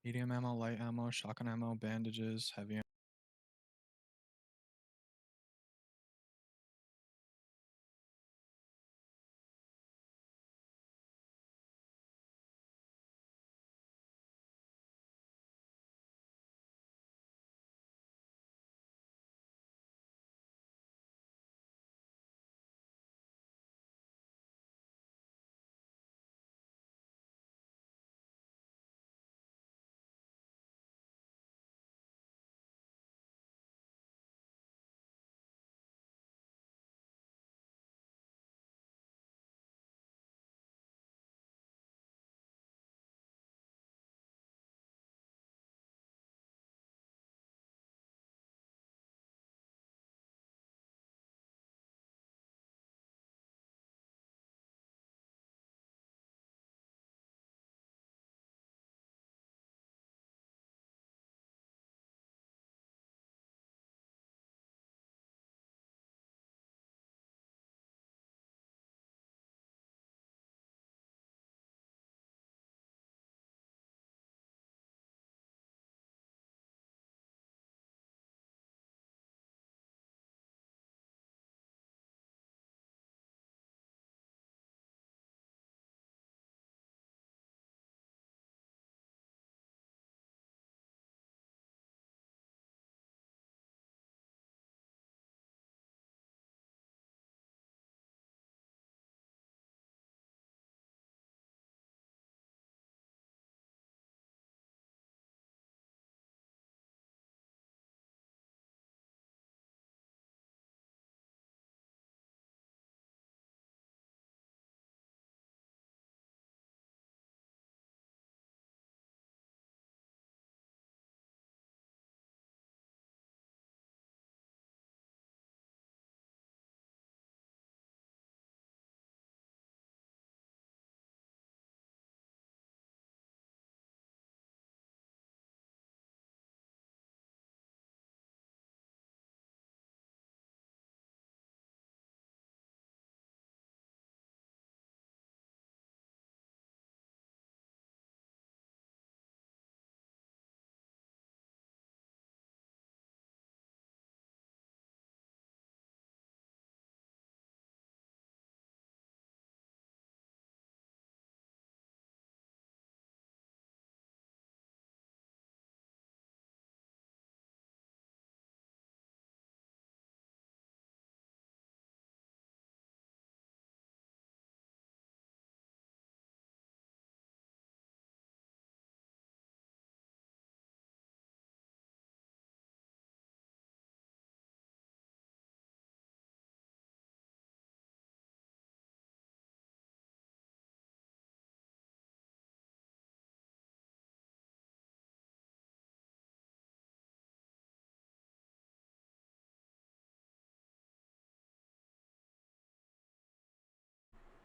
Medium ammo, light ammo, shotgun ammo, bandages, heavy ammo.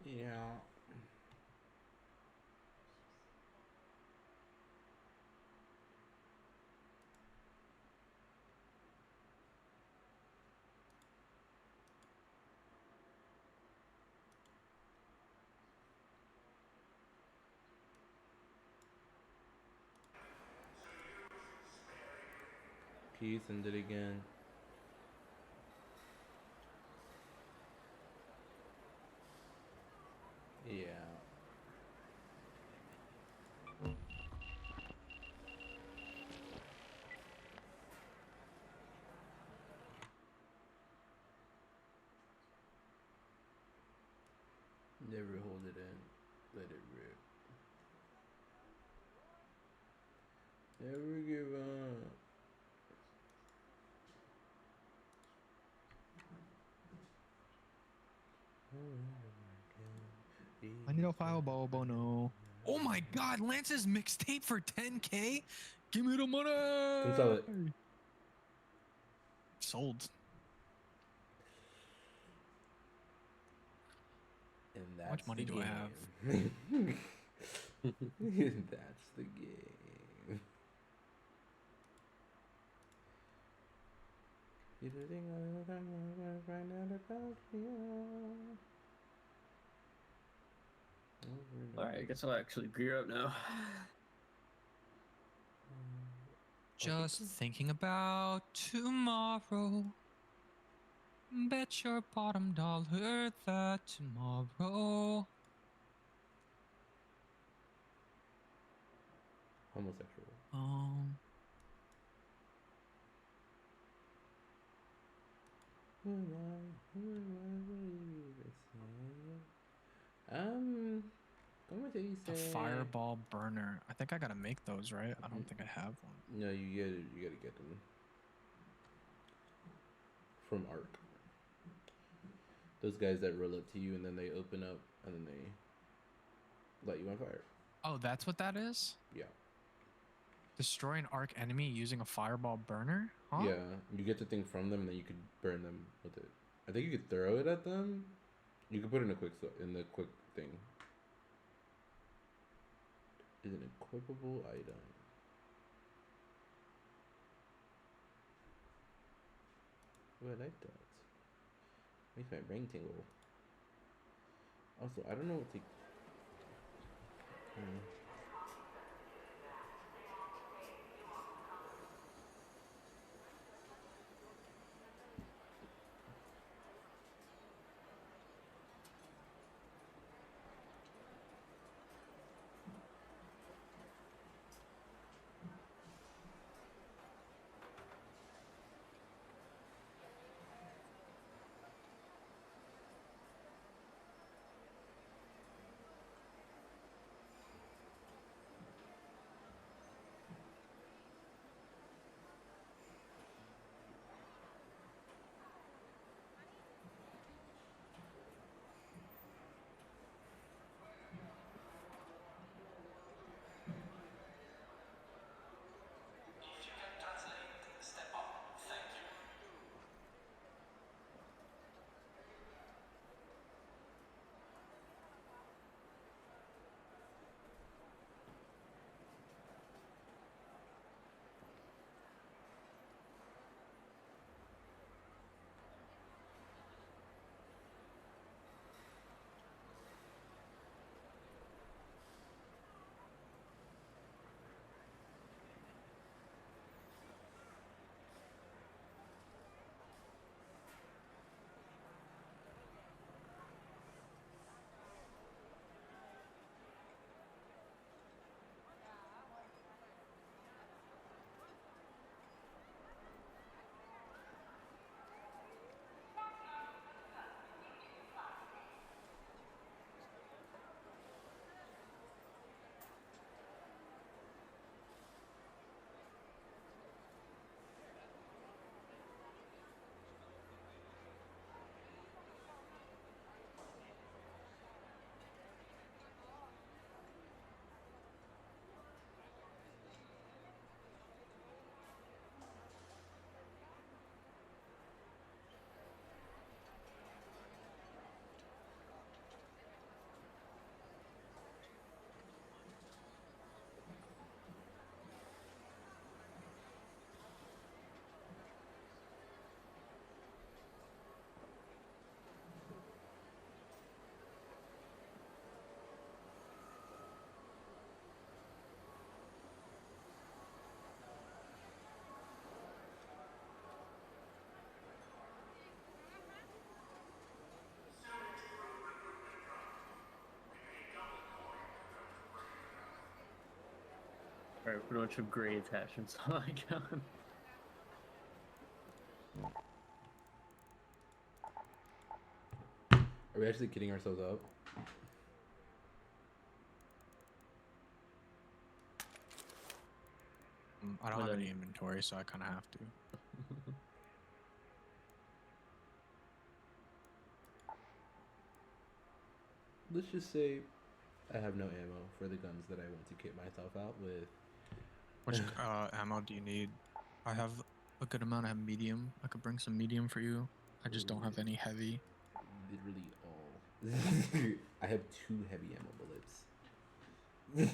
Yeah. Peace and did again. Yeah. Never hold it in. Let it rip. Never give up. I need a file, Bobo. No. Oh my God, Lance's mixtape for 10K. Give me the Come sell it. money. Sold. And How much that's the money do I have? game. That's the game. You think I'm gonna find out about you? All right, I guess I'll actually gear up now. Just thinking about tomorrow. Bet your bottom dollar that tomorrow. Homosexual. Who am I? Who am I? What do you even say? Como se The dice? fireball burner. I think I gotta make those, right? I don't think I have one. No, you gotta get them from Ark. Those guys that roll up to you and then they open up and then they light you on fire. Oh, that's what that is? Yeah. Destroy an arc enemy using a fireball burner? Huh? Yeah, you get the thing from them and then you could burn them with it. I think you could throw it at them. You could put it in the quick thing. Is an equipable item. Oh, I like that. Makes my brain tingle. Also, I don't know what to. Alright, pretty much have gray attachments on my gun. Are we actually kidding ourselves up? I don't Well, have any then- inventory, so I kind of have to. Let's just say I have no ammo for the guns that I want to kit myself out with. Which ammo do you need? I have a good amount. I have medium. I could bring some medium for you. I just don't have any heavy. Literally all. I have 2 heavy ammo bullets.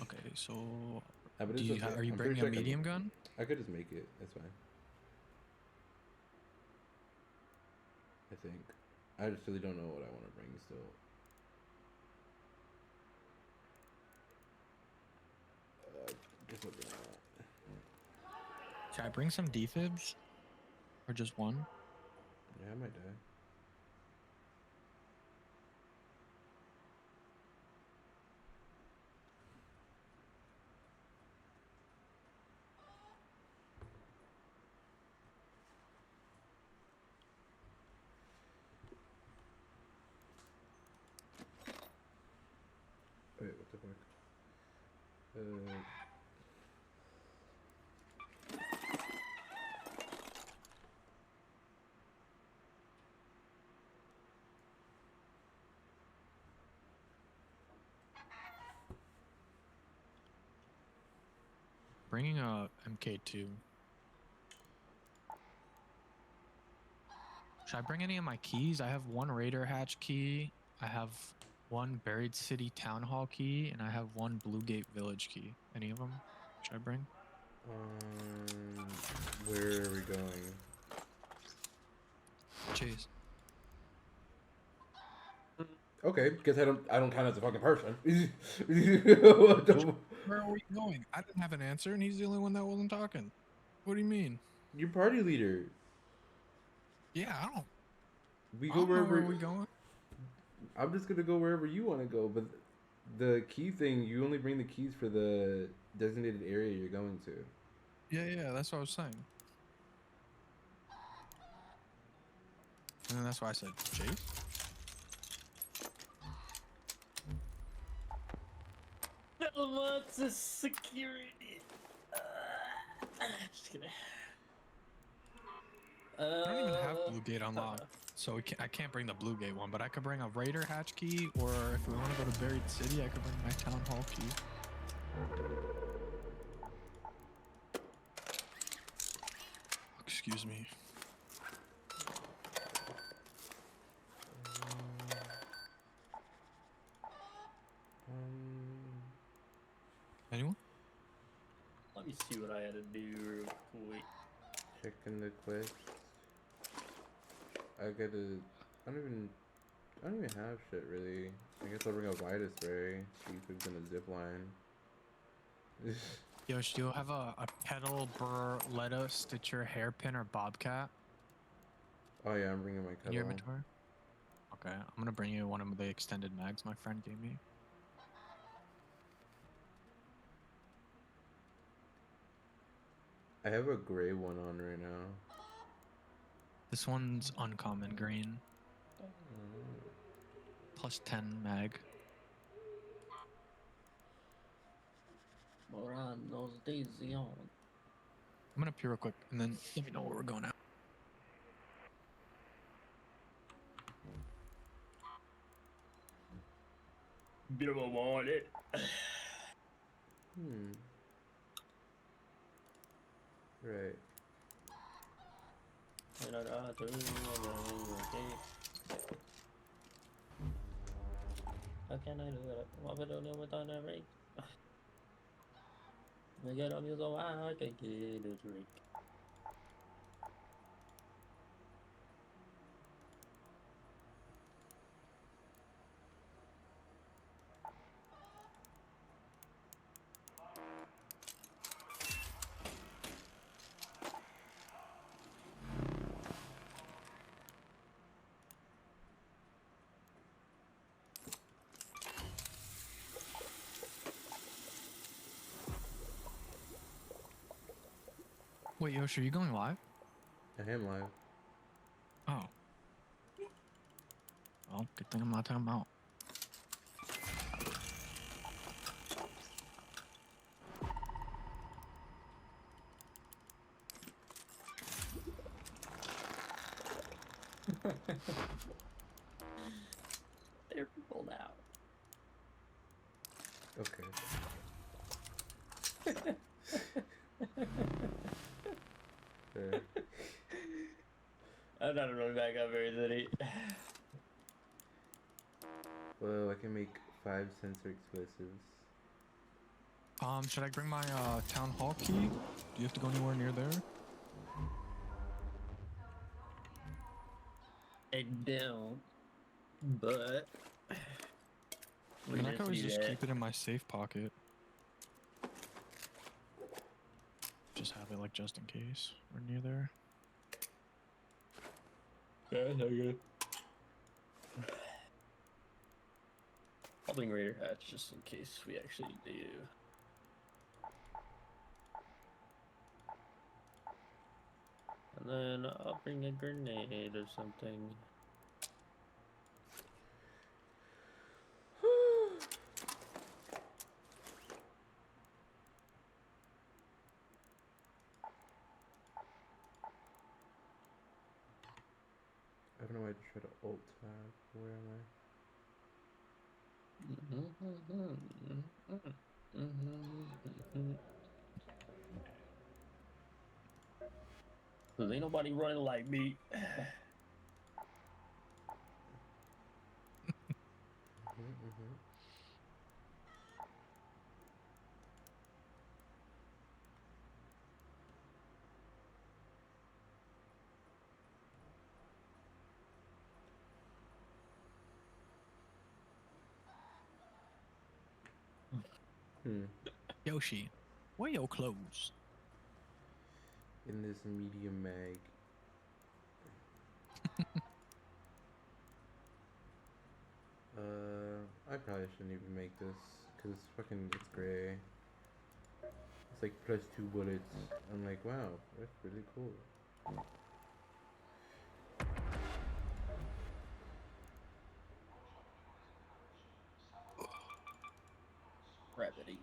Okay, so But do it's you okay. are you I'm pretty bringing sure a I can- medium gun? I could just make it. That's fine. I think. I just really don't know what I want to bring still. Guess I'll bring that. Should I bring some defibs? Or just one? Yeah, I might die. Wait, what the fuck? Bringing a MK2. Should I bring any of my keys? I have one Raider Hatch key. I have one Buried City Town Hall key, and I have one Blue Gate Village key. Any of them? Should I bring? Where are we going? Chase. Okay, because I don't count as a fucking person. What the- Where are we going? I didn't have an answer, and he's the only one that wasn't talking. What do you mean? You're party leader. Yeah, I don't. We I go don't know wherever where we going. I'm just gonna go wherever you want to go, but the key thing, you only bring the keys for the designated area you're going to. Yeah, that's what I was saying. And then that's why I said Chase. Lots of security. Just kidding. I don't even have Blue Gate unlocked, so I can't bring the Blue Gate one, but I could bring a Raider Hatch key, or if we want to go to Buried City, I could bring my Town Hall key. Excuse me. Anyone? Let me see what I had to do real quick. Checking the quest. I don't even have shit really. I guess I'll bring a Vitus spray. See if it's gonna zip line. Yo, do you have a Kettle, Burr, Lettuce, Stitcher, Hairpin, or Bobcat Oh yeah, I'm bringing my in your kettle. inventory? Okay, I'm gonna bring you one of the extended mags my friend gave me. I have a gray one on right now. This one's uncommon green, plus 10 mag. Moranos de Zion. I'm gonna pee real quick, and then let me know where we're going at. Bit of a wallet. Right. How can I do it? What we don't do without a ring? We get up so I can get a drink. Wait, Yoshi, are you going live? I am live. Oh. Well, good thing I'm not talking about. They're people now. Okay. Fair. I'm not running back up very city. Well, I can make 5 sensor explosives. Should I bring my town hall key? Do you have to go anywhere near there? I don't, but I mean, I could always just keep it in my safe pocket. If just have it like just in case we're near there. Yeah, no good. I'll bring Raider Hatch just in case we actually do. And then I'll bring a grenade or something. I don't know why I just tried to alt tab. Where am I? Cause ain't nobody running like me. Yoshi, where your clothes? In this medium mag. I probably shouldn't even make this because it's gray. It's like plus 2 bullets. I'm like, wow, that's really cool. Gravity.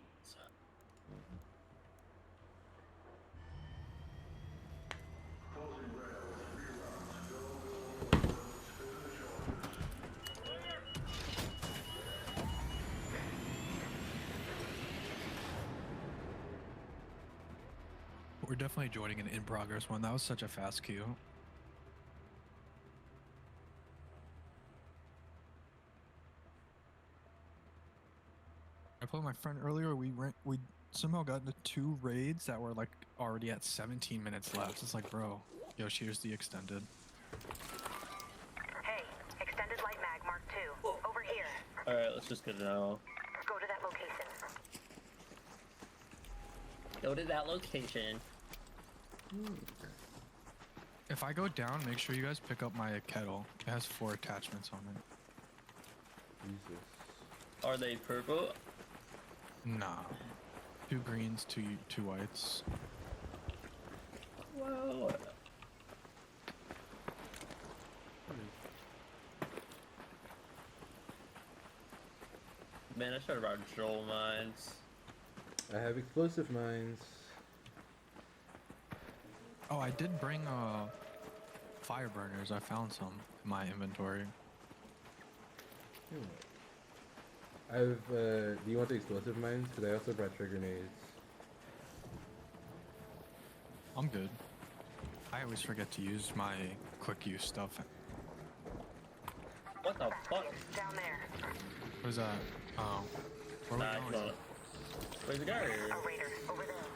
We're definitely joining an in progress one. That was such a fast queue. I played with my friend earlier. We somehow got into 2 raids that were like already at 17 minutes left. It's like, bro, Yoshi, here's the extended. Hey, extended light mag Mark II. Over here. Alright, let's just get it out. Go to that location. Go to that location. If I go down, make sure you guys pick up my kettle. It has 4 attachments on it. Jesus. Are they purple? Nah. 2 greens, two whites. Well, man, I should have brought Joel mines. I have explosive mines. Oh, I did bring fire burners. I found some in my inventory. I've, do you want the explosive mines? Because I also brought trigger grenades. I'm good. I always forget to use my quick use stuff. What the fuck? Down there. What is that? Oh. Where Nah, are we going? Where's the guy here? A raider. Over there.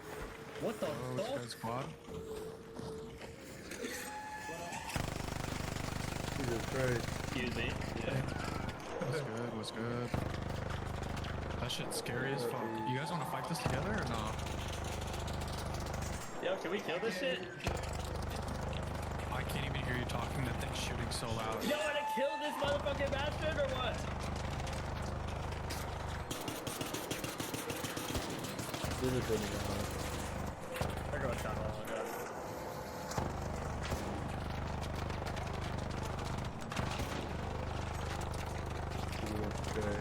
What the Oh, fuck? Sky Squad? Jesus Christ. Excuse me. Yeah. What's good? What's good? That shit's scary as fuck. You guys want to fight this together or no? Yo, can we kill this shit? I can't even hear you talking. That thing's shooting so loud. Yo, wanna kill this motherfucking bastard or what? This is really loud. They're going shot all I got. Who wants to try?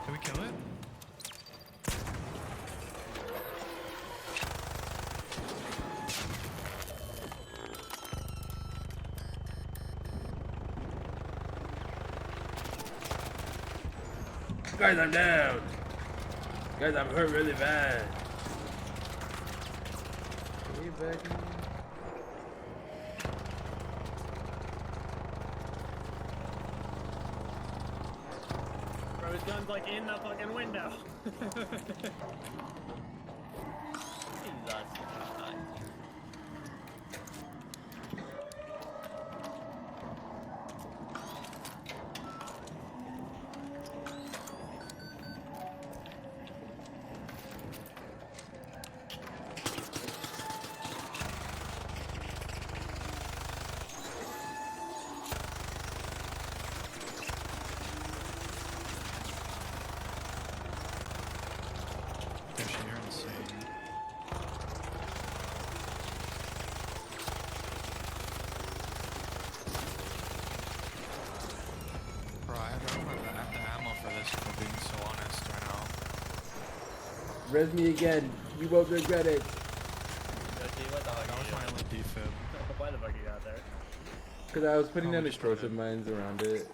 Can we kill it? Guys, I'm down. Guys, I'm hurt really bad. Hey, Becky. Bro, his gun's like in the fucking window. Jesus. Yoshi, you're insane. Bro, I don't have the ammo for this, if I'm being so honest right now. Res me again. You won't regret it. Yoshi, what the fuck That are was you my doing? only defib. Why the fuck you got there? Because I was putting Oh, down we destroyed explosive it. mines around it.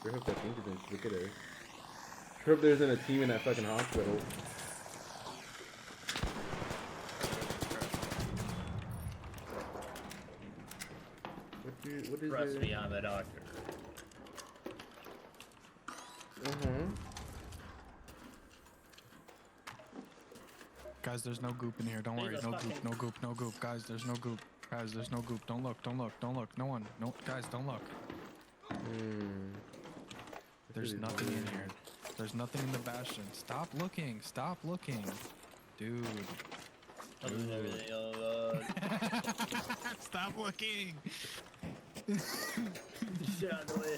I hope that thing didn't look at her. I hope there's in a team in that fucking hospital. What is Trust it? me, I'm a doctor. Guys, there's no goop in here. Don't worry. Jesus No fucking- goop, no goop, no goop. Guys, there's no goop. Guys, there's no goop. Don't look, don't look, don't look. No one. No, guys, don't look. There's nothing in here. There's nothing in the bastion. Stop looking. Stop looking. Dude. Other than everything, oh god. Stop looking. Shit out of the way.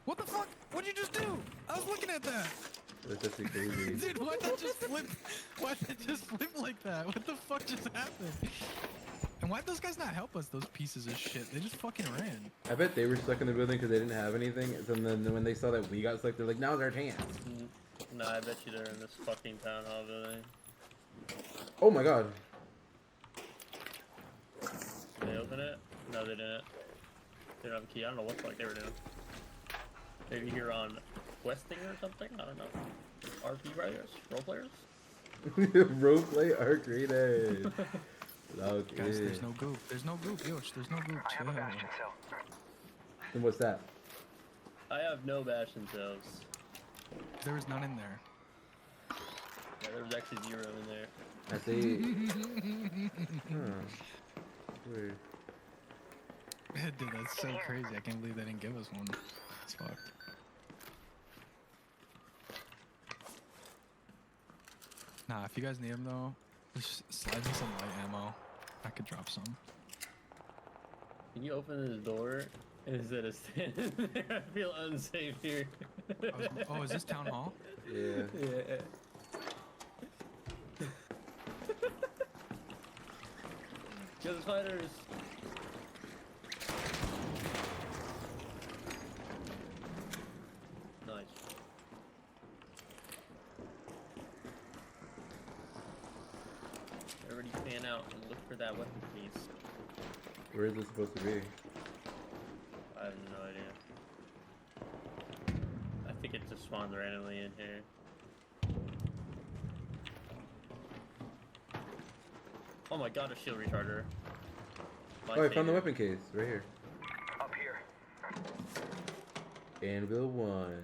What the fuck? What'd you just do? I was looking at that. That's actually crazy. Dude, why'd that just flip? Why'd that just flip like that? What the fuck just happened? And why'd those guys not help us, those pieces of shit? They just fucking ran. I bet they were stuck in the building because they didn't have anything. And then when they saw that we got stuck, they're like, now's our chance. No, I bet you they're in this fucking town hall building. Oh my god. Did they open it? No, they didn't. They don't have a key. I don't know what the fuck they were doing. Maybe here on questing or something? I don't know. RP writers? Role players? Roleplay arc rated. Okay. Guys, there's no goop. There's no goop, Yosh. There's no goop. I have a Chill. bastion cell. And what's that? I have no bastion cells. There was none in there. Yeah, there was actually 0 in there. I say. Weird. Dude, that's so crazy. I can't believe they didn't give us one. It's fucked. Nah, if you guys need them though, just slide me some light ammo. I could drop some. Can you open this door instead of standing there? I feel unsafe here. Oh, is this town hall? Yeah. Yeah. Kill the spiders. Nice. Everybody fan out and look for that weapon piece. Where is it supposed to be? I have no idea. I think it just spawns randomly in here. Oh my god, a shield recharger. My Oh, I found the favorite. weapon case right here. Up here. Anvil 1.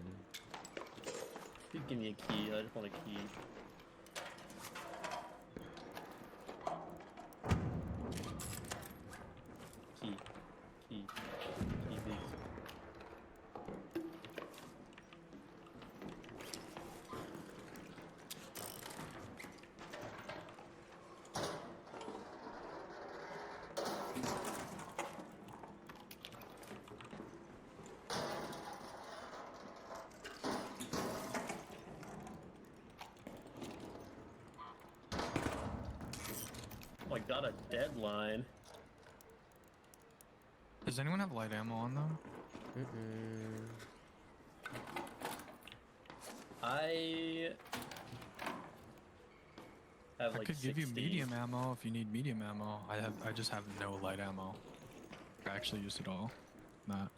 Please give me a key. I just want a key. Key. Key. Key, please. Oh my god, a deadline. Does anyone have light ammo on them? I have I like could give you 60. medium ammo if you need medium ammo. I just have no light ammo. I actually used it all. That.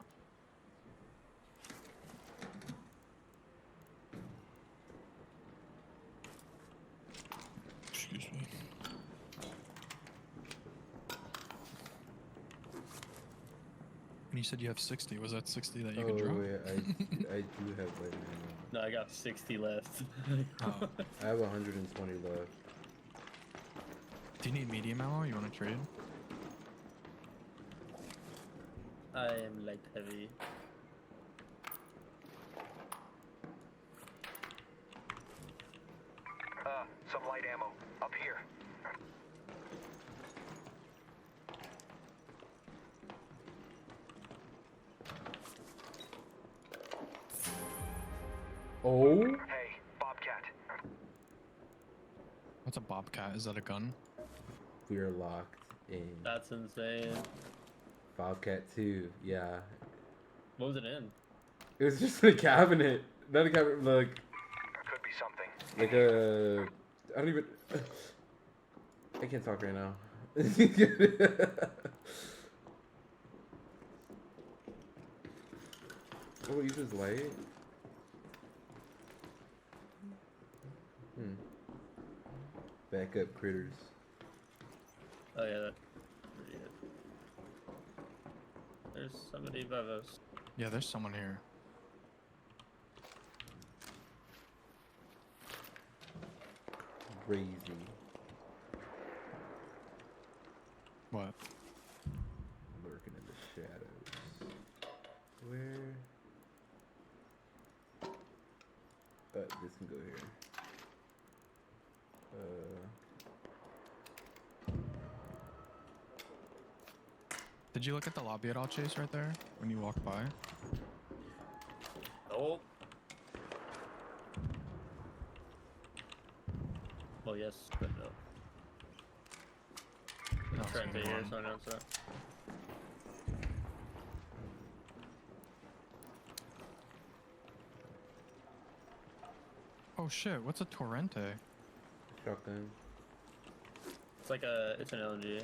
Excuse me. And you said you have 60. Was that 60 that you could drop? yeah, I do have light ammo. No, I got 60 left. Oh. I have 120 left. Do you need medium ammo? You want to trade? I am light heavy. Some light ammo. Up here. Oh, Hey, Bobcat. What's a bobcat? Is that a gun? we are locked in. That's insane. Bobcat 2. Yeah, What was it in? it was just a cabinet. Not a cabinet, Could be something. like a. I don't even. I can't talk right now. Oh, it uses light. Backup critters. Oh yeah, that's pretty good. There's somebody above us. Yeah, there's someone here. Crazy. What? Lurking in the shadows. Where? This can go here. Did you look at the lobby at all, Chase, right there? When you walked by? Oh. Well, yes, but no. No, I'm trying to it's hear, gonna so I know it's not. Oh shit, what's a Torrente? Shotgun. It's like it's an LMG.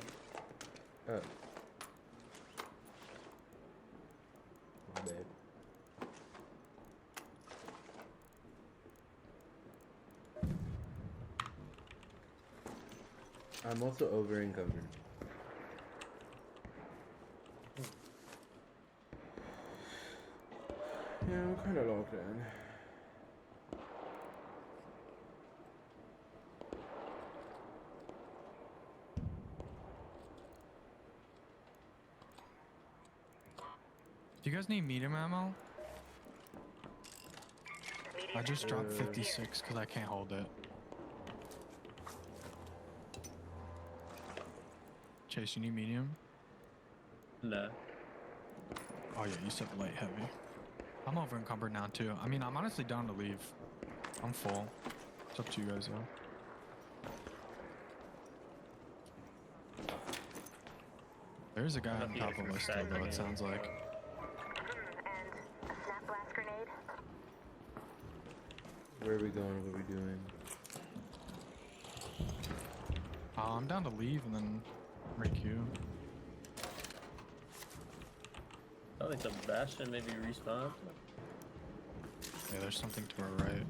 My bad. I'm also over encumbered. Yeah, I'm kind of locked in. Do you guys need medium ammo? Medium I just dropped Uh, 56 because I can't hold it. Chase, you need medium? No. Oh yeah, you said light heavy. I'm over encumbered now too. I mean, I'm honestly down to leave. I'm full. It's up to you guys though. There's a guy I'm on looking top for of us still stag though, it grenade. sounds like. and a snap blast grenade. Where are we going? What are we doing? I'm down to leave and then re-queue. I think Sebastian maybe respawn. Yeah, there's something to our right.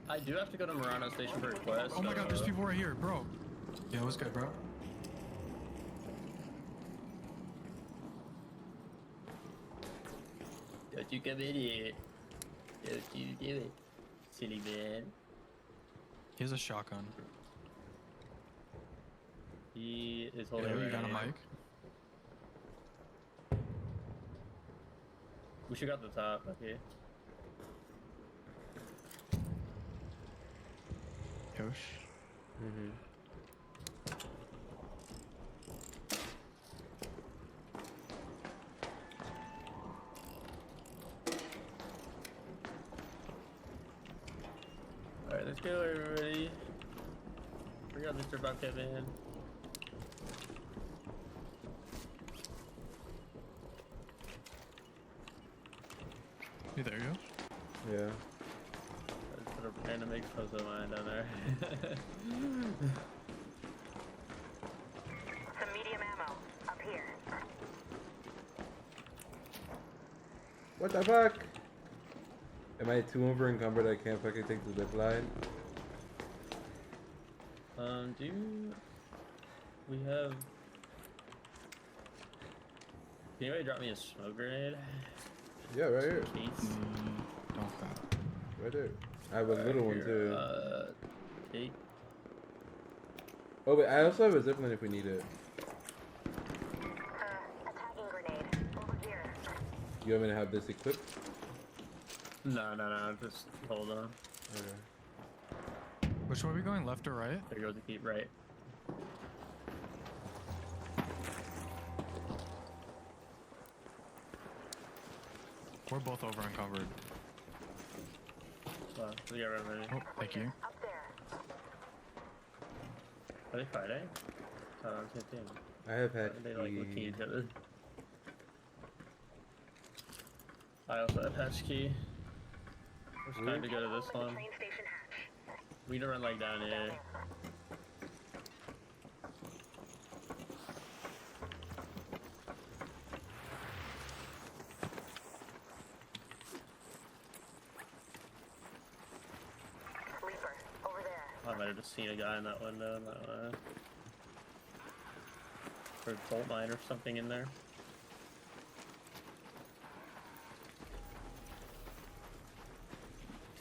I do have to go to Murano Station for a quest. Oh my god, there's so- people right here, bro. Yeah, what's good, bro? Don't you come in here. Don't you do it. Silly man. He has a shotgun. He is Yeah, holding you got a grenade. mic? We should got the top, okay. Yosh. Mm-hmm. Alright, let's go everybody. We got Mr. Bucket Man. Hey, there you go. Yeah. Let's put a random explosive mine down there. Some medium ammo. Up here. What the fuck? Am I too over encumbered? I can't fucking take the zip line. Do we have? Can anybody drop me a smoke grenade? Yeah, right here. Case? Don't that. Right there. I have a little one Here, too. Take. Oh, but I also have a zip line if we need it. Attacking grenade. Over here. You want me to have this equipped? No. Just hold on. Okay. Which way are we going, left or right? There goes the keep right. We're both over encumbered. Well, we got ready. Oh, thank you. Up there. Are they Friday? Oh, I can't see them. I have had They like looking key. at each other. I also have hatch key. It's time to go to this one. Train station hatch. We need to run like down here. Sleeper. Over there. I might have just seen a guy in that window. Or bolt mine or something in there.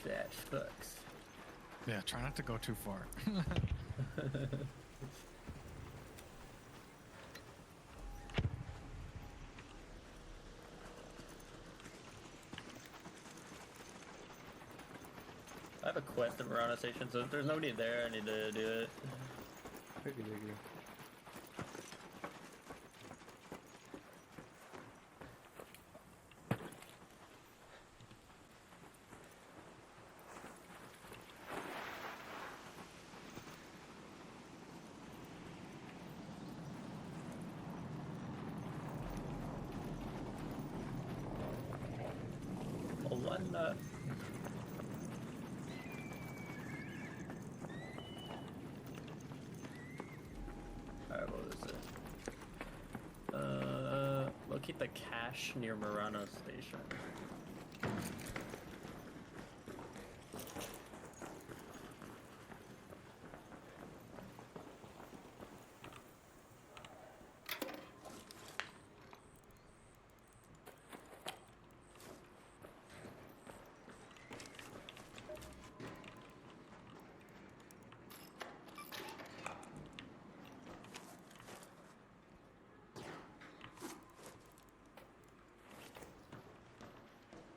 That sucks. Yeah, try not to go too far. I have a quest at Marana Station, so if there's nobody there, I need to do it. Thank you, thank you. Oh, one nut. Alright, what was it? Locate the cache near Murano Station.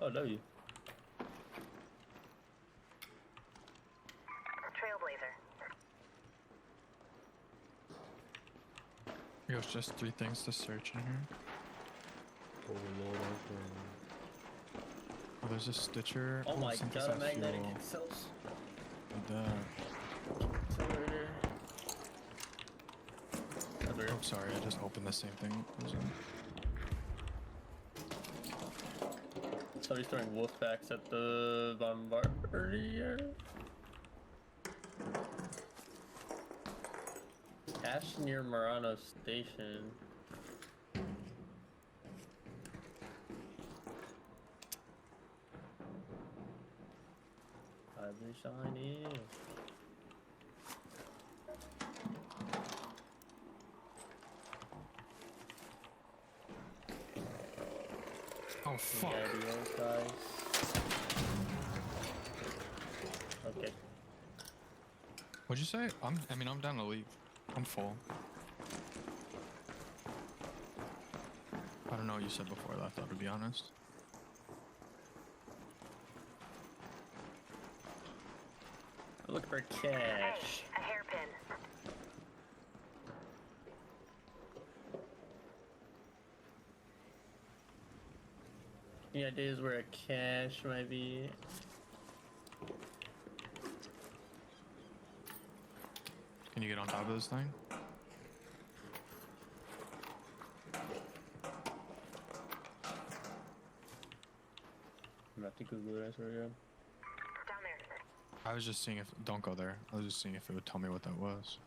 Oh, W. Trailblazer. There's just 3 things to search in here. Oh lord, Oh, there's a Stitcher. Oh my god, synthesized magnetic fuel. cells. And, Accelerator. That's weird. oh, sorry, I just opened the same thing. It was in- Somebody's throwing wolfbacks at the Bombardier. Cache near Murano Station. I've been shiny. Oh, fuck. Adios, guys. Okay. What'd you say? I'm down to leave. I'm full. I don't know what you said before I left, though, to be honest. I'm looking for cash. Hey, a hairpin. Any ideas where a cache might be? Can you get on top of this thing? I'm gonna have to Google it, I swear to God. Down there. I was just seeing if. Don't go there. I was just seeing if it would tell me what that was.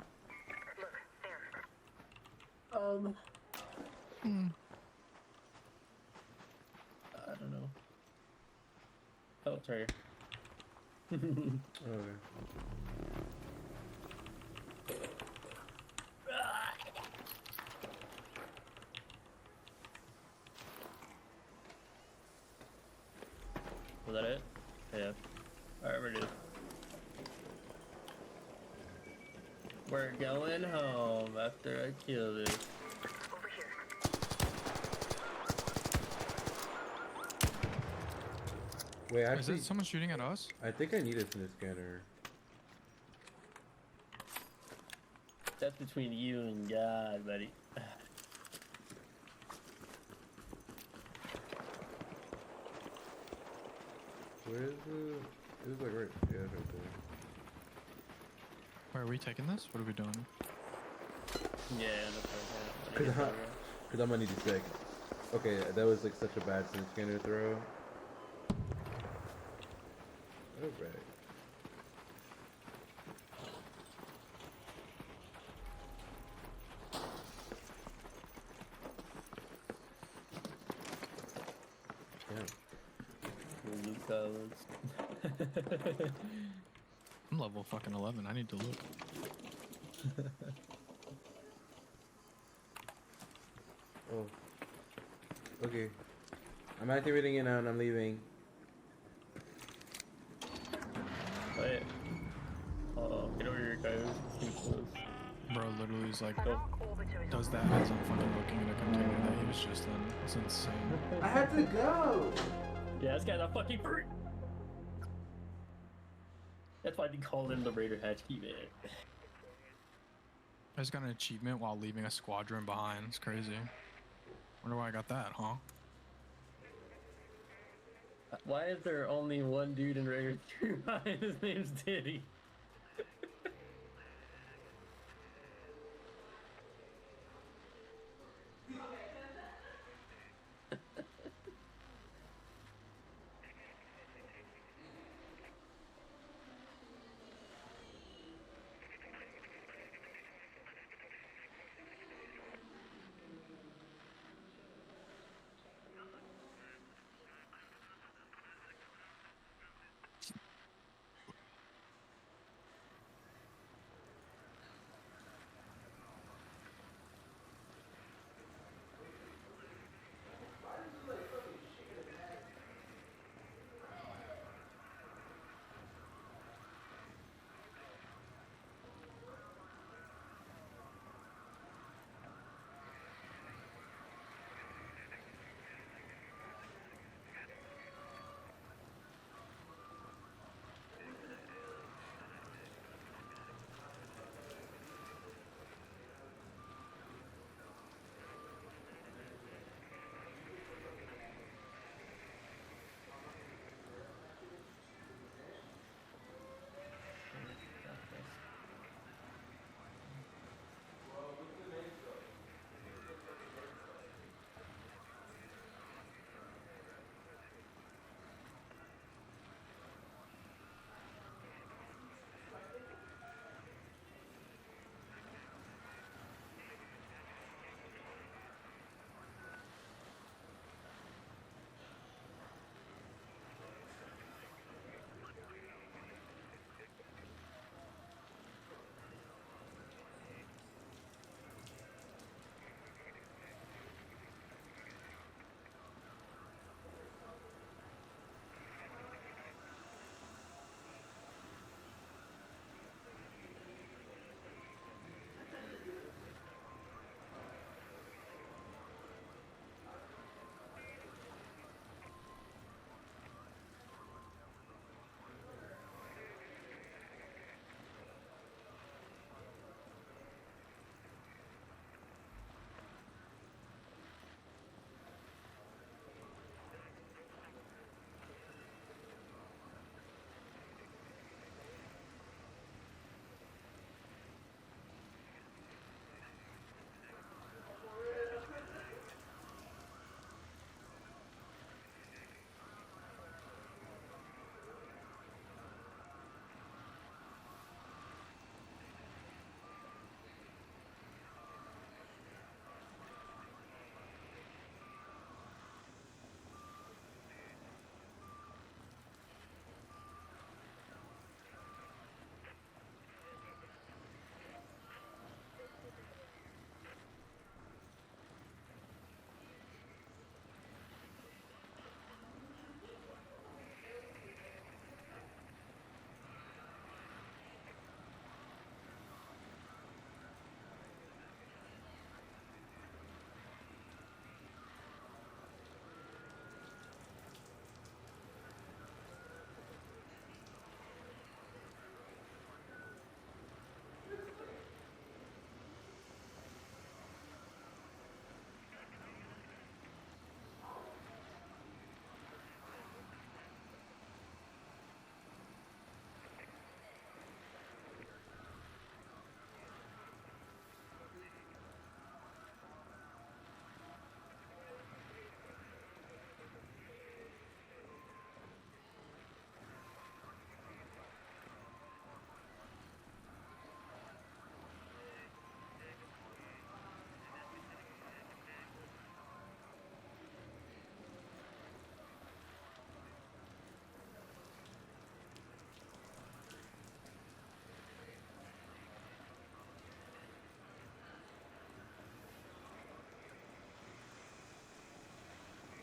Look, there. I don't know. Oh, it's right here. Okay. Was that it? Yeah. Alright, we're good. We're going home after I kill this. Over here. Wait, Is actually, it someone shooting at us? I think I need a Smith scanner. That's between you and God, buddy. Where is it? It was like right. Yeah, it's right there. Where are we taking this? What are we doing? Yeah, that's right. Cause Cause I'm gonna need to check. Okay, that was like such a bad Smith scanner throw. Alright. Damn. Luke Collins. I'm level fucking 11. I need to look. Oh. Okay. I'm activating it now and I'm leaving. Wait. Oh, get over here, guys. It's too close. Bro, literally is like, Dark orbiter is does on that as I'm fucking looking at a container that he was just in. It's insane. I had to go! Yeah, this guy's a fucking freak. That's why they called him the Raider Hatchkey, man. I just got an achievement while leaving a squadron behind. It's crazy. Wonder why I got that, huh? Why is there only one dude in Raider 2? His name's Diddy.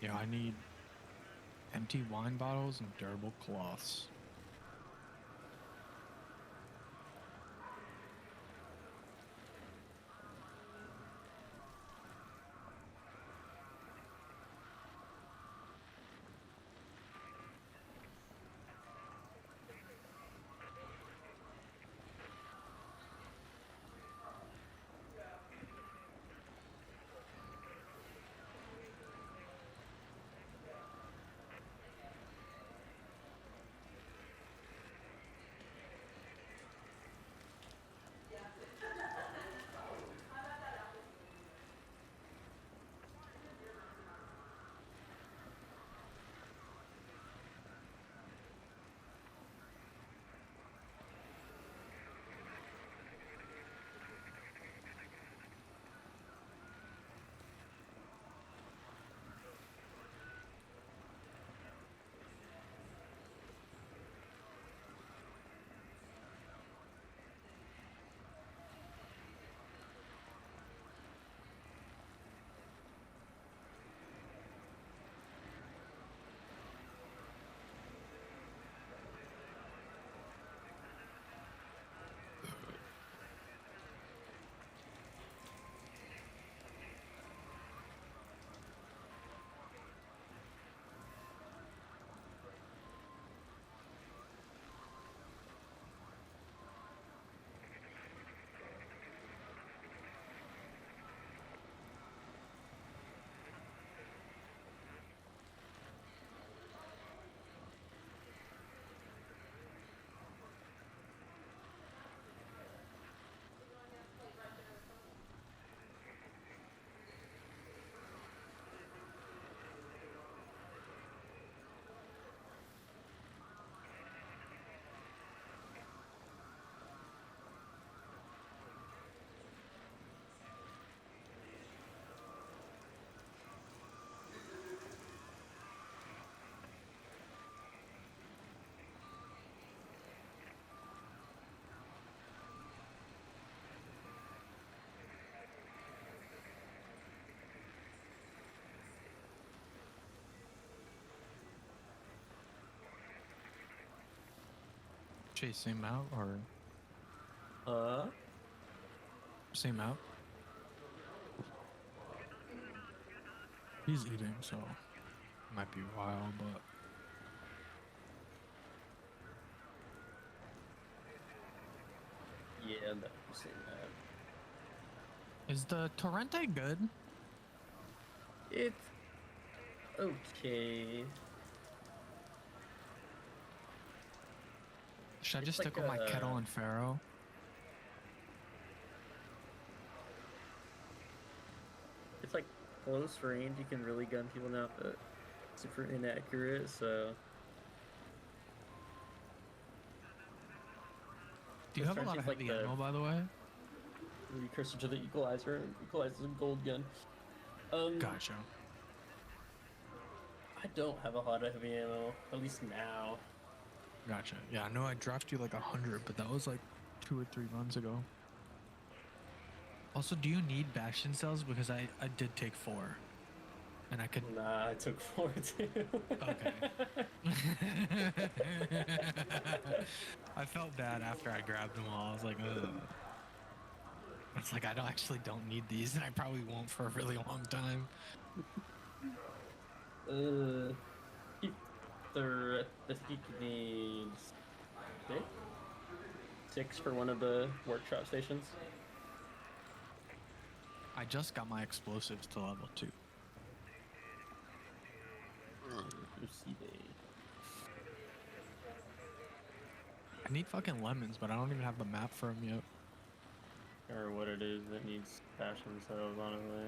Yeah, I need empty wine bottles and durable cloths. Chase, same out or same out? He's eating, so might be a while, but Yeah, I'm definitely seeing that. is the Torrente good? It's okay. Should I It's just like stick with my kettle a- and Pharaoh? It's like close range. You can really gun people now, but super inaccurate. So Do you This have a lot of Torrente's like heavy the- ammo, by the way? precursor to the equalizer. And equalizer's a gold gun. Gotcha. I don't have a lot of heavy ammo, at least now. Gotcha. Yeah, I know I dropped you like 100, but that was like 2 or 3 runs ago. Also, do you need bastion cells? Because I did take 4. And I could... Nah, I took 4 too. Okay. I felt bad after I grabbed them all. I was like, ugh. It's like, I don't need these, and I probably won't for a really long time. Keep the peak needs 6? 6 for one of the workshop stations. I just got my explosives to level 2. I need fucking lemons, but I don't even have the map for them yet. Or what it is that needs fashion cells, honestly.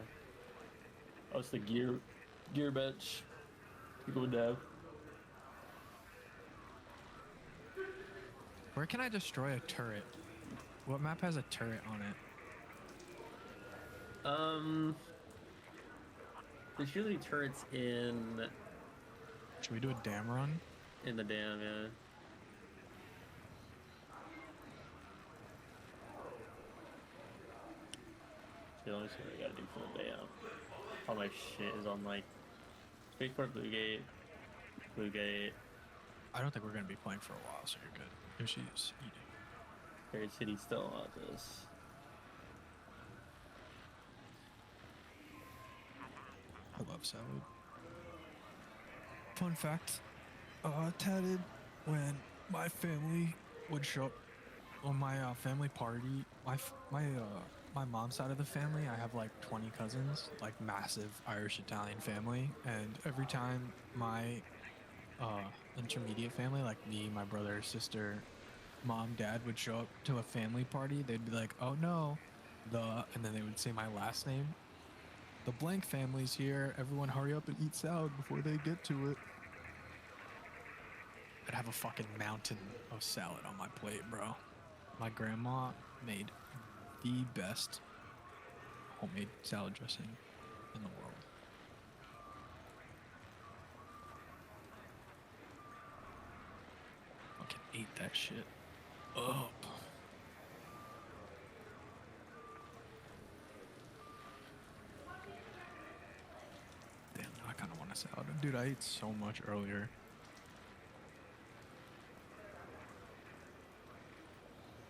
Oh, it's the gear bench. People would have. Where can I destroy a turret? What map has a turret on it? There's usually turrets in Should we do a dam run? the dam, yeah. Yeah, let me see what I gotta do for the dam. All my shit is on like Wait for Blue Gate. Blue Gate. I don't think we're gonna be playing for a while, so you're good. Yoshi's eating. Buried City still on this. I love salad. Fun fact, Tatted, when my family would show up on my family party, my mom's side of the family, I have like 20 cousins, like massive Irish Italian family, and every time my intermediate family, like me, my brother, sister, mom, dad would show up to a family party, they'd be like, "Oh no, and then they would say my last name. The blank family's here. Everyone hurry up and eat salad before they get to it." I'd have a fucking mountain of salad on my plate, bro. My grandma made the best homemade salad dressing in the world. Fucking ate that shit up. Damn, now I kind of want a salad. Dude, I ate so much earlier.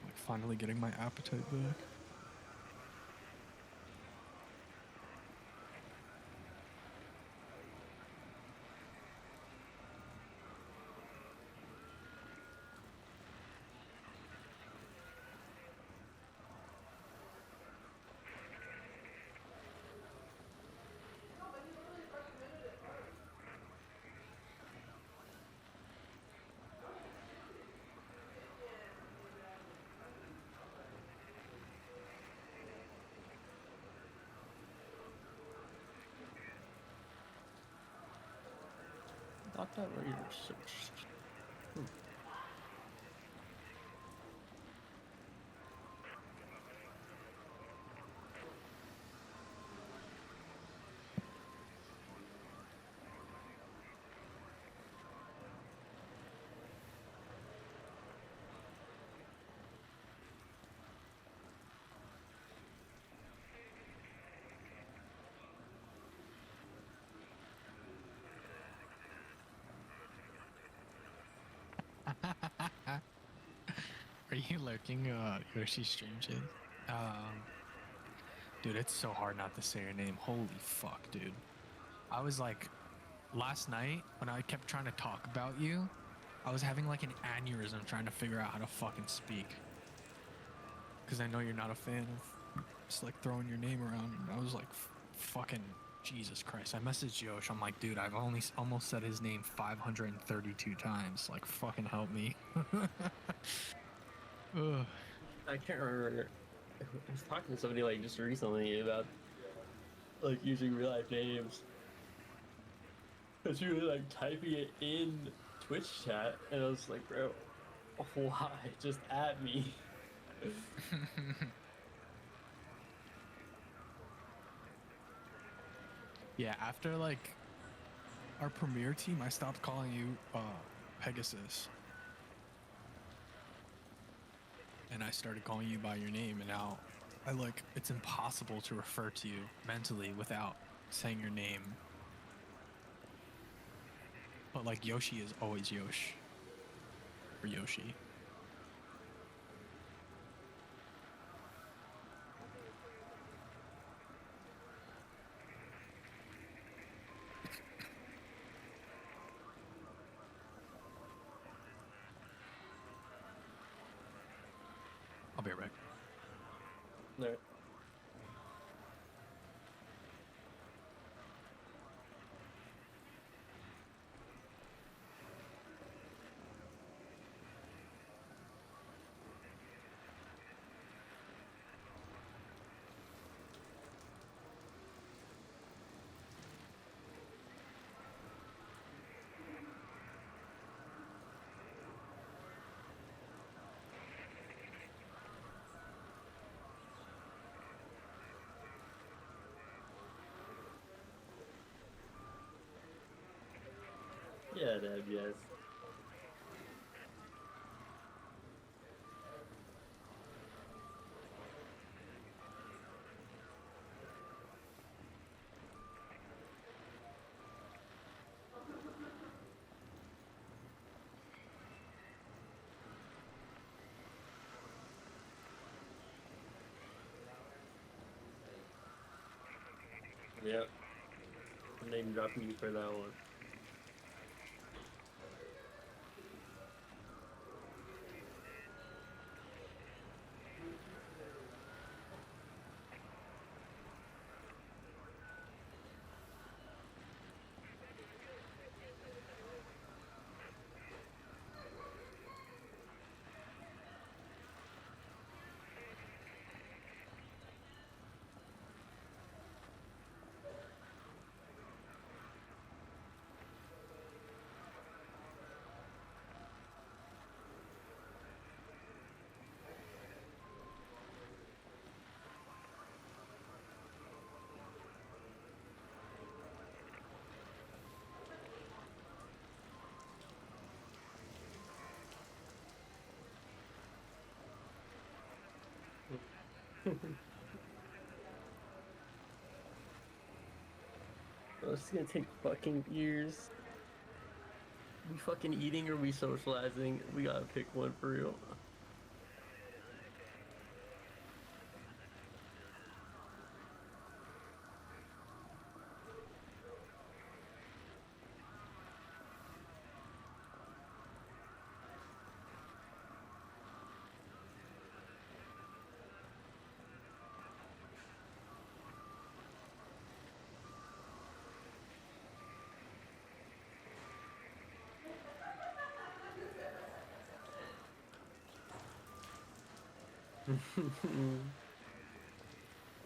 Like finally getting my appetite back. Not that radio search. Are you lurking Yoshi stream shit? Dude, it's so hard not to say your name. Holy fuck, dude. I was like, last night when I kept trying to talk about you, I was having like an aneurysm trying to figure out how to fucking speak. Because I know you're not a fan of just like throwing your name around. And I was like, fucking Jesus Christ. I messaged Yosh. I'm like, dude, I've only almost said his name 532 times. Like, fucking help me. Ugh. I can't remember. I was talking to somebody like just recently about like using real life names. Cause you were like typing it in Twitch chat, and I was like, bro, why? Just add me. Yeah, after like our premiere team, I stopped calling you Pegasus. And I started calling you by your name, and now it's impossible to refer to you mentally without saying your name. But like Yoshi is always Yosh. Or Yoshi. I'll be right back. Alright. Yeah, Dad, yes. Yep. Name dropping you for that one. Oh, this is gonna take fucking years. We fucking eating or we socializing? We gotta pick one for real.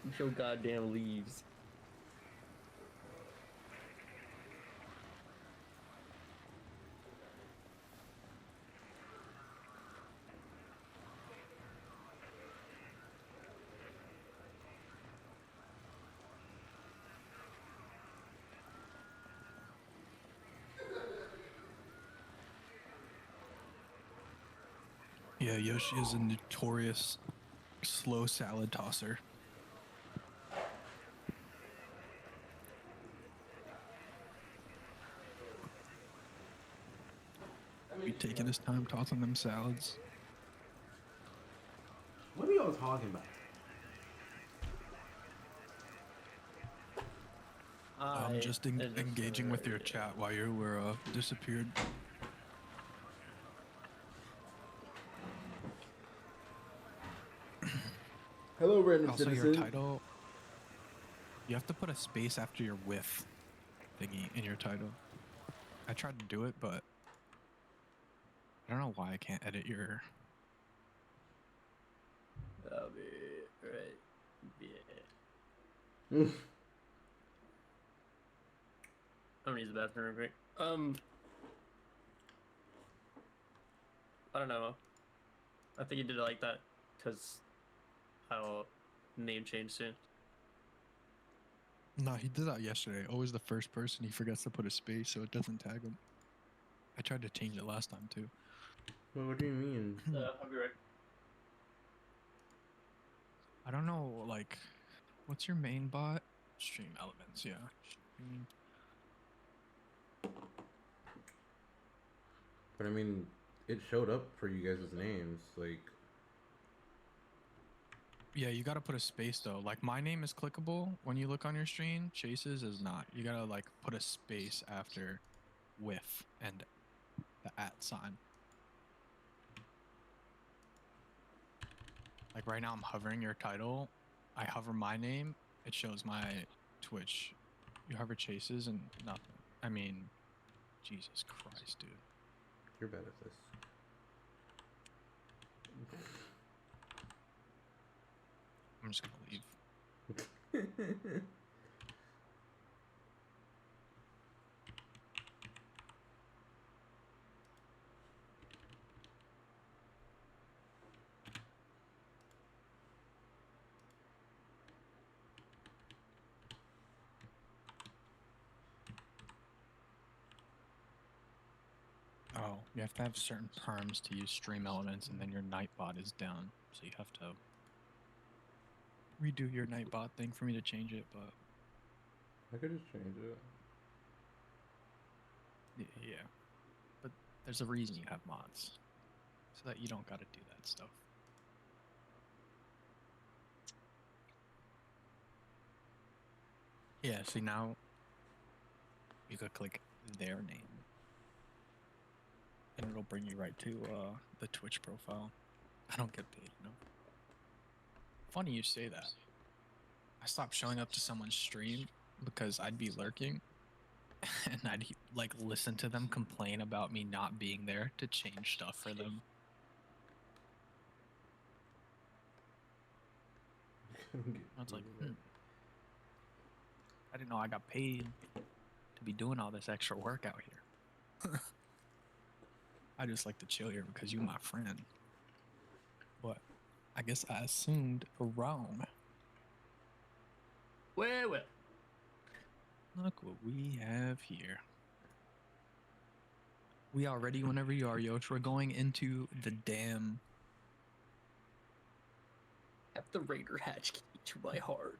Eat your goddamn leaves. Yeah, Yoshi is a notorious slow salad tosser. Be taking his time tossing them salads. What are y'all talking about? I'm just engaging with your chat while you were disappeared. Hello, random Also, citizen. your title. You have to put a space after your with thingy in your title. I tried to do it, but I don't know why I can't edit your. That'll be right. Yeah. Mm. I'm gonna use the bathroom real quick. I don't know. I think he did it like that because I'll name change soon. No, he did that yesterday. Always the first person, he forgets to put a space so it doesn't tag him. I tried to change it last time too. Well, what do you mean? I'll be right. I don't know, like, what's your main bot? Stream Elements, yeah. Stream. But I mean, it showed up for you guys' names. Like, Yeah, you gotta put a space though. Like, my name is clickable when you look on your stream. Chase's is not. You gotta, like, put a space after with and the @ sign. Like, right now I'm hovering your title. I hover my name, it shows my Twitch. You hover Chase's and nothing. I mean, Jesus Christ, dude. you're bad at this. I'm just gonna leave. Oh, you have to have certain perms to use Stream Elements, and then your Nightbot is down. So you have to redo your Nightbot thing for me to change it, but I could just change it. yeah. But there's a reason you have mods, so that you don't gotta do that stuff. Yeah, see now you could click their name and it'll bring you right to the Twitch profile. I don't get paid, no. Funny you say that. I stopped showing up to someone's stream because I'd be lurking and I'd like listen to them complain about me not being there to change stuff for them. I was like, I didn't know I got paid to be doing all this extra work out here. I just like to chill here because you my friend. But I guess I assumed wrong. Well, well. Look what we have here. We are ready whenever you are, Yosh. We're going into the dam. Have the Raider hatch key to my heart.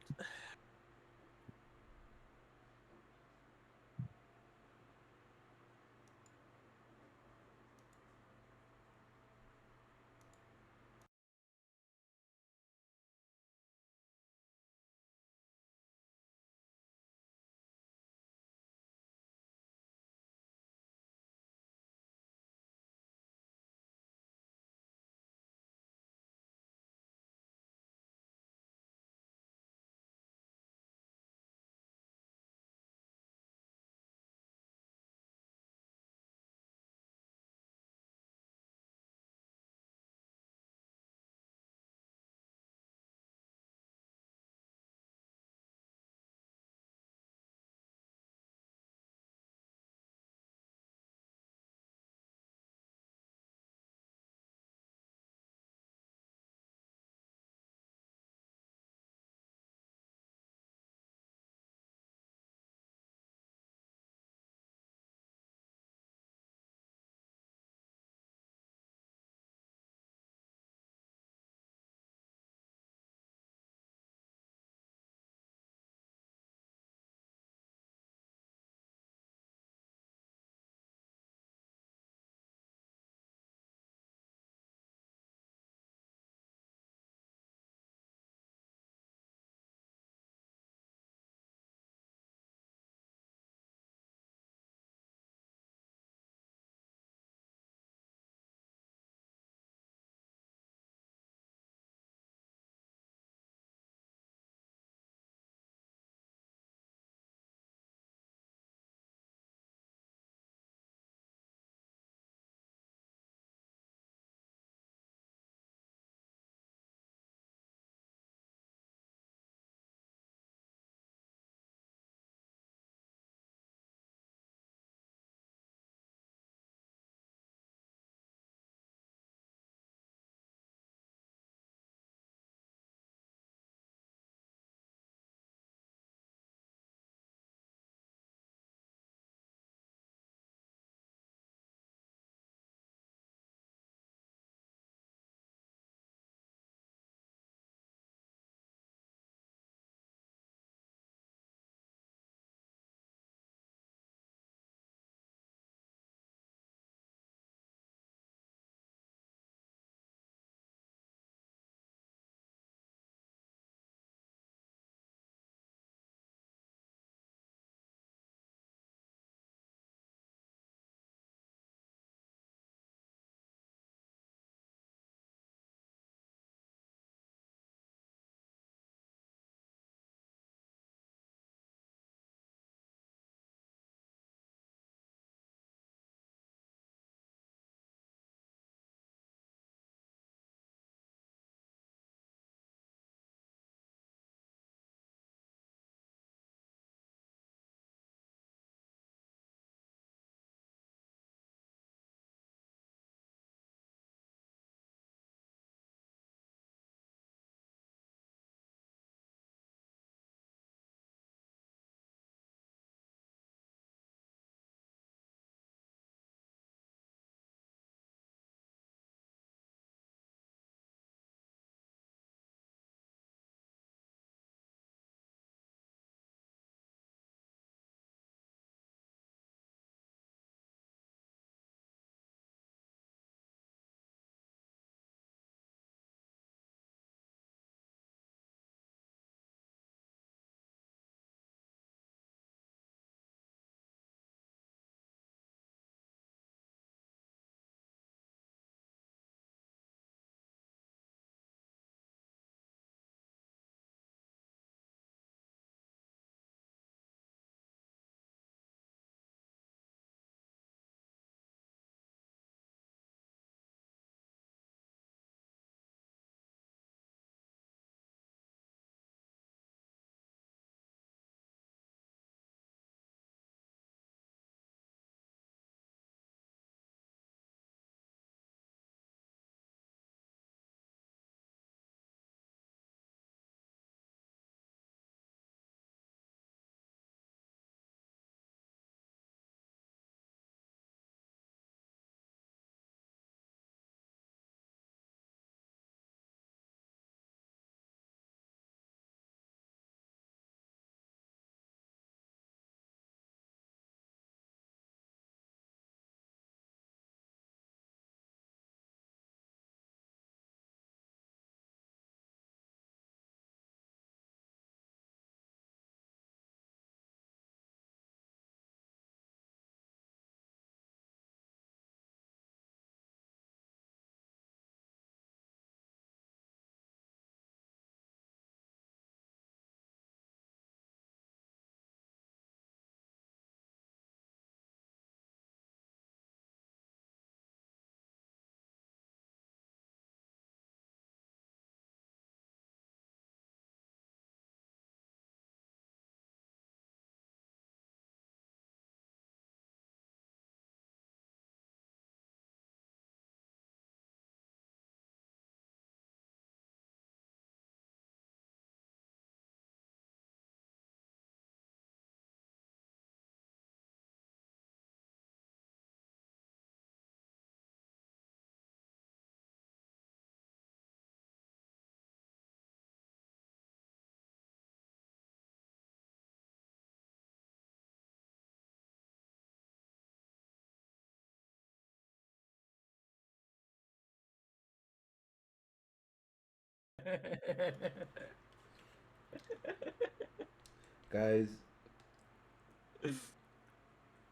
Guys,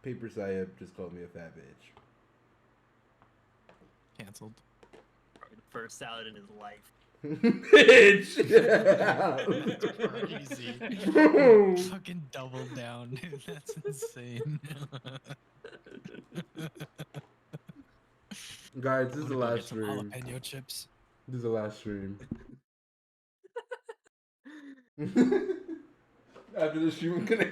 Paper Sayeb just called me a fat bitch. Canceled. Probably the first salad in his life. Bitch! Crazy. Fucking double down, dude. That's insane. Guys, this I'm is the gonna go get last some stream. jalapeno chips. This is the last stream. After the stream, I'm gonna.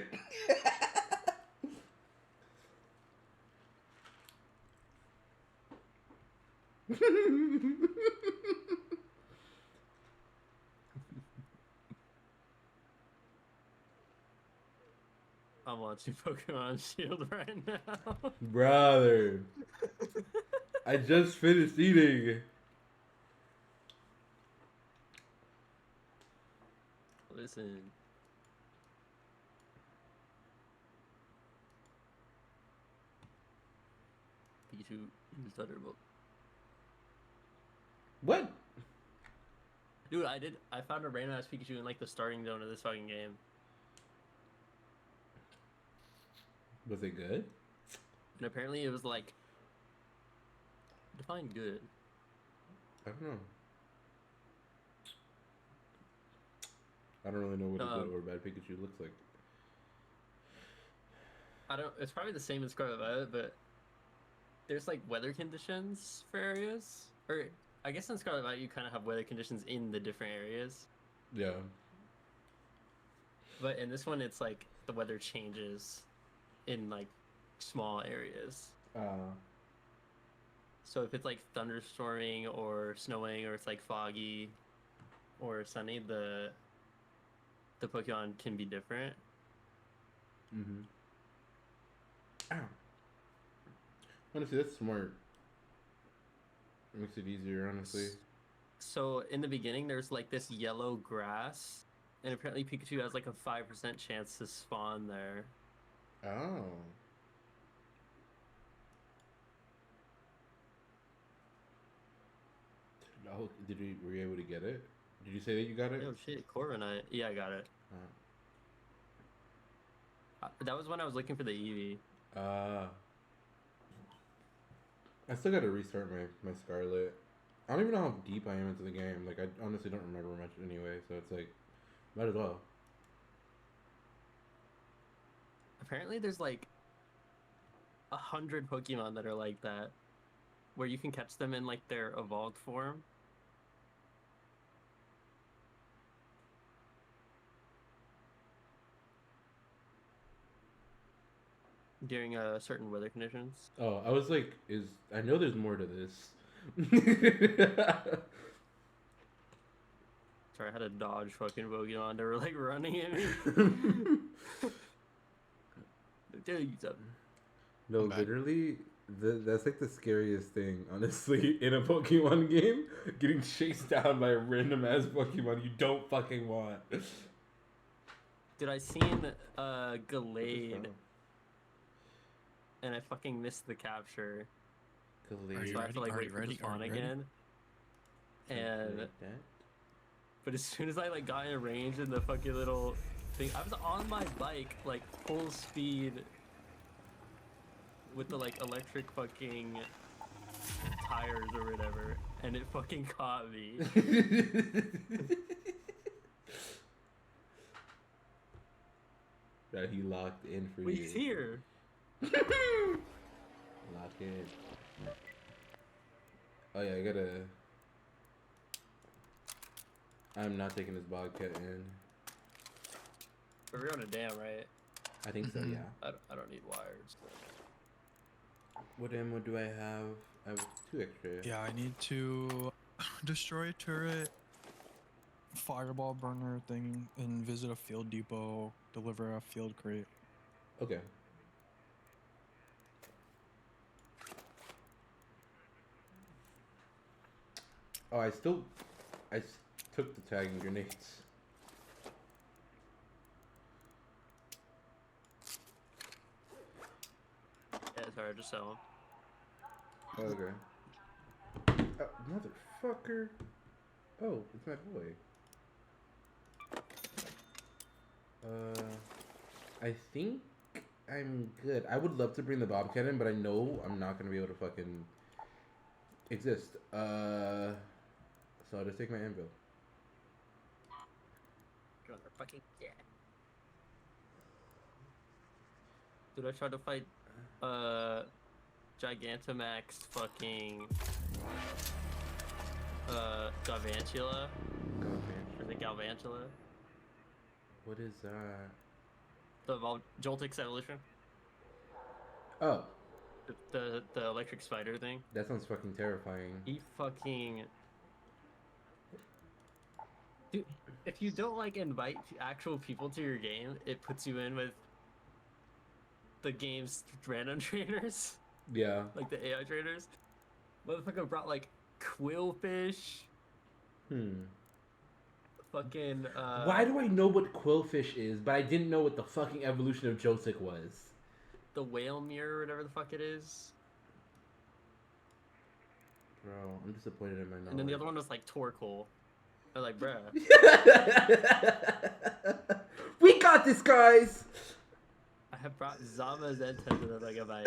I'm watching Pokemon Shield right now. Brother, I just finished eating. Listen. Pikachu is Thunderbolt. What? Dude, I found a random ass Pikachu in like the starting zone of this fucking game. Was it good? And apparently it was like define good. I don't know. I don't really know what a good or bad Pikachu looks like. It's probably the same as Scarlet Violet, but there's like weather conditions for areas. Or I guess in Scarlet Violet you kind of have weather conditions in the different areas. Yeah. But in this one it's like the weather changes in like small areas. So if it's like thunderstorming or snowing or it's like foggy or sunny, the Pokemon can be different. Mm-hmm. Ow. Honestly, that's smart. It makes it easier, honestly. So in the beginning, there's like this yellow grass, and apparently Pikachu has like a 5% chance to spawn there. Oh. Oh, were you able to get it? Did you say that you got it? Oh shit, Corviknight. Yeah, I got it. That was when I was looking for the Eevee. I still gotta restart my Scarlet. I don't even know how deep I am into the game. Like, I honestly don't remember much anyway, so it's like, might as well. Apparently there's like 100 Pokemon that are like that, where you can catch them in like their evolved form. During certain weather conditions. Oh, I was like, I know there's more to this. Sorry, I had to dodge fucking Pokemon. They were like running at me. Dude, No, I'm back. literally, that's like the scariest thing, honestly, in a Pokemon game. Getting chased down by a random ass Pokemon you don't fucking want. dude, I seen Gallade, and I fucking missed the capture. Gallade. So I have to like wait for it to spawn again. And Like that? but as soon as I like got in range in the fucking little thing, I was on my bike like full speed with the like electric fucking tires or whatever, and it fucking caught me. That he locked in for Wait, you. he's here. Lock in. Oh yeah, I gotta. I'm not taking this Bobcat in. But we're on a dam, right? I think so, yeah. I don't need wires. What ammo do I have? I have 2 extra. Yeah, I need to destroy a turret, fireball burner thing, and visit a field depot, deliver a field crate. Okay. Oh, I took the tagging grenades. Yeah, sorry, just sell them. Okay. Motherfucker. Oh, it's my boy. I think I'm good. I would love to bring the Bobcat in, but I know I'm not gonna be able to fucking exist. So I'll just take my anvil. God, they're fucking yeah. Dude, I tried to fight Gigantamax fucking Galvantula. Or the Galvantula. What is that? The Joltix evolution. Oh, The electric spider thing. that sounds fucking terrifying. He fucking dude, if you don't like invite actual people to your game, it puts you in with the game's random trainers, Yeah. like the AI trainers. Motherfucker brought like Quillfish, fucking Why do I know what Quillfish is, but I didn't know what the fucking evolution of Josic was? the whale mirror, whatever the fuck it is. Bro, I'm disappointed in my knowledge. And then the other one was like Torkoal. I was like, bruh. We got this, guys! I have brought Zama Zenta to the like about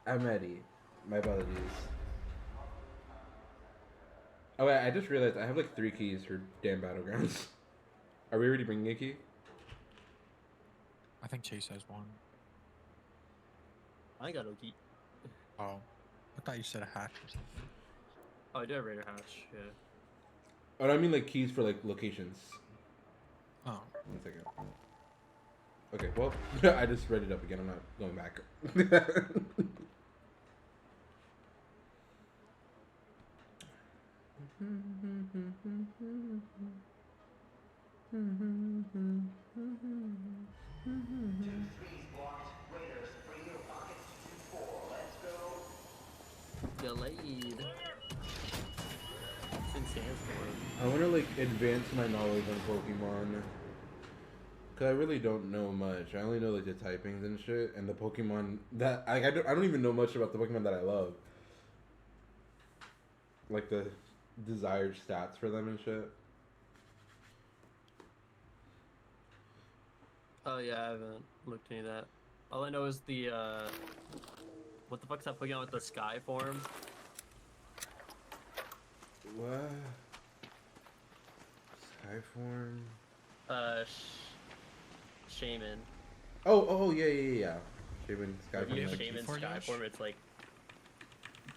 I'm ready. My apologies. Oh wait, I just realized I have like 3 keys for damn Battlegrounds. Are we already bringing a key? I think Chase has one. I got Oki. Oh, I thought you said a hatch or something. Oh, I do have Raider Hatch, yeah. Oh, I mean like keys for like locations. Oh, 1 second. Okay, well, I just read it up again. I'm not going back. Delayed. It's in Sandstorm. I want to like advance my knowledge on Pokemon. Cause I really don't know much. I only know like the typings and shit, and the Pokemon that I don't even know much about the Pokemon that I love. Like the desired stats for them and shit. Oh yeah, I haven't looked into that. All I know is the what the fuck's that Pokemon with the sky form? What? Skyform. Shaman. Oh yeah. Shaman If you Skyform. have Like, Shaman for sky Yosh? form, it's like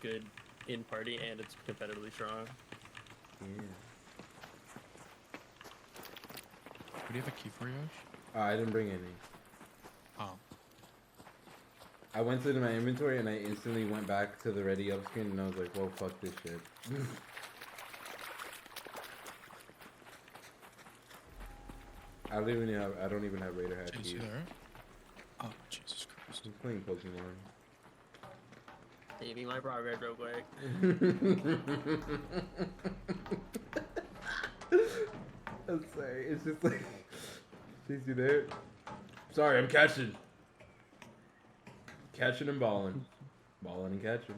good in party and it's competitively strong. yeah. do you have a key for Yosh? I didn't bring any. Oh, I went to my inventory and I instantly went back to the ready up screen and I was like, well, fuck this shit. I don't even have Raider Hat Chase, keys. you there? Oh, Jesus Christ. I'm playing Pokemon. Saving my progress real quick. I'm sorry. It's just like, Chase, you there? Sorry, I'm catching. Catching and balling. Balling and catching.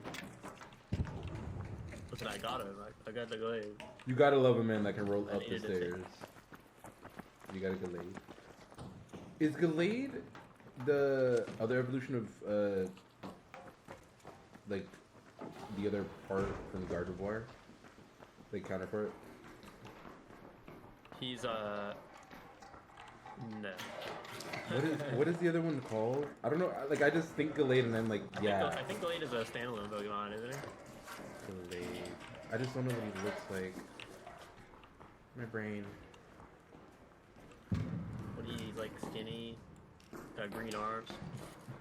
Listen, I got him. I got the glade. You gotta love a man that can roll I up the needed it. stairs. You got a Gallade. Is Gallade the other evolution of, like, the other part from Gardevoir? Like, counterpart? He's no. What is the other one called? I don't know. Like, I just think Gallade and then, like, yeah. I think Glade is a standalone Pokemon, isn't it? Gallade. I just don't know what he looks like. My brain. What do you like skinny? Got green arms.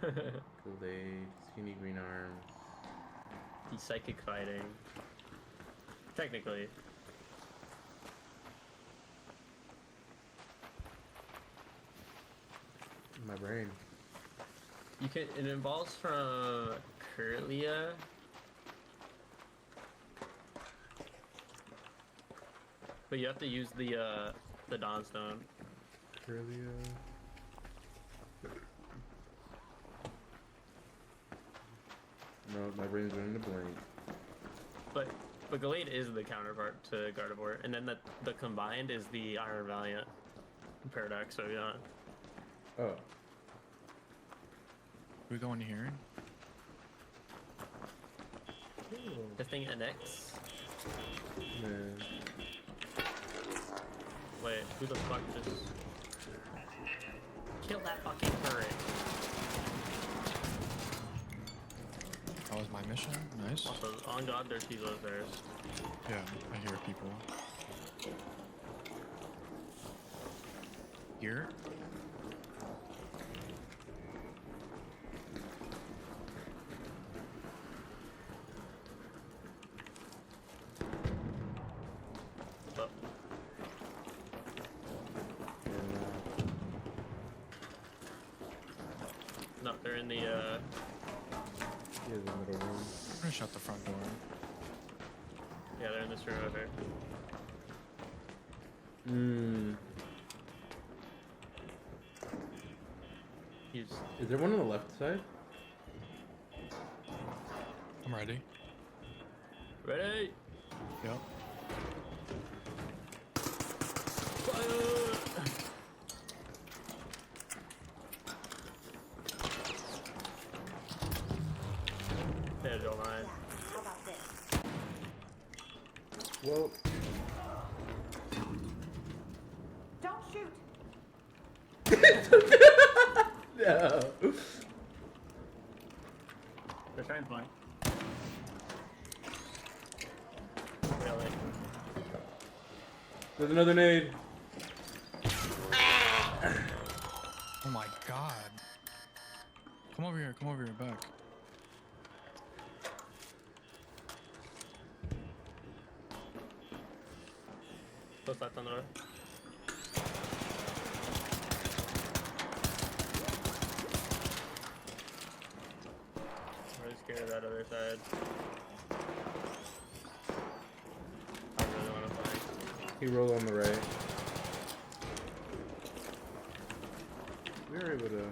Gallade. Skinny green arms. He's psychic fighting. Technically. My brain. You can it involves from Kirlia. But you have to use the Dawnstone. Kirlia. Oh, my brain's running to blank. But Gallade is the counterpart to Gardevoir, and then the combined is the Iron Valiant Paradox. So yeah. Oh. We go in here. Testing NX. Man. Wait, who the fuck just kill that fucking turret? That was my mission. Nice. Also, on God, there's Tizo's there. Yeah, I hear people. Here? But no, they're in the He is the middle room. I'm gonna shut the front door. yeah, they're in this room over here. Hmm. He's Is there one on the left side? I'm ready. ready. Yep. Fire! Yeah, don't mind. How about this? Well, Don't shoot! no. They're trying to flank. Really? There's another nade. Oh my god. Come over here, back. Close left on the door. I'm really scared of that other side. I really want to flank. He rolled on the right. We were able to.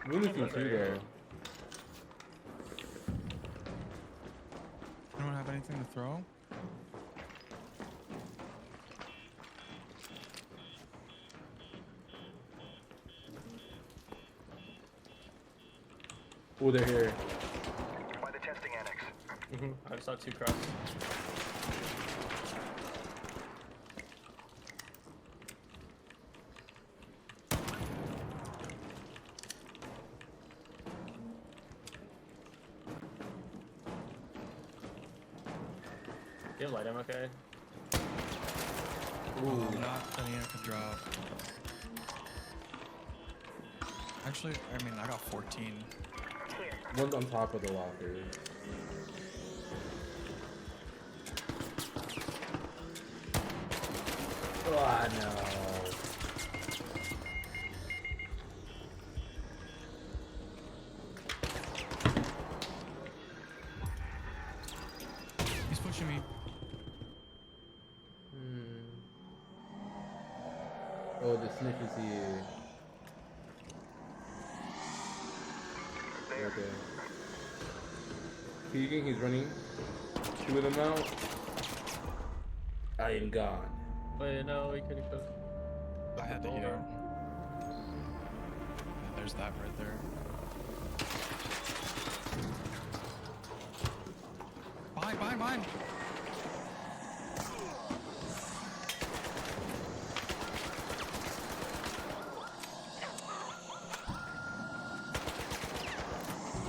We only see two though. Anyone have anything to throw? Oh, they're here. By the testing annex. I saw two cross. You have light ammo, okay? Ooh. Not any I could drop. Actually, I mean, I got 14. Here. One's on top of the locker. Oh no. He's pushing me. Oh, the snitch is here. There. Okay. Peeking, he's running. Two of them out. I am gone. Wait, no, we couldn't go. I had to heal. Yeah, there's that right there. Mine.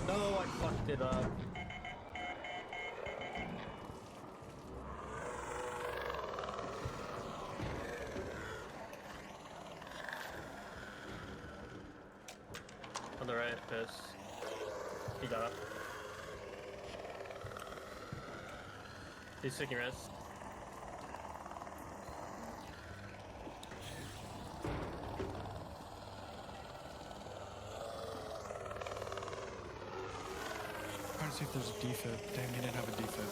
No, I fucked it up. On the right, piss. He got up. He's taking res. Trying to see if there's a defib. Damn, he didn't have a defib.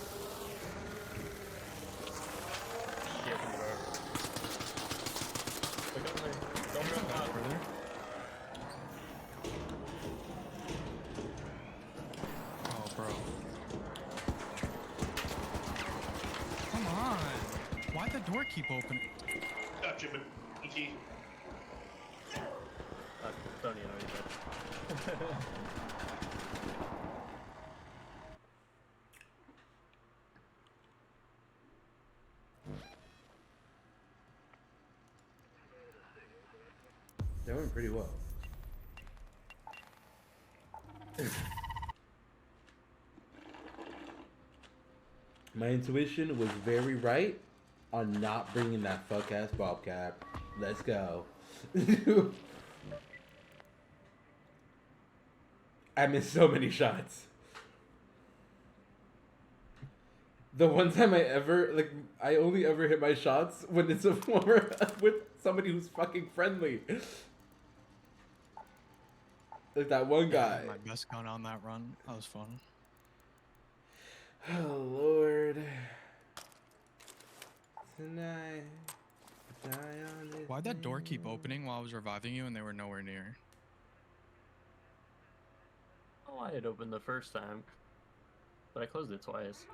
He opened the door. Look up there. Don't run out. Further. keep opening. Gotcha, but ET. Tony already did. That went pretty well. My intuition was very right on not bringing that fuck ass bob cap. Let's go. I missed so many shots. The one time I only ever hit my shots when it's a former with somebody who's fucking friendly. Like that one guy. My best gun on that run. That was fun. Oh Lord. Tonight. Die on this Why'd that door keep night. opening while I was reviving you and they were nowhere near? Oh, I had opened the first time, but I closed it twice.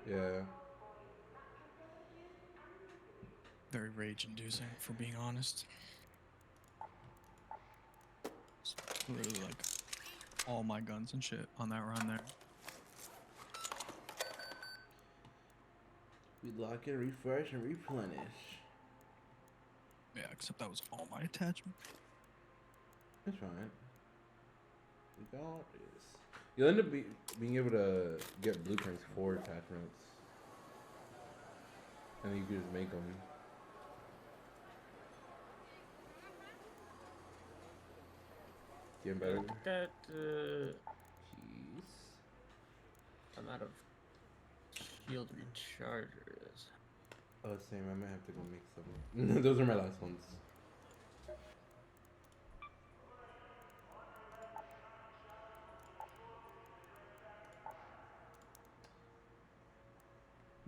Yeah. Very rage-inducing, for being honest. It's literally like all my guns and shit on that run there. We lock it, refresh, and replenish. Yeah, except that was all my attachments. That's fine. We got this. You'll end up being able to get blueprints for attachments. And then you can just make them. Getting better. That, Keys. I'm out of shield rechargers. Oh, same. I might have to go make some. Those are my last ones.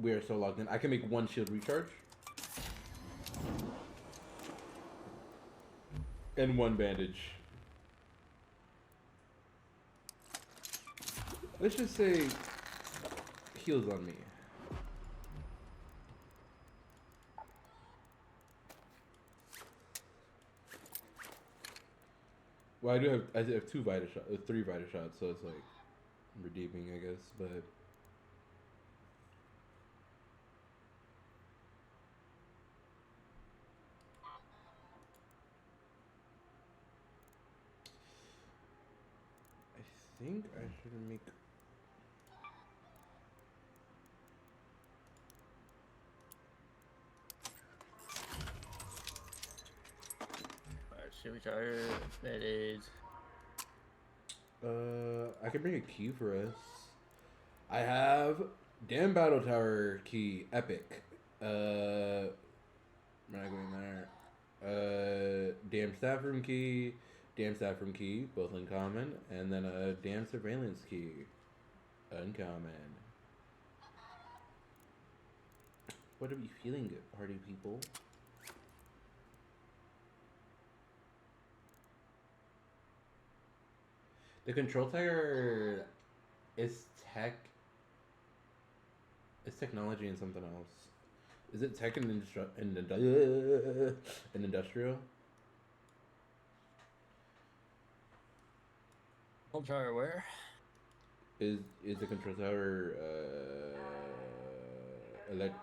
We are so logged in. I can make one shield recharge. And one bandage. Let's just say heals on me. Well, I have two Vita shots, three Vita shots, so it's like redeeming, I guess. But I think I should make. Alright, shield recharger. That is. I can bring a key for us. I have damn battle tower key, epic. We're not going there. Damn staff room key, both uncommon, and then a damn surveillance key, uncommon. What are we feeling, party people? The control tower is tech. It's technology and something else. Is it tech and industrial? I'll try where? Is the control tower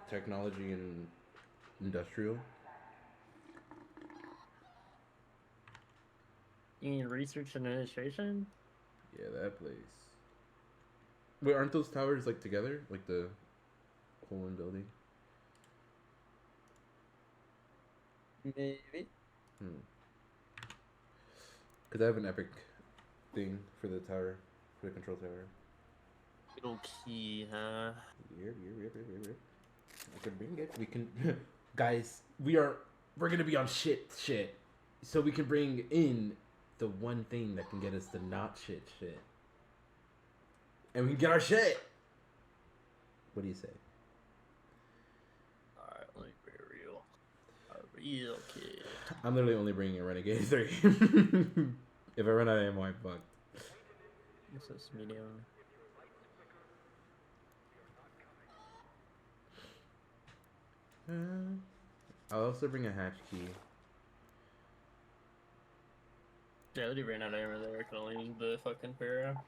technology and industrial? You mean research and administration? Yeah, that place. Wait, aren't those towers like together, like the whole one building? Maybe. Cause I have an epic thing for the tower, for the control tower. Little key, huh? Yep. I can bring it. We can, guys. We're gonna be on shit, so we can bring in the one thing that can get us to not shit, and we can get our shit. What do you say? Alright, let me be real. A real kid. I'm literally only bringing a Renegade 3. If I run out of ammo, I'm fucked. This is medium. I'll also bring a hatch key. Yeah, I already ran out of ammo there. I can only use the fucking Pharaoh.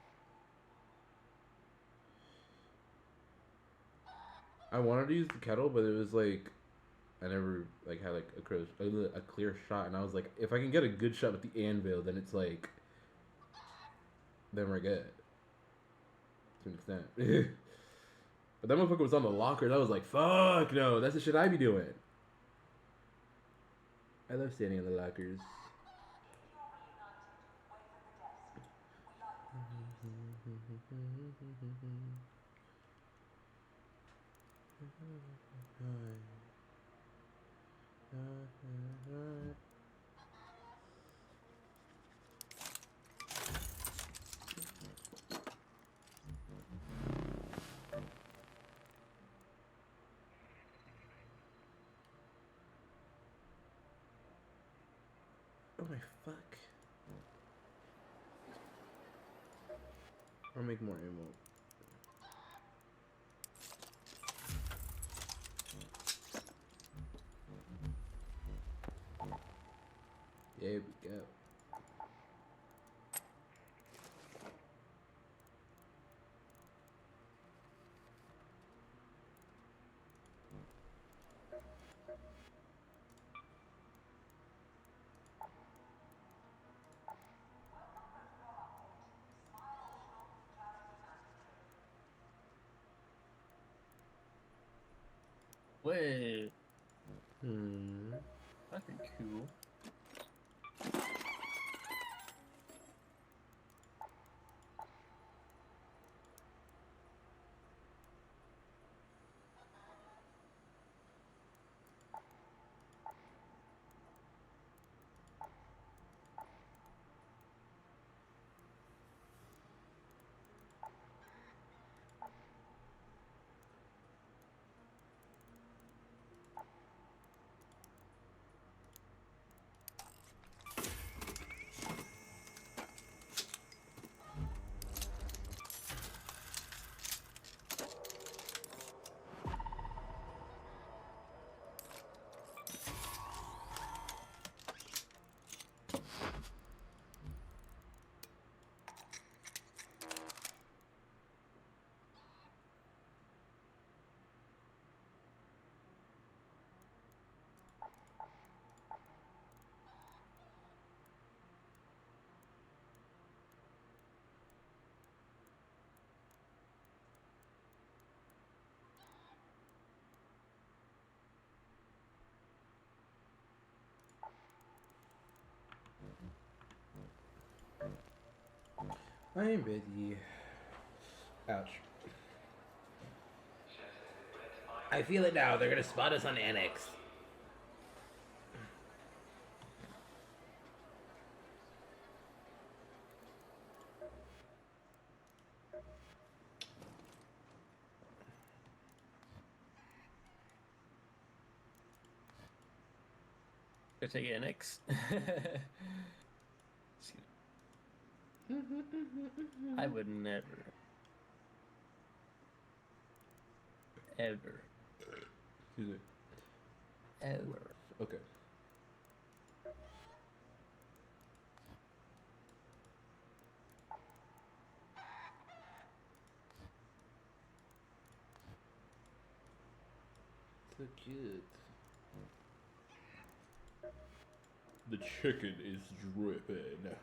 I wanted to use the kettle, but it was like I never like had like a clear shot, and I was like, if I can get a good shot with the anvil, then it's like, then we're good to an extent. But that motherfucker was on the lockers. I was like, fuck no, that's the shit I be doing. I love standing on the lockers. Oh my fuck. Or make more ammo. There we go. Wait, Hmm. that's pretty cool. I am ready. Ouch. I feel it now. They're gonna spot us on Annex. Go take Annex. I would never. Ever. Excuse me. Ever. Okay. So cute. The chicken is dripping.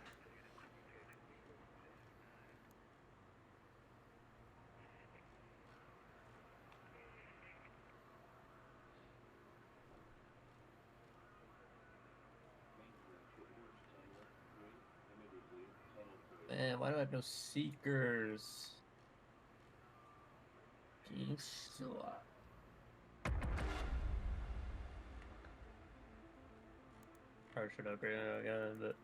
Man, why do I have no seekers? Jeez, so probably should upgrade it again, but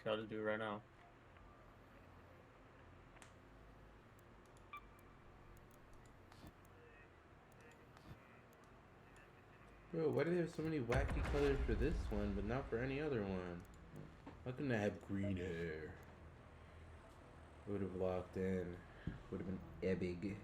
I'll just do it right now. Bro, why do they have so many wacky colors for this one, but not for any other one? How come I have green hair? Would have locked in. Would have been epic.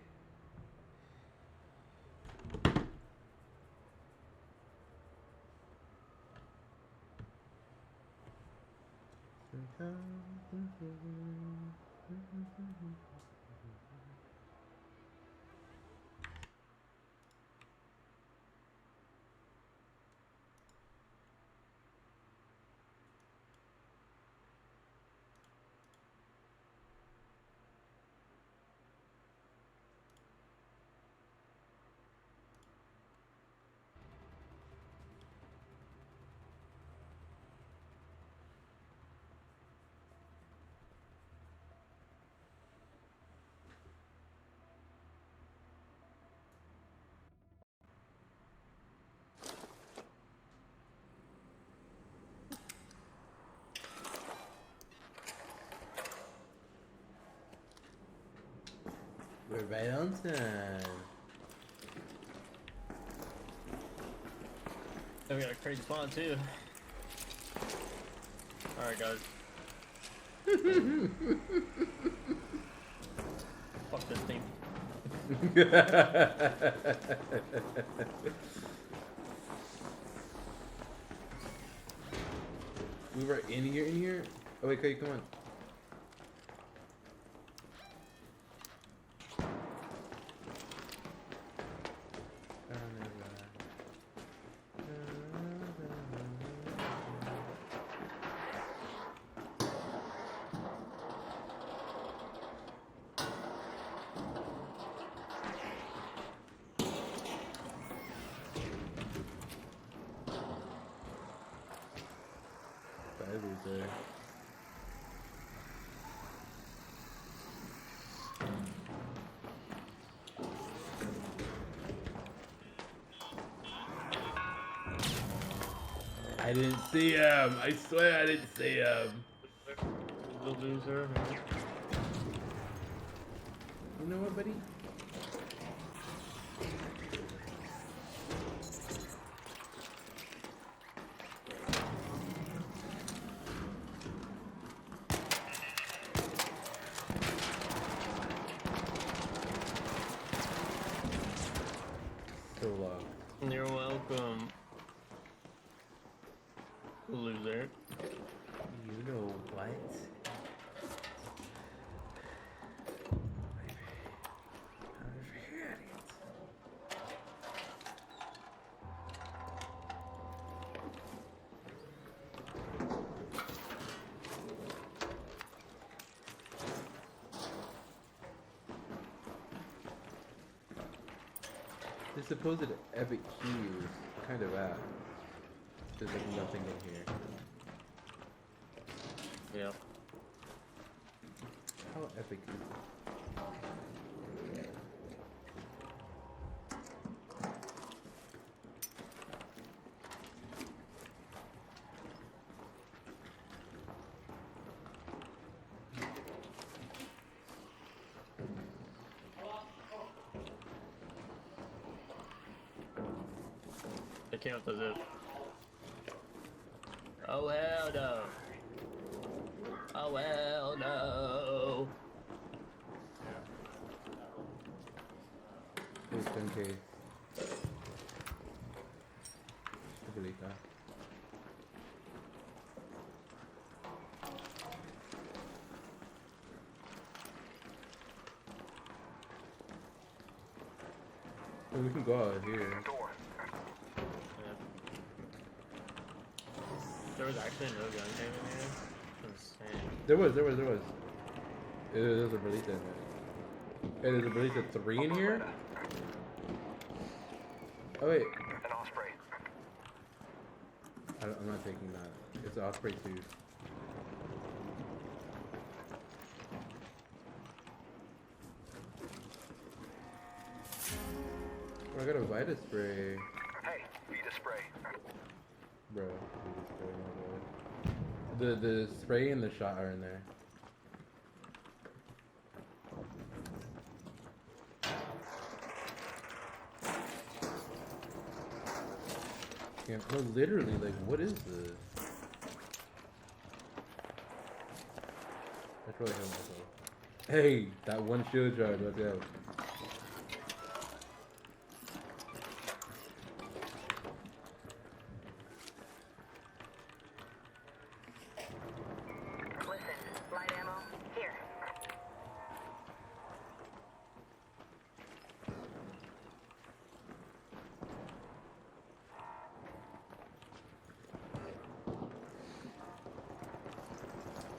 We're right on time. Then we got a crazy spawn too. Alright guys. Fuck this thing. We were in here? Oh wait, Cody, come on. Loser. I didn't see him. I swear I didn't see him. The loser. You know what, buddy? So long. You're welcome. Loser. You know what? The supposed epic key is kind of ass. There's like nothing in here. Yeah. How epic is it? They came up as it. Oh hell no. Oh hell no. It's 10K. I believe that. Oh, we can go out here. Door. Yeah. There was actually no gun game in here. Insane. There was. There's a Belita in there. Hey, there's a Belita 3 in here? Oh wait, An Osprey. I'm not taking that. It's Osprey 2. Oh, I got a Vita spray. Hey, Vita spray. Bro, Vita spray, my boy. The spray and the shot are in there. Yeah, no, literally, like, what is this? I probably have myself. Hey, that one shield charge, let's go.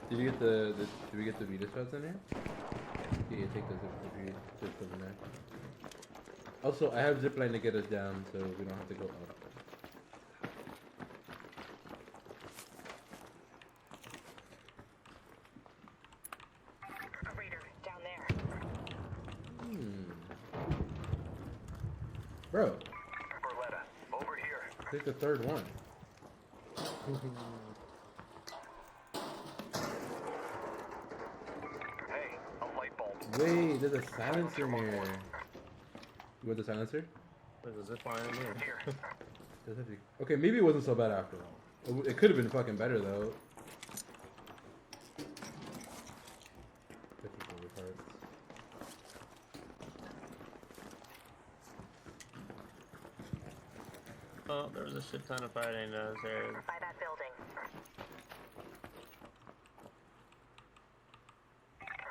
Did you get the did we get the Vita shots in here? Yeah, you take those if you just put them there. Also, I have zipline to get us down, so we don't have to go up. Raider, down there. Bro, Berletta, over here. take the third one. Hey, a light bulb. Wait, there's a silencer here. You want the silencer? There's a zip line in here. Here. Does have to- Okay, maybe it wasn't so bad after all. It could have been fucking better though. Technical parts. Oh, there was a shit ton of fighting downstairs. By that building.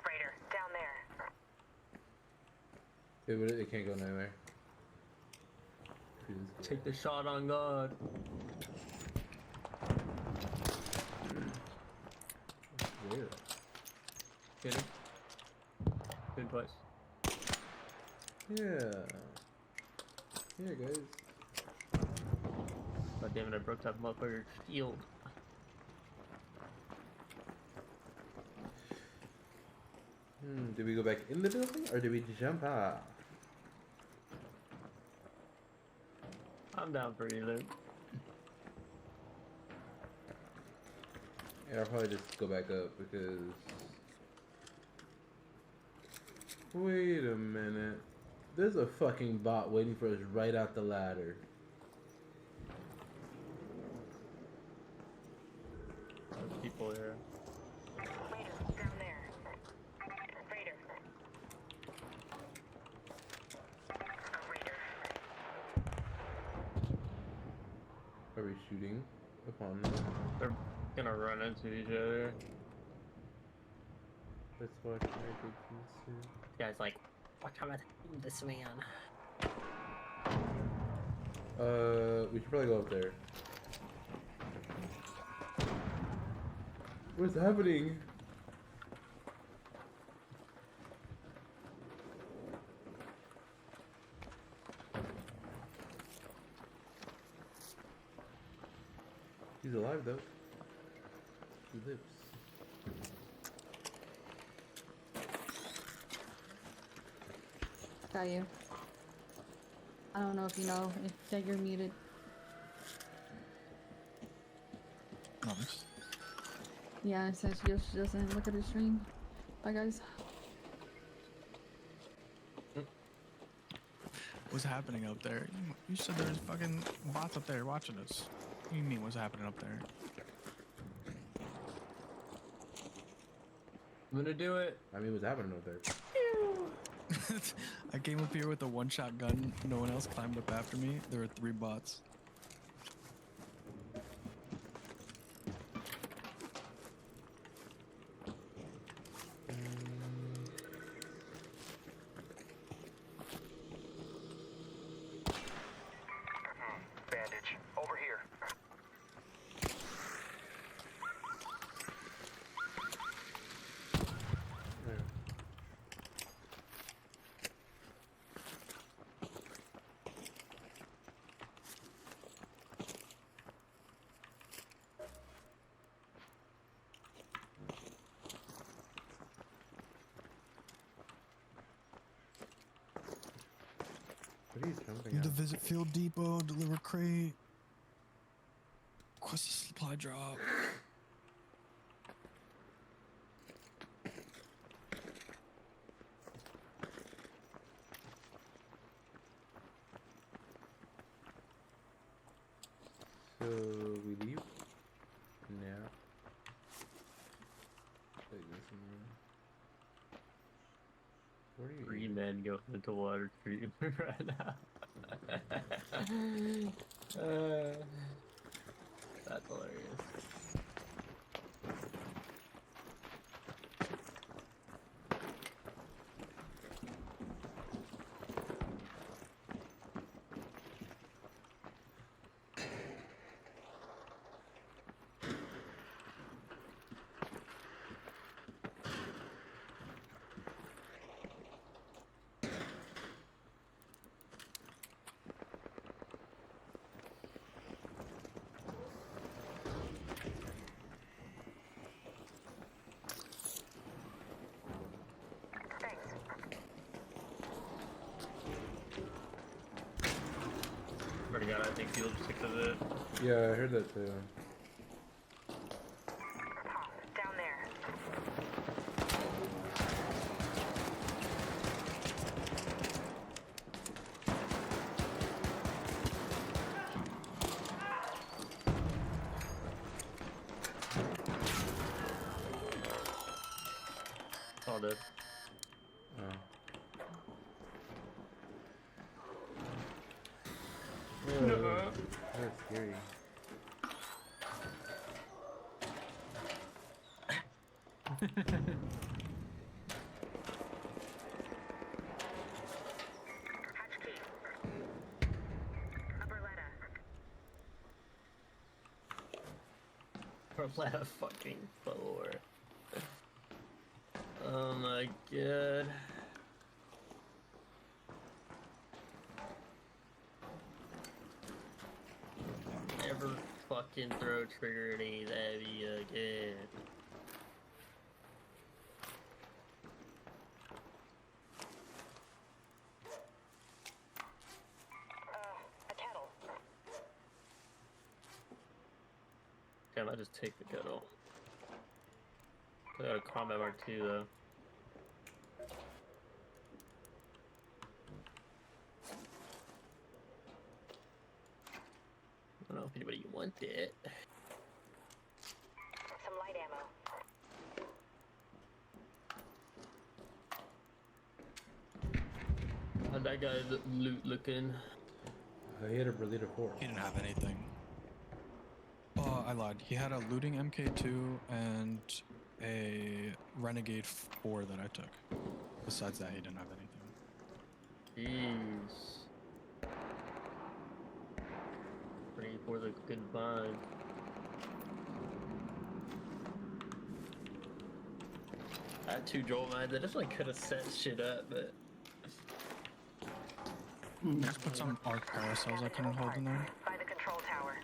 Raider, down there. It can't go nowhere. Take the shot on God. Where? Hit him. Hit him twice. Yeah. Here, guys. God damn it, I broke that motherfucker's shield. Do we go back in the building or do we jump off? I'm down for either. Yeah, I'll probably just go back up because... Wait a minute. There's a fucking bot waiting for us right out the ladder. There's people here. Raider, down there. Raider. Raider. Are we shooting upon them? They're gonna run into each other. Let's watch my big piece. This guy's like, what am I doing this man? We should probably go up there. What's happening? He's alive though. He lives. Got you. I don't know if you know if that you're muted. Nice. Yeah, it says she doesn't look at her stream. Bye guys. What's happening up there? You said there's fucking bots up there watching us. What do you mean what's happening up there? I'm gonna do it. I mean, what's happening over there? I came up here with a one-shot gun. No one else climbed up after me. There were 3 bots. Bandage. Over here. There. What are you jumping Need to at? visit Field Depot, deliver crate. Request a supply drop. So we leave now. Take this in there. What are you? 3 men going into water treatment right now. That's hilarious. think fuel just because of it. Yeah, I heard that too. Down there. All dead. Oh. That's scary. Hatch key. Upper ladder. Problema fucking floor. Oh my god. Never fucking throw trigger any heavy again. A kettle. Damn, I just take the kettle. I got a combat mark too, though. I don't know if anybody want it. Some light ammo. How'd that guy loot looking? He had a Berlita 4. He didn't have anything. I lied. He had a looting MK2 and a Renegade 4 that I took. Besides that, he didn't have anything. Jeez. Pretty for the good find. I had 2 Joel mines. I definitely could have set shit up, but Just put some arc parasols I couldn't hold in there. By the control tower.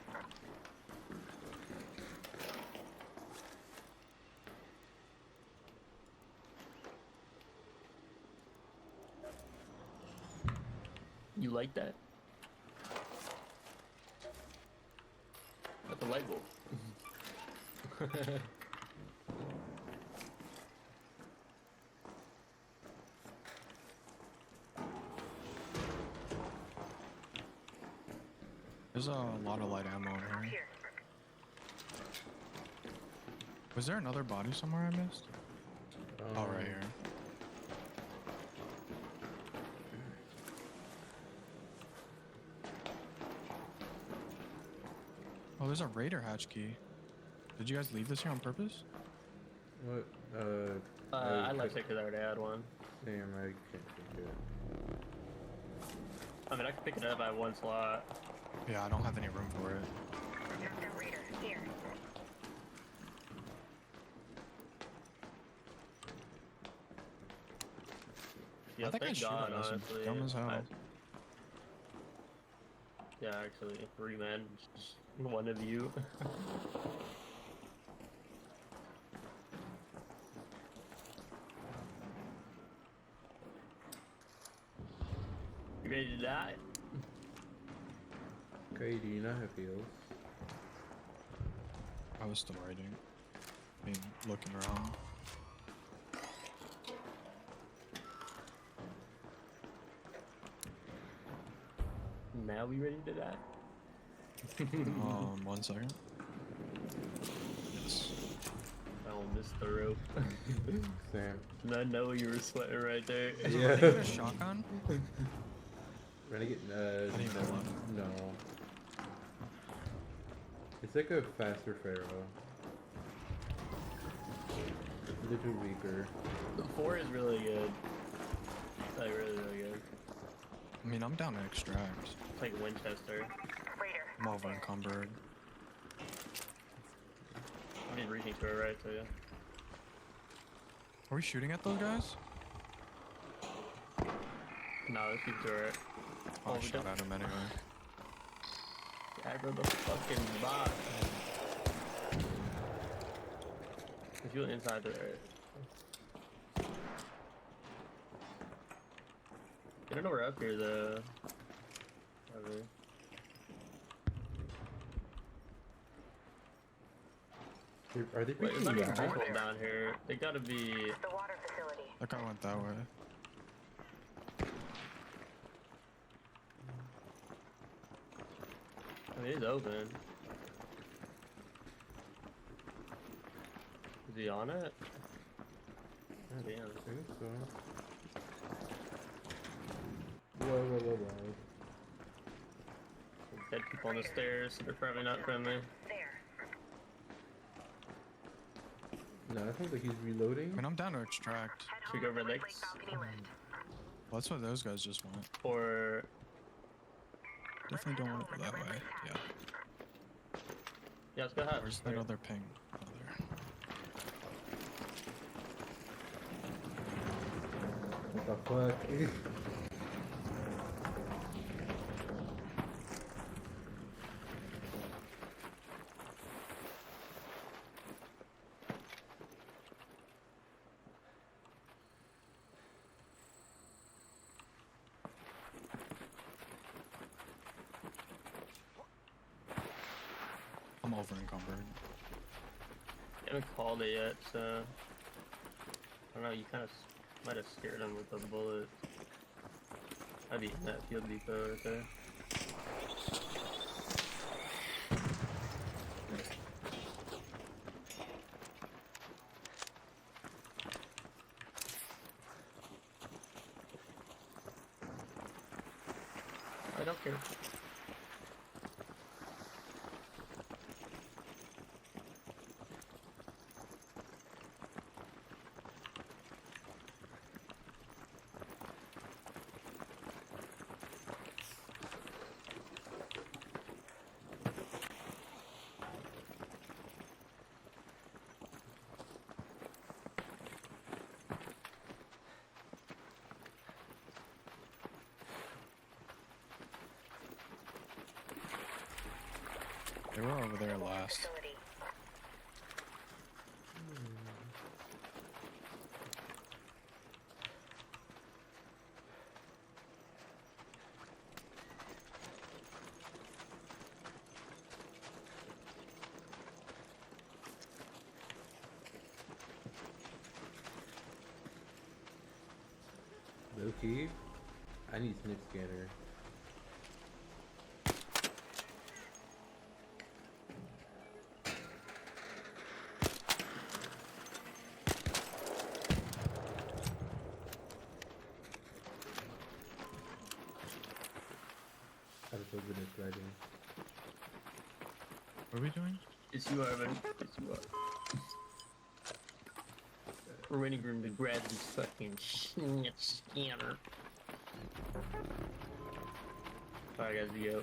you like that? That's a light bulb. There's a lot of light ammo in here. Here. Was there another body somewhere I missed? Oh, right here. Oh, there's a raider hatch key. Did you guys leave this here on purpose? What? I left it because I already had one. Damn, I can't think it. I mean, I can pick it up at 1 slot. Yeah, I don't have any room for it. Knocked out raider. Here. Yeah, I think I thank shoot God, it. That's honestly. dumb as hell. Yeah, actually, 3 men, just one of you. You ready to die? Okay, do you not have heals? I was still writing. I mean, looking around. Now we ready to die? 1 second. Yes. I will miss the rope. Sam. And I know you were sweating right there. Is Yeah. it a shotgun? Renegade? I need more left. No. It's like a faster Pharaoh. A little weaker. The 4 is really good. Like, really, really good. I mean, I'm down to extract. It's like Winchester. Raider. I'm over encumbered. I'm just reaching to it, right? So, yeah. Are we shooting at those guys? No, let's keep to it. Oh, I we shot don't- at him anyway. Aggro the fucking bot. If you went inside there. I don't know we're up here though. Ever. Are they Wait, there's preaching not even that? people down here. They gotta be. The water facility. That guy went that way. I mean, it's open. Is he on it? Oh, damn. I think so. Whoa. Dead people on the stairs. They're probably not friendly. There. No, that sounds like he's I reloading. mean, I'm down to extract. Head Should we home go to red the legs? balcony lift. Well, that's what those guys just went. Or Definitely don't want to go that way. Yeah. yeah, let's go have. Where's that other ping? Oh, there. What the fuck? I'm over encumbered. Haven't called it yet, so I don't know. You kind of might have scared him with a bullet. I'd be in that field depot right there. I don't care. They were over there The water last. facility. Loki, I need sniff scanner. I'm so good at sliding. What are we doing? Yes, you are, man. Yes, you are. We're waiting for him to grab this fucking scanner. Alright, guys, we go.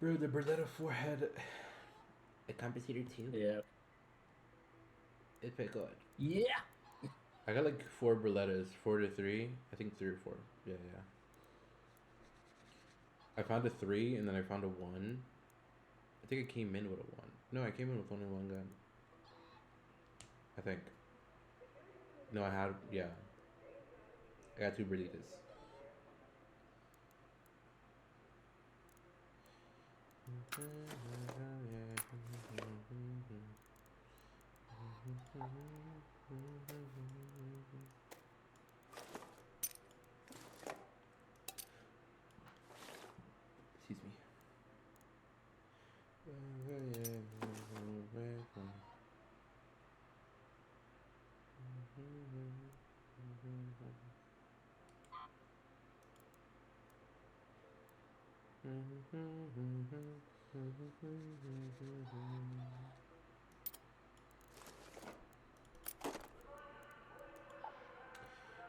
Bro, the Beretta 4 had a compensator too. Yeah. It's pretty good. Yeah! I got like 4 Berlettas, 4 to 3. I think 3 or 4. Yeah. I found a 3 and then I found a 1. I think I came in with a 1. No, I came in with only 1 gun. I think. No, I had, yeah. I got 2 Berlettas. Do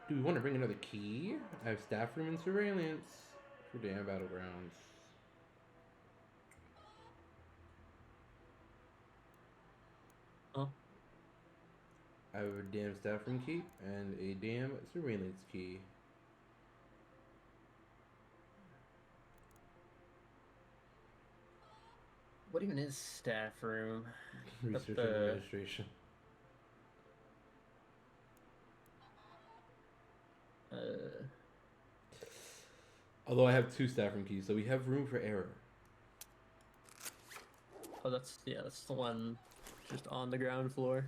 we want to bring another key? I have staff room and surveillance for damn battlegrounds. Oh, I have a damn staff room key and a damn surveillance key. what even is staff room? Research and the- administration. Although I have 2 staff room keys, so we have room for error. Oh, that's the one just on the ground floor.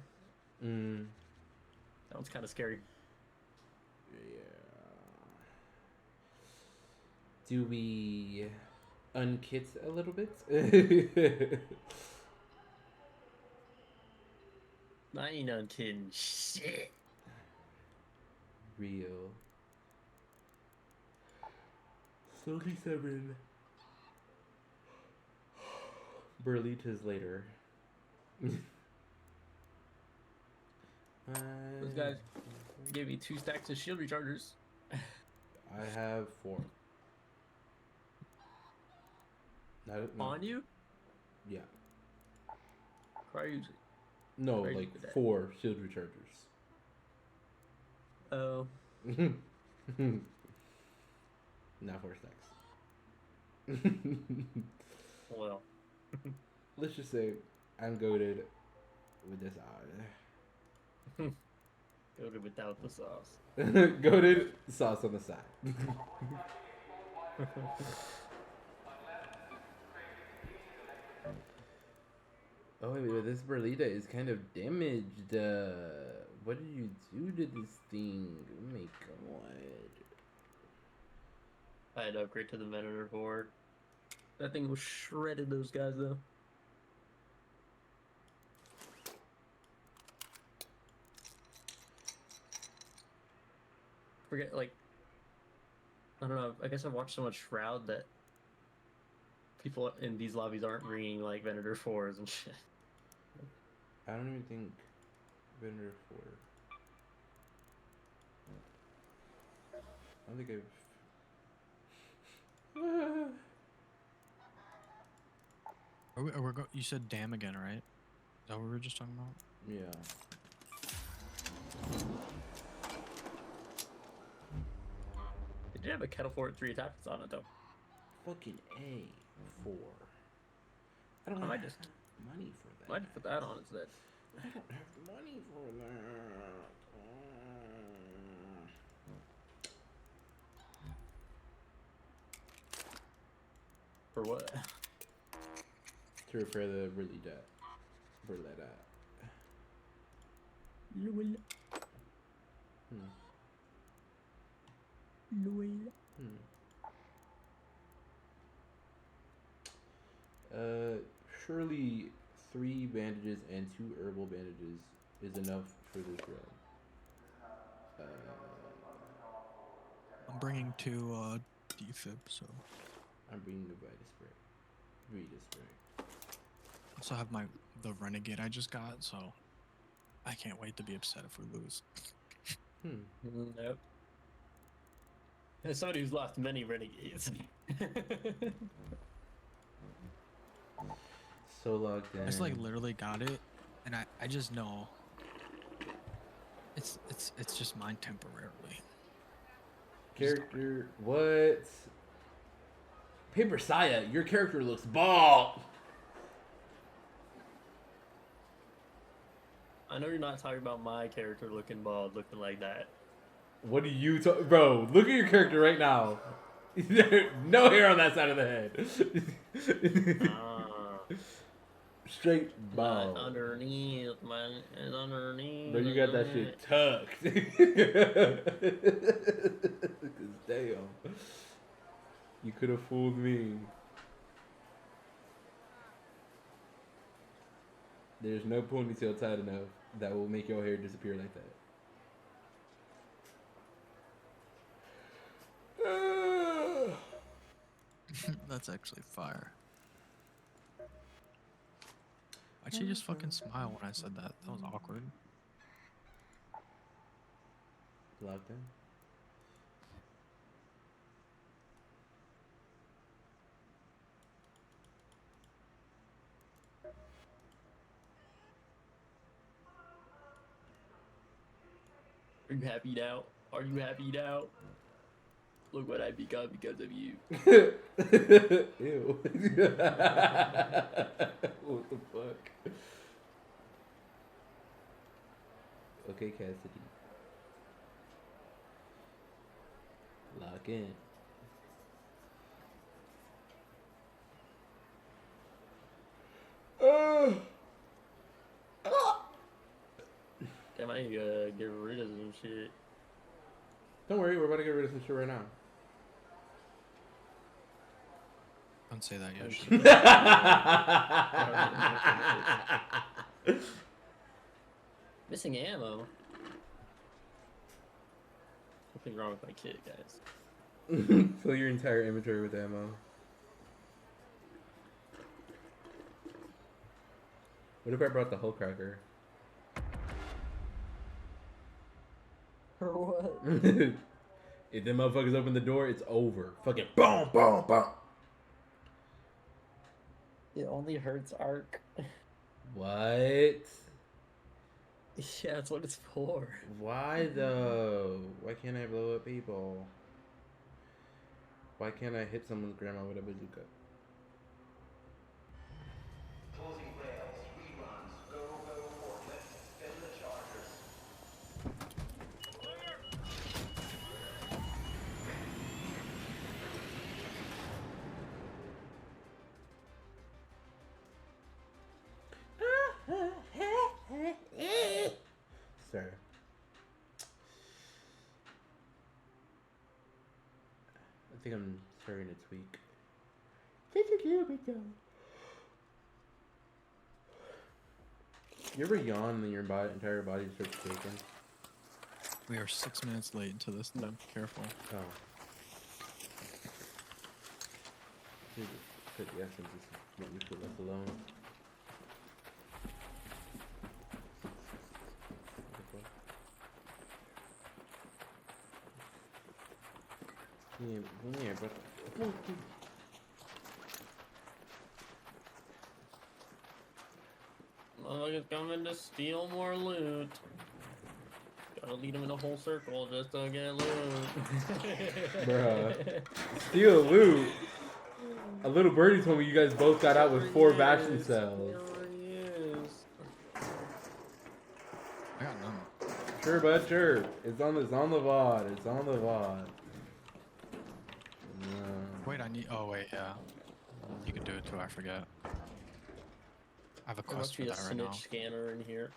Mm. That one's kind of scary. Yeah. Do we unkit a little bit? I ain't no kidding. Shit. Real. 37. Burlitas later. Those guys gave me 2 stacks of shield rechargers. I have 4. Not, no. On you? Yeah. Crazy. No, Crazy like with that. 4 shield rechargers. Oh. Not 4 stacks. Well. Let's just say I'm goated with this on. Go to without the sauce. Goated sauce on the side. Oh wait, wait, this Berlita is kind of damaged. What did you do to this thing? Oh my god. I had to upgrade to the Venator board. That thing was shredded, those guys, though. Forget, like, I don't know, I guess I've watched so much Shroud that people in these lobbies aren't bringing, like, Venator 4s and shit. I don't even think Vendor 4. I don't think I've. You said damn again, right? Is that what we were just talking about? Yeah. They did have a Kettle 4 with 3 attachments on it, though. Fucking A4. I don't I might have just- money for that. Might put that on instead. I don't have money for that. For what? To repair the Berlita. Berletta. Lul. Hmm. Lul. Surely 3 bandages and 2 herbal bandages is enough for this run. I'm bringing 2 defib, so I'm bringing the Vita spray. also have the renegade I just got, so I can't wait to be upset if we lose. Nope. As somebody who's lost many renegades. So logged in. I just like literally got it, and I just know it's just mine temporarily. Character, what? Paper Saya, your character looks bald. I know you're not talking about my character looking bald, looking like that. What are you bro? Look at your character right now. No hair on that side of the head. Straight bald. Underneath, man. It's underneath. Bro, you got that shit tucked. 'Cause damn. You could have fooled me. There's no ponytail tight enough that will make your hair disappear like that. That's actually fire. Why'd she just fucking smile when I said that? That was awkward. Locked in. Are you happy now? Are you happy now? Look what I become because of you. Ew. What the fuck? Okay, Cassidy. Lock in. Damn, I need to get rid of some shit. Don't worry, we're about to get rid of some shit right now. Don't say that yet. Missing ammo. Something wrong with my kit, guys. Fill your entire inventory with ammo. What if I brought the Hulk cracker? For what? If them motherfuckers open the door, it's over. Fucking boom, boom, boom. It only hurts Ark. What? Yeah, that's what it's for. Why though? Why can't I blow up people? Why can't I hit someone's grandma with a bazooka? Closing rails, reruns, go, forklift, spin the chargers. Sir. I think I'm starting to tweak. Just a little bit though. You ever yawn and your entire body starts shaking? We are 6 minutes late into this. No, careful. Oh. Dude, put the essence is what we feel left alone. Yeah, but Motherfuckers coming to steal more loot. Gotta lead them in a whole circle just to get loot. Bruh. Steal loot. A little birdie told me you guys both got out with 4 vacuum cells. I got none. Sure, bud, sure. It's on the VOD. It's on the VOD. Wait, I need. Oh wait, yeah. You can do it too. I forget. I have a There must quest for be a that right snitch now. scanner in here.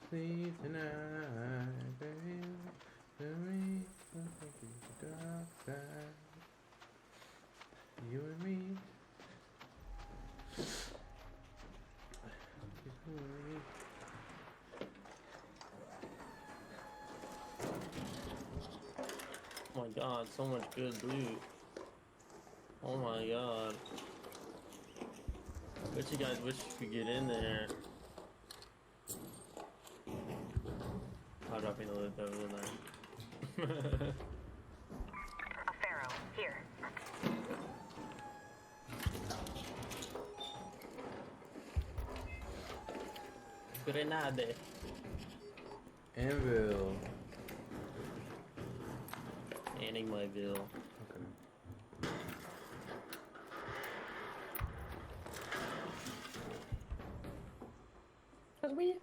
Sleep tonight, baby. You and me. Oh my god, so much good loot. Oh my god. Bet you guys wish you could get in there. I'll drop you the loot that was in there. A pharaoh. Here. Grenade. Anvil. Enigmaville. Okay. That's me.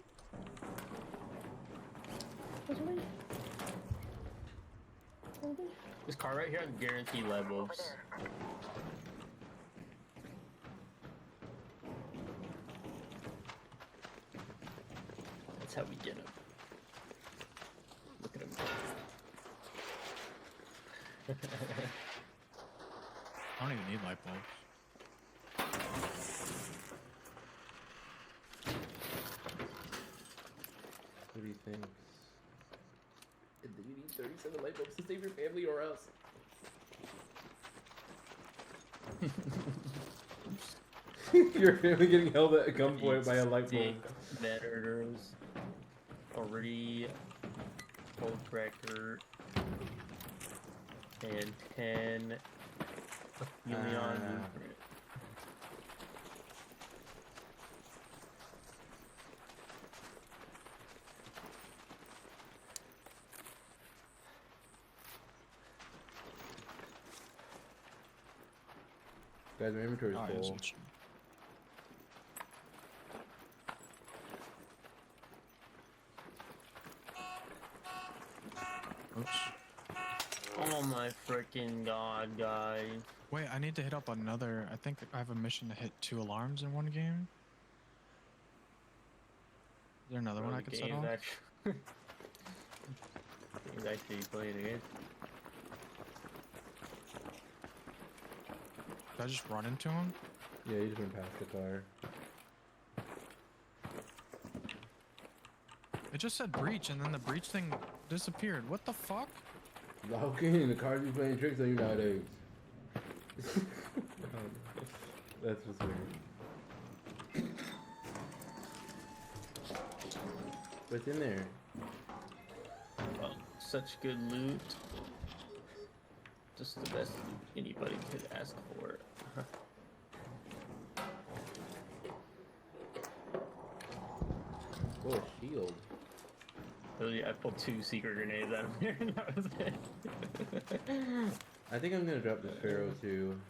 This car right here, I guarantee levels. Over there. That's how we get him. Look at him. I don't even need light bulbs. What do you think? You need 37 light bulbs to save your family or else. Your family getting held at gunpoint by a light bulb. Competitors already hold record and 10 Helion movement. Guys, my inventory's Oh, full. yes, Oops. Oh my freaking god, guys. Wait, I need to hit up another. I think I have a mission to hit 2 alarms in one game. Is there another one I could set off? He's actually playing against. Did I just run into him? Yeah, you just went past the car. It just said breach, and then the breach thing disappeared. What the fuck? How can the cars be playing tricks on you nowadays? That's just weird. What's in there? Well, such good loot. Just the best anybody could ask for. Oh, a shield. Really, I pulled 2 secret grenades out of here and that was it. I think I'm gonna drop this Pharaoh too.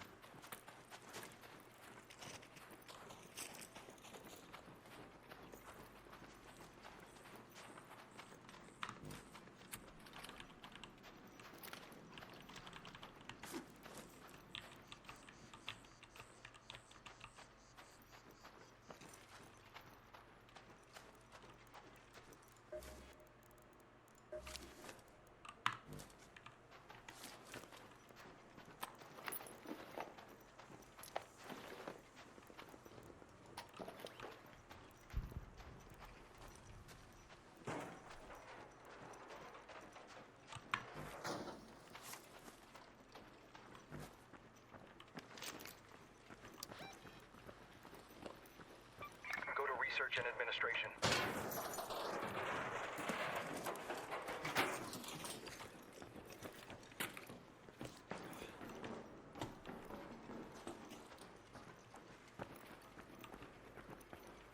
Go to research and administration.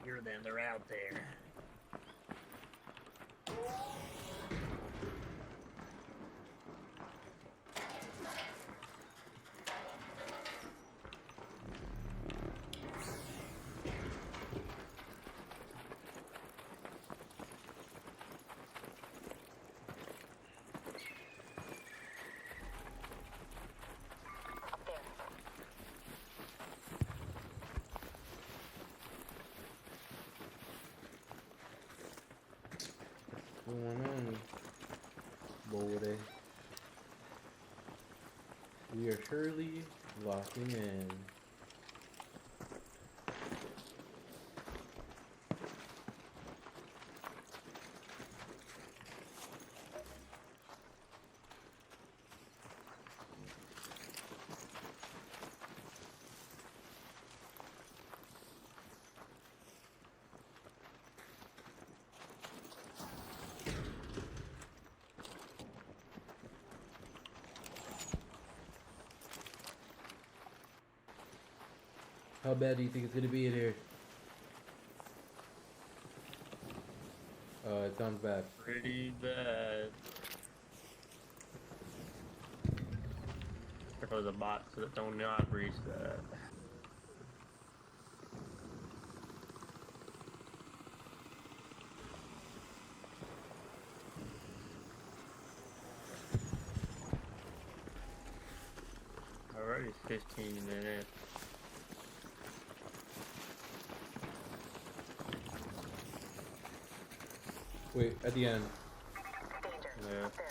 Hear them, they're out there. Up there. What's going on, Bolde? We are surely locking in. How bad do you think it's gonna be in here? It sounds bad. Pretty bad. If it was a bot, so that don't not breach that. Already 15 minutes. Wait, at the end. Danger. Yeah. Up there.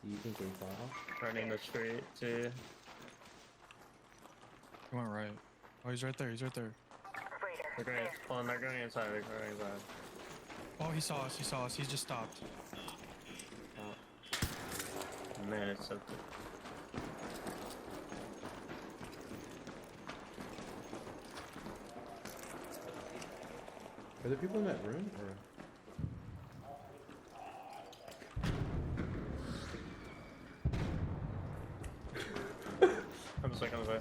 Do you think they saw? Running the street too. He went right. Oh, he's right there. He's right there. Raider. They're going, There. well, they're going inside. They're going inside. Oh, he saw us. He saw us. He just stopped. Oh. Man, it's something. Are there people in that room? Or? I'm just like, I'm sorry.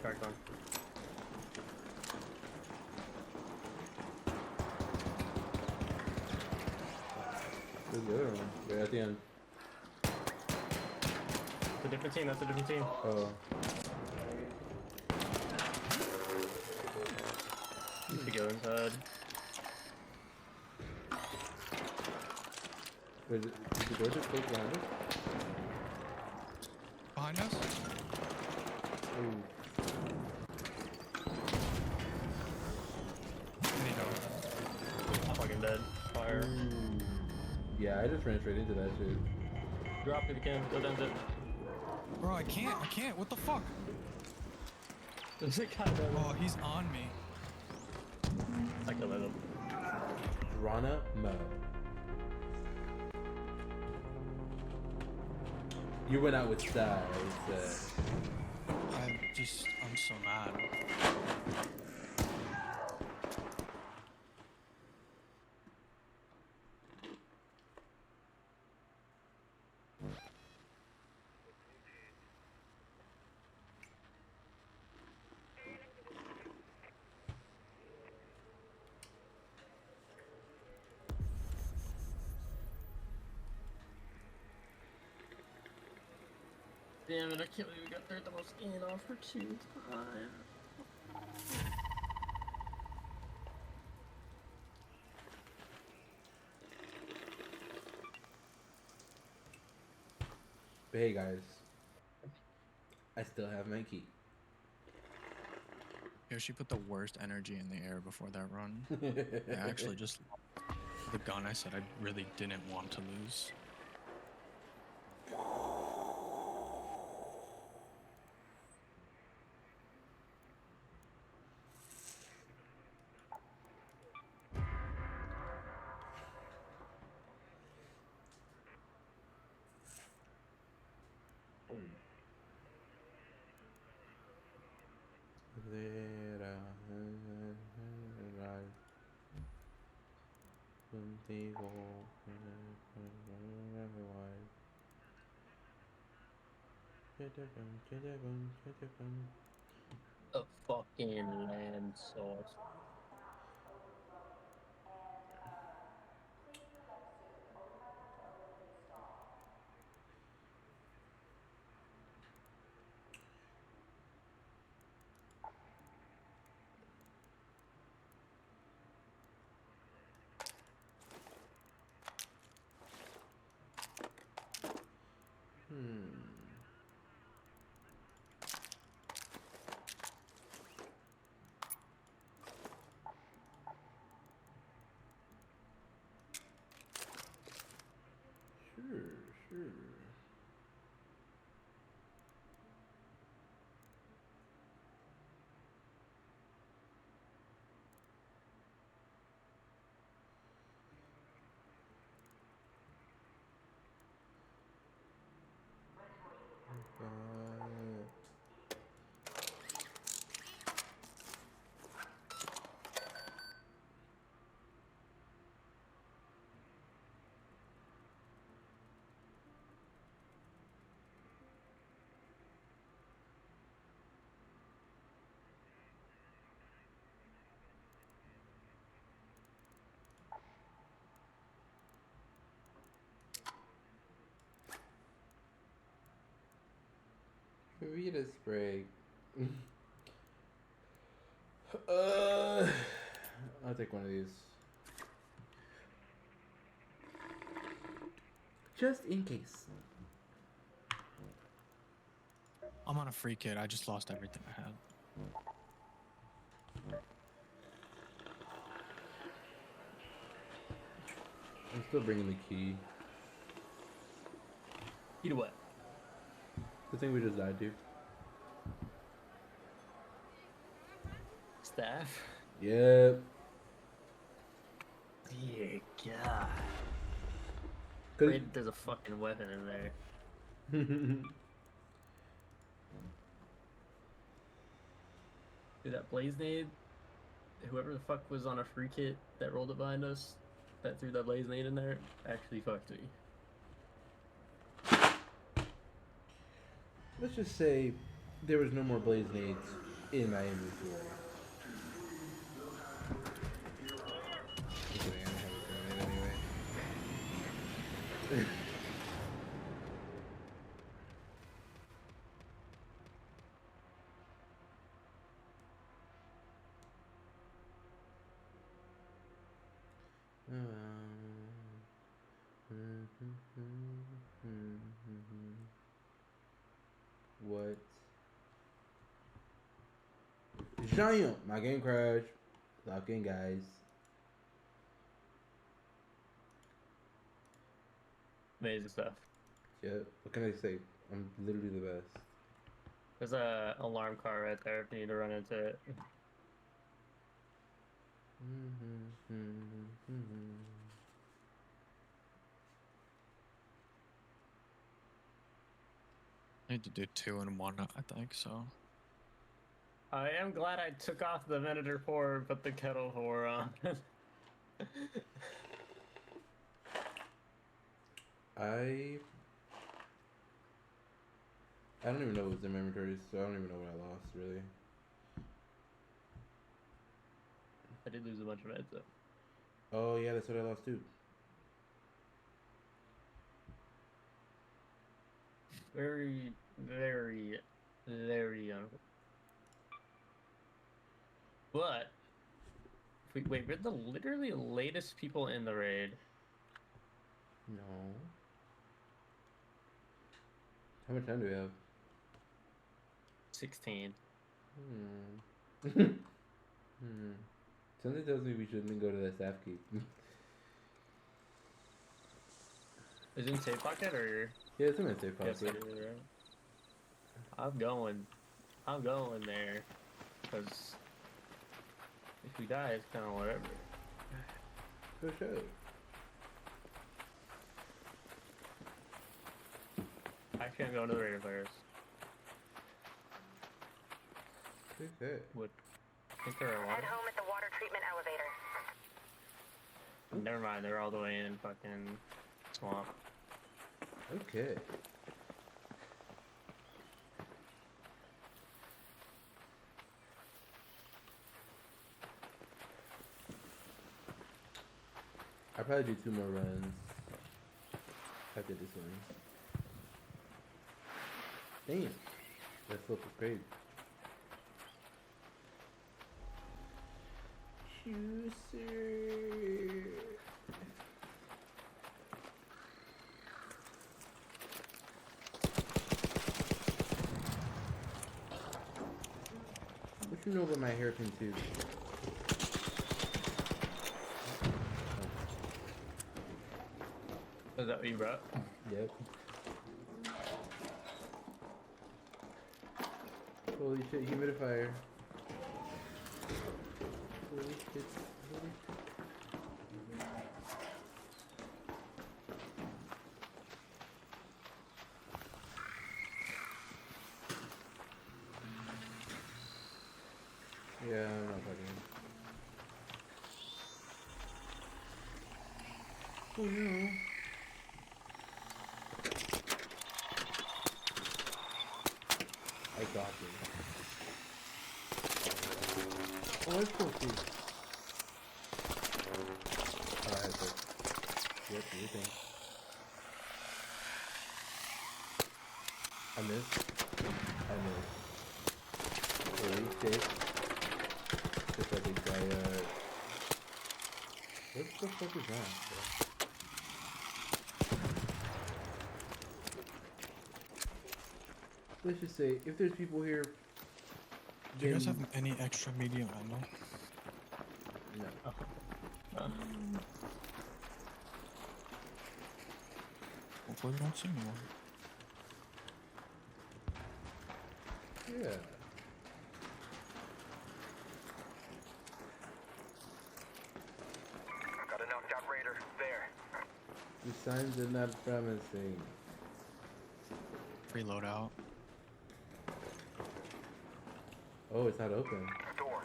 Sorry, go on. Where's the other one? Right at the end. That's a different team, that's a different team. Oh. You should go inside. Wait, is the door just closed behind us? Behind us? Ooh. I need to- I'm fucking dead. Fire. Ooh. Yeah, I just ran straight into that shit. Drop if you can, go down to Bro, I can't. What the fuck? there's a guy down Oh, he's on me. I can let him. Rana Mo. You went out with style. I'm so mad. Damn it, I can't believe we got third the most in off for 2 times. But hey guys, I still have my key. Yo, she put the worst energy in the air before that run. I actually just the gun I said I really didn't want to lose. A fucking land sauce. Sure. Read a spray. I'll take one of these. Just in case. I'm on a free kit. I just lost everything I had. I'm still bringing the key. You know what? The thing we just died to. Staff? Yep. Dear God. Cause Wait, there's a fucking weapon in there. Dude, that blaze nade, whoever the fuck was on a free kit that rolled it behind us, that threw that blaze nade in there, actually fucked me. Let's just say there was no more blaze nades in my inventory. Just kidding, I don't have a grenade anyway. What? Giant! My game crashed. Lock in, guys. Amazing stuff. Yep. What can I say? I'm literally the best. There's a alarm car right there if you need to run into it. I need to do 2 in 1, I think so. I am glad I took off the Venator 4 and put the Kettle 4 on. I don't even know what was in my inventory, so I don't even know what I lost, really. I did lose a bunch of meds though. Oh, yeah, that's what I lost, too. Very, very, very young. But wait, we're the literally latest people in the raid. No. How much time do we have? 16. Something tells me we shouldn't go to the staff keep. Is it in safe pocket or? Yeah, it's in my safe Yes, pocket. it is, right? I'm going there, because if we die, it's kind of whatever. For sure. Actually, I'm going to the Raider players. Okay. Would think they're a Head water. home at the water treatment elevator. Never mind, they're all the way in fucking swamp. Okay. I'll probably do 2 more runs after this one. Damn. That flip is crazy. Juicer. What you know about my hairpin too? Is that what you brought? Yep. Holy shit, humidifier. Holy shit. Holy shit. Yeah, I'm not fucking. Oh no. I got you. Oh, it's so cute. Alright, but. Yep, you think. I missed. Holy shit. Just like a guy, what the fuck is that, bro? Let's just say, if there's people here, Do you guys then- have any extra medium ammo? No. Hopefully we don't see anyone. Yeah. Got a knocked out raider. There. The signs are not promising. Free loadout. Oh, it's not open. Door.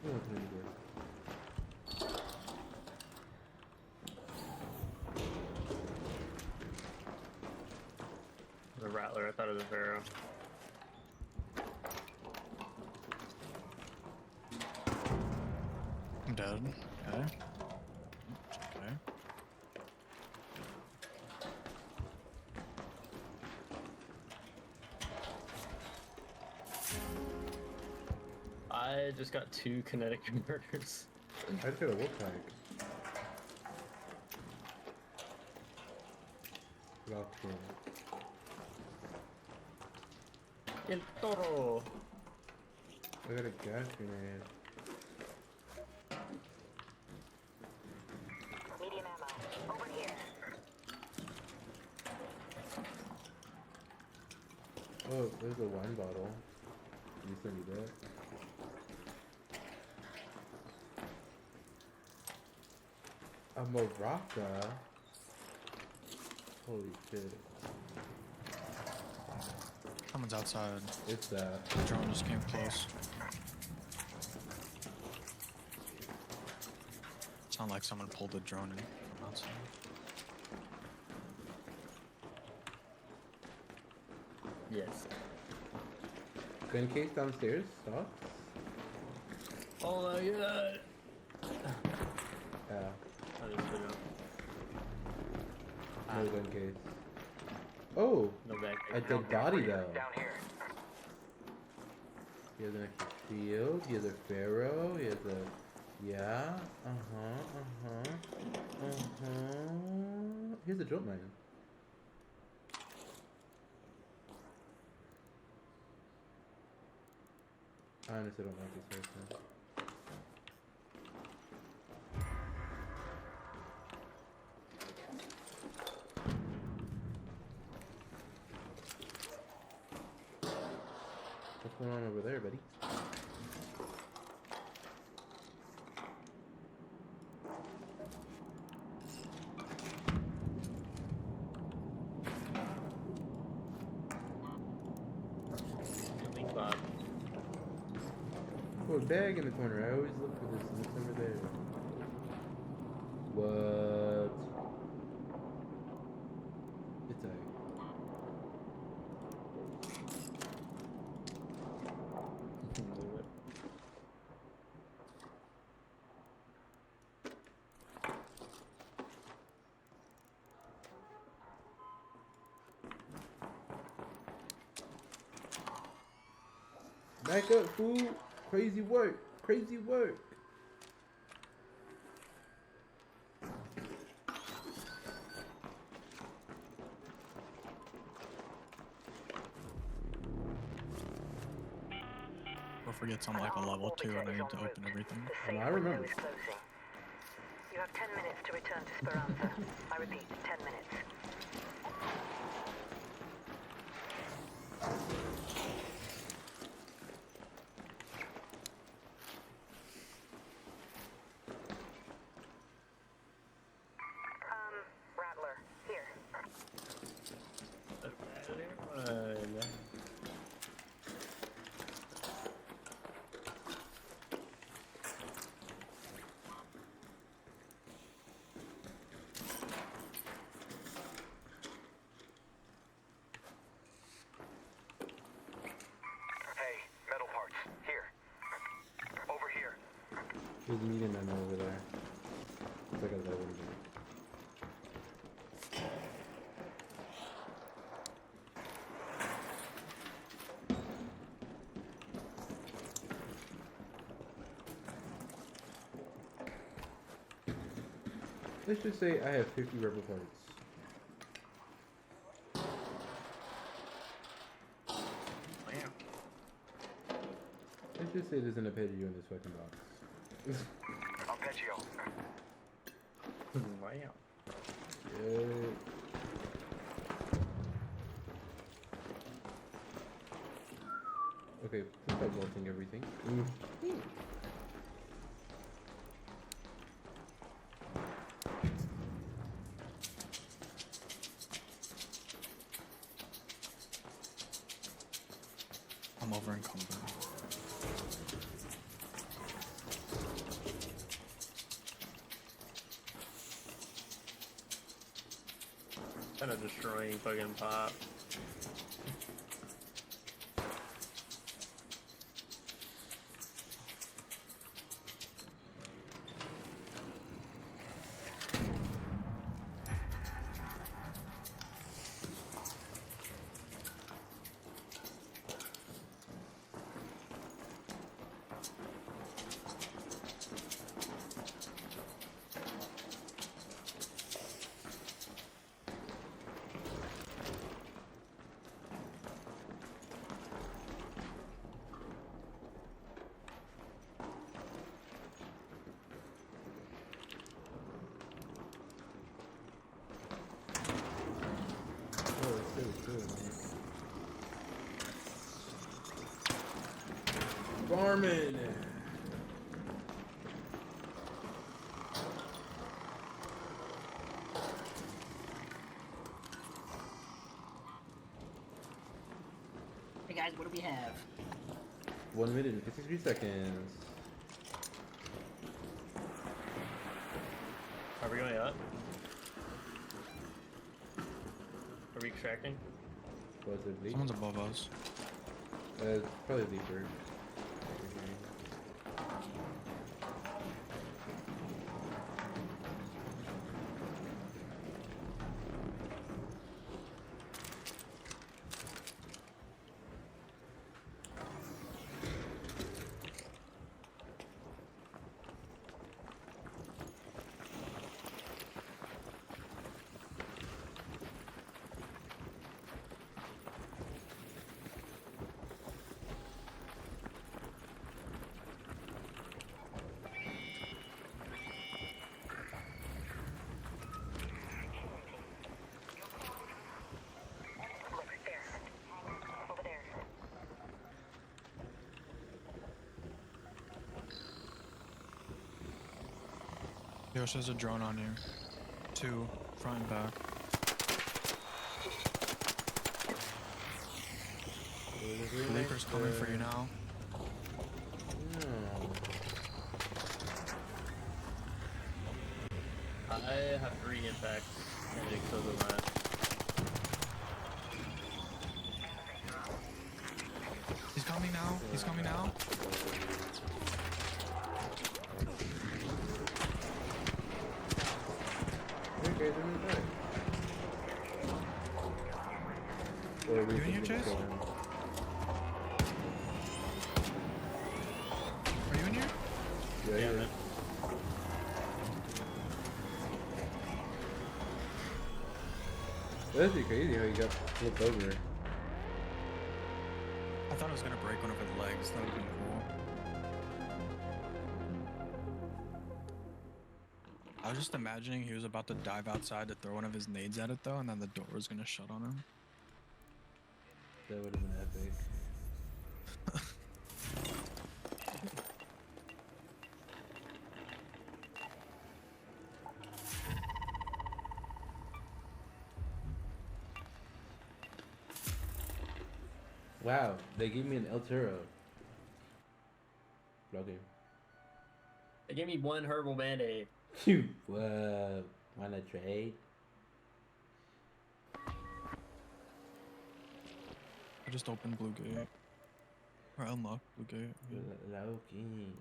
Oh, open any door. The Rattler, I thought it was a Pharaoh. I'm dead. Okay. Okay. I just got 2 kinetic converters. I just got a wolf pack. Locked in. El Toro! I got a gas grenade. Medium ammo. Over here. Oh, there's a wine bottle. You still need that? A maraca. Holy shit. Someone's outside. It's that. The drone just came close. Sound like someone pulled the drone in from outside. Yes. Gun case downstairs. Stop. Oh my god! Yeah. Oh, there's video. No gun case. Oh! No back. A dead body though. Down here. He has an extra shield. He has a pharaoh. He has a. Yeah. Here's a jump man. I honestly don't like this person. What's going on over there, buddy? Link Bob. Oh, a bag in the corner. I always look for this, and it's over there. What? It's a. Back up, fool! Crazy work! Crazy work! Don't forget I'm like a level 2 and I need to open everything. The I safe window remember. is closing. You have 10 minutes to return to Speranza. I repeat, 10 minutes. Rattler, here. Hey, metal parts. Here. Over here. There's a medium ammo over there. It's like a low one. Let's just say I have 50 rubber parts. Let's just say there's an Arpeggio in this fucking box. Arpeggio. Wow. Yeah. Okay, let's start melting everything. I'm over encumbered. Kind of destroying fucking pop. Oh, it's really good. Farming. Hey guys, what do we have? 1 minute and 53 seconds. Are we going up? Are we extracting? Was it leak? Someone's above us. It's probably deeper. Look, there. Over there. Yosh, there's a drone on you. 2, front and back. The Reaper's coming for you now. No. I have 3 impacts and it kills on that. He's coming now. He's coming now. Okay, then we're back. Or You in here, Chase? Are you in here? Yeah, Yeah, yeah. man. That'd be crazy how you got flipped over. I thought it was gonna break one of his legs. That would've been cool. I was just imagining he was about to dive outside to throw one of his nades at it though, and then the door was gonna shut on him. That would have been epic. Wow, they gave me an El Toro. Vlogging. They gave me 1 herbal band-aid. Whoa, wanna trade? I just opened Blue Gate. Or unlocked Blue Gate. Loki.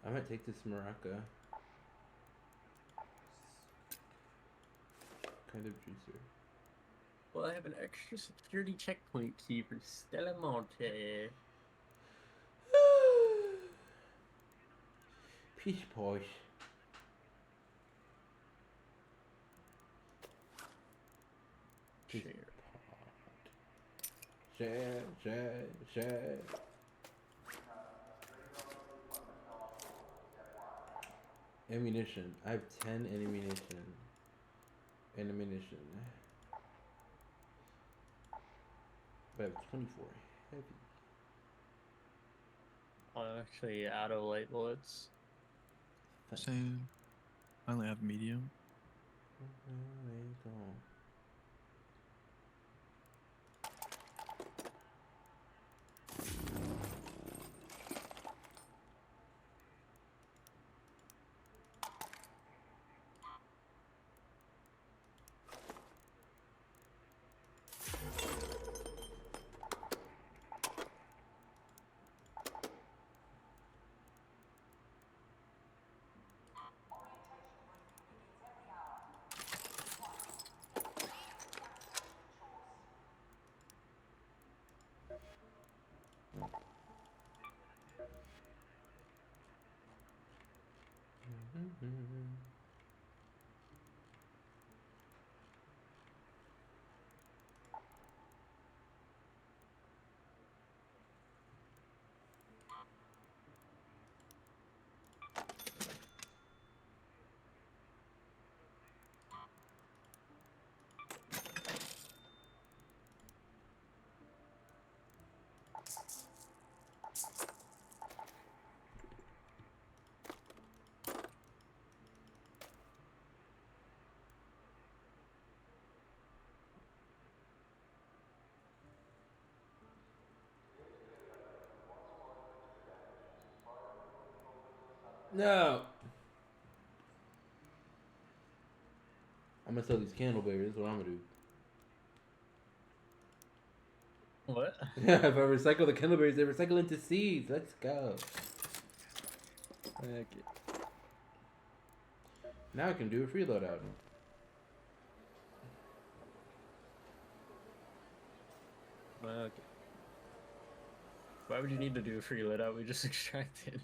I might take this Maraca. Kind of juicer. Well, I have an extra security checkpoint key for Stella Monte. Peach posh. Share. Share. Ammunition. I have 10 ammunition. But I have 24 heavy. I'm actually out of light bullets. Same. I only have medium. No. I'm gonna sell these candle bears. That's what I'm gonna do. What? If I recycle the candle berries, they recycle into seeds. Let's go. Okay. Now I can do a freeload out. Okay. Why would you need to do a free let out? We just extracted.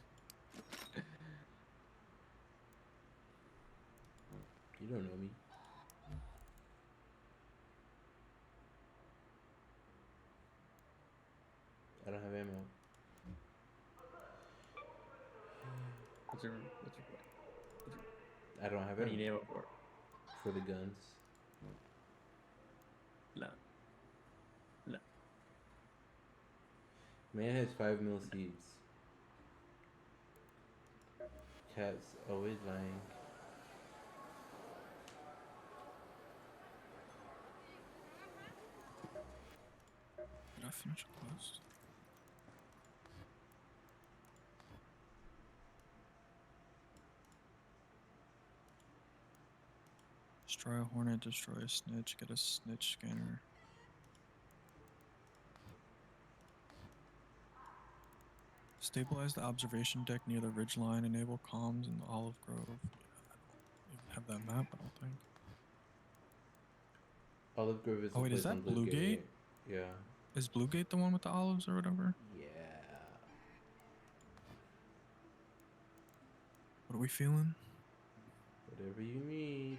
You don't know me. I don't have ammo. What's your I don't have what do you ammo need ammo for? for the guns. No. No. Man has 5 mil seeds. Cat's always lying. Did I finish a quest? Destroy a hornet, destroy a snitch, get a snitch scanner. Stabilize the observation deck near the ridgeline, enable comms in the olive grove. I don't even have that map, I don't think. Olive Grove is Oh, the wait, place is that on Blue Gate? Yeah. Is Blue Gate the one with the olives or whatever? Yeah. What are we feeling? Whatever you need.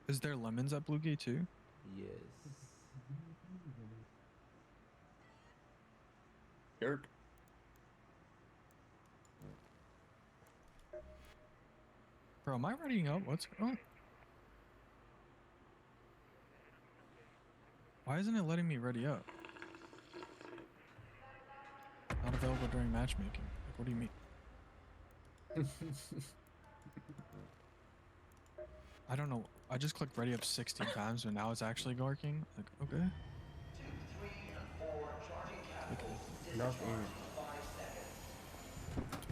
Is there lemons at Blue Gate too? Yes. Dirt. Bro, am I readying up? What's going on? Why isn't it letting me ready up? Not available during matchmaking. Like, what do you mean? I don't know. I just clicked ready up 16 times, and now it's actually working. Like, okay. 2, 3, and 4, charging catapults. Log Discharge in. in 5 seconds.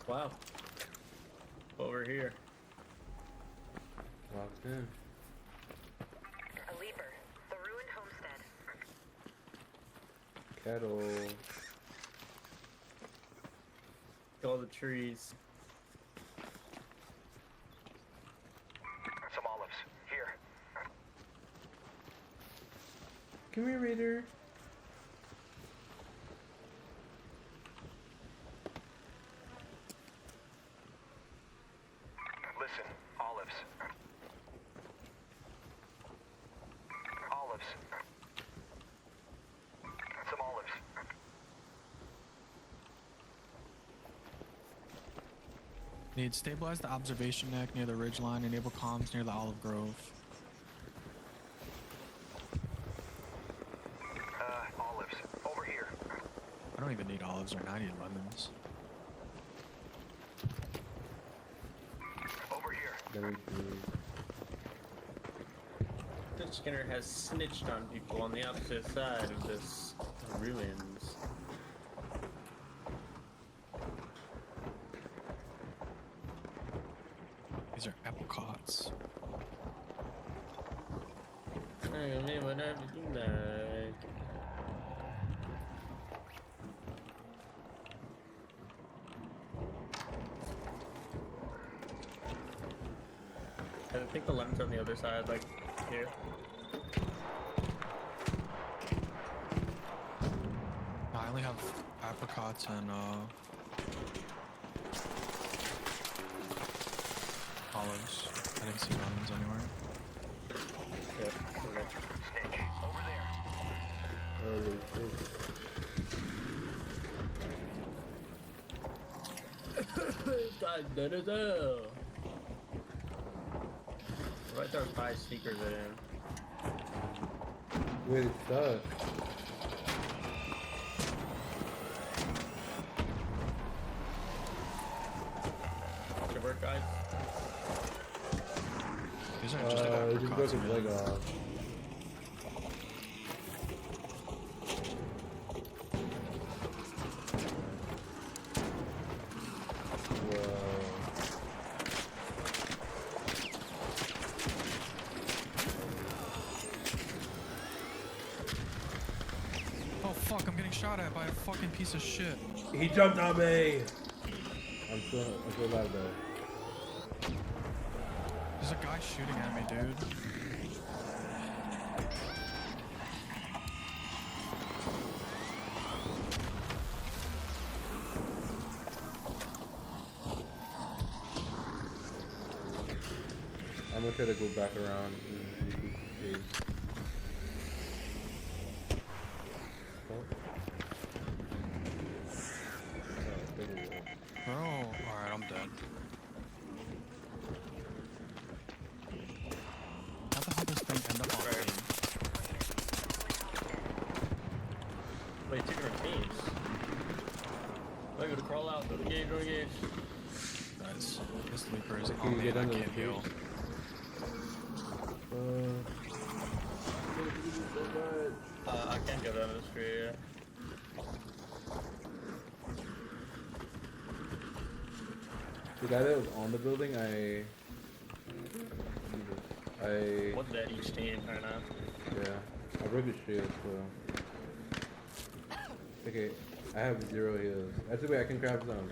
Wow. Over here. Locked in. A leaper. The ruined homestead. Cattle. All the trees. Some olives. Here. Come here, Raider. Listen, olives. Olives. Some olives. Need stabilize the observation deck near the ridgeline, enable comms near the olive grove. Olives. Over here. I don't even need olives right now, I need lemons. Over here. Very good. This Skinner has snitched on people on the opposite side of this ruins. These are apricots. Hey, me, whatever you like. I think the lemons are on the other side, like here. I only have apricots and olives. I didn't see lemons anywhere. Yep. Okay. Snitch, over there. Holy shit. God, that is hell. Right there are 5 speakers in. Wait, it's stuck. Good work, guys. These are just It just broke apricots. his leg man. off. Oh fuck! I'm getting shot at by a fucking piece of shit. He jumped on me! I'm still alive though. There's a guy shooting at me, dude. I'm gonna try to go back around and recoup the space. Bro, alright, I'm dead. How the hell does this thing end up on me? Wait, 2 different teams. Wait, gotta crawl out, go to gauge, go to gauge. Guys, this leaper is Can on you me get and I under the can't heal. cage? I can't go down this tree, yeah. The guy that was on the building, I What's that each team right now? yeah, I broke his shield, so okay, I have 0 heals. That's the way I can grab some.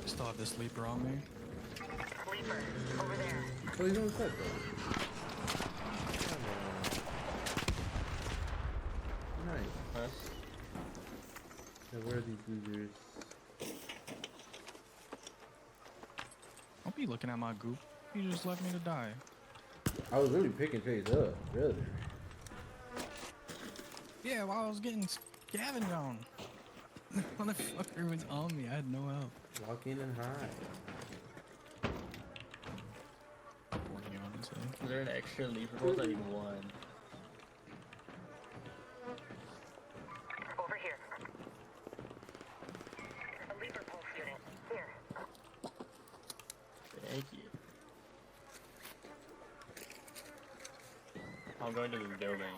I still have this leaper on me. Sleeper, over there. Oh, he's on the side though. Come on. Nice. Nice. Now, where are these losers? Don't be looking at my goop. You just left me to die. I was really picking Chase up, really. Yeah, while I was getting scavenged on. Motherfucker was on me. I had no help. Walk in and hide. 40, honestly. Is there an extra lever bolt? I need 1. Over here. A leaper pulse unit. Here. Thank you. I'm going to this building.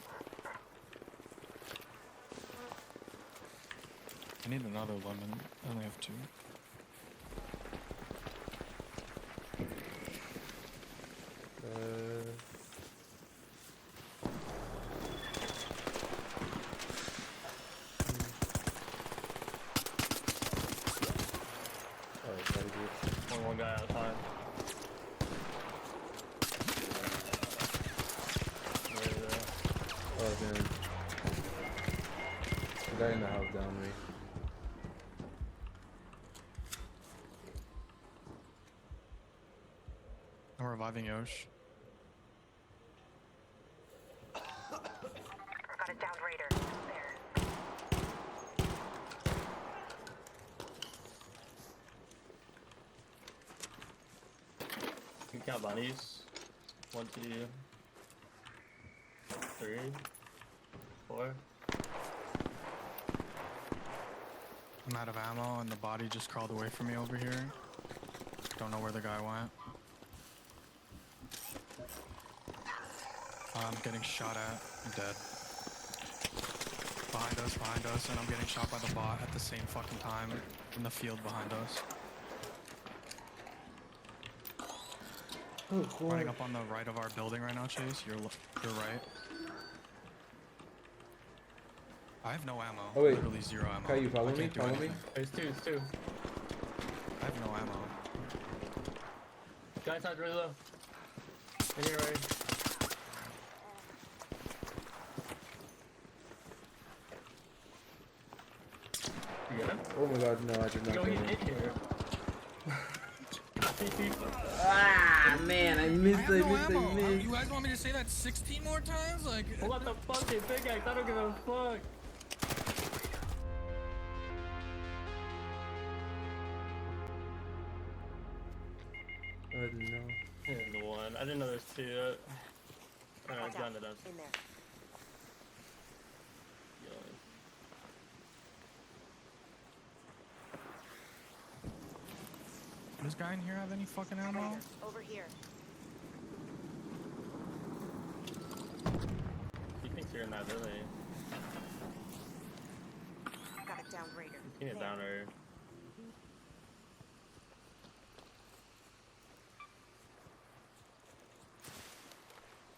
I need another lemon. I only have 2. Oh, it's gotta be. One guy at a time. Oh, man. The guy in the house down me. I'm reviving Yosh. Got a downed raider. There. You can count bunnies. 1, 2, 3, 4. I'm out of ammo and the body just crawled away from me over here. Don't know where the guy went. I'm getting shot at. I'm dead. behind us, and I'm getting shot by the bot at the same fucking time in the field behind us. Oh, cool. Running up on the right of our building right now, Chase. You're right. I have no ammo. Oh, wait. Literally zero ammo. Kai, you follow I me? can't do Follow me? anything. There's two. I have no ammo. Guy side's really low. In here, right? You get him? Oh my god, no, I did not Yo, get he's him. in here. Ah, man, I missed, I have no ammo. You guys want me to say that 16 more times? Like, What the fuck, dude? Big Axe, I don't give a fuck. I didn't know. There's one. I didn't know there's two. Alright, gun it up. In there. does this guy in here have any fucking ammo? Over here. He thinks you're in that building. Got it down, Raider. You can get down there.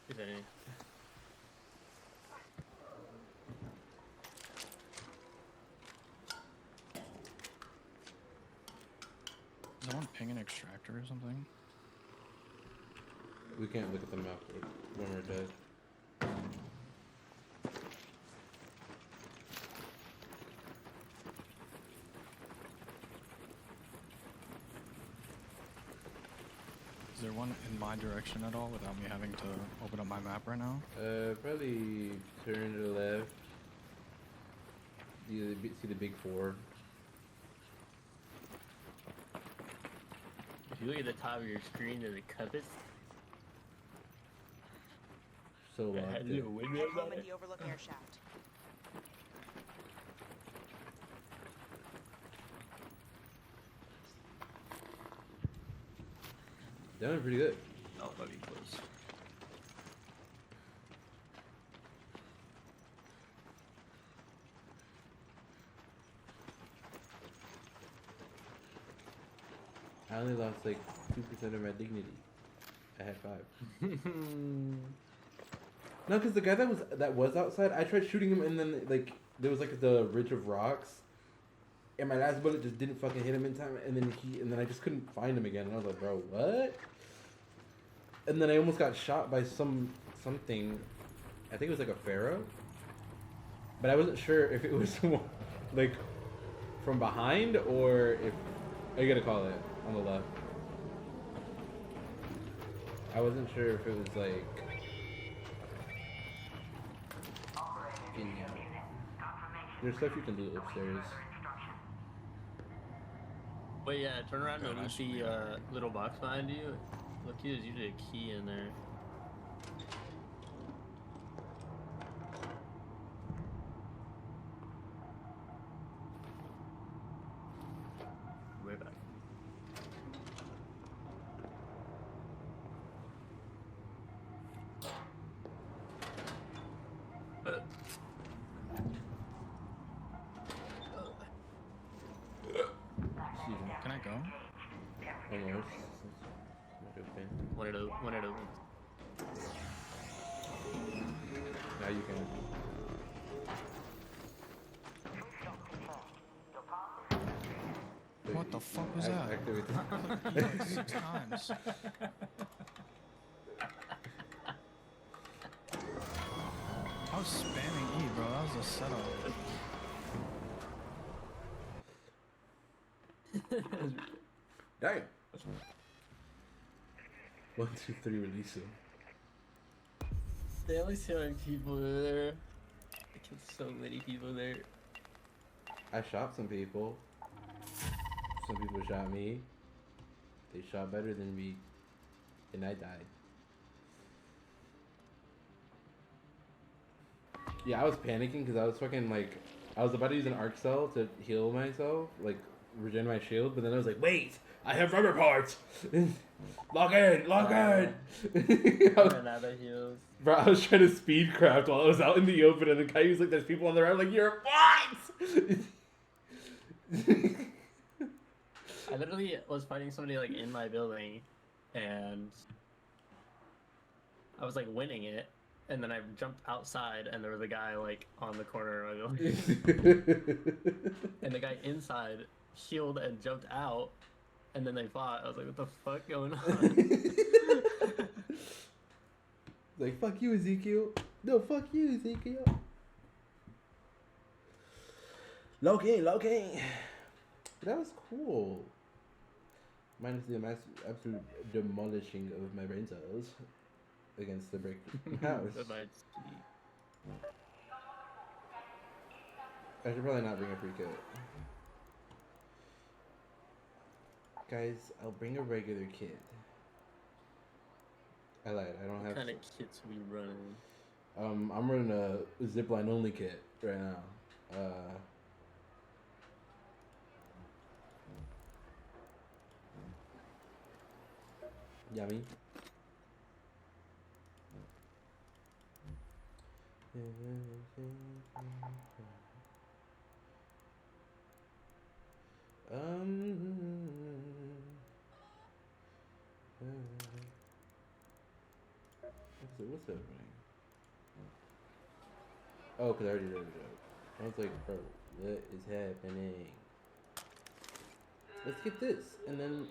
He's in here. Is someone ping an extractor or something? We can't look at the map when we're dead. Is there one in my direction at all without me having to open up my map right now? Probably turn to the left. You see the big four. If you look at the top of your screen, there's a compass. So That locked has a in. little window Head on home in it. the Overlook air shaft. Doing pretty good. Oh, might be close. I only lost like 2% of my dignity. I had 5. No, because the guy that was outside, I tried shooting him, and then like there was like the ridge of rocks, and my last bullet just didn't fucking hit him in time, and then I just couldn't find him again, and I was like, bro, what? And then I almost got shot by something. I think it was like a pharaoh, but I wasn't sure if it was like from behind or if you gotta call it on the left. I wasn't sure if it was like. There's stuff you can do upstairs. Wait, yeah, turn around Yeah, and I you should see be a little box behind you. Look, there's usually a key in there. Way back. Excuse me. Can I go? Almost. When it opens. Now you can. What the fuck was that? Activate I clicked like 6 times. I was spamming E, bro. That was a setup. Damn. 1, 2, 3, release him. They only see like people there. I killed so many people there. I shot some people. Some people shot me. They shot better than me. And I died. Yeah, I was panicking because I was fucking like, I was about to use an arc cell to heal myself, like regen my shield, but then I was like, wait, I have rubber parts. Log in, log in. Ran out of heals. Bro, I was trying to speedcraft while I was out in the open, and the guy was like, "There's people on the road." Like, you're what? I literally was fighting somebody like in my building, and I was like winning it, and then I jumped outside, and there was a guy like on the corner of my building, and the guy inside healed and jumped out, and then they fought. I was like, "What the fuck going on?" Like, fuck you, Ezekiel. No, fuck you, Ezekiel. Low king, low king. That was cool. Minus the absolute demolishing of my brain cells against the brick house. That might be- I should probably not bring a free kit. Guys, I'll bring a regular kit. I lied. I don't What have. kind of kits we running? I'm running a zipline only kit right now. Yummy. What's happening? Oh, because I already read it out. I was like, bro, what is happening? Let's get this, and then.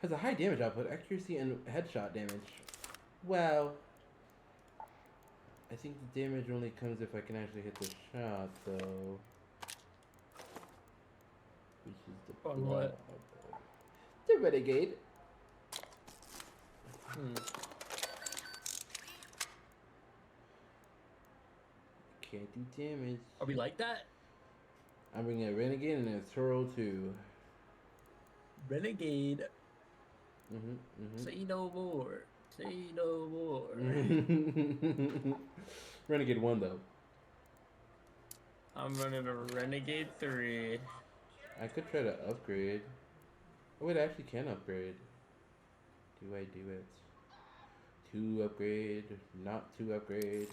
Has a high damage output, accuracy, and headshot damage. Wow. I think the damage only comes if I can actually hit the shot, though. Which is the On what? The Renegade. Can't do damage. Are we like that? I'm bringing a Renegade and a Toro too. Renegade. Mm-hmm. Say no more. Say no more. Renegade 1 though. I'm running a Renegade 3. I could try to upgrade. Oh wait, I actually can upgrade. Do I do it? To upgrade, not to upgrade.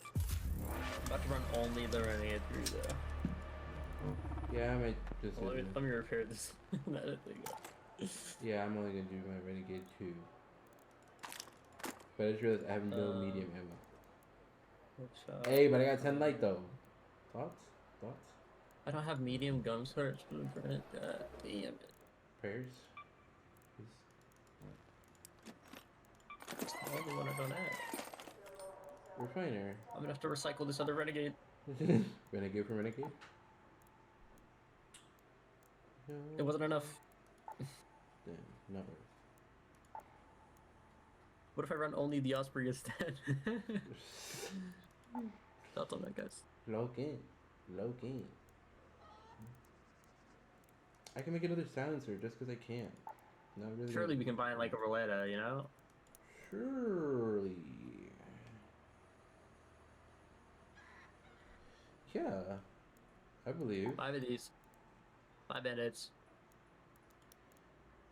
I'm about to run only the Renegade 3 though. Yeah, I might just. Well, let me repair this. That thing. Yeah, I'm only gonna do my Renegade 2. But I just realized I have no medium ammo. Hey, but I got 10 light though. Thoughts? I don't have medium gum search blueprint. God damn it. Prayers? It's the only one I don't have. Refiner. I'm gonna have to recycle this other Renegade. Renegade for Renegade? It wasn't enough. Damn, not worth. What if I run only the Osprey instead? Thoughts on that, guys? Low gain. I can make another silencer just because I can. Not really. Surely we can buy like a Roletta, you know? Surely. Yeah. I believe. 5 of these. 5 minutes.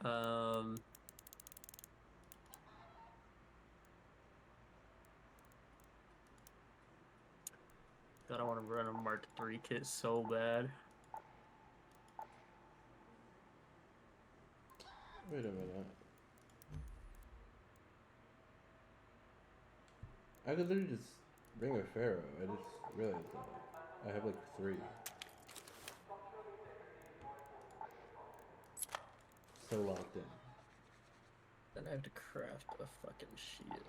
God, I want to run a Mark III kit so bad. Wait a minute. I could literally just bring a Pharaoh. I just realized that. I have like 3. So locked in. Then I have to craft a fucking shield.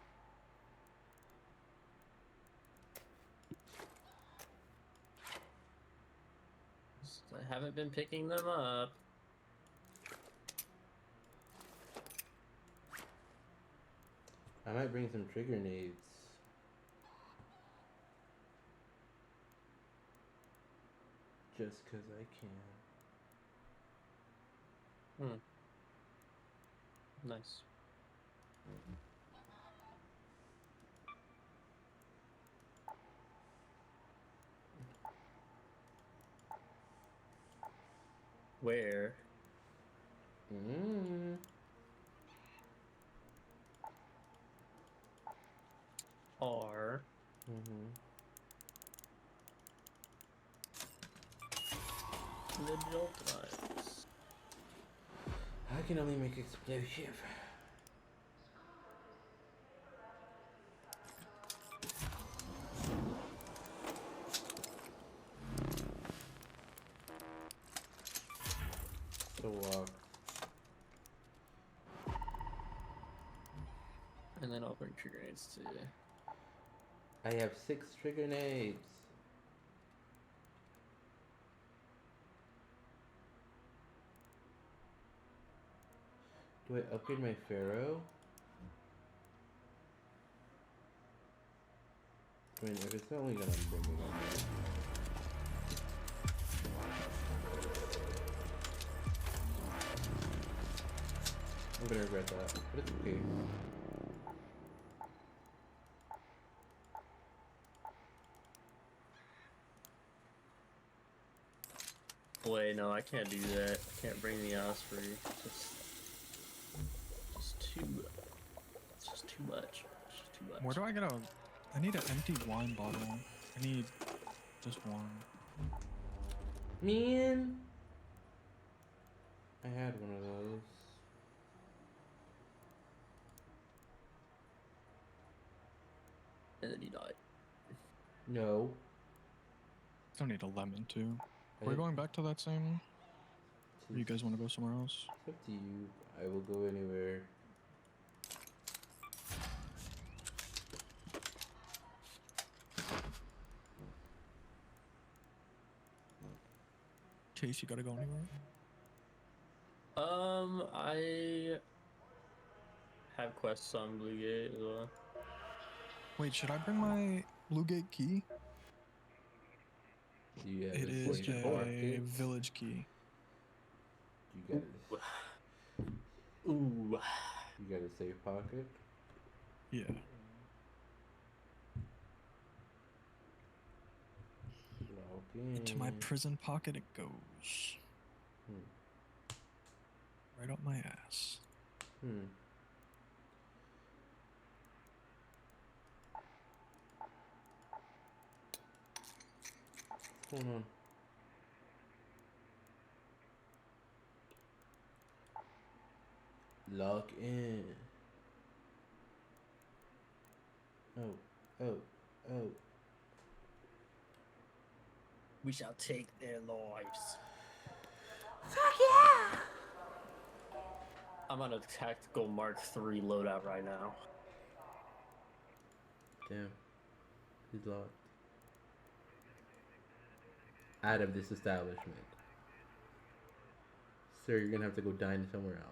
I haven't been picking them up. I might bring some trigger nades. Just cause I can. Nice. Where Mm. are Mm-hmm. the adult lines? I can only make explosive. So And then I'll bring trigger grenades to you. I have 6 trigger nades. Do I upgrade my Pharaoh? I mean, if it's only gonna bring it on. I'm gonna regret that, but it's okay. Wait, no, I can't do that. I can't bring the Osprey. Just too. It's just too much. It's just too much. Where do I get a? I need an empty wine bottle. I need just one. Man, I had one of those. And then he died. No. Still need a lemon too. I Are we didn't- going back to that same? Or you guys want to go somewhere else? It's up to you. I will go anywhere. Chase, you gotta go anywhere? I have quests on Blue Gate as well. Wait, should I bring my Blue Gate key? You have It a is safe a pocket. village key. You got Ooh. you got a safe pocket. Yeah. Log in. Into my prison pocket it goes. Hmm. Right up my ass. Hmm. What's going on? Log in. Oh. We shall take their lives. I'm on a tactical Mark III loadout right now. Damn. He's locked. Out of this establishment. Sir, you're gonna have to go dine somewhere else.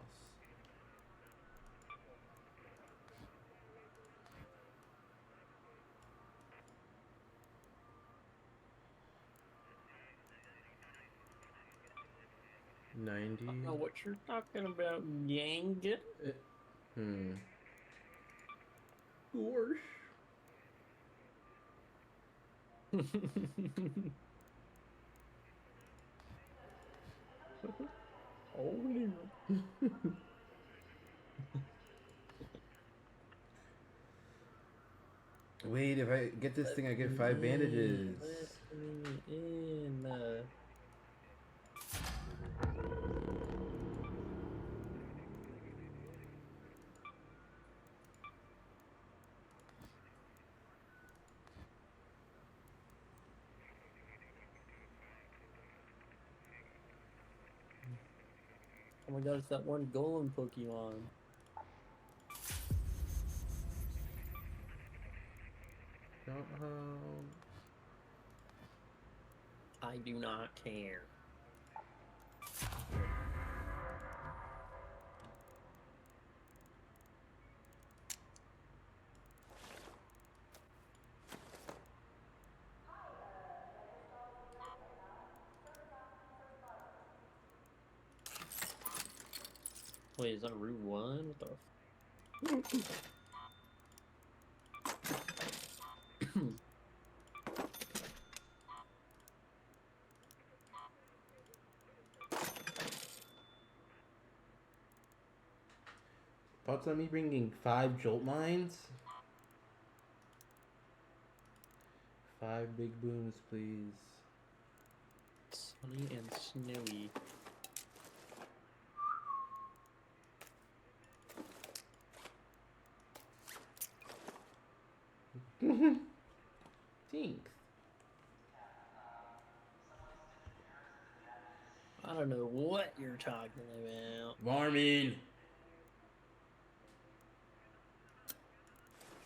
I 90. don't know what you're talking about, gang. Gosh. Holy. Wait, if I get this thing, I get 5 bandages. Let me in. Oh my god, it's that one golem Pokemon. I do not care. Wait, is that Route 1? What the thoughts on me bringing 5 jolt mines? 5 big booms, please. Sunny and snowy. Thanks. I don't know what you're talking about. Varmine.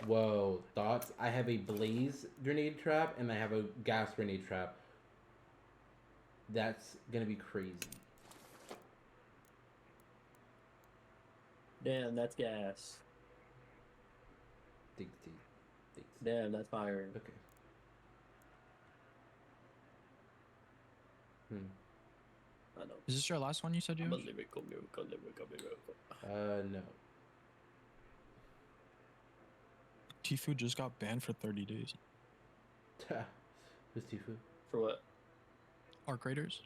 Whoa, thoughts? I have a blaze grenade trap and I have a gas grenade trap. That's gonna be crazy. Damn, that's gas. Thanks. Damn, that's fire. Okay. I know. Is this your last one you said you I'm a have? lyrical. No. Tifu just got banned for 30 days. Who's Tifu? For what? Arc Raiders?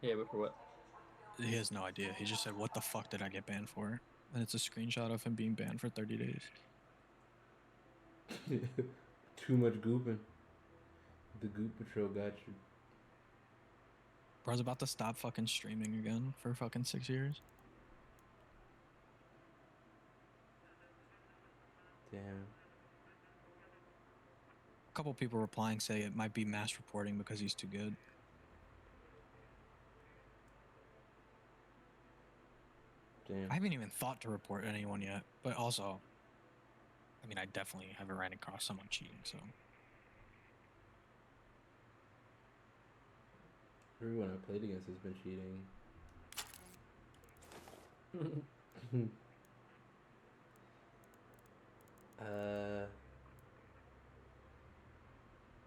Yeah, but for what? He has no idea. He just said, "What the fuck did I get banned for?" And it's a screenshot of him being banned for 30 days. Too much gooping. The goop patrol got you. Bro's about to stop fucking streaming again for fucking 6 years. Damn. A couple people replying say it might be mass reporting because he's too good. Damn. I haven't even thought to report anyone yet, but also, I mean, I definitely haven't ran across someone cheating, so. Everyone I played against has been cheating.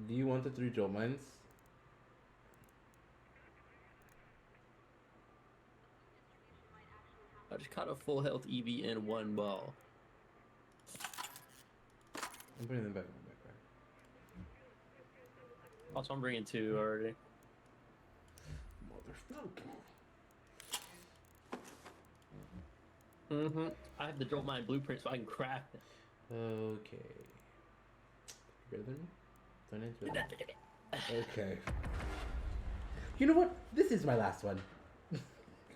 Do you want the 3 jolt mines? I just caught a full health EV in 1 ball. I'm putting them back in my backpack. Also, I'm bringing 2 already. Motherfucker. I have the Jolt Mine blueprint so I can craft it. Okay. Better than me? Don't answer that. Okay. You know what? This is my last one.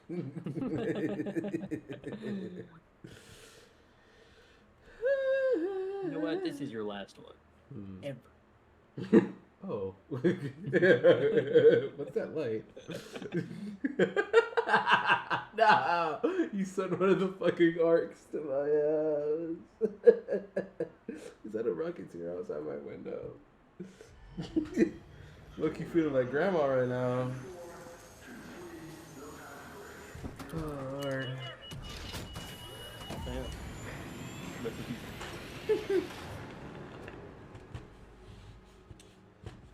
You know what? This is your last one. Ever. Oh. What's that light? No! You sent one of the fucking arcs to my house. Is that a Rocketeer outside my window? Look, you feeling like grandma right now. Oh, Lord.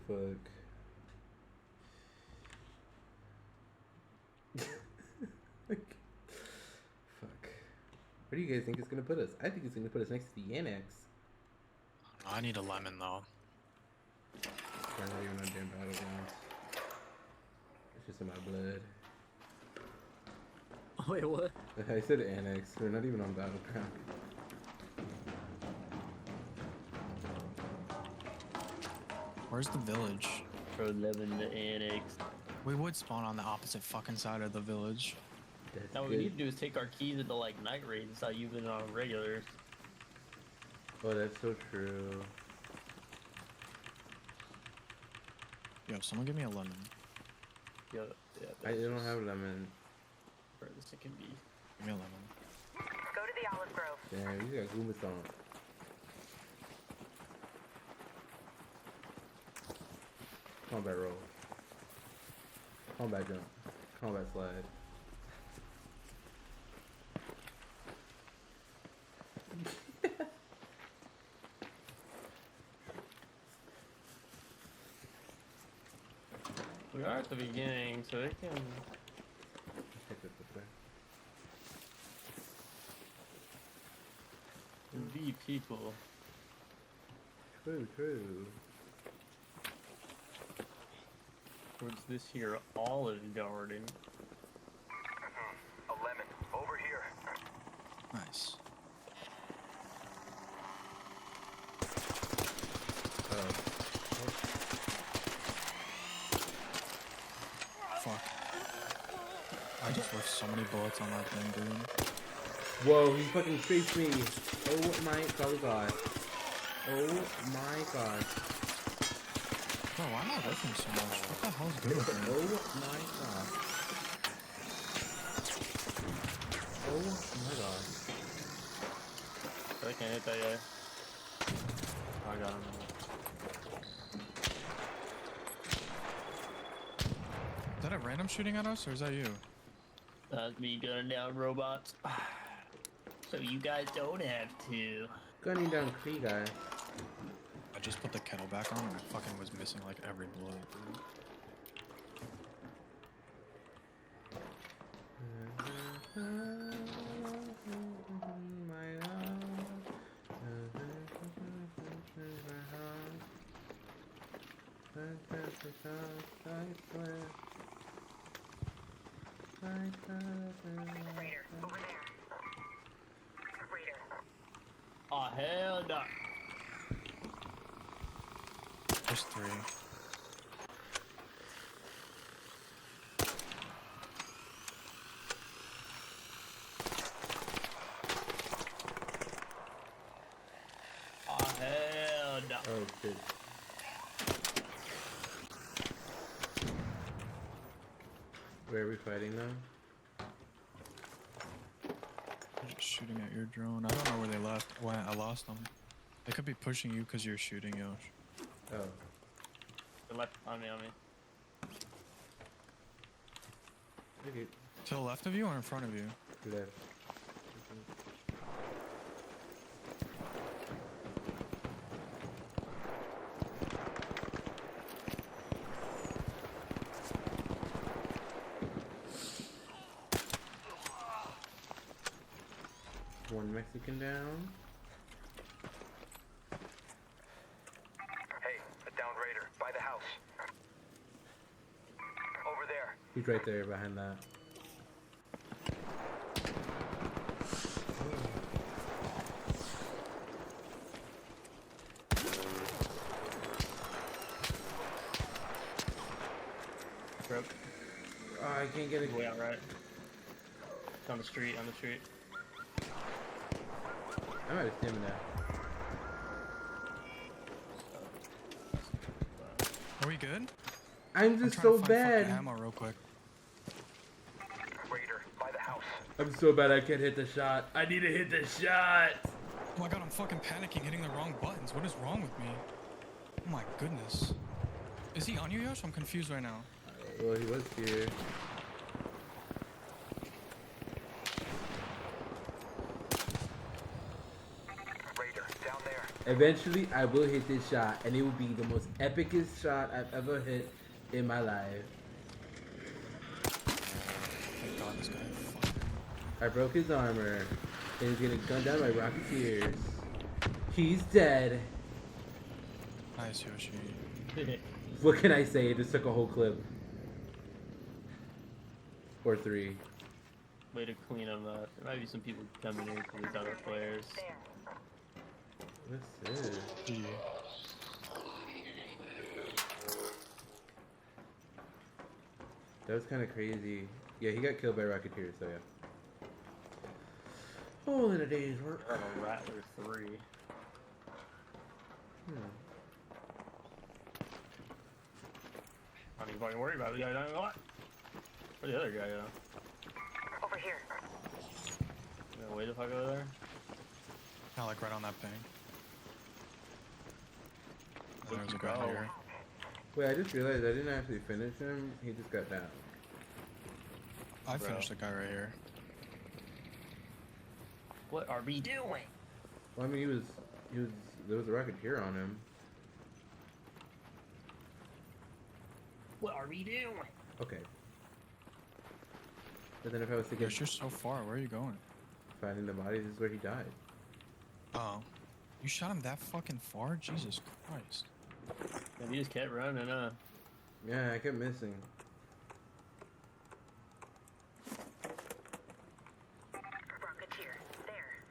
Fuck. Fuck. Where do you guys think it's gonna put us? I think it's gonna put us next to the Annex. I need a lemon, though. We're not even on damn battlegrounds. It's just in my blood. Wait, what? I said Annex. We're not even on battleground. Where's the village? For 11 the annex. We would spawn on the opposite fucking side of the village. That's Now what good. we need to do is take our keys into like night raids and start using it on regulars. Oh, that's so true. Yo, someone give me a lemon. Yeah, I don't have lemon. Furthest it can be. Give me a lemon. Go to the Olive Grove. Damn, you got Goomba Stomp. Combat roll. Combat jump. Combat slide. We are at the beginning, so it can be people. True, true. Towards this here olive garden. A lemon. Over here. Nice. so many bullets on that thing, dude. Whoa, he fucking chased me. Oh my god. Oh my god. Bro, why am I working so much? What the hell's good with me? Oh my god. Oh my god. I can't hit that guy. Oh, I got him. Is that a random shooting at us, or is that you? That's me gunning down robots. So you guys don't have to. Gunning down Cree guy. I just put the kettle back on and I fucking was missing like every bullet. Raider, over there. Raider. Oh hell no. There's 3. Oh hell no. Oh shit. Where are we fighting now? They're just shooting at your drone. I don't know where they went. I lost them. They could be pushing you because you're shooting, Yosh. Oh. The left on me. Okay. To the left of you or in front of you? Left. One Mexican down. Hey, a downed raider by the house. Over there. He's right there behind that. Broke. Oh, I can't get it. Way out right. It's on the street. I'm out of stamina. Are we good? I'm I'm just trying so to find fucking bad. ammo real quick. Raider by the house. I'm so bad I can't hit the shot. I need to hit the shot. Oh my god, I'm fucking panicking, hitting the wrong buttons. What is wrong with me? Oh my goodness. Is he on you, Yosh? I'm confused right now. Well, he was here. Raider down there. Eventually, I will hit this shot, and it will be the most epicest shot I've ever hit in my life. Thank god, this guy. Fuck. I broke his armor, and he's getting gunned down by Rocketeers. He's dead. Nice, Yoshi. What can I say? It just took a whole clip. Or 3. Way to clean them up. There might be some people coming in because there's other players. There. What's this? Yeah. That was kind of crazy. Yeah, he got killed by Rocketeers, so yeah. All in a day's work. I have a Rattler 3. I don't even fucking worry about the guy down the lot. Where'd the other guy go? Over here. You gonna wait the fuck over there? Kinda like right on that ping. And Where'd there's a you guy go? here. Wait, I just realized I didn't actually finish him. He just got down. I Bro. finished the guy right here. What are we doing? Well, I mean, there was a Rocketeer on him. What are we doing? Okay. But then if I was to get Yosh, you're so far. Where are you going? finding the body, this is where he died. Oh. You shot him that fucking far? Jesus Christ. And you just kept running, Yeah, I kept missing. Rocketeer. There.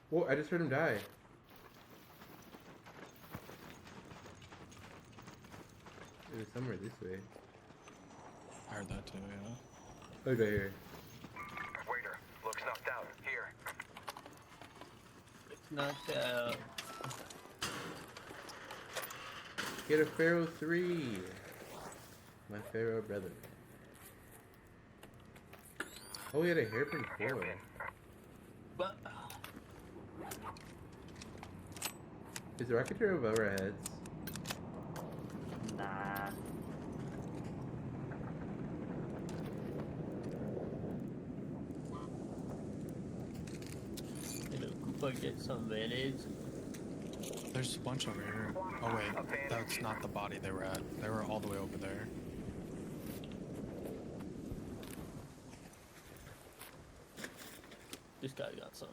Whoa, I just heard him die. It was somewhere this way. I heard that too, yeah. Okay, here. Waiter, looks knocked out. Here. It's knocked out. Get a Pharaoh 3. My Pharaoh brother. Oh, we had a hairpin 4. But Is the Rocketeer above our heads? nah. Koopa get some bandage. There's a bunch over here. Oh wait, that's not the body they were at. They were all the way over there. This guy got some.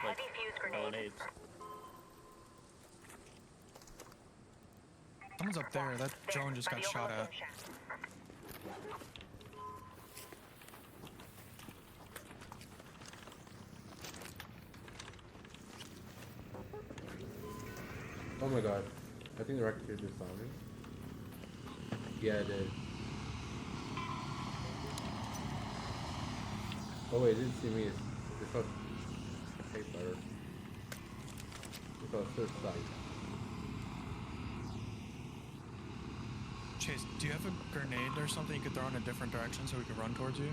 Heavy fuse grenade. Grenades. Someone's up there. That drone just got shot at. Oh my god. I think the Rocketeer just saw me. Yeah, it did. Oh wait, it didn't see me. It saw tape butter. It saw search site. Chase, do you have a grenade or something you could throw in a different direction so we could run towards you?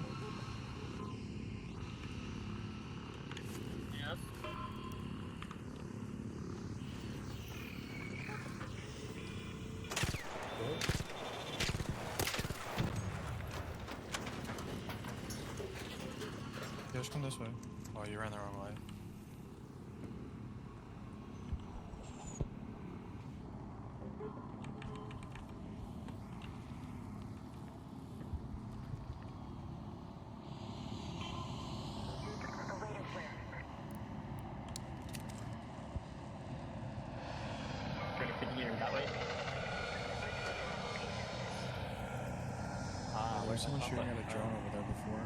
Yes. Yeah, just come this way. Oh, you ran the wrong way. Trying to continue that way. There's someone shooting at a drone over there before.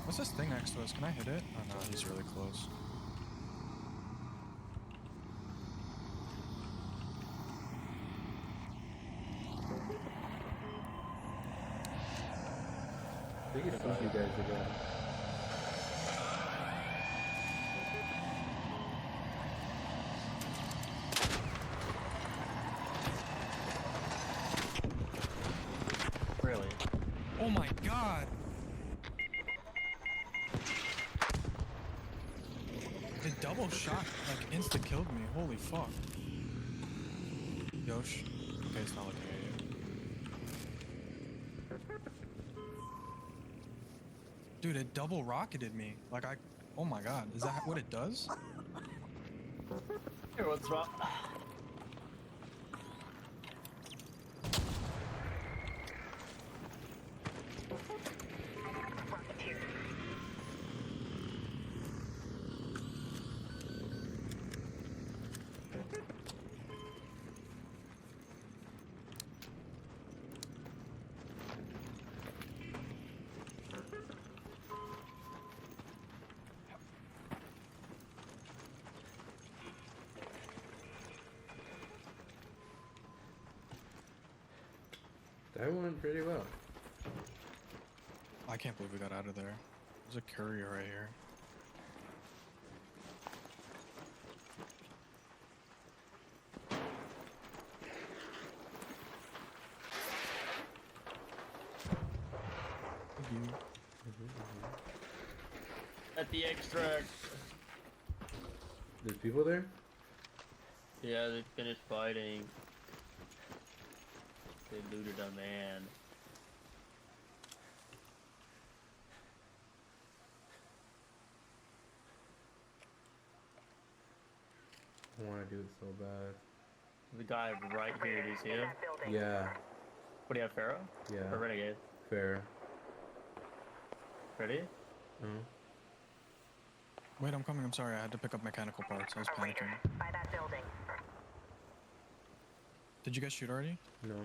What's this thing next to us? Can I hit it? Oh no, he's really close. I think it sees you guys again. Really? Oh my god! The double shot, like, insta-killed me. Holy fuck. Yosh. Okay, it's not looking at you. Dude, it double rocketed me. Like, oh my god. Is that what it does? Here, what's wrong? That went pretty well. I can't believe we got out of there. There's a courier right here. Thank you. At the extract. There's people there? Yeah, they finished fighting. They looted a man. I want to do it so bad. The guy right here, do you see him? Yeah, What do you have, Pharaoh? yeah. Or Renegade? Fair. Ready? Oh. Wait, I'm coming. I'm sorry. I had to pick up mechanical parts. I was panicking. By that building. Did you guys shoot already? No. I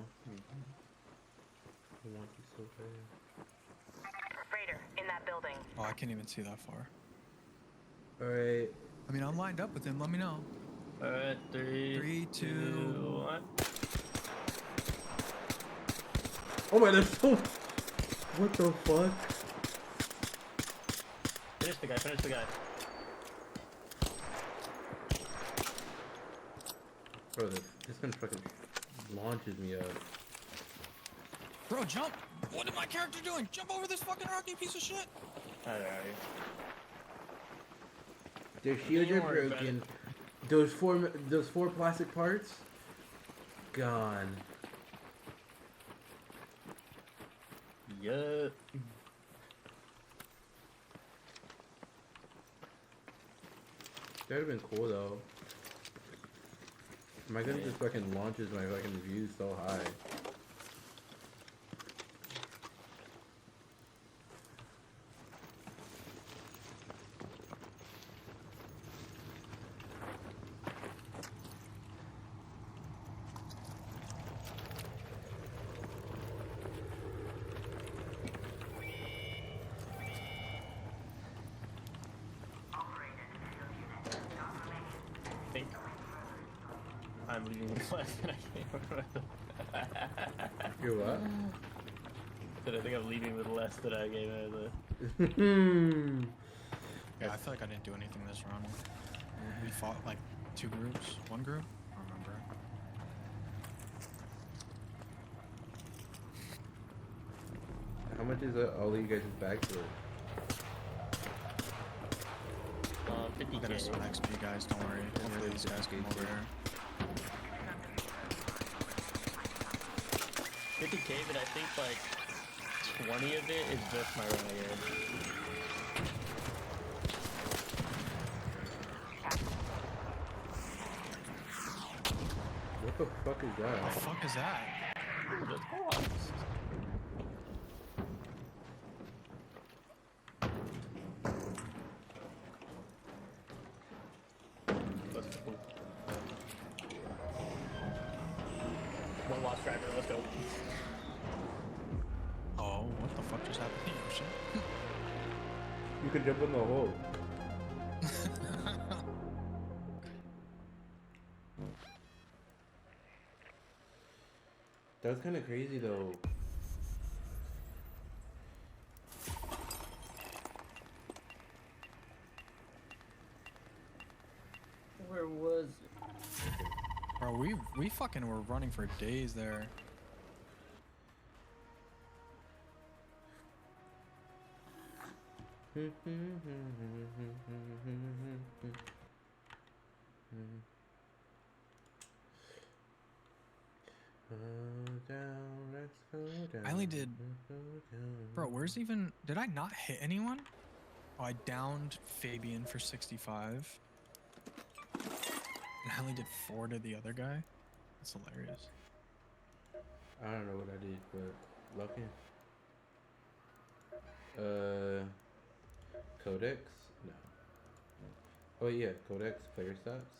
want you so bad. Freighter, in that building. Oh, I can't even see that far. Alright. I mean, I'm lined up with him. Let me know. Alright, three, Three, two. 1. Oh my, there's so. What the fuck? Finish the guy, finish the guy. Bro, this gun fucking launches me up. Bro, jump! What is my character doing? Jump over this fucking rock, you piece of shit! There are you. Their shields are Don't worry about broken. Those four plastic parts, gone. Yeah. That would have been cool though. My gun just fucking launches my fucking views so high. I think I'm leaving with less than I came with. You're what? But I think I'm leaving with less than I gave out of the. Yeah, I feel like I didn't do anything this run. We fought like 2 groups, 1 group? I don't remember. How much is all of you guys' bags for? 50K. I'll get us some XP, guys. Don't worry. Hopefully these guys come over here. 50K, but I think like 20 of it is just my renegade. What the fuck is What the that? fuck is that? Just cost. That's cool. One lost driver, let's go. Oh, what the fuck just happened here? Shit. You could jump in the hole. That was kind of crazy though. Where was it? Bro, we fucking were running for days there. I only did... Bro, where's even... Did I not hit anyone? Oh, I downed Fabian for 65. And I only did 4 to the other guy? That's hilarious. I don't know what I did, but lucky. Codex? No. Oh yeah, Codex, player stats.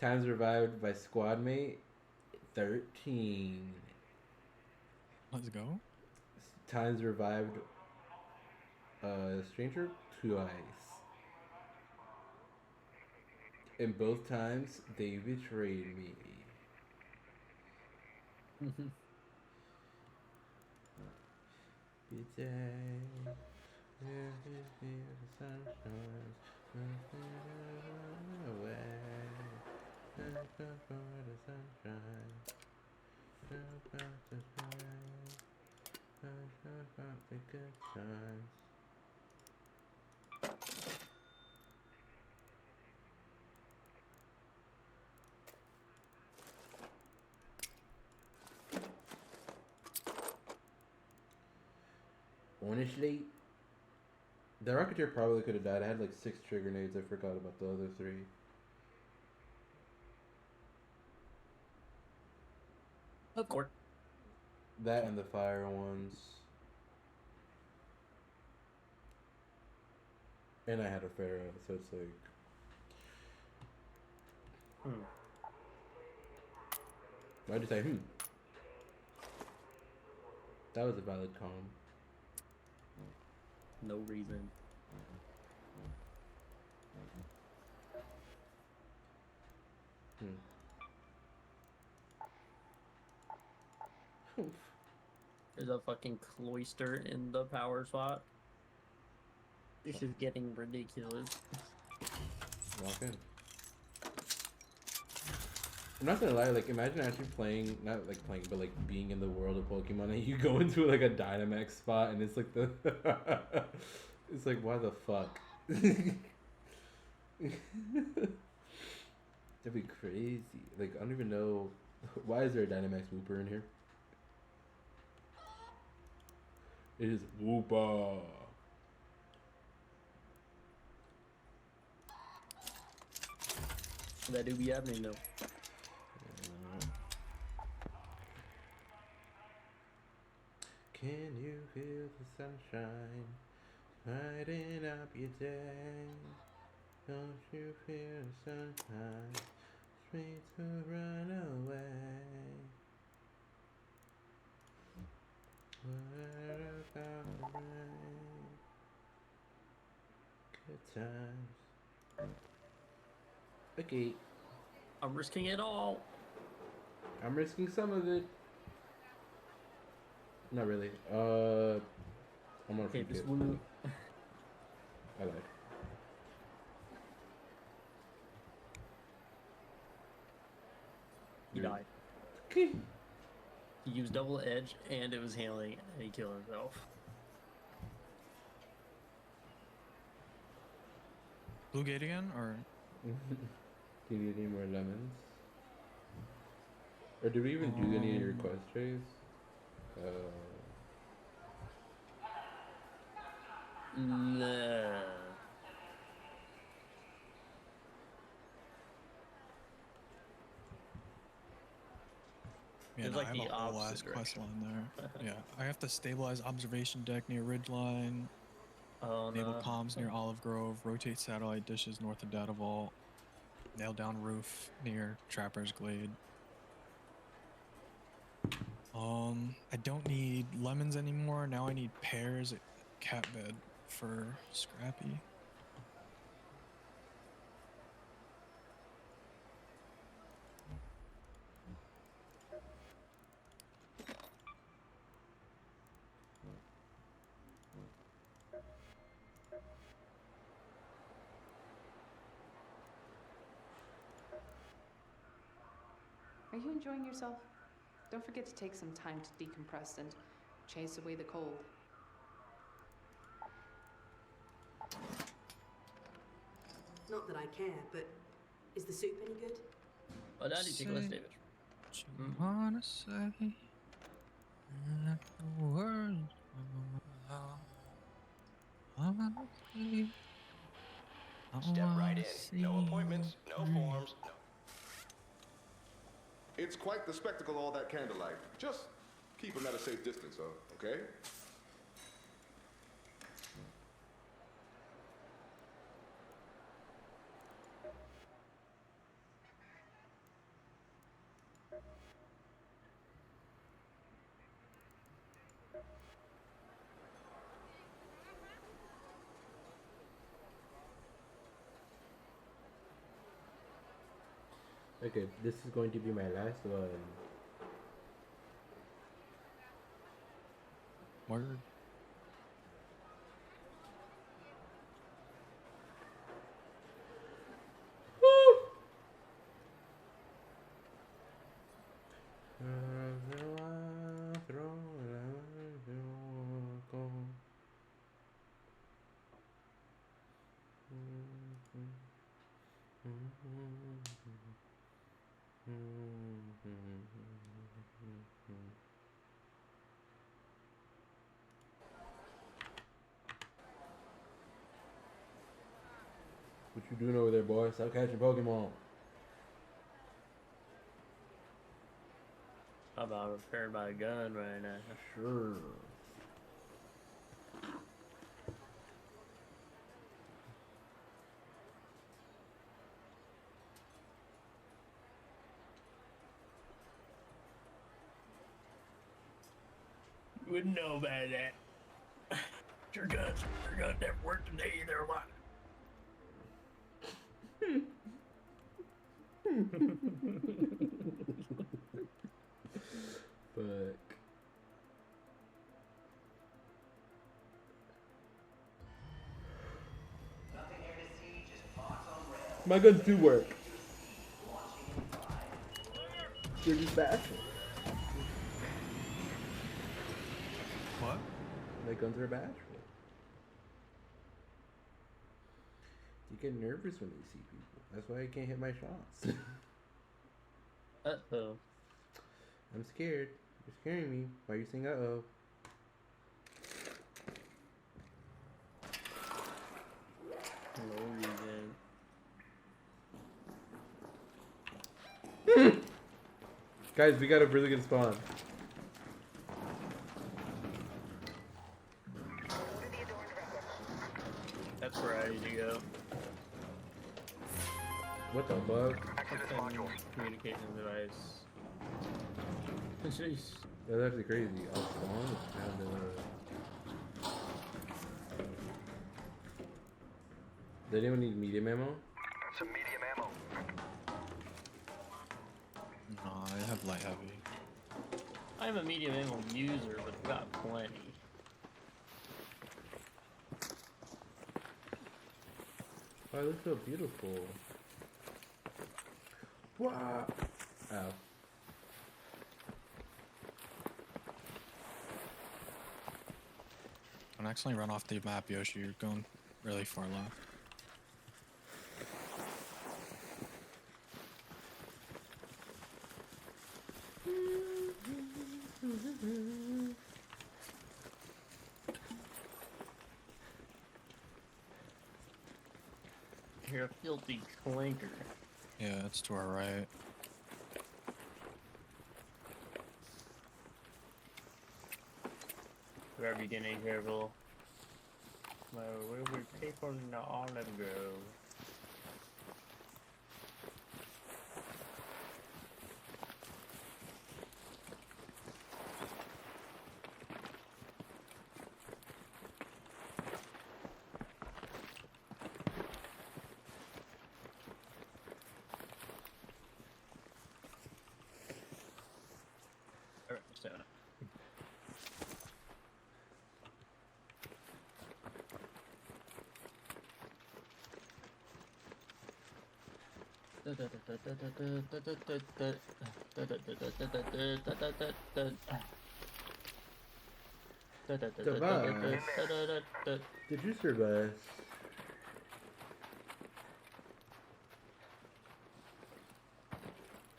Times revived by squad mate, 13. Let's go. Times revived stranger, twice. And both times they betrayed me. Honestly, the Rocketeer probably could have died. I had like 6 trigger nades. I forgot about the other 3. Of course. That and the fire ones. And I had a Pharaoh, so it's like... Why'd you say, That was a valid calm. No reason. There's a fucking cloister in the power spot. This is getting ridiculous. Walk in. I'm not gonna lie, like imagine actually playing, not like playing, but like being in the world of Pokemon and you go into like a Dynamax spot and it's like the it's like why the fuck? That'd be crazy. Like I don't even know why is there a Dynamax Wooper in here? It is Woopa. That do be happening though. Can you feel the sunshine lighting up your day? Don't you feel the sunshine sweet to run away? What about the rain? Good times. Okay, I'm risking it all. I'm risking some of it. Not really. I'm gonna Okay, freak this it. one. I lied. He died. Okay. He used double edge and it was hailing and he killed himself. Blue Gate again, or Do you need any more lemons? Or did we even do any of your quest trays? Nah. yeah, It's no, like I have the a whole opposite ass quest direction. line there. Yeah, I have to stabilize observation deck near Ridgeline, Oh enable no. comms near Olive Grove, rotate satellite dishes north of Data Vault, nail down roof near Trapper's Glade. I don't need lemons anymore. Now I need pears at Catbed for Scrappy. Are you enjoying yourself? Don't forget to take some time to decompress and chase away the cold. Not that I care, but is the soup any good? Oh, daddy, take less damage. What you wanna say? Let the words come out. I wanna see. Step right in. No appointments, no forms, no. It's quite the spectacle, all that candlelight. Just keep them at a safe distance, though, okay? Okay, this is going to be my last one. Word. What you doing over there, boy? Stop catching Pokemon. I'm about prepared by a gun right now. Sure. wouldn't know about that. Sure does. Sure does. Never worked a day in their life. Fuck. Nothing here to see, just parts on rails. My guns do work. They're just bashful. What? My guns are bashful. You get nervous when you see people. That's why I can't hit my shots. Uh-oh. I'm scared. You're scaring me. Why are you saying uh-oh? No reason. Guys, we got a really good spawn. That's where I need to go. What the fuck? Communication device. Jeez. That's actually crazy. I'll spawn and does anyone need medium ammo? Some medium ammo. No, I have light heavy. I'm a medium ammo user, but I've got plenty. Oh, it looks so beautiful. Wow. Ow. Don't accidentally run off the map, Yoshi. You're going really far left. You're a filthy clinker. Yeah, it's to our right. Better be getting careful. Well, where we take on the olive grove. Alright, so. Did you survive?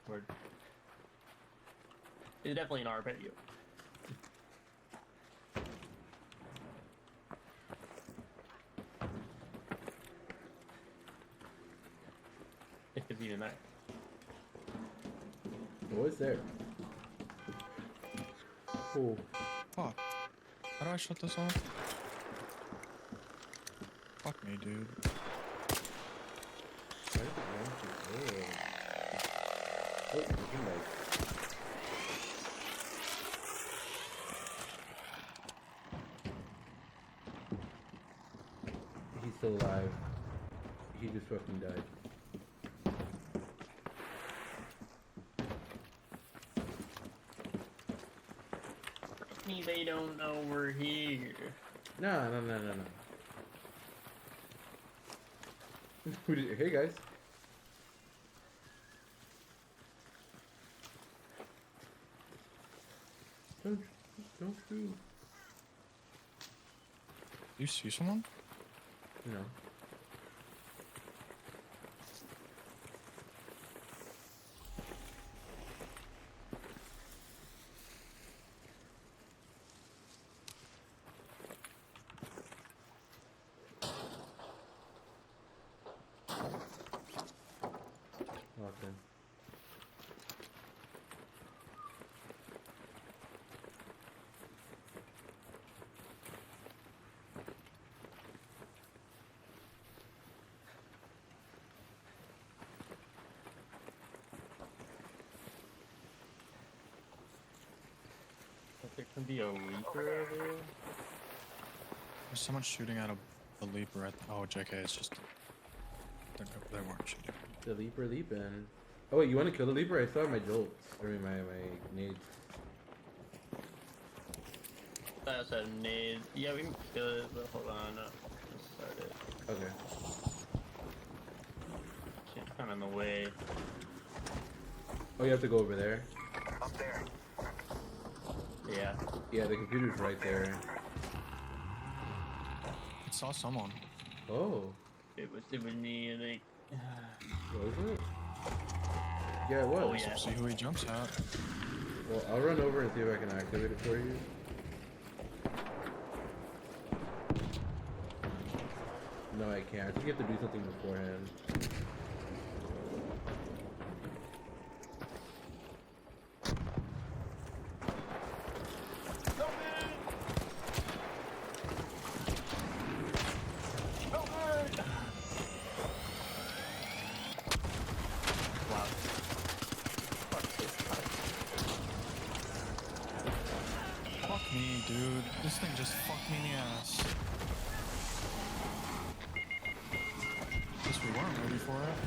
Word. It's definitely an arpeggio. It could be tonight. What's there? Oh. Fuck. How do I shut this off? Fuck me, dude. Why did it want to? Oh, looking like. He's still alive. He just fucking died. Me, they don't know we're here. No. Hey guys. Don't shoot. You see someone? No. Okay. Could be a leaper over here. There's someone shooting at a leaper at. Oh, JK, it's just. They weren't shooting. The leaper leaping. Oh wait, you want to kill the leaper? I still have my jolts. I mean my nades. That's a nade. Yeah, we can kill it, but hold on. Let's start it. Okay. Shit's kind of in the way. Oh, you have to go over there. Up there. Yeah. Yeah, the computer's right there. I saw someone. Oh. It was me and they. Was it? Yeah, it was. Oh, yeah. See who he jumps at. Well, I'll run over and see if I can activate it for you. No, I can't. I think you have to do something beforehand. Fuck me, dude. This thing just fucked me in the ass. Guess we weren't ready for it.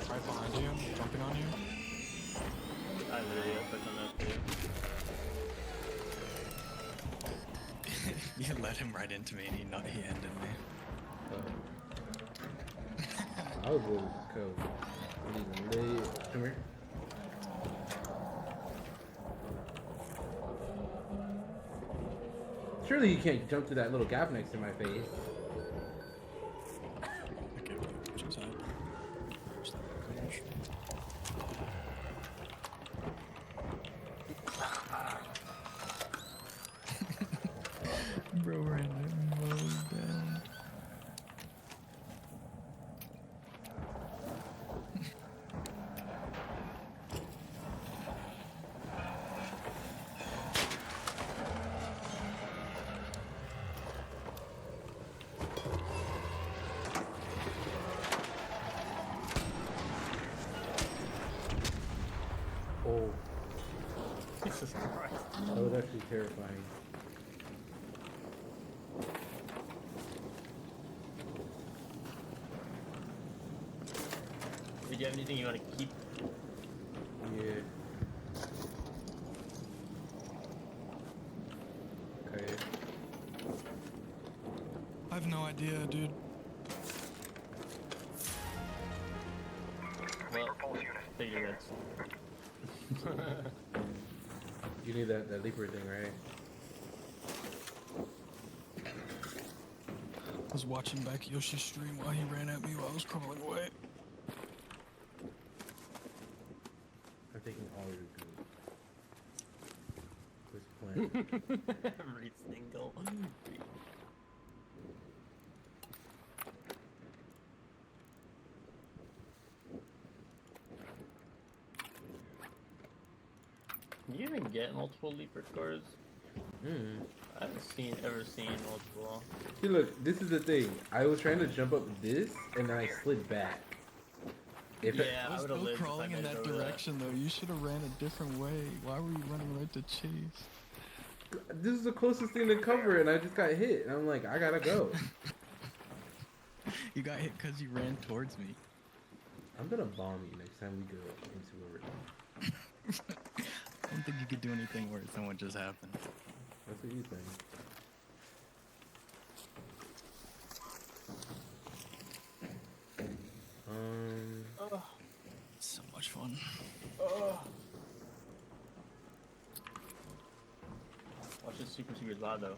Right behind you, jumping on you. I literally got stuck on that too. You let him right into me and he ended me. I was really cold. Come here. Surely you can't jump through that little gap next to my face. Okay, she's out. There's that finish. Bro ran it low down. Oh, Jesus Christ. that was actually terrifying. Did you have anything you want to keep? Yeah. Okay. I have no idea, dude. Well, figure it. You need that leaper thing, right? I was watching back Yoshi's stream while he ran at me while I was crawling away. I'm taking all your good. Where's the plant? Every single. Can you even get multiple leaper cores? I haven't ever seen multiple. See, look, this is the thing. I was trying to jump up this, and then I slid back. Yeah, I was still crawling in that direction, though. You should have ran a different way. Why were you running right to Chase? This is the closest thing to cover, and I just got hit. And I'm like, I gotta go. You got hit because you ran towards me. I'm gonna bomb you next time we go into a room. I don't think you could do anything worse than what just happened. That's what you think. So much fun. Watch this super loud though.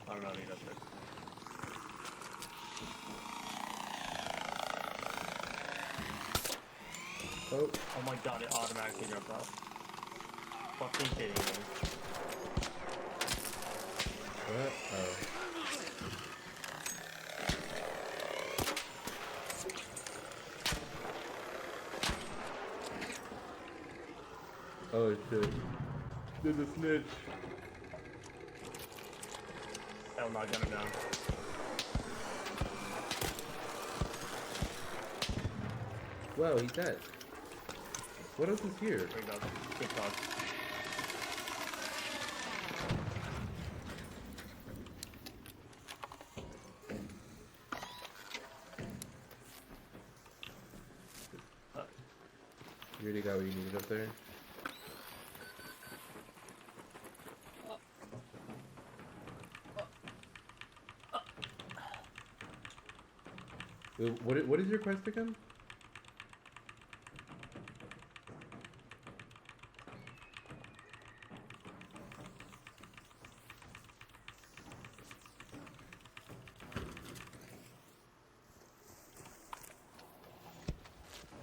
I don't know how to get up there. Oh. Oh my god, it automatically jumped off. Fucking kidding me. What? Oh. Oh shit. There's a snitch. I'll not gun him down. Whoa, he's dead. What else is here? There we go. Good talk. You already got what you needed up there? What is your quest again?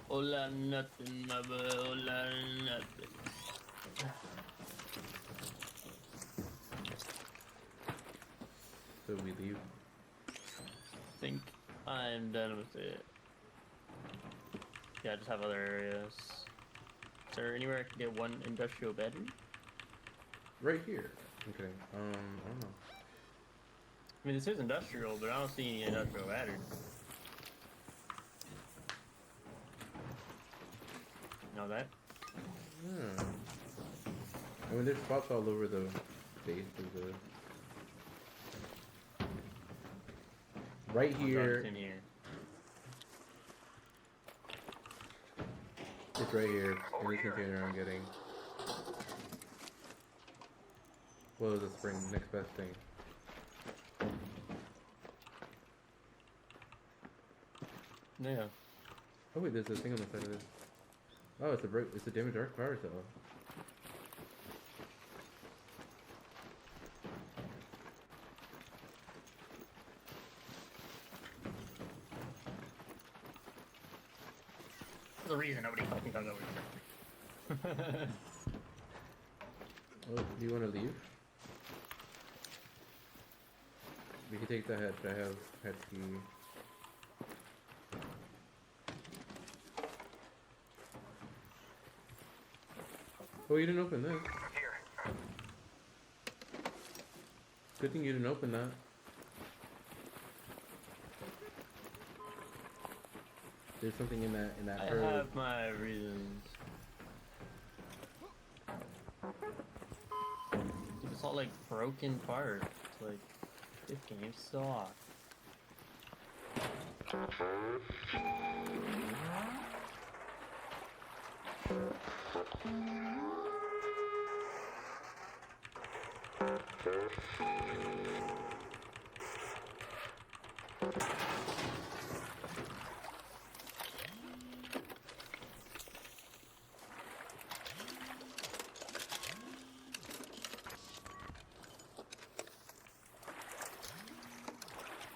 Hola, nothing, my boy. Hola, nothing. So we leave. I think I'm done with it. Yeah, I just have other areas. Is there anywhere I can get one industrial battery? Right here. Okay. I don't know. I mean, this is industrial, but I don't see any industrial battery. Know that? Yeah. I mean, there's spots all over the base of the. Right here. In here. It's right here in this container I'm getting. What was the spring? Next best thing. Yeah. Oh wait, there's a thing on the side of this. Oh, it's a damaged arc power cell. There's a reason nobody fucking comes over here. Oh, do you want to leave? We can take the hatch. I have hatch key. Oh, you didn't open this. Here. Good thing you didn't open that. There's something in that I herb. have my reasons. Dude, it's all like broken parts. Like, this game sucks.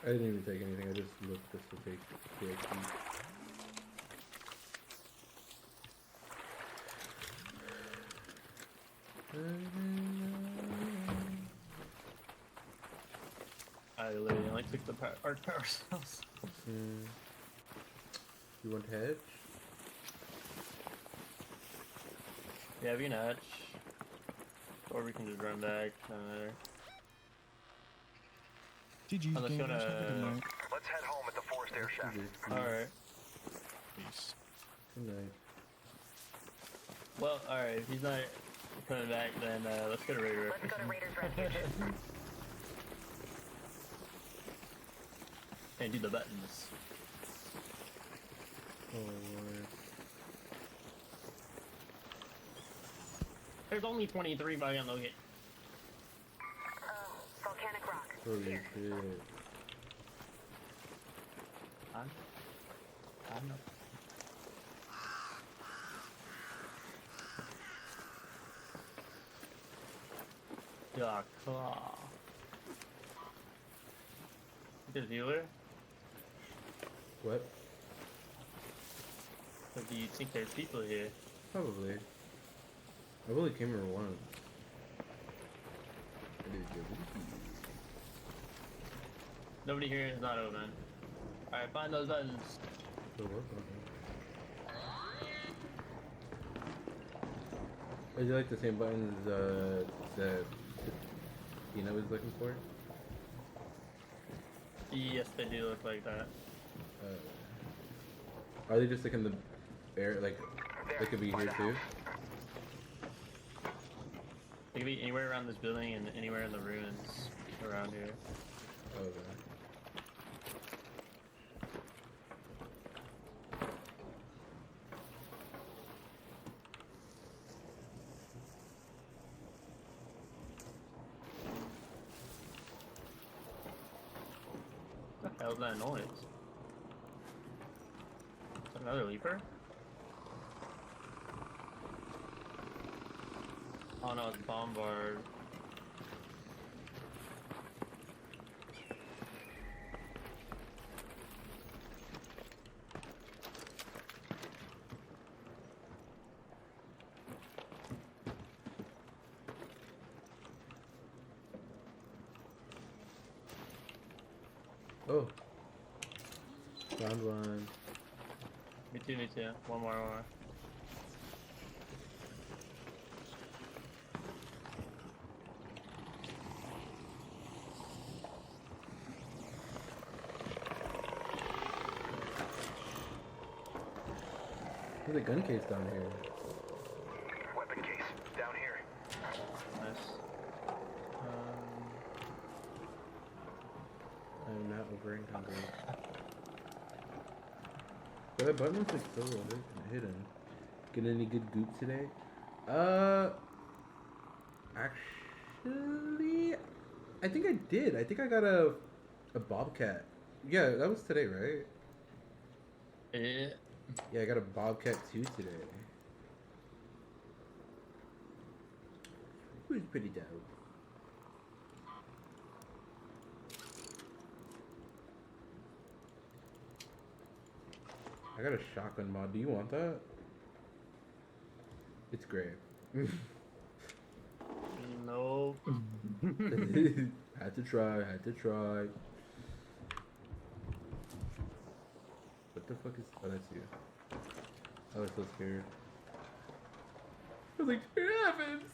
I didn't even take anything. I just looked just to take TXT. I literally only took the arc power cells. You want hedge? Yeah, we can hatch. Or we can just run back. Doesn't matter. GG's Unless you gamers. wanna- Have a good night. Let's head home at the forced air shaft. Alright. Peace. Good night. Well, alright, if he's not coming back, then let's go to Raider Let's go to Raiders Refuge. and do the buttons. Forward. There's only 23 by on Logan. Volcanic rock. Holy Here. shit. I know. Yeah, claw. Good healer? What? Or do you think there's people here? Probably. I've only came here once. Nobody here is not open. Alright, find those buttons. Still working on it. Is it like the same buttons that Tina was looking for? Yes, they do look like that. Are they just like in the air? Like they could be here too. They could be anywhere around this building and anywhere in the ruins around here. Okay. What the hell's that noise? Is that another leaper? Oh no, it's Bombard. Oh. Found one. Me too, me too. One more. There's a gun case down here. Weapon case, down here. Nice. I'm not over hungry. But that button looks like so hidden. Get any good goop today? Actually, I think I did. I think I got a Bobcat. Yeah, that was today, right? Yeah. Yeah, I got a Bobcat 2 today. It was pretty dope. I got a shotgun mod. Do you want that? It's great. Nope. Had to try. What the fuck is... Oh, that's you. I was so scared. I was like, it happens!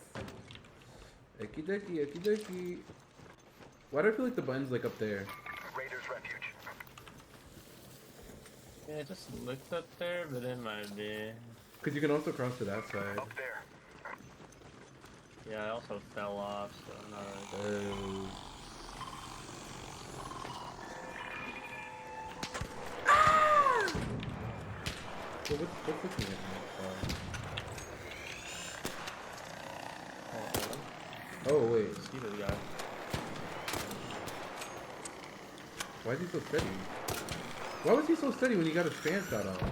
Eki deki. Why do I feel like the button's like up there? Raiders Refuge. Yeah, it just looks up there, but it might be. Because you can also cross to that side. Up there. Yeah, I also fell off, so I'm not So what's looking at me? Oh wait. See this guy. Why is he so steady? Why was he so steady when he got his pants shot off?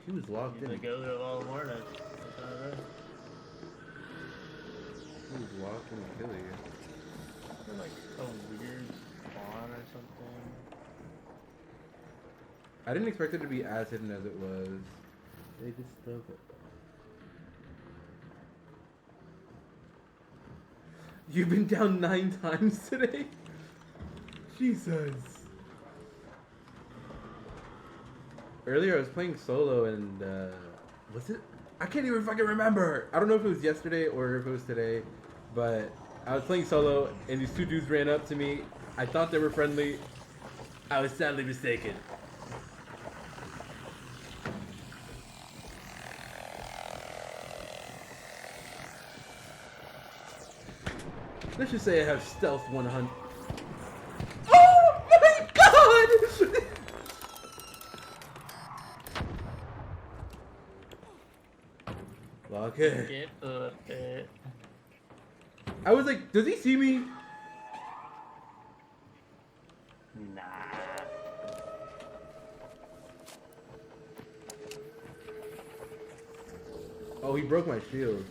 He was locked in. They go there all morning. He was locked in to kill you. Like a weird spawn or something. I didn't expect it to be as hidden as it was. They just stuff it. You've been down 9 times today? Jesus. Earlier I was playing solo and was it? I can't even fucking remember. I don't know if it was yesterday or if it was today, but I was playing solo and these 2 dudes ran up to me. I thought they were friendly. I was sadly mistaken. Let's just say I have stealth 100. Oh my god! Lock it. Get up it. I was like, does he see me? Nah. Oh, he broke my shield.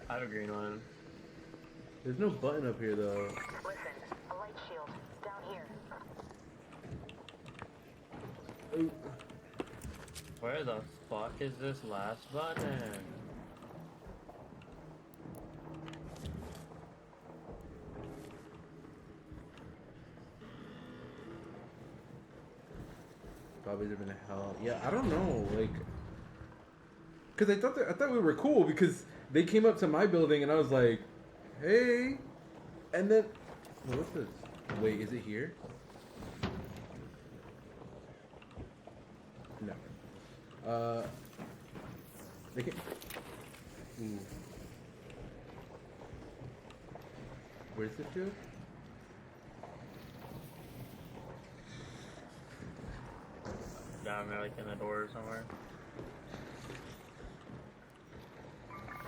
I have a green one. There's no button up here though. Listen, a light shield. Down here. Ooh. Where the fuck is this last button? Probably have been a hell. Yeah, I don't know, like, cause I thought we were cool because they came up to my building and I was like, hey, And then, what's this? Wait, is it here? No. They can. Ooh. Where's this go? Down there, like in the door somewhere.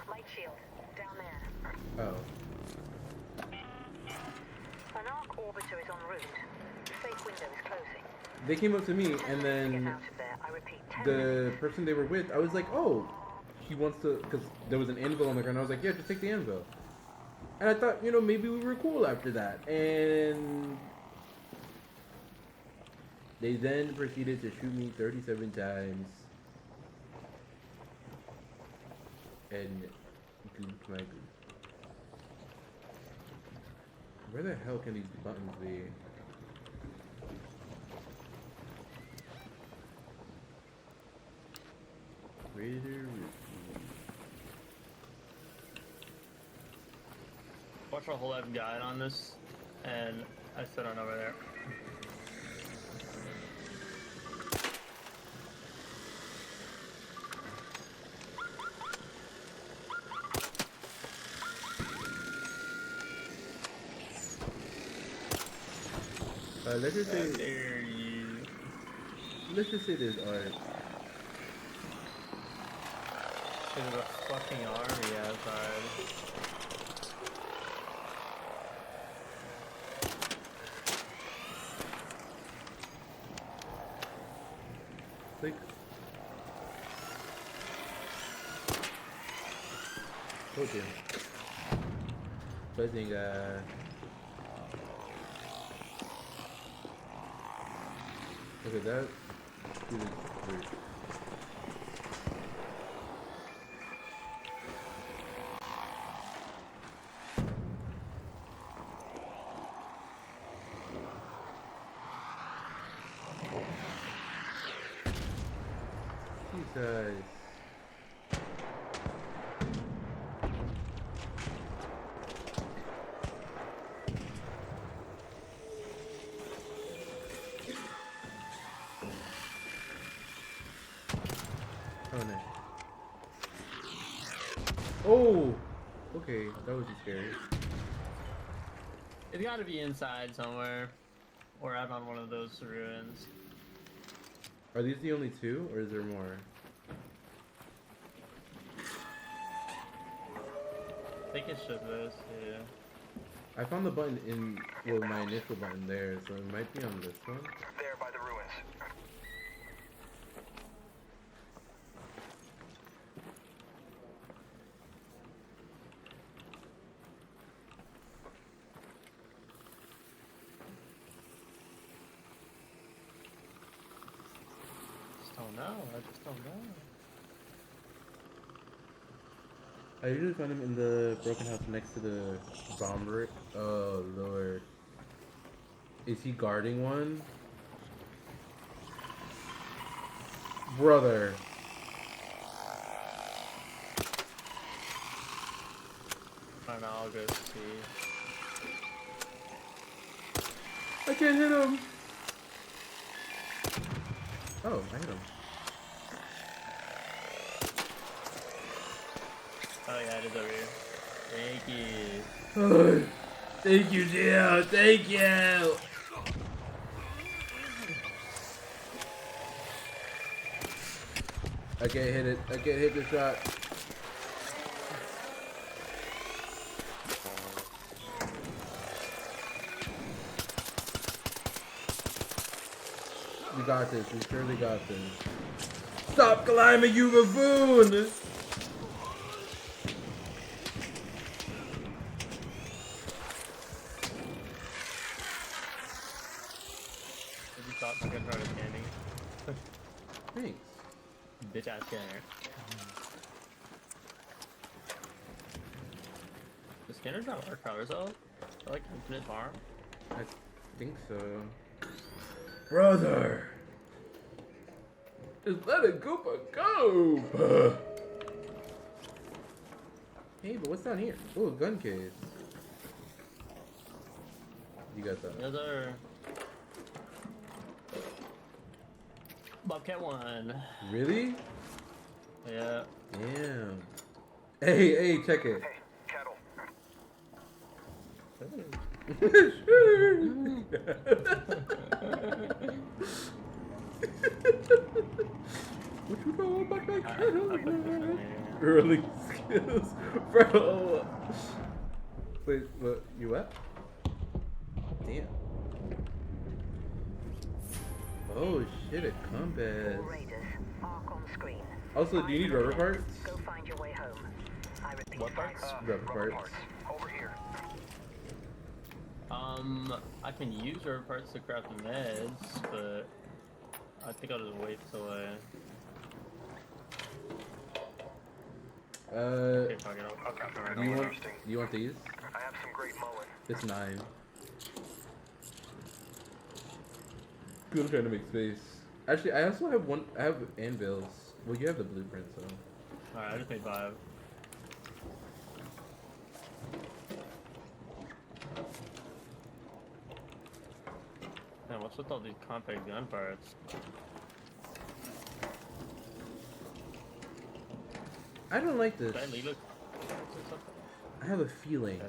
Light shield, down there. Oh. An arc orbiter is en route. The safe window is closing. They came up to me, 10 and minutes to get then out of there. I repeat, 10 the minutes. person they were with, I was like, oh, he wants to, because there was an anvil on the ground. I was like, yeah, just take the anvil. And I thought, you know, maybe we were cool after that. And they then proceeded to shoot me 37 times. And gooped my goop. Where the hell can these buttons be? Raider. Watch our whole life guide on this, and I sit on over there. Let's just say. Dare you. Let's just say there's art. There's a fucking army outside. Like. Oh dear. Buzzing, look at that. Dude, weird. Jesus. Oh no. Oh! Okay, that was just scary. It's gotta be inside somewhere. Or out on one of those ruins. Are these the only two, or is there more? I think it's just this, yeah. I found the button in, well, my initial button there, so it might be on this one. There by the ruins. Don't know. I just don't know. I usually find him in the broken house next to the bomb rig. Oh lord. Is he guarding one? Brother. I don't know, I'll go see. I can't hit him. Oh, I hit him. Oh yeah, it is over here. Thank you. Oh, thank you, Gio. Thank you. I can't hit it. I can't hit the shot. We got this. We surely got this. Stop climbing, you buffoon! Did you stop fucking trying to scanning? Thanks. Bitch ass scanner. The scanner's not work by herself? Like infinite farm? I think so. Brother! Just let it Goopa go! Hey, but what's down here? Oh, a gun case. You got that. Yes, sir. Bobcat 1. Really? Yeah. Damn. Hey, check it. Cattle. What you know about my cattle? Early skills, bro. Wait, what? You what? Damn. Oh shit! A compass. Raiders, arc on screen. Also, do you need rubber parts? Go find your way home. I repeat, What parts? Rubber parts. Over here. I can use rubber parts to craft the meds, but I think I'll just wait till I. Okay, fuck it, I'll craft the Do you want these? I have some great mullet. It's 9. Good, I'm trying to make space. Actually, I also have one. I have anvils. Well, you have the blueprint, so. Alright, I just made 5. Man, what's with all these compact gun parts? I don't like this. Did I leave it? I have a feeling.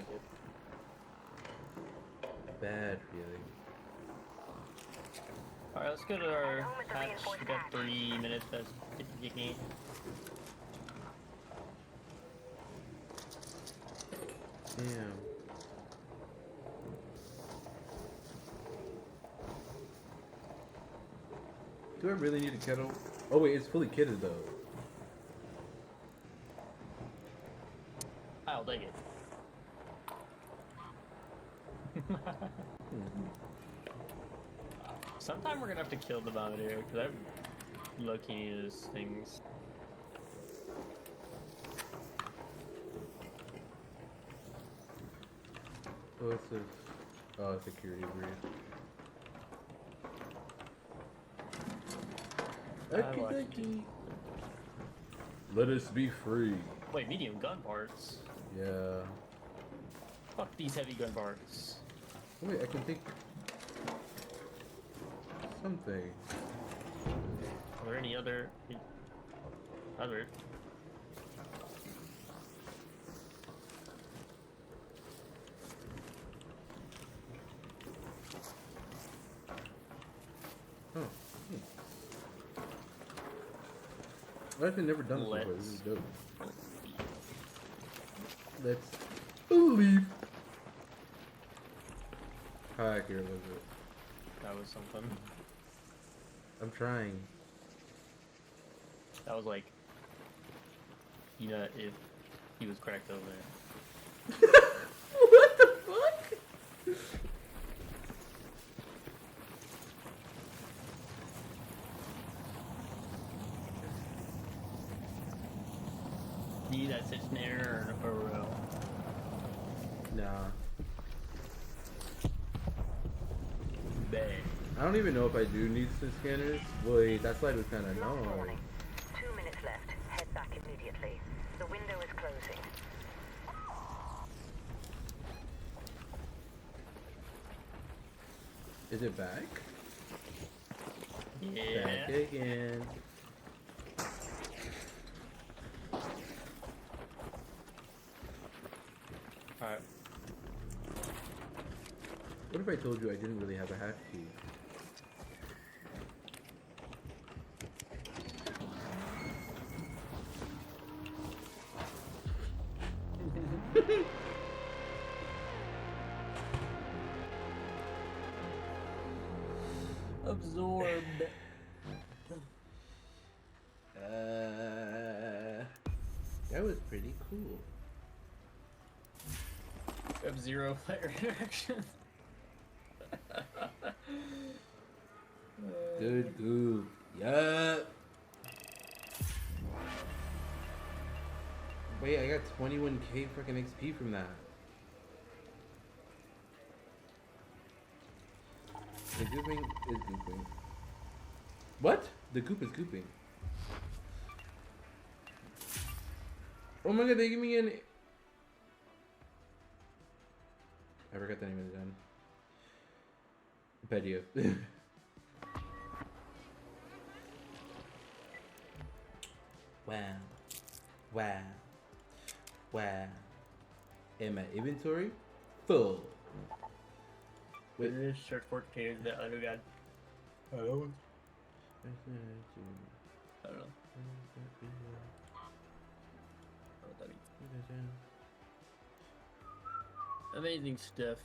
Bad feeling. Alright, let's go to our hatch. We got 3 minutes. That's 50. Damn. Do I really need a kettle? Oh wait, it's fully kitted though. I'll take it. Sometime we're gonna have to kill the Bombardier because I'm low-key need his things. Oh, it's a security breach. Like Let us be free. Wait, medium gun parts? Yeah. Fuck these heavy gun parts. Oh, wait, I can take something. Are there any other? Oh. I've actually never done this before. This is dope. Let's leave. How accurate was it? That was something. I'm trying. That was like, you know, if he was cracked over there. What the fuck? Need that such an error or Nah. bang. I don't even know if I do need some scanners. Wait, that slide was kind of Last annoying. warning. 2 minutes left. Head back immediately. The window is closing. Is it back? Yeah. Back again. Alright. What if I told you I didn't really have a hash key? Absorbed. That was pretty cool. F-Zero player interaction. Good goop. Yup. Wait, I got 21k freaking XP from that. The gooping is gooping. What? The goop is gooping. Oh my god, they give me an... I forgot the name of the gun. Pet you. Wow. Wow. Wow. And my inventory full. Wait, this search for containers that other guy. I don't know. Amazing stuff.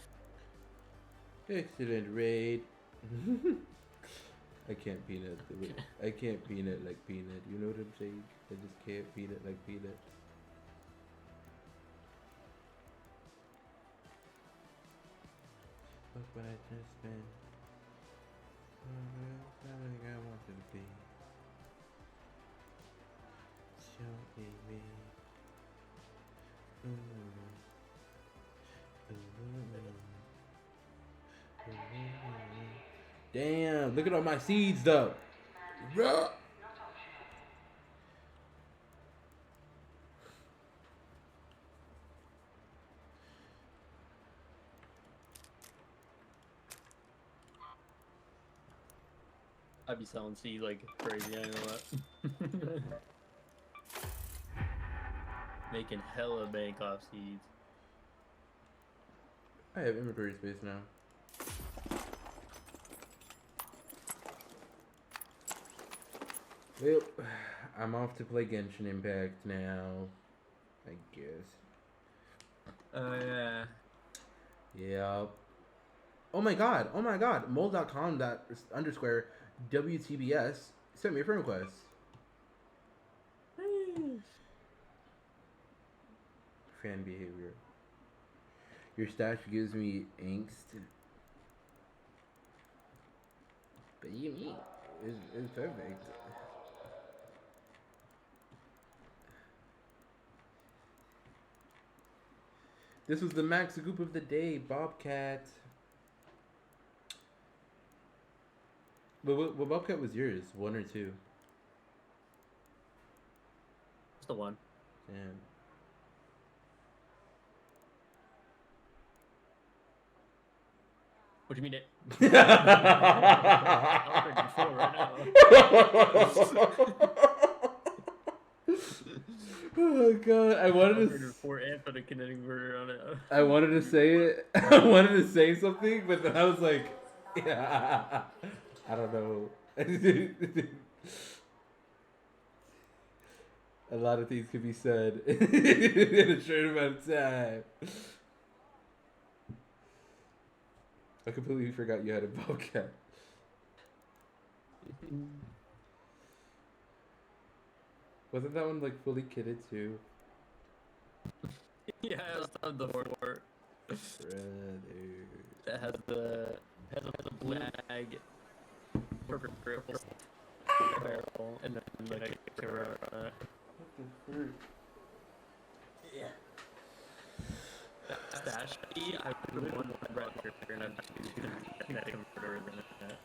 Excellent raid. I can't peanut the way. I can't peanut like peanut. You know what I'm saying? I just can't peanut like peanut. Look what I just spent. Everything I wanted to be. Show me. Damn, look at all my seeds though. Ruh. I'd be selling seeds like crazy, I know that. Making hella bank off seeds. I have inventory space now. Well, I'm off to play Genshin Impact now, I guess. Yeah. Yep. Oh my god, mole.com _ WTBS sent me a friend request. Fan behavior. Your stash gives me angst. But you mean it's perfect. This was the max goop of the day, Bobcat. But what Bobcat was yours? 1 or 2? It's the 1. Damn. What do you mean it? Oh god, I wanted to. 4 amp for the kinetic inverter on it. I wanted to say it. I wanted to say something, but then I was like, yeah, I don't know. A lot of things could be said in a short amount of time. I completely forgot you had a Bobcat. Wasn't that one like fully kitted too? Yeah, it was on the board. Brother. That has the flag, purple barrel, and then like a cover on it. What the frick? Yeah. That stash key, I really want one right here, and I'm just gonna kinetic converter in that.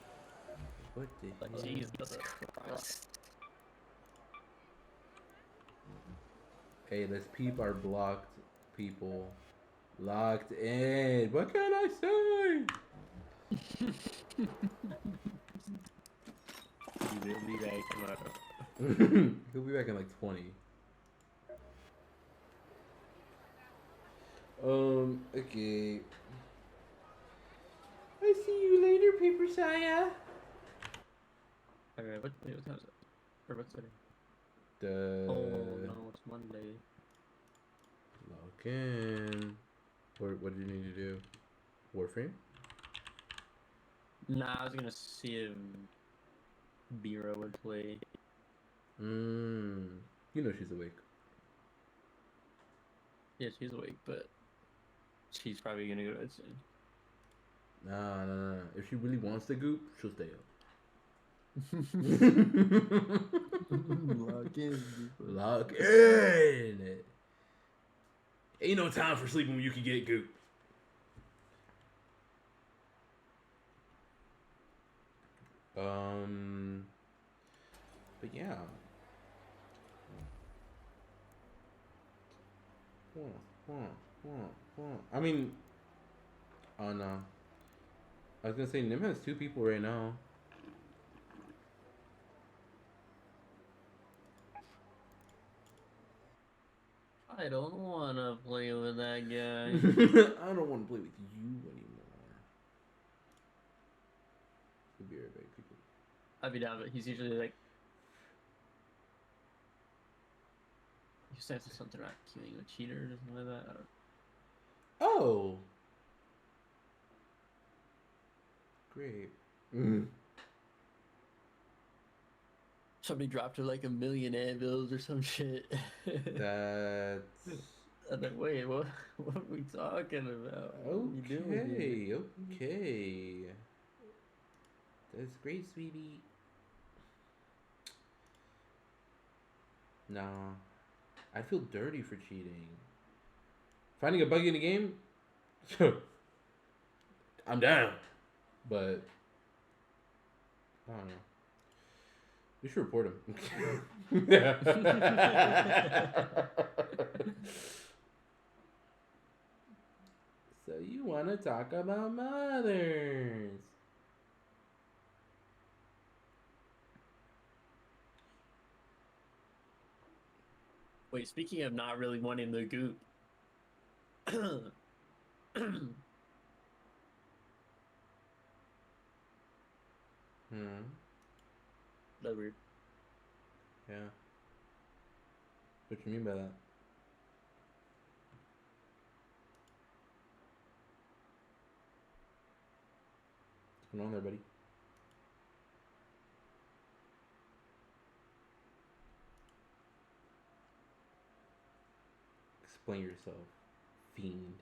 What the hell? Jesus Christ. Hey, let's peep our blocked people. Locked in. What can I say? He'll be back tomorrow. He'll be back in like 20. Okay. I see you later, Paper Saya. Okay, what time is it? Or what's it? Oh no, it's Monday. Log in. What do you need to do? Warframe? Nah, I was gonna see if Bira would play. You know she's awake. Yeah, she's awake, but she's probably gonna go to bed soon. Nah. If she really wants to goop, she'll stay up. Lock in. Lock in. Ain't no time for sleeping when you can get goop. But yeah. I mean, oh no. I was gonna say Nim has 2 people right now. I don't want to play with that guy. I don't want to play with you anymore. We'll be right back, people. I'd be down, but he's usually like. You said something about killing a cheater or something like that. I don't... Oh! Great. Somebody dropped her like 1 million anvils or some shit. That's... I'm like, wait, what are we talking about? What are you doing here? Okay. That's great, sweetie. Nah. I'd feel dirty for cheating. Finding a bug in the game? I'm down. But I don't know. We should report him. So you want to talk about mothers? Wait, speaking of not really wanting the goop. That weird. Yeah. What you mean by that? What's going on there, buddy? Explain yourself, fiend.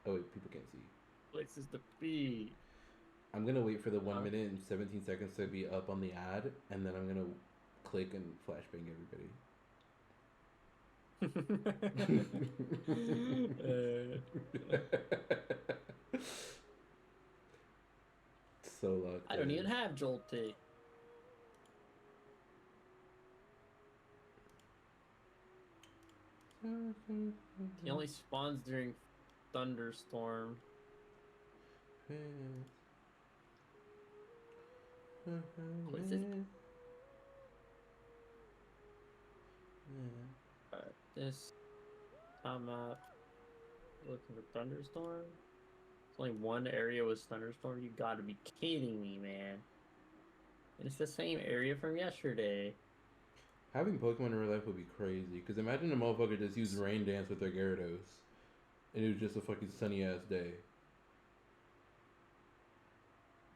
Oh wait, people can't see. Places to be. I'm gonna wait for the 1 minute and 17 seconds to be up on the ad, and then I'm gonna click and flashbang everybody. So locked. I don't even have Joltik. He only spawns during thunderstorm. What is this? This I'm looking for thunderstorm. It's only one area was thunderstorm. You gotta be kidding me, man. And it's the same area from yesterday. Having Pokemon in real life would be crazy. Because imagine a motherfucker just used Rain Dance with their Gyarados. And it was just a fucking sunny ass day.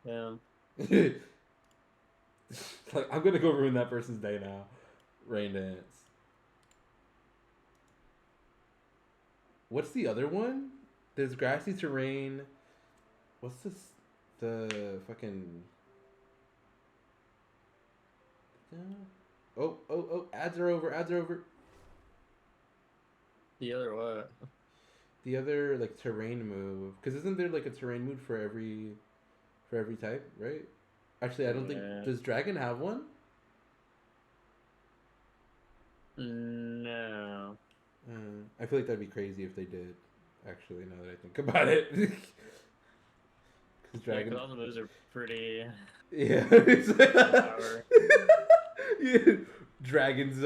Yeah. Like, I'm gonna go ruin that person's day now. Rain Dance. What's the other one? There's Grassy Terrain. What's this? The fucking... Oh, ads are over. The other what? The other, like, terrain move. Because isn't there, like, a terrain move for every type, right? Actually, I don't think... Does Dragon have one? No. I feel like that'd be crazy if they did, actually, now that I think about it. Because Dragon... Yeah, all the moves are pretty... Yeah. Yeah. Dragon's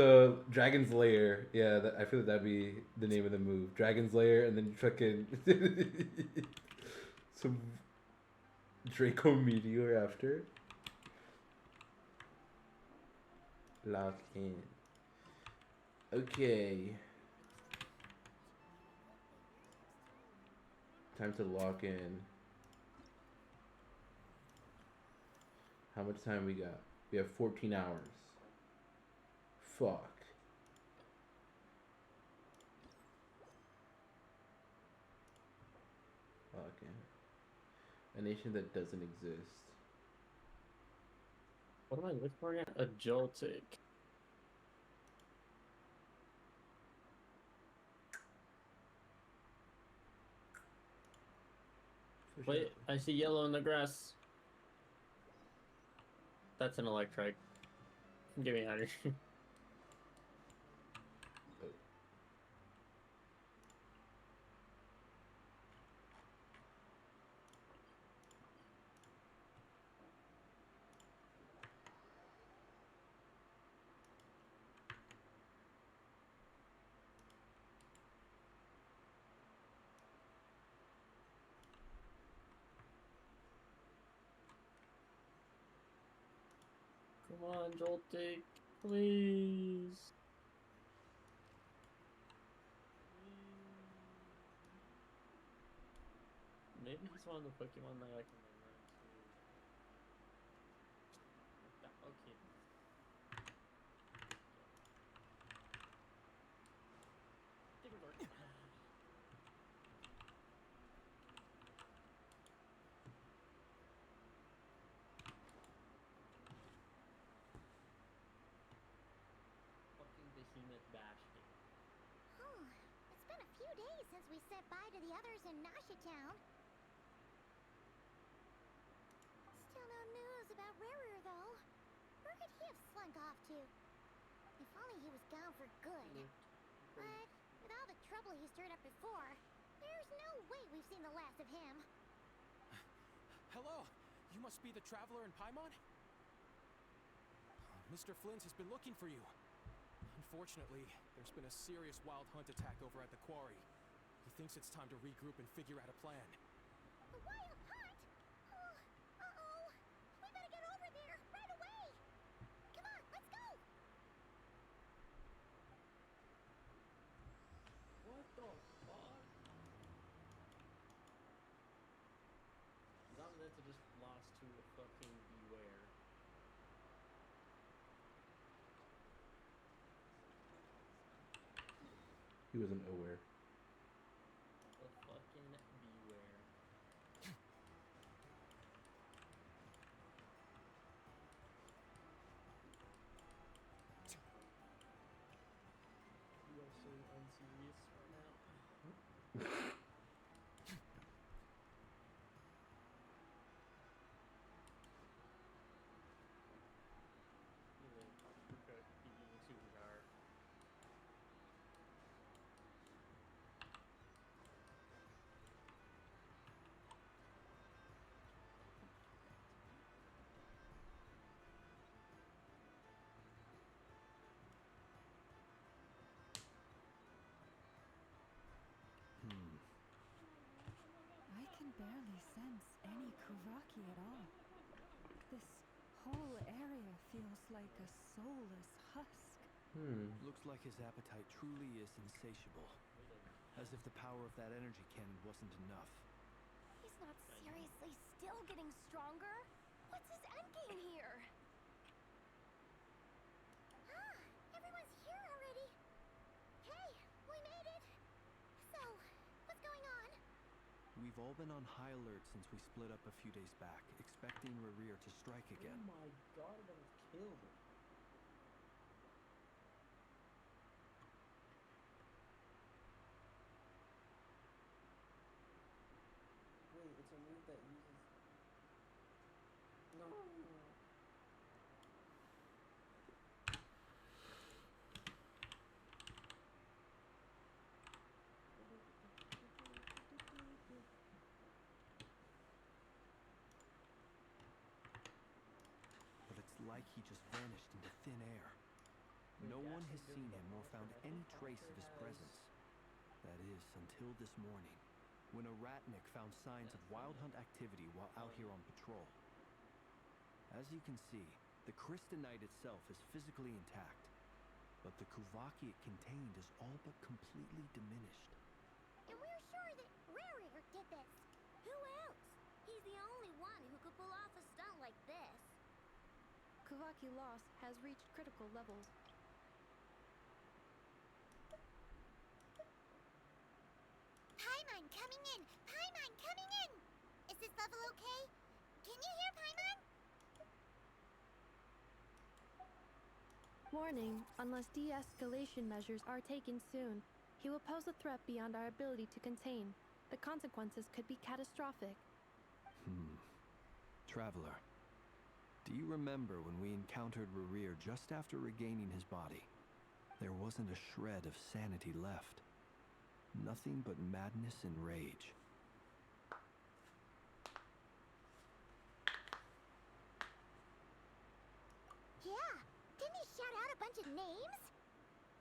Lair. Yeah, I feel like that'd be the name of the move. Dragon's Lair, and then fucking some Draco Meteor after. Lock in. Okay. Time to lock in. How much time we got? We have 14 hours. Fuck. Okay. A nation that doesn't exist. What am I looking for again? A Joltik. Wait, I see yellow in the grass. That's an Electrike. Get me out of here. Come on, Joltik, please. Maybe he's one of the Pokemon that I can learn to. Okay. Digglebird. Fucking behemoth bashed it. It's been a few days since we said bye to the others in Nasha Town. Still no news about Rarer, though. Where could he have slunk off to? If only he was gone for good. But with all the trouble he stirred up before, there's no way we've seen the last of him. Hello! You must be the traveler in Paimon? Mr. Flint has been looking for you. Unfortunately, there's been a serious wild hunt attack over at the quarry. He thinks it's time to regroup and figure out a plan. The wild hunt? Oh, uh-oh. We better get over there right away. Come on, let's go. What the fuck? Not meant to just lost to a fucking beware. He wasn't aware. A fucking beware. You are so unserious right now. I can barely sense any Kuvaki at all. This whole area feels like a soulless husk. Looks like his appetite truly is insatiable. As if the power of that energy cannon wasn't enough. He's not seriously still getting stronger? What's his endgame here? Ah, everyone's here already. Hey, we made it. So, what's going on? We've all been on high alert since we split up a few days back, expecting Rarir to strike again. Oh my god, that was killed. Wait, it's a move that uses... No. But it's like he just vanished into thin air. No one has seen him nor found any trace of his presence. That is, until this morning, when a Ratnik found signs of wild hunt activity while out here on patrol. As you can see, the Crystonite itself is physically intact, but the Kuvaki it contained is all but completely diminished. And we're sure that Rarir did this. Who else? He's the only one who could pull off a stunt like this. Kuvaki loss has reached critical levels. Paimon coming in! Paimon coming in! Is this level okay? Can you hear Paimon? Warning, unless de-escalation measures are taken soon, he will pose a threat beyond our ability to contain. The consequences could be catastrophic. Traveler, do you remember when we encountered Rarir just after regaining his body? There wasn't a shred of sanity left. Nothing but madness and rage. Yeah, didn't he shout out a bunch of names?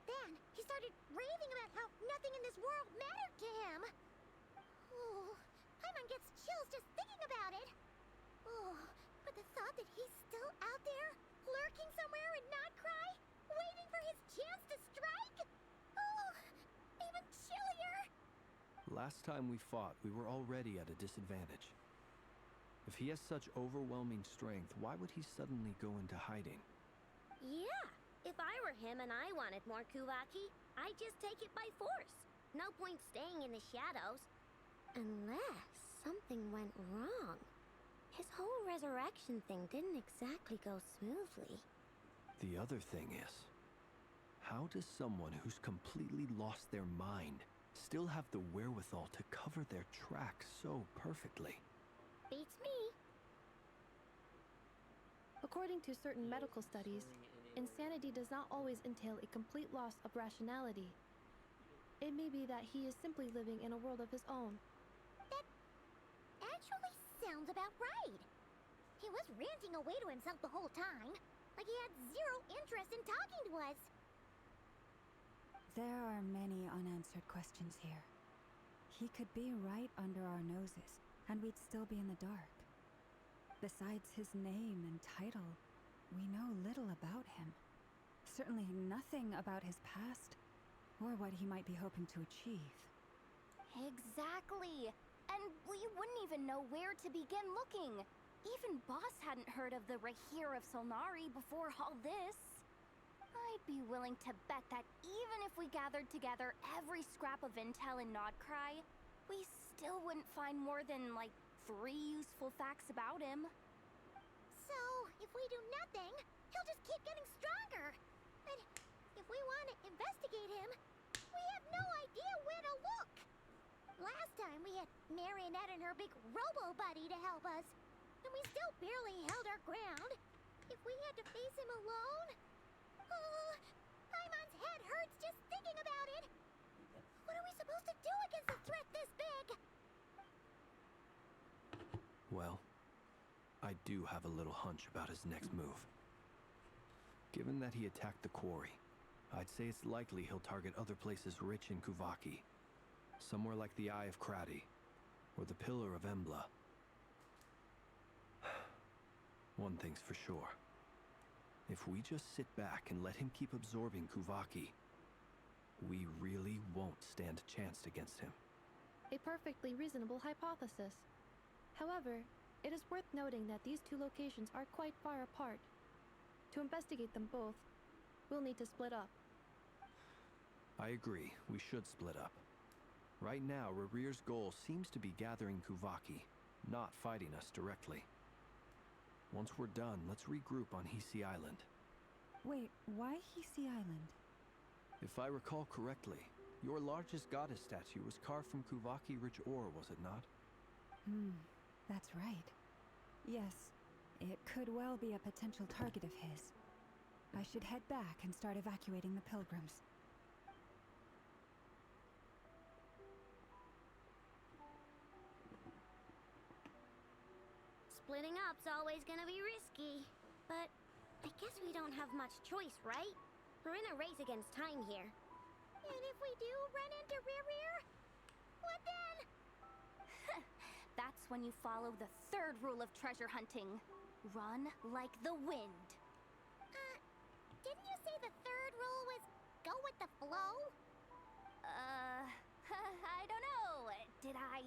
Then he started raving about how nothing in this world mattered to him. Oh, Paimon gets chills just thinking about it. Oh, but the thought that he's still out there, Lurking somewhere in Notcry? Waiting for his chance to strike? Oh, even chillier! Last time we fought, we were already at a disadvantage. If he has such overwhelming strength, why would he suddenly go into hiding? Yeah, if I were him and I wanted more Kuvaki, I'd just take it by force. No point staying in the shadows. Unless something went wrong. His whole resurrection thing didn't exactly go smoothly. The other thing is, how does someone who's completely lost their mind still have the wherewithal to cover their tracks so perfectly? Beats me. According to certain medical studies, insanity does not always entail a complete loss of rationality. It may be that he is simply living in a world of his own. That actually sounds about right. He was ranting away to himself the whole time, like he had zero interest in talking to us. There are many unanswered questions here. He could be right under our noses, and we'd still be in the dark. Besides his name and title, we know little about him. Certainly nothing about his past, or what he might be hoping to achieve. Exactly. And we wouldn't even know where to begin looking. Even Boss hadn't heard of the Rahir of Solnari before all this. I'd be willing to bet that even if we gathered together every scrap of intel in Nodcry, we still wouldn't find more than, like, 3 useful facts about him. So, if we do nothing, he'll just keep getting stronger. But if we want to investigate him, we have no idea where to look. Last time we had Marionette and her big robo-buddy to help us, and we still barely held our ground. If we had to face him alone... Paimon's head hurts just thinking about it. What are we supposed to do against a threat this big? Well, I do have a little hunch about his next move. Given that he attacked the quarry, I'd say it's likely he'll target other places rich in Kuvaki. Somewhere like the Eye of Krati, or the Pillar of Embla. One thing's for sure. If we just sit back and let him keep absorbing Kuvaki, we really won't stand a chance against him. A perfectly reasonable hypothesis. However, it is worth noting that these two locations are quite far apart. To investigate them both, we'll need to split up. I agree, we should split up. Right now, Rarir's goal seems to be gathering Kuvaki, not fighting us directly. Once we're done, let's regroup on Hisi Island. Wait, why Hisi Island? If I recall correctly, your largest goddess statue was carved from Kuvaki-rich ore, was it not? That's right. Yes, it could well be a potential target of his. I should head back and start evacuating the pilgrims. Splitting up's always gonna be risky. But I guess we don't have much choice, right? We're in a race against time here. And if we do run into Rarir, what then? That's when you follow the third rule of treasure hunting. Run like the wind. Didn't you say the third rule was go with the flow? I don't know. Did I?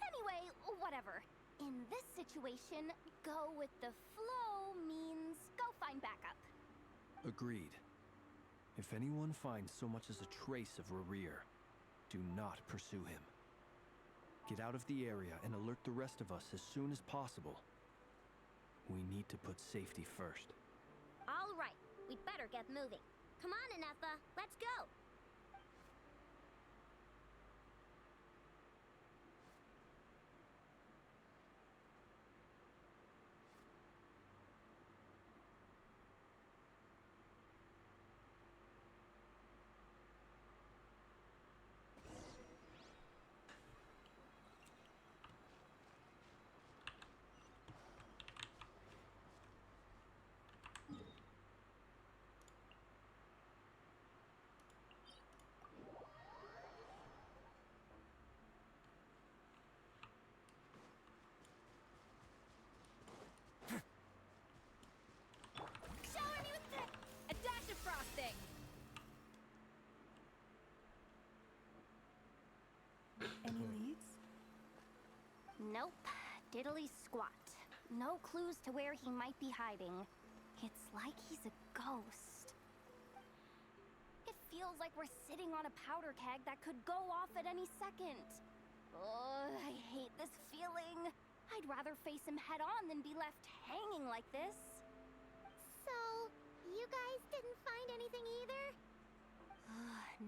Anyway, whatever. In this situation, go with the flow means go find backup. Agreed. If anyone finds so much as a trace of Rarir, do not pursue him. Get out of the area and alert the rest of us as soon as possible. We need to put safety first. All right, we'd better get moving. Come on, Anetha, let's go. Nope. Diddly squat. No clues to where he might be hiding. It's like he's a ghost. It feels like we're sitting on a powder keg that could go off at any second. Oh, I hate this feeling. I'd rather face him head on than be left hanging like this. So, you guys didn't find anything either?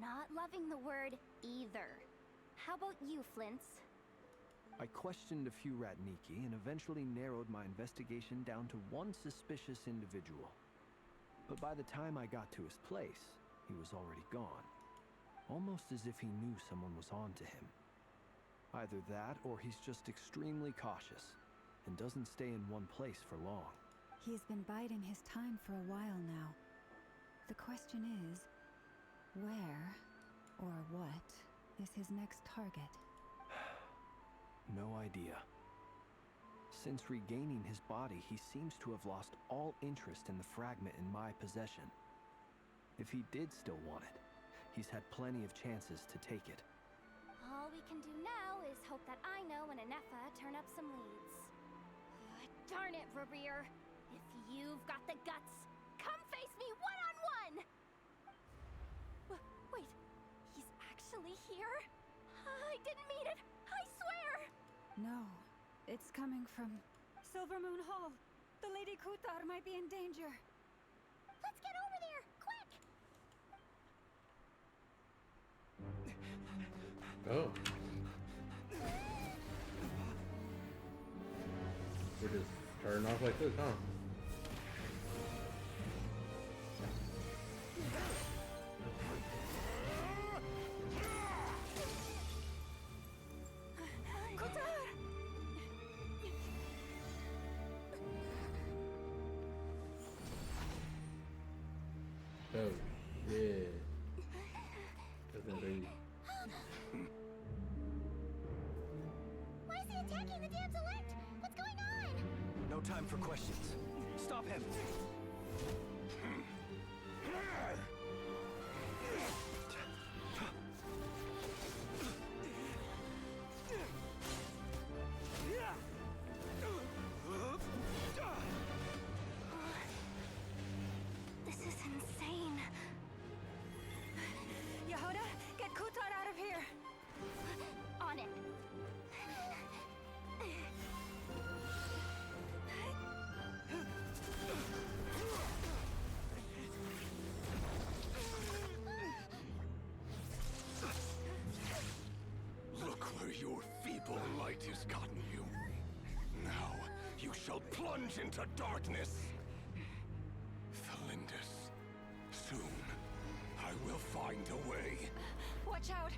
Not loving the word either. How about you, Flintz? I questioned a few Ratniki and eventually narrowed my investigation down to one suspicious individual. But by the time I got to his place, he was already gone. Almost as if he knew someone was on to him. Either that, or he's just extremely cautious and doesn't stay in one place for long. He's been biding his time for a while now. The question is, where or what is his next target? No idea. Since regaining his body, he seems to have lost all interest in the fragment in my possession. If he did still want it, he's had plenty of chances to take it. All we can do now is hope that Ino and Anefa turn up some leads. Darn it, Rerir. If you've got the guts, come face me one-on-one! Wait, he's actually here? I didn't mean it, I swear! No, it's coming from Silver Moon Hall. The Lady Kutar might be in danger. Let's get over there, quick! Oh. We're just starting off like this, huh? Oh shit. Doesn't breathe. Why is he attacking the damselette? What's going on? No time for questions. Stop him! This is insane. Yehuda, get Kutar out of here! On it. Look where your feeble light has gotten you. Now you shall plunge into darkness. Thalindus, soon I will find a way. Watch out!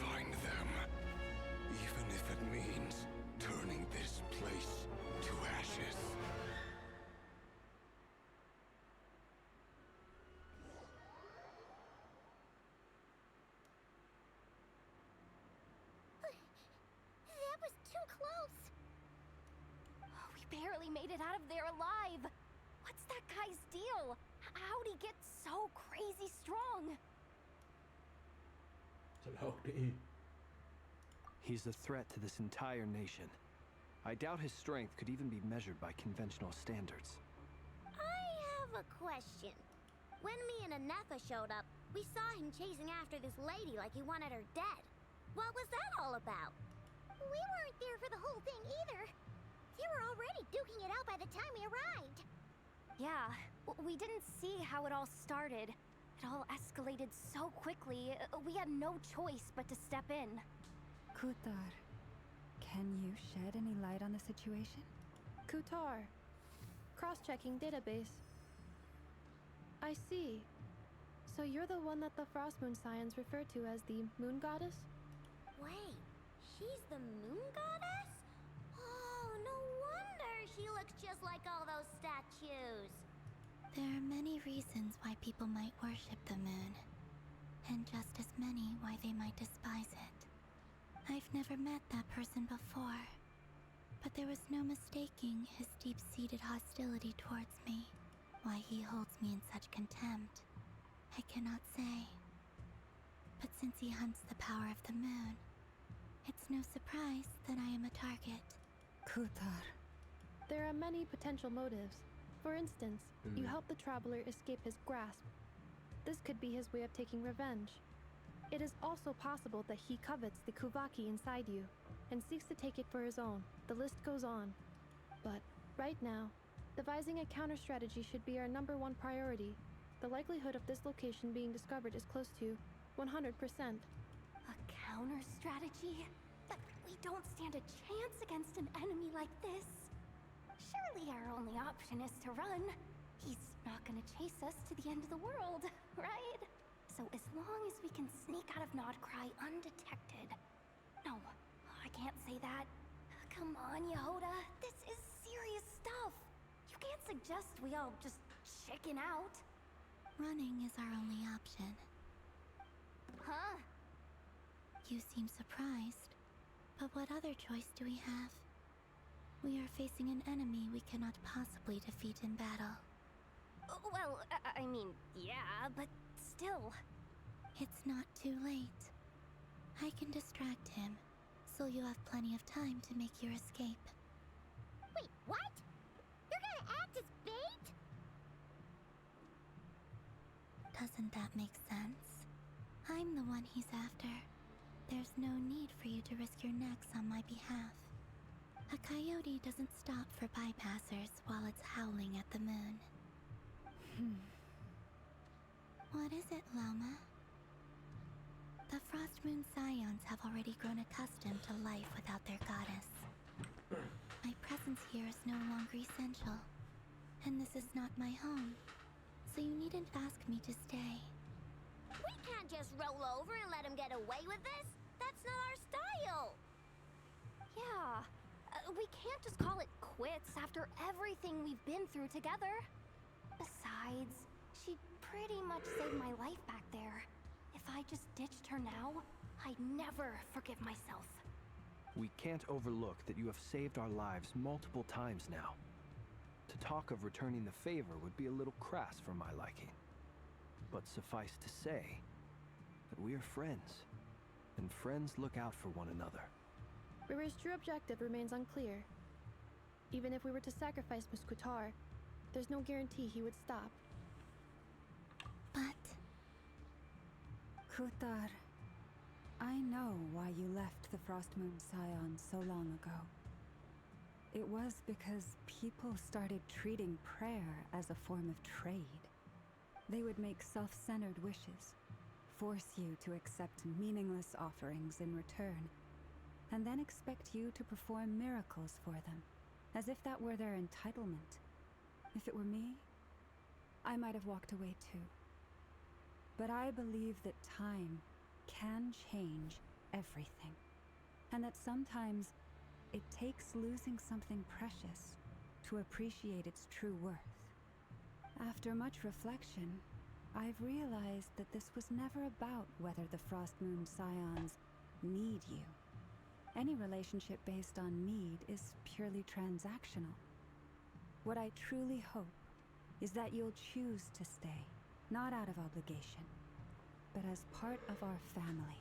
Find them. Even if it means turning this place to ashes. That was too close. We barely made it out of there alive. What's that guy's deal? How'd he get so crazy strong? He's a threat to this entire nation. I doubt his strength could even be measured by conventional standards. I have have a question. When me and Anefa showed up, we saw him chasing after this lady like he wanted her dead. What was that all about? We weren't there for the whole thing either. You were already duking it out by the time we arrived. Yeah, we didn't see how it all started. It all escalated so quickly, we had no choice but to step in. Kutar, can you shed any light on the situation? Kutar. Cross-checking database. I see. So you're the one that the Frost Moon Scions refer to as the Moon Goddess? Wait, she's the Moon Goddess? Oh, no wonder she looks just like all those statues. There are many reasons why people might worship the moon, and just as many why they might despise it. I've never met that person before, but there was no mistaking his deep-seated hostility towards me. Why he holds me in such contempt, I cannot say. But since he hunts the power of the moon, it's no surprise that I am a target. Kutar. There are many potential motives. For instance, you help the traveler escape his grasp. This could be his way of taking revenge. It is also possible that he covets the Kuvaki inside you and seeks to take it for his own. The list goes on. But right now, devising a counter strategy should be our #1 priority. The likelihood of this location being discovered is close to 100%. A counter strategy? But we don't stand a chance against an enemy like this. Surely our only option is to run. He's not gonna chase us to the end of the world, right? So as long as we can sneak out of Nodcry undetected. No, I can't say that. Come on, Yehoda. This is serious stuff. You can't suggest we all just chicken out. Running is our only option. Huh? You seem surprised, but what other choice do we have? We are facing an enemy we cannot possibly defeat in battle. Well, I mean, yeah, but still. It's not too late. I can distract him, so you'll have plenty of time to make your escape. Wait, what? You're gonna act as bait? Doesn't that make sense? I'm the one he's after. There's no need for you to risk your necks on my behalf. A coyote doesn't stop for bypassers while it's howling at the moon. What is it, Loma? The Frost Moon Scions have already grown accustomed to life without their goddess. My presence here is no longer essential, and this is not my home, so you needn't ask me to stay. We can't just roll over and let him get away with this. That's not our style. Yeah. We can't just call it quits after everything we've been through together. Besides, she pretty much saved my life back there. If I just ditched her now, I'd never forgive myself. We can't overlook that you have saved our lives multiple times now. To talk of returning the favor would be a little crass for my liking. But suffice to say that we are friends, and friends look out for one another. Riri's true objective remains unclear. Even if we were to sacrifice Miss Kutar, there's no guarantee he would stop. But... Kutar, I know why you left the Frost Moon Scions so long ago. It was because people started treating prayer as a form of trade. They would make self-centered wishes, force you to accept meaningless offerings in return, and then expect you to perform miracles for them, as if that were their entitlement. If it were me, I might have walked away too. But I believe that time can change everything, and that sometimes it takes losing something precious to appreciate its true worth. After much reflection, I've realized that this was never about whether the Frost Moon Scions need you. Any relationship based on need is purely transactional. What I truly hope is that you'll choose to stay, not out of obligation, but as part of our family.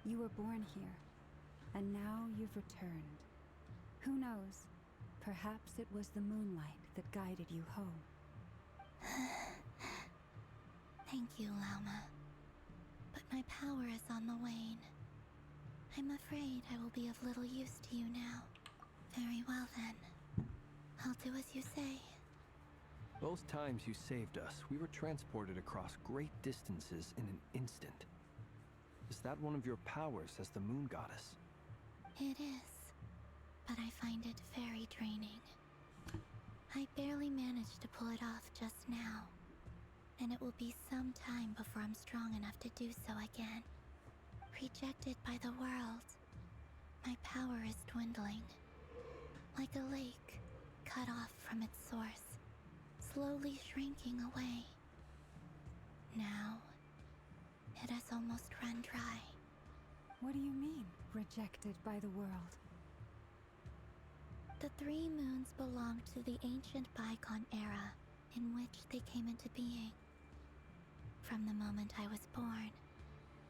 You were born here, and now you've returned. Who knows? Perhaps it was the moonlight that guided you home. Thank you, Lauma. But my power is on the wane. I'm afraid I will be of little use to you now. Very well then. I'll do as you say. Both times you saved us, we were transported across great distances in an instant. Is that one of your powers as the Moon Goddess? It is, but I find it very draining. I barely managed to pull it off just now, and it will be some time before I'm strong enough to do so again. Rejected by the world, my power is dwindling. Like a lake, cut off from its source, slowly shrinking away. Now, it has almost run dry. What do you mean, rejected by the world? The 3 moons belonged to the ancient bygone era in which they came into being. From the moment I was born,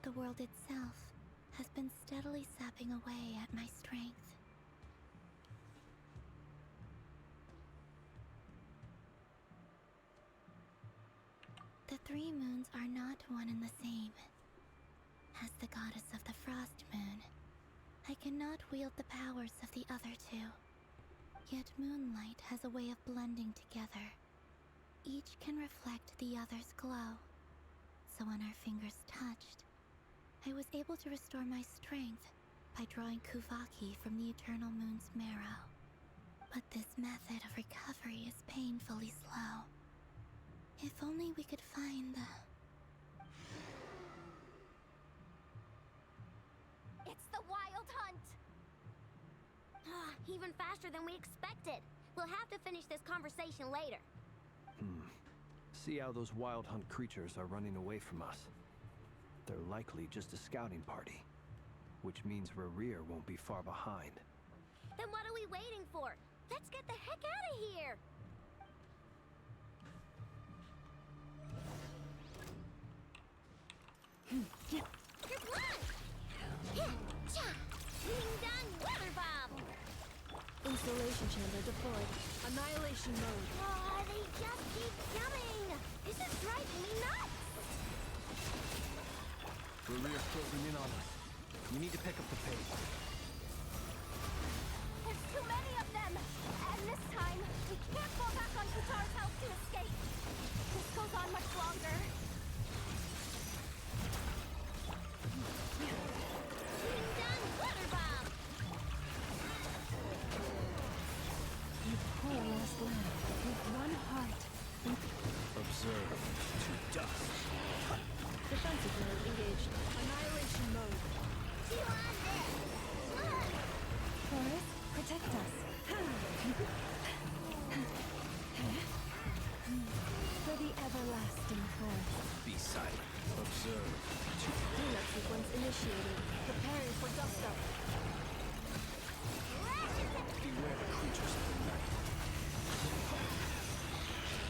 the world itself has been steadily sapping away at my strength. The 3 moons are not one and the same. As the goddess of the Frost Moon, I cannot wield the powers of the other 2. Yet moonlight has a way of blending together. Each can reflect the other's glow. So when our fingers touched, I was able to restore my strength by drawing Kuvaki from the Eternal Moon's marrow. But this method of recovery is painfully slow. If only we could find the... It's the Wild Hunt! Even faster than we expected. We'll have to finish this conversation later. See how those Wild Hunt creatures are running away from us. They're likely just a scouting party, which means Rerir won't be far behind. Then what are we waiting for? Let's get the heck out of here! Your blood! Ding dong, weather bomb! Installation chamber deployed. Annihilation mode. Oh, they just keep coming! This is driving me nuts! Rerir's closing in on us. We need to pick up the pace. There's too many of them! And this time, we can't fall back on Kutar's health to escape. This goes on much longer. Ding dong, weather bomb! You poor lost lamb, with one heart. Observe to dust. Defensive mode engaged. Annihilation mode. You on this! Forest, protect us. For the everlasting forest. Be silent. Observe to... Cleanup sequence initiated. Preparing for dust up. Beware the creatures of the night.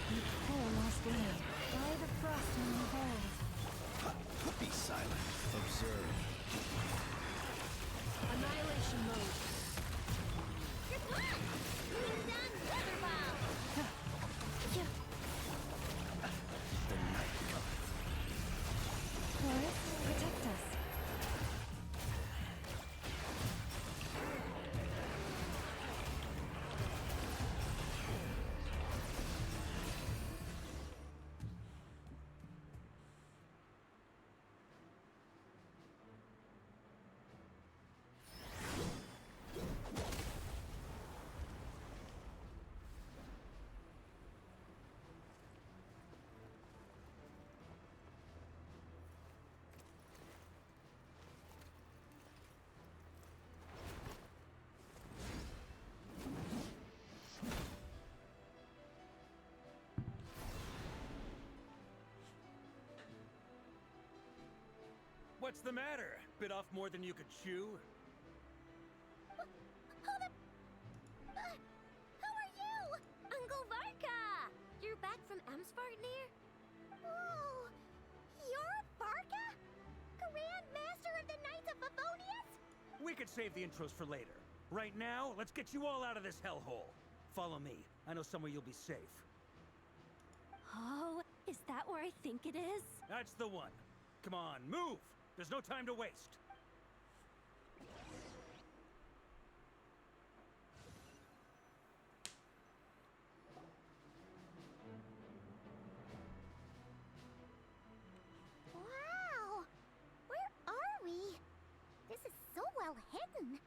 You poor lost lamb, by the frost moon of old. Be silent. Observe. Annihilation mode. Your blood! Ding dong, weather bomb! The night cometh. Forest, protect us. What's the matter? Bit off more than you could chew? Who are you? Uncle Varka! You're back from Amsvartnir? Oh, you're Varka? Grand Master of the Knights of Favonius? We could save the intros for later. Right now, let's get you all out of this hellhole. Follow me. I know somewhere you'll be safe. Oh, is that where I think it is? That's the one. Come on, move! There's no time to waste. Wow! Where are we? This is so well hidden.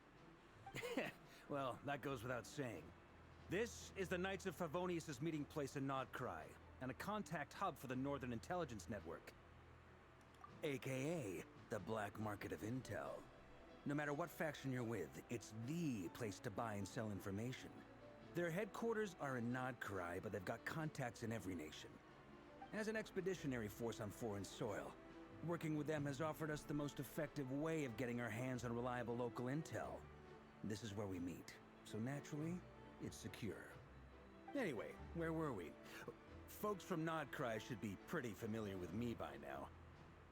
Well, that goes without saying. This is the Knights of Favonius' meeting place in Nodcry, and a contact hub for the Northern Intelligence Network. AKA, the black market of intel. No matter what faction you're with, it's the place to buy and sell information. Their headquarters are in Nodcry, but they've got contacts in every nation. As an expeditionary force on foreign soil, working with them has offered us the most effective way of getting our hands on reliable local intel. This is where we meet, so naturally, it's secure. Anyway, where were we? Folks from Nodcry should be pretty familiar with me by now,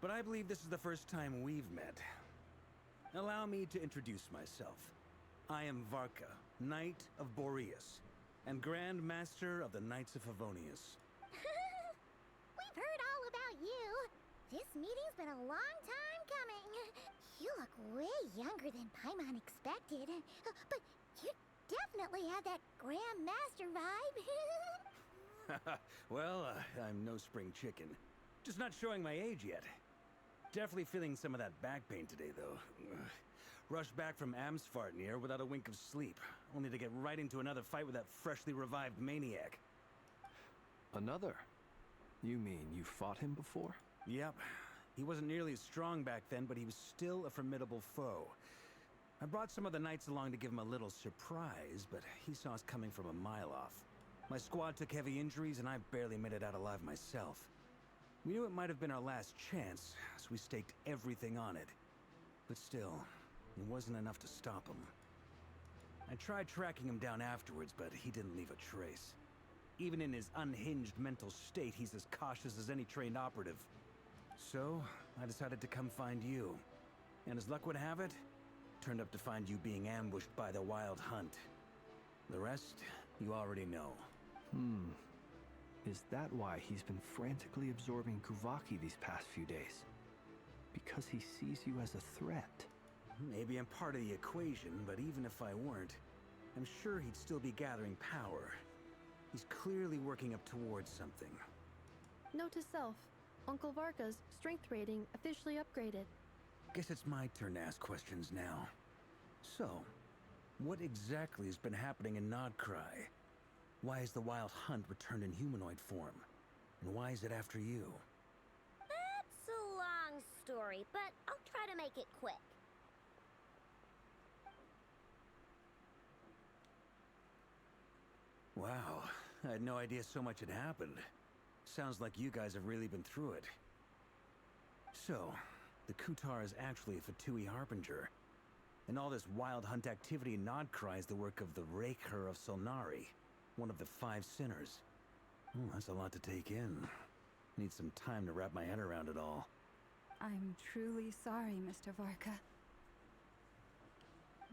but I believe this is the first time we've met. Allow me to introduce myself. I am Varka, Knight of Boreas, and Grand Master of the Knights of Favonius. We've heard all about you. This meeting's been a long time coming. You look way younger than Paimon expected. But you definitely have that Grand Master vibe. Well, I'm no spring chicken. Just not showing my age yet. Definitely feeling some of that back pain today, though. Rushed back from Amsfartnir without a wink of sleep, only to get right into another fight with that freshly revived maniac. Another? You mean you fought him before? Yep. He wasn't nearly as strong back then, but he was still a formidable foe. I brought some of the knights along to give him a little surprise, but he saw us coming from a mile off. My squad took heavy injuries, and I barely made it out alive myself. We knew it might have been our last chance, so we staked everything on it. But still, it wasn't enough to stop him. I tried tracking him down afterwards, but he didn't leave a trace. Even in his unhinged mental state, he's as cautious as any trained operative. So, I decided to come find you. And as luck would have it, turned up to find you being ambushed by the Wild Hunt. The rest, you already know. Is that why he's been frantically absorbing Kuvaki these past few days? Because he sees you as a threat? Maybe I'm part of the equation, but even if I weren't, I'm sure he'd still be gathering power. He's clearly working up towards something. Note to self, Uncle Varka's strength rating officially upgraded. Guess it's my turn to ask questions now. So, what exactly has been happening in Nodcry? Why has the Wild Hunt returned in humanoid form? And why is it after you? That's a long story, but I'll try to make it quick. Wow, I had no idea so much had happened. Sounds like you guys have really been through it. So, the Kutar is actually a Fatui Harbinger. And all this Wild Hunt activity in Nodcry is the work of the Raker of Solnari, one of the 5 sinners. That's a lot to take in. Need some time to wrap my head around it all. I'm truly sorry, Mr. Varka.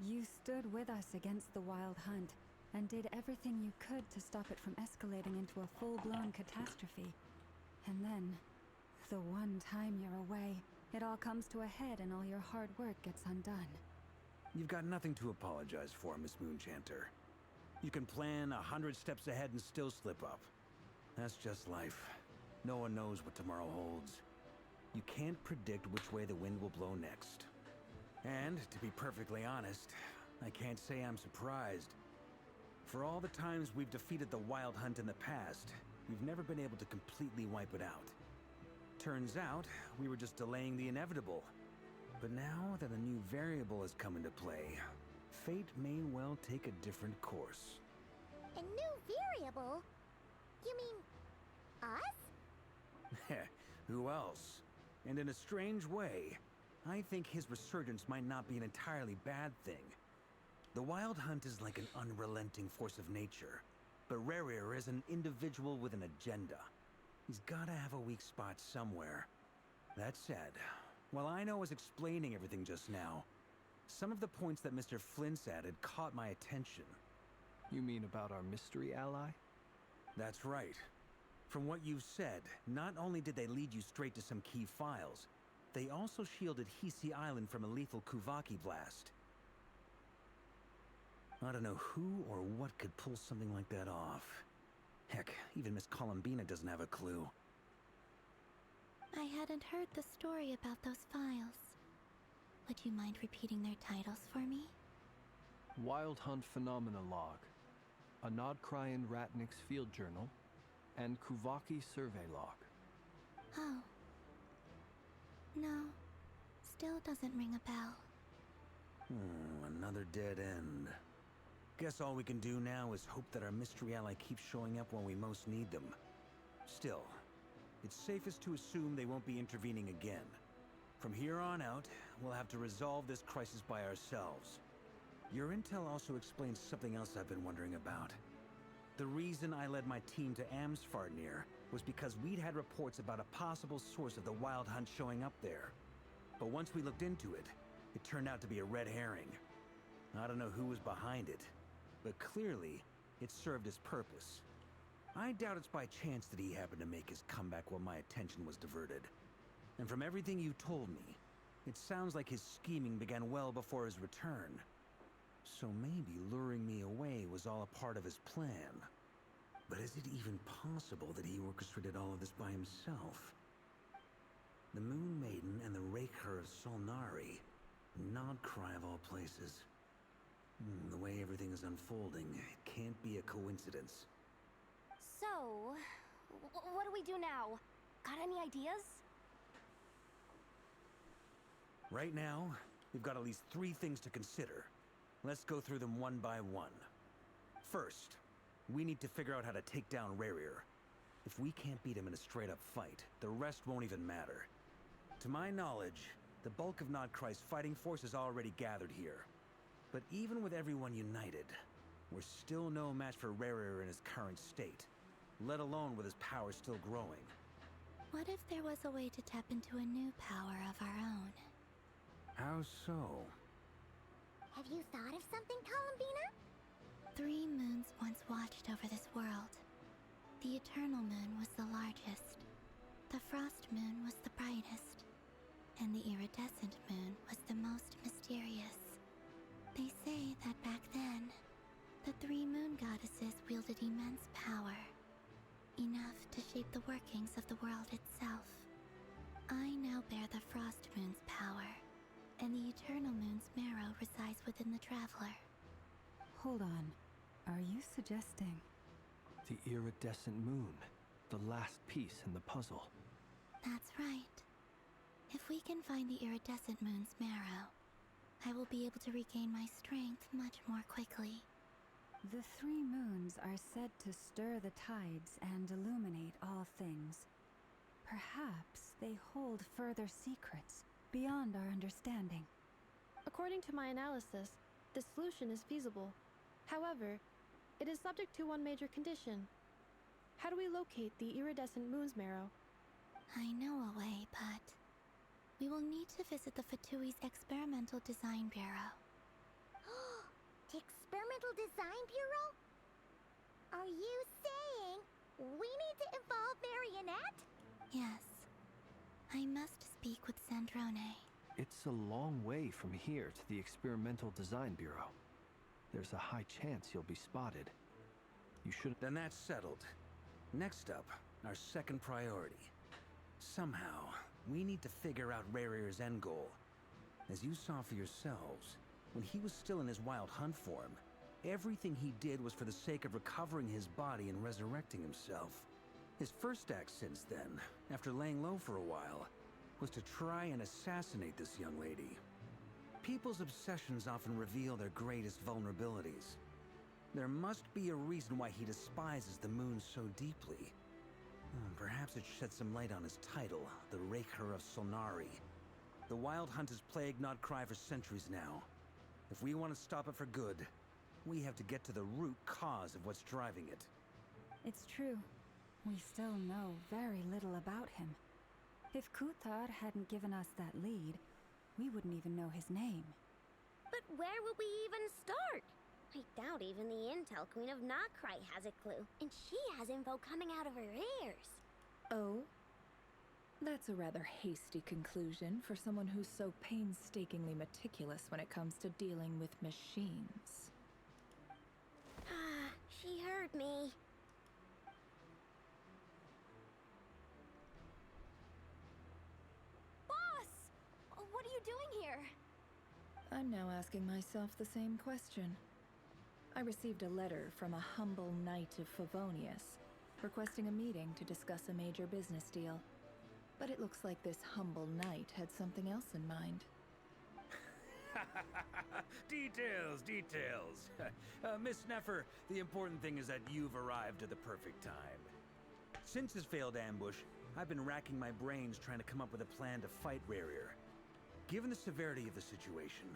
You stood with us against the Wild Hunt, and did everything you could to stop it from escalating into a full-blown catastrophe. And then, the one time you're away, it all comes to a head and all your hard work gets undone. You've got nothing to apologize for, Miss Moonchanter. You can plan 100 steps ahead and still slip up. That's just life. No one knows what tomorrow holds. You can't predict which way the wind will blow next. And, to be perfectly honest, I can't say I'm surprised. For all the times we've defeated the Wild Hunt in the past, we've never been able to completely wipe it out. Turns out, we were just delaying the inevitable. But now that a new variable has come into play, fate may well take a different course. A new variable? You mean us? Who else? And in a strange way, I think his resurgence might not be an entirely bad thing. The Wild Hunt is like an unrelenting force of nature, but Rerir is an individual with an agenda. He's gotta have a weak spot somewhere. That said, while Ino was explaining everything just now, some of the points that Mr. Flint's added caught my attention. You mean about our mystery ally? That's right. From what you've said, not only did they lead you straight to some key files, they also shielded Hisi Island from a lethal Kuvaki blast. I don't know who or what could pull something like that off. Heck, even Miss Columbina doesn't have a clue. I hadn't heard the story about those files. Would you mind repeating their titles for me? Wild Hunt Phenomena Log, a Nodcry and Ratnik's Field Journal, and Kuvaki Survey Log. Oh. No. Still doesn't ring a bell. Another dead end. Guess all we can do now is hope that our mystery ally keeps showing up when we most need them. Still, it's safest to assume they won't be intervening again. From here on out, we'll have to resolve this crisis by ourselves. Your intel also explains something else I've been wondering about. The reason I led my team to Amsfarnir was because we'd had reports about a possible source of the Wild Hunt showing up there. But once we looked into it, it turned out to be a red herring. I don't know who was behind it, but clearly, it served its purpose. I doubt it's by chance that he happened to make his comeback while my attention was diverted. And from everything you told me, it sounds like his scheming began well before his return. So maybe luring me away was all a part of his plan. But is it even possible that he orchestrated all of this by himself? The Moon Maiden and the Raker of Solnari. Nodcry of all places. The way everything is unfolding, it can't be a coincidence. So, what do we do now? Got any ideas? Right now, we've got at least 3 things to consider. Let's go through them one by one. First, we need to figure out how to take down Rarir. If we can't beat him in a straight-up fight, the rest won't even matter. To my knowledge, the bulk of Nodcry's fighting force is already gathered here. But even with everyone united, we're still no match for Rarir in his current state, let alone with his power still growing. What if there was a way to tap into a new power of our own? How so? Have you thought of something, Columbina? 3 moons once watched over this world. The Eternal Moon was the largest. The Frost Moon was the brightest. And the Iridescent Moon was the most mysterious. They say that back then, the 3 moon goddesses wielded immense power. Enough to shape the workings of the world itself. I now bear the Frost Moon's power, and the Eternal Moon's marrow resides within the Traveler. Hold on. Are you suggesting? The Iridescent Moon, the last piece in the puzzle. That's right. If we can find the Iridescent Moon's marrow, I will be able to regain my strength much more quickly. The 3 moons are said to stir the tides and illuminate all things. Perhaps they hold further secrets beyond our understanding. According to my analysis, this solution is feasible. However, it is subject to one major condition. How do we locate the Iridescent Moon's marrow? I know a way, but we will need to visit the Fatui's Experimental Design Bureau. The Experimental Design Bureau? Are you saying we need to involve Marionette? Yes. I must speak with Sandrone. It's a long way from here to the Experimental Design Bureau. There's a high chance you'll be spotted. You should... Then that's settled. Next up, our second priority. Somehow, we need to figure out Rarir's end goal. As you saw for yourselves, when he was still in his Wild Hunt form, everything he did was for the sake of recovering his body and resurrecting himself. His first act since then, after laying low for a while, was to try and assassinate this young lady. People's obsessions often reveal their greatest vulnerabilities. There must be a reason why he despises the moon so deeply. Perhaps it sheds some light on his title, the Raker of Solnari. The Wild Hunt has plagued Nodcry for centuries now. If we want to stop it for good, we have to get to the root cause of what's driving it. It's true. We still know very little about him. If Kuthar hadn't given us that lead, we wouldn't even know his name. But where would we even start? I doubt even the Intel Queen of Nokrai has a clue, and she has info coming out of her ears. Oh? That's a rather hasty conclusion for someone who's so painstakingly meticulous when it comes to dealing with machines. She heard me. Boss! What are you doing here? I'm now asking myself the same question. I received a letter from a humble knight of Favonius, requesting a meeting to discuss a major business deal. But it looks like this humble knight had something else in mind. Details, details. Miss Neffer, the important thing is that you've arrived at the perfect time. Since his failed ambush, I've been racking my brains trying to come up with a plan to fight Rarier. Given the severity of the situation,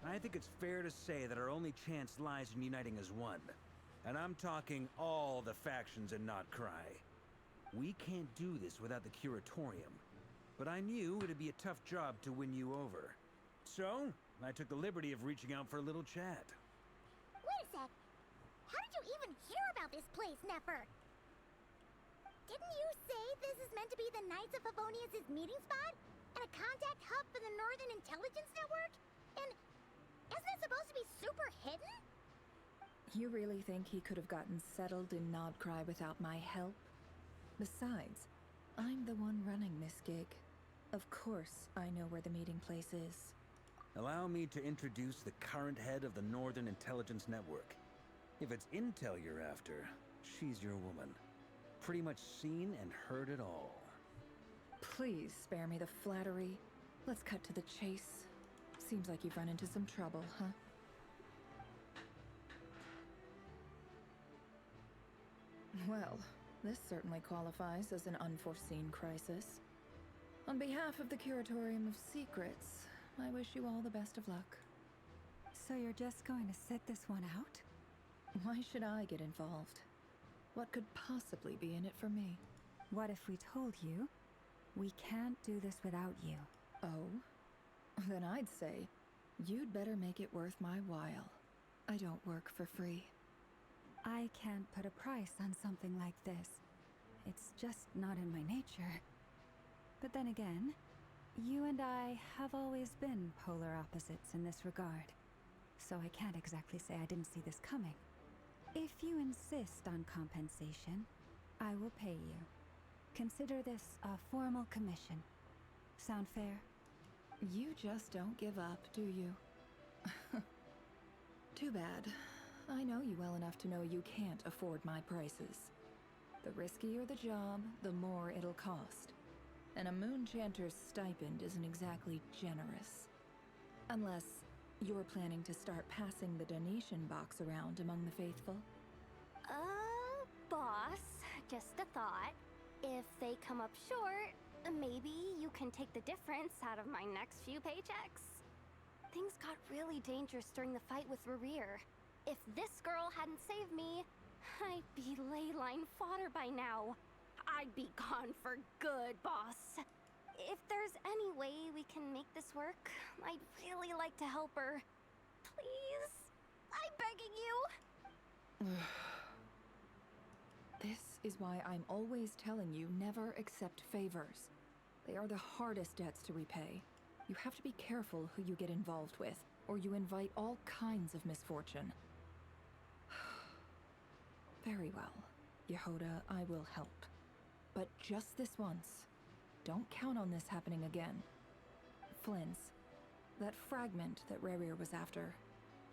I think it's fair to say that our only chance lies in uniting as one. And I'm talking all the factions in Notcry. We can't do this without the Curatorium, but I knew it'd be a tough job to win you over. So, I took the liberty of reaching out for a little chat. Wait a sec. How did you even hear about this place, Neffer? Didn't you say this is meant to be the Knights of Favonius' meeting spot? And a contact hub for the Northern Intelligence Network? And isn't it supposed to be super hidden? You really think he could have gotten settled in Nodcry without my help? Besides, I'm the one running this gig. Of course I know where the meeting place is. Allow me to introduce the current head of the Northern Intelligence Network. If it's intel you're after, she's your woman. Pretty much seen and heard it all. Please spare me the flattery. Let's cut to the chase. Seems like you've run into some trouble, huh? Well, this certainly qualifies as an unforeseen crisis. On behalf of the Curatorium of Secrets, I wish you all the best of luck. So you're just going to sit this one out? Why should I get involved? What could possibly be in it for me? What if we told you we can't do this without you? Oh? Then I'd say, you'd better make it worth my while. I don't work for free. I can't put a price on something like this. It's just not in my nature. But then again, you and I have always been polar opposites in this regard. So I can't exactly say I didn't see this coming. If you insist on compensation, I will pay you. Consider this a formal commission. Sound fair? You just don't give up, do you? Too bad. I know you well enough to know you can't afford my prices. The riskier the job, the more it'll cost. And a Moonchanter's stipend isn't exactly generous. Unless you're planning to start passing the donation box around among the faithful. Boss, just a thought. If they come up short, maybe you can take the difference out of my next few paychecks. Things got really dangerous during the fight with Rarier. If this girl hadn't saved me, I'd be ley line fodder by now. I'd be gone for good, boss. If there's any way we can make this work, I'd really like to help her. Please? I'm begging you. This is why I'm always telling you never accept favors. They are the hardest debts to repay. You have to be careful who you get involved with, or you invite all kinds of misfortune. Very well, Yehoda, I will help. But just this once. Don't count on this happening again. Flins, that fragment that Rarier was after,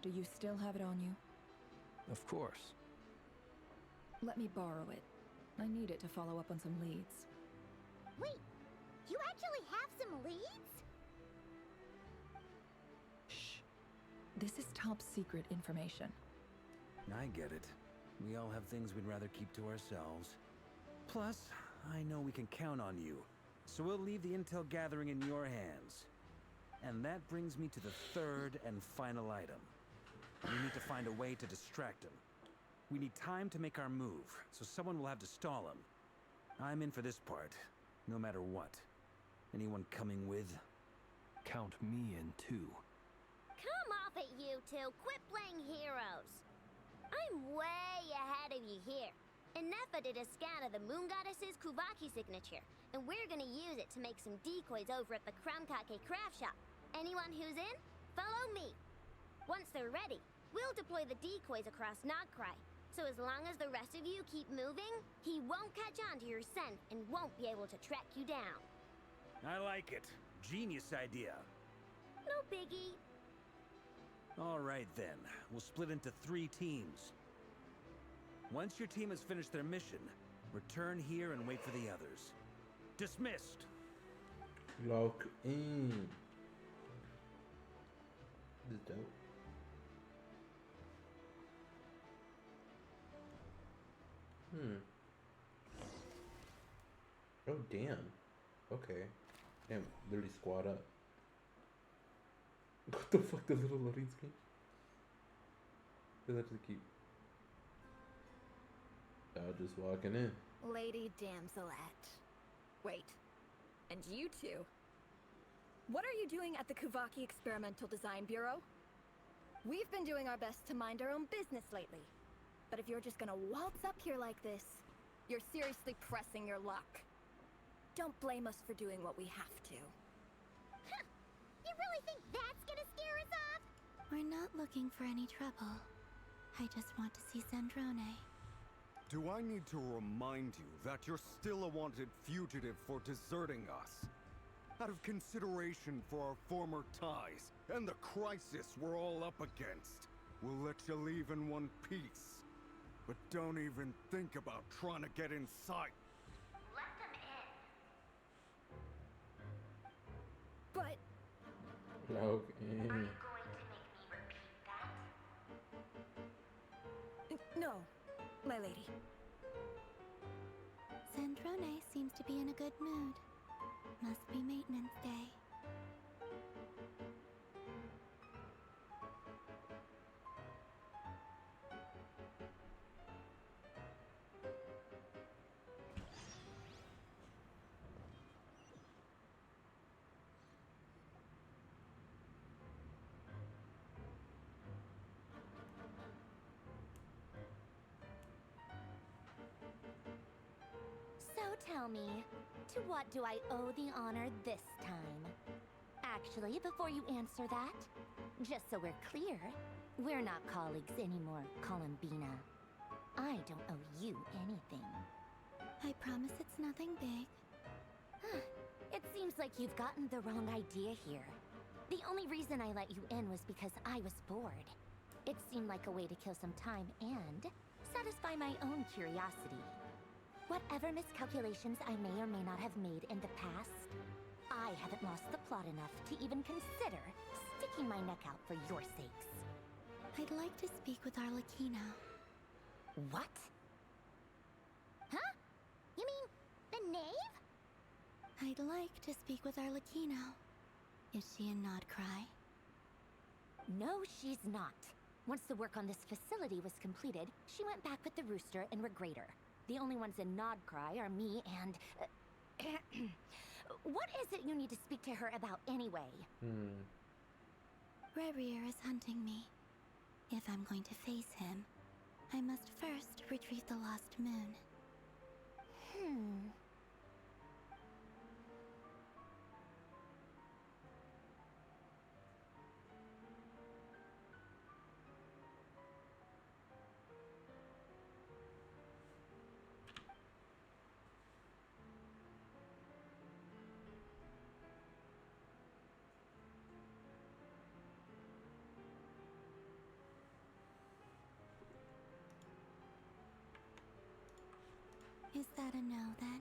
do you still have it on you? Of course. Let me borrow it. I need it to follow up on some leads. Wait, you actually have some leads? Shh. This is top secret information. I get it. We all have things we'd rather keep to ourselves. Plus, I know we can count on you, so we'll leave the intel gathering in your hands. And that brings me to the third and final item. We need to find a way to distract him. We need time to make our move, so someone will have to stall him. I'm in for this part, no matter what. Anyone coming with? Count me in too. Come off it, you two. Quit playing heroes. I'm way ahead of you here. Nefa did a scan of the Moon Goddess's Kuvaki signature, and we're gonna use it to make some decoys over at the Krumkake craft shop. Anyone who's in, follow me. Once they're ready, we'll deploy the decoys across Nagcry. So as long as the rest of you keep moving, he won't catch on to your scent and won't be able to track you down. I like it. Genius idea. No biggie. All right then. We'll split into 3 teams. Once your team has finished their mission, return here and wait for the others. Dismissed. Lock in. This is dope. Oh damn. Okay. Damn, literally squat up. What the fuck, the little loading screen? That's just cute. Just walking in. Lady Damselette. Wait. And you two? What are you doing at the Kuvaki Experimental Design Bureau? We've been doing our best to mind our own business lately. But if you're just gonna waltz up here like this, you're seriously pressing your luck. Don't blame us for doing what we have to. You really think that's gonna scare us off? We're not looking for any trouble. I just want to see Zandrone. Do I need to remind you that you're still a wanted fugitive for deserting us? Out of consideration for our former ties and the crisis we're all up against, we'll let you leave in one piece. But don't even think about trying to get inside. Let them in. But... Log in. Are you going to make me repeat that? No, my lady. Zandrone seems to be in a good mood. Must be maintenance day. So tell me, to what do I owe the honor this time? Actually, before you answer that, just so we're clear, we're not colleagues anymore, Columbina. I don't owe you anything. I promise it's nothing big. It seems like you've gotten the wrong idea here. The only reason I let you in was because I was bored. It seemed like a way to kill some time and satisfy my own curiosity. Whatever miscalculations I may or may not have made in the past, I haven't lost the plot enough to even consider sticking my neck out for your sakes. I'd like to speak with Arlecchino. What? Huh? You mean the knave? I'd like to speak with Arlecchino. Is she in Nodcry? No, she's not. Once the work on this facility was completed, she went back with the Rooster and Regrator. The only ones in Nodcry are me and... What is it you need to speak to her about anyway? Rerir is hunting me. If I'm going to face him, I must first retrieve the lost moon. Is that a no, then?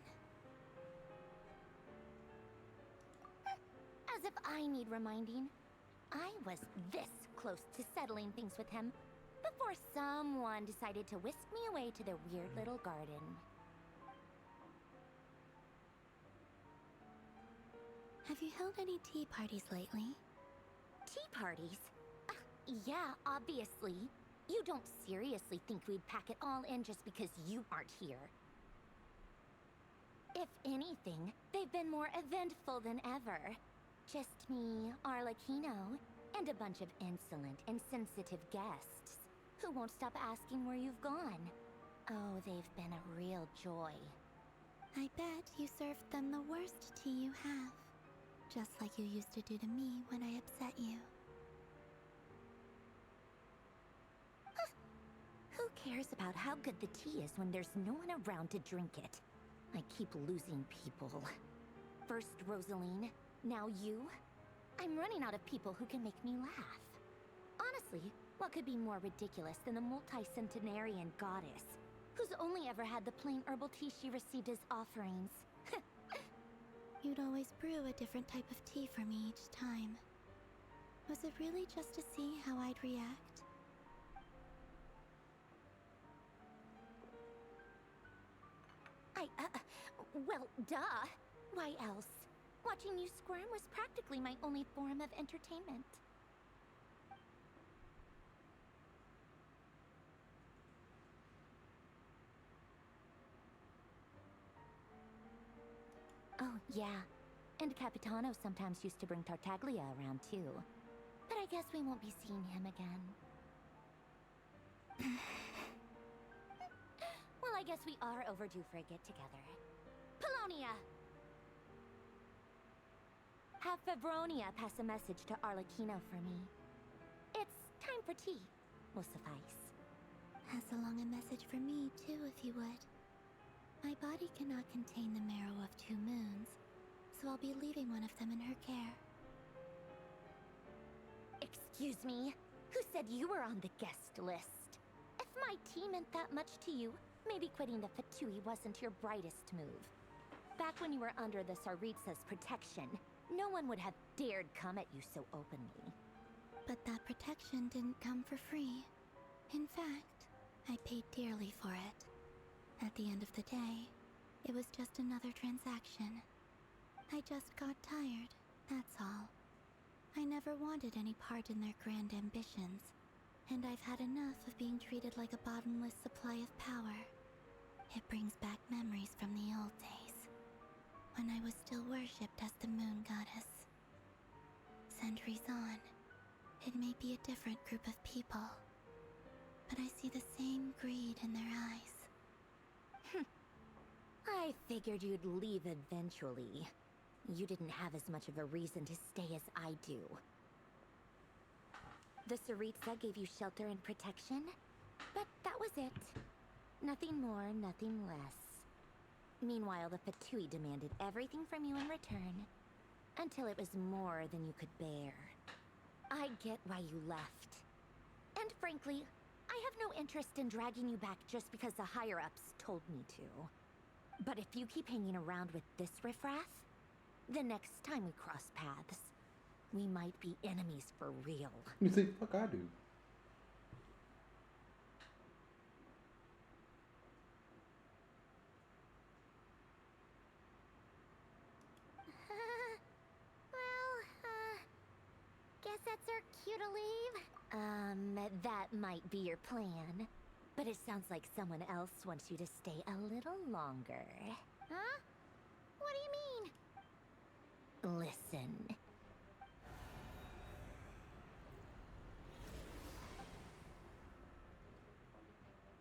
As if I need reminding. I was this close to settling things with him before someone decided to whisk me away to their weird little garden. Have you held any tea parties lately? Tea parties? Yeah, obviously. You don't seriously think we'd pack it all in just because you aren't here. If anything, they've been more eventful than ever. Just me, Arlecchino, and a bunch of insolent and sensitive guests. who won't stop asking where you've gone. Oh, they've been a real joy. I bet you served them the worst tea you have. Just like you used to do to me when I upset you. Who cares about how good the tea is when there's no one around to drink it? I keep losing people. First Rosaline, now you. I'm running out of people who can make me laugh. Honestly, what could be more ridiculous than the multi-centenarian goddess, who's only ever had the plain herbal tea she received as offerings? You'd always brew a different type of tea for me each time. Was it really just to see how I'd react? Well, duh. Why else? Watching you squirm was practically my only form of entertainment. Oh, yeah. And Capitano sometimes used to bring Tartaglia around, too. But I guess we won't be seeing him again. Well, I guess we are overdue for a get-together. Polonia! Have Favronia pass a message to Arlecchino for me. It's time for tea. Will suffice. Pass along a message for me, too, if you would. My body cannot contain the marrow of 2 moons, so I'll be leaving one of them in her care. Excuse me? Who said you were on the guest list? If my tea meant that much to you, maybe quitting the Fatui wasn't your brightest move. Back when you were under the Tsaritsa's protection, no one would have dared come at you so openly. But that protection didn't come for free. In fact, I paid dearly for it. At the end of the day, it was just another transaction. I just got tired, that's all. I never wanted any part in their grand ambitions, and I've had enough of being treated like a bottomless supply of power. It brings back memories from the old days, when I was still worshipped as the moon goddess. Centuries on, it may be a different group of people, but I see the same greed in their eyes. I figured you'd leave eventually. You didn't have as much of a reason to stay as I do. The Tsaritsa gave you shelter and protection, but that was it. Nothing more, nothing less. Meanwhile, the Fatui demanded everything from you in return, until it was more than you could bear. I get why you left. And frankly, I have no interest in dragging you back just because the higher-ups told me to. But if you keep hanging around with this riffraff, the next time we cross paths, we might be enemies for real. You say, fuck I do. Guess that's our cue to leave? That might be your plan. But it sounds like someone else wants you to stay a little longer. Huh? What do you mean? Listen.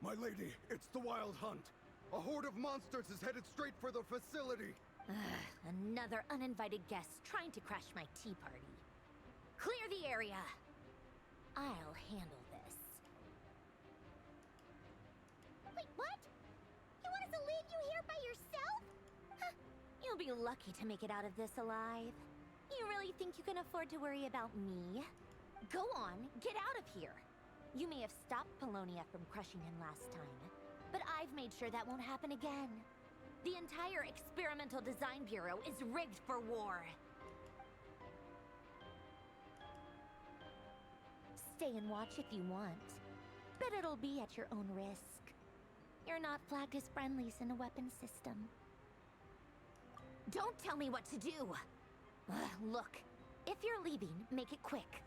My lady, it's the Wild Hunt. A horde of monsters is headed straight for the facility. Another uninvited guest trying to crash my tea party. Clear the area. I'll handle this. Wait, what? You want us to leave you here by yourself? Huh. You'll be lucky to make it out of this alive. You really think you can afford to worry about me? Go on, get out of here. You may have stopped Polonia from crushing him last time, but I've made sure that won't happen again. The entire Experimental Design Bureau is rigged for war. Stay and watch if you want, but it'll be at your own risk. You're not flagged as friendlies in the weapons system. Don't tell me what to do! Look, if you're leaving, make it quick.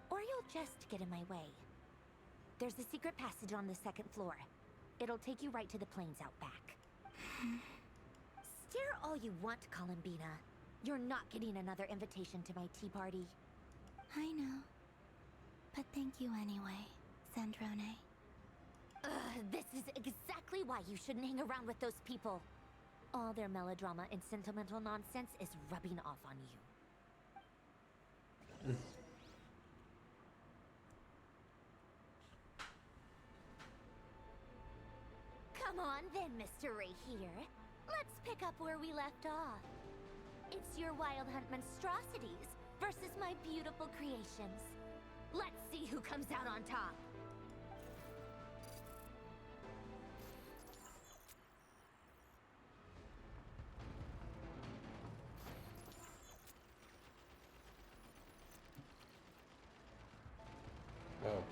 Or you'll just get in my way. There's a secret passage on the 2nd floor. It'll take you right to the plains out back. Stare all you want, Columbina. You're not getting another invitation to my tea party. I know. But thank you anyway. Zandrone. This is exactly why you shouldn't hang around with those people. All their melodrama and sentimental nonsense is rubbing off on you. Come on then, Mr. Right here. Let's pick up where we left off. It's your Wild Hunt monstrosities versus my beautiful creations. Let's see who comes out on top. Oh.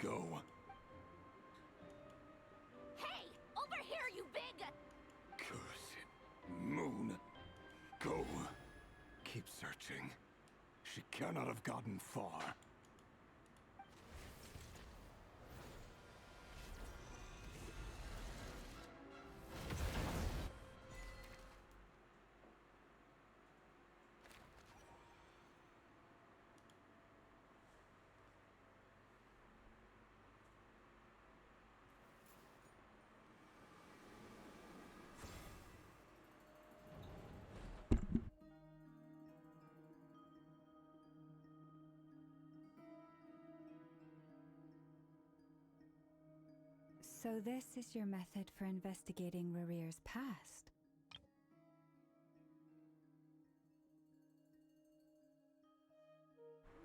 go. Hey! Over here, you big... Cursed moon. Go. Keep searching. She cannot have gotten far. So this is your method for investigating Rarir's past?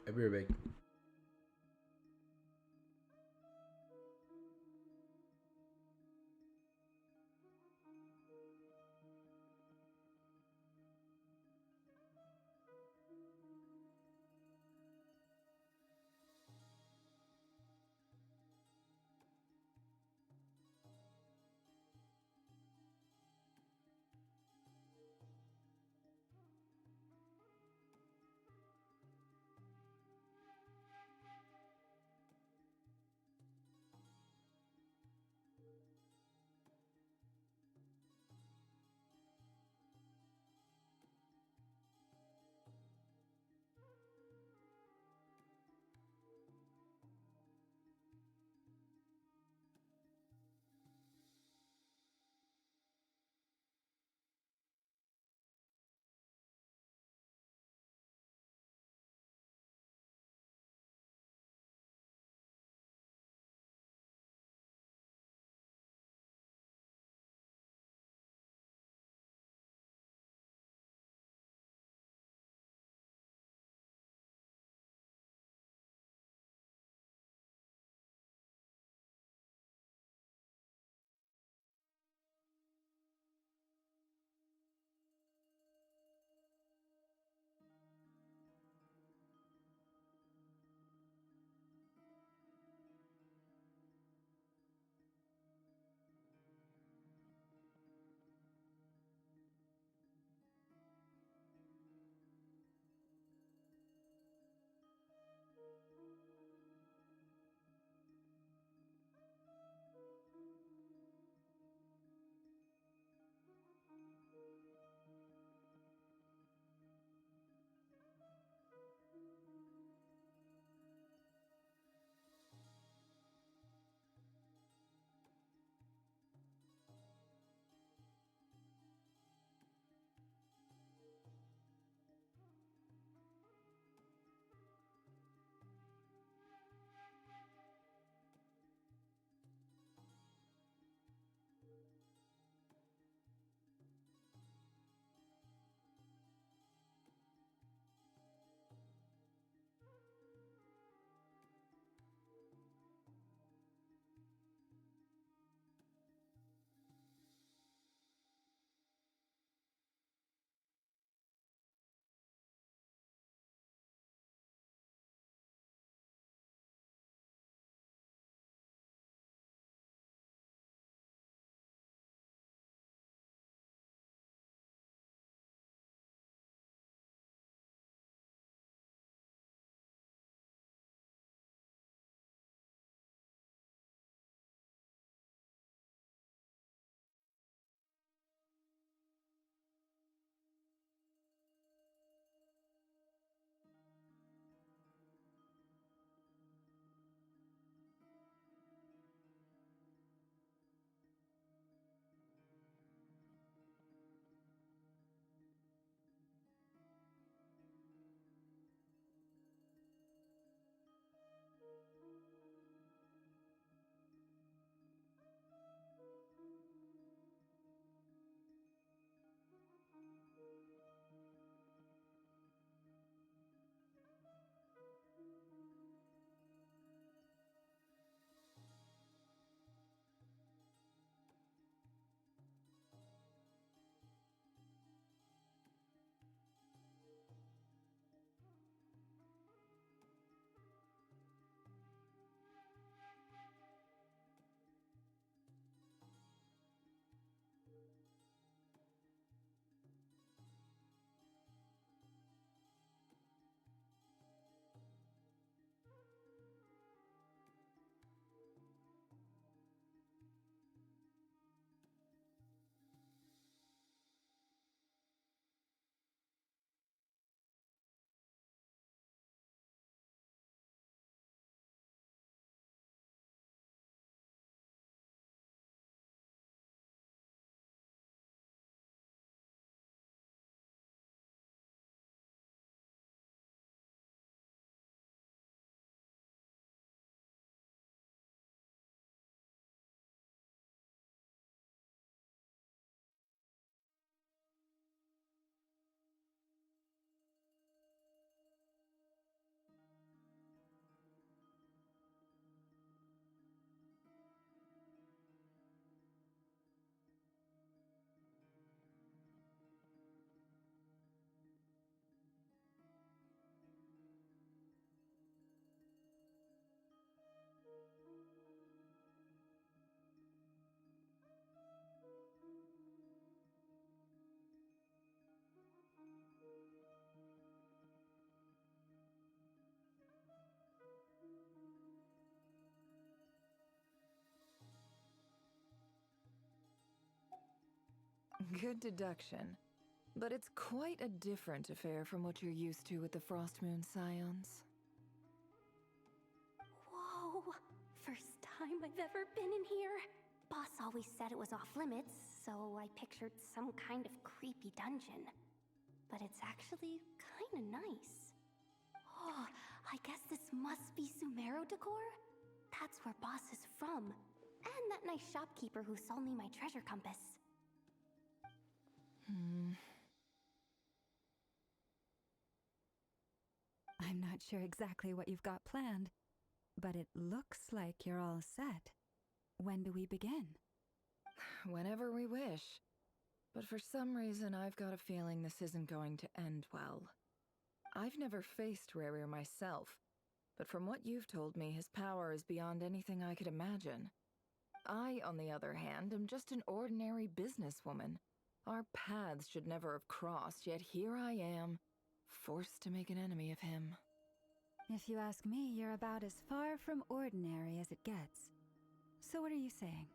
I'll be right back. Good deduction. But it's quite a different affair from what you're used to with the Frostmoon Scions. Whoa! First time I've ever been in here. Boss always said it was off limits, so I pictured some kind of creepy dungeon. But it's actually kinda nice. Oh, I guess this must be Sumero decor? That's where Boss is from. And that nice shopkeeper who sold me my treasure compass. I'm not sure exactly what you've got planned, but it looks like you're all set. When do we begin? Whenever we wish. But for some reason, I've got a feeling this isn't going to end well. I've never faced Rerir myself, but from what you've told me, his power is beyond anything I could imagine. I, on the other hand, am just an ordinary businesswoman. Our paths should never have crossed, yet here I am, forced to make an enemy of him. If you ask me, you're about as far from ordinary as it gets. So what are you saying?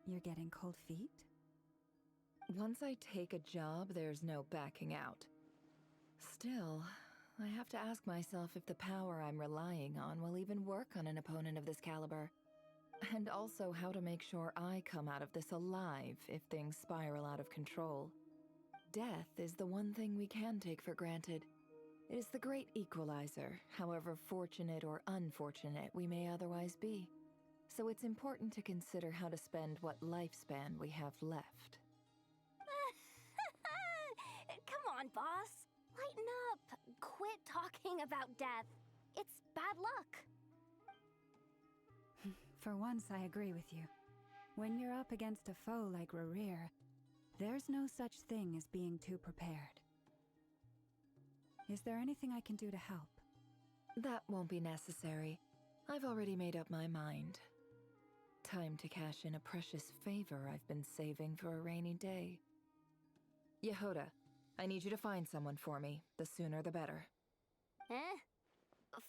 You're getting cold feet? Once I take a job, there's no backing out. Still, I have to ask myself if the power I'm relying on will even work on an opponent of this caliber. And also how to make sure I come out of this alive if things spiral out of control. Death is the one thing we can take for granted. It is the great equalizer, however fortunate or unfortunate we may otherwise be. So it's important to consider how to spend what lifespan we have left. Come on, boss. Lighten up. Quit talking about death. It's bad luck. For once, I agree with you. When you're up against a foe like Rerir, there's no such thing as being too prepared. Is there anything I can do to help? That won't be necessary. I've already made up my mind. Time to cash in a precious favor I've been saving for a rainy day. Yehoda, I need you to find someone for me. The sooner the better.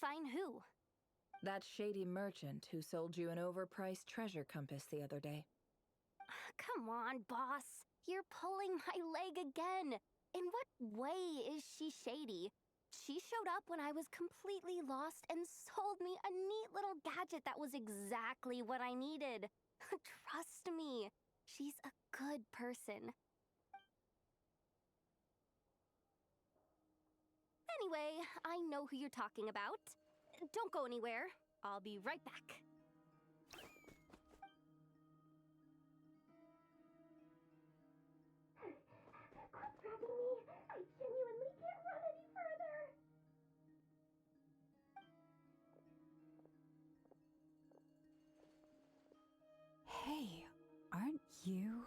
Find who? That shady merchant who sold you an overpriced treasure compass the other day. Come on, boss. You're pulling my leg again. In what way is she shady? She showed up when I was completely lost and sold me a neat little gadget that was exactly what I needed. Trust me, she's a good person. Anyway, I know who you're talking about. Don't go anywhere. I'll be right back. Quit dragging me. I genuinely can't run any further. Hey, aren't you?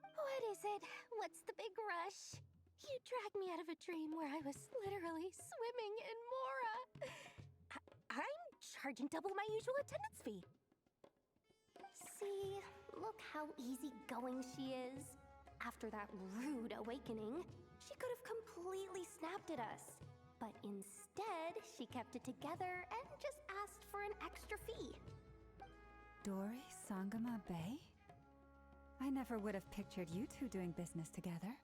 What is it? What's the big rush? You dragged me out of a dream where I was literally swimming in Mora. I'm charging double my usual attendance fee. See, look how easygoing she is. After that rude awakening, she could have completely snapped at us. But instead, she kept it together and just asked for an extra fee. Dori Sangama Bay? I never would have pictured you two doing business together.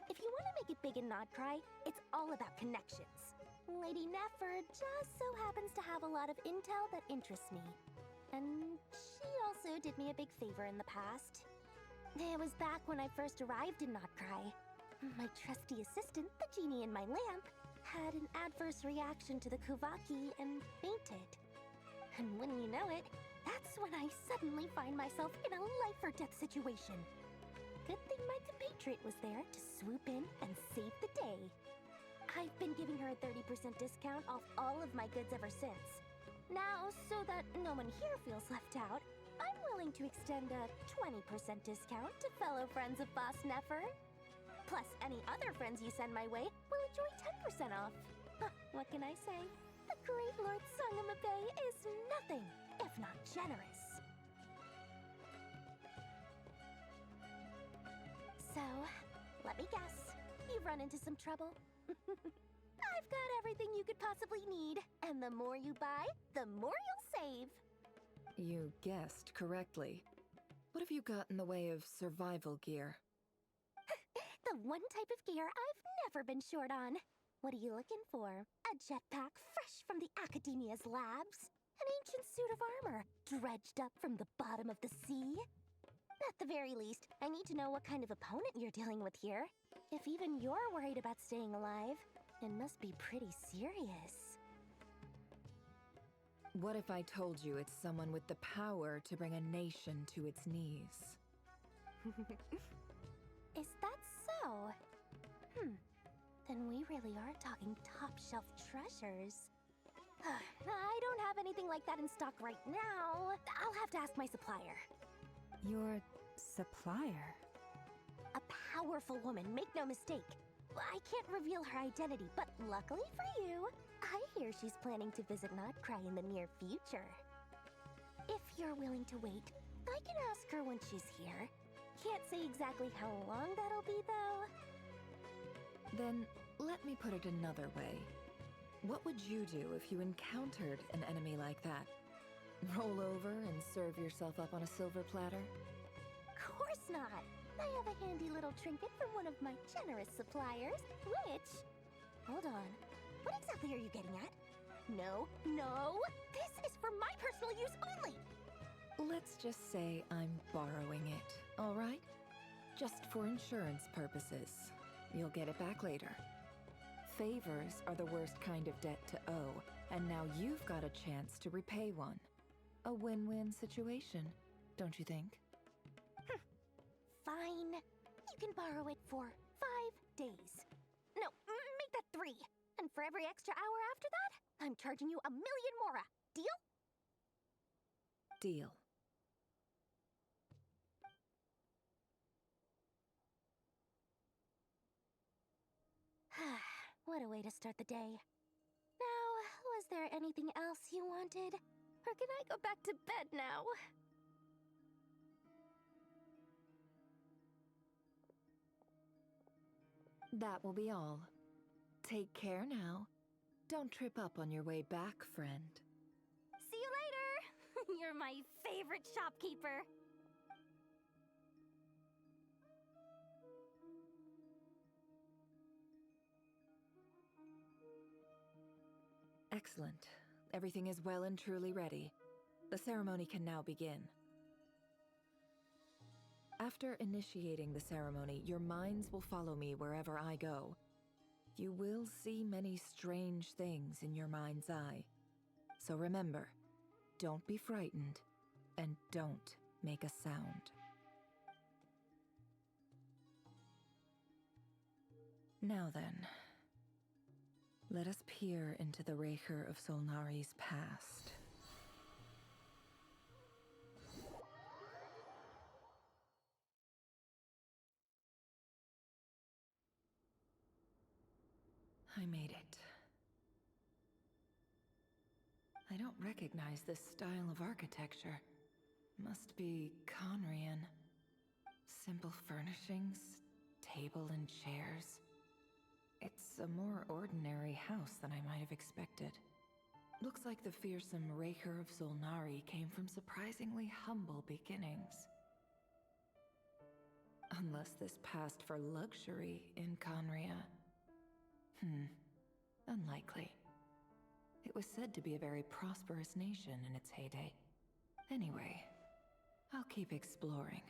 If you want to make it big in Nodcry, it's all about connections. Lady Nefer just so happens to have a lot of intel that interests me. And she also did me a big favor in the past. It was back when I first arrived in Nodcry. My trusty assistant, the genie in my lamp, had an adverse reaction to the Kuvaki and fainted. And wouldn't you know it, that's when I suddenly find myself in a life-or-death situation. Good thing my compatriot was there to swoop in and save the day. I've been giving her a 30% discount off all of my goods ever since. Now, so that no one here feels left out, I'm willing to extend a 20% discount to fellow friends of Boss Nefer. Plus, any other friends you send my way will enjoy 10% off. What can I say? The great Lord Sangama Bay is nothing if not generous. So, let me guess. You've run into some trouble? I've got everything you could possibly need. And the more you buy, the more you'll save. You guessed correctly. What have you got in the way of survival gear? The one type of gear I've never been short on. What are you looking for? A jetpack fresh from the Academia's labs? An ancient suit of armor dredged up from the bottom of the sea? At the very least, I need to know what kind of opponent you're dealing with here. If even you're worried about staying alive, it must be pretty serious. What if I told you it's someone with the power to bring a nation to its knees? Is that so? Then we really are talking top-shelf treasures. I don't have anything like that in stock right now. I'll have to ask my supplier. Your supplier? A powerful woman, make no mistake. I can't reveal her identity, but luckily for you, I hear she's planning to visit Notcry in the near future. If you're willing to wait, I can ask her when she's here. Can't say exactly how long that'll be, though. Then, let me put it another way. What would you do if you encountered an enemy like that? Roll over and serve yourself up on a silver platter? Course not! I have a handy little trinket from one of my generous suppliers, which... Hold on. What exactly are you getting at? No, no! This is for my personal use only! Let's just say I'm borrowing it, all right? Just for insurance purposes. You'll get it back later. Favors are the worst kind of debt to owe, and now you've got a chance to repay one. A win-win situation, don't you think? Fine. You can borrow it for 5 days. No, make that 3. And for every extra hour after that, I'm charging you 1,000,000 mora. Deal? Deal. What a way to start the day. Now, was there anything else you wanted? Or can I go back to bed now? That will be all. Take care now. Don't trip up on your way back, friend. See you later! You're my favorite shopkeeper. Excellent. Everything is well and truly ready. The ceremony can now begin. After initiating the ceremony, your minds will follow me wherever I go. You will see many strange things in your mind's eye. So remember, don't be frightened, and don't make a sound. Now then, let us peer into the Raker of Solnari's past. I made it. I don't recognize this style of architecture. Must be Conrian. Simple furnishings, table and chairs. It's a more ordinary house than I might have expected. Looks like the fearsome Raker of Solnari came from surprisingly humble beginnings. Unless this passed for luxury in Conria. Unlikely. It was said to be a very prosperous nation in its heyday. Anyway, I'll keep exploring.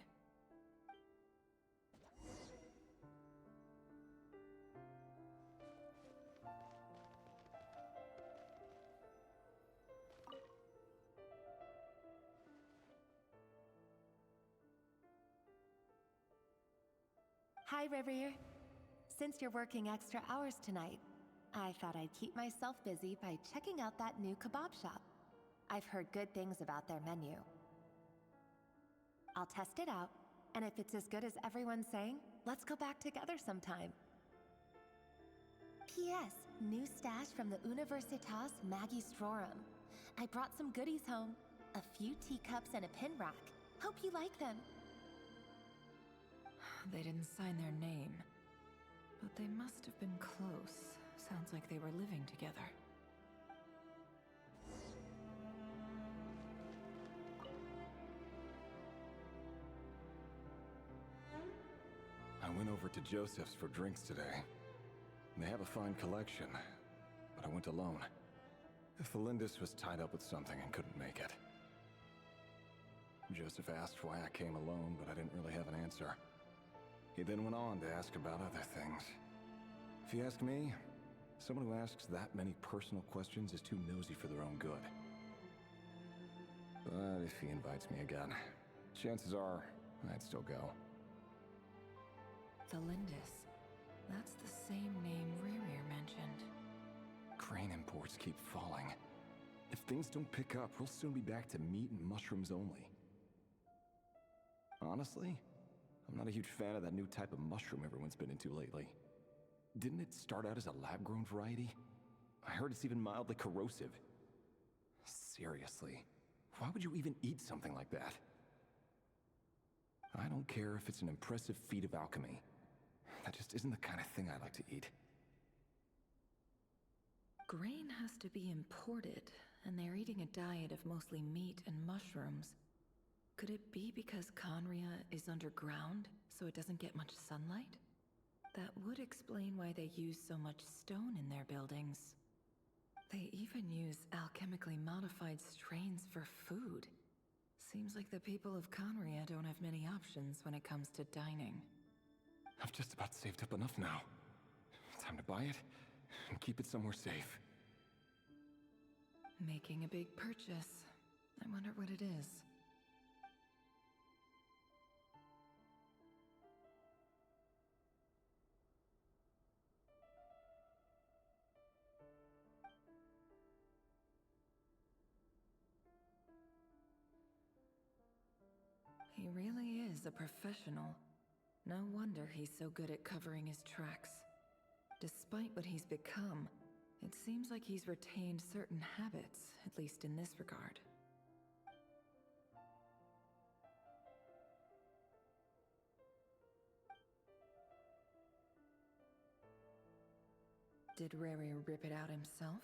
Hi, Revere. Since you're working extra hours tonight, I thought I'd keep myself busy by checking out that new kebab shop. I've heard good things about their menu. I'll test it out, and if it's as good as everyone's saying, let's go back together sometime. P.S. New stash from the Universitas Magistrorum. I brought some goodies home. A few teacups and a pin rack. Hope you like them. They didn't sign their name, but they must have been close. Sounds like they were living together. over to Joseph's for drinks today. They have a fine collection, but I went alone. Felindus was tied up with something and couldn't make it. Joseph asked why I came alone, but I didn't really have an answer. He then went on to ask about other things. If you ask me, someone who asks that many personal questions is too nosy for their own good. But if he invites me again, chances are I'd still go. Felindus. That's the same name Rerir mentioned. Crane imports keep falling. If things don't pick up, we'll soon be back to meat and mushrooms only. Honestly, I'm not a huge fan of that new type of mushroom everyone's been into lately. Didn't it start out as a lab-grown variety? I heard it's even mildly corrosive. Seriously, why would you even eat something like that? I don't care if it's an impressive feat of alchemy. That just isn't the kind of thing I like to eat. Grain has to be imported, and they're eating a diet of mostly meat and mushrooms. Could it be because Conria is underground, so it doesn't get much sunlight? That would explain why they use so much stone in their buildings. They even use alchemically modified strains for food. Seems like the people of Conria don't have many options when it comes to dining. I've just about saved up enough now. Time to buy it and keep it somewhere safe. Making a big purchase. I wonder what it is. He really is a professional. No wonder he's so good at covering his tracks. Despite what he's become, it seems like he's retained certain habits, at least in this regard. Did Rary rip it out himself?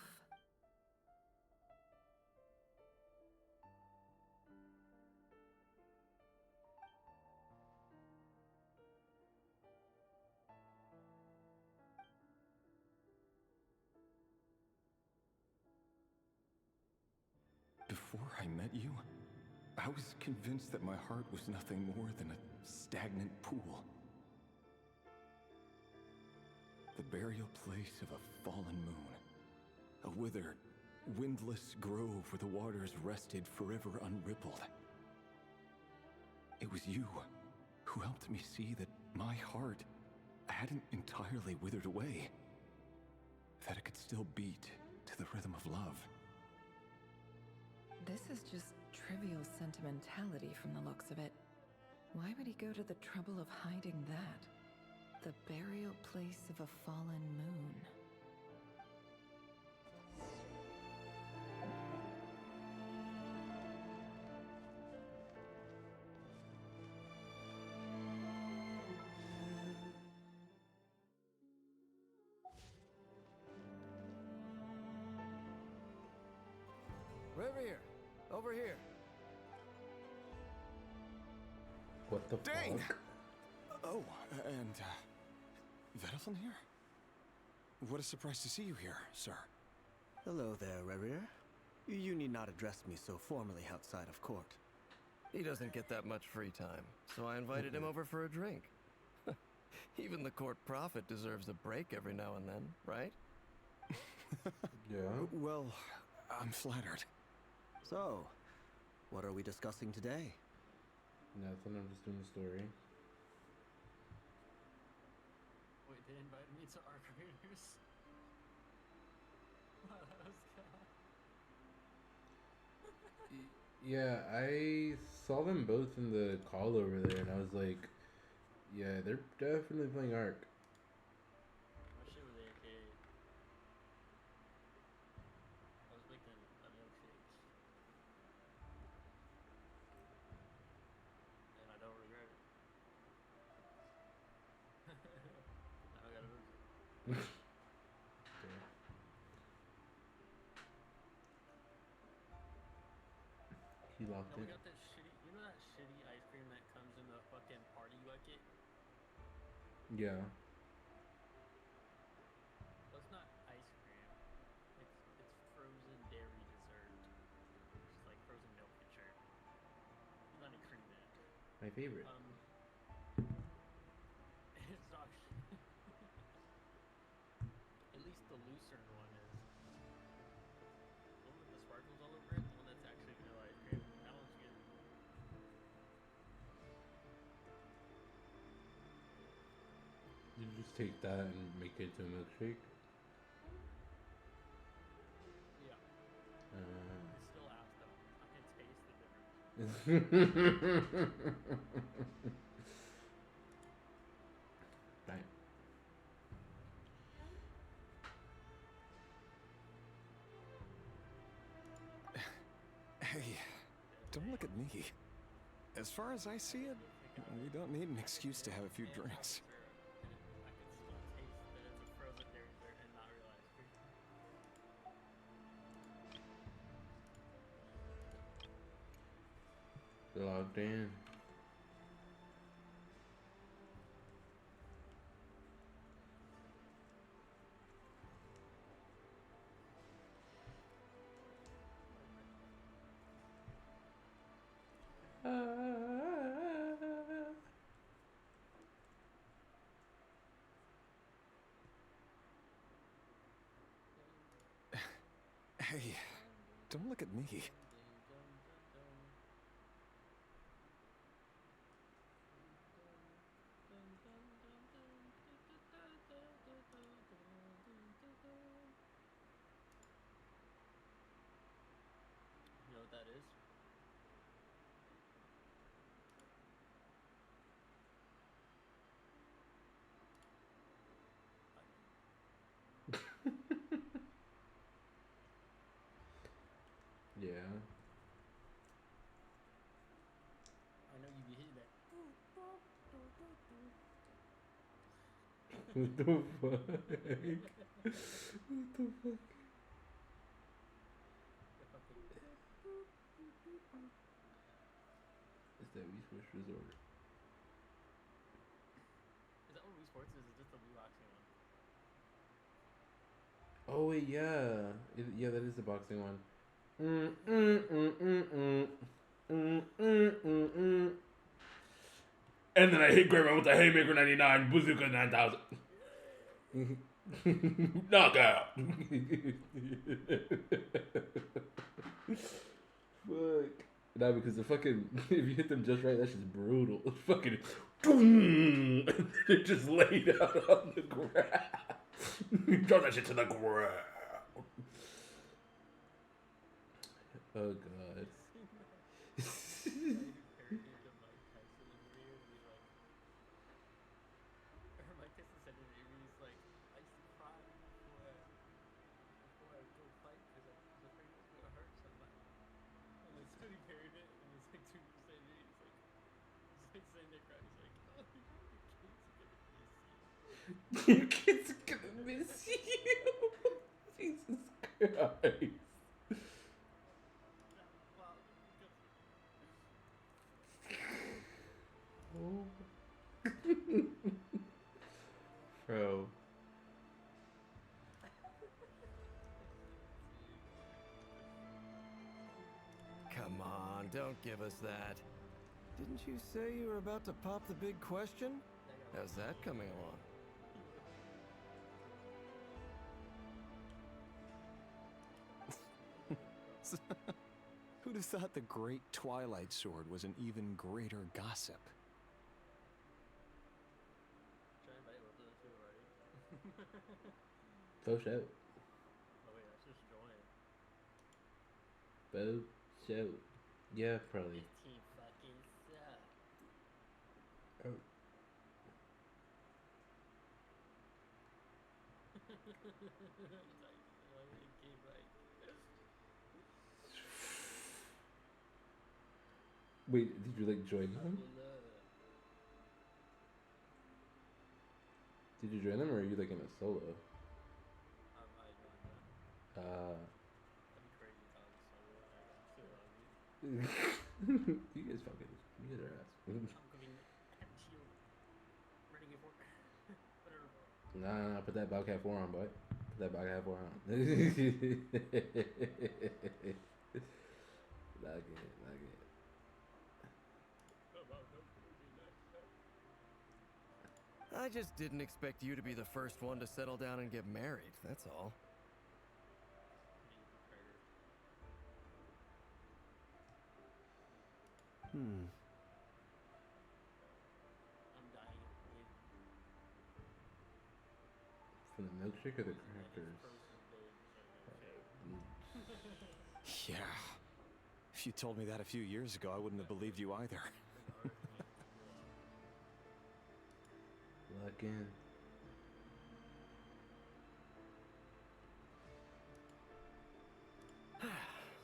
Before I met you, I was convinced that my heart was nothing more than a stagnant pool. The burial place of a fallen moon. A withered, windless grove where the waters rested forever unrippled. It was you who helped me see that my heart hadn't entirely withered away. That it could still beat to the rhythm of love. This is just trivial sentimentality from the looks of it. Why would he go to the trouble of hiding that? The burial place of a fallen moon. Rerir, over here. What the Dang! fuck? Oh, and, Vedaflin here? What a surprise to see you here, sir. Hello there, Rerir. You need not address me so formally outside of court. He doesn't get that much free time, so I invited him over for a drink. Even the court prophet deserves a break every now and then, right? Yeah. Well, I'm flattered. So, what are we discussing today? Nothing, I'm just doing the story. Wait, they invited me to Arc Raiders? Wow, that was good. Yeah, I saw them both in the call over there, and I was like, yeah, they're definitely playing Ark. What shit was AK? I was making a milkshake. And I don't regret it. Now I gotta lose it. He locked No, we it. got that shitty, you know that shitty ice cream that comes in the fucking party bucket? Yeah. Well, it's not ice cream. It's frozen dairy dessert. It's like frozen milk and sugar. There's not any cream in it. My favorite. It's not. At least the looser one is. The one with the sparkles all over it, the one that's actually vanilla ice cream. That one's good. You just take that and make it into a milkshake. Yeah. Still ask them. I can taste the difference. Right. Hey, don't look at me. As far as I see it, we don't need an excuse to have a few drinks. Logged in. Hey, don't look at me. You know what that is? Yeah. I know you be hitting that. What the fuck? What the fuck? It's that Wii Sports Resort. Is that what Wii Sports is? Is it just the Wii boxing one? Oh wait, yeah, yeah, that is the boxing one. And then I hit Grandma with the Haymaker 99, Bazooka 9000. Knockout. Fuck. Nah, because the fucking, if you hit them just right, that's just brutal. It's fucking, and then it just laid out on the ground. Throw that shit to the ground. Oh god. Mike Tyson said in an interview, he's like, I used to cry before I would go fight because I was afraid it was going to hurt somebody. And then so he carried it, and it's like 2 years later, he's like sitting there crying, he's like, oh, your kid's gonna miss you. Your kid's gonna miss you. Jesus Christ. Oh. Bro. Come on, don't give us that. Didn't you say you were about to pop the big question? How's that coming along? Who'd have thought the great Twilight Sword was an even greater gossip? Faux show. Oh wait, that's just join. Faux show. Yeah, probably. He fucking suck. Oh. Wait, did you like join them? Did you join them or are you like in a solo? I joined them. That'd be crazy if I was solo. I'm too ugly. You guys fucking, you guys are ass. I'm coming. I have a shield. Ready to get for it. Nah, put that Bobcat 4 on, boy. Put that Bobcat 4 on. Like it. I just didn't expect you to be the first one to settle down and get married, that's all. For the milkshake or the crackers? Yeah. If you told me that a few years ago, I wouldn't have believed you either. Lock in.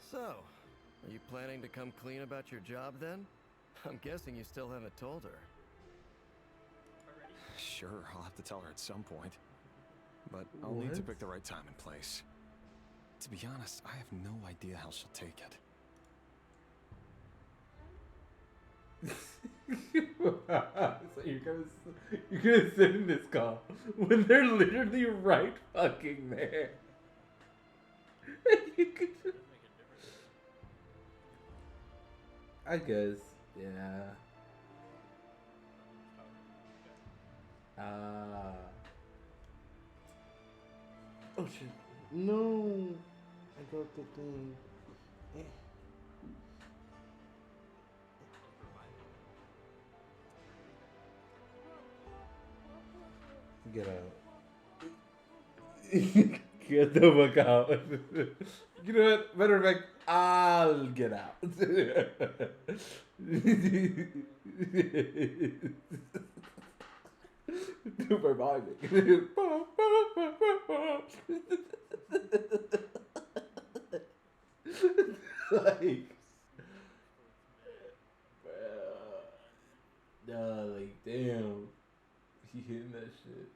So, are you planning to come clean about your job then? I'm guessing you still haven't told her. Sure, I'll have to tell her at some point. But I'll need to What? pick the right time and place. To be honest, I have no idea how she'll take it. So you're gonna sit in this call when they're literally right fucking there. You could just... I guess, yeah. Oh shit! No, I got the thing. Eh. Get out. Get the fuck out. You know what? Matter of fact, I'll get out. Super vibing. Like, like, damn. He hitting that shit.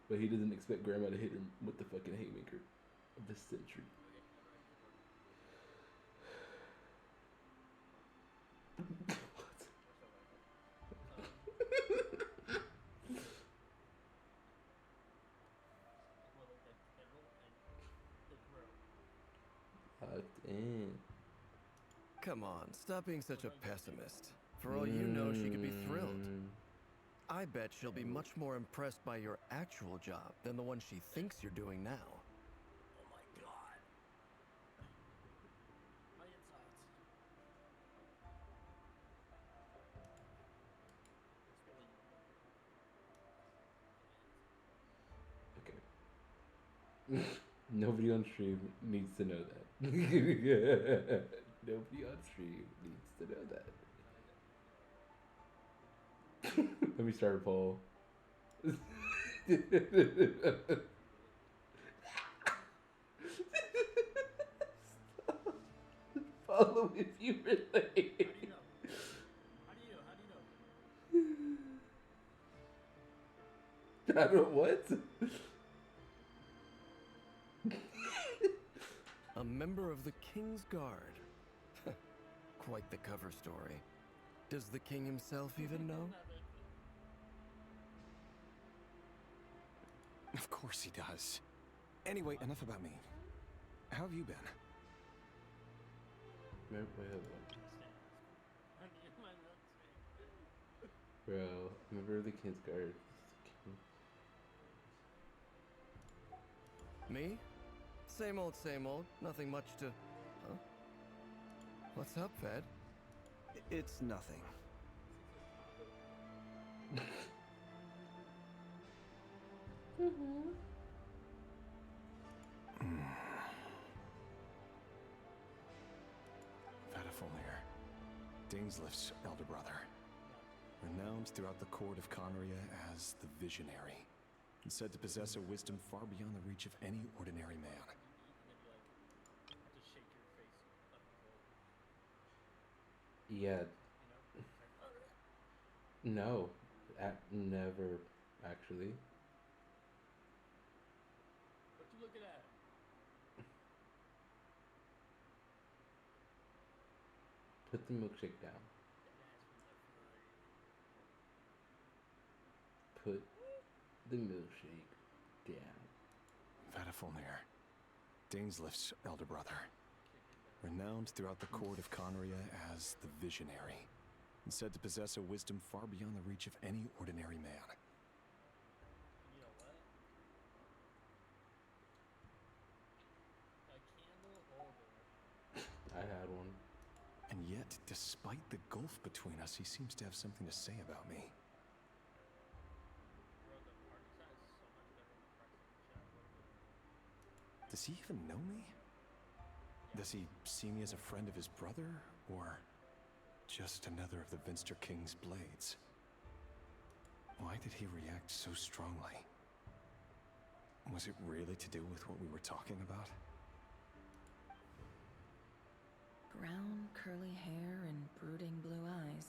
But he doesn't expect grandma to hit him with the fucking haymaker of the century. Locked in. Come on, stop being such a pessimist. For all you know, she could be thrilled. I bet she'll be much more impressed by your actual job than the one she thinks you're doing now. Oh my god. My insides. Okay. Nobody on stream needs to know that. Nobody on stream needs to know that. Let me start a poll. Follow if you relate. I don't what? A member of the King's Guard. Quite the cover story. Does the king himself even know? Of course he does. Anyway, enough about me. How have you been? Bro, remember the King's Guard? Me? Same old, nothing much to... Huh? What's up, Fed? It's nothing. Vadafulnir, Dainslift's elder brother. Renowned throughout the court of Conria as the Visionary, and said to possess a wisdom far beyond the reach of any ordinary man. Yeah. No. Never, actually. What you looking at? Put the milkshake down. Put The milkshake. Damn. Vadafulnir, Dainslift's elder brother. Renowned throughout the court of Conria as the Visionary, and said to possess a wisdom far beyond the reach of any ordinary man. You know what? A candle holder. I had one. And yet, despite the gulf between us, he seems to have something to say about me. Does he even know me? Does he see me as a friend of his brother, or just another of the Vinster King's blades? Why did he react so strongly? Was it really to do with what we were talking about? Brown, curly hair and brooding blue eyes.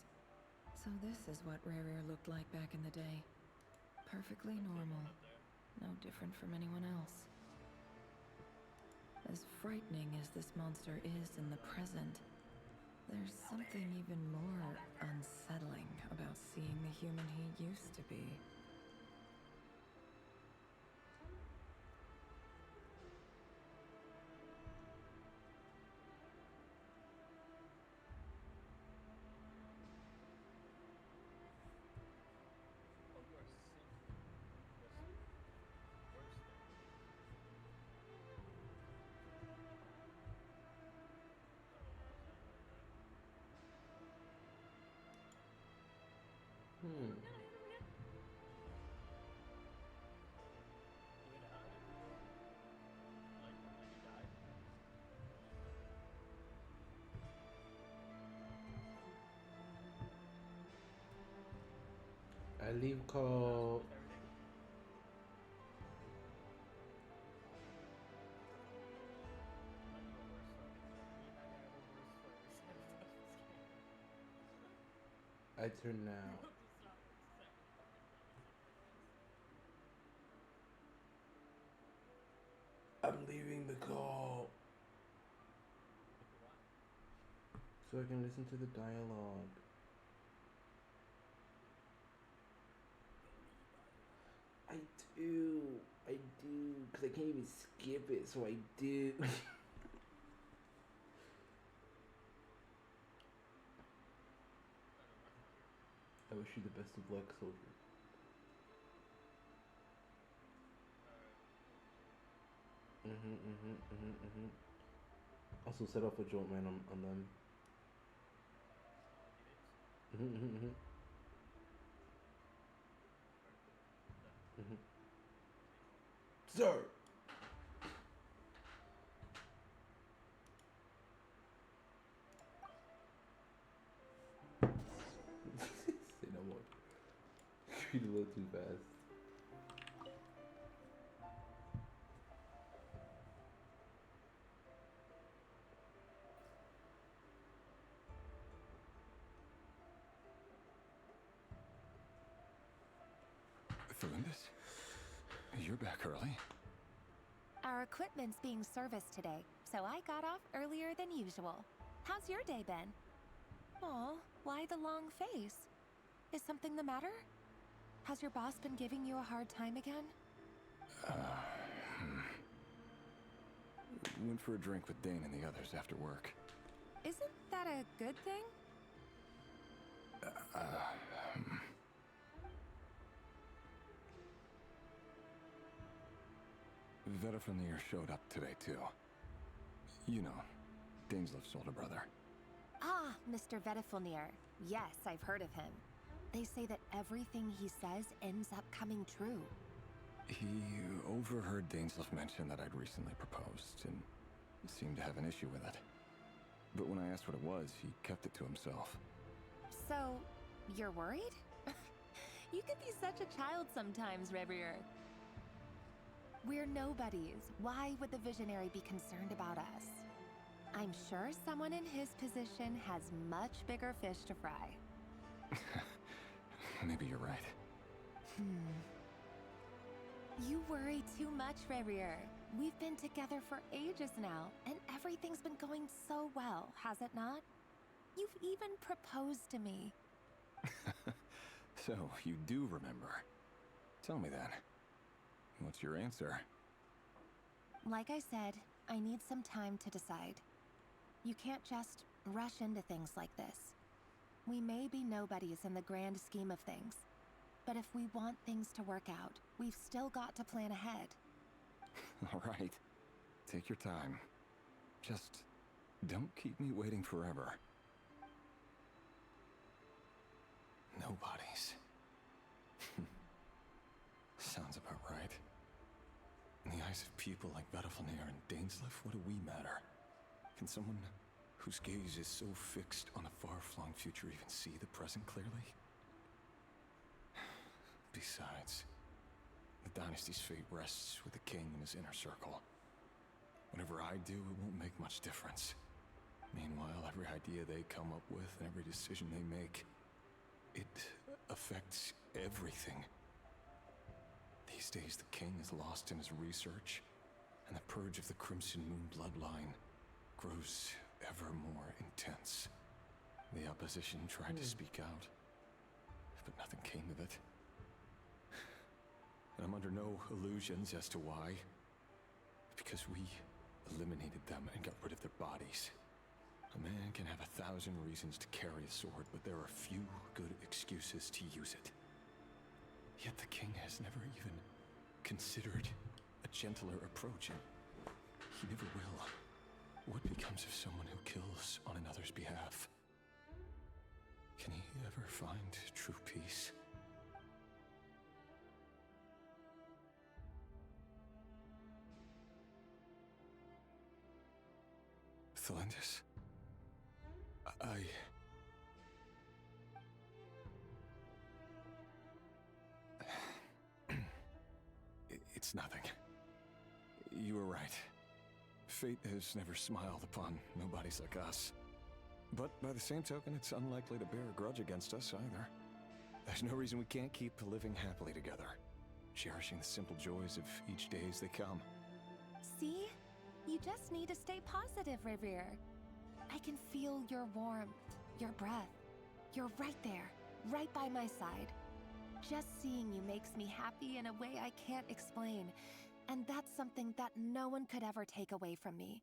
So this is what Rerir looked like back in the day. Perfectly normal. No different from anyone else. As frightening as this monster is in the present, there's something even more unsettling about seeing the human he used to be. I leave call. I turn now. I'm leaving the call so I can listen to the dialogue. I do, because I can't even skip it, so I do. I wish you the best of luck, soldier. Also set off a jolt man on them. Sir! Say no more. Treat a little too fast. Felindis? You're back early. Our equipment's being serviced today, so I got off earlier than usual. How's your day been? Aw, why the long face? Is something the matter? Has your boss been giving you a hard time again? Went for a drink with Dane and the others after work. Isn't that a good thing? Vedafamir showed up today, too. You know, Dainslift's older brother. Ah, Mr. Vedafulnir. Yes, I've heard of him. They say that everything he says ends up coming true. He overheard Dainslift mention that I'd recently proposed, and seemed to have an issue with it. But when I asked what it was, he kept it to himself. So, you're worried? You can be such a child sometimes, Revier. We're nobodies. Why would the Visionary be concerned about us? I'm sure someone in his position has much bigger fish to fry. Maybe you're right. You worry too much, Revier. We've been together for ages now, and everything's been going so well, has it not? You've even proposed to me. So, you do remember. Tell me then, What's your answer? Like I said, I need some time to decide. You can't just rush into things like this. We may be nobodies in the grand scheme of things, but if we want things to work out, we've still got to plan ahead. All right. Take your time. Just don't keep me waiting forever. Nobodies. Sounds about right. In the eyes of people like Vedalfnir and Dainsleif, what do we matter? Can someone whose gaze is so fixed on a far-flung future even see the present clearly? Besides, the dynasty's fate rests with the king and his inner circle. Whatever I do, it won't make much difference. Meanwhile, every idea they come up with and every decision they make, it affects everything. These days, the king is lost in his research, and the purge of the Crimson Moon bloodline grows ever more intense. The opposition tried to speak out, but nothing came of it. And I'm under no illusions as to why. Because we eliminated them and got rid of their bodies. A man can have 1,000 reasons to carry a sword, but there are few good excuses to use it. Yet the king has never even considered a gentler approach, and he never will. What becomes of someone who kills on another's behalf? Can he ever find true peace? Thelindis? It's nothing. You were right. Fate has never smiled upon nobodies like us. But by the same token, it's unlikely to bear a grudge against us either. There's no reason we can't keep living happily together, cherishing the simple joys of each day as they come. See? You just need to stay positive, Revere. I can feel your warmth, your breath. You're right there, right by my side. Just seeing you makes me happy in a way I can't explain. And that's something that no one could ever take away from me.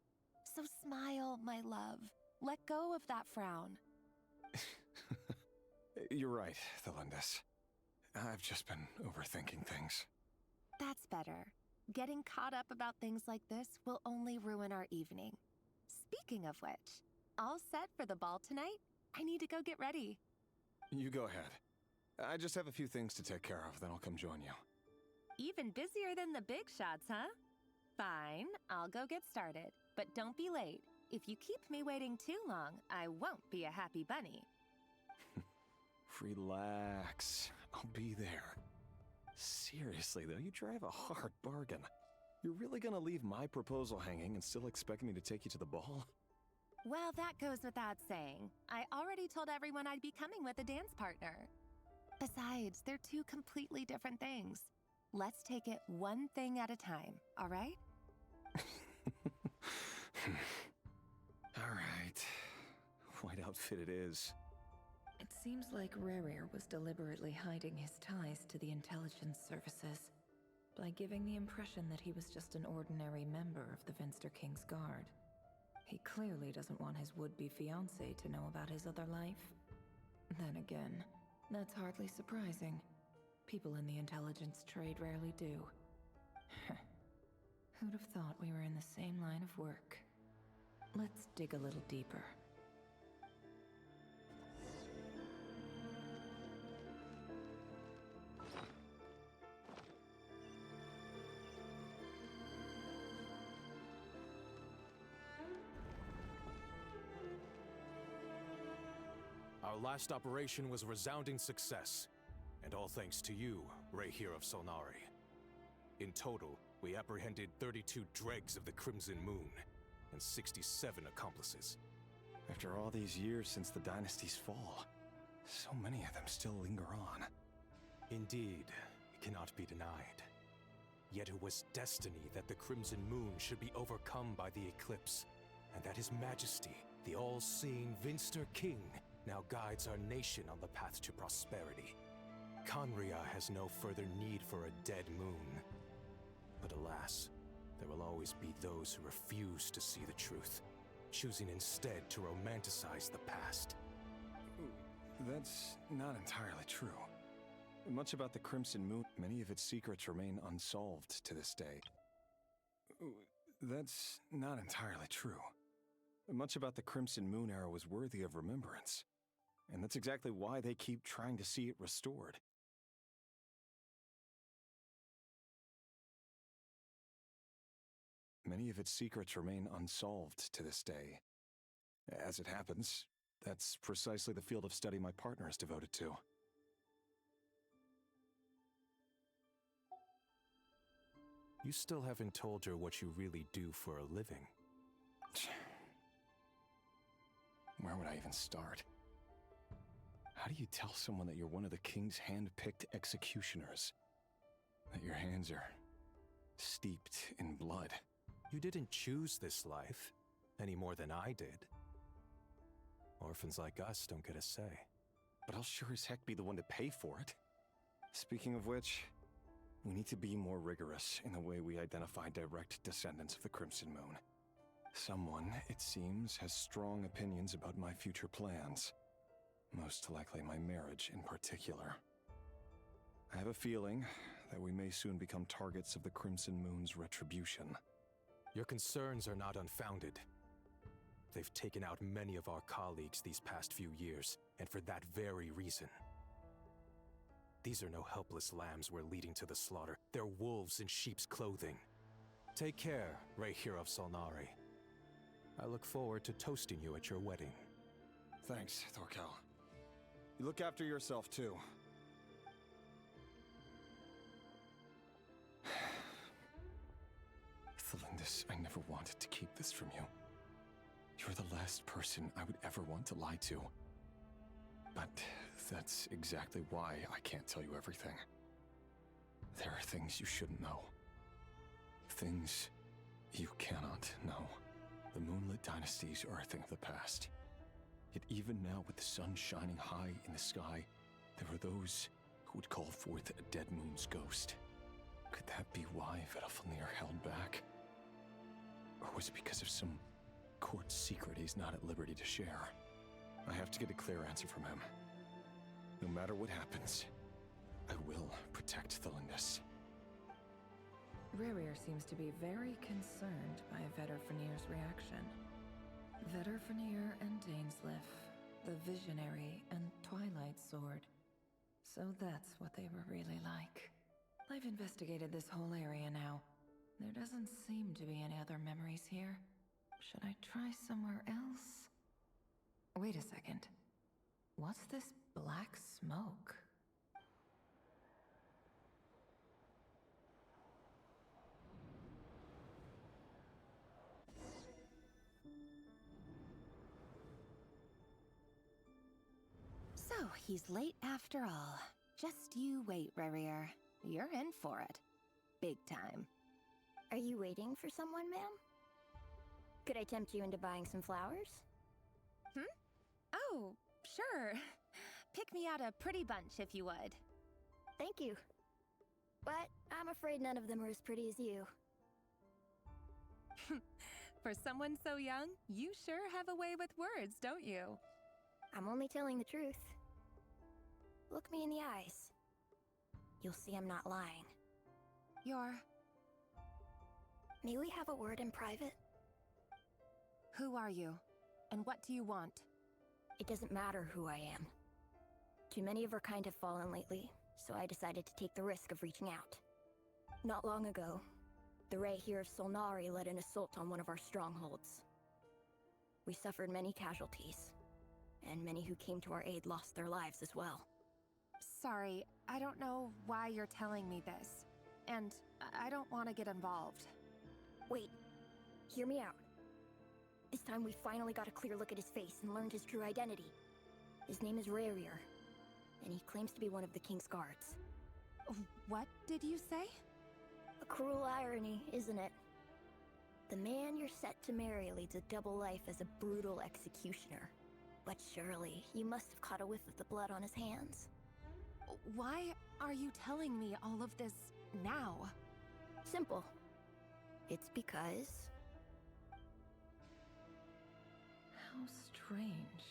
So smile, my love. Let go of that frown. You're right, Thelindis. I've just been overthinking things. That's better. Getting caught up about things like this will only ruin our evening. Speaking of which, all set for the ball tonight? I need to go get ready. You go ahead. I just have a few things to take care of, then I'll come join you. Even busier than the big shots, huh? Fine, I'll go get started. But don't be late. If you keep me waiting too long, I won't be a happy bunny. Relax. I'll be there. Seriously, though, you drive a hard bargain. You're really gonna leave my proposal hanging and still expect me to take you to the ball? Well, that goes without saying. I already told everyone I'd be coming with a dance partner. Besides, they're two completely different things. Let's take it one thing at a time, all right? All right. White outfit it is. It seems like Rerir was deliberately hiding his ties to the intelligence services by giving the impression that he was just an ordinary member of the Venster King's Guard. He clearly doesn't want his would-be fiancée to know about his other life. Then again, that's hardly surprising. People in the intelligence trade rarely do. Who'd have thought we were in the same line of work? Let's dig a little deeper. Our last operation was a resounding success, and all thanks to you, Rehir of Solnari. In total, we apprehended 32 dregs of the Crimson Moon, and 67 accomplices. After all these years since the dynasty's fall, so many of them still linger on. Indeed, it cannot be denied. Yet it was destiny that the Crimson Moon should be overcome by the eclipse, and that His Majesty, the all-seeing Venster King, now guides our nation on the path to prosperity. Khaenri'ah has no further need for a dead moon. But alas, there will always be those who refuse to see the truth, choosing instead to romanticize the past. That's not entirely true. Much about the Crimson Moon, many of its secrets remain unsolved to this day. That's not entirely true. Much about the Crimson Moon era was worthy of remembrance, and that's exactly why they keep trying to see it restored. Many of its secrets remain unsolved to this day. As it happens, that's precisely the field of study my partner is devoted to. You still haven't told her what you really do for a living. Where would I even start? How do you tell someone that you're one of the king's hand-picked executioners? That your hands are steeped in blood? You didn't choose this life, any more than I did. Orphans like us don't get a say. But I'll sure as heck be the one to pay for it. Speaking of which, we need to be more rigorous in the way we identify direct descendants of the Crimson Moon. Someone, it seems, has strong opinions about my future plans. Most likely my marriage in particular. I have a feeling that we may soon become targets of the Crimson Moon's retribution. Your concerns are not unfounded. They've taken out many of our colleagues these past few years, and for that very reason. These are no helpless lambs we're leading to the slaughter. They're wolves in sheep's clothing. Take care, Rayhir of Solnari. I look forward to toasting you at your wedding. Thanks, Thorkel. You look after yourself, too. Thelindis, I never wanted to keep this from you. You're the last person I would ever want to lie to. But that's exactly why I can't tell you everything. There are things you shouldn't know. Things you cannot know. The Moonlit dynasties are a thing of the past. Yet even now, with the sun shining high in the sky, there are those who would call forth a dead moon's ghost. Could that be why Vedalfnir held back? Or was it because of some court secret he's not at liberty to share? I have to get a clear answer from him. No matter what happens, I will protect Thelindis. Rerir seems to be very concerned by Vedalfnir's reaction. Vedalfnir and Dainsleif, the Visionary and Twilight Sword. So that's what they were really like. I've investigated this whole area now. There doesn't seem to be any other memories here. Should I try somewhere else? Wait a second. What's this black smoke? So, he's late after all. Just you wait, Rerir. You're in for it. Big time. Are you waiting for someone, ma'am? Could I tempt you into buying some flowers? Oh, sure. Pick me out a pretty bunch if you would. Thank you. But I'm afraid none of them are as pretty as you. For someone so young, you sure have a way with words, don't you? I'm only telling the truth. Look me in the eyes. You'll see I'm not lying. May we have a word in private? Who are you? And what do you want? It doesn't matter who I am. Too many of our kind have fallen lately, so I decided to take the risk of reaching out. Not long ago, the Rayhir of Solnari led an assault on one of our strongholds. We suffered many casualties, and many who came to our aid lost their lives as well. Sorry, I don't know why you're telling me this. And I don't want to get involved. Wait, hear me out. This time we finally got a clear look at his face and learned his true identity. His name is Rerir, and he claims to be one of the King's Guards. What did you say? A cruel irony, isn't it? The man you're set to marry leads a double life as a brutal executioner. But surely, you must have caught a whiff of the blood on his hands. Why are you telling me all of this now? Simple. It's because... How strange.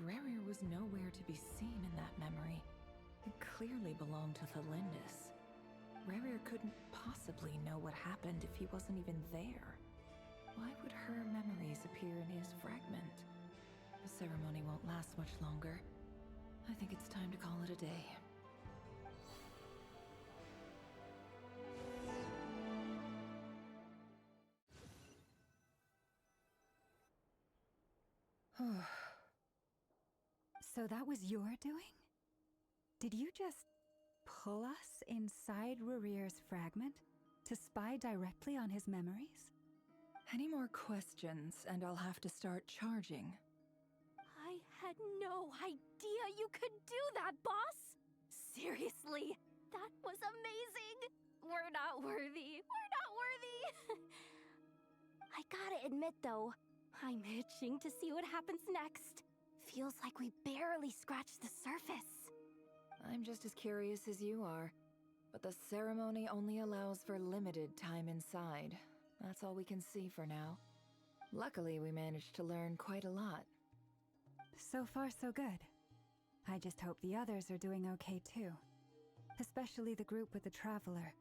Rerir was nowhere to be seen in that memory. It clearly belonged to Thelindis. Rerir couldn't possibly know what happened if he wasn't even there. Why would her memories appear in his fragment? The ceremony won't last much longer. I think it's time to call it a day. So that was your doing? Did you just pull us inside Rerir's fragment to spy directly on his memories? Any more questions, and I'll have to start charging. I had no idea you could do that, boss! Seriously, that was amazing! We're not worthy. We're not worthy! I gotta admit, though, I'm itching to see what happens next. Feels like we barely scratched the surface. I'm just as curious as you are, but the ceremony only allows for limited time inside. That's all we can see for now. Luckily, we managed to learn quite a lot. So far, so good. I just hope the others are doing okay too. Especially the group with the Traveler.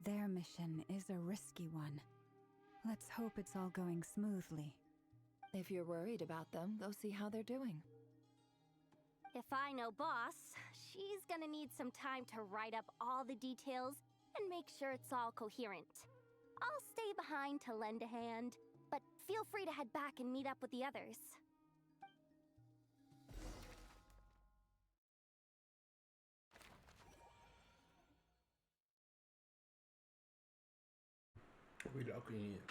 Their mission is a risky one. Let's hope it's all going smoothly. If you're worried about them, go see how they're doing. If I know Boss, she's gonna need some time to write up all the details and make sure it's all coherent. I'll stay behind to lend a hand, but feel free to head back and meet up with the others. We looking at?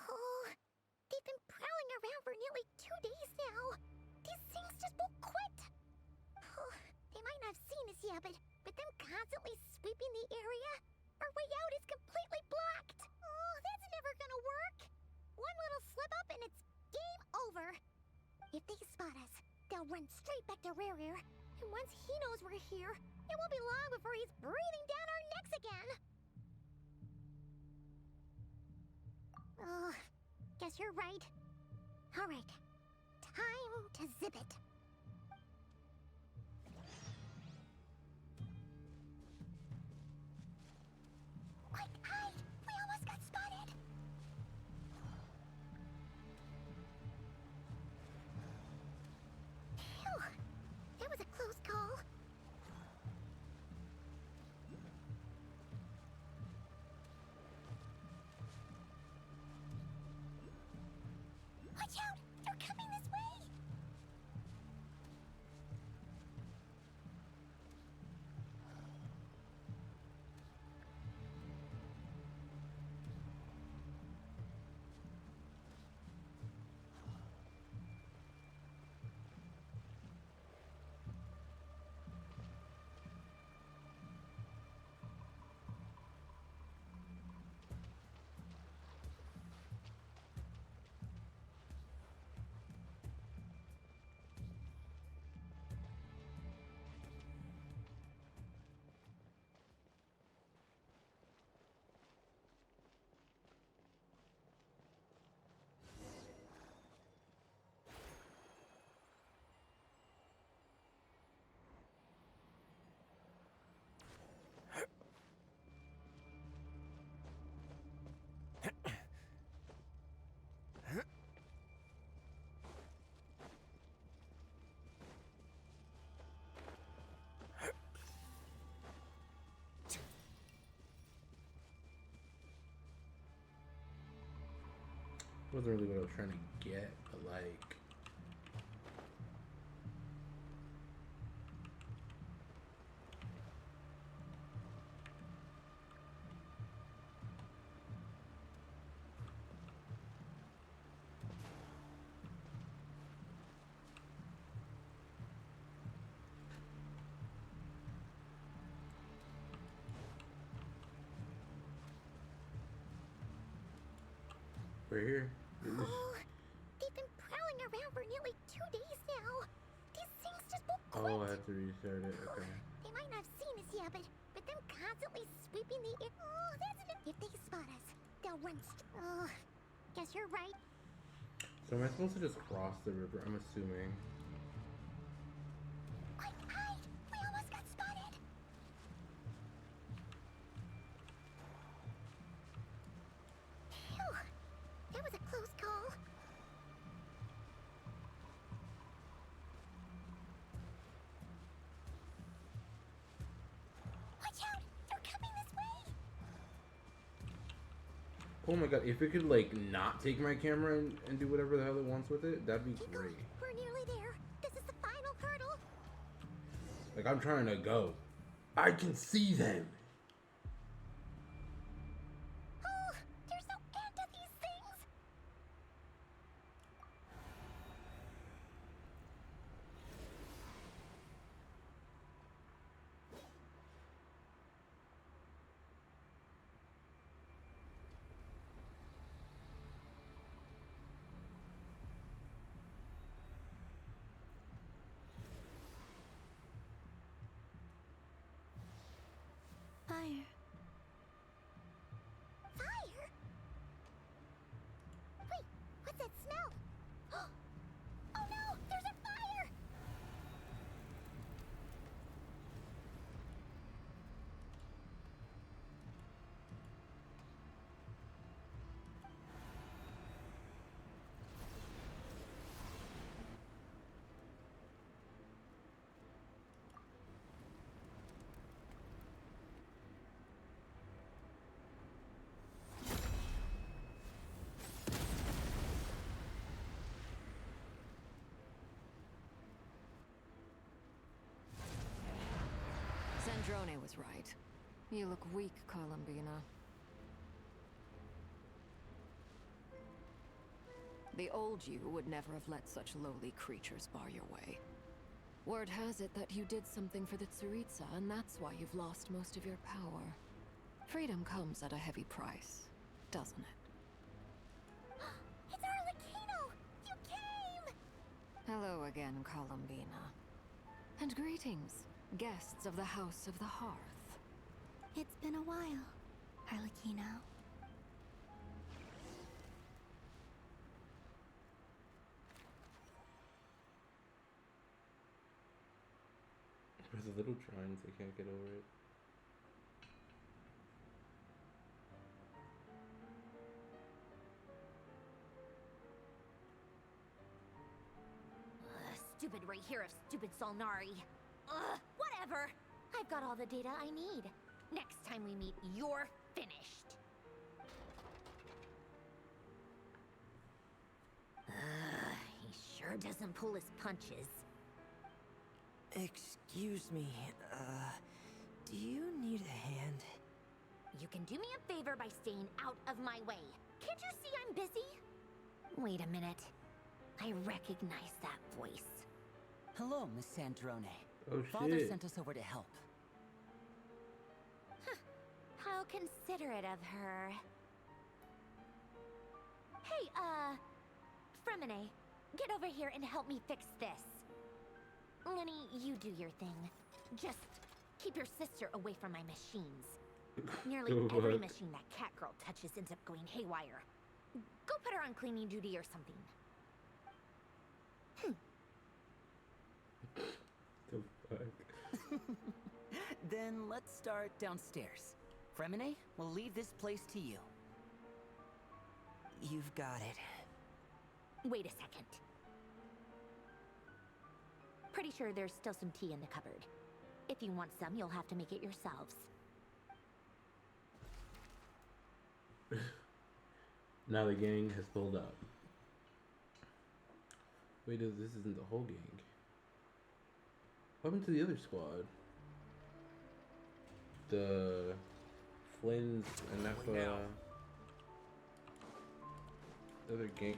Oh, they've been prowling around for nearly 2 days now. These things just won't quit. Oh, they might not have seen us yet, but them constantly sweeping the area, our way out is completely blocked. Oh, that's never gonna work. One little slip up and it's game over. If they spot us, they'll run straight back to Rerir. And once he knows we're here, it won't be long before he's breathing down our necks again. Oh, guess you're right. All right, time to zip it. Quick, hide! We almost got spotted! Phew, that was a close call. Watch out! They're coming this way! Wasn't really what I was trying to get, but like... We're here. Oh, they've been prowling around for nearly 2 days now. These things just won't quit. Oh, I have to restart it. Okay. They might not have seen us yet, but them constantly sweeping the air. Oh, that's it. If they spot us, they'll run. Oh, guess you're right. So am I supposed to just cross the river? I'm assuming. Quick, hide! We almost got spotted. Phew, that was a close call. Watch out! They're coming this way! Oh my god, if it could like not take my camera and do whatever the hell it wants with it, that'd be great. We're nearly there. This is the final hurdle. Like I'm trying to go. I can see them. Oh, they're so into these things. Fire. Fire? Wait, what's that smell? Oh no, there's a fire! Zandrone was right. You look weak, Columbina. The old you would never have let such lowly creatures bar your way. Word has it that you did something for the Tsaritsa, and that's why you've lost most of your power. Freedom comes at a heavy price, doesn't it? It's Arlecchino! You came! Hello again, Columbina. And greetings, guests of the House of the Hearth. It's been a while, Arlecchino. There's a little shrines, I can't get over it. Stupid Rahir of stupid Solnari. Ugh, whatever. I've got all the data I need. Next time we meet, you're finished. He sure doesn't pull his punches. Excuse me, do you need a hand? You can do me a favor by staying out of my way. Can't you see I'm busy? Wait a minute. I recognize that voice. Hello, Miss Zandrone. Oh, Father shit. sent us over to help. How considerate of her. Hey, Fremine, get over here and help me fix this. Lenny, you do your thing. Just keep your sister away from my machines. Nearly every machine that Catgirl touches ends up going haywire. Go put her on cleaning duty or something. The fuck? Then let's start downstairs. Fremine, we'll leave this place to you. You've got it. Wait a second. Pretty sure there's still some tea in the cupboard. If you want some, you'll have to make it yourselves. Now the gang has pulled up. Wait, this isn't the whole gang. What happened to the other squad? The Flynn's and Nefa. The other gang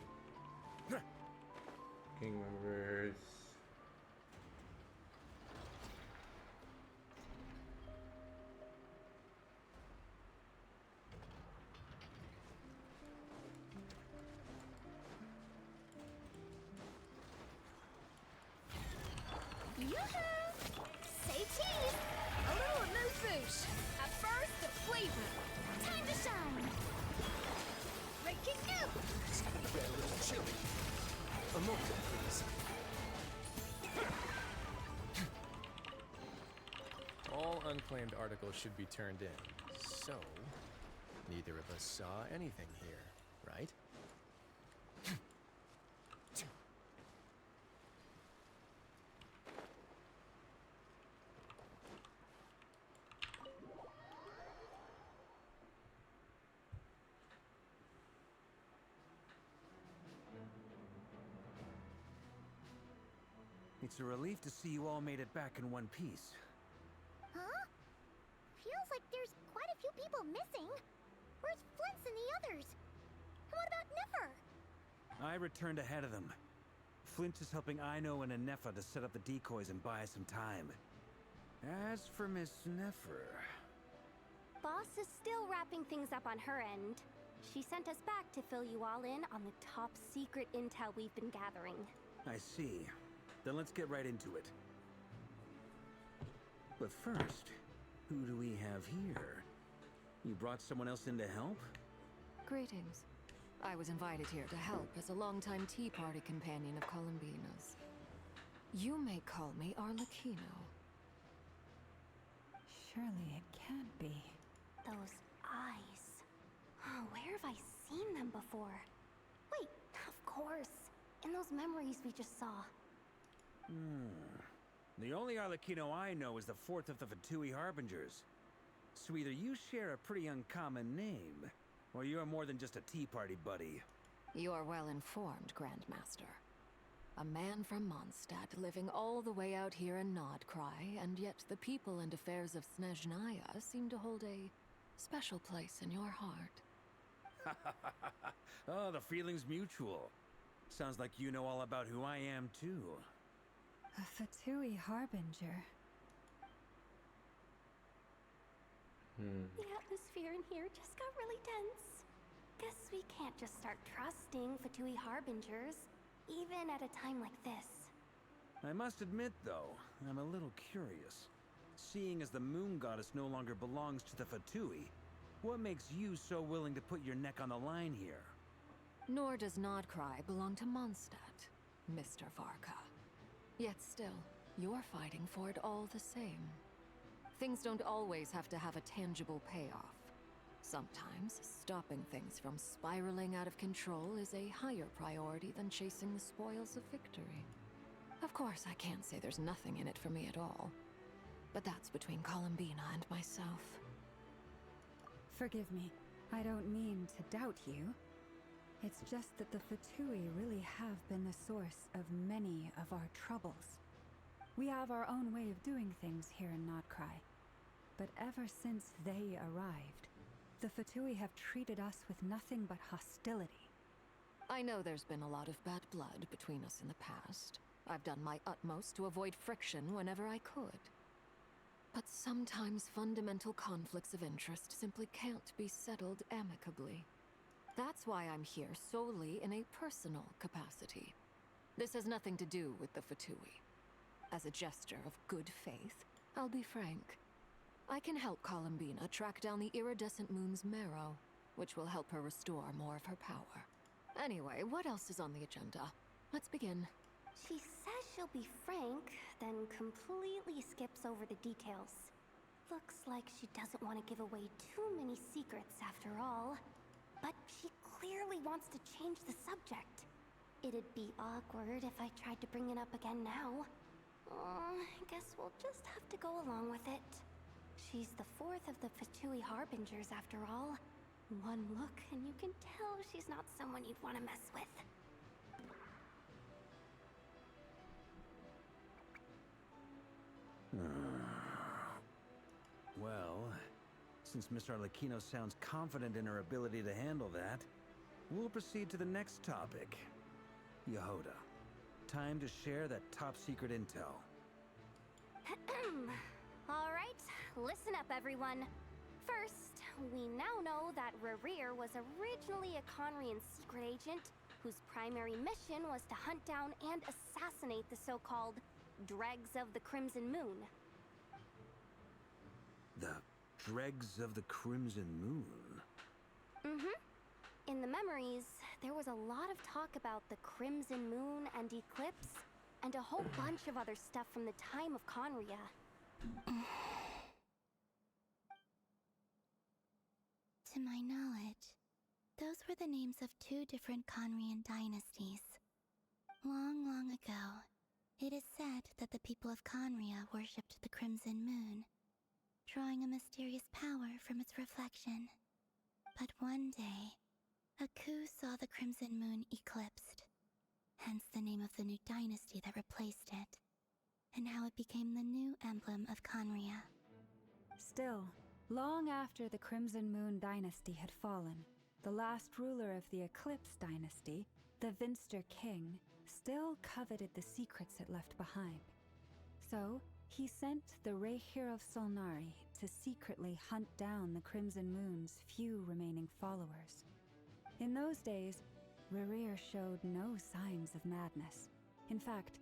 members. Yoo-hoo! Say cheese! A little emotion boosh! A burst of flavor! Time to shine! Breaking out! It's gonna get a little chilly. A moment, please. All unclaimed articles should be turned in. So, neither of us saw anything here, right? It's a relief to see you all made it back in one piece. Huh? Feels like there's quite a few people missing. Where's Flint's and the others? And what about Nefer? I returned ahead of them. Flint is helping Aino and Anefa to set up the decoys and buy us some time. As for Miss Nefer... Boss is still wrapping things up on her end. She sent us back to fill you all in on the top secret intel we've been gathering. I see. Then let's get right into it. But first, who do we have here? You brought someone else in to help? Greetings. I was invited here to help as a longtime Tea Party companion of Columbina's. You may call me Arlecchino. Surely it can't be. Those eyes. Oh, where have I seen them before? Wait, of course. In those memories we just saw. The only Arlecchino I know is the fourth of the Fatui Harbingers. So either you share a pretty uncommon name, or you're more than just a Tea Party buddy. You are well informed, Grandmaster. A man from Mondstadt living all the way out here in Nodcry, and yet the people and affairs of Snezhnaya seem to hold a special place in your heart. Oh, the feeling's mutual. Sounds like you know all about who I am, too. A Fatui Harbinger. The atmosphere in here just got really tense. Guess we can't just start trusting Fatui Harbingers, even at a time like this. I must admit, though, I'm a little curious. Seeing as the Moon Goddess no longer belongs to the Fatui, what makes you so willing to put your neck on the line here? Nor does Nodcry belong to Mondstadt, Mr. Varka. Yet still, you're fighting for it all the same. Things don't always have to have a tangible payoff. Sometimes, stopping things from spiraling out of control is a higher priority than chasing the spoils of victory. Of course, I can't say there's nothing in it for me at all. But that's between Columbina and myself. Forgive me. I don't mean to doubt you. It's just that the Fatui really have been the source of many of our troubles. We have our own way of doing things here in Nodcry. But ever since they arrived, the Fatui have treated us with nothing but hostility. I know there's been a lot of bad blood between us in the past. I've done my utmost to avoid friction whenever I could. But sometimes fundamental conflicts of interest simply can't be settled amicably. That's why I'm here solely in a personal capacity. This has nothing to do with the Fatui. As a gesture of good faith, I'll be frank. I can help Columbina track down the iridescent moon's marrow, which will help her restore more of her power. Anyway, what else is on the agenda? Let's begin. She says she'll be frank, then completely skips over the details. Looks like she doesn't want to give away too many secrets after all. But she clearly wants to change the subject. It'd be awkward if I tried to bring it up again now. I guess we'll just have to go along with it. She's the fourth of the Fatui Harbingers after all. One look and you can tell she's not someone you'd want to mess with. Well, since Miss Arlecchino sounds confident in her ability to handle that, we'll proceed to the next topic. Yehoda, time to share that top-secret intel. Alright, listen up everyone. First, we now know that Rerir was originally a Conrian secret agent whose primary mission was to hunt down and assassinate the so-called Dregs of the Crimson Moon. The dregs of the Crimson Moon. Mm-hmm. In the memories, there was a lot of talk about the Crimson Moon and Eclipse, and a whole bunch of other stuff from the time of Conria. To my knowledge, those were the names of 2 different Conrian dynasties. Long, long ago, it is said that the people of Conria worshipped the Crimson Moon, drawing a mysterious power from its reflection. But one day, a coup saw the Crimson Moon eclipsed, hence the name of the new dynasty that replaced it, and how it became the new emblem of Conria. Still, long after the Crimson Moon dynasty had fallen, the last ruler of the Eclipse dynasty, the Vinster King, still coveted the secrets it left behind. So, he sent the Rehir of Solnari to secretly hunt down the Crimson Moon's few remaining followers. In those days, Rerir showed no signs of madness. In fact,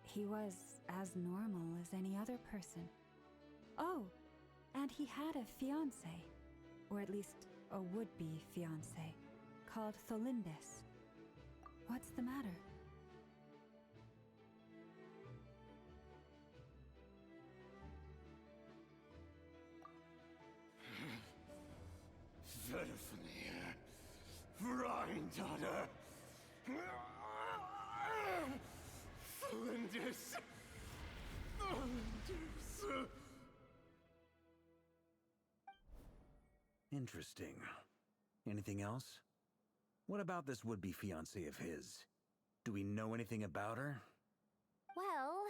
he was as normal as any other person. Oh, and he had a fiancé, or at least a would-be fiancé, called Tholindis. What's the matter? Verfnir, Freindaughter, Flinders, Interesting. Anything else? What about this would-be fiancé of his? Do we know anything about her? Well,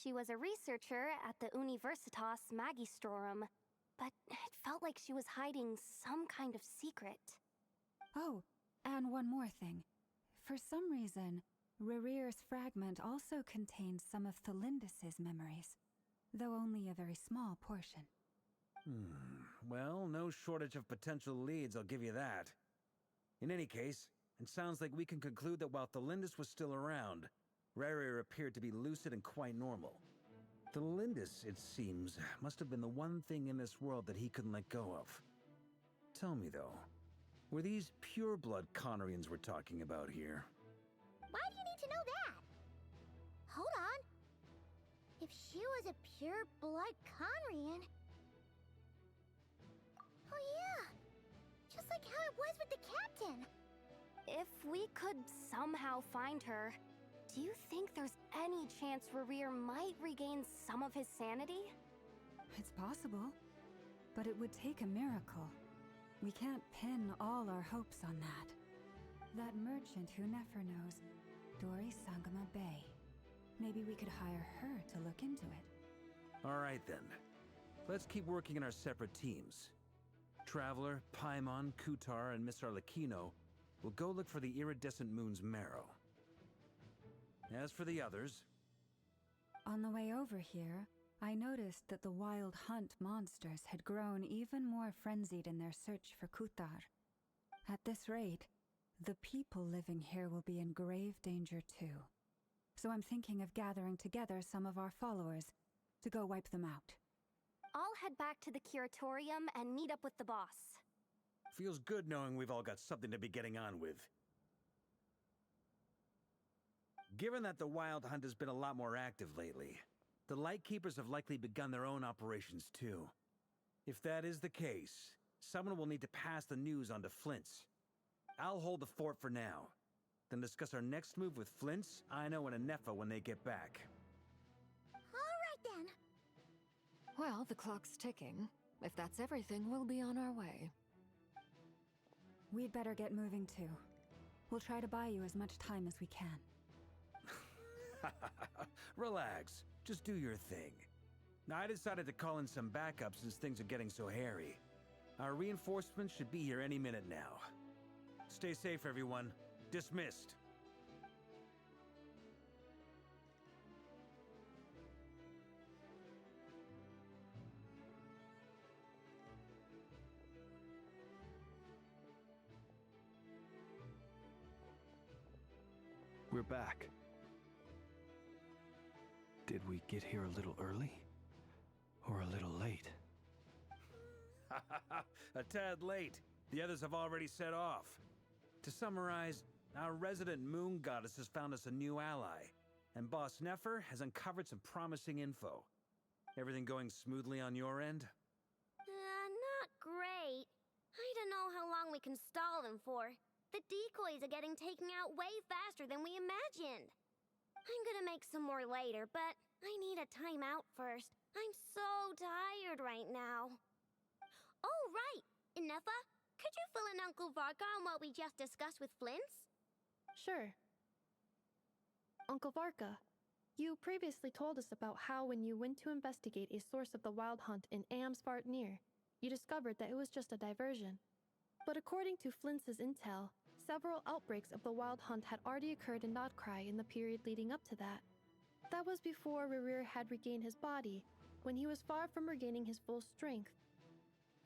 she was a researcher at the Universitas Magistrorum, but it felt like she was hiding some kind of secret. Oh, and one more thing. For some reason, Rerir's fragment also contains some of Tholindis' memories, though only a very small portion. Well, no shortage of potential leads, I'll give you that. In any case, it sounds like we can conclude that while Tholindis was still around, Rerir appeared to be lucid and quite normal. Tholindis, it seems, must have been the one thing in this world that he couldn't let go of. Tell me, though, were these pure-blood Conrians we're talking about here? Why do you need to know that? Hold on. If she was a pure-blood Conrian... Oh yeah! Just like how it was with the captain! If we could somehow find her, do you think there's any chance Rerir might regain some of his sanity? It's possible, but it would take a miracle. We can't pin all our hopes on that. That merchant who Nefer knows, Dori Sangama Bay. Maybe we could hire her to look into it. All right, then. Let's keep working in our separate teams. Traveler, Paimon, Kutar, and Miss Arlecchino will go look for the iridescent moon's marrow. As for the others... On the way over here, I noticed that the Wild Hunt monsters had grown even more frenzied in their search for Kutar. At this rate, the people living here will be in grave danger too. So I'm thinking of gathering together some of our followers to go wipe them out. I'll head back to the Curatorium and meet up with the boss. Feels good knowing we've all got something to be getting on with. Given that the Wild Hunt has been a lot more active lately, the Lightkeepers have likely begun their own operations too. If that is the case, someone will need to pass the news on to Flint's. I'll hold the fort for now, then discuss our next move with Flint's, Ino, and Anefa when they get back. Alright then. Well, the clock's ticking. If that's everything, we'll be on our way. We'd better get moving too. We'll try to buy you as much time as we can. Relax. Just do your thing. I decided to call in some backup since things are getting so hairy. Our reinforcements should be here any minute now. Stay safe, everyone. Dismissed. We're back. Did we get here a little early? Or a little late? A tad late. The others have already set off. To summarize, our resident moon goddess has found us a new ally, and Boss Nefer has uncovered some promising info. Everything going smoothly on your end? Not great. I don't know how long we can stall them for. The decoys are getting taken out way faster than we imagined. I'm gonna make some more later, but I need a timeout first. I'm so tired right now. Oh, right! Inefa, could you fill in Uncle Varka on what we just discussed with Flints? Sure. Uncle Varka, you previously told us about how when you went to investigate a source of the Wild Hunt in Amsvartnir, you discovered that it was just a diversion. But according to Flints' intel, several outbreaks of the Wild Hunt had already occurred in Nodcry in the period leading up to that. That was before Rerir had regained his body, when he was far from regaining his full strength.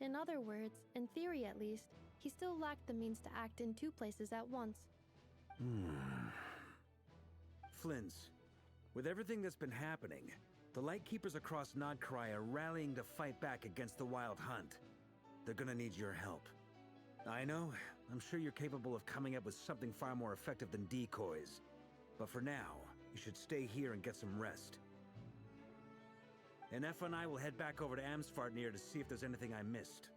In other words, in theory at least, he still lacked the means to act in two places at once. Flints, with everything that's been happening, the Lightkeepers across Nodcry are rallying to fight back against the Wild Hunt. They're gonna need your help. I know, I'm sure you're capable of coming up with something far more effective than decoys. But for now, you should stay here and get some rest. And Effa and I will head back over to Amsvartnir to see if there's anything I missed.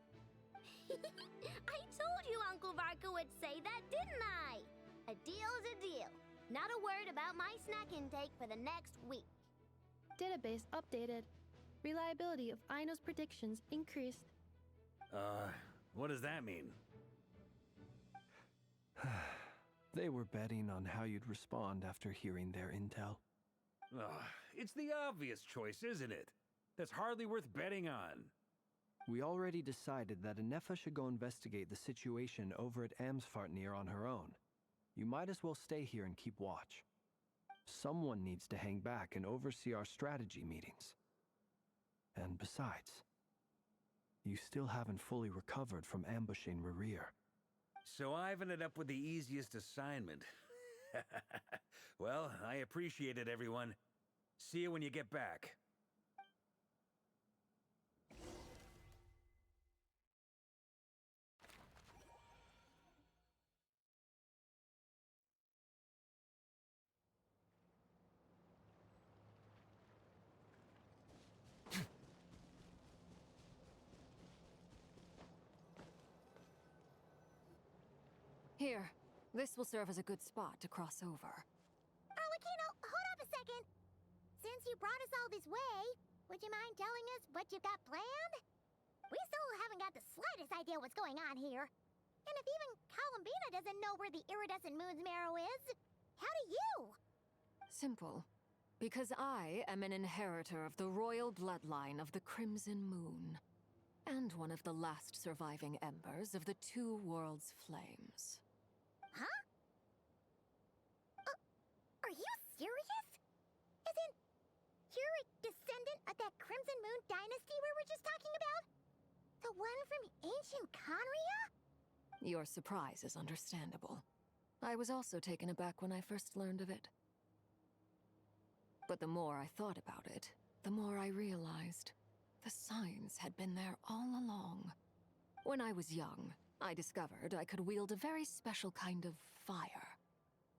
I told you Uncle Varka would say that, didn't I? A deal's a deal. Not a word about my snack intake for the next week. Database updated. Reliability of Aino's predictions increased. What does that mean? They were betting on how you'd respond after hearing their intel. It's the obvious choice, isn't it? That's hardly worth betting on. We already decided that Inefa should go investigate the situation over at Amsvartnir on her own. You might as well stay here and keep watch. Someone needs to hang back and oversee our strategy meetings. And besides, you still haven't fully recovered from ambushing Rerir. So I've ended up with the easiest assignment. Well, I appreciate it, everyone. See you when you get back. Here, this will serve as a good spot to cross over. Arlecchino, hold up a second. Since you brought us all this way, would you mind telling us what you've got planned? We still haven't got the slightest idea what's going on here. And if even Columbina doesn't know where the iridescent moon's marrow is, how do you? Simple. Because I am an inheritor of the royal bloodline of the Crimson Moon, and one of the last surviving embers of the Two Worlds' flames. Huh? Are you serious? Isn't you're a descendant of that Crimson Moon dynasty we were just talking about? The one from ancient Conria? Your surprise is understandable. I was also taken aback when I first learned of it. But the more I thought about it, the more I realized the signs had been there all along. When I was young, I discovered I could wield a very special kind of fire.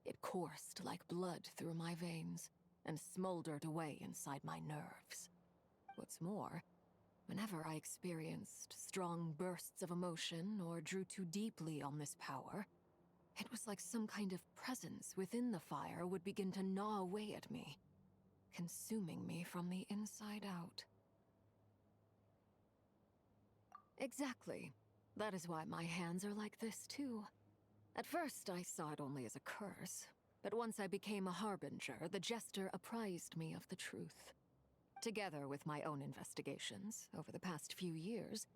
It coursed like blood through my veins and smoldered away inside my nerves. What's more, whenever I experienced strong bursts of emotion or drew too deeply on this power, it was like some kind of presence within the fire would begin to gnaw away at me, consuming me from the inside out. Exactly. That is why my hands are like this, too. At first, I saw it only as a curse, but once I became a harbinger, the Jester apprised me of the truth. Together with my own investigations, over the past few years,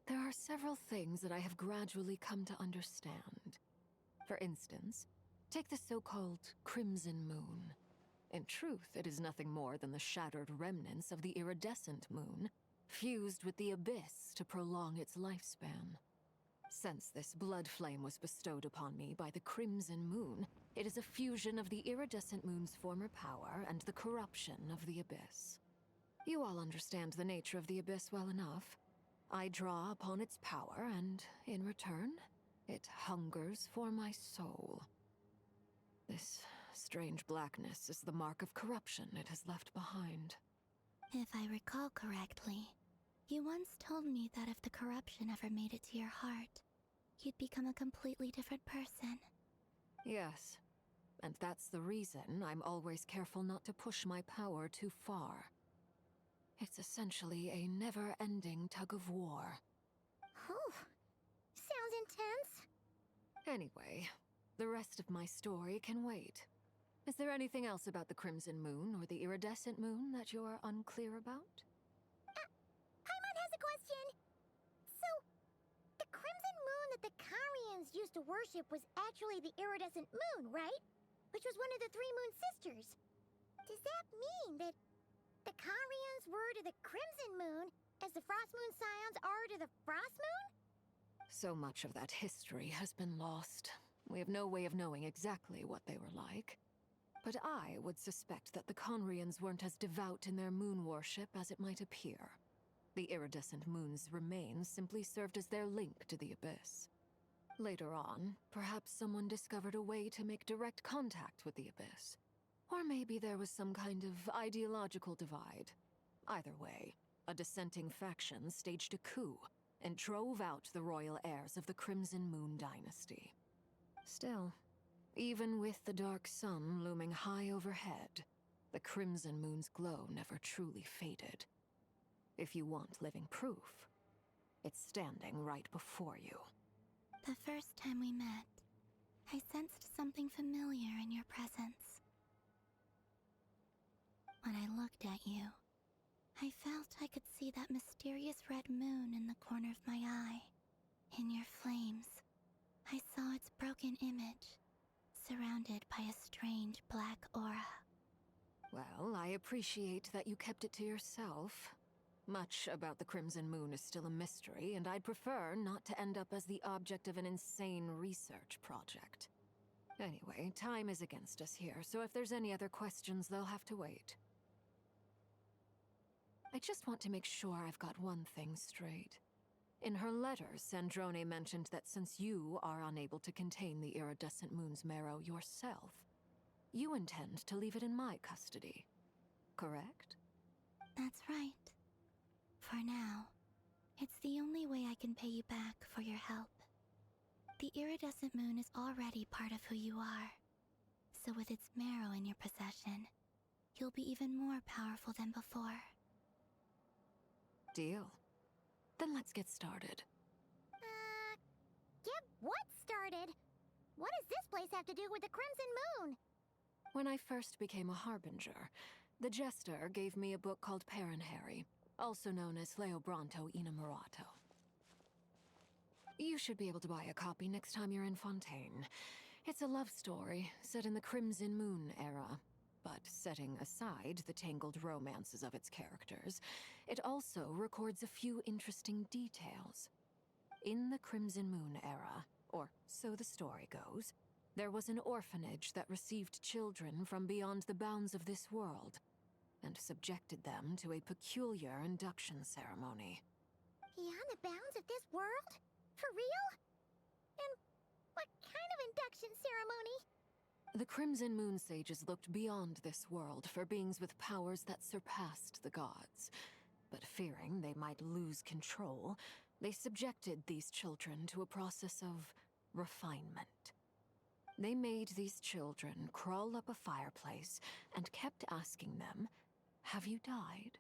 there are several things that I have gradually come to understand. For instance, take the so-called Crimson Moon. In truth, it is nothing more than the shattered remnants of the iridescent moon, fused with the abyss to prolong its lifespan. Since this blood flame was bestowed upon me by the Crimson Moon, it is a fusion of the iridescent moon's former power and the corruption of the abyss. You all understand the nature of the abyss well enough. I draw upon its power, and in return, it hungers for my soul. This strange blackness is the mark of corruption it has left behind. If I recall correctly, you once told me that if the corruption ever made it to your heart, you'd become a completely different person. Yes, and that's the reason I'm always careful not to push my power too far. It's essentially a never-ending tug-of-war. Oh, sounds intense. Anyway, the rest of my story can wait. Is there anything else about the Crimson Moon or the Iridescent Moon that you're unclear about? Paimon has a question. So, the crimson moon that the Karians used to worship was actually the iridescent moon, right? Which was one of the three moon sisters. Does that mean that the Karians were to the crimson moon as the frost moon scions are to the frost moon? So much of that history has been lost. We have no way of knowing exactly what they were like. But I would suspect that the Conrians weren't as devout in their moon worship as it might appear. The iridescent moon's remains simply served as their link to the Abyss. Later on, perhaps someone discovered a way to make direct contact with the Abyss. Or maybe there was some kind of ideological divide. Either way, a dissenting faction staged a coup and drove out the royal heirs of the Crimson Moon dynasty. Still, even with the dark sun looming high overhead, the Crimson Moon's glow never truly faded. If you want living proof, it's standing right before you. The first time we met, I sensed something familiar in your presence. When I looked at you, I felt I could see that mysterious red moon in the corner of my eye. In your flames, I saw its broken image, surrounded by a strange black aura. Well, I appreciate that you kept it to yourself. Much about the Crimson Moon is still a mystery, and I'd prefer not to end up as the object of an insane research project. Anyway, time is against us here, so if there's any other questions, they'll have to wait. I just want to make sure I've got one thing straight. In her letters, Sandrone mentioned that since you are unable to contain the iridescent moon's marrow yourself, you intend to leave it in my custody. Correct? That's right. For now, it's the only way I can pay you back for your help. The iridescent moon is already part of who you are, so with its marrow in your possession, you'll be even more powerful than before. Deal. Then let's get started. Get what started? What does this place have to do with the Crimson Moon? When I first became a Harbinger, the Jester gave me a book called Paranhari, also known as Leobranto Inamorato. You should be able to buy a copy next time you're in Fontaine. It's a love story set in the Crimson Moon era, but setting aside the tangled romances of its characters, it also records a few interesting details. In the Crimson Moon era, or so the story goes, there was an orphanage that received children from beyond the bounds of this world, and subjected them to a peculiar induction ceremony. Beyond the bounds of this world? For real? And what kind of induction ceremony? The Crimson Moon sages looked beyond this world for beings with powers that surpassed the gods. But fearing they might lose control, they subjected these children to a process of refinement. They made these children crawl up a fireplace and kept asking them, "Have you died?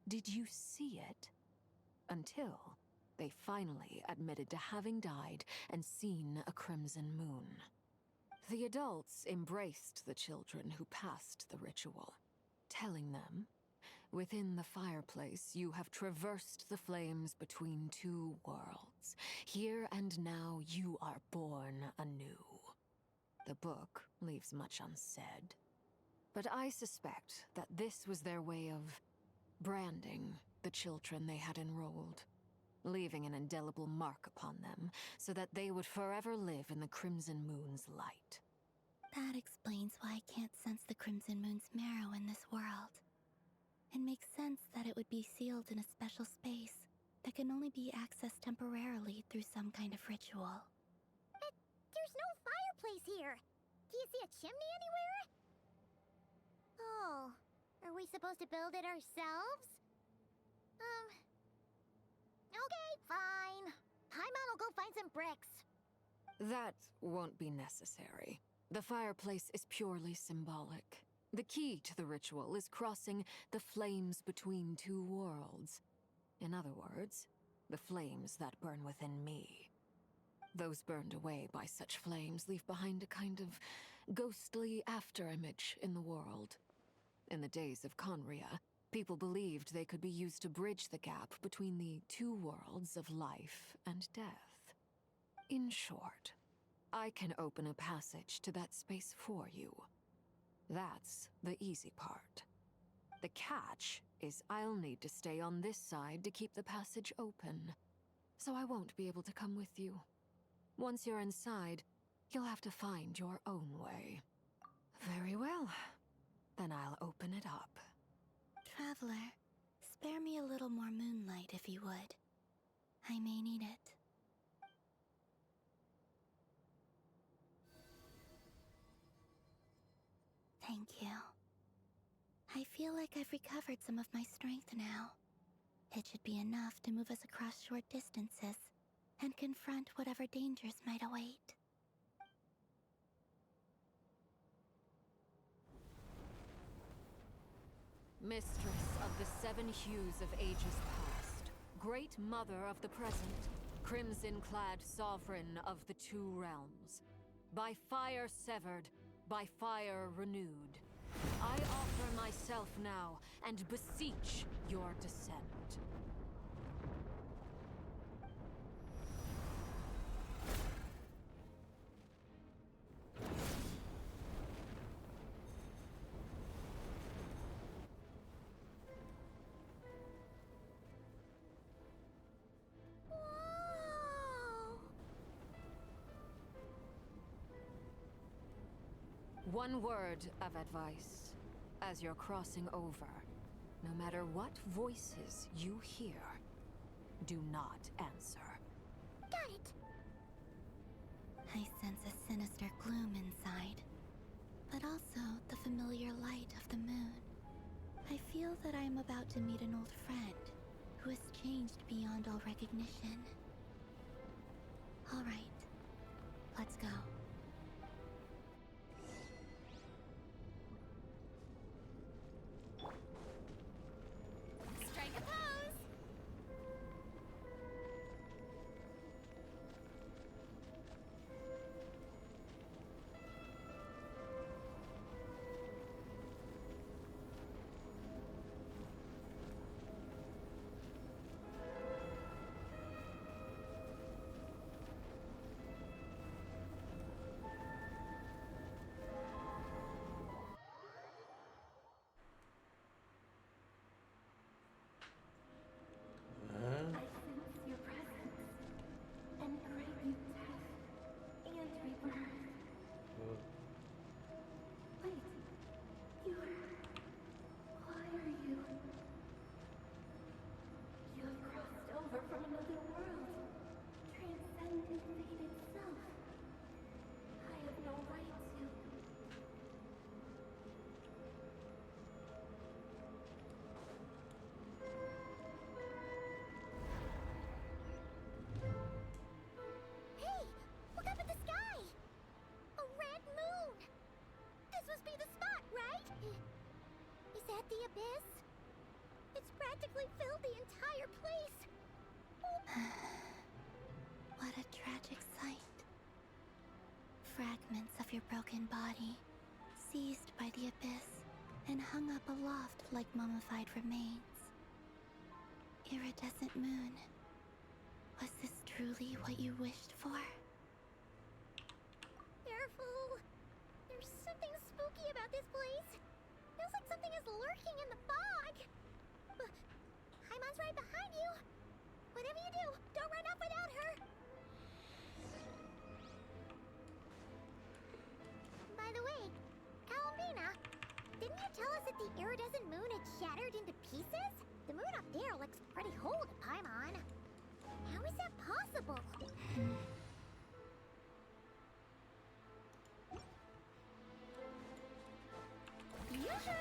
Did you see it?" Until they finally admitted to having died and seen a crimson moon. The adults embraced the children who passed the ritual, telling them, "Within the fireplace, you have traversed the flames between two worlds. Here and now, you are born anew." The book leaves much unsaid, but I suspect that this was their way of branding the children they had enrolled, leaving an indelible mark upon them so that they would forever live in the Crimson Moon's light. That explains why I can't sense the Crimson Moon's marrow in this world. It makes sense that it would be sealed in a special space, that can only be accessed temporarily through some kind of ritual. There's no fireplace here. Do you see a chimney anywhere? Oh, are we supposed to build it ourselves? Okay, fine. Paimon will go find some bricks. That won't be necessary. The fireplace is purely symbolic. The key to the ritual is crossing the flames between two worlds. In other words, the flames that burn within me. Those burned away by such flames leave behind a kind of ghostly afterimage in the world. In the days of Conria, people believed they could be used to bridge the gap between the two worlds of life and death. In short, I can open a passage to that space for you. That's the easy part. The catch is I'll need to stay on this side to keep the passage open, so I won't be able to come with you. Once you're inside, you'll have to find your own way. Very well. Then I'll open it up. Traveler, spare me a little more moonlight if you would. I may need it. Thank you. I feel like I've recovered some of my strength now. It should be enough to move us across short distances and confront whatever dangers might await. Mistress of the seven hues of ages past, great mother of the present, crimson-clad sovereign of the two realms, by fire severed, by fire renewed, I offer myself now and beseech your descent. One word of advice. As you're crossing over, no matter what voices you hear, do not answer. Got it! I sense a sinister gloom inside, but also the familiar light of the moon. I feel that I am about to meet an old friend who has changed beyond all recognition. All right, let's go. Strike a pose! The abyss? It's practically filled the entire place. What a tragic sight. Fragments of your broken body, seized by the abyss and hung up aloft like mummified remains. Iridescent moon, was this truly what you wished for? Careful! There's something spooky about this place. Feels like something is lurking in the fog. Paimon's right behind you. Whatever you do, don't run off without her. By the way, Columbina, didn't you tell us that the iridescent moon had shattered into pieces? The moon up there looks pretty whole to Paimon. How is that possible? Yoo-hoo!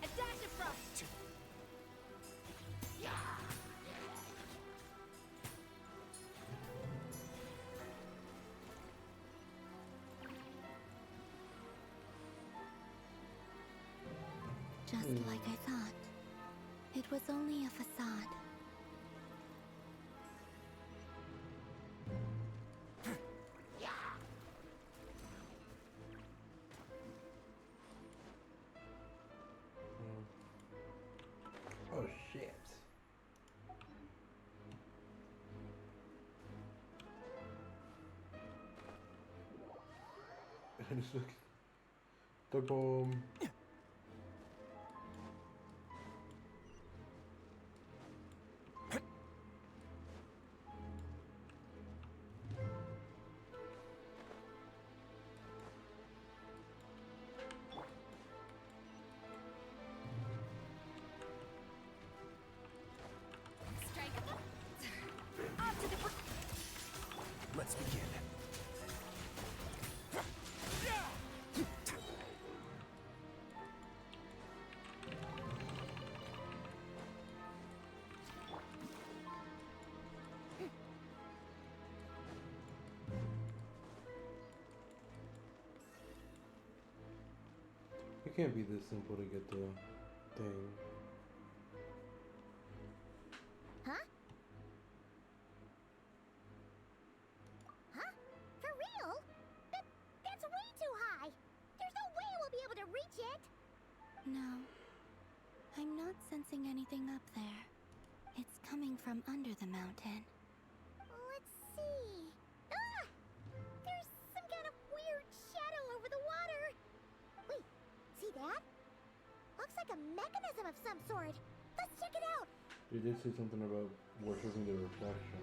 A dash of frost! Just like I thought. It was only a facade. Oh shit. And it's like the bomb. Let's begin. It can't be this simple to get the thing. Huh? Huh? For real? That's way too high! There's no way we'll be able to reach it! No. I'm not sensing anything up there. It's coming from under the mountain. Let's see. Ah! There's some kind of weird shadow over the water! Wait, see that? Looks like a mechanism of some sort. Let's check it out! They did say something about worshipping the reflection.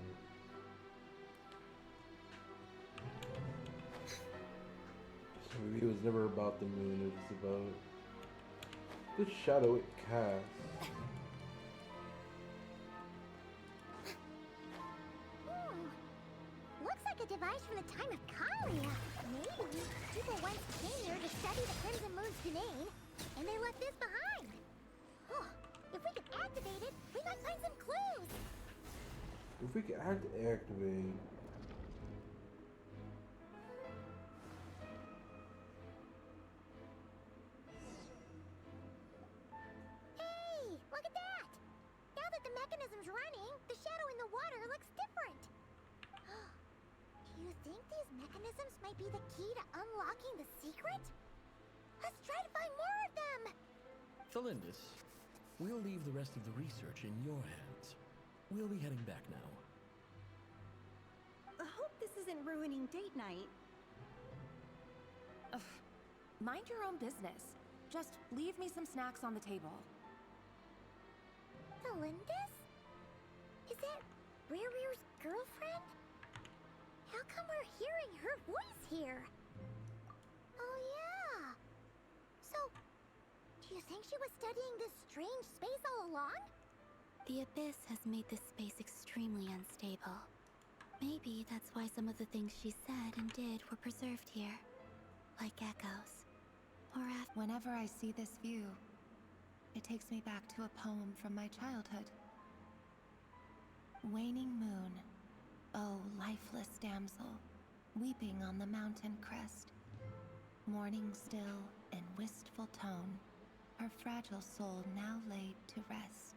So maybe it was never about the moon, it was about the shadow it casts. Looks like a device from the time of Kalia. Maybe people once came here to study the Crimson Moon's domain, and they left this behind. Oh, if we could activate it, we might find some clues. If we could activate. Hey, look at that! Now that the mechanism's running, the shadow in the water looks different. Do you think these mechanisms might be the key to unlocking the secret? Let's try to find more of them! Felindis, we'll leave the rest of the research in your hands. We'll be heading back now. I hope this isn't ruining date night. Ugh. Mind your own business. Just leave me some snacks on the table. Felindis? Is that Rere's girlfriend? How come we're hearing her voice here? Oh yeah! So, do you think she was studying this strange space all along? The Abyss has made this space extremely unstable. Maybe that's why some of the things she said and did were preserved here. Like echoes. Or whenever I see this view, it takes me back to a poem from my childhood. Waning moon, oh lifeless damsel, weeping on the mountain crest. Mourning still in wistful tone, her fragile soul now laid to rest.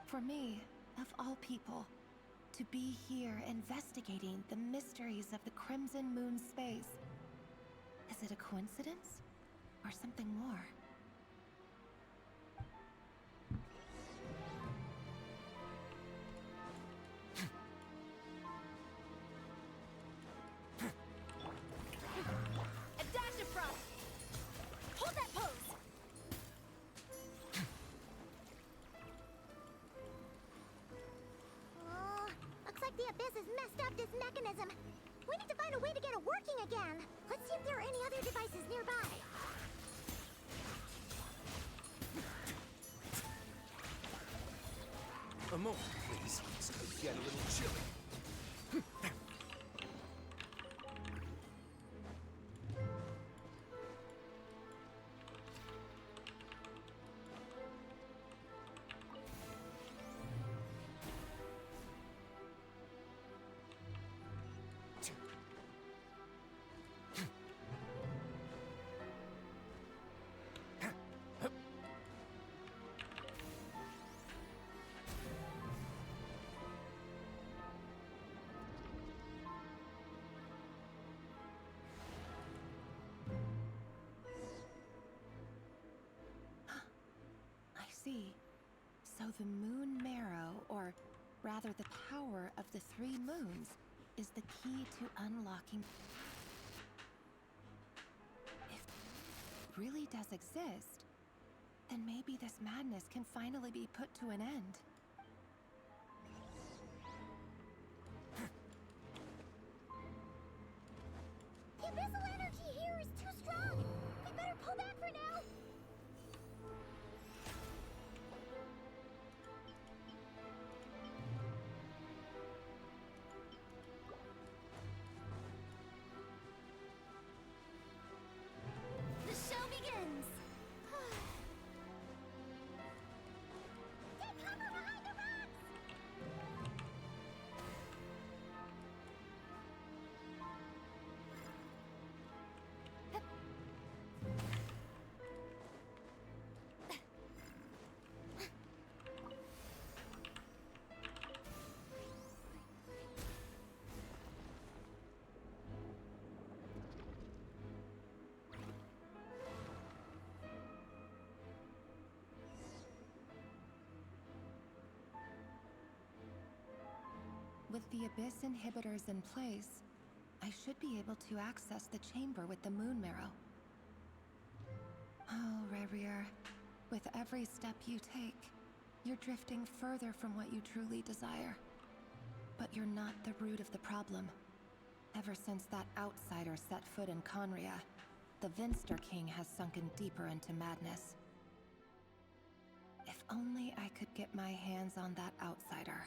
For me, of all people, to be here investigating the mysteries of the Crimson Moon space. Is it a coincidence? Or something more? A dash of frost! Hold that pose! Oh, looks like the Abyss has messed up this mechanism. We need to find a way to get it working again. Let's see if there are any other devices nearby. moment, please. It's gonna get a little chilly. I see. So the Moon Marrow, or rather the power of the three moons, is the key to unlocking. If it really does exist, then maybe this madness can finally be put to an end. The abyssal energy here is too strong! We better pull back for now! The show begins! Take cover behind the rocks! With the Abyss inhibitors in place, I should be able to access the chamber with the Moon Marrow. Oh, Rerir, with every step you take, you're drifting further from what you truly desire. But you're not the root of the problem. Ever since that outsider set foot in Conria, the Vinster King has sunken deeper into madness. If only I could get my hands on that outsider.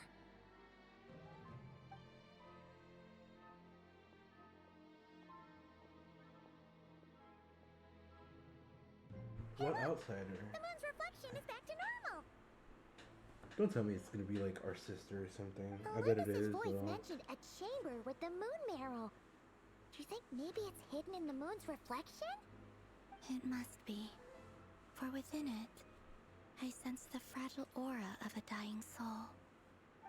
What outsider? The moon's reflection is back to normal! Don't tell me it's gonna be like our sister or something. I bet it Olympus's is. voice though. mentioned a chamber with the Moon Marrow. Do you think maybe it's hidden in the moon's reflection? It must be. For within it, I sense the fragile aura of a dying soul.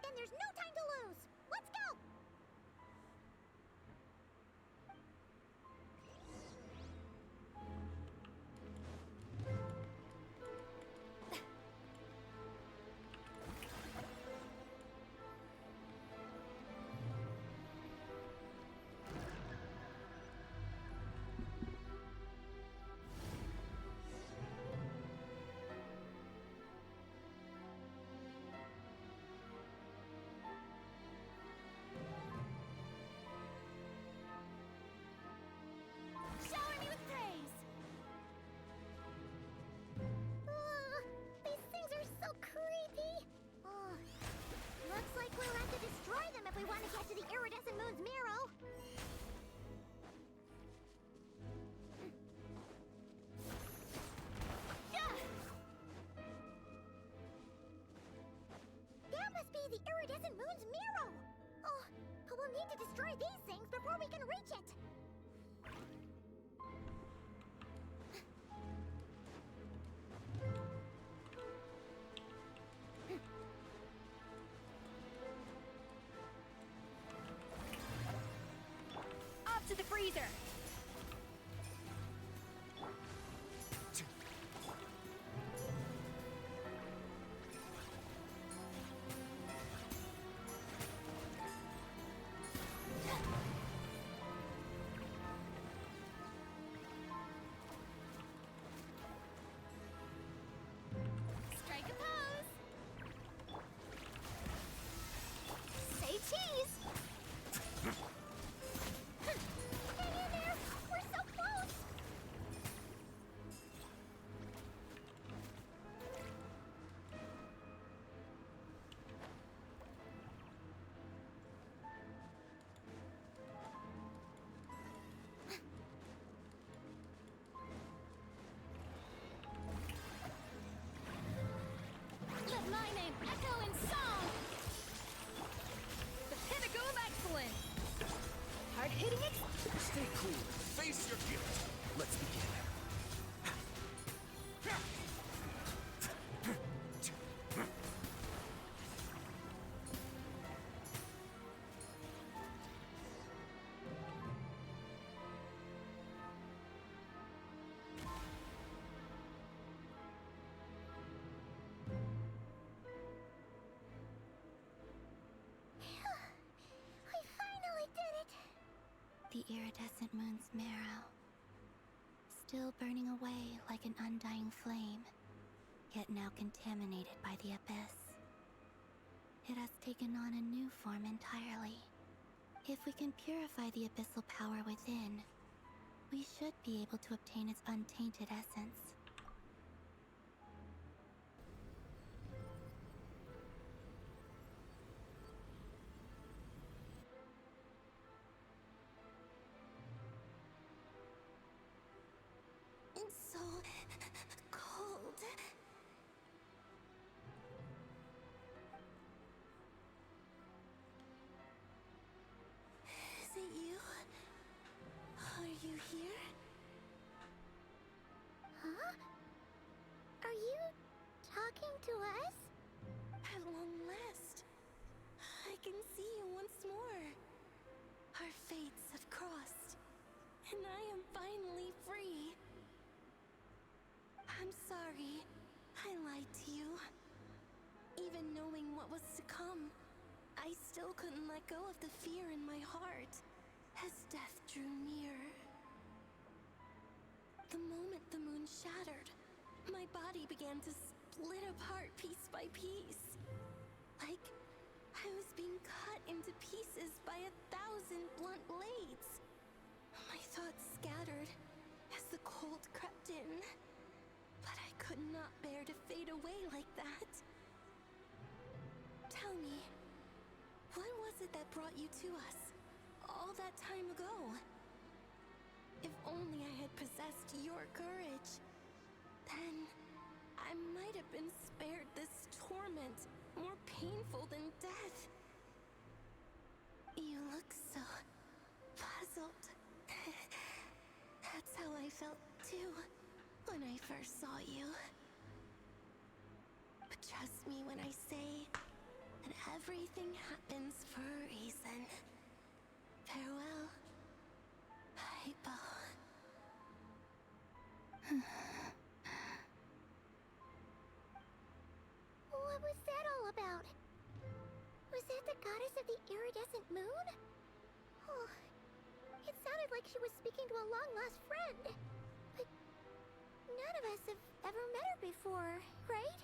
Then there's no time to lose! Let's go! Shower me with praise! These things are so creepy! Looks like we'll have to destroy them if we want to get to the iridescent moon's marrow! That must be the iridescent moon's marrow! Oh, but we'll need to destroy these things before we can reach it! Off to the freezer! Strike a pose! Say cheese! Hang in there, Echo and song! The pinnacle of excellence! Hard-hitting Stay cool. Face your guilt. Let's begin. We finally did it! The iridescent moon's marrow, still burning away like an undying flame, yet now contaminated by the abyss. It has taken on a new form entirely. If we can purify the abyssal power within, we should be able to obtain its untainted essence. It's so cold. Is it you? Are you here? Huh? Are you talking to us? At long last, I can see you once more. Our fates have crossed, and I am finally free. I'm sorry, I lied to you. Even knowing what was to come, I still couldn't let go of the fear in my heart as death drew near. The moment the moon shattered, my body began to split apart piece by piece. Like I was being cut into pieces by 1,000 blunt blades. My thoughts scattered as the cold crept in. But I could not bear to fade away like that. Tell me, what was it that brought you to us all that time ago? If only I had possessed your courage, then I might have been spared this torment more painful than death. You look so puzzled. That's how I felt too when I first saw you. But trust me when I say that everything happens for a reason. Farewell, Hypo. What was that all about? Was that the goddess of the iridescent moon? Oh, it sounded like she was speaking to a long-lost friend. But none of us have ever met her before, right?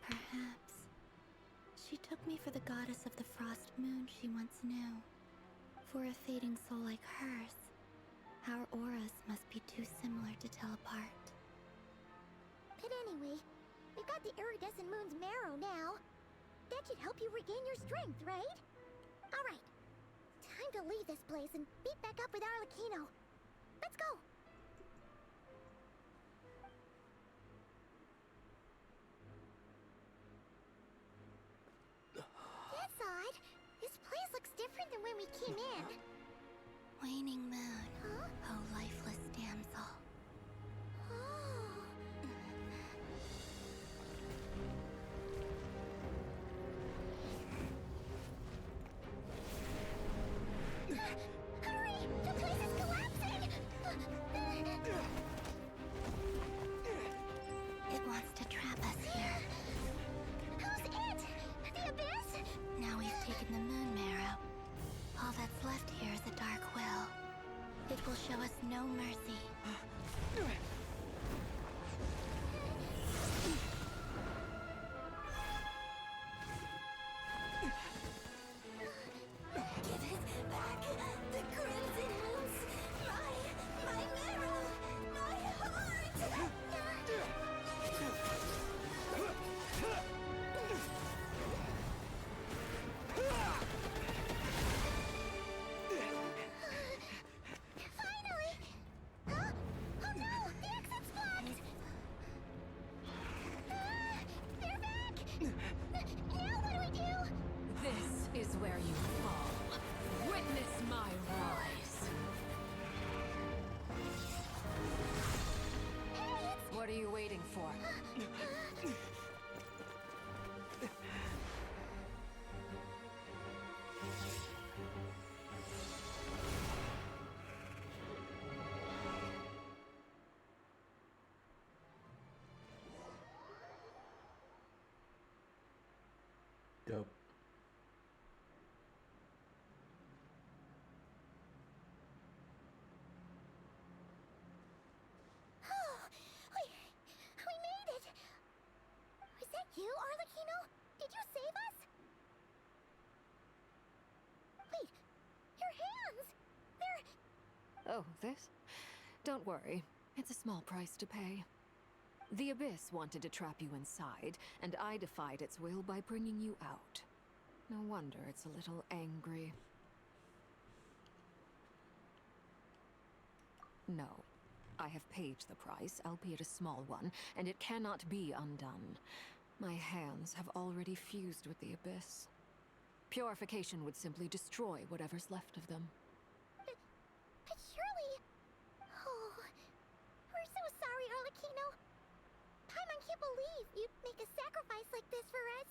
Perhaps. She took me for the goddess of the frost moon she once knew. For a fading soul like hers, our auras must be too similar to tell apart. But anyway, we've got the iridescent moon's marrow now. That should help you regain your strength, right? Alright, time to leave this place and meet back up with Arlecchino. Let's go! That's odd. This place looks different than when we came in. Waning moon, Huh? oh lifeless damsel. Oh. Hurry! The place is collapsing! It wants to trap us here. Who's it? The abyss? Now we've taken the moon marrow. All that's left here is a dark will. It will show us no mercy. Give it back! The crimson moons! My marrow! My heart! Finally! Huh? Dope. Oh, we made it! Was that you, Arlecchino? Did you save us? Wait, your hands! They're... Oh, this? Don't worry. It's a small price to pay. The Abyss wanted to trap you inside, and I defied its will by bringing you out. No wonder it's a little angry. No. I have paid the price, albeit a small one, and it cannot be undone. My hands have already fused with the Abyss. Purification would simply destroy whatever's left of them. But surely... Oh, we're so sorry, Arlecchino. Paimon can't believe you'd make a sacrifice like this for us.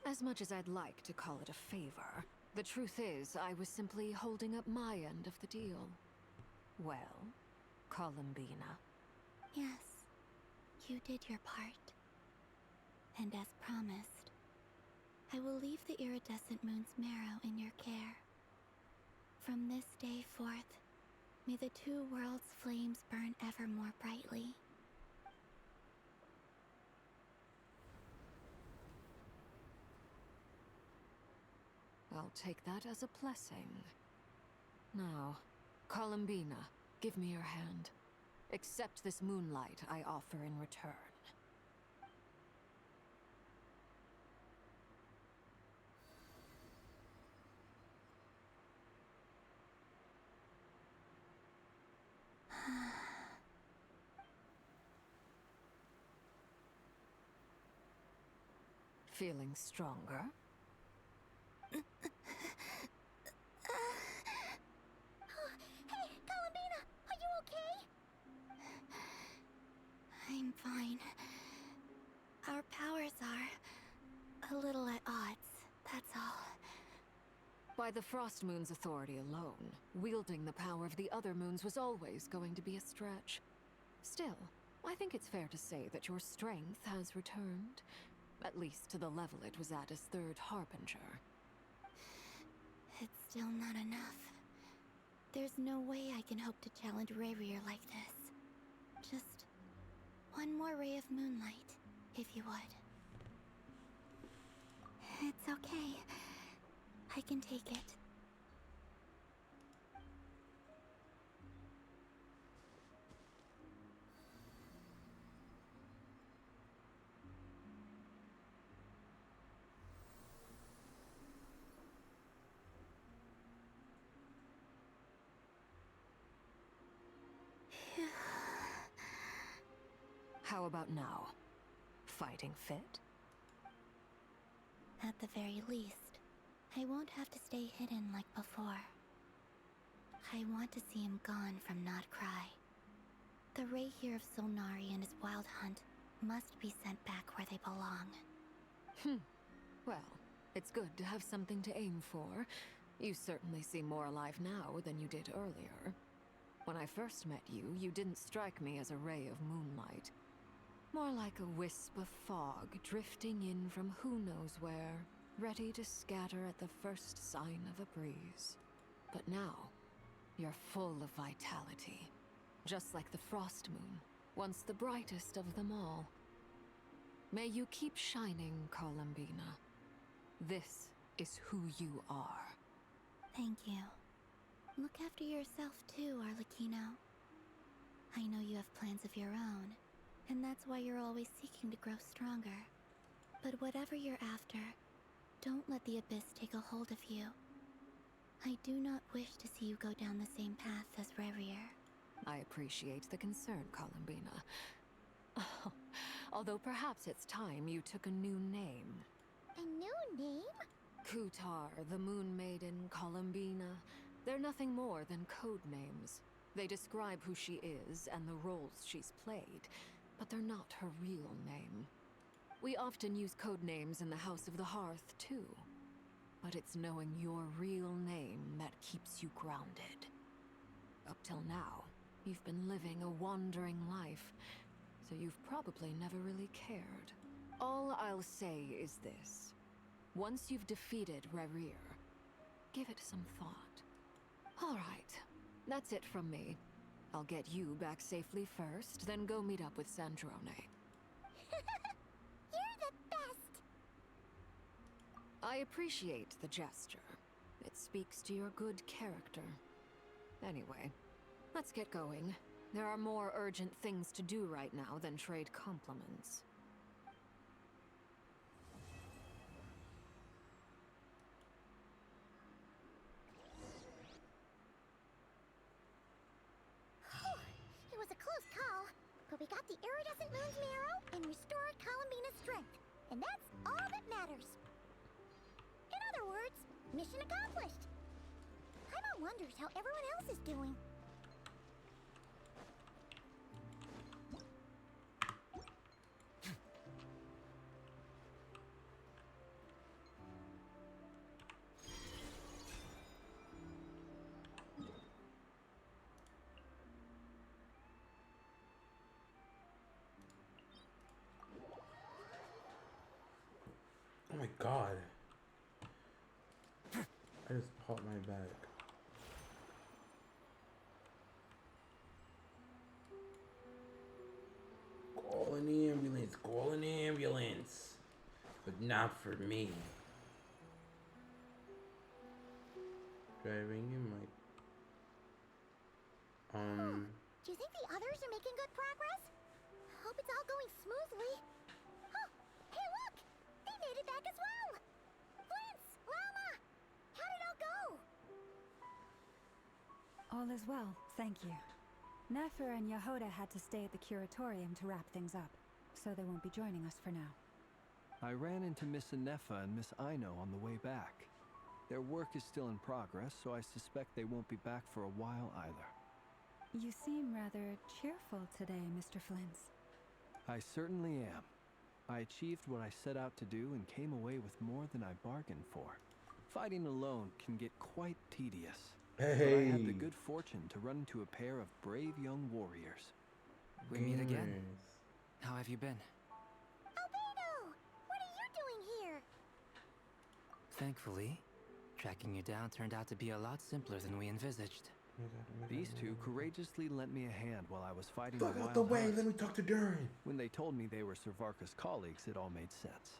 As much as I'd like to call it a favor, the truth is I was simply holding up my end of the deal. Well, Columbina. Yes, you did your part. And as promised, I will leave the iridescent moon's marrow in your care. From this day forth, may the two worlds' flames burn ever more brightly. I'll take that as a blessing. Now, Columbina, give me your hand. Accept this moonlight I offer in return. Feeling stronger? Oh, hey, Columbina, are you okay? I'm fine. Our powers are a little at odds, that's all. By the Frost Moon's authority alone, wielding the power of the other moons was always going to be a stretch. Still, I think it's fair to say that your strength has returned. At least to the level it was at as Third Harbinger. It's still not enough. There's no way I can hope to challenge Rayrir like this. Just one more ray of moonlight, if you would. It's okay. I can take it. How about now? Fighting fit? At the very least, I won't have to stay hidden like before. I want to see him gone from Notcry. The Rayhir of Solnari and his wild hunt must be sent back where they belong. Well, it's good to have something to aim for. You certainly seem more alive now than you did earlier. When I first met you, you didn't strike me as a ray of moonlight. More like a wisp of fog drifting in from who knows where, ready to scatter at the first sign of a breeze. But now, you're full of vitality. Just like the Frost Moon, once the brightest of them all. May you keep shining, Columbina. This is who you are. Thank you. Look after yourself too, Arlecchino. I know you have plans of your own, and that's why you're always seeking to grow stronger. But whatever you're after, don't let the Abyss take a hold of you. I do not wish to see you go down the same path as Rayrir. I appreciate the concern, Columbina. Although perhaps it's time you took a new name. A new name? Kutar, the Moon Maiden, Columbina. They're nothing more than code names. They describe who she is and the roles she's played, but they're not her real name. We often use code names in the House of the Hearth, too. But it's knowing your real name that keeps you grounded. Up till now, you've been living a wandering life, so you've probably never really cared. All I'll say is this. Once you've defeated Rerir, give it some thought. All right, that's it from me. I'll get you back safely first, then go meet up with Sandrone. You're the best! I appreciate the gesture. It speaks to your good character. Anyway, let's get going. There are more urgent things to do right now than trade compliments. It was a close call, but we got the iridescent moon's marrow and restored Columbina's strength. And that's all that matters. In other words, mission accomplished. Paimon wonders how everyone else is doing. Oh my god. I just popped my back. Call an ambulance, call an ambulance. But not for me. Driving in my... Do you think the others are making good progress? Hope it's all going smoothly. Oh, hey look! They made it back as well! Flintz! Lama! How did it all go? All is well, thank you. Nefer and Yehoda had to stay at the curatorium to wrap things up, so they won't be joining us for now. I ran into Miss Anefa and Miss Aino on the way back. Their work is still in progress, so I suspect they won't be back for a while either. You seem rather cheerful today, Mr. Flintz. I certainly am. I achieved what I set out to do and came away with more than I bargained for. Fighting alone can get quite tedious. But I had the good fortune to run into a pair of brave young warriors. We meet again. How have you been? Albedo! What are you doing here? Thankfully, tracking you down turned out to be a lot simpler than we envisaged. These two courageously lent me a hand while I was fighting Fuck the out wild the way, hunt. let me talk to Durin. When they told me they were Servarka's colleagues, it all made sense.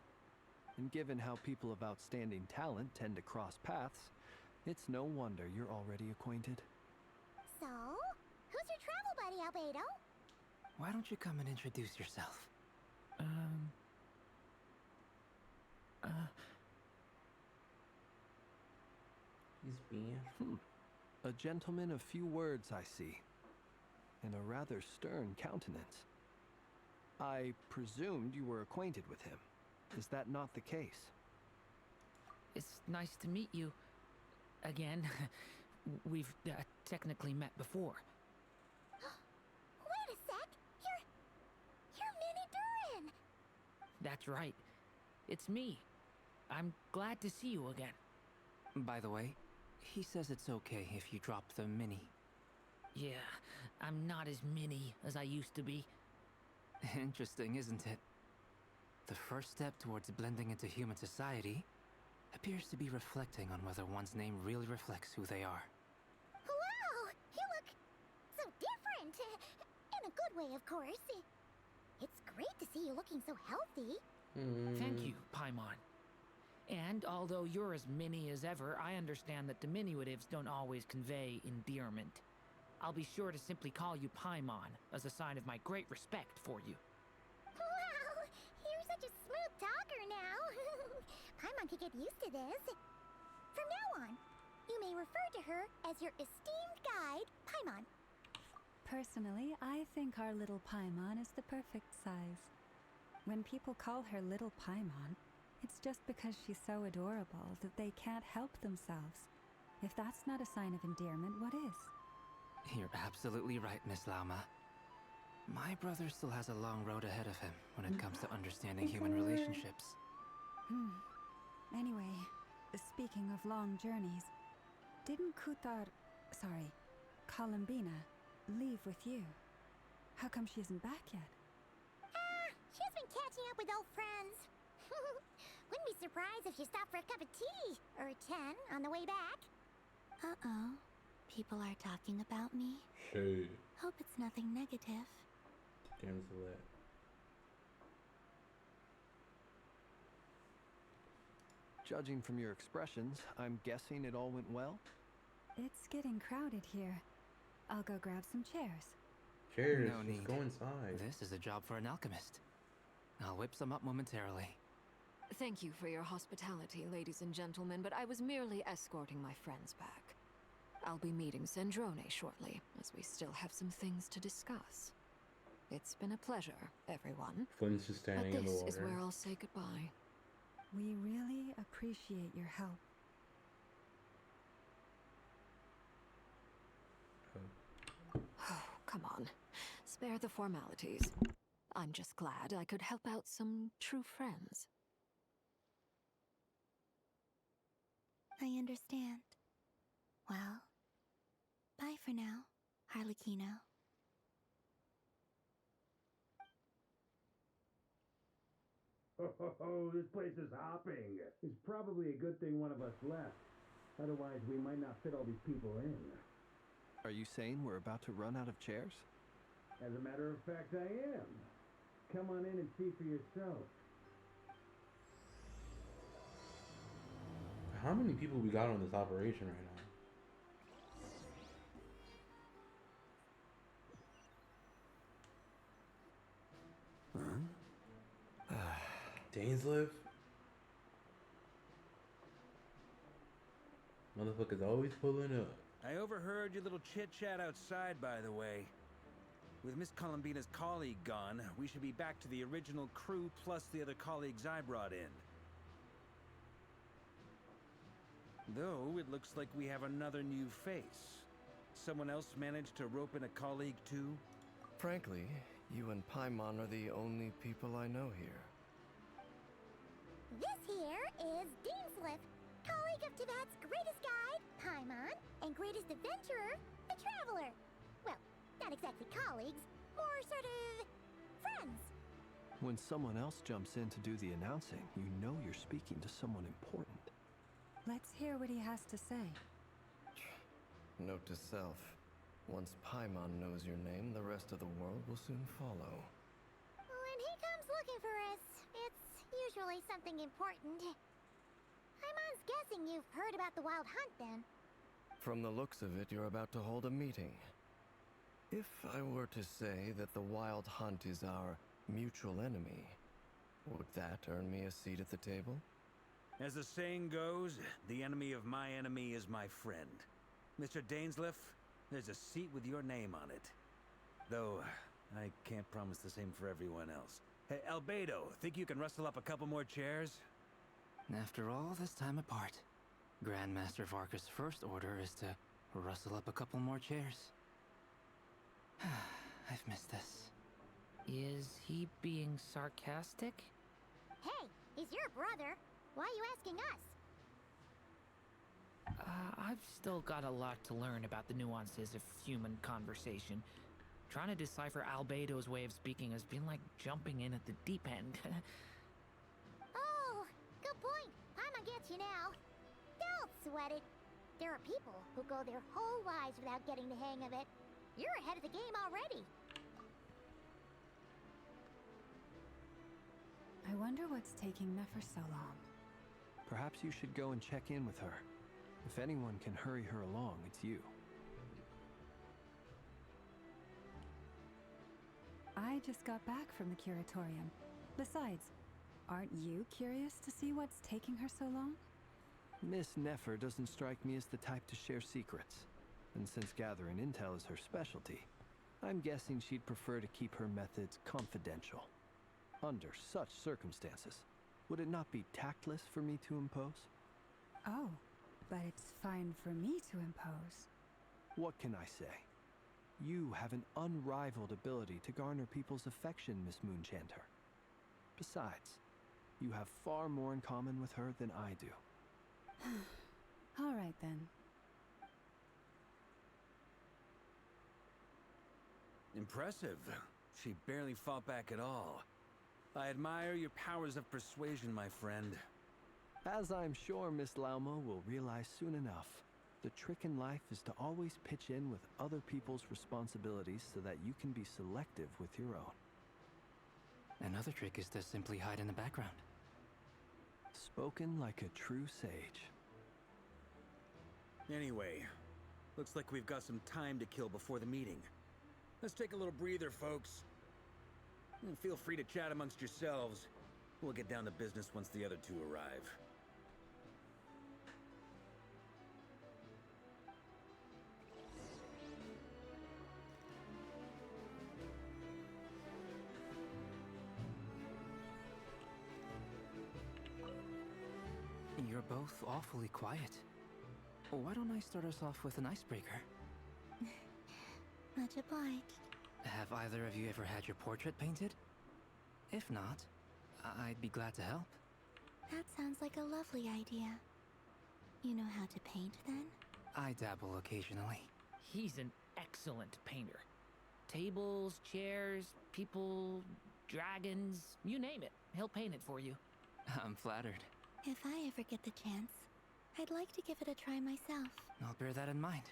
And given how people of outstanding talent tend to cross paths, it's no wonder you're already acquainted. So, who's your travel buddy, Albedo? Why don't you come and introduce yourself? He's being... A gentleman of few words, I see. And a rather stern countenance. I presumed you were acquainted with him. Is that not the case? It's nice to meet you. Again. We've technically met before. Wait a sec! You're Minnie Durin! That's right. It's me. I'm glad to see you again. By the way, he says it's okay if you drop the mini. Yeah, I'm not as mini as I used to be. Interesting, isn't it? The first step towards blending into human society appears to be reflecting on whether one's name really reflects who they are. Wow! You look so different! In a good way, of course. It's great to see you looking so healthy. Thank you, Paimon. And although you're as mini as ever, I understand that diminutives don't always convey endearment. I'll be sure to simply call you Paimon as a sign of my great respect for you. Wow! You're such a smooth talker now. Paimon could get used to this. From now on, you may refer to her as your esteemed guide, Paimon. Personally, I think our little Paimon is the perfect size. When people call her Little Paimon, it's just because she's so adorable that they can't help themselves. If that's not a sign of endearment, what is? You're absolutely right, Miss Lama. My brother still has a long road ahead of him when it comes to understanding human relationships. Anyway, speaking of long journeys, didn't Columbina, leave with you? How come she isn't back yet? She's been catching up with old friends. Wouldn't be surprised if you stop for a cup of tea or 10 on the way back. Uh-oh. People are talking about me. Shit. Hope it's nothing negative. Damselette. Judging from your expressions, I'm guessing it all went well? It's getting crowded here. I'll go grab some chairs. Cheers. No Let's need. go inside. This is a job for an alchemist. I'll whip some up momentarily. Thank you for your hospitality, ladies and gentlemen, but I was merely escorting my friends back. I'll be meeting Zendrone shortly, as we still have some things to discuss. It's been a pleasure, everyone. Flynn's just standing but in the this water. is where I'll say goodbye. We really appreciate your help. Oh, come on. Spare the formalities. I'm just glad I could help out some true friends. I understand. Well, bye for now, Harlequino. Oh, this place is hopping. It's probably a good thing one of us left. Otherwise, we might not fit all these people in. Are you saying we're about to run out of chairs? As a matter of fact, I am. Come on in and see for yourself. How many people we got on this operation right now? Dainsleif? Motherfucker's always pulling up. I overheard your little chit-chat outside, by the way. With Miss Columbina's colleague gone, we should be back to the original crew plus the other colleagues I brought in. Though, it looks like we have another new face. Someone else managed to rope in a colleague too? Frankly, you and Paimon are the only people I know here. This here is Dainsleif, colleague of Teyvat's greatest guide, Paimon, and greatest adventurer, the Traveler. Well, not exactly colleagues, more sort of friends. When someone else jumps in to do the announcing, you know you're speaking to someone important. Let's hear what he has to say. Note to self. Once Paimon knows your name, the rest of the world will soon follow. When he comes looking for us, it's usually something important. Paimon's guessing you've heard about the Wild Hunt, then. From the looks of it, you're about to hold a meeting. If I were to say that the Wild Hunt is our mutual enemy, would that earn me a seat at the table? As the saying goes, the enemy of my enemy is my friend. Mr. Dainsleif, there's a seat with your name on it. Though, I can't promise the same for everyone else. Hey, Albedo, think you can rustle up a couple more chairs? After all this time apart, Grandmaster Varka's first order is to rustle up a couple more chairs. I've missed this. Is he being sarcastic? Hey, he's your brother. Why are you asking us? I've still got a lot to learn about the nuances of human conversation. Trying to decipher Albedo's way of speaking has been like jumping in at the deep end. Oh, good point. Paimon gets you now. Don't sweat it. There are people who go their whole lives without getting the hang of it. You're ahead of the game already. I wonder what's taking Nefer so long. Perhaps you should go and check in with her. If anyone can hurry her along, it's you. I just got back from the curatorium. Besides, aren't you curious to see what's taking her so long? Miss Nefer doesn't strike me as the type to share secrets. And since gathering intel is her specialty, I'm guessing she'd prefer to keep her methods confidential. Under such circumstances, would it not be tactless for me to impose? Oh, but it's fine for me to impose. What can I say? You have an unrivaled ability to garner people's affection, Miss Moonchanter. Besides, you have far more in common with her than I do. All right, then. Impressive. She barely fought back at all. I admire your powers of persuasion, my friend. As I'm sure Miss Lauma will realize soon enough, the trick in life is to always pitch in with other people's responsibilities so that you can be selective with your own. Another trick is to simply hide in the background. Spoken like a true sage. Anyway, looks like we've got some time to kill before the meeting. Let's take a little breather, folks. And feel free to chat amongst yourselves. We'll get down to business once the other two arrive. You're both awfully quiet. Why don't I start us off with an icebreaker? Much obliged. Have either of you ever had your portrait painted? If not, I'd be glad to help. That sounds like a lovely idea. You know how to paint, then? I dabble occasionally. He's an excellent painter. Tables, chairs, people, dragons, you name it. He'll paint it for you. I'm flattered. If I ever get the chance, I'd like to give it a try myself. I'll bear that in mind.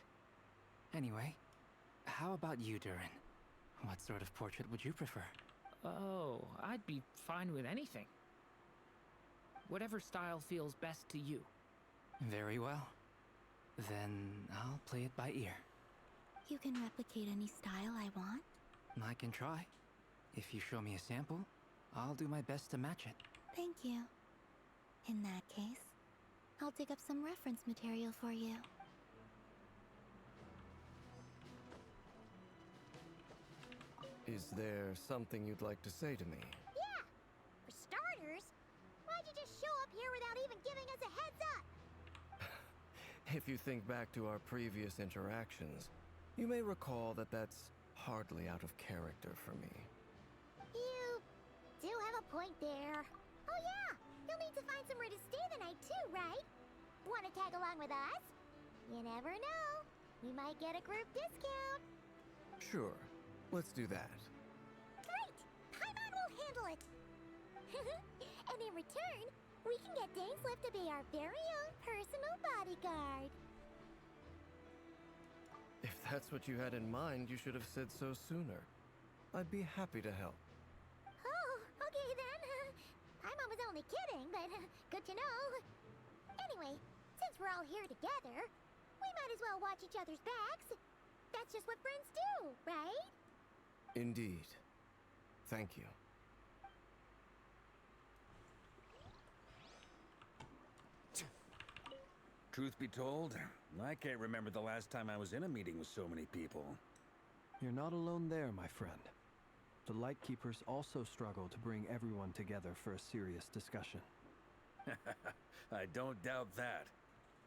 Anyway, how about you, Durin? What sort of portrait would you prefer? Oh, I'd be fine with anything. Whatever style feels best to you. Very well. Then I'll play it by ear. You can replicate any style I want? I can try. If you show me a sample, I'll do my best to match it. Thank you. In that case, I'll dig up some reference material for you. Is there something you'd like to say to me? Yeah! For starters, why'd you just show up here without even giving us a heads up? If you think back to our previous interactions, you may recall that that's hardly out of character for me. You do have a point there. Oh yeah! You'll need to find somewhere to stay the night too, right? Wanna tag along with us? You never know. We might get a group discount. Sure, let's do that. Great! Paimon will handle it! And in return, we can get Dainsleif to be our very own personal bodyguard. If that's what you had in mind, you should have said so sooner. I'd be happy to help. Oh, okay then. Paimon was only kidding, but good to know. Anyway, since we're all here together, we might as well watch each other's backs. That's just what friends do, right? Indeed. Thank you. Truth be told, I can't remember the last time I was in a meeting with so many people. You're not alone there, my friend. The Lightkeepers also struggle to bring everyone together for a serious discussion. I don't doubt that.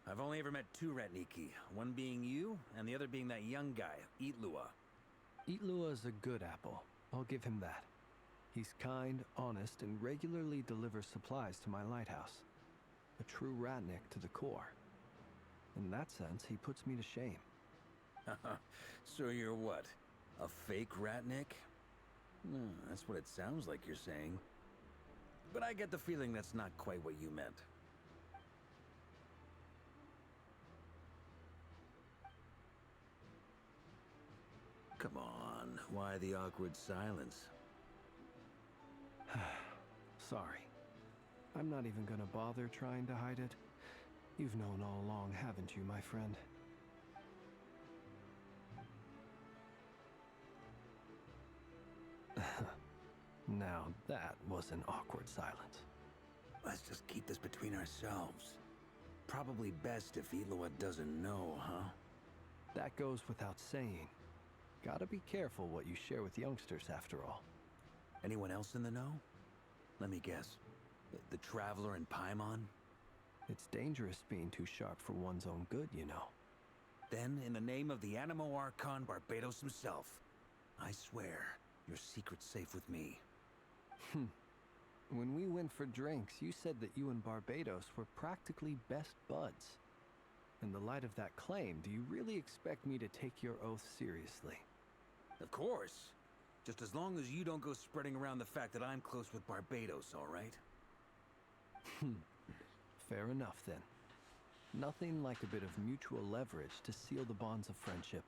I've only ever met two Ratniki, one being you, and the other being that young guy, Eatlua. Eatlua is a good apple. I'll give him that. He's kind, honest, and regularly delivers supplies to my lighthouse. A true Ratnik to the core. In that sense, he puts me to shame. So you're what? A fake Ratnik? That's what it sounds like you're saying. But I get the feeling that's not quite what you meant. Come on, why the awkward silence? Sorry. I'm not even gonna bother trying to hide it. You've known all along, haven't you, my friend? Now that was an awkward silence. Let's just keep this between ourselves. Probably best if Eatlua doesn't know, huh? That goes without saying. Gotta be careful what you share with youngsters, after all. Anyone else in the know? Let me guess. The Traveler and Paimon? It's dangerous being too sharp for one's own good, you know. Then, in the name of the Animo Archon Barbatos himself, I swear, your secret's safe with me. When we went for drinks, you said that you and Barbatos were practically best buds. In the light of that claim, do you really expect me to take your oath seriously? Of course. Just as long as you don't go spreading around the fact that I'm close with Barbatos, all right? Fair enough, then. Nothing like a bit of mutual leverage to seal the bonds of friendship.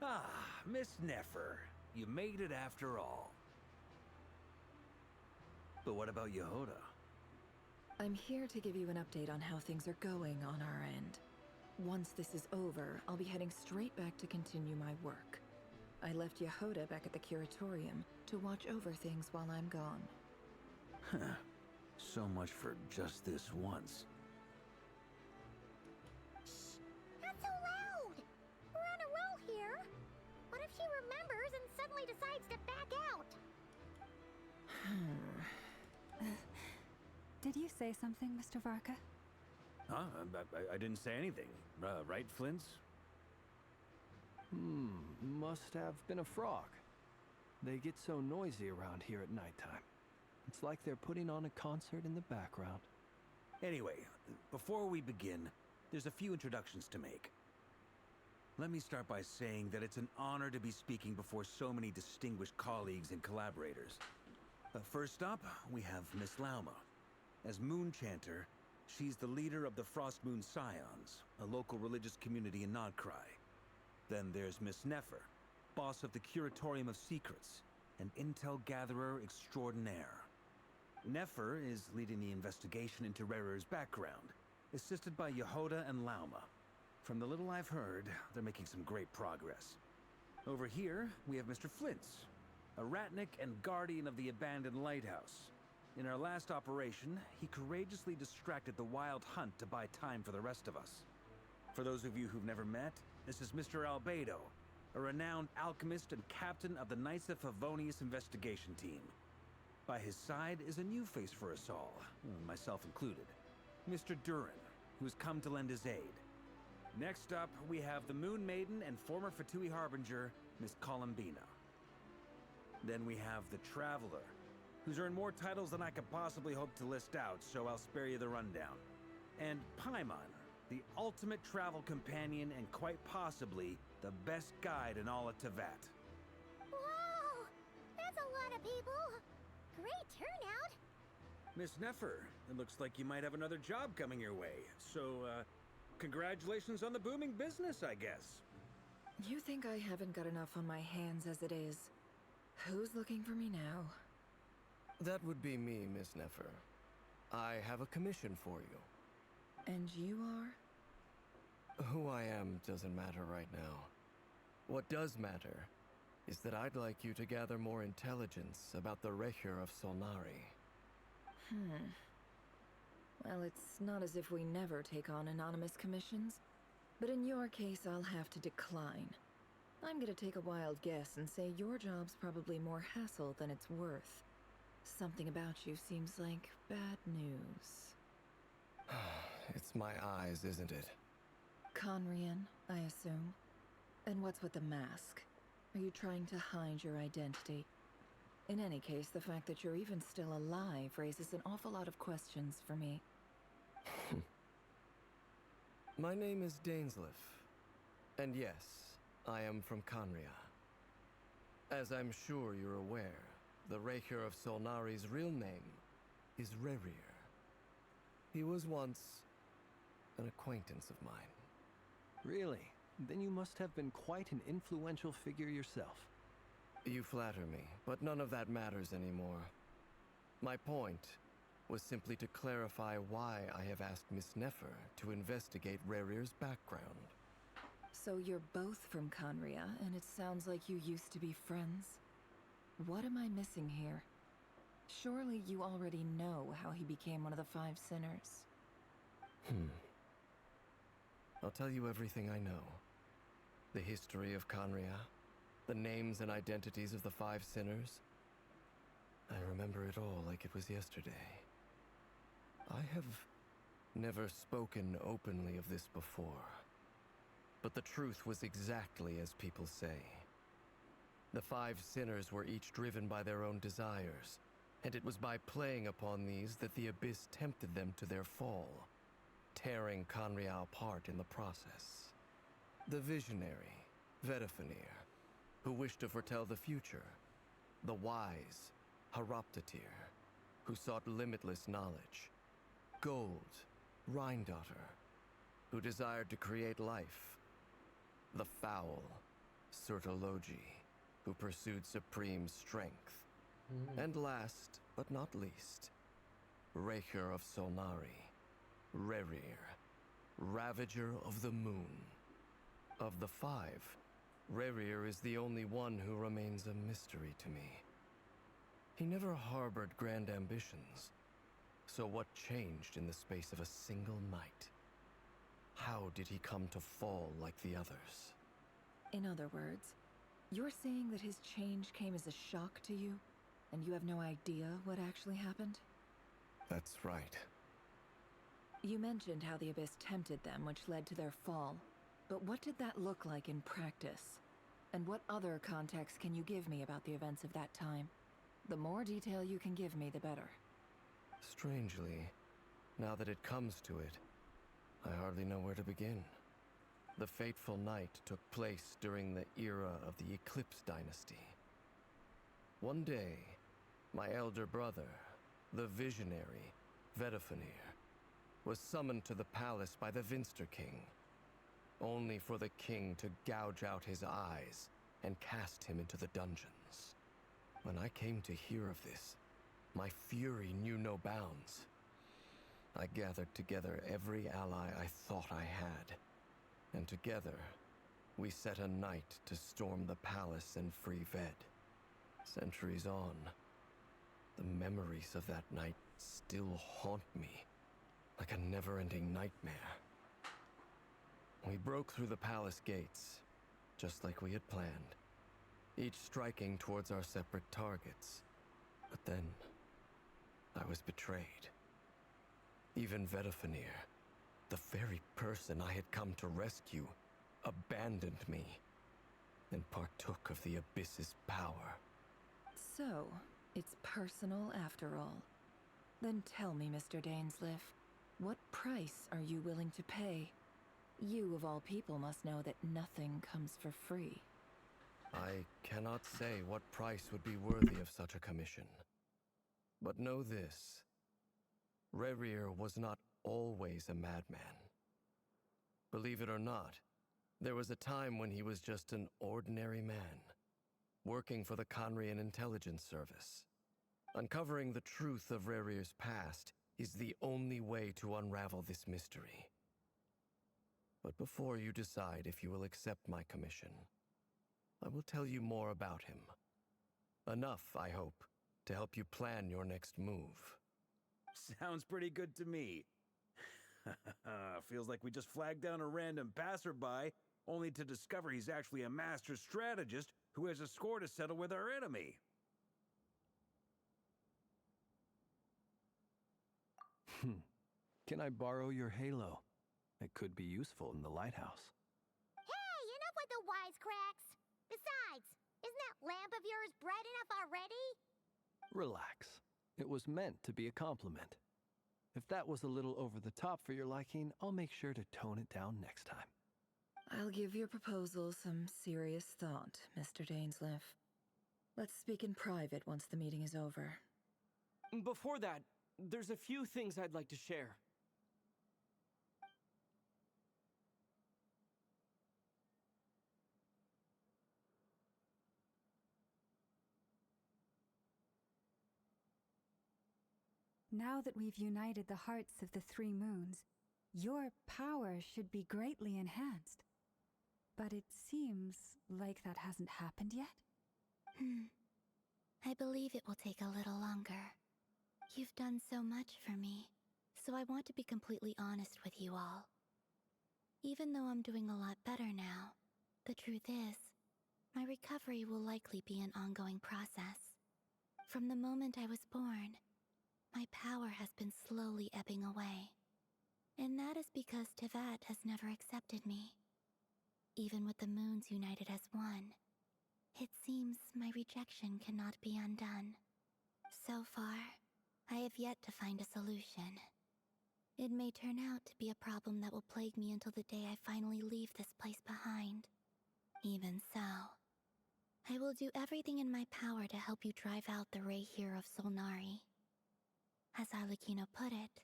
Ah, Miss Nefer. You made it after all. But what about Yehoda? I'm here to give you an update on how things are going on our end. Once this is over, I'll be heading straight back to continue my work. I left Yehoda back at the Curatorium to watch over things while I'm gone. Huh. So much for just this once. Not so loud! We're on a roll here. What if she remembers and suddenly decides to back out? Did you say something, Mr. Varka? Huh? I didn't say anything. Right, Flints? Must have been a frog. They get so noisy around here at nighttime. It's like they're putting on a concert in the background. Anyway, before we begin, there's a few introductions to make. Let me start by saying that it's an honor to be speaking before so many distinguished colleagues and collaborators. First up, we have Miss Lauma. As Moon Chanter, she's the leader of the Frost Moon Scions, a local religious community in Nodcry. Then there's Miss Nefer, boss of the Curatorium of Secrets, an intel gatherer extraordinaire. Nefer is leading the investigation into Rerer's background, assisted by Yehoda and Lauma. From the little I've heard, they're making some great progress. Over here, we have Mr. Flints, a Ratnik and guardian of the abandoned lighthouse. In our last operation, he courageously distracted the Wild Hunt to buy time for the rest of us. For those of you who've never met, this is Mr. Albedo, a renowned alchemist and captain of the Knights of Favonius investigation team. By his side is a new face for us all, myself included, Mr. Durin, who's come to lend his aid. Next up, we have the Moon Maiden and former Fatui Harbinger, Miss Columbina. Then we have the Traveler, who's earned more titles than I could possibly hope to list out, so I'll spare you the rundown. And Paimon, the ultimate travel companion and quite possibly the best guide in all of Tevat. Whoa! That's a lot of people! Great turnout! Miss Nefer, it looks like you might have another job coming your way, so, congratulations on the booming business, I guess. You think I haven't got enough on my hands as it is? Who's looking for me now? That would be me, Miss Nefer. I have a commission for you. And you are? Who I am doesn't matter right now. What does matter is that I'd like you to gather more intelligence about the Rehir of Solnari. Well, it's not as if we never take on anonymous commissions, but in your case, I'll have to decline. I'm gonna take a wild guess and say your job's probably more hassle than it's worth. Something about you seems like bad news. It's my eyes, isn't it? Conrian, I assume. And what's with the mask? Are you trying to hide your identity? In any case, the fact that you're even still alive raises an awful lot of questions for me. My name is Dainsleif. And yes, I am from Conria. As I'm sure you're aware, the Rehir of Solnari's real name is Rerir. He was once an acquaintance of mine. Really? Then you must have been quite an influential figure yourself. You flatter me, but none of that matters anymore. My point was simply to clarify why I have asked Miss Nefer to investigate Rerir's background. So you're both from Conria, and it sounds like you used to be friends? What am I missing here? Surely you already know how he became one of the Five Sinners. I'll tell you everything I know. The history of Conria, the names and identities of the Five Sinners. I remember it all like it was yesterday. I have never spoken openly of this before. But the truth was exactly as people say. The Five Sinners were each driven by their own desires, And it was by playing upon these that the Abyss tempted them to their fall, tearing Conrial apart in the process. The visionary, Vedifenir, who wished to foretell the future. The wise, Horoptatyr, who sought limitless knowledge. Gold, Rhindaughter, who desired to create life. The foul, Sertologi, who pursued supreme strength. And last, but not least, Raker of Solnari, Rerir, Ravager of the Moon. Of the five, Rerir is the only one who remains a mystery to me. He never harbored grand ambitions, so what changed in the space of a single night? How did he come to fall like the others? In other words, you're saying that his change came as a shock to you, and you have no idea what actually happened? That's right. You mentioned how the Abyss tempted them, which led to their fall. But what did that look like in practice? And what other context can you give me about the events of that time? The more detail you can give me, the better. Strangely, now that it comes to it, I hardly know where to begin. The fateful night took place during the era of the Eclipse Dynasty. One day, my elder brother, the visionary, Vedifenir, was summoned to the palace by the Vinster King, only for the king to gouge out his eyes and cast him into the dungeons. When I came to hear of this, my fury knew no bounds. I gathered together every ally I thought I had, and together, we set a night to storm the palace and free Ved. Centuries on, the memories of that night still haunt me, like a never-ending nightmare. We broke through the palace gates, just like we had planned, each striking towards our separate targets. But then, I was betrayed. Even Vedifenir, the very person I had come to rescue, abandoned me and partook of the Abyss's power. So, it's personal after all. Then tell me, Mr. Dainsleif, what price are you willing to pay? You, of all people, must know that nothing comes for free. I cannot say what price would be worthy of such a commission. But know this. Rerir was not always a madman. Believe it or not, there was a time when he was just an ordinary man, working for the Conrian Intelligence Service. Uncovering the truth of Rerir's past is the only way to unravel this mystery. But before you decide if you will accept my commission, I will tell you more about him. Enough, I hope, to help you plan your next move. Sounds pretty good to me. Feels like we just flagged down a random passerby, only to discover he's actually a master strategist who has a score to settle with our enemy. Can I borrow your halo? It could be useful in the lighthouse. Hey, enough with the wisecracks! Besides, isn't that lamp of yours bright enough already? Relax. It was meant to be a compliment. If that was a little over the top for your liking, I'll make sure to tone it down next time. I'll give your proposal some serious thought, Mr. Dainsleif. Let's speak in private once the meeting is over. Before that, there's a few things I'd like to share. Now that we've united the hearts of the three moons, your power should be greatly enhanced. But it seems like that hasn't happened yet? I believe it will take a little longer. You've done so much for me, so I want to be completely honest with you all. Even though I'm doing a lot better now, the truth is, my recovery will likely be an ongoing process. From the moment I was born, my power has been slowly ebbing away. And that is because Teyvat has never accepted me. Even with the moons united as one, it seems my rejection cannot be undone. So far, I've yet to find a solution. It may turn out to be a problem that will plague me until the day I finally leave this place behind. Even so, I will do everything in my power to help you drive out the Rayhir of Solnari. As Arlecchino put it,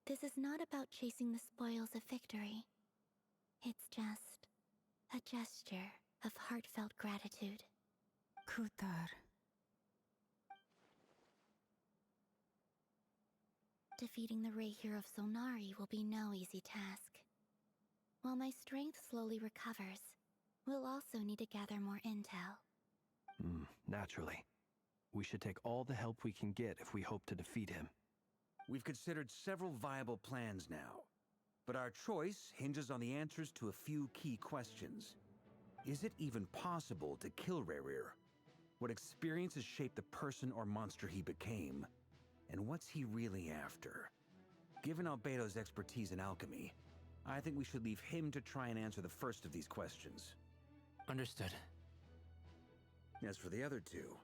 this is not about chasing the spoils of victory. It's just a gesture of heartfelt gratitude. Kutar. Defeating the Rayhir of Solnari will be no easy task. While my strength slowly recovers, we'll also need to gather more intel. Naturally. We should take all the help we can get if we hope to defeat him. We've considered several viable plans now, but our choice hinges on the answers to a few key questions. Is it even possible to kill Rayhir? What experiences shaped the person or monster he became? And what's he really after? Given Albedo's expertise in alchemy, I think we should leave him to try and answer the first of these questions. Understood. As for the other two,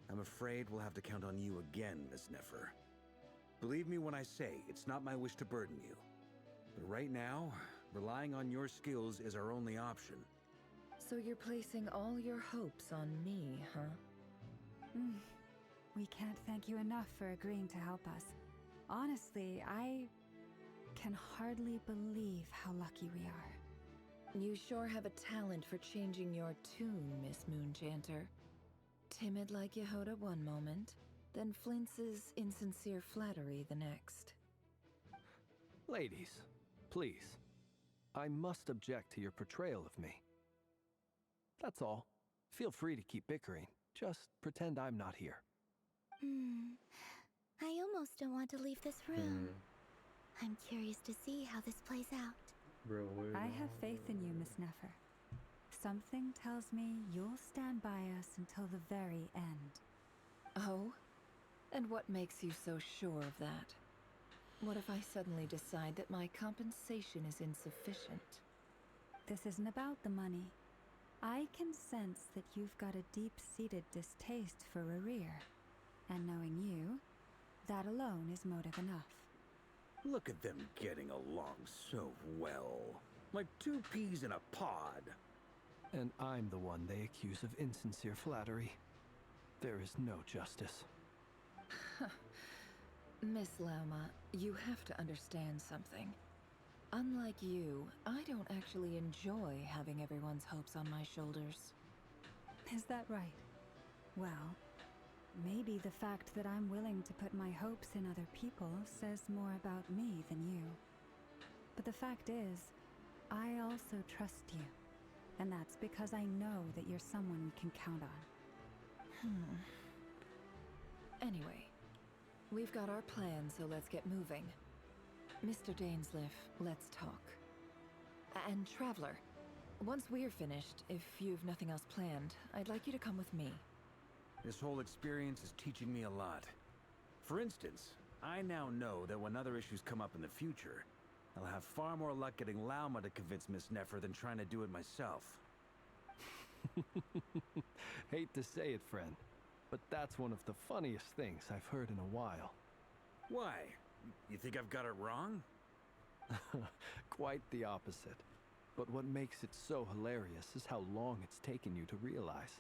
I'm afraid we'll have to count on you again, Miss Nefer. Believe me when I say it's not my wish to burden you. But right now, relying on your skills is our only option. So you're placing all your hopes on me, huh? We can't thank you enough for agreeing to help us. Honestly, I can hardly believe how lucky we are. You sure have a talent for changing your tune, Miss Moonchanter. Timid like Yehoda one moment, then flinches insincere flattery the next. Ladies, please. I must object to your portrayal of me. That's all. Feel free to keep bickering. Just pretend I'm not here. I almost don't want to leave this room. I'm curious to see how this plays out. Bro, I have faith in you, Miss Nefer. Something tells me you'll stand by us until the very end. Oh? And what makes you so sure of that? What if I suddenly decide that my compensation is insufficient? This isn't about the money. I can sense that you've got a deep-seated distaste for Rayhir. And knowing you, that alone is motive enough. Look at them getting along so well. Like two peas in a pod. And I'm the one they accuse of insincere flattery. There is no justice. Miss Lauma, you have to understand something. Unlike you, I don't actually enjoy having everyone's hopes on my shoulders. Is that right? Well, maybe the fact that I'm willing to put my hopes in other people says more about me than you. But the fact is, I also trust you. And that's because I know that you're someone we can count on. Anyway, we've got our plan, so let's get moving. Mr. Dainsleif, let's talk. And Traveler, once we're finished, if you've nothing else planned, I'd like you to come with me. This whole experience is teaching me a lot. For instance, I now know that when other issues come up in the future, I'll have far more luck getting Lauma to convince Miss Nefer than trying to do it myself. Hate to say it, friend, but that's one of the funniest things I've heard in a while. Why? You think I've got it wrong? Quite the opposite. But what makes it so hilarious is how long it's taken you to realize.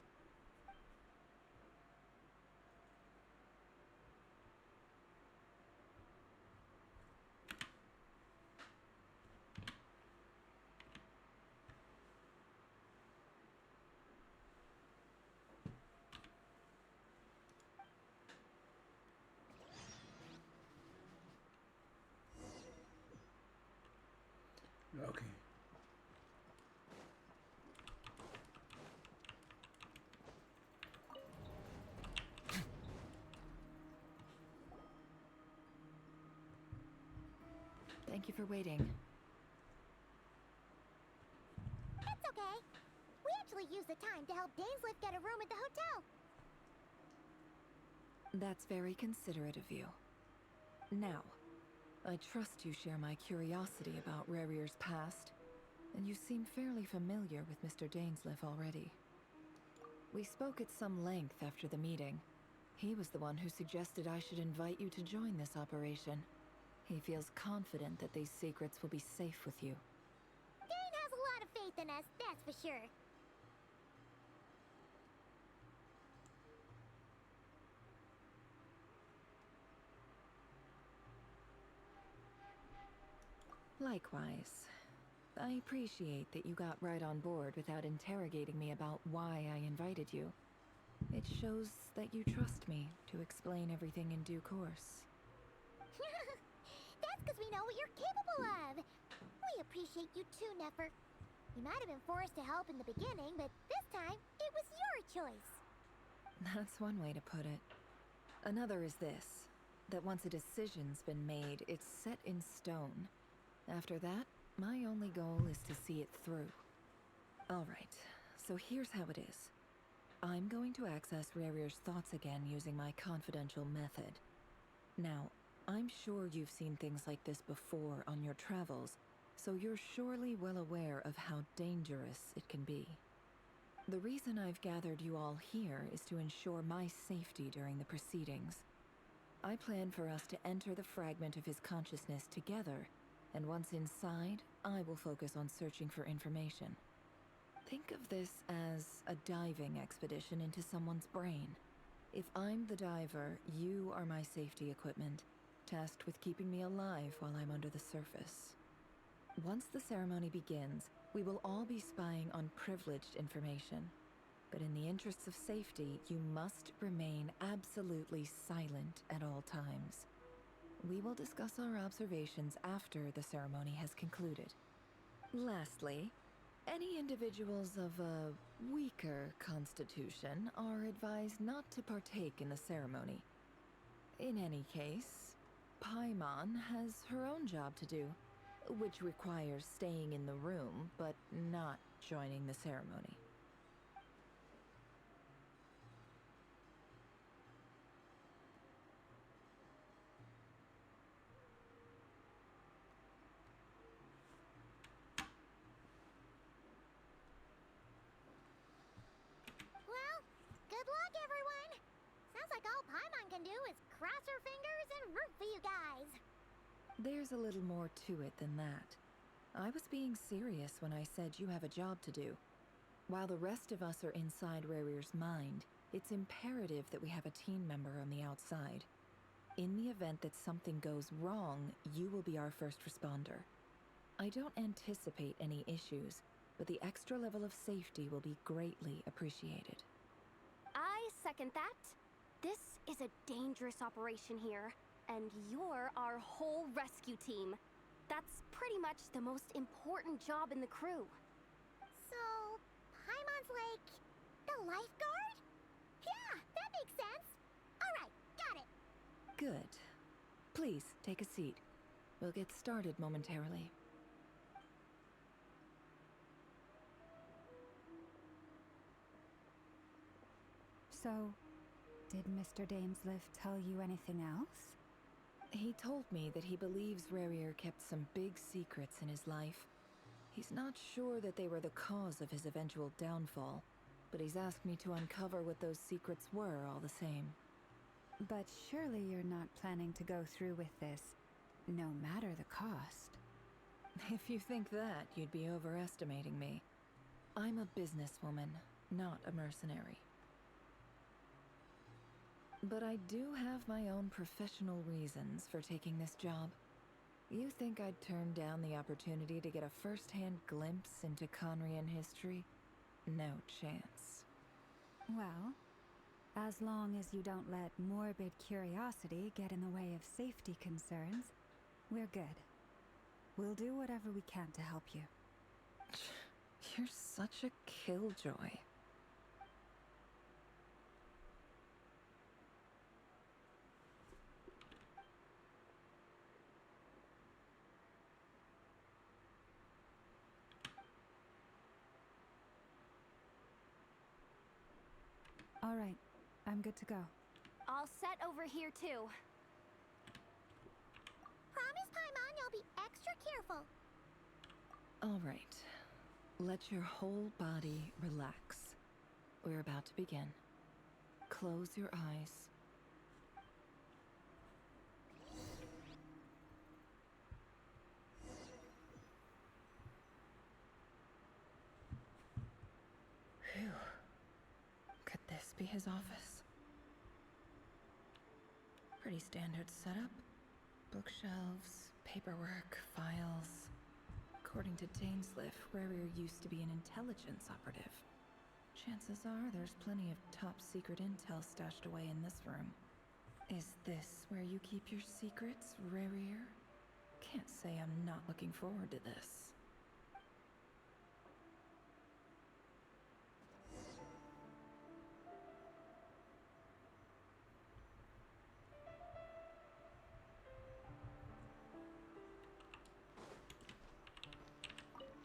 Okay. Thank you for waiting. It's okay. We actually used the time to help Dainsleif get a room at the hotel. That's very considerate of you. Now, I trust you share my curiosity about Rayhir's past, and you seem fairly familiar with Mr. Dainsleif already. We spoke at some length after the meeting, He was the one who suggested I should invite you to join this operation. He feels confident that these secrets will be safe with you. Dane has a lot of faith in us, that's for sure. Likewise. I appreciate that you got right on board without interrogating me about why I invited you. It shows that you trust me to explain everything in due course. That's because we know what you're capable of. We appreciate you too, Nefer. You might have been forced to help in the beginning, but this time, it was your choice. That's one way to put it. Another is this, that once a decision's been made, it's set in stone. After that, my only goal is to see it through. Alright, so here's how it is. I'm going to access Rarir's thoughts again using my confidential method. Now, I'm sure you've seen things like this before on your travels, so you're surely well aware of how dangerous it can be. The reason I've gathered you all here is to ensure my safety during the proceedings. I plan for us to enter the fragment of his consciousness together, and once inside, I will focus on searching for information. Think of this as a diving expedition into someone's brain. If I'm the diver, you are my safety equipment, tasked with keeping me alive while I'm under the surface. Once the ceremony begins, we will all be spying on privileged information. But in the interests of safety, you must remain absolutely silent at all times. We will discuss our observations after the ceremony has concluded. Lastly, any individuals of a weaker constitution are advised not to partake in the ceremony. In any case, Paimon has her own job to do, which requires staying in the room but not joining the ceremony. Well, good luck, everyone. Sounds like all Paimon can do is cross her fingers and root for you guys. There's a little more to it than that. I was being serious when I said you have a job to do. While the rest of us are inside Rarir's mind, it's imperative that we have a team member on the outside. In the event that something goes wrong, you will be our first responder. I don't anticipate any issues, but the extra level of safety will be greatly appreciated. I second that. This is a dangerous operation here, and you're our whole rescue team. That's pretty much the most important job in the crew. So, Paimon's like the lifeguard? Yeah, that makes sense. Alright, got it. Good. Please, take a seat. We'll get started momentarily. So, did Mr. Dainsliff tell you anything else? He told me that he believes Rarir kept some big secrets in his life. He's not sure that they were the cause of his eventual downfall, but he's asked me to uncover what those secrets were all the same. But surely you're not planning to go through with this, no matter the cost. If you think that, you'd be overestimating me. I'm a businesswoman, not a mercenary. But I do have my own professional reasons for taking this job. You think I'd turn down the opportunity to get a first-hand glimpse into Conrian history? No chance. Well, as long as you don't let morbid curiosity get in the way of safety concerns, we're good. We'll do whatever we can to help you. You're such a killjoy. All right, I'm good to go. All set over here, too. Promise, Paimon, you'll be extra careful. All right. Let your whole body relax. We're about to begin. Close your eyes be his office. Pretty standard setup. Bookshelves, paperwork, files. According to Dainsliff, Rarier used to be an intelligence operative. Chances are there's plenty of top-secret intel stashed away in this room. Is this where you keep your secrets, Rarier? Can't say I'm not looking forward to this.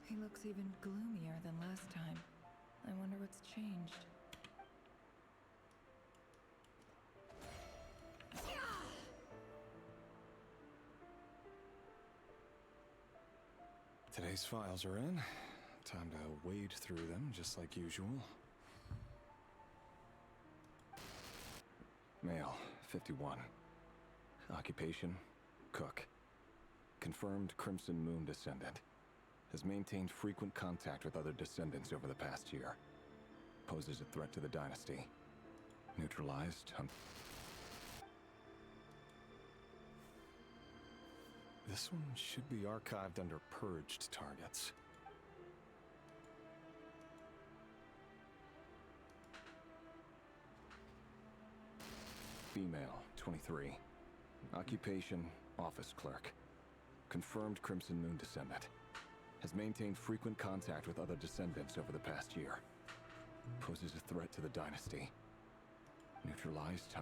He looks even gloomier than last time. I wonder what's changed. Today's files are in. Time to wade through them, just like usual. Male, 51. Occupation, cook. Confirmed Crimson Moon descendant. Has maintained frequent contact with other descendants over the past year. Poses a threat to the dynasty. Neutralized. This one should be archived under purged targets. Female, 23. Occupation, office clerk. Confirmed Crimson Moon descendant. Has maintained frequent contact with other descendants over the past year. Poses a threat to the dynasty. Neutralized.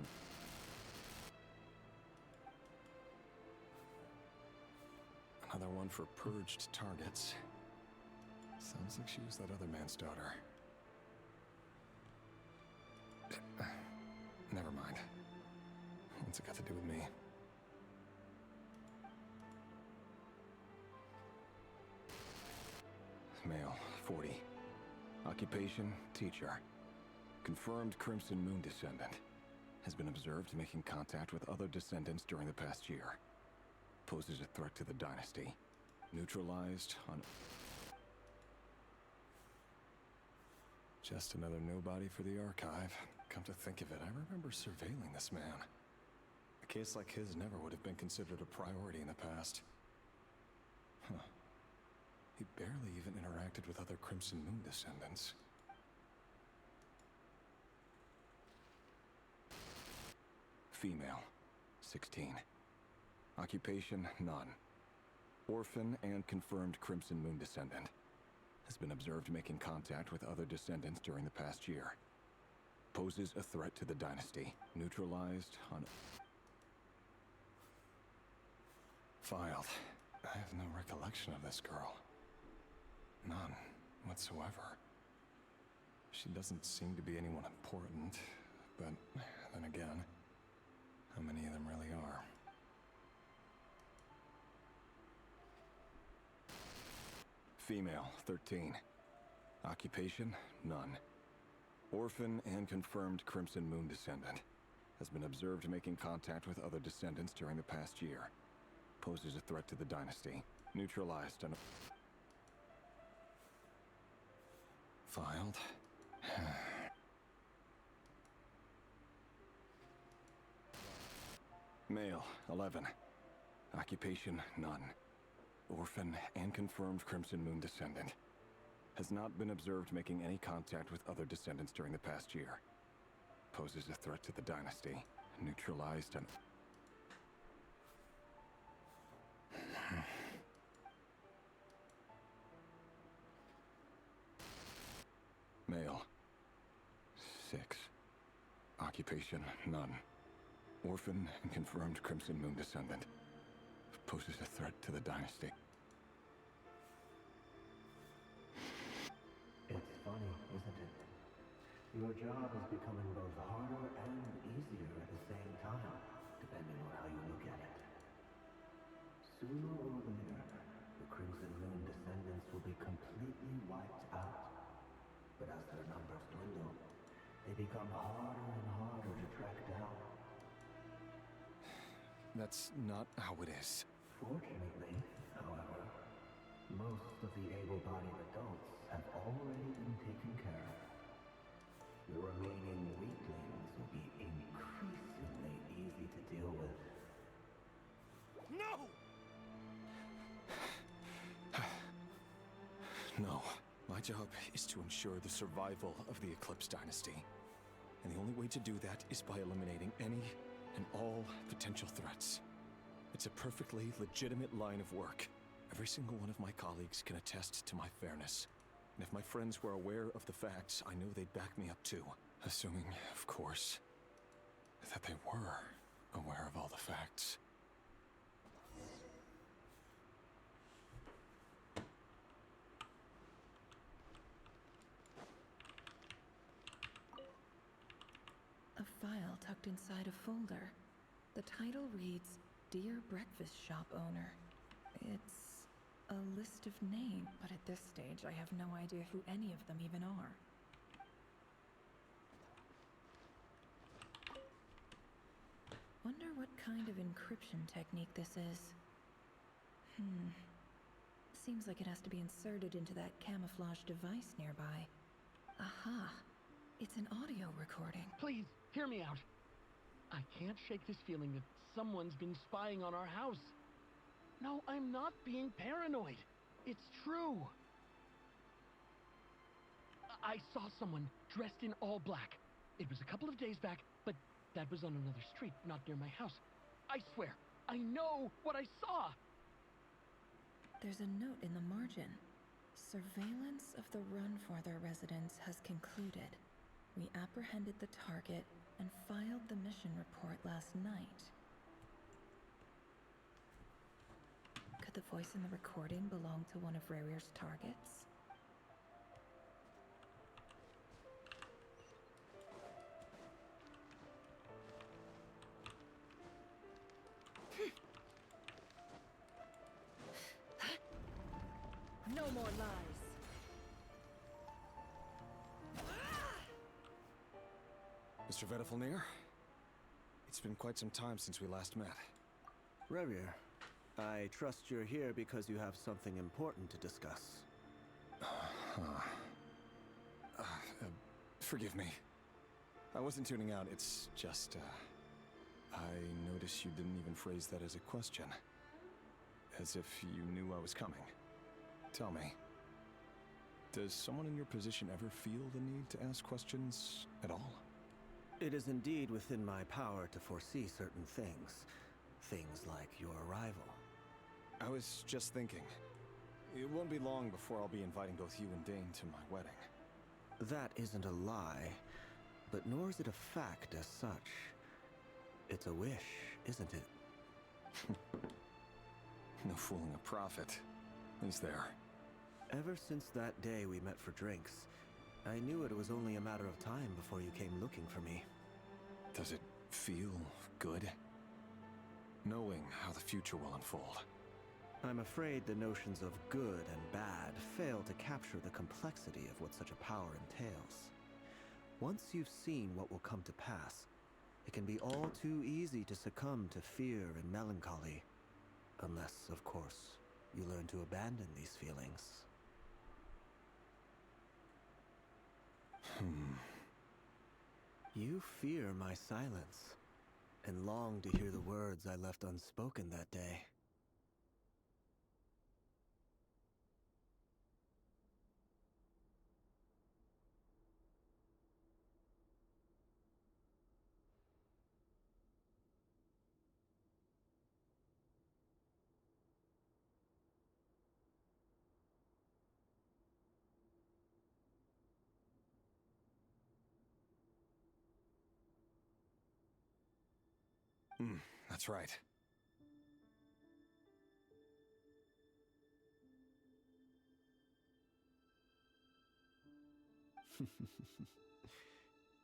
Another one for purged targets. Sounds like she was that other man's daughter. Never mind. What's it got to do with me? Male, 40. Occupation, teacher. Confirmed Crimson Moon descendant. Has been observed making contact with other descendants during the past year. Poses a threat to the dynasty. Neutralized on... Just another nobody for the archive. Come to think of it, I remember surveilling this man. A case like his never would have been considered a priority in the past. Huh. He barely even interacted with other Crimson Moon descendants. Female, 16. Occupation, none. Orphan and confirmed Crimson Moon descendant. Has been observed making contact with other descendants during the past year. Poses a threat to the dynasty. Neutralized on... Filed. I have no recollection of this girl. None whatsoever. She doesn't seem to be anyone important, but then again, how many of them really are? Female, 13. Occupation, none. Orphan and confirmed Crimson Moon descendant. Has been observed making contact with other descendants during the past year. Poses a threat to the dynasty. Neutralized on... Filed. Male, 11. Occupation, none. Orphan and confirmed Crimson Moon descendant. Has not been observed making any contact with other descendants during the past year. Poses a threat to the dynasty. Neutralized on... Male. 6. Occupation, none. Orphan and confirmed Crimson Moon descendant. Poses a threat to the dynasty. It's funny, isn't it? Your job is becoming both harder and easier at the same time, depending on how you look at it. Sooner or later, the Crimson Moon descendants will be completely wiped out. But as their numbers dwindle, they become harder and harder to track down. That's not how it is. Fortunately, however, most of the able-bodied adults have already been taken care of. Your remaining weaklings will be increasingly easy to deal with. No! No. My job is to ensure the survival of the Eclipse Dynasty. And the only way to do that is by eliminating any and all potential threats. It's a perfectly legitimate line of work. Every single one of my colleagues can attest to my fairness. And if my friends were aware of the facts, I know they'd back me up too. Assuming, of course, that they were aware of all the facts. A file tucked inside a folder. The title reads, Dear Breakfast Shop Owner. It's a list of names, but at this stage I have no idea who any of them even are. Wonder what kind of encryption technique this is. Seems like it has to be inserted into that camouflage device nearby. Aha! It's an audio recording. Please, hear me out. I can't shake this feeling that someone's been spying on our house. No, I'm not being paranoid. It's true. I saw someone dressed in all black. It was a couple of days back, but that was on another street, not near my house. I swear, I know what I saw. There's a note in the margin. Surveillance of the run for their residence has concluded. We apprehended the target and filed the mission report last night. Could the voice in the recording belong to one of Rarir's targets? No more lies. Mr. Vedifalnir, it's been quite some time since we last met. Rerir, I trust you're here because you have something important to discuss. Forgive me. I wasn't tuning out, it's just, I noticed you didn't even phrase that as a question. As if you knew I was coming. Tell me, does someone in your position ever feel the need to ask questions at all? It is indeed within my power to foresee certain things. Things like your arrival. I was just thinking. It won't be long before I'll be inviting both you and Dane to my wedding. That isn't a lie, but nor is it a fact as such. It's a wish, isn't it? No fooling a prophet, is there? Ever since that day we met for drinks, I knew it was only a matter of time before you came looking for me. Does it feel good? Knowing how the future will unfold. I'm afraid the notions of good and bad fail to capture the complexity of what such a power entails. Once you've seen what will come to pass, it can be all too easy to succumb to fear and melancholy. Unless, of course, you learn to abandon these feelings. You fear my silence, and long to hear the words I left unspoken that day. That's right.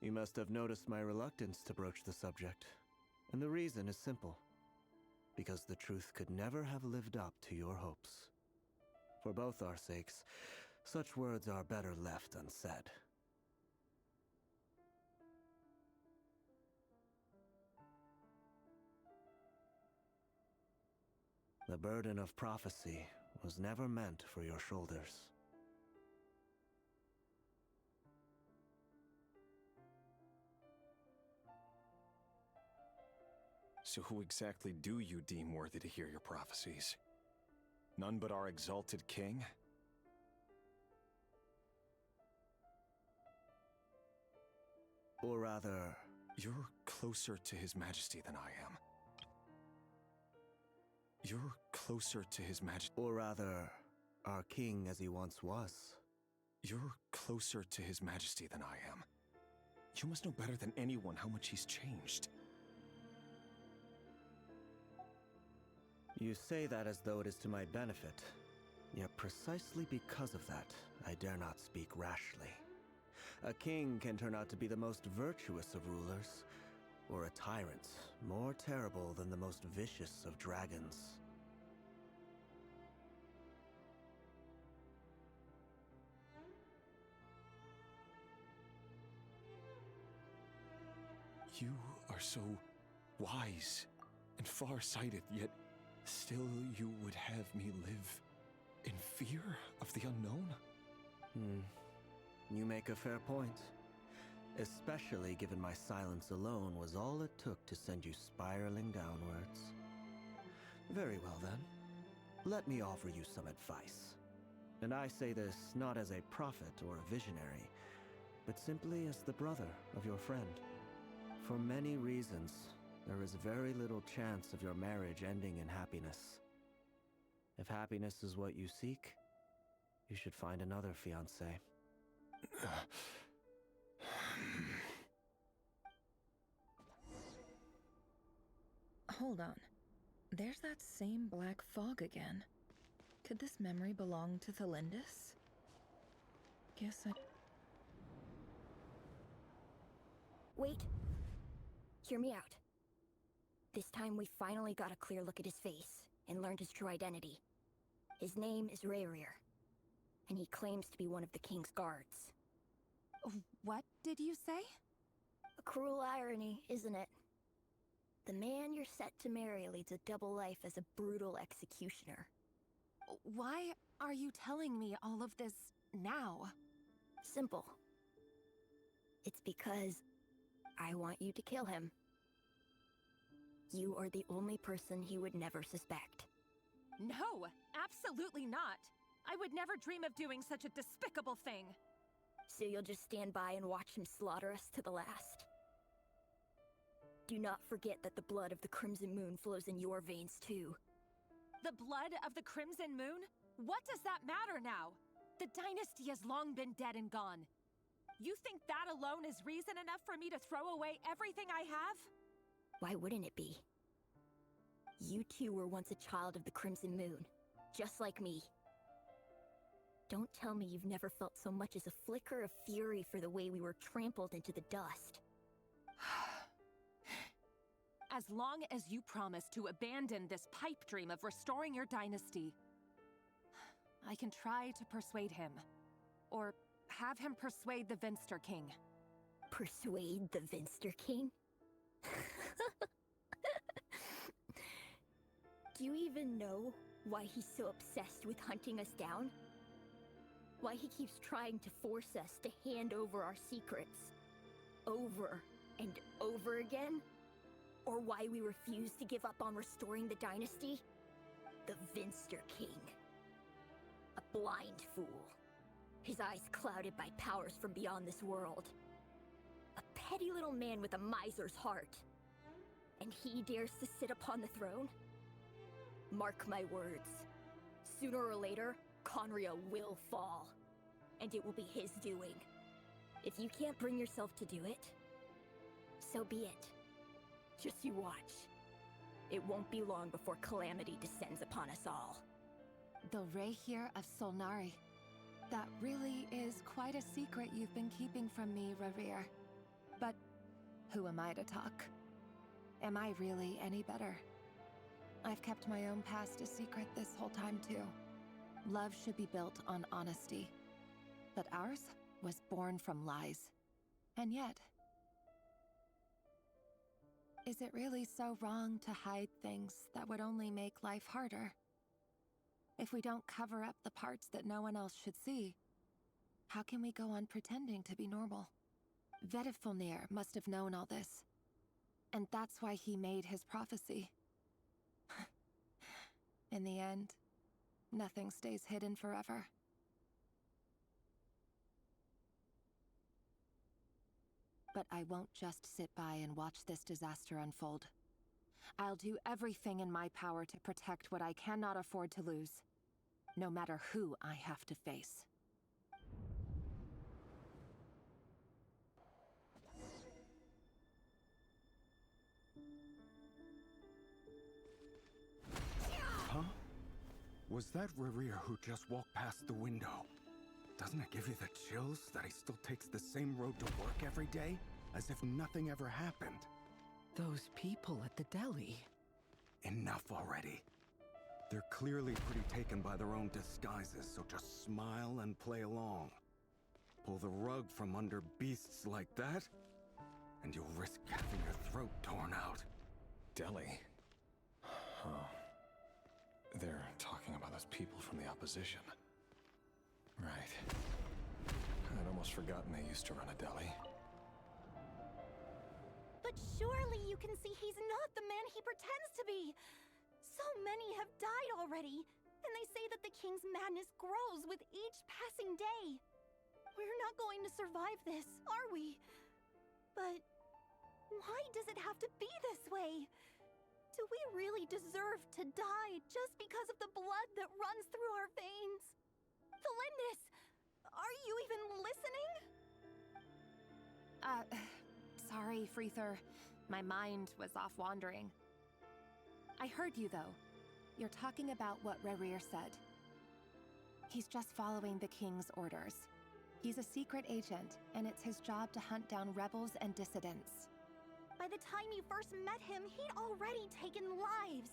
You must have noticed my reluctance to broach the subject. And the reason is simple. Because the truth could never have lived up to your hopes. For both our sakes, such words are better left unsaid. The burden of prophecy was never meant for your shoulders. So who exactly do you deem worthy to hear your prophecies? None but our exalted king? Or rather... You're closer to His Majesty than I am. You're closer to His Majesty. Or rather, our king as he once was. You're closer to His Majesty than I am. You must know better than anyone how much he's changed. You say that as though it is to my benefit. Yet precisely because of that, I dare not speak rashly. A king can turn out to be the most virtuous of rulers, or a tyrant more terrible than the most vicious of dragons. You are so wise and far-sighted, yet still you would have me live in fear of the unknown? You make a fair point. Especially given my silence alone was all it took to send you spiraling downwards. Very well then. Let me offer you some advice. And I say this not as a prophet or a visionary, but simply as the brother of your friend. For many reasons, there is very little chance of your marriage ending in happiness. If happiness is what you seek, you should find another fiancé. Hold on. There's that same black fog again. Could this memory belong to Thelindis? Guess I... Wait. Hear me out. This time we finally got a clear look at his face and learned his true identity. His name is Rayrir, and he claims to be one of the king's guards. What did you say? A cruel irony, isn't it? The man you're set to marry leads a double life as a brutal executioner. Why are you telling me all of this now? Simple. It's because I want you to kill him. You are the only person he would never suspect. No, absolutely not. I would never dream of doing such a despicable thing. So you'll just stand by and watch him slaughter us to the last. Do not forget that the blood of the Crimson Moon flows in your veins too. The blood of the Crimson Moon? What does that matter now? The dynasty has long been dead and gone. You think that alone is reason enough for me to throw away everything I have? Why wouldn't it be? You two were once a child of the Crimson Moon, just like me. Don't tell me you've never felt so much as a flicker of fury for the way we were trampled into the dust. As long as you promise to abandon this pipe dream of restoring your dynasty, I can try to persuade him. Or have him persuade the Vinster King. Persuade the Vinster King? Do you even know why he's so obsessed with hunting us down? Why he keeps trying to force us to hand over our secrets over and over again? Or why we refuse to give up on restoring the dynasty? The Vinster King. A blind fool. His eyes clouded by powers from beyond this world. A petty little man with a miser's heart. And he dares to sit upon the throne? Mark my words. Sooner or later, Conria will fall. And it will be his doing. If you can't bring yourself to do it, so be it. Just you watch. It won't be long before calamity descends upon us all. The Rayrir of Solnari. That really is quite a secret you've been keeping from me, Rayrir. But who am I to talk? Am I really any better? I've kept my own past a secret this whole time, too. Love should be built on honesty. But ours was born from lies. And yet... is it really so wrong to hide things that would only make life harder? If we don't cover up the parts that no one else should see, how can we go on pretending to be normal? Vedifulnir must have known all this. And that's why he made his prophecy. In the end, nothing stays hidden forever. But I won't just sit by and watch this disaster unfold. I'll do everything in my power to protect what I cannot afford to lose, no matter who I have to face. Huh? Was that Rerir who just walked past the window? Doesn't it give you the chills that he still takes the same road to work every day, as if nothing ever happened? Those people at the deli. Enough already. They're clearly pretty taken by their own disguises, so just smile and play along. Pull the rug from under beasts like that, and you'll risk having your throat torn out. Deli? Oh. They're talking about those people from the opposition. Right. I'd almost forgotten they used to run a deli. But surely you can see he's not the man he pretends to be. So many have died already, and they say that the king's madness grows with each passing day. We're not going to survive this, are we? But why does it have to be this way? Do we really deserve to die just because of the blood that runs through our veins? Felindis, are you even listening? Sorry, Freether. My mind was off wandering. I heard you, though. You're talking about what Rerir said. He's just following the king's orders. He's a secret agent, and it's his job to hunt down rebels and dissidents. By the time you first met him, he'd already taken lives.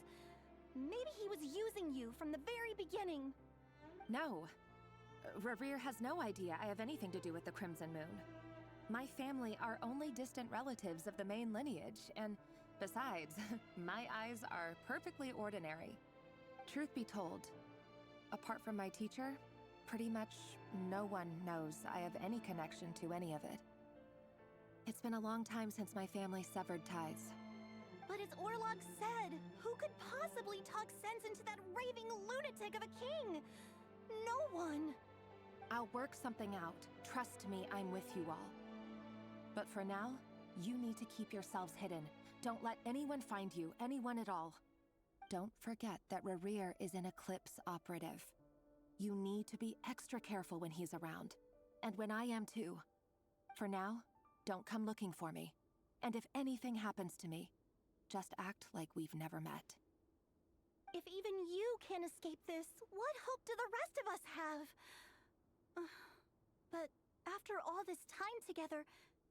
Maybe he was using you from the very beginning. No. Rerir has no idea I have anything to do with the Crimson Moon. My family are only distant relatives of the main lineage, and besides, my eyes are perfectly ordinary. Truth be told, apart from my teacher, pretty much no one knows I have any connection to any of it. It's been a long time since my family severed ties. But as Orlog said, who could possibly talk sense into that raving lunatic of a king? No one. I'll work something out. Trust me, I'm with you all. But for now, you need to keep yourselves hidden. Don't let anyone find you, anyone at all. Don't forget that Rerir is an Eclipse operative. You need to be extra careful when he's around. And when I am too. For now, don't come looking for me. And if anything happens to me, just act like we've never met. If even you can't escape this, what hope do the rest of us have? But after all this time together,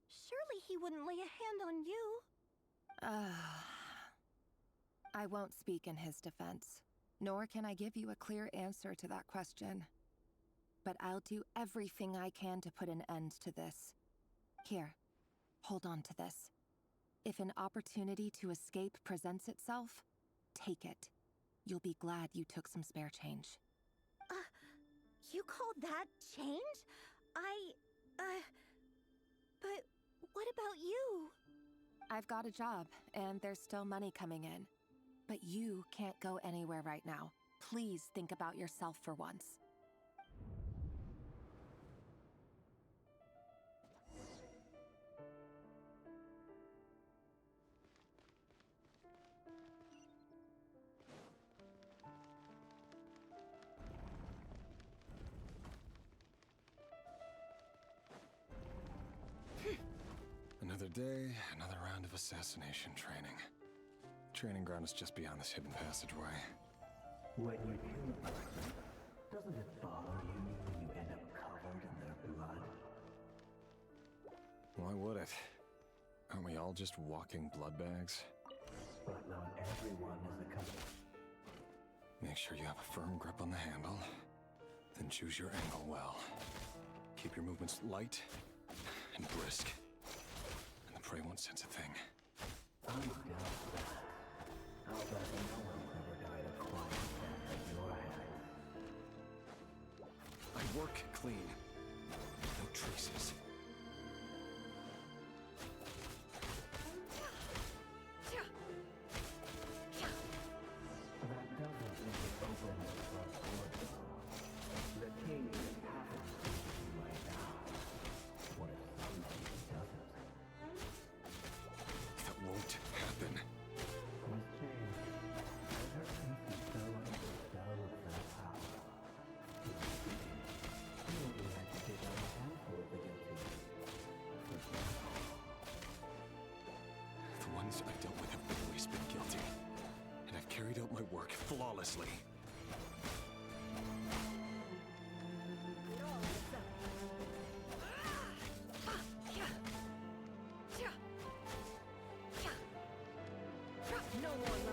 surely he wouldn't lay a hand on you. I won't speak in his defense, nor can I give you a clear answer to that question. But I'll do everything I can to put an end to this. Here, hold on to this. If an opportunity to escape presents itself, take it. You'll be glad you took some spare change. You call that change? But what about you? I've got a job, and there's still money coming in. But you can't go anywhere right now. Please think about yourself for once. Another day, another round of assassination training. Training ground is just beyond this hidden passageway. When you kill a person, doesn't it bother you when you end up covered in their blood? Why would it? Aren't we all just walking blood bags? But not everyone is a couple. Make sure you have a firm grip on the handle, then choose your angle well. Keep your movements light and brisk. And the prey won't sense a thing. I doubt that. I'll bet no one's ever died of quiet death at your hands. I work clean. No traces. effortlessly. No more lies.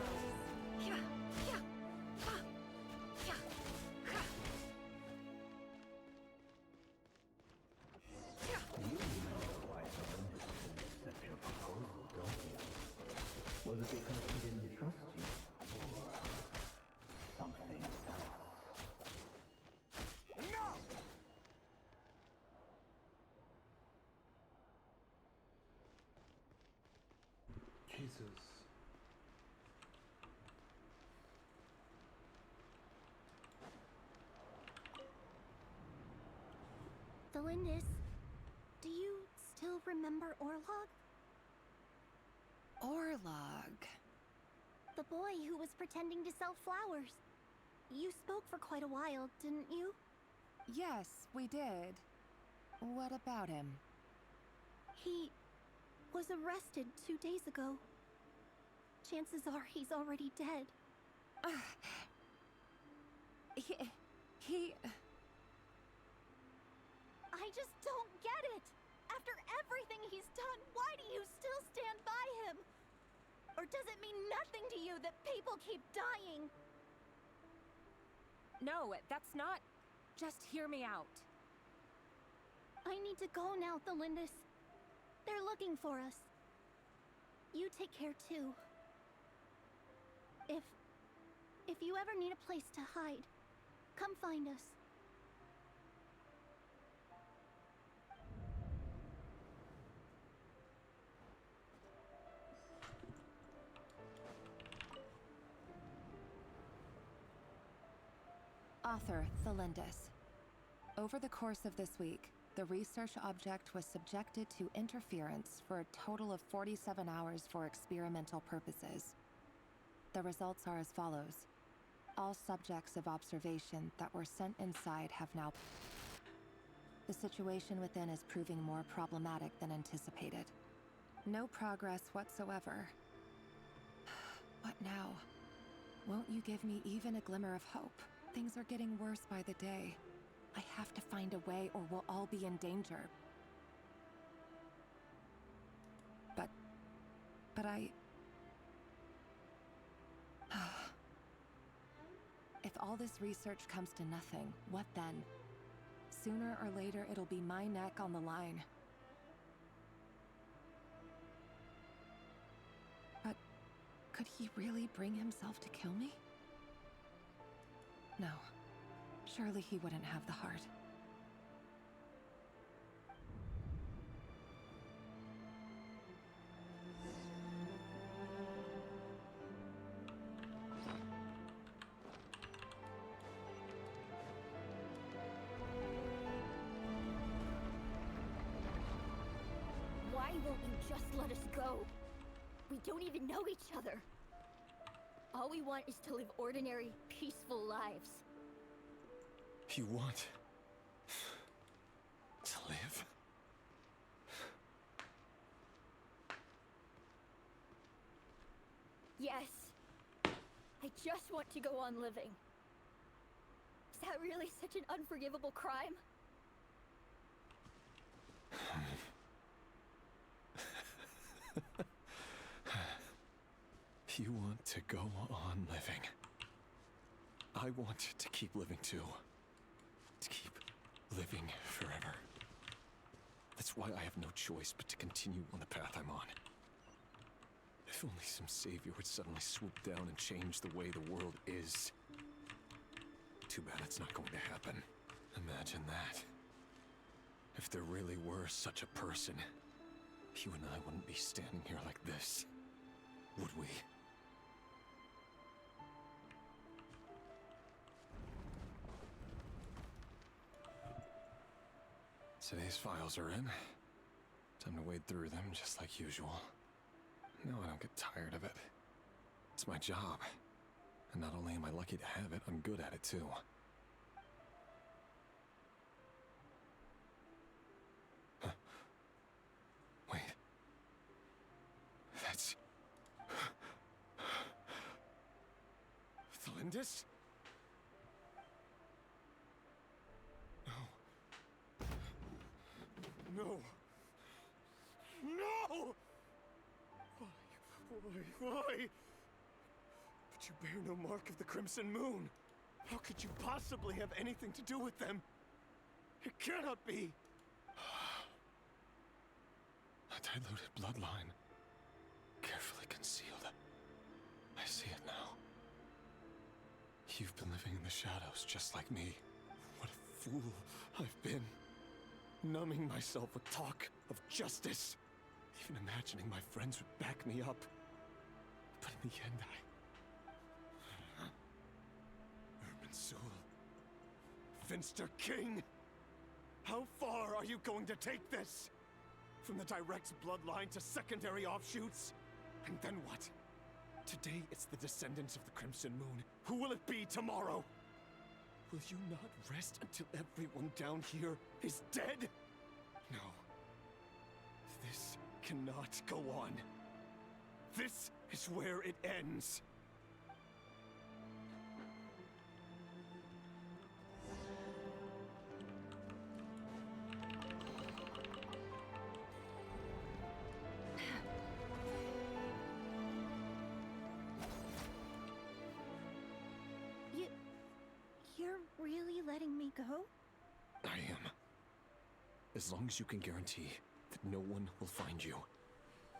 Was it because he didn't trust you? Or something else? No! Jesus. Thelindis, do you still remember Orlog? Orlog. The boy who was pretending to sell flowers. You spoke for quite a while, didn't you? Yes, we did. What about him? He was arrested 2 days ago. Chances are he's already dead. He... I just don't get it! After everything he's done, why do you still stand by him? Or does it mean nothing to you that people keep dying? No, that's not... Just hear me out. I need to go now, Thelindis. They're looking for us. You take care too. If you ever need a place to hide, come find us. Author Thelindis. Over the course of this week, the research object was subjected to interference for a total of 47 hours for experimental purposes. The results are as follows. All subjects of observation that were sent inside have now... The situation within is proving more problematic than anticipated. No progress whatsoever. What now? Won't you give me even a glimmer of hope? Things are getting worse by the day. I have to find a way or we'll all be in danger. But I... If all this research comes to nothing, what then? Sooner or later, it'll be my neck on the line. But could he really bring himself to kill me? No. Surely he wouldn't have the heart. Why won't you just let us go? We don't even know each other. All we want is to live ordinary, peaceful lives. You want to live? Yes. I just want to go on living. Is that really such an unforgivable crime? You want to go on living. I want to keep living too. To keep living forever. That's why I have no choice but to continue on the path I'm on. If only some savior would suddenly swoop down and change the way the world is. Too bad it's not going to happen. Imagine that. If there really were such a person, you and I wouldn't be standing here like this, would we? Today's files are in. Time to wade through them just like usual. No, I don't get tired of it. It's my job. And not only am I lucky to have it, I'm good at it too. Huh. Wait. That's... Lindis? No. No. No! Why? But you bear no mark of the Crimson Moon. How could you possibly have anything to do with them? It cannot be! A diluted bloodline. Carefully concealed. I see it now. You've been living in the shadows just like me. What a fool I've been. Numbing myself with talk of justice. Even imagining my friends would back me up. But in the end, Irminsul. Finster King! How far are you going to take this? From the direct bloodline to secondary offshoots? And then what? Today it's the descendants of the Crimson Moon. Who will it be tomorrow? Will you not rest until everyone down here is dead? No. This cannot go on. This is where it ends. You're really letting me go? I am. As long as you can guarantee that no one will find you.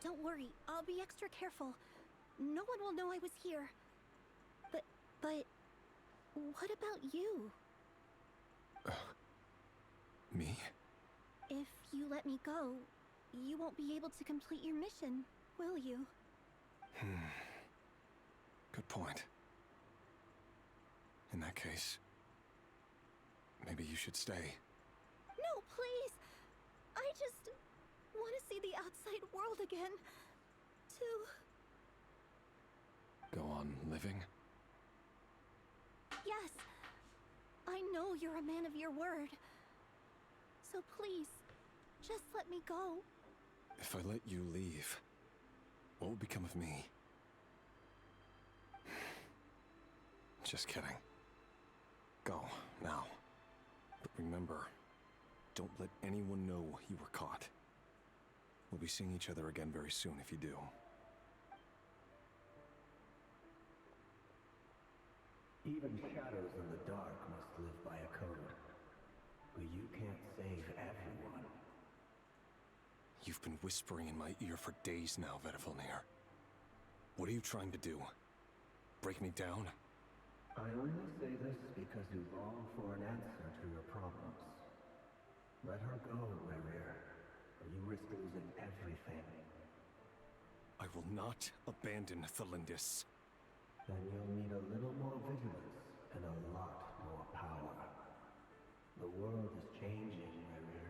Don't worry, I'll be extra careful. No one will know I was here. But what about you? Me? If you let me go, you won't be able to complete your mission, will you? Good point. In that case, maybe you should stay. No, please! I just want to see the outside world again. Go on living? Yes! I know you're a man of your word. So please, just let me go. If I let you leave, what will become of me? Just kidding. Go, now. But remember, don't let anyone know you were caught. We'll be seeing each other again very soon if you do. Even shadows in the dark must live by a code. But you can't save everyone. You've been whispering in my ear for days now, Vedifilnir. What are you trying to do? Break me down? I only say this because you long for an answer to your problems. Let her go, Rerir, or you risk losing everything. I will not abandon Thelindis. Then you'll need a little more vigilance and a lot more power. The world is changing, Rerir.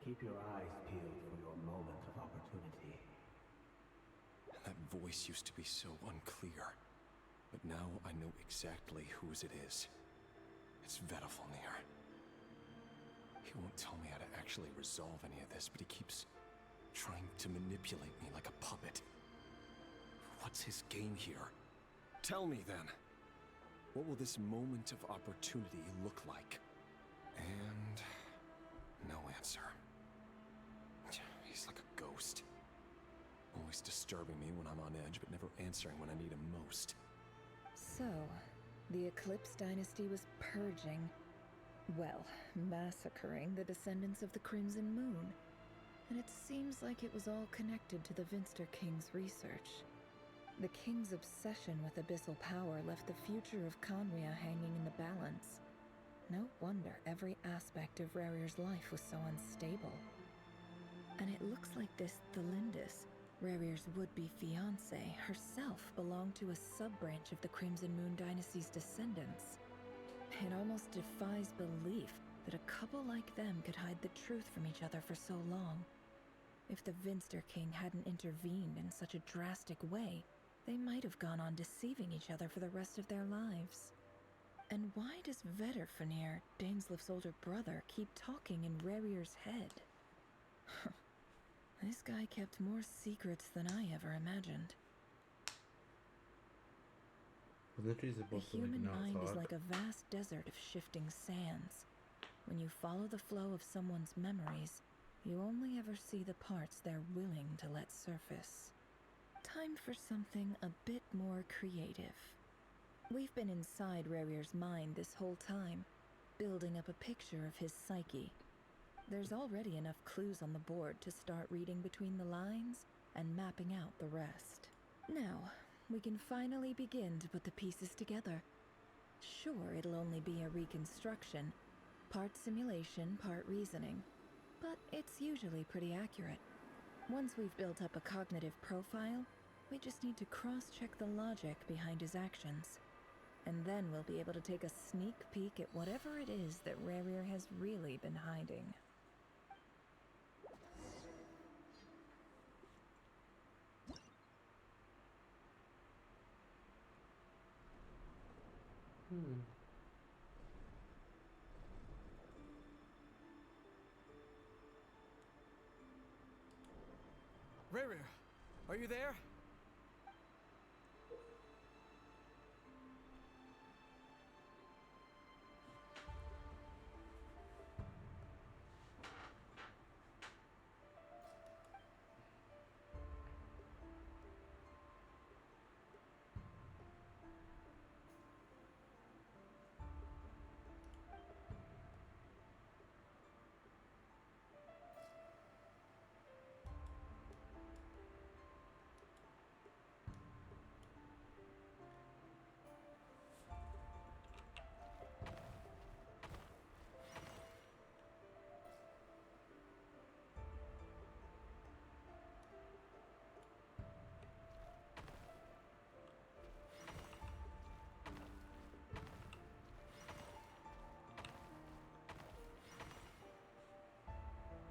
Keep your eyes peeled for your moment of opportunity. That voice used to be so unclear. But now I know exactly whose it is. It's Vedifilnir. He won't tell me how to actually resolve any of this, but he keeps trying to manipulate me like a puppet. What's his game here? Tell me then. What will this moment of opportunity look like? And no answer. He's like a ghost. Always disturbing me when I'm on edge, but never answering when I need him most. So, the Eclipse Dynasty was purging, well, massacring the descendants of the Crimson Moon. And it seems like it was all connected to the Vinster King's research. The King's obsession with abyssal power left the future of Khaenri'ah hanging in the balance. No wonder every aspect of Rerir's life was so unstable. And it looks like this Thelindis, Rerir's would-be fiancée, herself belonged to a sub-branch of the Crimson Moon Dynasty's descendants. It almost defies belief that a couple like them could hide the truth from each other for so long. If the Vinster King hadn't intervened in such a drastic way, they might have gone on deceiving each other for the rest of their lives. And why does Vedifilnir, Daneslif's older brother, keep talking in Rerir's head? This guy kept more secrets than I ever imagined. Wasn't she The supposed to human not mind is talk? like a vast desert of shifting sands. When you follow the flow of someone's memories, you only ever see the parts they're willing to let surface. Time for something a bit more creative. We've been inside Rarier's mind this whole time, building up a picture of his psyche. There's already enough clues on the board to start reading between the lines and mapping out the rest. Now, we can finally begin to put the pieces together. Sure, it'll only be a reconstruction, part simulation, part reasoning, but it's usually pretty accurate. Once we've built up a cognitive profile, we just need to cross-check the logic behind his actions. And then we'll be able to take a sneak peek at whatever it is that Rarier has really been hiding. Rarier, are you there?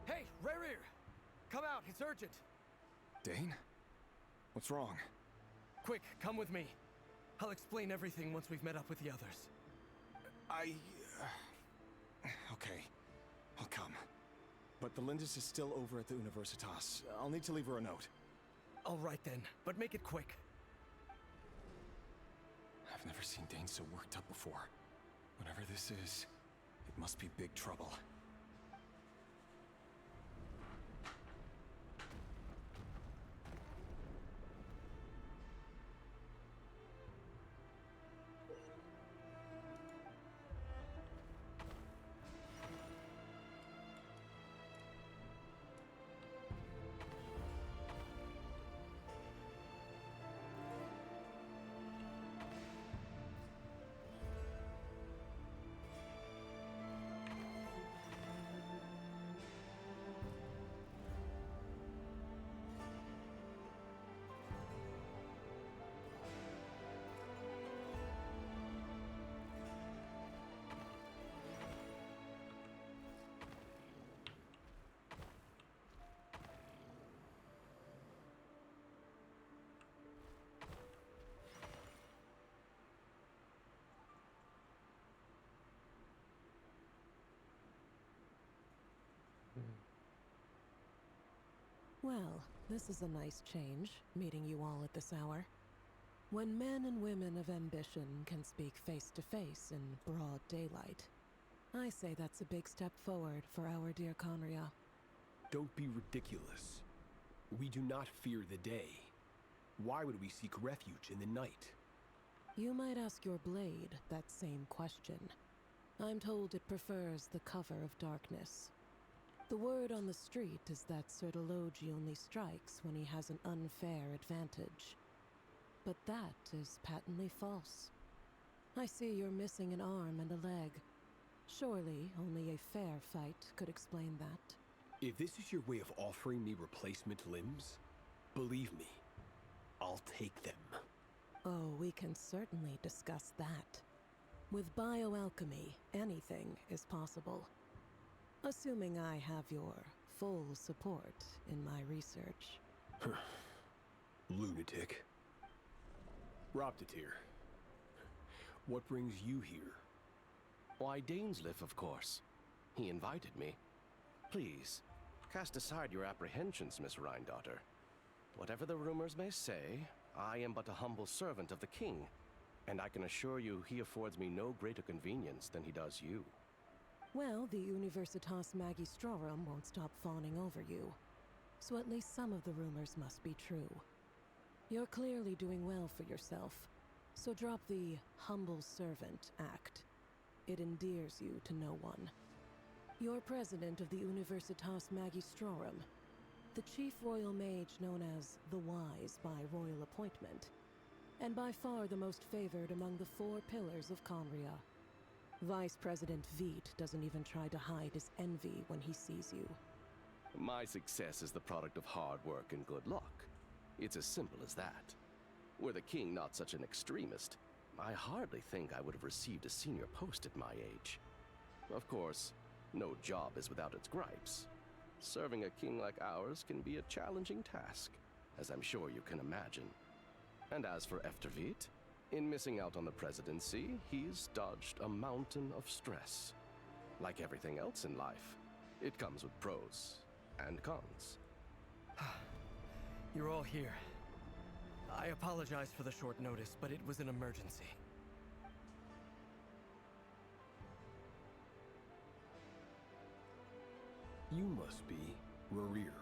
Hey, Rarier! Come out, it's urgent! Dane? What's wrong? Quick, come with me. I'll explain everything once we've met up with the others. Okay. I'll come. But the Lindis is still over at the Universitas. I'll need to leave her a note. All right then, but make it quick. I've never seen Dane so worked up before. Whatever this is, it must be big trouble. Well, this is a nice change, meeting you all at this hour. When men and women of ambition can speak face to face in broad daylight, I say that's a big step forward for our dear Conria. Don't be ridiculous. We do not fear the day. Why would we seek refuge in the night? You might ask your blade that same question. I'm told it prefers the cover of darkness. The word on the street is that Sertologi only strikes when he has an unfair advantage. But that is patently false. I see you're missing an arm and a leg. Surely only a fair fight could explain that. If this is your way of offering me replacement limbs, believe me, I'll take them. Oh, we can certainly discuss that. With bioalchemy, anything is possible. Assuming I have your full support in my research. Lunatic. Roptatir, what brings you here? Why, Dainsleif, of course. He invited me. Please, cast aside your apprehensions, Miss Rhindaughter. Whatever the rumors may say, I am but a humble servant of the king. And I can assure you he affords me no greater convenience than he does you. Well, the Universitas Magistrorum won't stop fawning over you. So at least some of the rumors must be true. You're clearly doing well for yourself, so drop the humble servant act. It endears you to no one. You're president of the Universitas Magistrorum, the chief royal mage known as the Wise by royal appointment, and by far the most favored among the 4 pillars of Conria. Vice President Veit doesn't even try to hide his envy when he sees you. My success is the product of hard work and good luck. It's as simple as that. Were the king not such an extremist, I hardly think I would have received a senior post at my age. Of course, no job is without its gripes. Serving a king like ours can be a challenging task, as I'm sure you can imagine. And as for Efterveit, in missing out on the presidency, he's dodged a mountain of stress. Like everything else in life, it comes with pros and cons. You're all here. I apologize for the short notice, but it was an emergency. You must be Rerir.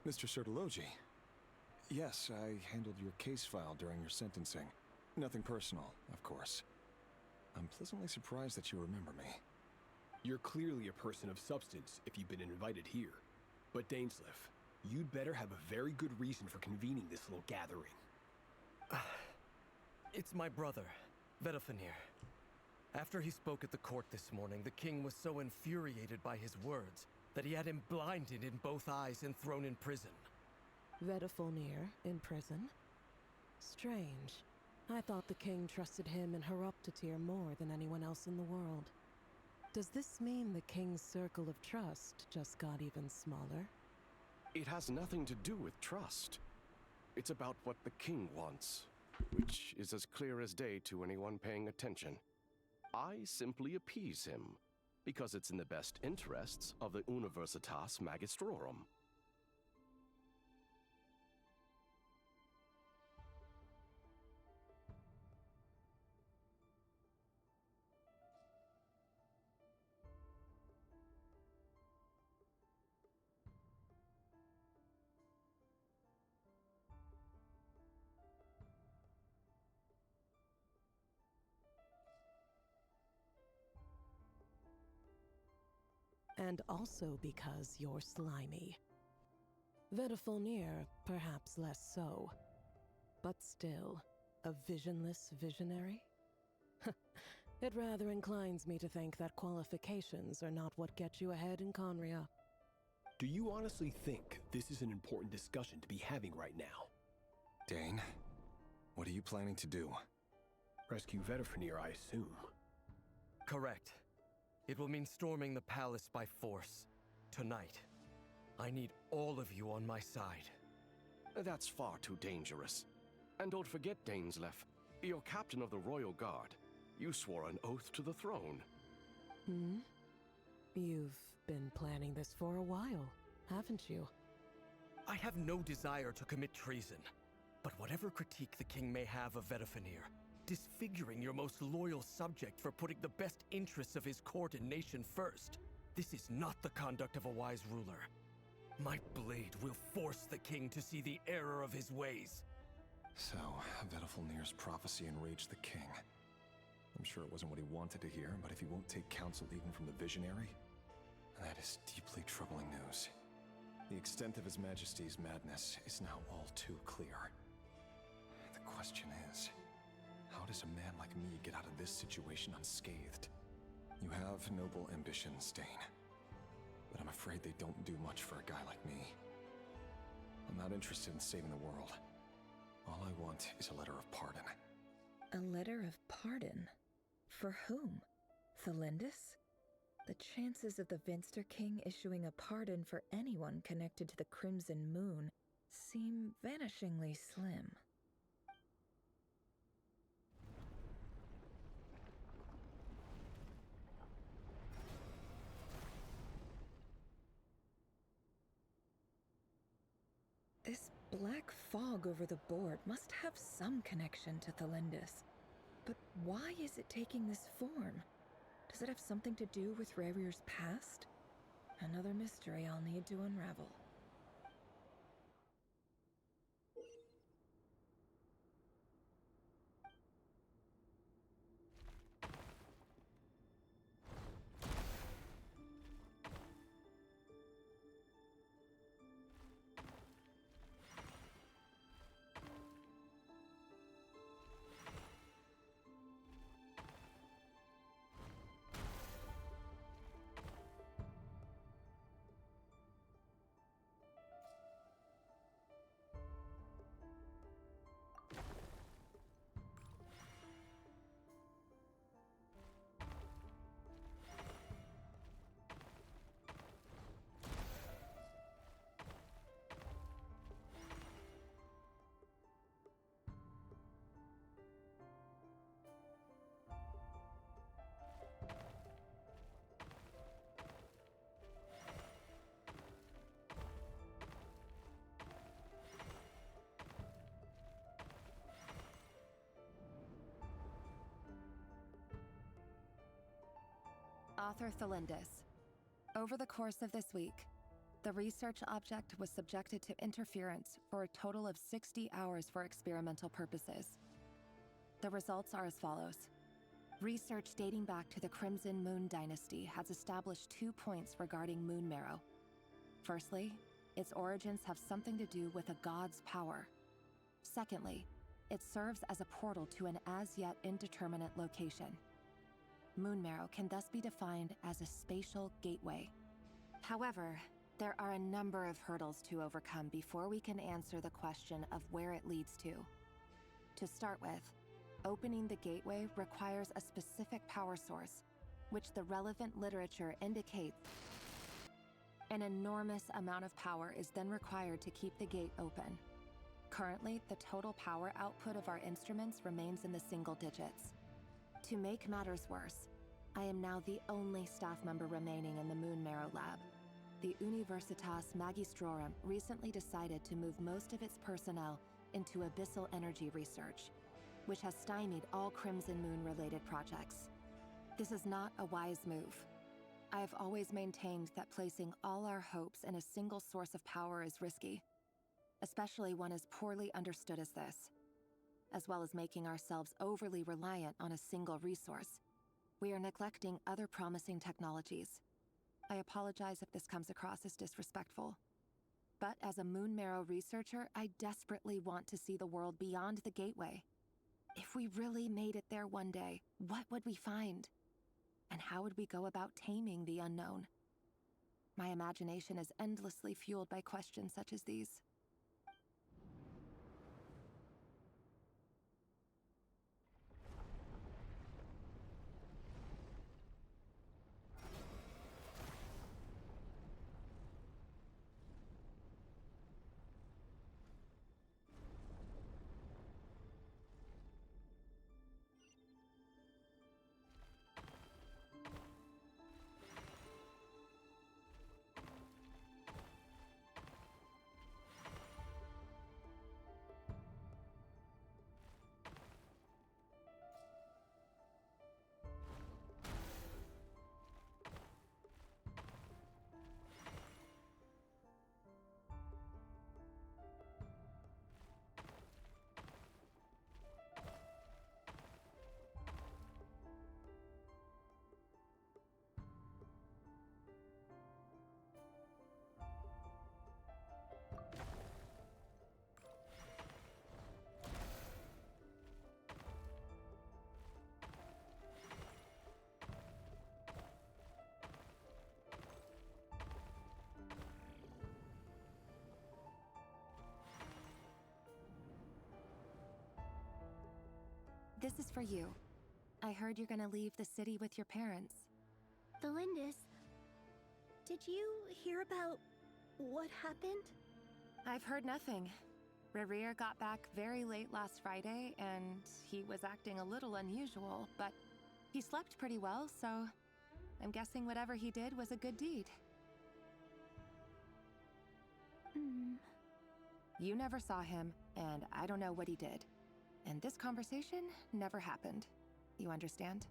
Mr. Sertologi. Yes, I handled your case file during your sentencing. Nothing personal, of course. I'm pleasantly surprised that you remember me. You're clearly a person of substance if you've been invited here. But Dainsleif, you'd better have a very good reason for convening this little gathering. It's my brother, Vedalfenir. After he spoke at the court this morning, the king was so infuriated by his words that he had him blinded in both eyes and thrown in prison. Vedalfenir in prison? Strange. I thought the king trusted him and Horoptatyr more than anyone else in the world. Does this mean the king's circle of trust just got even smaller? It has nothing to do with trust. It's about what the king wants, which is as clear as day to anyone paying attention. I simply appease him, because it's in the best interests of the Universitas Magistrorum. And also because you're slimy. Vedalfenir, perhaps less so. But still, a visionless visionary? It rather inclines me to think that qualifications are not what get you ahead in Conria. Do you honestly think this is an important discussion to be having right now? Dane, what are you planning to do? Rescue Vedalfenir, I assume. Correct. It will mean storming the palace by force. Tonight. I need all of you on my side. That's far too dangerous. And don't forget, Dainsleif, you're captain of the Royal Guard. You swore an oath to the throne. Hmm? You've been planning this for a while, haven't you? I have no desire to commit treason. But whatever critique the king may have of Vedalfenir, disfiguring your most loyal subject for putting the best interests of his court and nation first, this is not the conduct of a wise ruler. My blade will force the king to see the error of his ways. So, Vedalfenir's prophecy enraged the king. I'm sure it wasn't what he wanted to hear, but if he won't take counsel even from the visionary, that is deeply troubling news. The extent of His Majesty's madness is now all too clear. The question is, how does a man like me get out of this situation unscathed? You have noble ambitions, Dane. But I'm afraid they don't do much for a guy like me. I'm not interested in saving the world. All I want is a letter of pardon. A letter of pardon? For whom? Thelindis? The chances of the Vinster King issuing a pardon for anyone connected to the Crimson Moon seem vanishingly slim. This black fog log over the board must have some connection to Thelindis. But why is it taking this form? Does it have something to do with Rerir's past? Another mystery I'll need to unravel. Author Thelindis. Over the course of this week, the research object was subjected to interference for a total of 60 hours for experimental purposes. The results are as follows. Research dating back to the Crimson Moon Dynasty has established 2 points regarding Moon Marrow. Firstly, its origins have something to do with a god's power. Secondly, it serves as a portal to an as-yet indeterminate location. Moon Marrow can thus be defined as a spatial gateway. However, there are a number of hurdles to overcome before we can answer the question of where it leads to. To start with, opening the gateway requires a specific power source, which the relevant literature indicates. An enormous amount of power is then required to keep the gate open. Currently, the total power output of our instruments remains in the single digits. To make matters worse, I am now the only staff member remaining in the Moon Marrow lab. The Universitas Magistrorum recently decided to move most of its personnel into abyssal energy research, which has stymied all Crimson Moon-related projects. This is not a wise move. I have always maintained that placing all our hopes in a single source of power is risky, especially one as poorly understood as this. As well as making ourselves overly reliant on a single resource, we are neglecting other promising technologies. I apologize if this comes across as disrespectful. But as a Moon Marrow researcher, I desperately want to see the world beyond the gateway. If we really made it there one day, what would we find? And how would we go about taming the unknown? My imagination is endlessly fueled by questions such as these. This is for you. I heard you're gonna leave the city with your parents. Thelindis, did you hear about what happened? I've heard nothing. Rerir got back very late last Friday, and he was acting a little unusual, but he slept pretty well, so I'm guessing whatever he did was a good deed. You never saw him, and I don't know what he did. And this conversation never happened. You understand?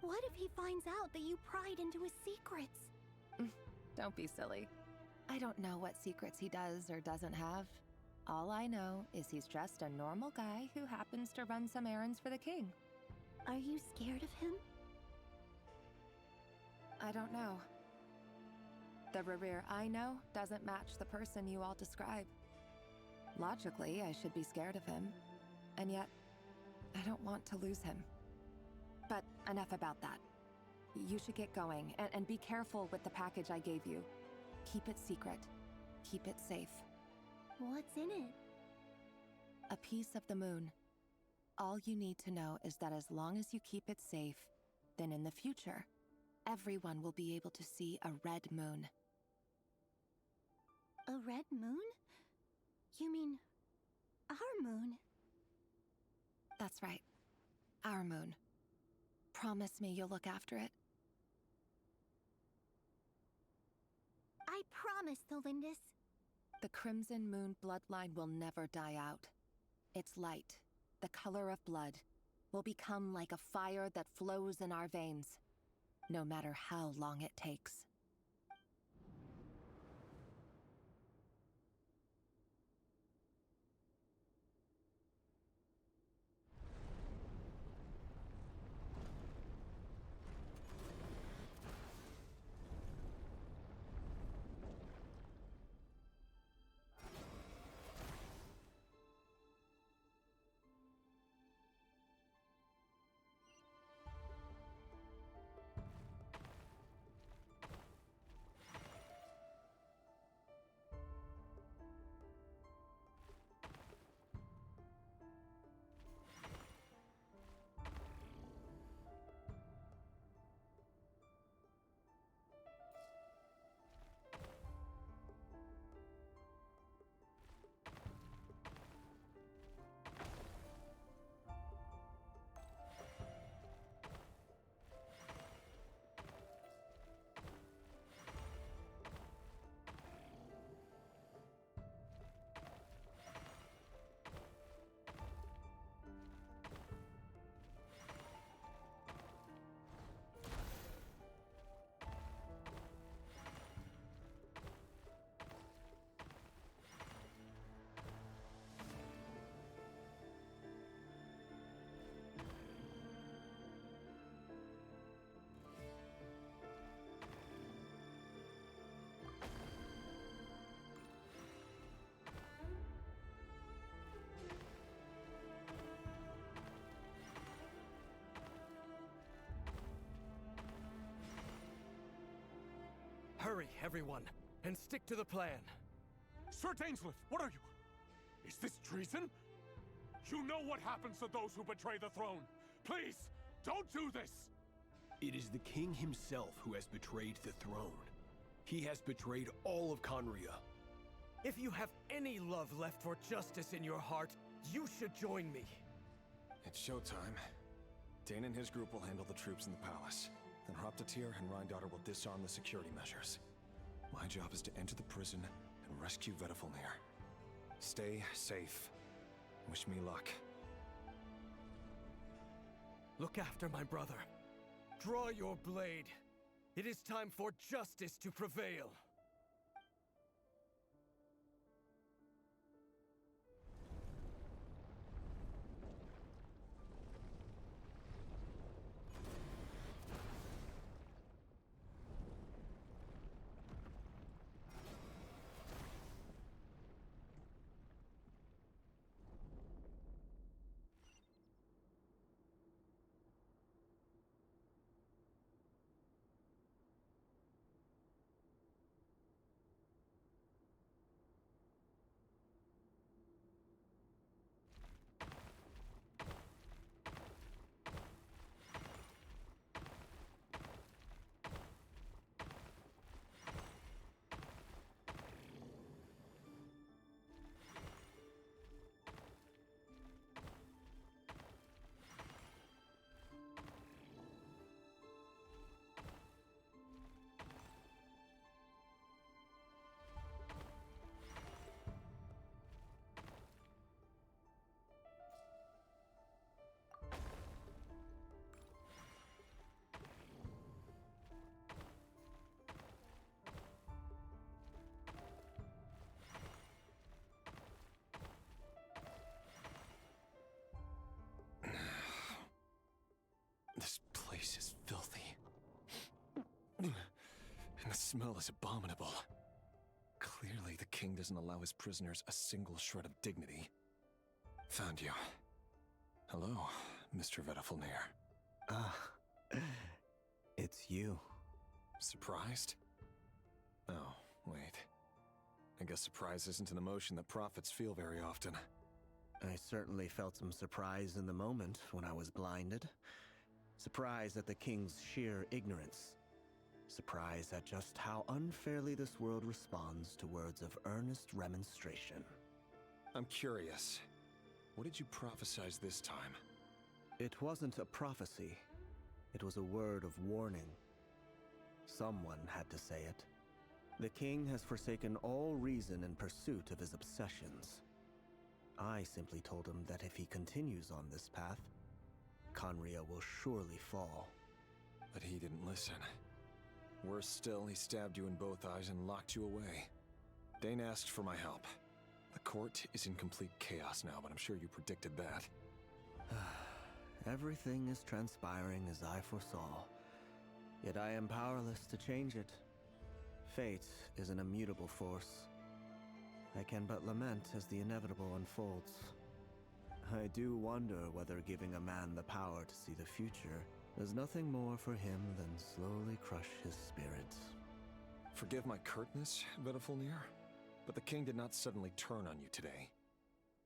What if he finds out that you pried into his secrets? Don't be silly. I don't know what secrets he does or doesn't have. All I know is he's just a normal guy who happens to run some errands for the king. Are you scared of him? I don't know. The Rerir I know doesn't match the person you all describe. Logically, I should be scared of him. And yet, I don't want to lose him. But enough about that. You should get going, and be careful with the package I gave you. Keep it secret. Keep it safe. What's in it? A piece of the moon. All you need to know is that as long as you keep it safe, then in the future, everyone will be able to see a red moon. A red moon? You mean our moon? That's right. Our moon. Promise me you'll look after it. I promise, Thelindis. The Crimson Moon bloodline will never die out. Its light, the color of blood, will become like a fire that flows in our veins, no matter how long it takes. Hurry, everyone, and stick to the plan. Sir Dainsleif, what are you? Is this treason? You know what happens to those who betray the throne. Please, don't do this! It is the king himself who has betrayed the throne. He has betrayed all of Conria. If you have any love left for justice in your heart, you should join me. It's showtime. Dane and his group will handle the troops in the palace. Then Hraptatyr and Rheindater will disarm the security measures. My job is to enter the prison and rescue Vedifalnir. Stay safe. Wish me luck. Look after my brother. Draw your blade. It is time for justice to prevail. smell is abominable. Clearly, the king doesn't allow his prisoners a single shred of dignity. Found you. Hello, Mr. Vedafilnir. Ah, it's you. Surprised? Oh, wait. I guess surprise isn't an emotion that prophets feel very often. I certainly felt some surprise in the moment when I was blinded. Surprise at the king's sheer ignorance. Surprise at just how unfairly this world responds to words of earnest remonstration. I'm curious. What did you prophesize this time? It wasn't a prophecy. It was a word of warning. Someone had to say it. The king has forsaken all reason in pursuit of his obsessions. I simply told him that if he continues on this path, Khaenri'ah will surely fall. But he didn't listen. Worse still, he stabbed you in both eyes and locked you away. Dane asked for my help. The court is in complete chaos now, but I'm sure you predicted that. Everything is transpiring as I foresaw. Yet I am powerless to change it. Fate is an immutable force. I can but lament as the inevitable unfolds. I do wonder whether giving a man the power to see the future does nothing more for him than slowly crush his spirit. Forgive my curtness, Vedafilnir, but the king did not suddenly turn on you today.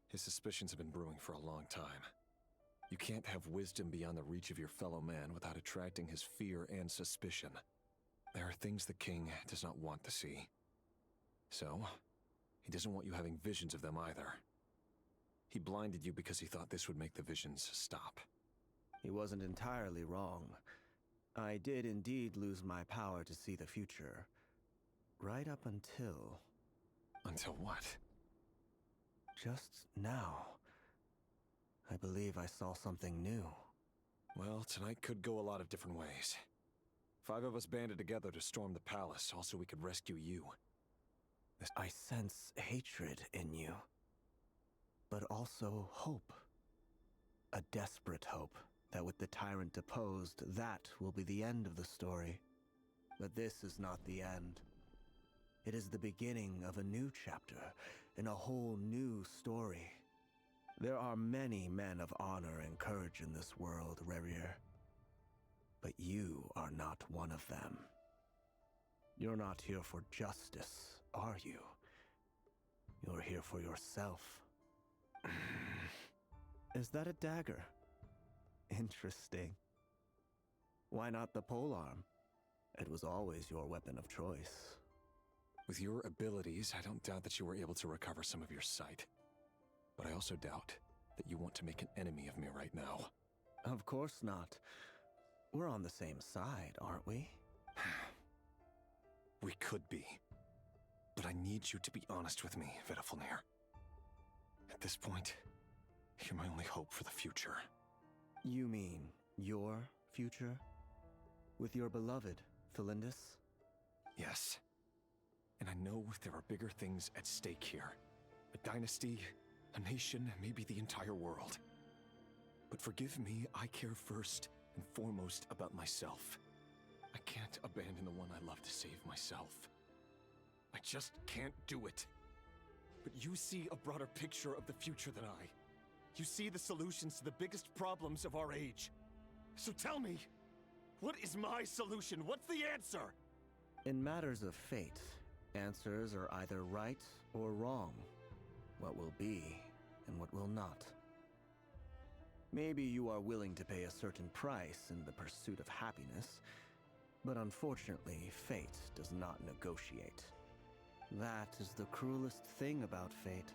His suspicions have been brewing for a long time. You can't have wisdom beyond the reach of your fellow man without attracting his fear and suspicion. There are things the king does not want to see. So, he doesn't want you having visions of them either. He blinded you because he thought this would make the visions stop. He wasn't entirely wrong. I did indeed lose my power to see the future. Right up until... Until what? Just now. I believe I saw something new. Well, tonight could go a lot of different ways. 5 of us banded together to storm the palace, also we could rescue you. I sense hatred in you. But also hope. A desperate hope that with the tyrant deposed, that will be the end of the story. But this is not the end. It is the beginning of a new chapter, in a whole new story. There are many men of honor and courage in this world, Rerir. But you are not one of them. You're not here for justice, are you? You're here for yourself. Is that a dagger? Interesting. Why not the polearm? It was always your weapon of choice. With your abilities, I don't doubt that you were able to recover some of your sight. But I also doubt that you want to make an enemy of me right now. Of course not. We're on the same side, aren't we? We could be. But I need you to be honest with me, Vedafilnir. At this point, you're my only hope for the future. You mean your future? With your beloved, Felindis? Yes. And I know there are bigger things at stake here. A dynasty, a nation, maybe the entire world. But forgive me, I care first and foremost about myself. I can't abandon the one I love to save myself. I just can't do it. But you see a broader picture of the future than I. You see the solutions to the biggest problems of our age. So tell me, what is my solution? What's the answer? In matters of fate, answers are either right or wrong. What will be and what will not. Maybe you are willing to pay a certain price in the pursuit of happiness, but unfortunately, fate does not negotiate. That is the cruelest thing about fate.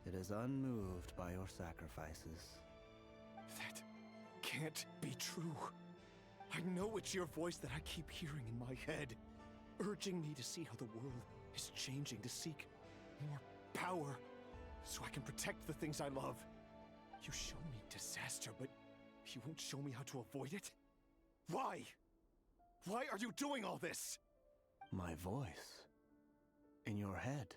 It is unmoved by your sacrifices. That can't be true. I know it's your voice that I keep hearing in my head, urging me to see how the world is changing, to seek more power, so I can protect the things I love. You show me disaster, but you won't show me how to avoid it? Why? Why are you doing all this? My voice. In your head.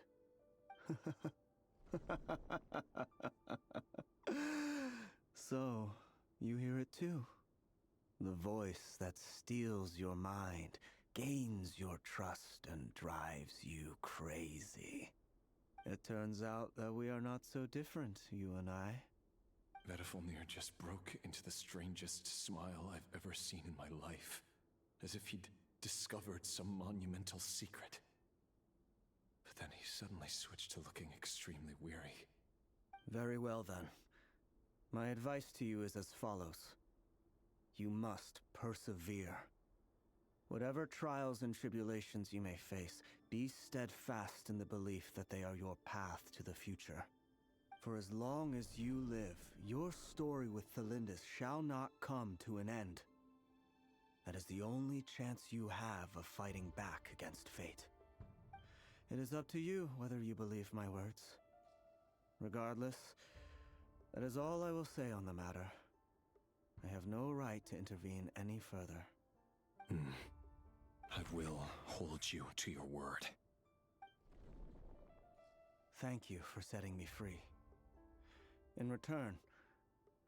So, you hear it too. The voice that steals your mind, gains your trust and drives you crazy. It turns out that we are not so different, you and I. Vedifalnir just broke into the strangest smile I've ever seen in my life, as if he'd discovered some monumental secret. But then he suddenly switched to looking extremely weary. Very well then. My advice to you is as follows. You must persevere. Whatever trials and tribulations you may face, be steadfast in the belief that they are your path to the future. For as long as you live, your story with Thalindis shall not come to an end. That is the only chance you have of fighting back against fate. It is up to you whether you believe my words. Regardless, that is all I will say on the matter. I have no right to intervene any further. I will hold you to your word. Thank you for setting me free. In return,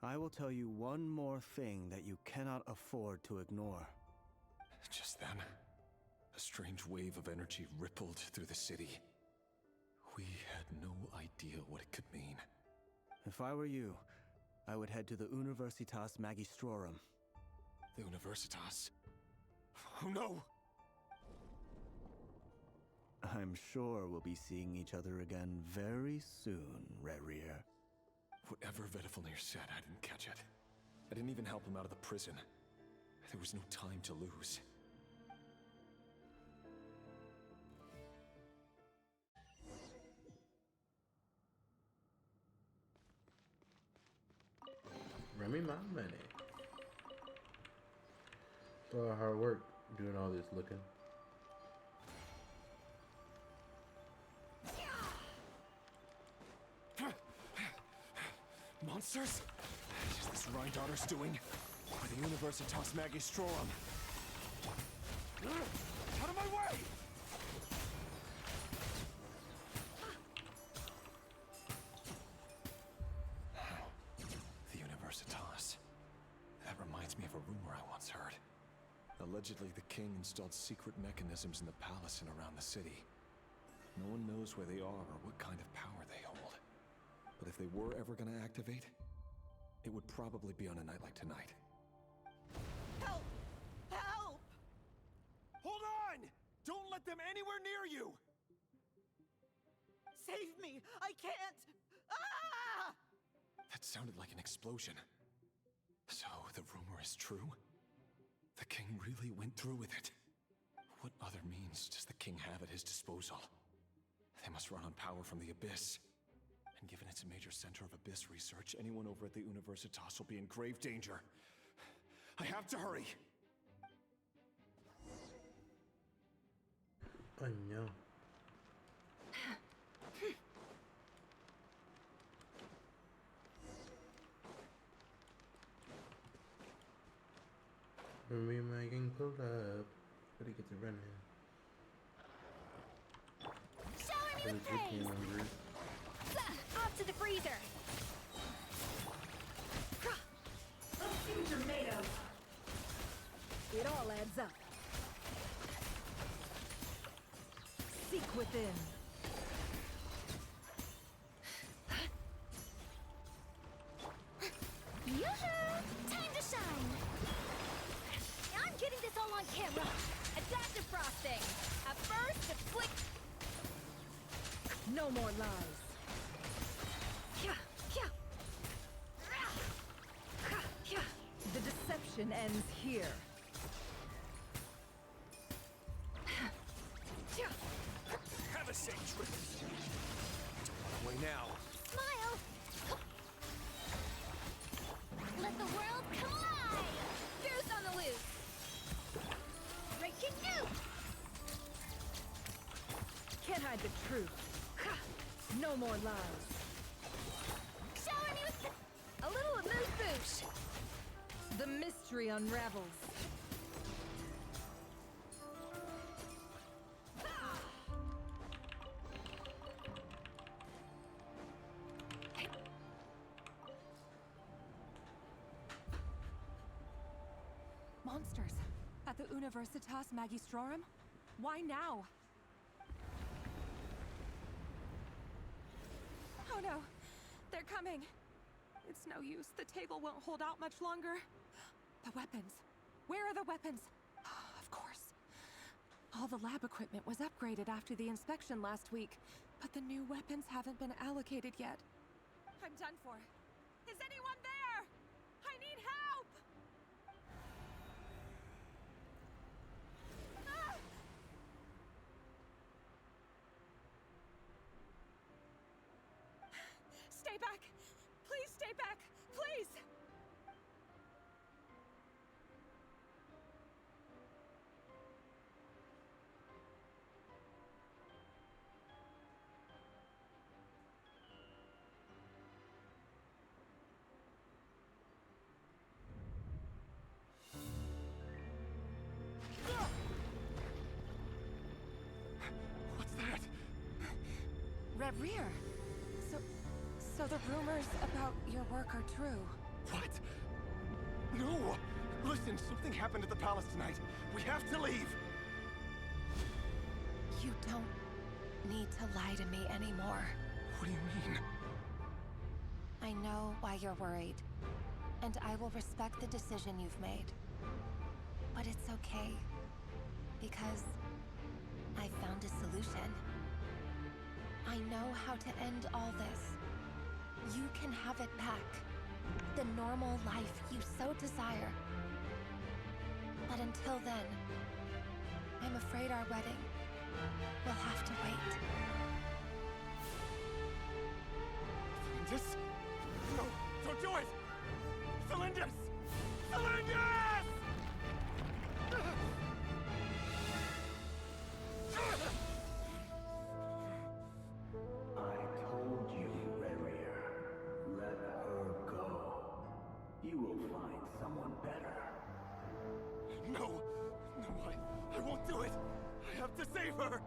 I will tell you one more thing that you cannot afford to ignore. Just then, a strange wave of energy rippled through the city. We had no idea what it could mean. If I were you, I would head to the Universitas Magistrorum. The Universitas? Oh no! I'm sure we'll be seeing each other again very soon, Rerir. Whatever Vedifalnir said, I didn't catch it. I didn't even help him out of the prison. There was no time to lose. Remy my money. It's all hard work doing all this looking. Monsters? Is this Rhindaughter's doing? Or the Universitas Magistrorum? Out of my way! The Universitas. That reminds me of a rumor I once heard. Allegedly, the king installed secret mechanisms in the palace and around the city. No one knows where they are or what kind of power they hold. But if they were ever going to activate, it would probably be on a night like tonight. Help! Help! Hold on! Don't let them anywhere near you! Save me! I can't! Ah! That sounded like an explosion. So, the rumor is true? The king really went through with it. What other means does the king have at his disposal? They must run on power from the Abyss. And given it's a major center of Abyss research, anyone over at the Universitas will be in grave danger. I have to hurry! Oh no. Remy making pull up. Gotta get to running. Shower me with praise! Off to the freezer! Let's see what you're made of. It all adds up. Seek within. Yoo-hoo! Time to shine! I'm getting this all on camera! Adaptive frosting! At first, it flicked... No more lies. The deception ends here. Have a safe trip! Away now! Smile! Let the world come alive! Goose on the loose! Breaking news! Can't hide the truth. No more lies. Shower me with a little amuse-bouche! The mystery unravels. Monsters. At the Universitas Magistrorum? Why now? Oh no! They're coming! It's no use. The table won't hold out much longer. The weapons. Where are the weapons? Of course. All the lab equipment was upgraded after the inspection last week, but the new weapons haven't been allocated yet. I'm done for. Is anyone there? I need help! Ah! Stay back! Please stay back! Please! What's that? Reverie! So the rumors about your work are true. What? No! Listen, something happened at the palace tonight. We have to leave! You don't need to lie to me anymore. What do you mean? I know why you're worried, and I will respect the decision you've made. But it's okay, because I found a solution. I know how to end all this. You can have it back. The normal life you so desire. But until then, I'm afraid our wedding will have to wait. Cylindus? No, don't do it! Cylindus! Cylindus! I told you, Rerir. Let her go. You will find someone better. No! No, I won't do it! I have to save her!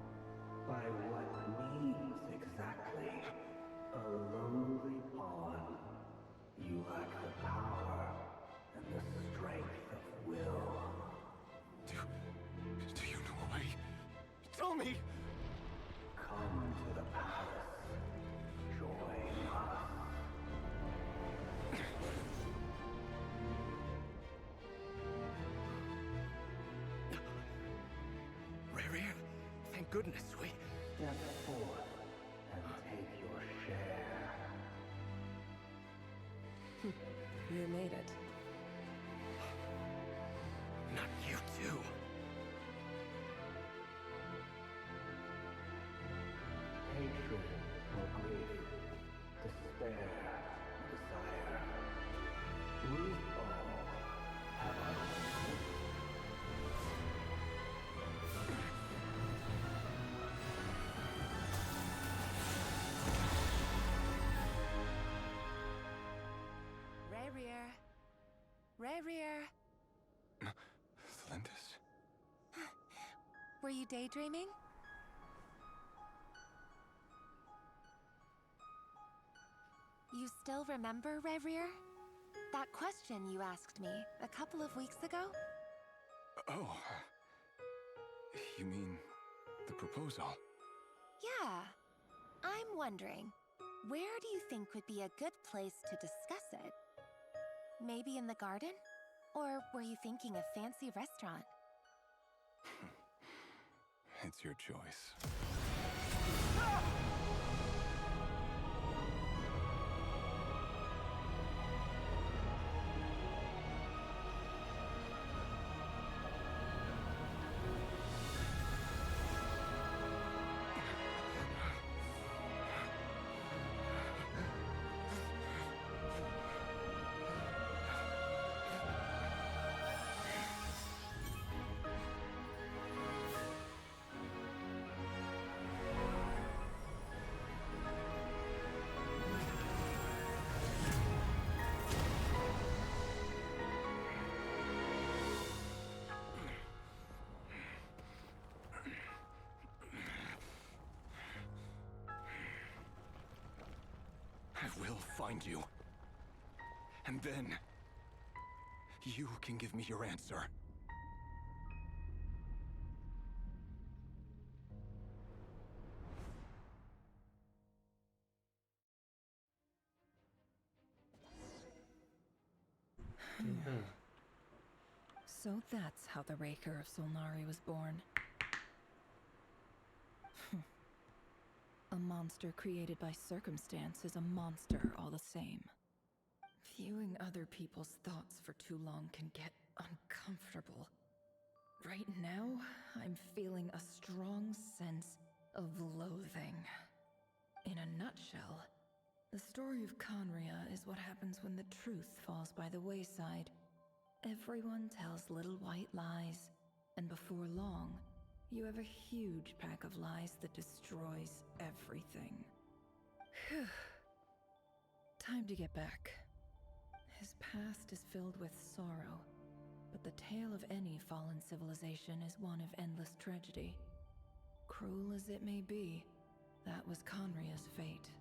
By what means exactly? A lowly pawn. You lack the power and the strength of will. Do you know a way? Tell me! Come to the palace. Join us. Rerir, thank goodness we... Step forth and take your share. You made it. Not you too. Hatred or grief, despair, desire. We all have our own. Rerir. Rerir. Cylindus? Were you daydreaming? You still remember, Rerir? That question you asked me a couple of weeks ago? Oh. You mean the proposal? Yeah. I'm wondering, where do you think would be a good place to discuss it? Maybe in the garden? Or were you thinking a fancy restaurant? It's your choice. I will find you. And then... you can give me your answer. So that's how the Raker of Solnari was born. A monster created by circumstance is a monster all the same. Viewing other people's thoughts for too long can get uncomfortable. Right now, I'm feeling a strong sense of loathing. In a nutshell, the story of Conria is what happens when the truth falls by the wayside. Everyone tells little white lies, and before long, you have a huge pack of lies that destroys everything. Phew. Time to get back. His past is filled with sorrow, but the tale of any fallen civilization is one of endless tragedy. Cruel as it may be, that was Conria's fate.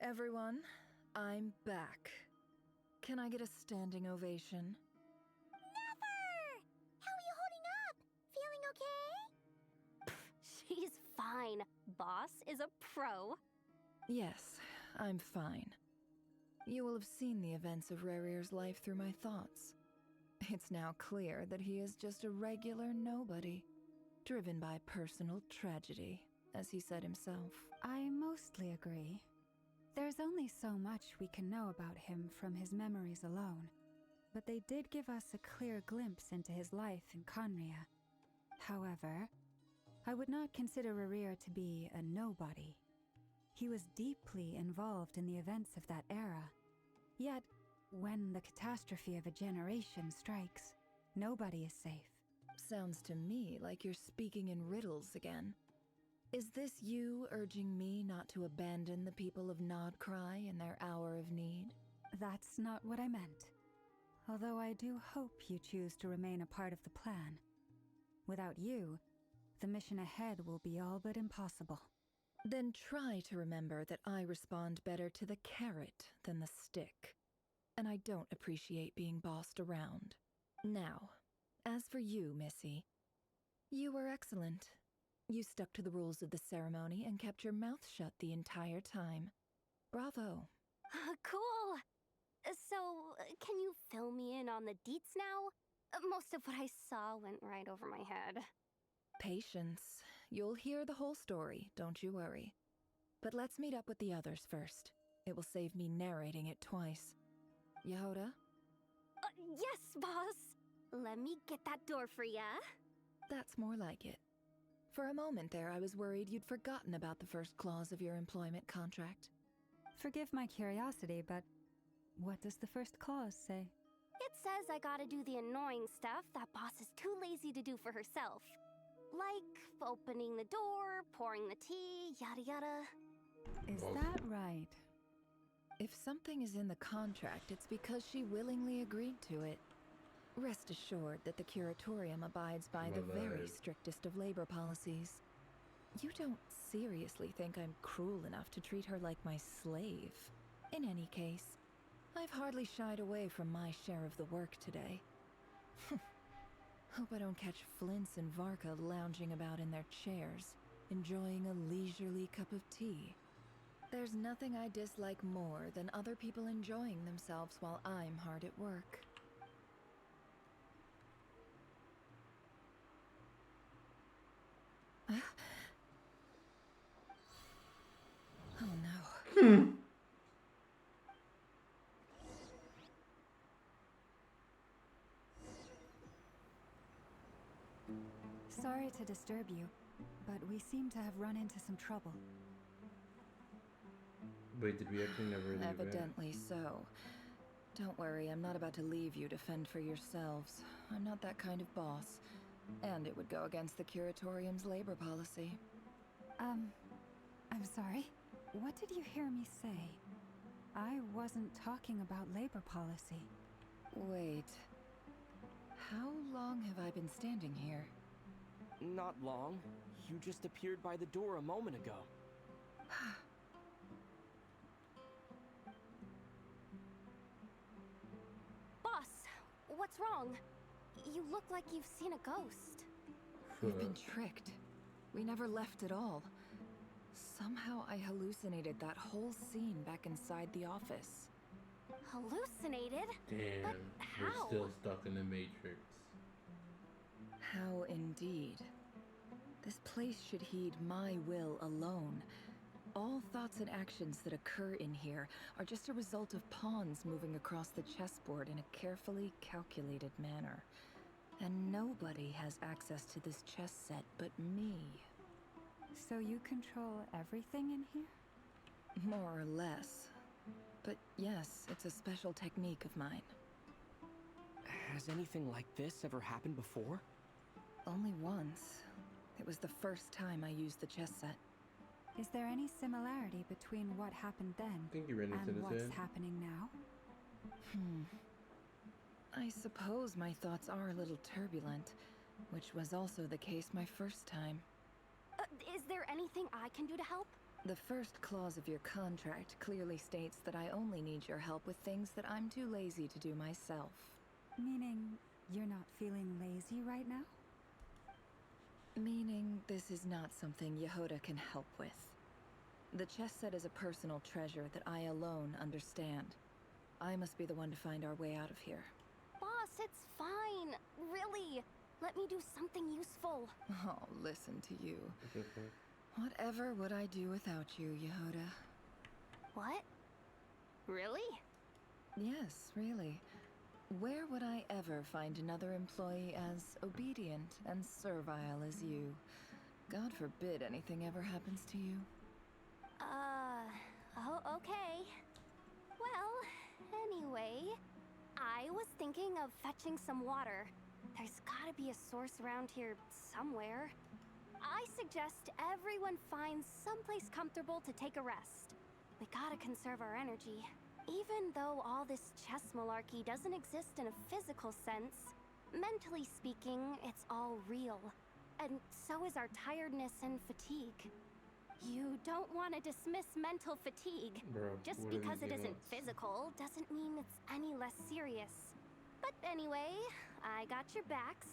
Everyone, I'm back. Can I get a standing ovation? Never! How are you holding up? Feeling okay? She's fine. Boss is a pro. Yes, I'm fine. You will have seen the events of Rerir's life through my thoughts. It's now clear that he is just a regular nobody, driven by personal tragedy, as he said himself. I mostly agree. There's only so much we can know about him from his memories alone, but they did give us a clear glimpse into his life in Conria. However, I would not consider Rerir to be a nobody. He was deeply involved in the events of that era. Yet, when the catastrophe of a generation strikes, nobody is safe. Sounds to me like you're speaking in riddles again. Is this you urging me not to abandon the people of Nodcry in their hour of need? That's not what I meant. Although I do hope you choose to remain a part of the plan. Without you, the mission ahead will be all but impossible. Then try to remember that I respond better to the carrot than the stick. And I don't appreciate being bossed around. Now, as for you, Missy, you were excellent. You stuck to the rules of the ceremony and kept your mouth shut the entire time. Bravo. Cool! So, can you fill me in on the deets now? Most of what I saw went right over my head. Patience. You'll hear the whole story, don't you worry. But let's meet up with the others first. It will save me narrating it twice. Yehoda? Yes, boss! Let me get that door for ya. That's more like it. For a moment there, I was worried you'd forgotten about the first clause of your employment contract. Forgive my curiosity, but what does the first clause say? It says I gotta do the annoying stuff that boss is too lazy to do for herself. Like opening the door, pouring the tea, yada yada. Is that right? If something is in the contract, it's because she willingly agreed to it. Rest assured that the Curatorium abides by the very strictest of labor policies. You don't seriously think I'm cruel enough to treat her like my slave. In any case, I've hardly shied away from my share of the work today. Hope I don't catch Flints and Varka lounging about in their chairs, enjoying a leisurely cup of tea. There's nothing I dislike more than other people enjoying themselves while I'm hard at work. Oh no. Sorry to disturb you, but we seem to have run into some trouble. Wait, did we actually never leave it? Evidently so. Don't worry, I'm not about to leave you to fend for yourselves. I'm not that kind of boss. And it would go against the Curatorium's labor policy. I'm sorry. What did you hear me say? I wasn't talking about labor policy. Wait. How long have I been standing here? Not long. You just appeared by the door a moment ago. Boss, What's wrong? You look like you've seen a ghost. We've been tricked. We never left at all. Somehow I hallucinated that whole scene back inside the office. Hallucinated? Damn, But we're how? still stuck in the Matrix. How indeed. This place should heed my will alone. All thoughts and actions that occur in here are just a result of pawns moving across the chessboard in a carefully calculated manner. And nobody has access to this chess set but me. So you control everything in here? More or less. But yes, it's a special technique of mine. Has anything like this ever happened before? Only once. It was the first time I used the chess set. Is there any similarity between what happened then think you ran into and this what's in. happening now? I suppose my thoughts are a little turbulent, which was also the case my first time. Is there anything I can do to help? The first clause of your contract clearly states that I only need your help with things that I'm too lazy to do myself. Meaning you're not feeling lazy right now? Meaning this is not something Yehoda can help with. The chess set is a personal treasure that I alone understand. I must be the one to find our way out of here. Boss, it's fine. Really. Let me do something useful. Oh, listen to you. Whatever would I do without you, Yehoda? What? Really? Yes, really. Where would I ever find another employee as obedient and servile as you? God forbid anything ever happens to you. Oh, okay. Well, anyway, I was thinking of fetching some water. There's gotta be a source around here somewhere. I suggest everyone finds someplace comfortable to take a rest. We gotta conserve our energy. Even though all this chess malarkey doesn't exist in a physical sense, mentally speaking, it's all real. And so is our tiredness and fatigue. You don't want to dismiss mental fatigue. Bro, Just what are because these it isn't games? physical doesn't mean it's any less serious. But anyway, I got your backs,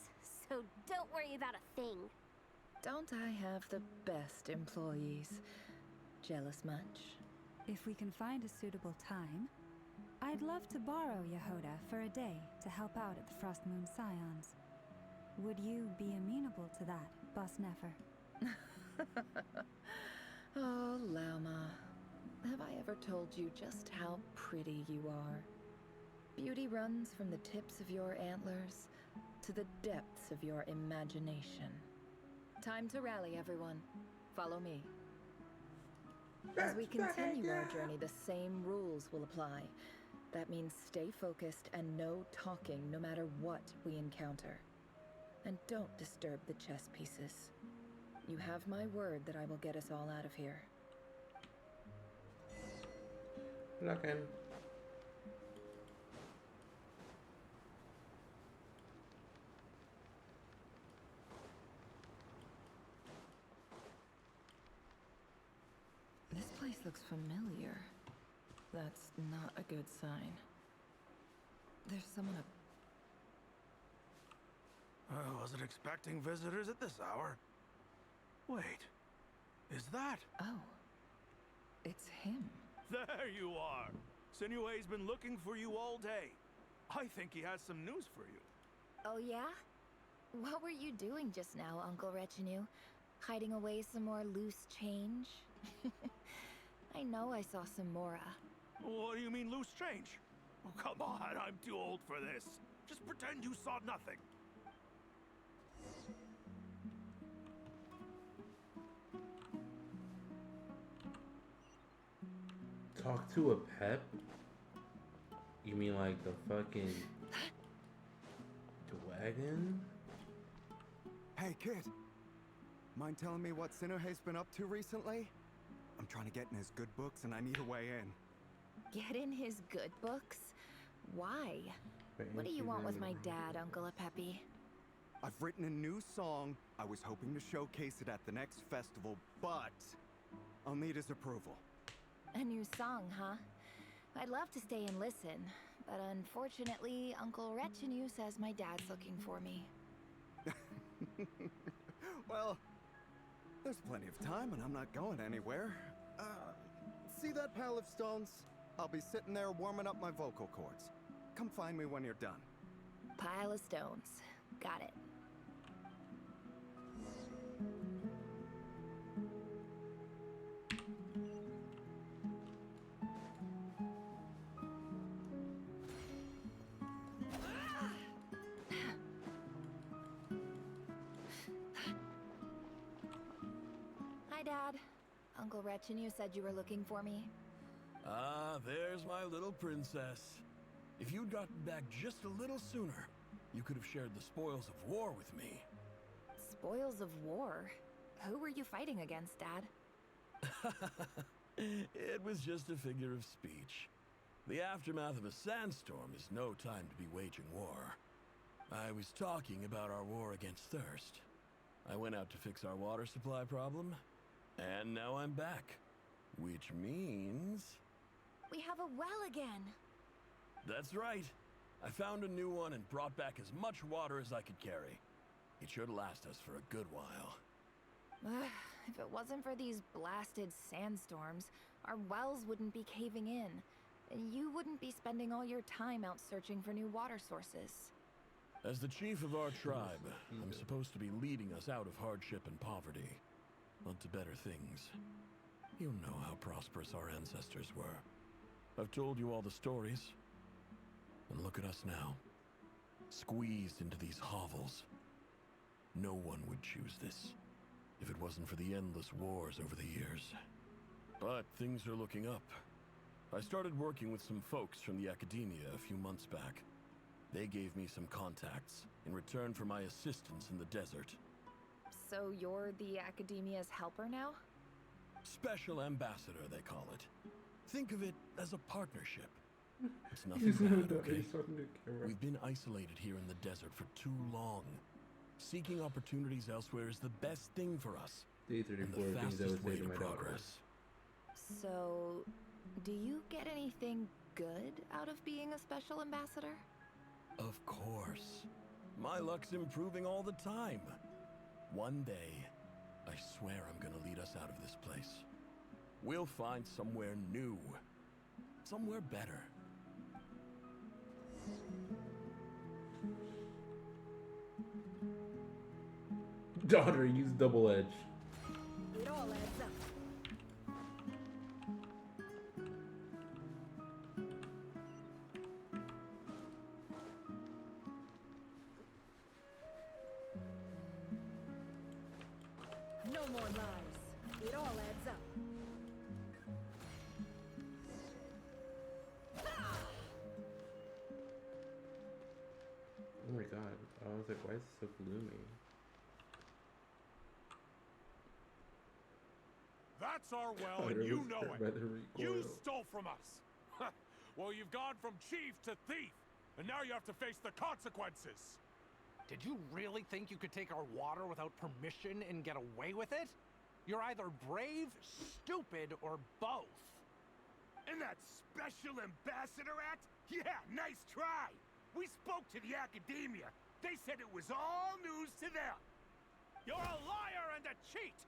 so don't worry about a thing. Don't I have the best employees? Jealous much? If we can find a suitable time, I'd love to borrow Yehoda for a day to help out at the Frost Moon Scions. Would you be amenable to that, Boss Nefer? Oh, Lauma. Have I ever told you just how pretty you are? Beauty runs from the tips of your antlers to the depths of your imagination. Time to rally, everyone. Follow me. As we continue our journey, the same rules will apply. That means stay focused and no talking no matter what we encounter. And don't disturb the chess pieces. You have my word that I will get us all out of here. Looking. This place looks familiar. That's not a good sign. There's someone up. I wasn't expecting visitors at this hour. Wait, is that? Oh, it's him. There you are. Sinue's been looking for you all day. I think he has some news for you. Oh yeah? What were you doing just now, Uncle Retinue? Hiding away some more loose change? I know I saw some Mora. What do you mean loose change? Oh, come on, I'm too old for this. Just pretend you saw nothing. Talk to a pep? You mean like the fucking wagon? Hey, kid. Mind telling me what Sinuhe's been up to recently? I'm trying to get in his good books and I need a way in. Get in his good books? Why? What do you want with my dad, Uncle Apepi? I've written a new song. I was hoping to showcase it at the next festival, but I'll need his approval. A new song, huh? I I'd love to stay and listen, but unfortunately, Uncle Retinue says my dad's looking for me. Well, there's plenty of time and I'm not going anywhere. See that pile of stones? I'll be sitting there warming up my vocal cords. Come find me when you're done. Pile of stones. Got it. Hi, Dad. Uncle Retinue said you were looking for me. Ah, there's my little princess. If you'd gotten back just a little sooner, you could have shared the spoils of war with me. Spoils of war? Who were you fighting against, Dad? It was just a figure of speech. The aftermath of a sandstorm is no time to be waging war. I was talking about our war against thirst. I went out to fix our water supply problem, and now I'm back. Which means... We have a well again. That's right. I found a new one and brought back as much water as I could carry. It should last us for a good while. If it wasn't for these blasted sandstorms, our wells wouldn't be caving in, and you wouldn't be spending all your time out searching for new water sources. As the chief of our tribe, I'm supposed to be leading us out of hardship and poverty, onto better things. You know how prosperous our ancestors were. I've told you all the stories. And look at us now. Squeezed into these hovels. No one would choose this, if it wasn't for the endless wars over the years. But things are looking up. I started working with some folks from the academia a few months back. They gave me some contacts in return for my assistance in the desert. So you're the academia's helper now? Special ambassador, they call it. Think of it as a partnership. It's nothing bad, okay? We've been isolated here in the desert for too long. Seeking opportunities elsewhere is the best thing for us. Day And 34 the things I fastest would say way to to my daughter. progress. So, do you get anything good out of being a special ambassador? Of course. My luck's improving all the time. One day, I swear I'm gonna lead us out of this place. We'll find somewhere new. Somewhere better. Daughter, use double edge. It all adds up. No more lies. It all adds up. Oh my god. I was like, why is it so gloomy? That's our well, God, and I you was know hurt by it. the You recoil. stole from us. Well, you've gone from chief to thief, and now you have to face the consequences. Did you really think you could take our water without permission and get away with it? You're either brave, stupid, or both. And that special ambassador act? Yeah, nice try. We spoke to the academia. They said it was all news to them. You're a liar and a cheat!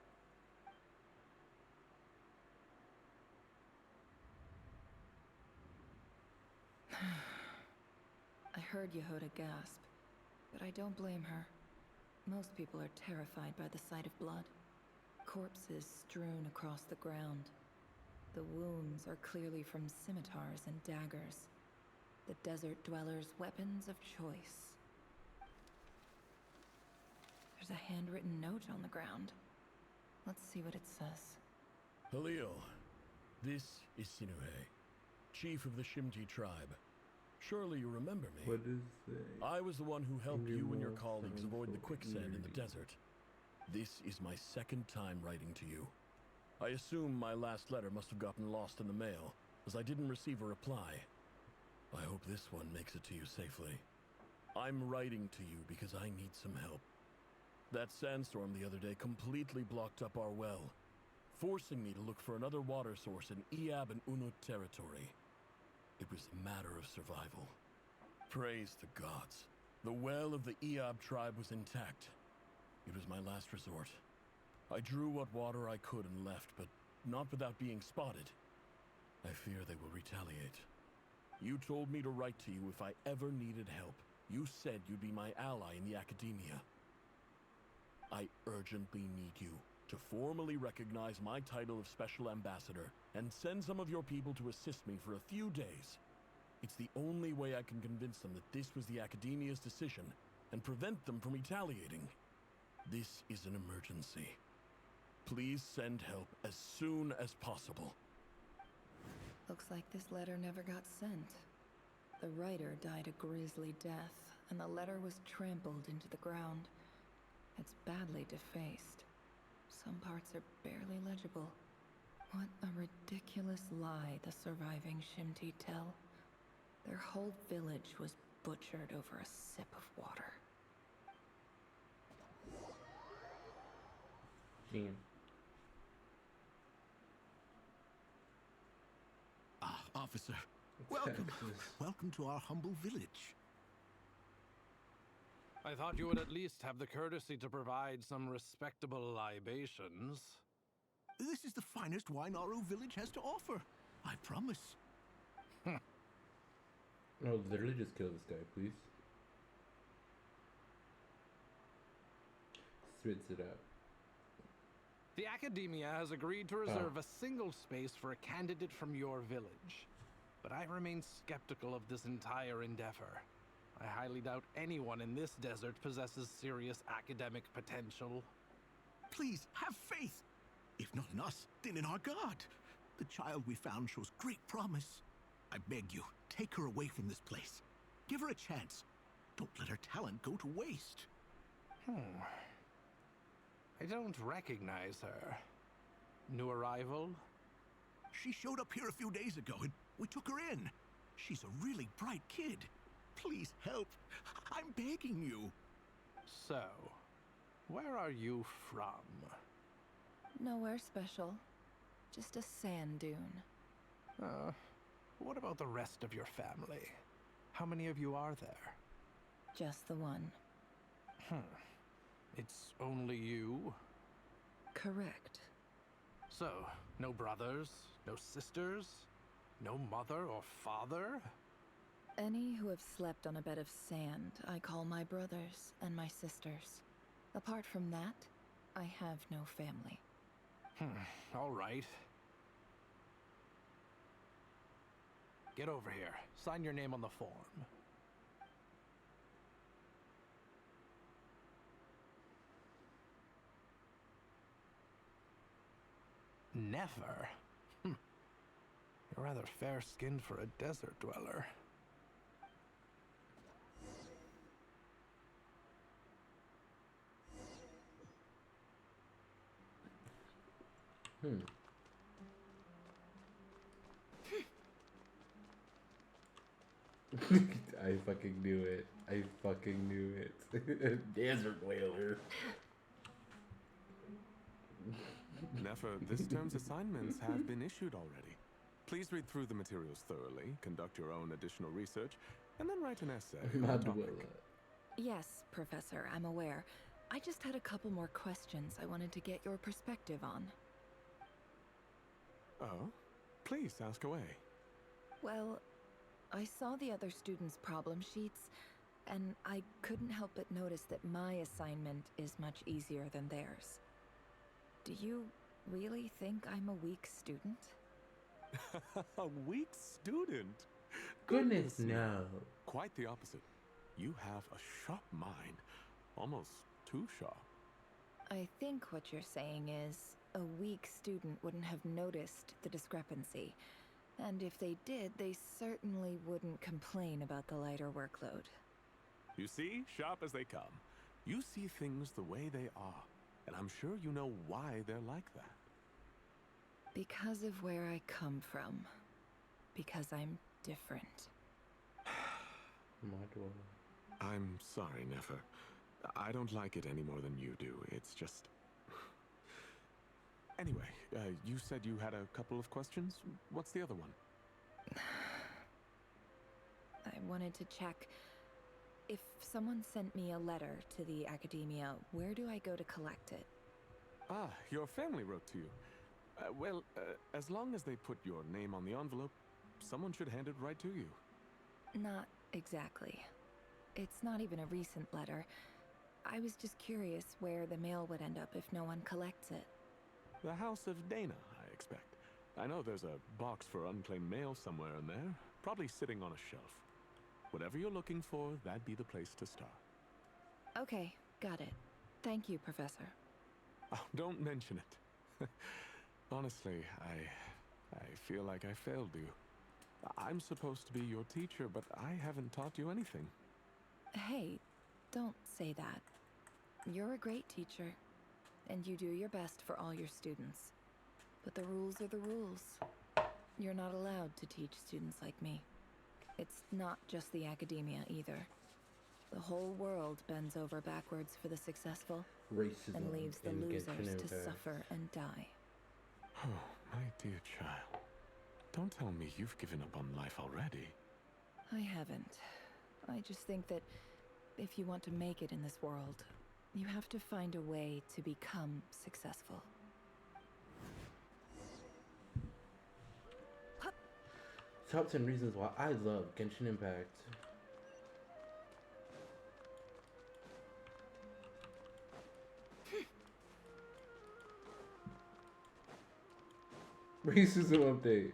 I heard Yehuda gasp, but I don't blame her. Most people are terrified by the sight of blood. Corpses strewn across the ground. The wounds are clearly from scimitars and daggers. The desert dwellers' weapons of choice. There's a handwritten note on the ground. Let's see what it says. Halil, this is Sinuhe, chief of the Shimji tribe. Surely you remember me. What is it? I was the one who helped you and your Indian colleagues Wolf avoid the Central quicksand in the Community. desert. This is my second time writing to you. I assume my last letter must have gotten lost in the mail, as I didn't receive a reply. I hope this one makes it to you safely. I'm writing to you because I need some help. That sandstorm the other day completely blocked up our well, forcing me to look for another water source in Iab and Unut territory. It was a matter of survival. Praise the gods. The well of the Eob tribe was intact. It was my last resort. I drew what water I could and left, but not without being spotted. I fear they will retaliate. You told me to write to you if I ever needed help. You said you'd be my ally in the academia. I urgently need you to formally recognize my title of Special Ambassador and send some of your people to assist me for a few days. It's the only way I can convince them that this was the academia's decision and prevent them from retaliating. This is an emergency. Please send help as soon as possible. Looks like this letter never got sent. The writer died a grisly death, and the letter was trampled into the ground. It's badly defaced. Some parts are barely legible. What a ridiculous lie the surviving Shimti tell. Their whole village was butchered over a sip of water. Damn. Ah, officer. Welcome. Welcome to our humble village. I thought you would at least have the courtesy to provide some respectable libations. This is the finest wine Aru village has to offer. I promise. No, literally just kill this guy, please. Spits it out. The Academia has agreed to reserve a single space for a candidate from your village. But I remain skeptical of this entire endeavor. I highly doubt anyone in this desert possesses serious academic potential. Please, have faith. If not in us, then in our god. The child we found shows great promise. I beg you, take her away from this place. Give her a chance. Don't let her talent go to waste. I don't recognize her. New arrival? She showed up here a few days ago and we took her in. She's a really bright kid. Please help. I'm begging you. So, where are you from? Nowhere special. Just a sand dune. What about the rest of your family? How many of you are there? Just the one. It's only you? Correct. So, no brothers, no sisters, no mother or father? Any who have slept on a bed of sand, I call my brothers and my sisters. Apart from that, I have no family. All right. Get over here. Sign your name on the form. Never? You're rather fair-skinned for a desert dweller. I fucking knew it. I fucking knew it. Desert whaler. Nefer, this term's assignments have been issued already. Please read through the materials thoroughly, conduct your own additional research, and then write an essay on the topic. Yes, Professor, I'm aware. I just had a couple more questions I wanted to get your perspective on. Oh? Please, ask away. Well, I saw the other students' problem sheets, and I couldn't help but notice that my assignment is much easier than theirs. Do you really think I'm a weak student? A weak student? Goodness, no. Quite the opposite. You have a sharp mind. Almost too sharp. I think what you're saying is, a weak student wouldn't have noticed the discrepancy. And if they did, they certainly wouldn't complain about the lighter workload. You see, sharp as they come. You see things the way they are. And I'm sure you know why they're like that. Because of where I come from. Because I'm different. I'm sorry, Nefer. I don't like it any more than you do. It's just... Anyway, you said you had a couple of questions. What's the other one? wanted to check. If someone sent me a letter to the Academia, where do I go to collect it? Ah, your family wrote to you. Well, as long as they put your name on the envelope, someone should hand it right to you. Not exactly. It's not even a recent letter. I was just curious where the mail would end up if no one collects it. The House of Dana, I expect. I know there's a box for unclaimed mail somewhere in there, probably sitting on a shelf. Whatever you're looking for, that'd be the place to start. Okay, got it. Thank you, Professor. Oh, don't mention it. Honestly, I feel like I failed you. I'm supposed to be your teacher, but I haven't taught you anything. Hey, don't say that. You're a great teacher, and you do your best for all your students. But the rules are the rules. You're not allowed to teach students like me. It's not just the Academia either. The whole world bends over backwards for the successful Racism and leaves the in Genshin losers to Impact. suffer and die. Oh, my dear child. Don't tell me you've given up on life already. I haven't. I just think that if you want to make it in this world, you have to find a way to become successful. Top 10 reasons why I love Genshin Impact. Racism update.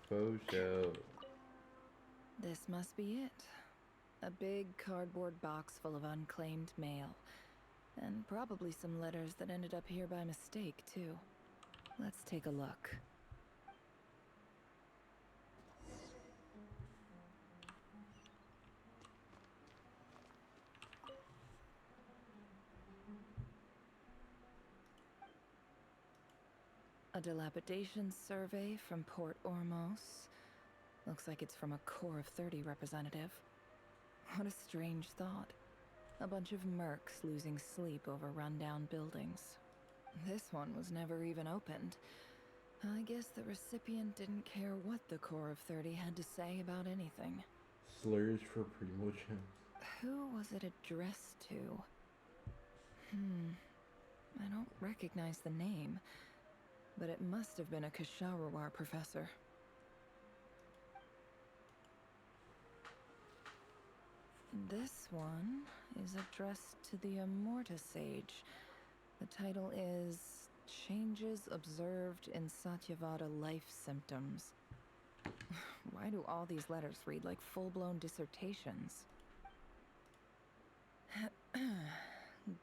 Faux show. This must be it. A big cardboard box full of unclaimed mail. And probably some letters that ended up here by mistake, too. Let's take a look. A dilapidation survey from Port Ormos. Looks like it's from a Core of 30 representative. What a strange thought. A bunch of mercs losing sleep over rundown buildings. This one was never even opened. I guess the recipient didn't care what the Core of 30 had to say about anything. Slurs for Primogems. Who was it addressed to? I don't recognize the name, but it must have been a Kshahrewar professor. This one is addressed to the Immorta Sage. The title is Changes Observed in Satyavada Life Symptoms. Why do all these letters read like full-blown dissertations?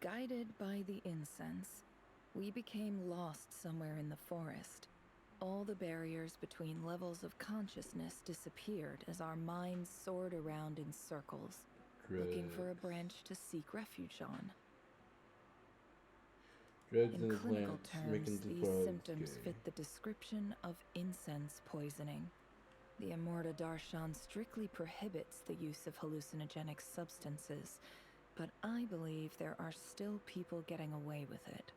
Guided by the incense, we became lost somewhere in the forest. All the barriers between levels of consciousness disappeared as our minds soared around in circles, looking for a branch to seek refuge on. Drugs In in the clinical plants terms, making the these drugs symptoms gay. fit the description of incense poisoning. The Immorta Darshan strictly prohibits the use of hallucinogenic substances, but I believe there are still people getting away with it.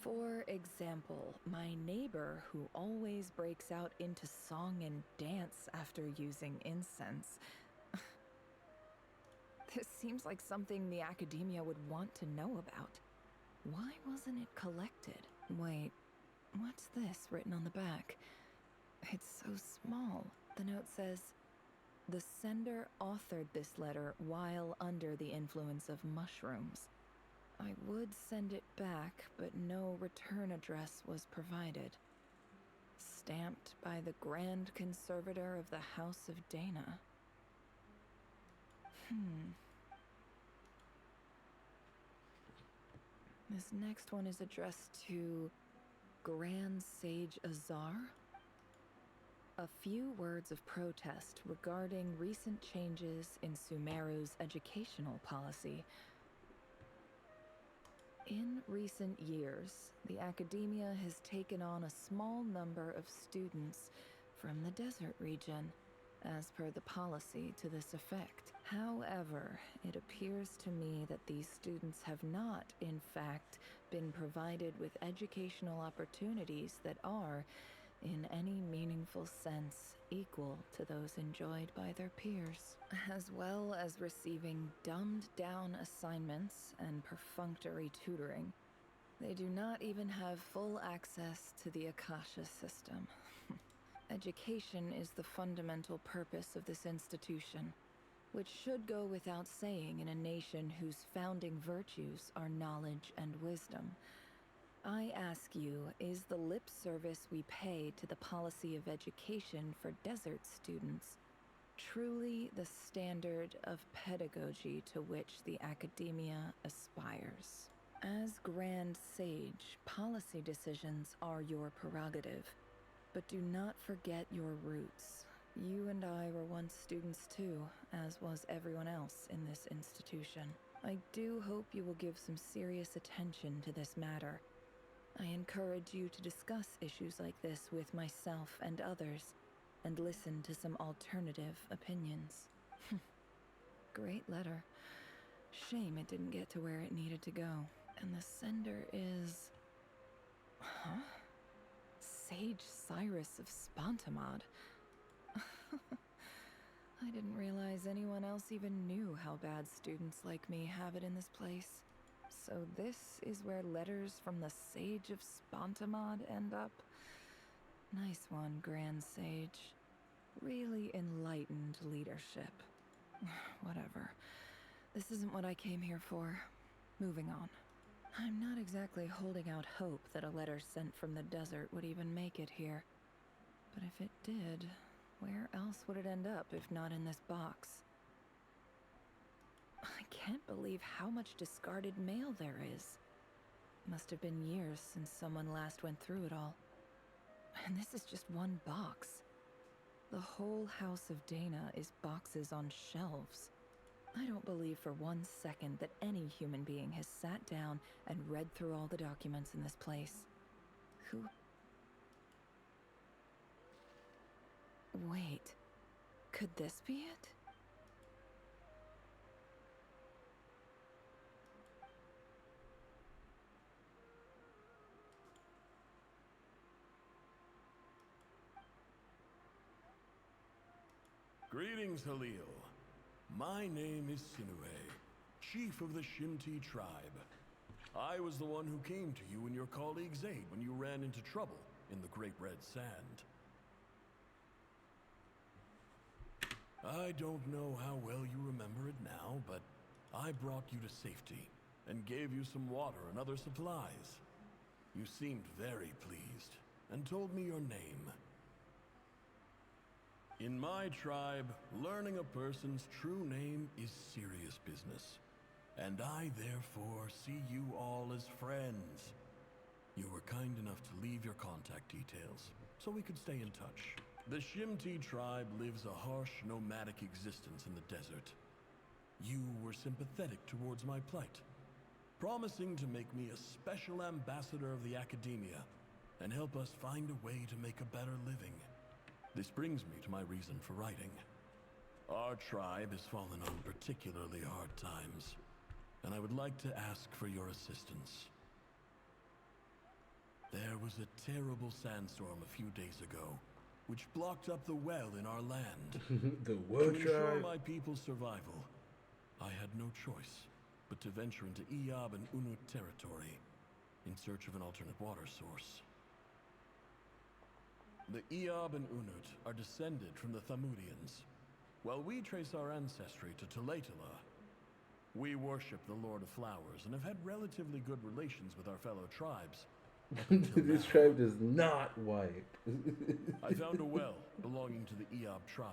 For example, my neighbor who always breaks out into song and dance after using incense. This seems like something the Academia would want to know about. Why wasn't it collected? Wait, what's this written on the back? It's so small. The note says, "The sender authored this letter while under the influence of mushrooms. I would send it back, but no return address was provided. Stamped by the Grand Conservator of the House of Dana." This next one is addressed to Grand Sage Azar. A few words of protest regarding recent changes in Sumeru's educational policy. In recent years, the Academia has taken on a small number of students from the desert region. as per the policy to this effect. However, it appears to me that these students have not, in fact, been provided with educational opportunities that are, in any meaningful sense, equal to those enjoyed by their peers, as well as receiving dumbed-down assignments and perfunctory tutoring. They do not even have full access to the Akasha system. Education is the fundamental purpose of this institution, which should go without saying in a nation whose founding virtues are knowledge and wisdom. I ask you, is the lip service we pay to the policy of education for desert students truly the standard of pedagogy to which the academia aspires? As Grand Sage, policy decisions are your prerogative, but do not forget your roots. You and I were once students too, as was everyone else in this institution. I do hope you will give some serious attention to this matter. I encourage you to discuss issues like this with myself and others, and listen to some alternative opinions. Great letter. Shame it didn't get to where it needed to go. And the sender is... Huh? Sage Cyrus of Spontamod. I didn't realize anyone else even knew how bad students like me have it in this place. So this is where letters from the Sage of Spontamod end up? Nice one, Grand Sage. Really enlightened leadership. Whatever. This isn't what I came here for. Moving on. I'm not exactly holding out hope that a letter sent from the desert would even make it here. But if it did, where else would it end up if not in this box? I can't believe how much discarded mail there is. Must have been years since someone last went through it all. And this is just one box. The whole House of Dana is boxes on shelves. I don't believe for one second that any human being has sat down and read through all the documents in this place. Who... Wait. Could this be it? Greetings, Halil. My name is Sinue, chief of the Shimti tribe. I was the one who came to you and your colleague Zaid when you ran into trouble in the Great Red Sand. I don't know how well you remember it now, but I brought you to safety and gave you some water and other supplies. You seemed very pleased and told me your name. In my tribe, learning a person's true name is serious business, and I therefore see you all as friends. You were kind enough to leave your contact details, so we could stay in touch. The Shimti tribe lives a harsh, nomadic existence in the desert. You were sympathetic towards my plight, promising to make me a special ambassador of the academia and help us find a way to make a better living. This brings me to my reason for writing. Our tribe has fallen on particularly hard times, and I would like to ask for your assistance. There was a terrible sandstorm a few days ago, which blocked up the well in our land. The Woe To ensure tribe. my people's survival, I had no choice but to venture into Iyab and Unut territory in search of an alternate water source. The Iyab and Unut are descended from the Thamudians, while we trace our ancestry to Tulatila. We worship the Lord of Flowers and have had relatively good relations with our fellow tribes. This tribe does not wipe. I found a well belonging to the Iyab tribe.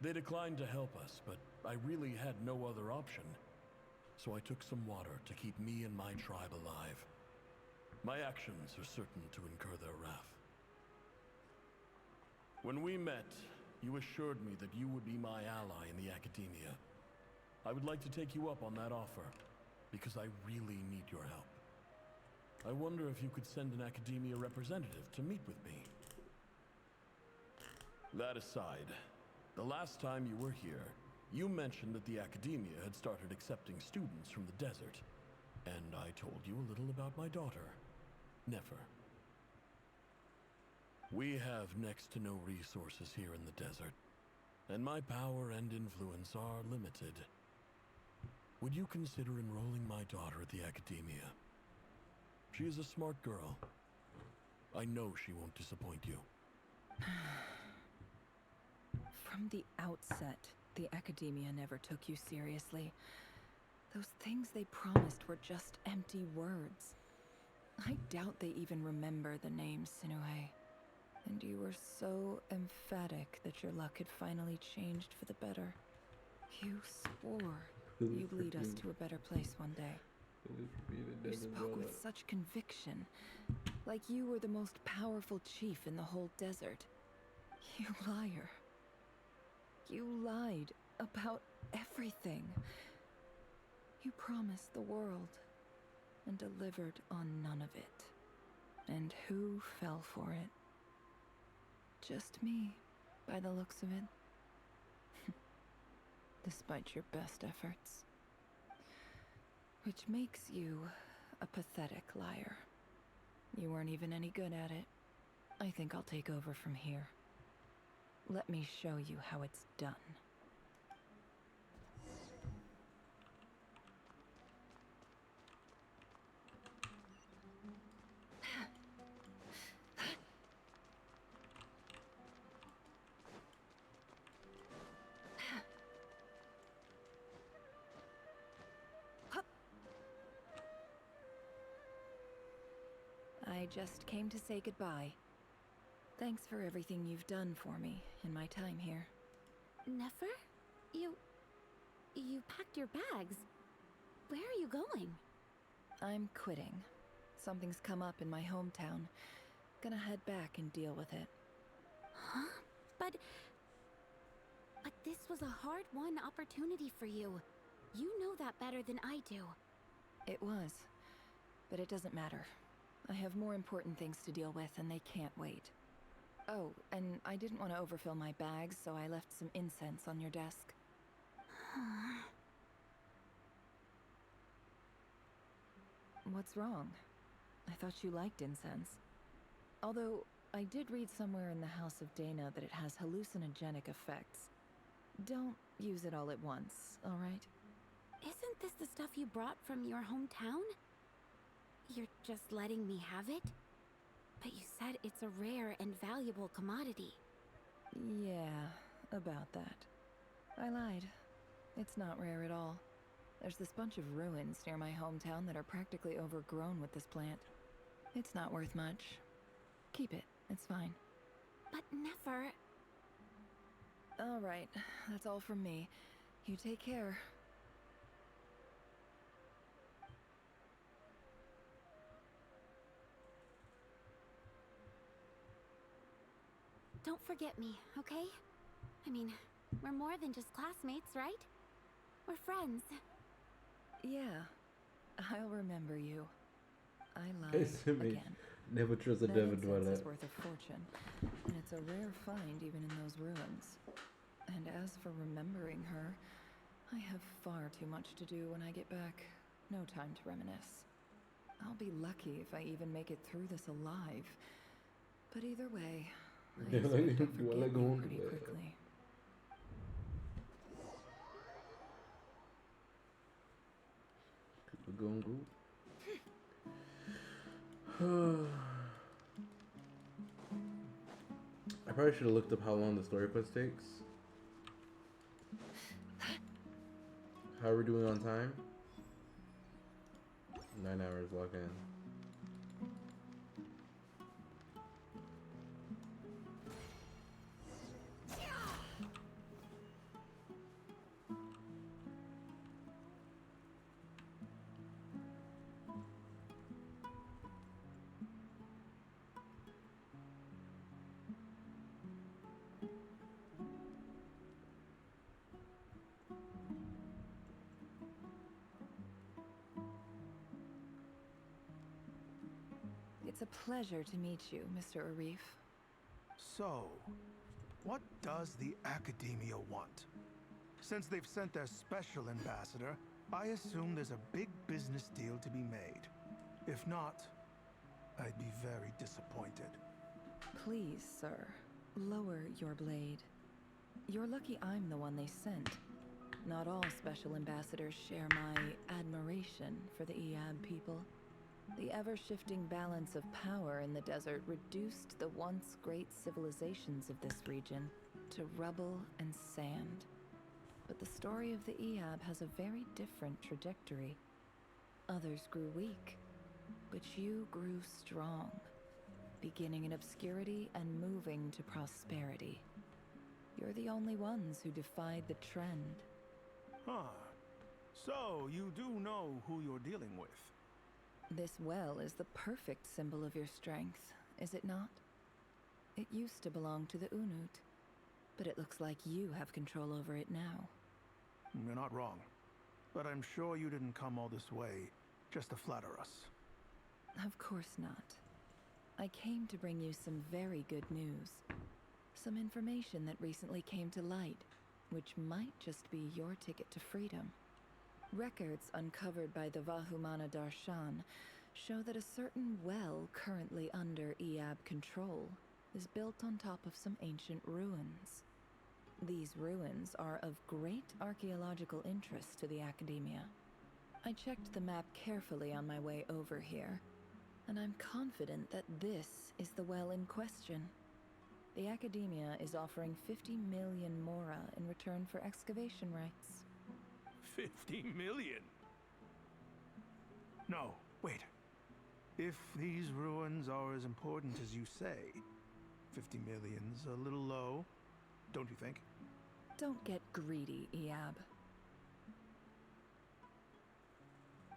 They declined to help us, but I really had no other option. So I took some water to keep me and my tribe alive. My actions are certain to incur their wrath. When we met, you assured me that you would be my ally in the academia. I would like to take you up on that offer, because I really need your help. I wonder if you could send an academia representative to meet with me. That aside, The last time you were here, you mentioned that the Academia had started accepting students from the desert. And I told you a little about my daughter, Nefer. We have next to no resources here in the desert, and my power and influence are limited. Would you consider enrolling my daughter at the Academia? She is a smart girl. I know she won't disappoint you. From the outset, the Academia never took you seriously. Those things they promised were just empty words. I doubt they even remember the name Sinuhe. And you were so emphatic that your luck had finally changed for the better. You swore you'd lead us to a better place one day. You spoke with such conviction, like you were the most powerful chief in the whole desert. You liar. You lied about everything. You promised the world and delivered on none of it. And who fell for it? Just me, by the looks of it. Despite your best efforts. Which makes you a pathetic liar. You weren't even any good at it. I think I'll take over from here. Let me show you how it's done. I just came to say goodbye. Thanks for everything you've done for me in my time here. Nefer? You packed your bags. Where are you going? I'm quitting. Something's come up in my hometown. Gonna head back and deal with it. Huh? But this was a hard-won opportunity for you. You know that better than I do. It was. But it doesn't matter. I have more important things to deal with, and they can't wait. Oh, and I didn't want to overfill my bags, so I left some incense on your desk. What's wrong? I thought you liked incense. Although, I did read somewhere in the House of Dana that it has hallucinogenic effects. Don't use it all at once, alright? Isn't this the stuff you brought from your hometown? You're just letting me have it? But you said it's a rare and valuable commodity. Yeah, about that. I lied. It's not rare at all. There's this bunch of ruins near my hometown that are practically overgrown with this plant. It's not worth much. Keep it. It's fine. But Nefer... Alright, that's all from me. You take care. Don't forget me, okay? I mean, we're more than just classmates, right? We're friends. Yeah, I'll remember you. I lied again. Never trust a That devil incense dweller. is worth a fortune, and it's a rare find even in those ruins. And as for remembering her, I have far too much to do when I get back. No time to reminisce. I'll be lucky if I even make it through this alive. But either way, I expect I'll forget you pretty quickly. I probably should have looked up how long the story quest takes. How are we doing on time? 9 hours lock in. It's a pleasure to meet you, Mr. Arif. So, What does the Academia want? Since they've sent their special ambassador, I assume there's a big business deal to be made. If not, I'd be very disappointed. Please, sir, lower your blade. You're lucky I'm the one they sent. Not all special ambassadors share my admiration for the Eab people. The ever-shifting balance of power in the desert reduced the once great civilizations of this region to rubble and sand. But the story of the Eab has a very different trajectory. Others grew weak, but you grew strong, beginning in obscurity and moving to prosperity. You're the only ones who defied the trend. Huh. So, you do know who you're dealing with? This well is the perfect symbol of your strength, is it not? It used to belong to the Unut, but it looks like you have control over it now. You're not wrong. But I'm sure you didn't come all this way just to flatter us. Of course not. I came to bring you some very good news. Some information that recently came to light, which might just be your ticket to freedom. Records uncovered by the Vahumana Darshan show that a certain well currently under Eab control is built on top of some ancient ruins. These ruins are of great archaeological interest to the Academia. I checked the map carefully on my way over here, and I'm confident that this is the well in question. The Academia is offering 50 million mora in return for excavation rights. 50 million? No, wait. If these ruins are as important as you say, 50 million's a little low, don't you think? Don't get greedy, Eab.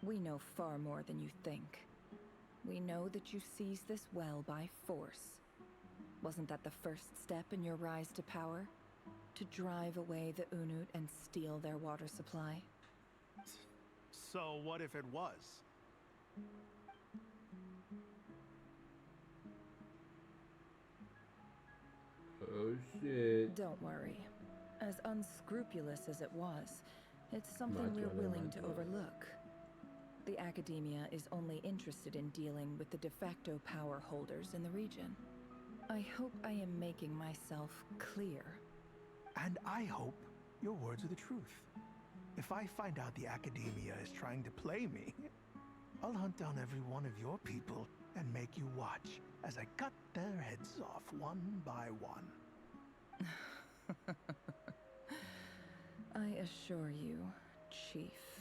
We know far more than you think. We know that you seized this well by force. Wasn't that the first step in your rise to power? To drive away the Unut and steal their water supply? So what if it was? Oh shit. Don't worry. As unscrupulous as it was, it's something we're willing to overlook. The Academia is only interested in dealing with the de facto power holders in the region. I hope I am making myself clear. And I hope your words are the truth. If I find out the Academia is trying to play me, I'll hunt down every one of your people and make you watch as I cut their heads off one by one. I assure you, Chief,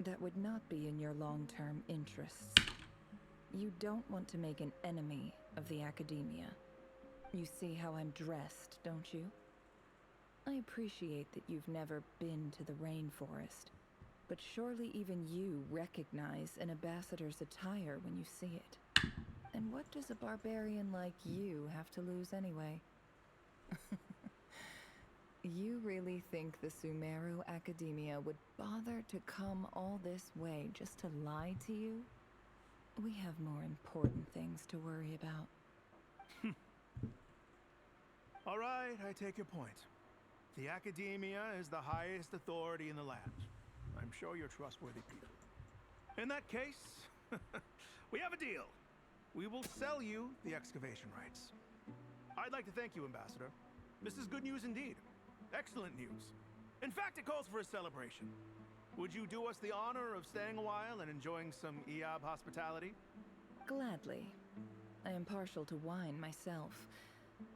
that would not be in your long-term interests. You don't want to make an enemy of the Academia. You see how I'm dressed, don't you? I appreciate that you've never been to the rainforest, but surely even you recognize an ambassador's attire when you see it. And what does a barbarian like you have to lose anyway? You really think the Sumeru Academia would bother to come all this way just to lie to you? We have more important things to worry about. All right, I take your point. The Academia is the highest authority in the land. I'm sure you're trustworthy people. In that case, we have a deal. We will sell you the excavation rights. I'd like to thank you, Ambassador. This is good news indeed. Excellent news. In fact, it calls for a celebration. Would you do us the honor of staying a while and enjoying some Eab hospitality? Gladly. I am partial to wine myself,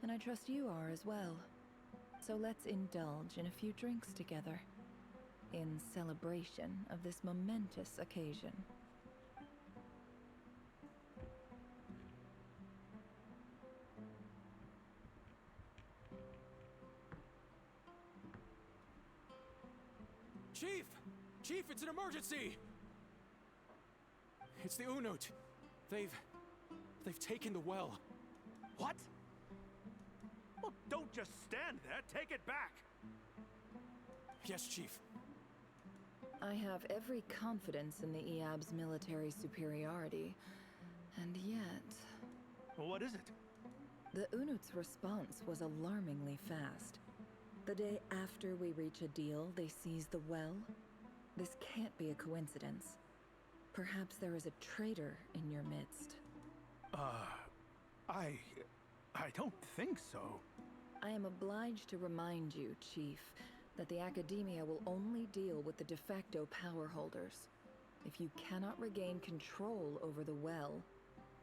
and I trust you are as well. So let's indulge in a few drinks together, in celebration of this momentous occasion. Chief! Chief, it's an emergency! It's the Unut. They've taken the well. What? Well, don't just stand there. Take it back. Yes, Chief. I have every confidence in the Eab's military superiority, and yet... What is it? The Unut's response was alarmingly fast. The day after we reach a deal, they seize the well? This can't be a coincidence. Perhaps there is a traitor in your midst. I don't think so. I am obliged to remind you, Chief, that the Academia will only deal with the de facto power holders. If you cannot regain control over the well,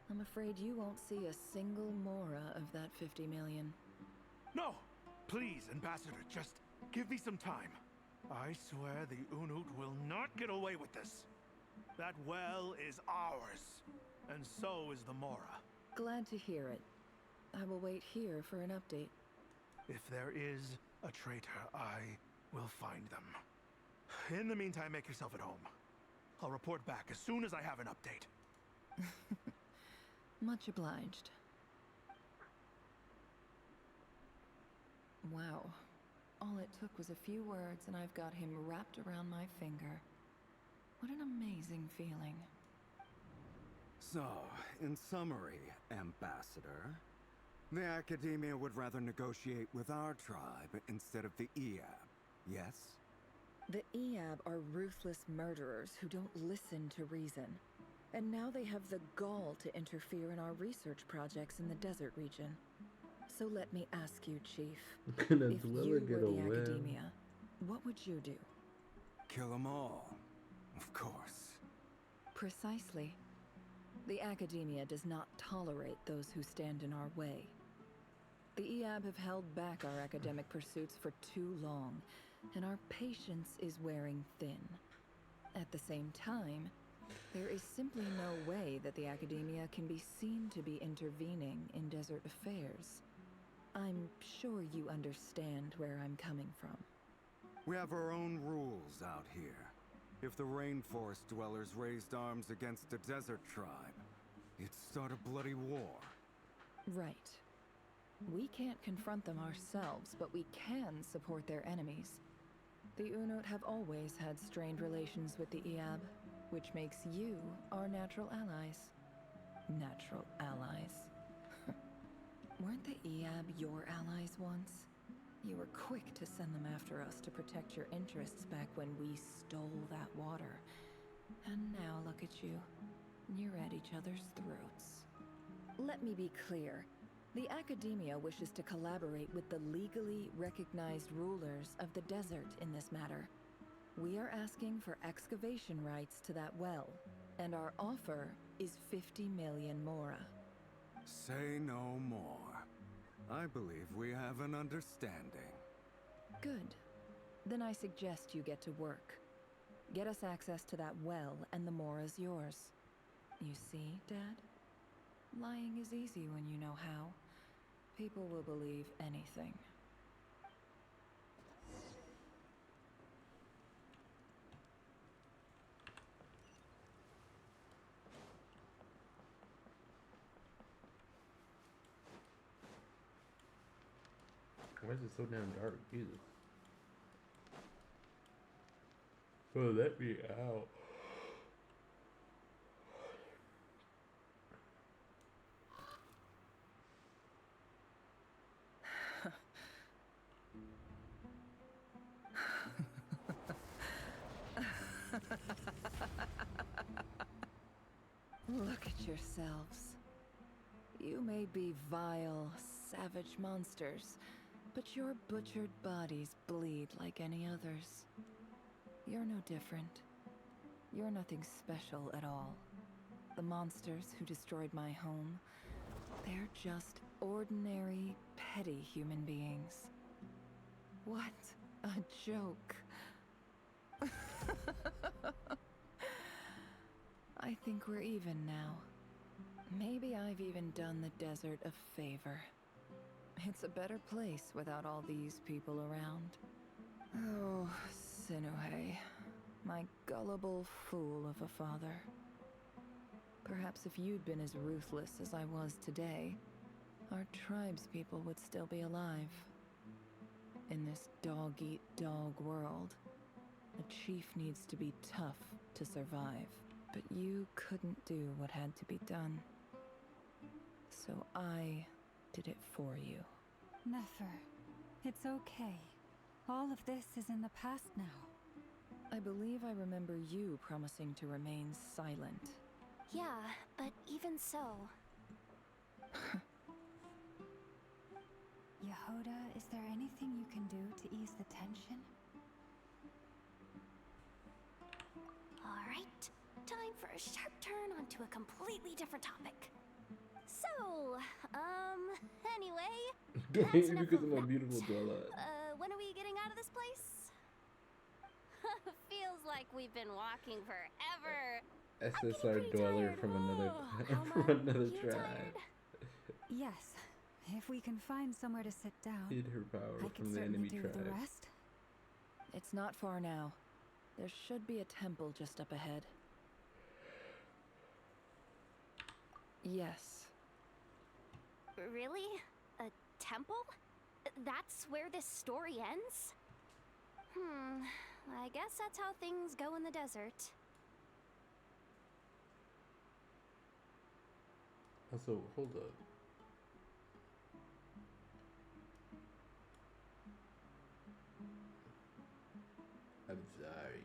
I'm afraid you won't see a single mora of that 50 million. No! Please, Ambassador, just give me some time. I swear the Unut will not get away with this. That well is ours, and so is the Mora. Glad to hear it. I will wait here for an update. If there is a traitor, I will find them. In the meantime, make yourself at home. I'll report back as soon as I have an update. Much obliged. Wow. All it took was a few words and I've got him wrapped around my finger. What an amazing feeling. So, in summary, Ambassador, the Academia would rather negotiate with our tribe instead of the Eab, yes? The Eab are ruthless murderers who don't listen to reason. And now they have the gall to interfere in our research projects in the desert region. So let me ask you, Chief, if you were the Academia, what would you do? Kill them all, of course. Precisely. The Academia does not tolerate those who stand in our way. The Eab have held back our academic pursuits for too long, and our patience is wearing thin. At the same time, there is simply no way that the Academia can be seen to be intervening in desert affairs. I'm sure you understand where I'm coming from. We have our own rules out here. If the rainforest dwellers raised arms against a desert tribe, it'd start a bloody war. Right. We can't confront them ourselves, but we can support their enemies. The Unut have always had strained relations with the Eab, which makes you our natural allies. Natural allies. Weren't the Eab your allies once? You were quick to send them after us to protect your interests back when we stole that water. And now look at you. You're at each other's throats. Let me be clear. The Academia wishes to collaborate with the legally recognized rulers of the desert in this matter. We are asking for excavation rights to that well, and our offer is 50 million mora. Say no more. I believe we have an understanding. Good. Then I suggest you get to work. Get us access to that well, and the mora's yours. You see, Dad? Lying is easy when you know how. People will believe anything. Why is it so damn dark? Jesus. Oh, let me out. Look at yourselves. You may be vile, savage monsters, but your butchered bodies bleed like any others. You're no different. You're nothing special at all. The monsters who destroyed my home, they're just ordinary, petty human beings. What a joke. I think we're even now. Maybe I've even done the desert a favor. It's a better place without all these people around. Oh, Sinuhe, my gullible fool of a father. Perhaps if you'd been as ruthless as I was today, our tribespeople would still be alive. In this dog-eat-dog world, a chief needs to be tough to survive. But you couldn't do what had to be done. So I did it for you. Nefer, it's okay. All of this is in the past now. I believe I remember you promising to remain silent. Yeah, but even so. Yehoda, is there anything you can do to ease the tension? Alright, time for a sharp turn onto a completely different topic. So, anyway, that's enough Because of of my that. beautiful Dwella. When are we getting out of this place? Feels like we've been walking forever. SSR dweller from another from another tribe. Yes, if we can find somewhere to sit down. Hid her power I from can the certainly enemy do tribe. the rest. It's not far now. There should be a temple just up ahead. Yes. Really? A temple? That's where this story ends? I guess that's how things go in the desert. Also, hold up. I'm sorry.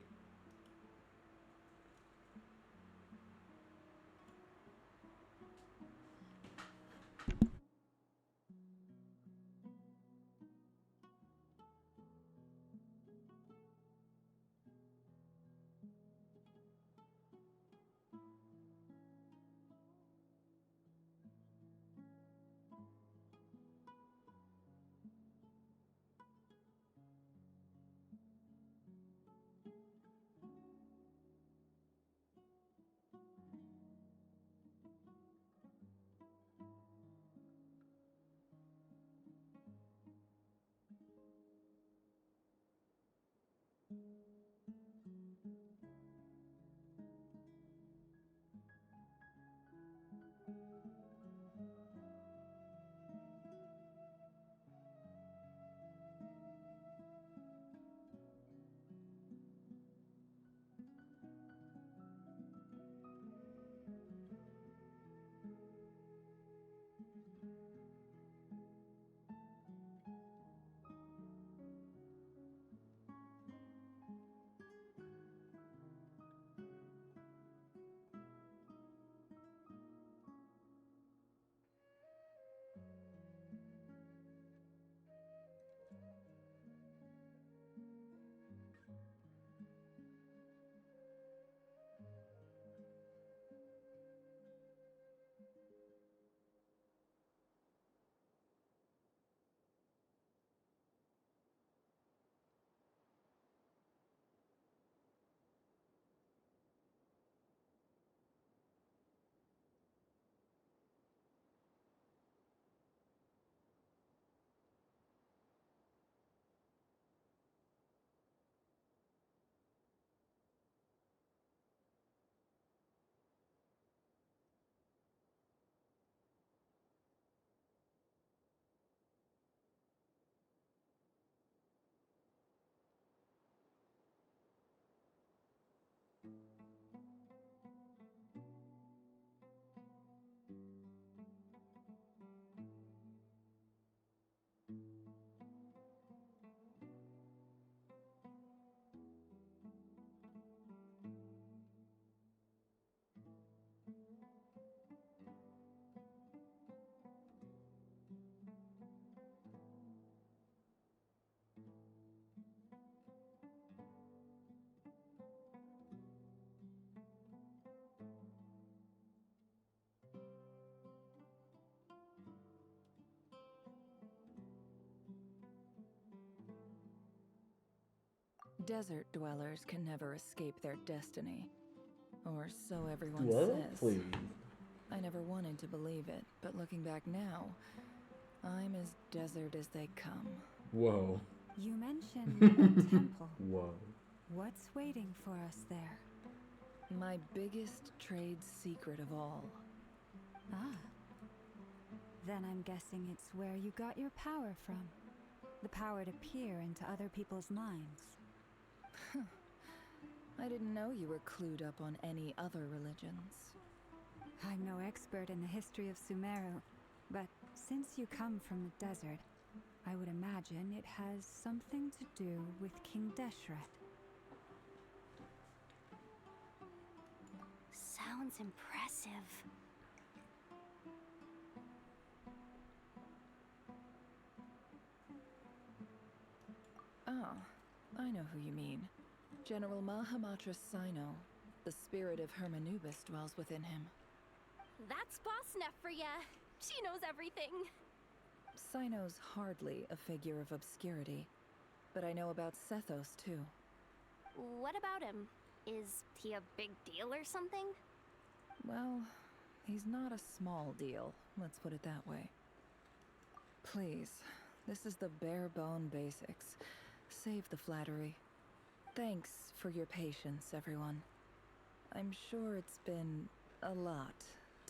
Desert dwellers can never escape their destiny. Or so everyone Dweller, says. please. I never wanted to believe it, but looking back now, I'm as desert as they come. Whoa. You mentioned a temple. Whoa. What's waiting for us there? My biggest trade secret of all. Ah. Then I'm guessing it's where you got your power from. The power to peer into other people's minds. I didn't know you were clued up on any other religions. I'm no expert in the history of Sumeru, but Since you come from the desert, I would imagine it has something to do with King Deshret. Sounds impressive. Oh, I know who you mean. General Mahamatra Sino. The spirit of Hermanubis dwells within him. That's Boss Neff for ya. She knows everything. Sino's hardly a figure of obscurity, but I know about Sethos too. What about him? Is he a big deal or something? Well, he's not a small deal, let's put it that way. Please, this is the bare-bone basics. Save the flattery. Thanks for your patience, everyone. I'm sure it's been a lot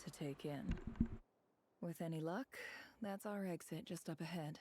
to take in. With any luck, that's our exit just up ahead.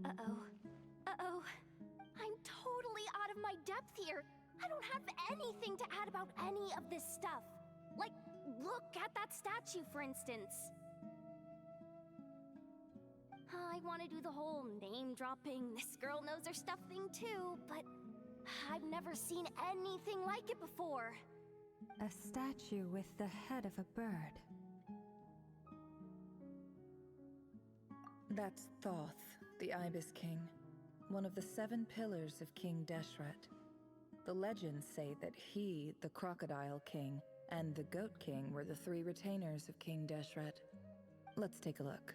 Uh-oh. Uh-oh. I'm totally out of my depth here. I don't have anything to add about any of this stuff. Like, look at that statue, for instance. I want to do the whole name-dropping, this girl knows her stuff thing too, but I've never seen anything like it before. A statue with the head of a bird. That's Thoth, the Ibis King, one of the 7 pillars of King Deshret. The legends say that he, the Crocodile King, and the Goat King were the 3 retainers of King Deshret. Let's take a look.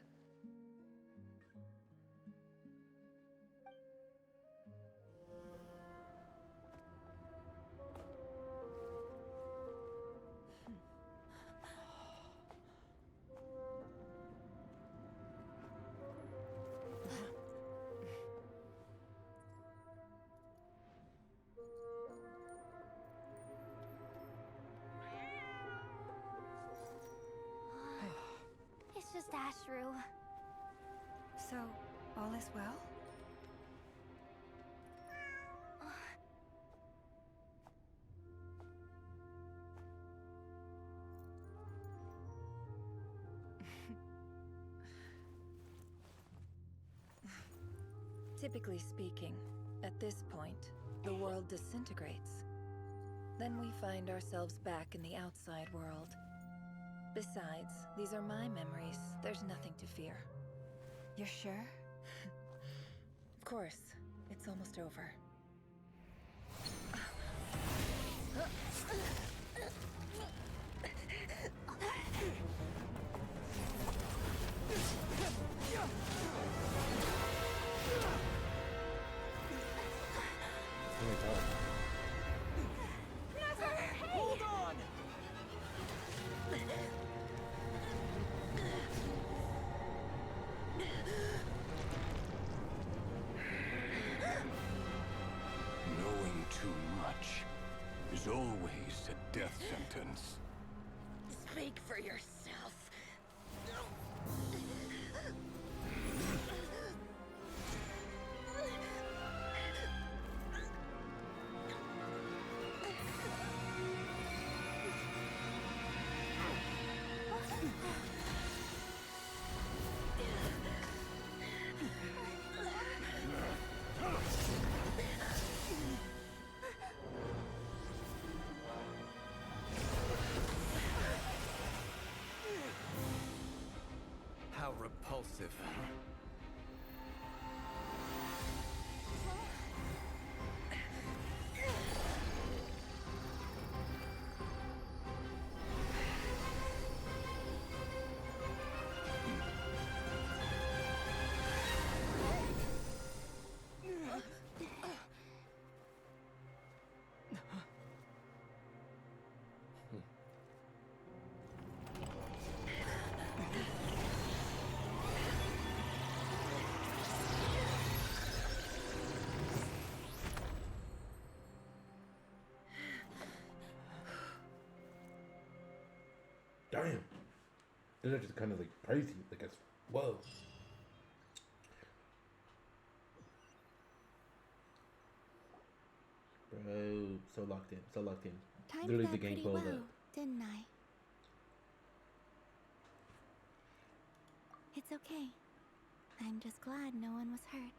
It's just Ashru. So, all is well? Typically speaking, at this point, the world disintegrates. Then we find ourselves back in the outside world. Besides, these are my memories. There's nothing to fear. You're sure? Of course. It's almost over. Hold on! Knowing too much is always a death sentence. Speak for yourself. How repulsive, huh? Damn. They're just kind of like crazy. Like it's whoa. Bro, so locked in. So locked in. Timed Literally that the game pretty pulled well, up. didn't I? It's okay. I'm just glad no one was hurt.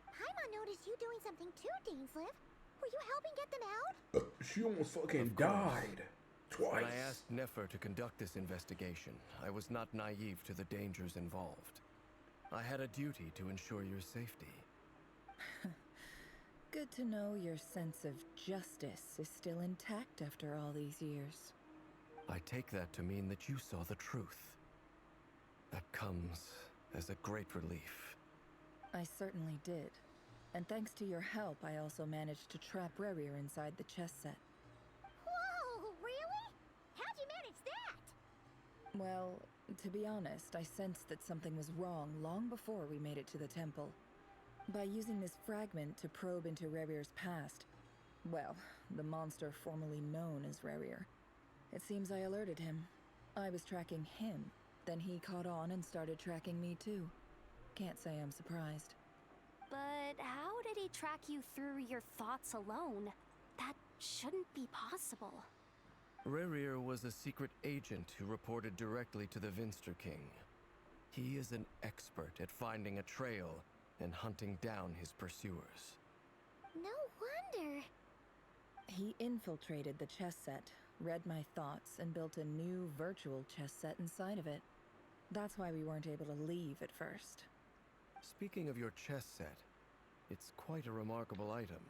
Paimon noticed you doing something too, Dainsleif. Were you helping get them out? She almost fucking Of course. died. Twice. When I asked Nefer to conduct this investigation, I was not naive to the dangers involved. I had a duty to ensure your safety. Good to know your sense of justice is still intact after all these years. I take that to mean that you saw the truth. That comes as a great relief. I certainly did. And thanks to your help, I also managed to trap Rerir inside the chess set. Whoa, really? How'd you manage that? Well, to be honest, I sensed that something was wrong long before we made it to the temple. By using this fragment to probe into Rerir's past, well, the monster formerly known as Rerir, it seems I alerted him. I was tracking him, then he caught on and started tracking me too. Can't say I'm surprised. But how did he track you through your thoughts alone? That shouldn't be possible. Rerir was a secret agent who reported directly to the Vinster King. He is an expert at finding a trail and hunting down his pursuers. No wonder. He infiltrated the chess set, read my thoughts, and built a new virtual chess set inside of it. That's why we weren't able to leave at first. Speaking of your chess set, it's quite a remarkable item.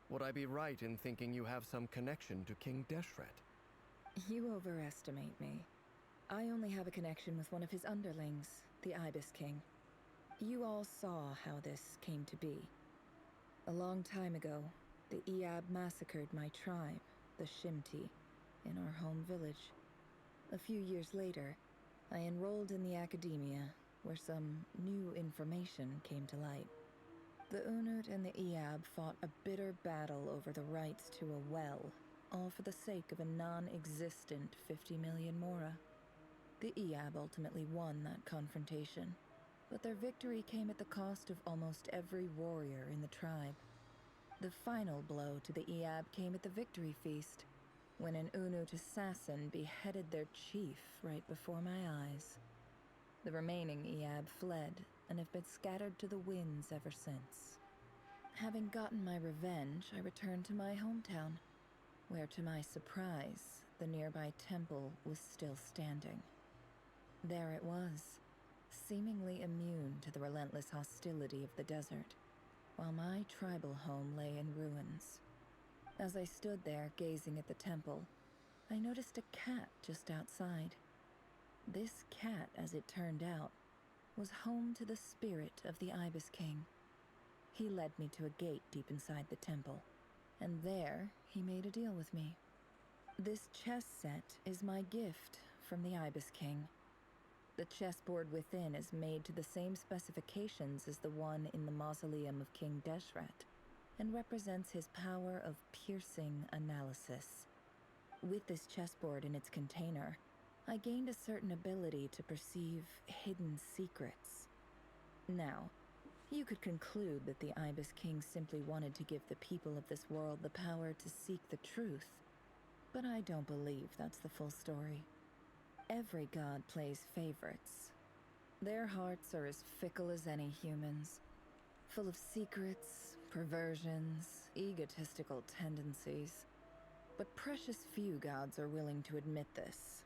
Would I be right in thinking you have some connection to King Deshret? You overestimate me. I only have a connection with one of his underlings, the Ibis King. You all saw how this came to be. A long time ago, the Eab massacred my tribe, the Shimti, in our home village. A few years later, I enrolled in the academia, where some new information came to light. The Unut and the Eab fought a bitter battle over the rights to a well, all for the sake of a non-existent 50 million Mora. The Eab ultimately won that confrontation, but their victory came at the cost of almost every warrior in the tribe. The final blow to the Eab came at the victory feast, when an Unut assassin beheaded their chief right before my eyes. The remaining Eab fled and have been scattered to the winds ever since. Having gotten my revenge, I returned to my hometown, where to my surprise, the nearby temple was still standing. There it was, seemingly immune to the relentless hostility of the desert, while my tribal home lay in ruins. As I stood there gazing at the temple, I noticed a cat just outside. This cat, as it turned out, was home to the spirit of the Ibis King. He led me to a gate deep inside the temple, and there he made a deal with me. This chess set is my gift from the Ibis King. The chessboard within is made to the same specifications as the one in the mausoleum of King Deshret, and represents his power of piercing analysis. With this chessboard in its container, I gained a certain ability to perceive hidden secrets. Now, you could conclude that the Ibis King simply wanted to give the people of this world the power to seek the truth, but I don't believe that's the full story. Every god plays favorites. Their hearts are as fickle as any human's, full of secrets, perversions, egotistical tendencies. But precious few gods are willing to admit this.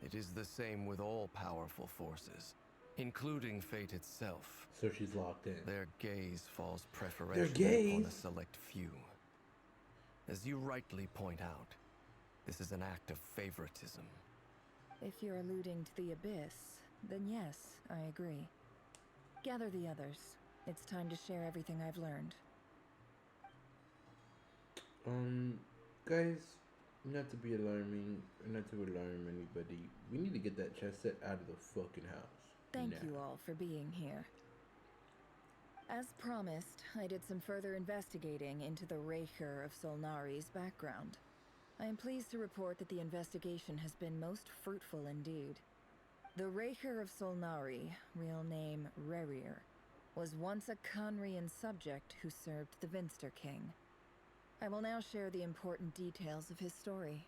It is the same with all powerful forces, including fate itself. So she's locked in. Their gaze falls preferentially upon a select few. As you rightly point out, this is an act of favoritism. If you're alluding to the Abyss, then yes, I agree. Gather the others. It's time to share everything I've learned. Guys, not to be alarming, not to alarm anybody, we need to get that chess set out of the fucking house. Thank now. you all for being here. As promised, I did some further investigating into the Raker of Solnari's background. I am pleased to report that the investigation has been most fruitful indeed. The Rehir of Solnari, real name Rerir, was once a Khanrian subject who served the Vinster King. I will now share the important details of his story.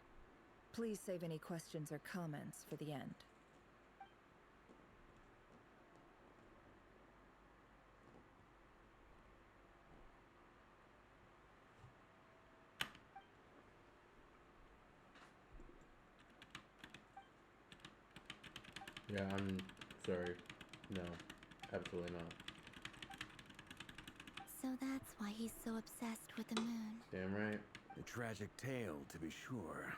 Please save any questions or comments for the end. Yeah, I'm sorry. No, absolutely not. So that's why he's so obsessed with the moon. Damn right. A tragic tale, to be sure.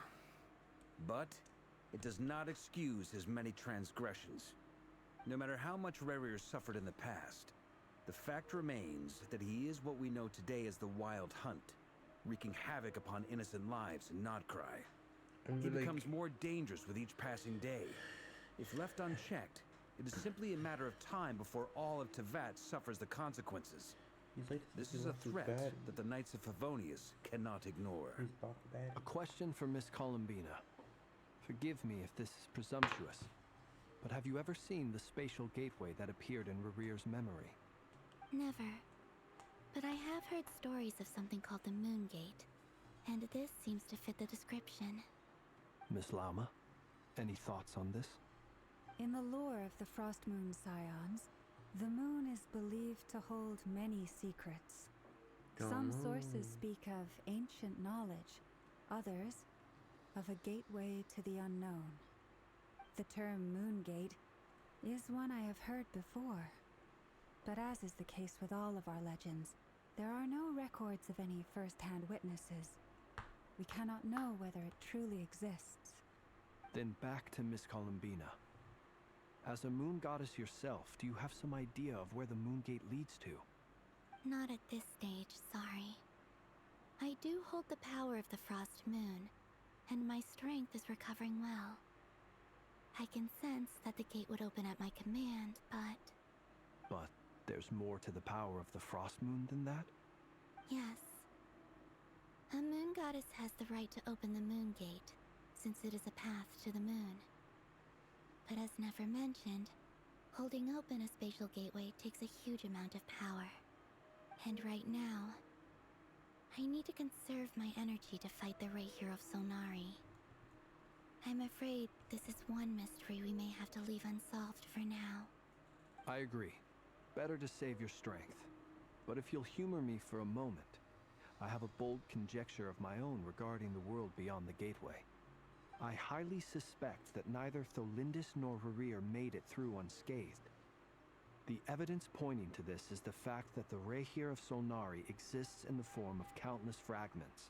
But it does not excuse his many transgressions. No matter how much Rerir suffered in the past, the fact remains that he is what we know today as the Wild Hunt, wreaking havoc upon innocent lives in Nodcry. He becomes more dangerous with each passing day. If left unchecked, it is simply a matter of time before all of Teyvat suffers the consequences. This is a threat that the Knights of Favonius cannot ignore. A question for Miss Columbina. Forgive me if this is presumptuous, but have you ever seen the spatial gateway that appeared in Rerir's memory? Never. But I have heard stories of something called the Moon Gate, and this seems to fit the description. Miss Lauma, any thoughts on this? In the lore of the Frost Moon Scions, the moon is believed to hold many secrets. Some sources speak of ancient knowledge, others of a gateway to the unknown. The term Moon Gate is one I have heard before. But as is the case with all of our legends, there are no records of any first-hand witnesses. We cannot know whether it truly exists. Then back to Miss Columbina. As a moon goddess yourself, do you have some idea of where the Moon Gate leads to? Not at this stage, sorry. I do hold the power of the Frost Moon, and my strength is recovering well. I can sense that the gate would open at my command, but... But there's more to the power of the Frost Moon than that? Yes. A moon goddess has the right to open the Moon Gate, since it is a path to the moon. But as Nefer mentioned, holding open a spatial gateway takes a huge amount of power. And right now, I need to conserve my energy to fight the Rehir of Solnari. I'm afraid this is one mystery we may have to leave unsolved for now. I agree. Better to save your strength. But if you'll humor me for a moment, I have a bold conjecture of my own regarding the world beyond the gateway. I highly suspect that neither Tholindis nor Rerir made it through unscathed. The evidence pointing to this is the fact that the Rehir of Solnari exists in the form of countless fragments.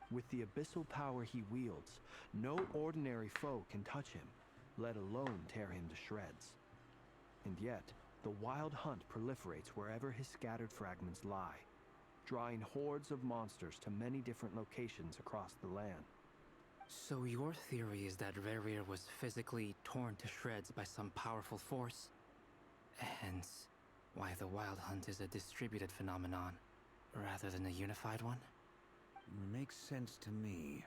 With the abyssal power he wields, no ordinary foe can touch him, let alone tear him to shreds. And yet, the Wild Hunt proliferates wherever his scattered fragments lie, drawing hordes of monsters to many different locations across the land. So your theory is that Rerir was physically torn to shreds by some powerful force? Hence, why the Wild Hunt is a distributed phenomenon, rather than a unified one? Makes sense to me.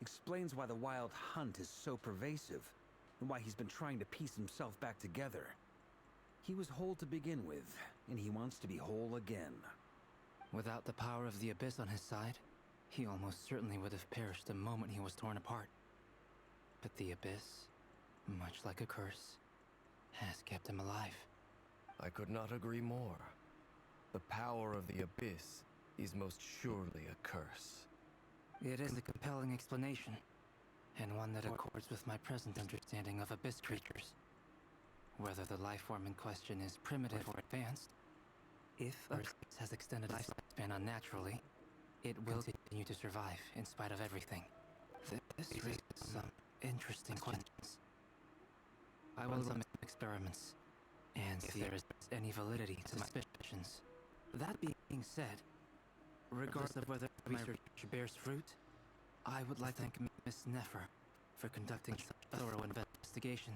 Explains why the Wild Hunt is so pervasive, and why he's been trying to piece himself back together. He was whole to begin with, and he wants to be whole again. Without the power of the Abyss on his side, he almost certainly would have perished the moment he was torn apart. But the Abyss, much like a curse, has kept him alive. I could not agree more. The power of the Abyss is most surely a curse. It is a compelling explanation, and one that accords with my present understanding of Abyss creatures. Whether the life form in question is primitive or advanced, if Earth has extended lifespan unnaturally, it will continue to survive in spite of everything. This raises some interesting questions. I will run some experiments and see if there is any validity to my suspicions. That being said, regardless of whether my research bears fruit, I would like to thank Miss Nefer for conducting such a thorough investigation.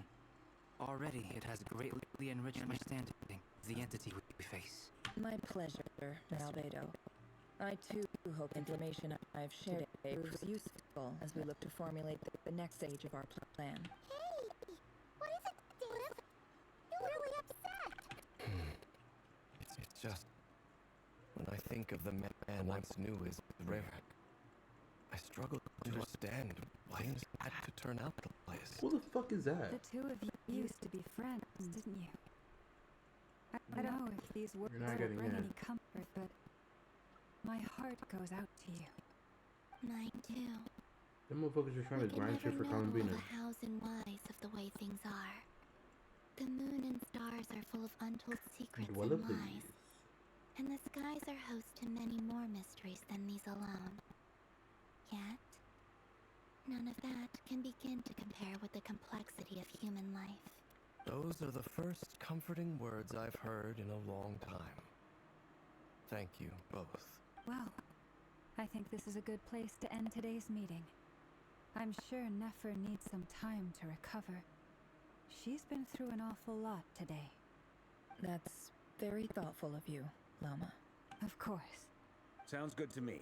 Already, it has greatly enriched my understanding of the entity we face. My pleasure, Albedo. I too hope information I've shared today proves useful as we look to formulate the next stage of our plan. Hey! What is it, Dave? You're really upset! It's just... When I think of the man I once knew as Rayrak, I struggle to understand why things had to turn out like this. Who the fuck is that? The two of you used to be friends, didn't you? I don't know if these words You're not getting bring it. any comfort, but my heart goes out to you. Mine too. Them motherfuckers are trying to grind shit for know all Columbina. the hows and whys of the way things are. The moon and stars are full of untold secrets Well, and of these. lies. And the skies are host to many more mysteries than these alone. Yet, none of that can begin to compare with the complexity of human life. Those are the first comforting words I've heard in a long time. Thank you, both. Well, I think this is a good place to end today's meeting. I'm sure Nefer needs some time to recover. She's been through an awful lot today. That's very thoughtful of you, Loma. Of course. Sounds good to me.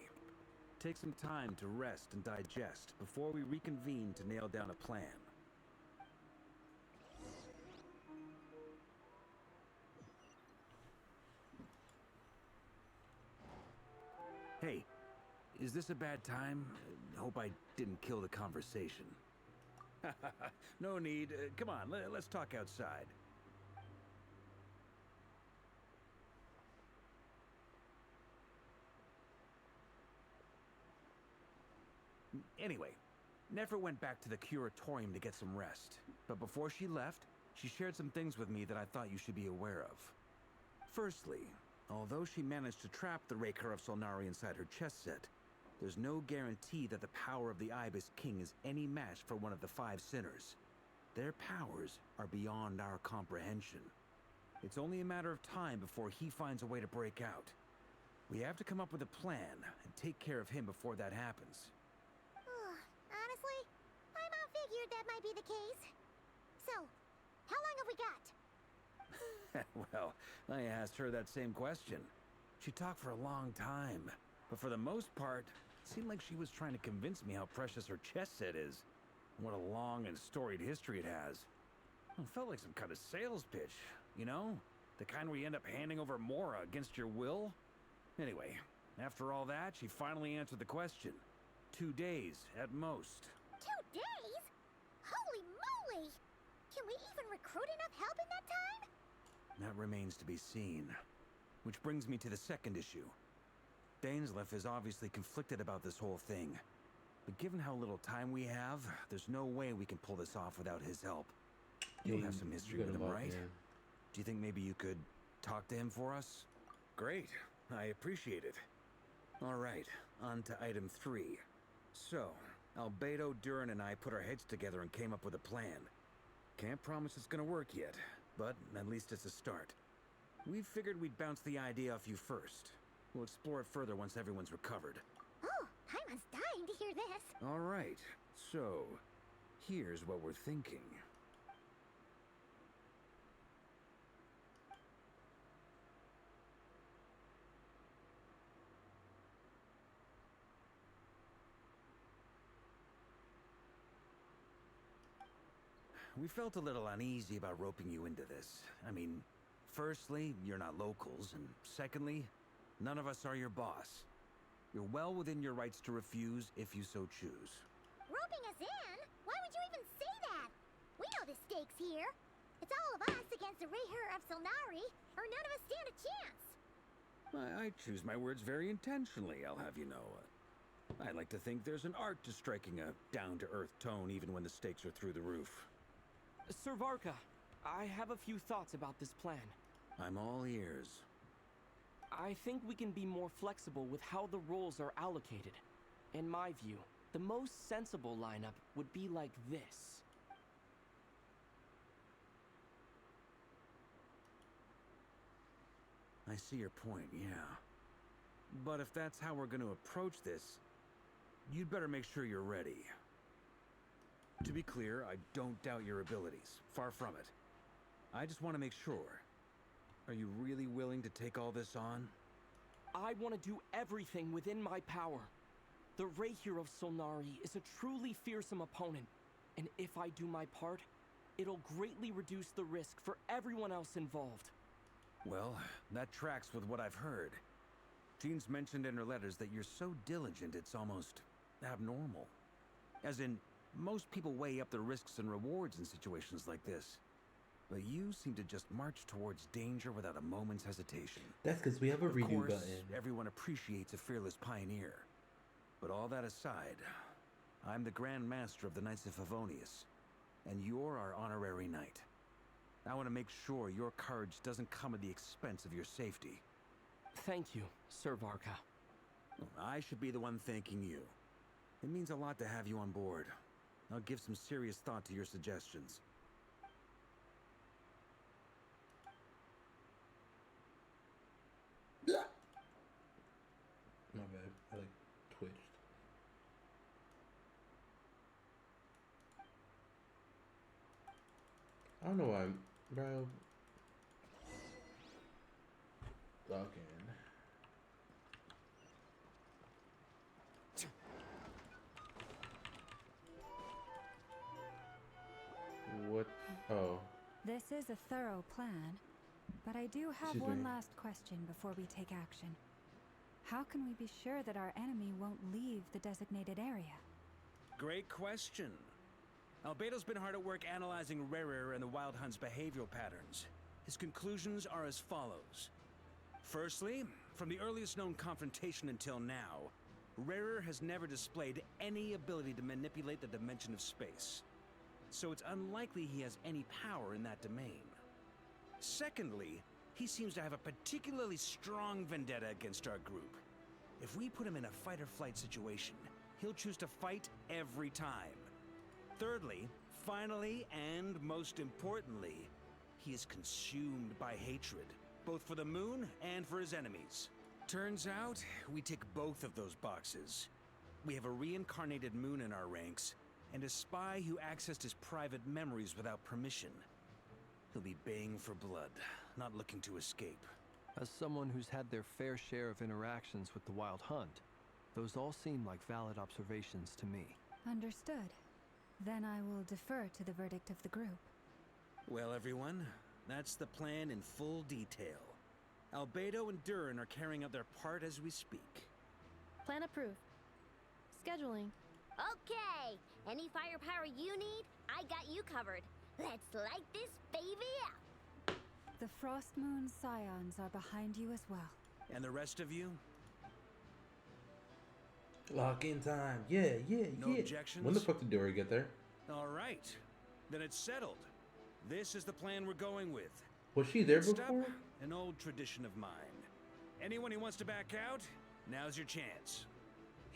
Take some time to rest and digest before we reconvene to nail down a plan. Hey, is this a bad time? Hope I didn't kill the conversation. No need. Come on, let's talk outside. Anyway, Nefer went back to the Curatorium to get some rest. But before she left, she shared some things with me that I thought you should be aware of. Firstly, although she managed to trap the Raker of Solnari inside her chess set, there's no guarantee that the power of the Ibis King is any match for one of the 5 sinners. Their powers are beyond our comprehension. It's only a matter of time before he finds a way to break out. We have to come up with a plan and take care of him before that happens. Honestly, I about figured that might be the case. So, how long have we got? Well, I asked her that same question. She talked for a long time, but for the most part, it seemed like she was trying to convince me how precious her chess set is, and what a long and storied history it has. It felt like some kind of sales pitch, you know? The kind where you end up handing over Mora against your will? Anyway, after all that, she finally answered the question. 2 days, at most. 2 days? Holy moly! Can we even recruit enough help in that time? That remains to be seen. Which brings me to the second issue. Dainsleif is obviously conflicted about this whole thing. But given how little time we have, there's no way we can pull this off without his help. You have some history with him, right? Do you think maybe you could talk to him for us? Great. I appreciate it. All right, on to item 3. So, Albedo, Durin, and I put our heads together and came up with a plan. Can't promise it's gonna work yet, but at least it's a start. We figured we'd bounce the idea off you first. We'll explore it further once everyone's recovered. Oh, Paimon's dying to hear this. All right, so here's what we're thinking. We felt a little uneasy about roping you into this. I mean, firstly, you're not locals, and secondly, none of us are your boss. You're well within your rights to refuse if you so choose. Roping us in? Why would you even say that? We know the stakes here. It's all of us against the Rayher of Solnari, or none of us stand a chance. I choose my words very intentionally, I'll have you know. I like to think there's an art to striking a down-to-earth tone even when the stakes are through the roof. Sir Varka, I have a few thoughts about this plan. I'm all ears. I think we can be more flexible with how the roles are allocated. In my view, the most sensible lineup would be like this. I see your point, yeah. But if that's how we're going to approach this, you'd better make sure you're ready. To be clear, I don't doubt your abilities. Far from it. I just want to make sure. Are you really willing to take all this on? I want to do everything within my power. The Rahir of Solnari is a truly fearsome opponent, and if I do my part, it'll greatly reduce the risk for everyone else involved. Well, that tracks with what I've heard. Jean's mentioned in her letters that you're so diligent it's almost abnormal. As in, most people weigh up the risks and rewards in situations like this. But you seem to just march towards danger without a moment's hesitation. That's because we have a Of redo course, button. everyone appreciates a fearless pioneer. But all that aside, I'm the Grand Master of the Knights of Favonius, and you're our honorary knight. I want to make sure your courage doesn't come at the expense of your safety. Thank you, Sir Varka. I should be the one thanking you. It means a lot to have you on board. I'll give some serious thought to your suggestions. My bad. I like twitched. I don't know why, bro. Log in. What? Oh. This is a thorough plan, but I do have Excuse one me. last question before we take action. How can we be sure that our enemy won't leave the designated area? Great question. Albedo's been hard at work analyzing Rarer and the Wild Hunt's behavioral patterns. His conclusions are as follows. Firstly, from the earliest known confrontation until now, Rarer has never displayed any ability to manipulate the dimension of space. So it's unlikely he has any power in that domain. Secondly, he seems to have a particularly strong vendetta against our group. If we put him in a fight-or-flight situation, he'll choose to fight every time. Thirdly, finally, and most importantly, he is consumed by hatred, both for the moon and for his enemies. Turns out, we tick both of those boxes. We have a reincarnated moon in our ranks, and a spy who accessed his private memories without permission. He'll be baying for blood, not looking to escape. As someone who's had their fair share of interactions with the Wild Hunt, those all seem like valid observations to me. Understood. Then I will defer to the verdict of the group. Well, everyone, that's the plan in full detail. Albedo and Durin are carrying out their part as we speak. Plan approved. Scheduling. Okay, any firepower you need, I got you covered. Let's light this baby up. The Frost Moon Scions are behind you as well. And the rest of you? Lock in time. Yeah, yeah, No yeah. objections? When the fuck did Dory get there? All right. Then it's settled. This is the plan we're going with. Was she there Next before? up, an old tradition of mine. Anyone who wants to back out, now's your chance.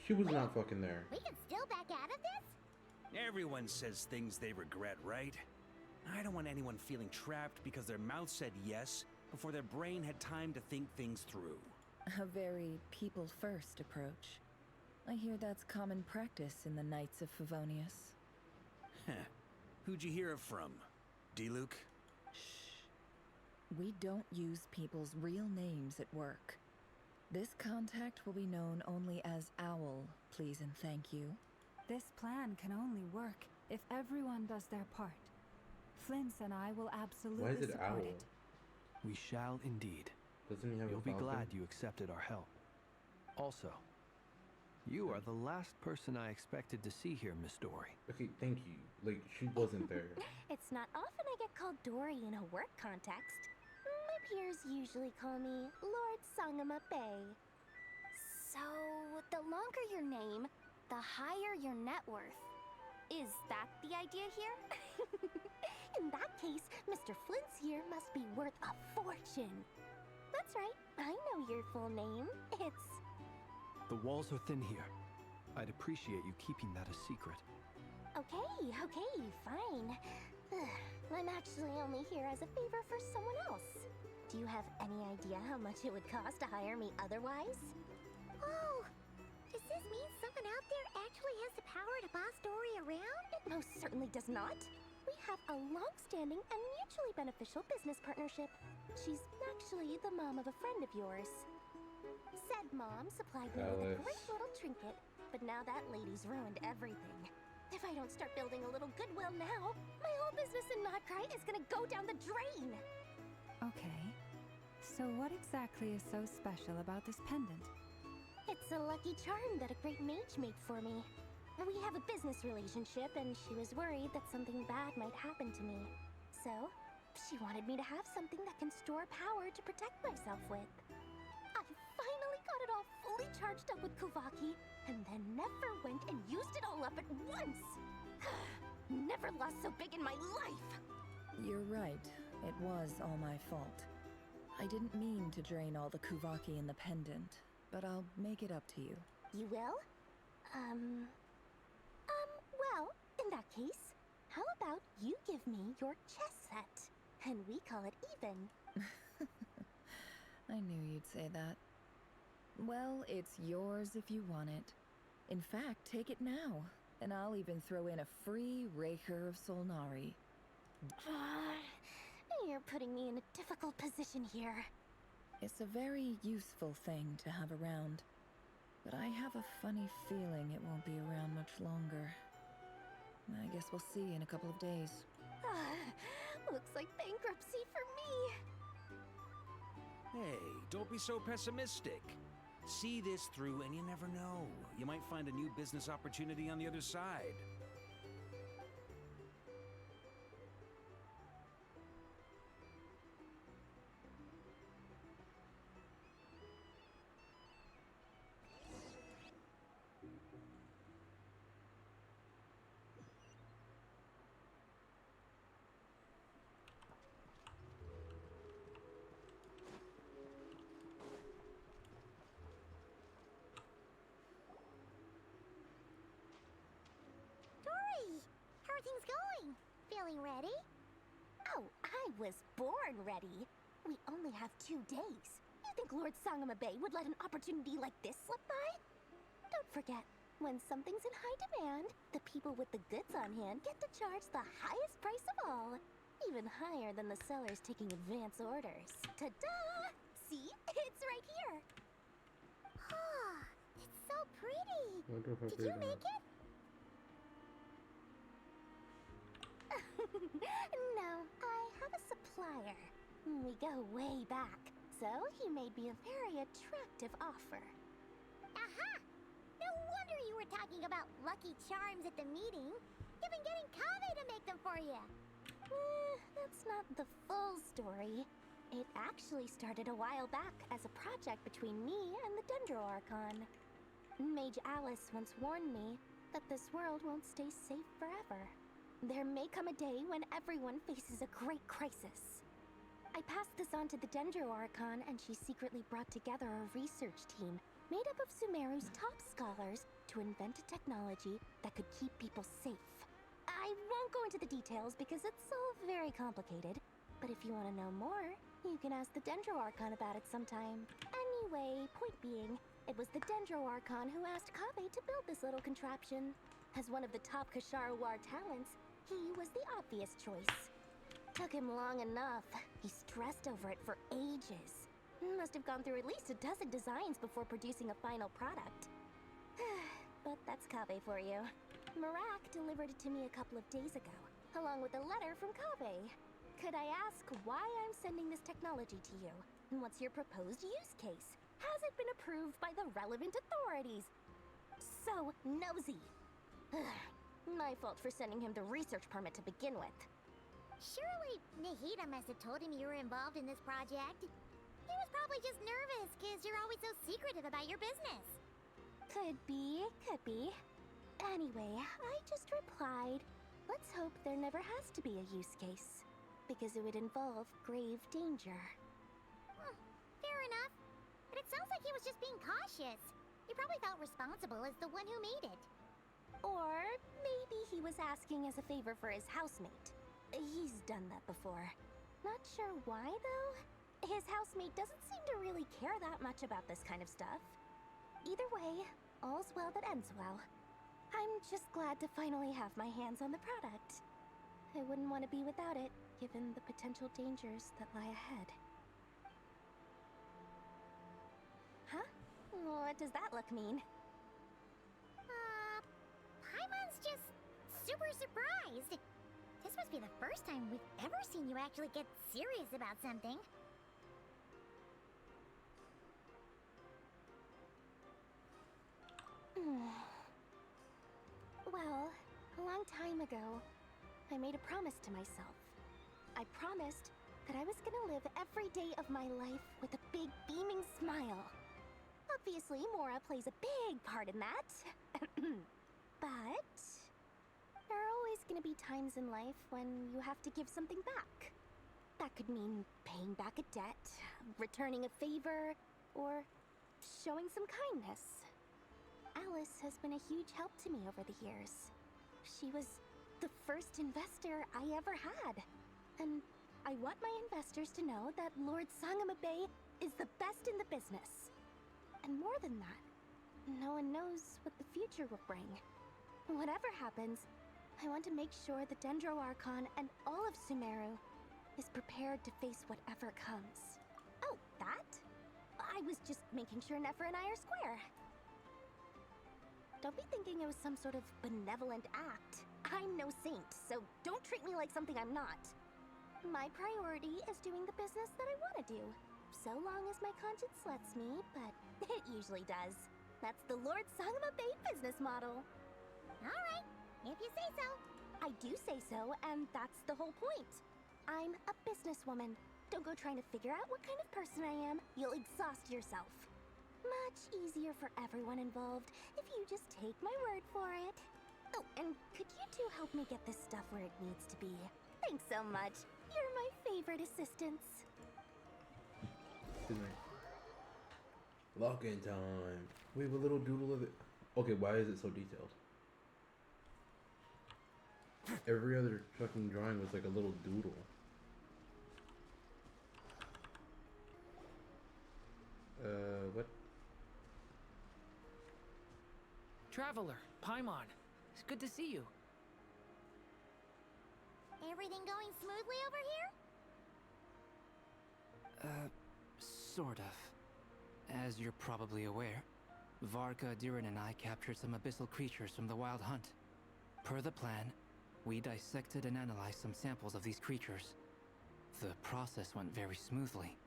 She was not fucking there. We can still back out of this? Everyone says things they regret, right? I don't want anyone feeling trapped because their mouth said yes before their brain had time to think things through. A very people-first approach. I hear that's common practice in the Knights of Favonius. Heh. Who'd you hear it from? D-Luke? We don't use people's real names at work. This contact will be known only as Owl, please and thank you. This plan can only work if everyone does their part. Flint's and I will absolutely Why is it support Owl? it. We shall indeed. Doesn't he have You'll a be falcon? glad you accepted our help. Also, you are the last person I expected to see here, Miss Dory. Okay, thank you. Like, she wasn't there. It's not often I get called Dory in a work context. My peers usually call me Lord Sangamabe. So, the longer your name, the higher your net worth. Is that the idea here? In that case, Mr. Flint's here must be worth a fortune. That's right, I know your full name. It's... The walls are thin here. I'd appreciate you keeping that a secret. Okay, fine. I'm actually only here as a favor for someone else. Do you have any idea how much it would cost to hire me otherwise? Oh, does this mean someone out there actually has the power to boss Dory around? It most certainly does not. We have a long-standing and mutually beneficial business partnership. She's actually the mom of a friend of yours. Mom supplied me with a great little trinket, but now that lady's ruined everything. If I don't start building a little goodwill now, my whole business in Notcry is gonna go down the drain! Okay. So what exactly is so special about this pendant? It's a lucky charm that a great mage made for me. We have a business relationship, and she was worried that something bad might happen to me. So, she wanted me to have something that can store power to protect myself with. I finally got it all fully charged up with Kuvaki, and then never went and used it all up at once! Never lost so big in my life! You're right. It was all my fault. I didn't mean to drain all the Kuvaki in the pendant, but I'll make it up to you. You will? Well, in that case, how about you give me your chess set? And we call it even. I knew you'd say that. Well, it's yours if you want it. In fact, take it now, and I'll even throw in a free Raker of Solnari. You're putting me in a difficult position here. It's a very useful thing to have around, but I have a funny feeling it won't be around much longer. I guess we'll see in a couple of days. Looks like bankruptcy for me. Hey, don't be so pessimistic. See this through and you never know. You might find a new business opportunity on the other side. How are things going? Feeling ready? Oh, I was born ready. We only have 2 days. You think Lord Sangama Bay would let an opportunity like this slip by? Don't forget, when something's in high demand, the people with the goods on hand get to charge the highest price of all. Even higher than the sellers taking advance orders. Ta-da! See? It's right here. Ah, it's so pretty. Did you make it? No, I have a supplier. We go way back, so he made me a very attractive offer. Aha! No wonder you were talking about lucky charms at the meeting. You've been getting Kave to make them for you. That's not the full story. It actually started a while back as a project between me and the Dendro Archon. Mage Alice once warned me that this world won't stay safe forever. There may come a day when everyone faces a great crisis. I passed this on to the Dendro Archon, and she secretly brought together a research team made up of Sumeru's top scholars to invent a technology that could keep people safe. I won't go into the details because it's all very complicated, but if you want to know more, you can ask the Dendro Archon about it sometime. Anyway, point being, it was the Dendro Archon who asked Kave to build this little contraption. As one of the top Kashara War talents, he was the obvious choice. Took him long enough. He stressed over it for ages. Must have gone through at least a dozen designs before producing a final product. But that's Kave for you. Marak delivered it to me a couple of days ago, along with a letter from Kave. Could I ask why I'm sending this technology to you? And what's your proposed use case? Has it been approved by the relevant authorities? So nosy. My fault for sending him the research permit to begin with. Surely Nahida must have told him you were involved in this project. He was probably just nervous because you're always so secretive about your business. Could be, could be. Anyway, I just replied, let's hope there never has to be a use case, because it would involve grave danger. Fair enough. But it sounds like he was just being cautious. He probably felt responsible as the one who made it. Or maybe he was asking as a favor for his housemate. He's done that before. Not sure why, though. His housemate doesn't seem to really care that much about this kind of stuff. Either way, all's well that ends well. I'm just glad to finally have my hands on the product. I wouldn't want to be without it, given the potential dangers that lie ahead. Huh? what does that look mean? Paimon's just super surprised. This must be the first time we've ever seen you actually get serious about something. Well, a long time ago, I made a promise to myself. I promised that I was gonna live every day of my life with a big beaming smile. Obviously, Mora plays a big part in that. But there are always gonna be times in life when you have to give something back. That could mean paying back a debt, returning a favor, or showing some kindness. Alice has been a huge help to me over the years. She was the first investor I ever had. And I want my investors to know that Lord Sangamabe is the best in the business. And more than that, no one knows what the future will bring. Whatever happens, I want to make sure the Dendro Archon and all of Sumeru is prepared to face whatever comes. Oh, that? I was just making sure Nefer and I are square. Don't be thinking it was some sort of benevolent act. I'm no saint, so don't treat me like something I'm not. My priority is doing the business that I want to do. So long as my conscience lets me, but it usually does. That's the Lord Sangamabe business model. Alright, if you say so. I do say so, and that's the whole point. I'm a businesswoman. Don't go trying to figure out what kind of person I am. You'll exhaust yourself. Much easier for everyone involved if you just take my word for it. Oh, and could you two help me get this stuff where it needs to be? Thanks so much. You're my favorite assistants. Good night. Lock-in time. We have a little doodle of it. Okay, why is it so detailed? Every other fucking drawing was like a little doodle. What? Traveler, Paimon. It's good to see you. Everything going smoothly over here? Sort of. As you're probably aware, Varka, Durin, and I captured some abyssal creatures from the Wild Hunt. Per the plan, we dissected and analyzed some samples of these creatures. The process went very smoothly.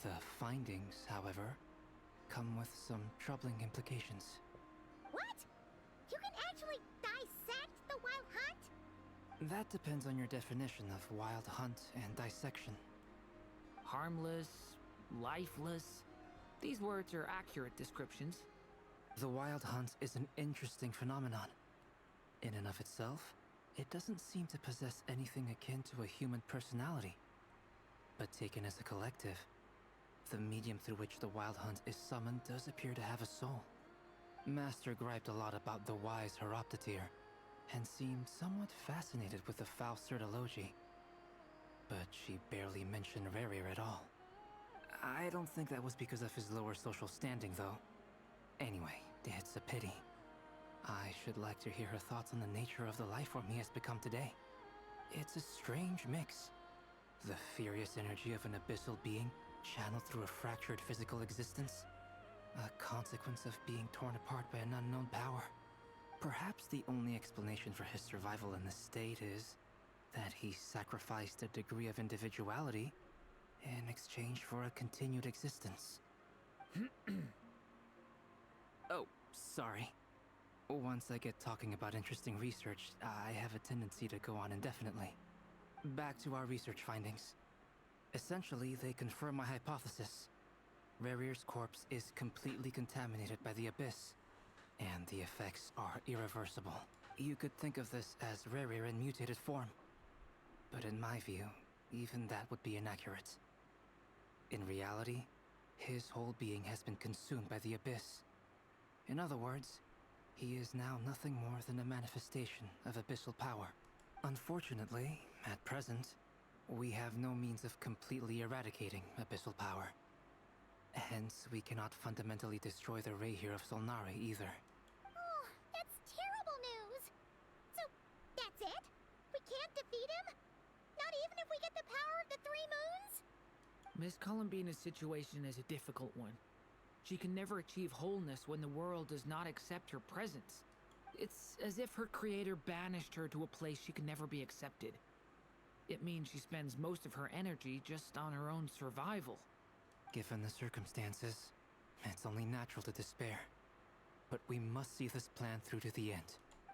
The findings, however, come with some troubling implications. What? You can actually dissect the Wild Hunt? That depends on your definition of Wild Hunt and dissection. Harmless, lifeless. These words are accurate descriptions. The Wild Hunt is an interesting phenomenon. In and of itself, it doesn't seem to possess anything akin to a human personality. But taken as a collective, the medium through which the Wild Hunt is summoned does appear to have a soul. Master griped a lot about the wise Horoptotire, and seemed somewhat fascinated with the foul Certology. But she barely mentioned Rerir at all. I don't think that was because of his lower social standing, though. Anyway, it's a pity. I should like to hear her thoughts on the nature of the life form he has become today. It's a strange mix. The furious energy of an abyssal being channeled through a fractured physical existence. A consequence of being torn apart by an unknown power. Perhaps the only explanation for his survival in this state is that he sacrificed a degree of individuality in exchange for a continued existence. Oh, sorry. Once I get talking about interesting research, I have a tendency to go on indefinitely. Back to our research findings. Essentially, they confirm my hypothesis. Rerir's corpse is completely contaminated by the Abyss, and the effects are irreversible. You could think of this as Rerir in mutated form. But in my view, even that would be inaccurate. In reality, his whole being has been consumed by the Abyss. In other words, he is now nothing more than a manifestation of abyssal power. Unfortunately, at present, we have no means of completely eradicating abyssal power. Hence, we cannot fundamentally destroy the Reihir of Solnari either. Oh, that's terrible news! So, that's it? We can't defeat him? Not even if we get the power of the Three Moons? Miss Columbina's situation is a difficult one. She can never achieve wholeness when the world does not accept her presence. It's as if her creator banished her to a place she can never be accepted. It means she spends most of her energy just on her own survival. Given the circumstances, it's only natural to despair. But we must see this plan through to the end.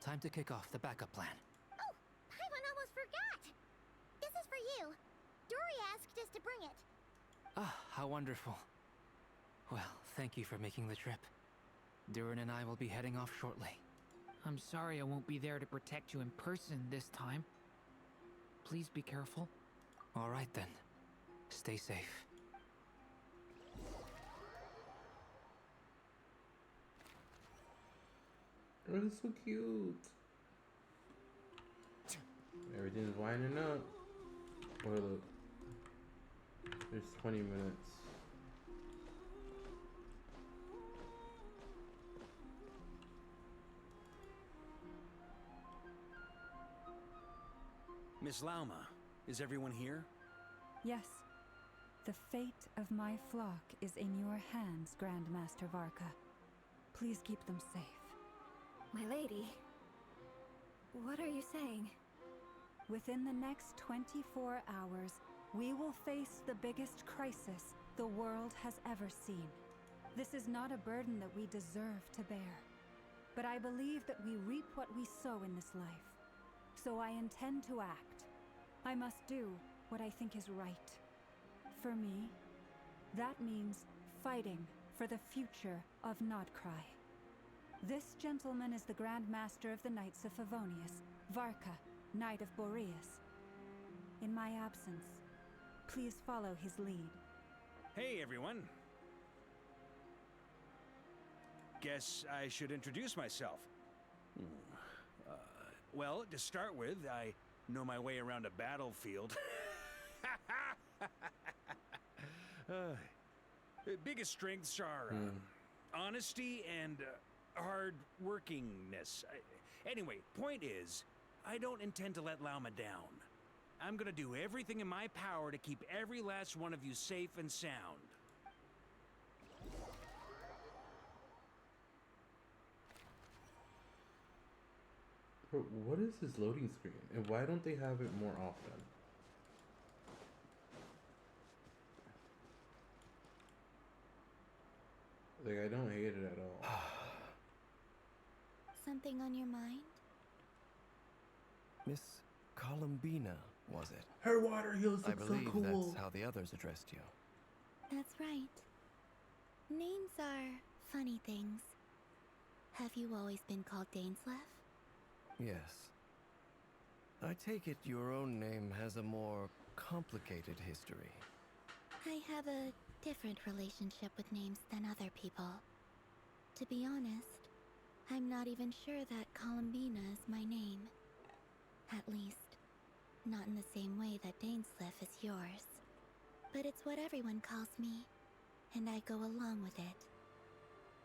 Time to kick off the backup plan. Oh, Paimon almost forgot! This is for you. Dory asked us to bring it. Ah, how wonderful. Well, thank you for making the trip. Durin and I will be heading off shortly. I'm sorry I won't be there to protect you in person this time. Please be careful. All right then. Stay safe. Oh, it's so cute. Everything's winding up. Oh, look. There's 20 minutes. Miss Lauma, is everyone here? Yes. The fate of my flock is in your hands, Grandmaster Varka. Please keep them safe. My lady, what are you saying? Within the next 24 hours, we will face the biggest crisis the world has ever seen. This is not a burden that we deserve to bear. But I believe that we reap what we sow in this life. So I intend to act. I must do what I think is right. For me, that means fighting for the future of Notcry. This gentleman is the Grand Master of the Knights of Favonius, Varka, Knight of Boreas. In my absence, please follow his lead. Hey, everyone. Guess I should introduce myself. Well, to start with, I know my way around a battlefield. Biggest strengths are honesty and hard workingness. Anyway, point is, I don't intend to let Lauma down. I'm gonna do everything in my power to keep every last one of you safe and sound. Bro, what is this loading screen? And why don't they have it more often? Like, I don't hate it at all. Something on your mind? Miss Columbina, was it? Her water heels I look so believe cool. that's how the others addressed you. That's right. Names are funny things. Have you always been called Dainsleif? Yes. I take it your own name has a more complicated history. I have a different relationship with names than other people. To be honest, I'm not even sure that Columbina is my name. At least, not in the same way that Dainsleif is yours. But it's what everyone calls me, and I go along with it.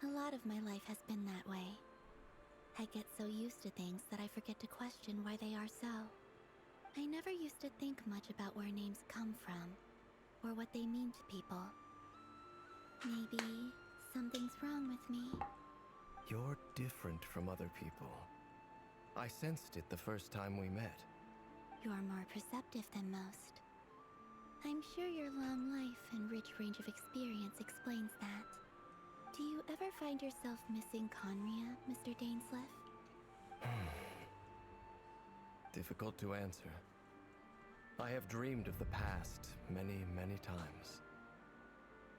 A lot of my life has been that way. I get so used to things that I forget to question why they are so. I never used to think much about where names come from, or what they mean to people. Maybe something's wrong with me. You're different from other people. I sensed it the first time we met. You're more perceptive than most. I'm sure your long life and rich range of experience explains that. Do you ever find yourself missing Conria, Mr. Dainsleif? Difficult to answer. I have dreamed of the past many, many times.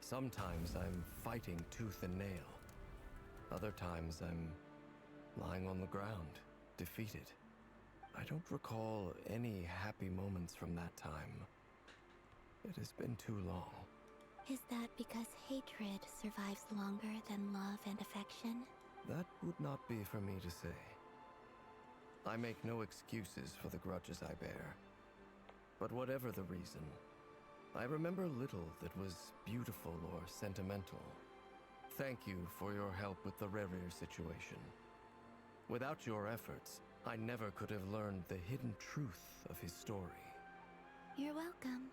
Sometimes I'm fighting tooth and nail. Other times I'm lying on the ground, defeated. I don't recall any happy moments from that time. It has been too long. Is that because hatred survives longer than love and affection? That would not be for me to say. I make no excuses for the grudges I bear. But whatever the reason, I remember little that was beautiful or sentimental. Thank you for your help with the Rerir situation. Without your efforts, I never could have learned the hidden truth of his story. You're welcome.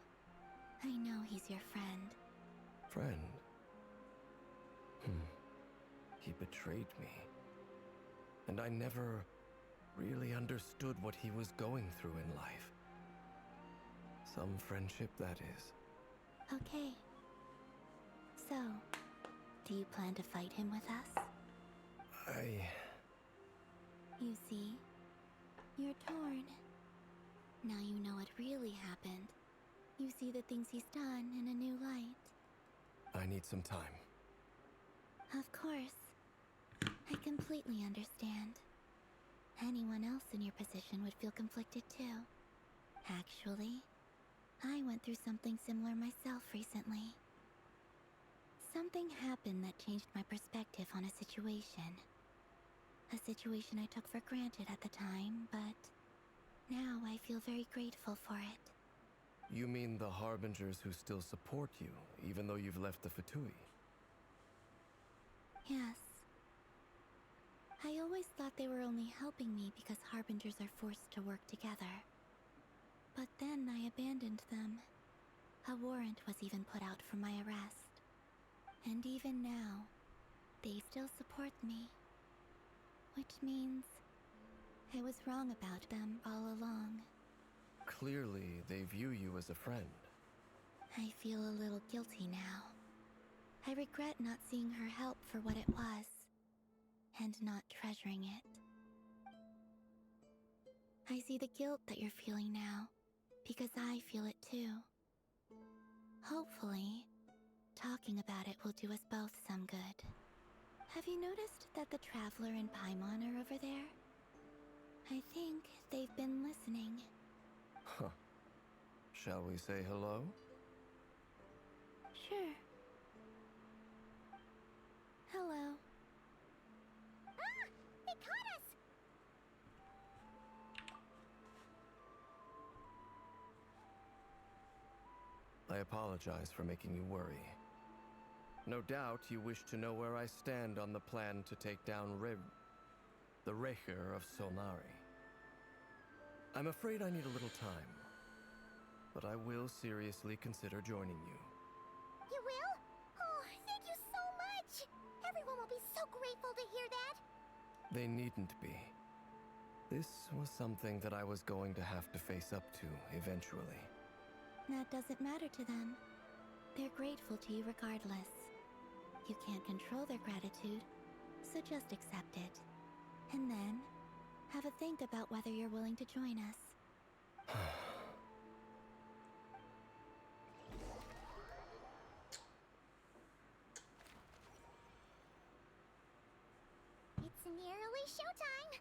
I know he's your friend. Friend? He betrayed me. And I never really understood what he was going through in life. Some friendship, that is. Okay. So, do you plan to fight him with us? You see, you're torn. Now you know what really happened. You see the things he's done in a new light. I need some time. Of course. I completely understand. Anyone else in your position would feel conflicted too. Actually, I went through something similar myself recently. Something happened that changed my perspective on a situation. A situation I took for granted at the time, but now I feel very grateful for it. You mean the Harbingers who still support you, even though you've left the Fatui? Yes. I always thought they were only helping me because Harbingers are forced to work together. But then I abandoned them. A warrant was even put out for my arrest. And even now, they still support me. Which means I was wrong about them all along. Clearly, they view you as a friend. I feel a little guilty now. I regret not seeing her help for what it was, and not treasuring it. I see the guilt that you're feeling now, because I feel it too. Hopefully, talking about it will do us both some good. Have you noticed that the Traveler and Paimon are over there? I think they've been listening. Huh. Shall we say hello? Sure. Hello. Ah! They caught us! I apologize for making you worry. No doubt you wish to know where I stand on the plan to take down the Recher of Solnari. I'm afraid I need a little time, but I will seriously consider joining you. You will? Oh, thank you so much! Everyone will be so grateful to hear that! They needn't be. This was something that I was going to have to face up to eventually. That doesn't matter to them. They're grateful to you regardless. You can't control their gratitude, so just accept it. And then, have a think about whether you're willing to join us. It's nearly showtime!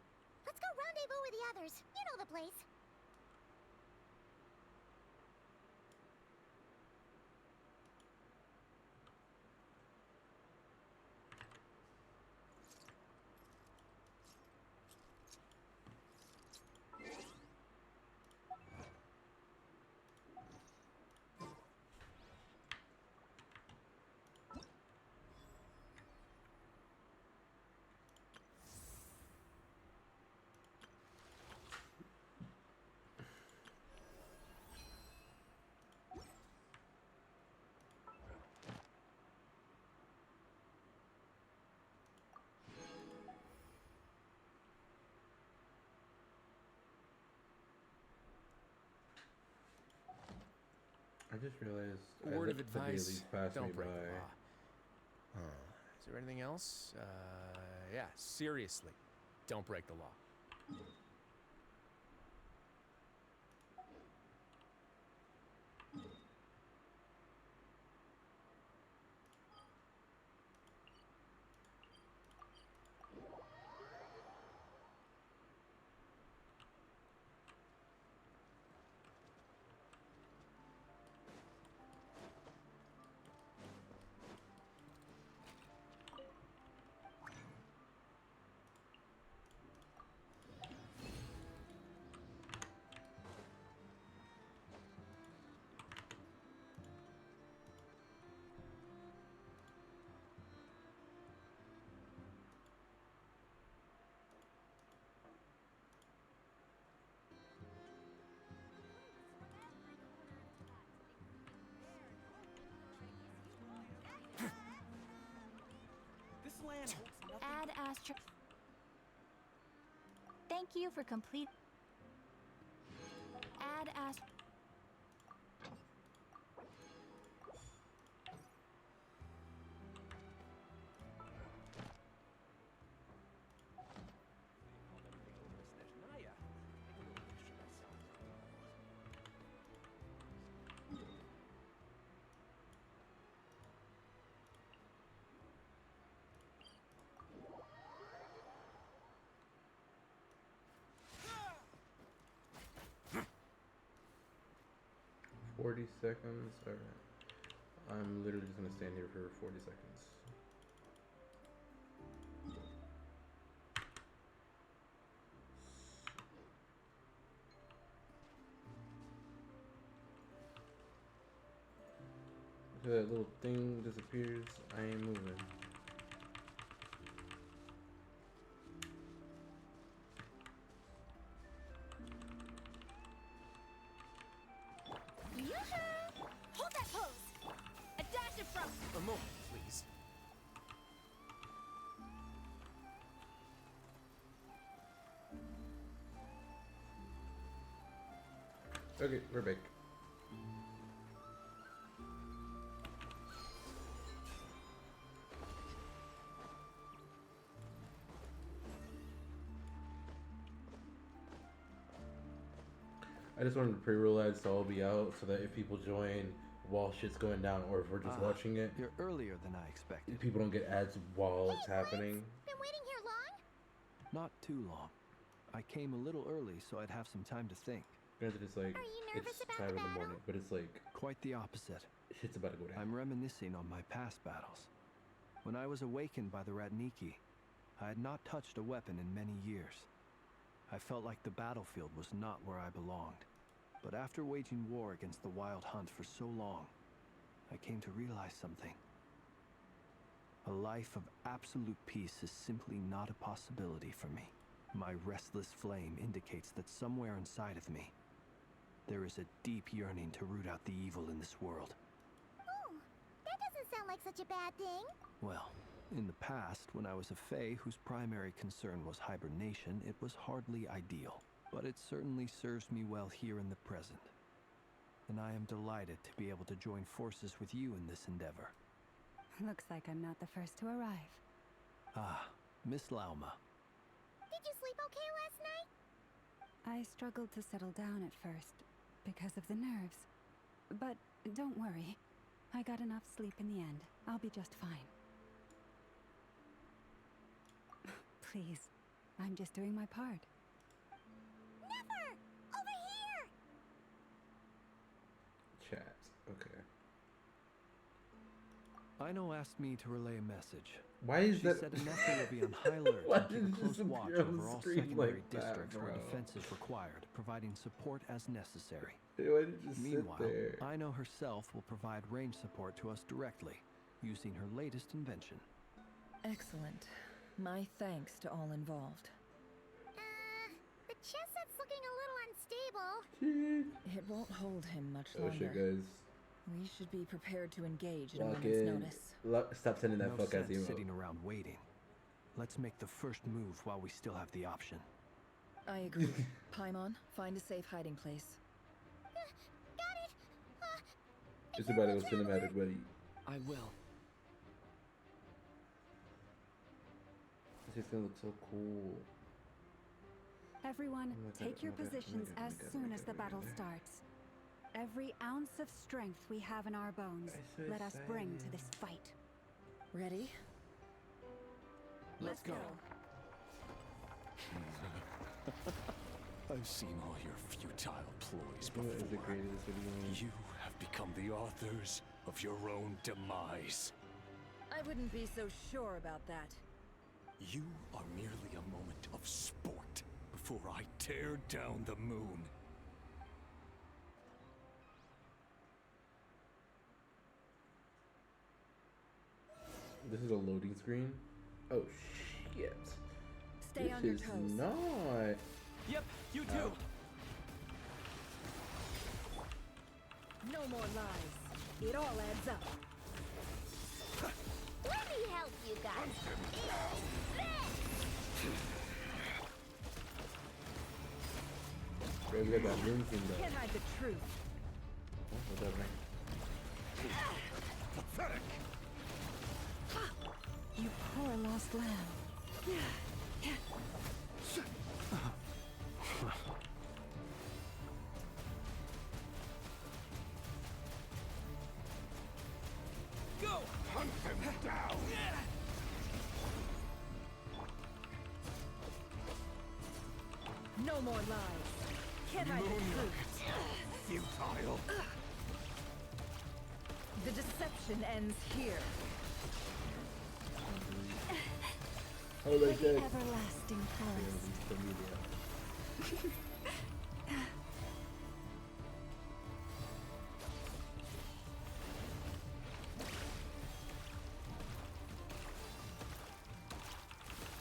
Let's go rendezvous with the others. You know the place. I just realized A word I of let the advice, dailies pass me don't break by. the law. Is there anything else? Yeah, seriously, don't break the law. Add Astro. Thank you for complete. Add Astro. $40 seconds. Alright. I'm literally just gonna stand here for 40 seconds. So that little thing disappears. I ain't moving. Hold that pose! A dash of front! A moment, please. Okay, we're back. I just wanted to pre-roll ads to all be out so that if people join while shit's going down or if we're just watching it, You're earlier than I expected. people don't get ads while it's happening. Been waiting here long? Not too long. I came a little early so I'd have some time to think. Granted, it's like, it's 5 in the morning, but it's like, Quite the opposite. shit's about to go down. I'm reminiscing on my past battles. When I was awakened by the Ratniki, I had not touched a weapon in many years. I felt like the battlefield was not where I belonged. But after waging war against the Wild Hunt for so long, I came to realize something. A life of absolute peace is simply not a possibility for me. My restless flame indicates that somewhere inside of me, there is a deep yearning to root out the evil in this world. Oh, that doesn't sound like such a bad thing. Well, in the past, when I was a Fae whose primary concern was hibernation, it was hardly ideal. But it certainly serves me well here in the present. And I am delighted to be able to join forces with you in this endeavor. Looks like I'm not the first to arrive. Ah, Miss Lauma. Did you sleep okay last night? I struggled to settle down at first because of the nerves. But don't worry. I got enough sleep in the end. I'll be just fine. Please, I'm just doing my part. Never! Over here! Chat. Okay. Aino asked me to relay a message. Why is she that? said Nefer will be on high alert Why and keep did a it close just watch appear on over the all screen secondary like that, districts where bro? defense is required, providing support as necessary. Why did it just Meanwhile, sit there? Aino herself will provide range support to us directly, using her latest invention. Excellent. My thanks to all involved. The chest set's looking a little unstable. It won't hold him much Oh longer. shit, guys. We should be prepared to engage at a Lock moment's in. notice. Stop sending that No fuck ass sense email. sitting around waiting. Let's make the first move while we still have the option. I agree. Paimon, find a safe hiding place. Got it! It's about to go cinematic, buddy. I will. This is gonna look so cool. Everyone, Oh my God, take oh your my God, oh my positions God, oh my as God, oh soon my as God, the oh my battle God. starts. Every ounce of strength we have in our bones, I'm so let us bring to excited. this fight. Ready? Let's go. I've seen all your futile ploys What is the before. greatest video? You have become the authors of your own demise. I wouldn't be so sure about that. You are merely a moment of sport before I tear down the moon. This is a loading screen? Oh shit. Stay this on your is toes. not. Yep, you do. Ow. No more lies. It all adds up. Let me help you guys. Baby got that moon thing though. Can't hide the truth. What's up, man? Pathetic. You poor lost lamb. Go! Hunt them down! No more lies. Can't hide the truth. Futile. The deception ends here. Oh, they For the did. everlasting forest.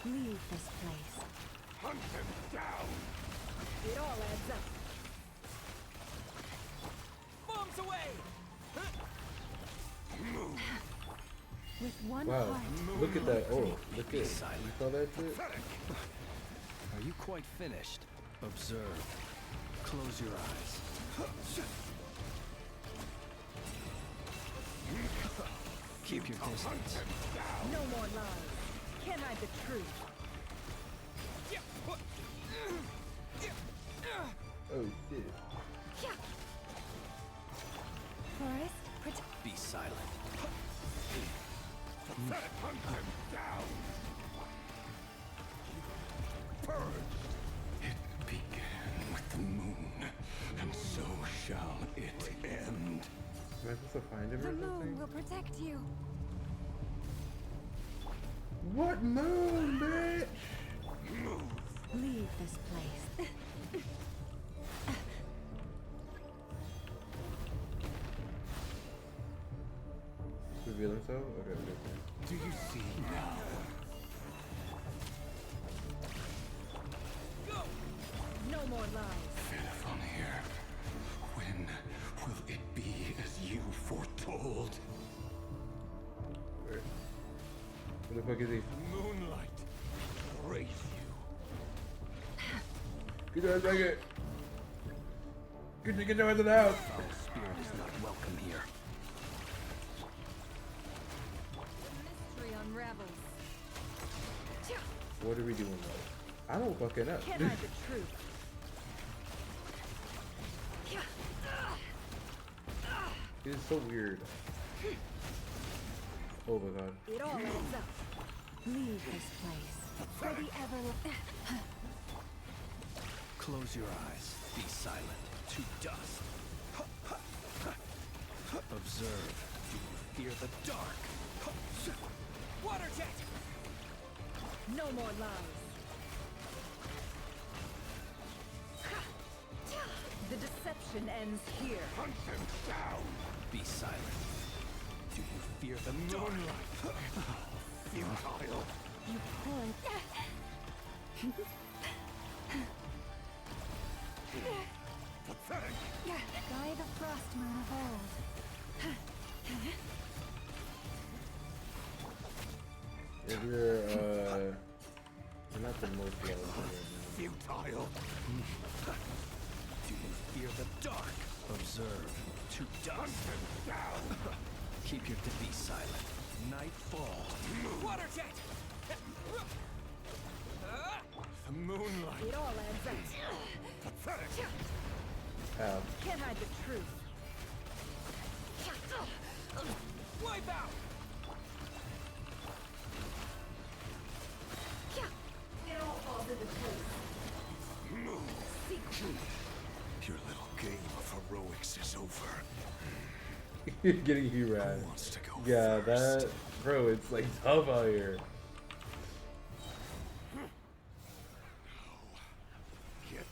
Leave this place. Hunt them down! It all adds up. Bombs away! Move! With one Wow, heart. look at that. Oh, look at it. You saw that shit? Are you quite finished? Observe. Close your eyes. Keep your distance. No more lies. Can't hide the truth. Oh, shit. Forest, protect. Be silent. Hunt them down! Purge! It began with the moon, and so shall it end. Am I supposed to find him The or moon something? will protect you. What moon, bitch? Move! Leave this place. Reveal himself? Okay, okay, okay. Do you see now? Go! No more lies. Fenifenir, when will it be as you foretold? Where the fuck is he? Moonlight, praise you. Get your ass back here. Get your ass in the house. Foul spirit is not welcome here. Mystery unravels. What are we doing though? I don't fucking know. Can't hide the truth. It is so weird. Oh my god. It all adds up. Leave this place. For the ever. Close your eyes. Be silent. To dust. Observe. Do you fear the dark? Water jet! No more lies. The deception ends here. Hunt them down! Be silent. Do you fear the dark? Futile! You poor. Pathetic! Guy the frost moon of old. If you're not the most loved right now. Futile! Do you fear the dark? Observe. To Hunt dust. them down! Keep your be silent. Nightfall. Water jet! The moonlight. It all adds up. Pathetic! Ow. Can't hide the truth. Wipe out! It all falls into place. Move! Your little game of heroics is over. Getting you right. Who wants to go Yeah, first? that bro, it's like tough out here. Get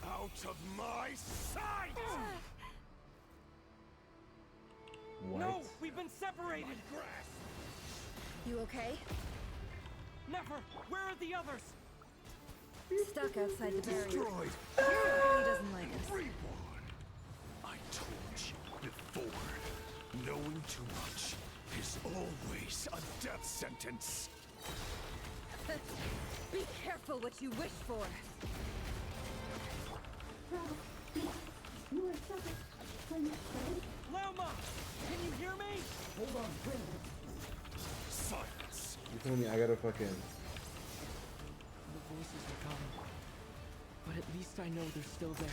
out of my sight! What? No, we've been separated. You okay? Never. Where are the others? Stuck outside the barrier. Destroyed! He doesn't like us. Reborn. I told you before. Knowing too much is always a death sentence. Be careful what you wish for. Loma! Can you hear me? Hold on, Silence. You telling me I gotta fucking... The voices are gone. But at least I know they're still there.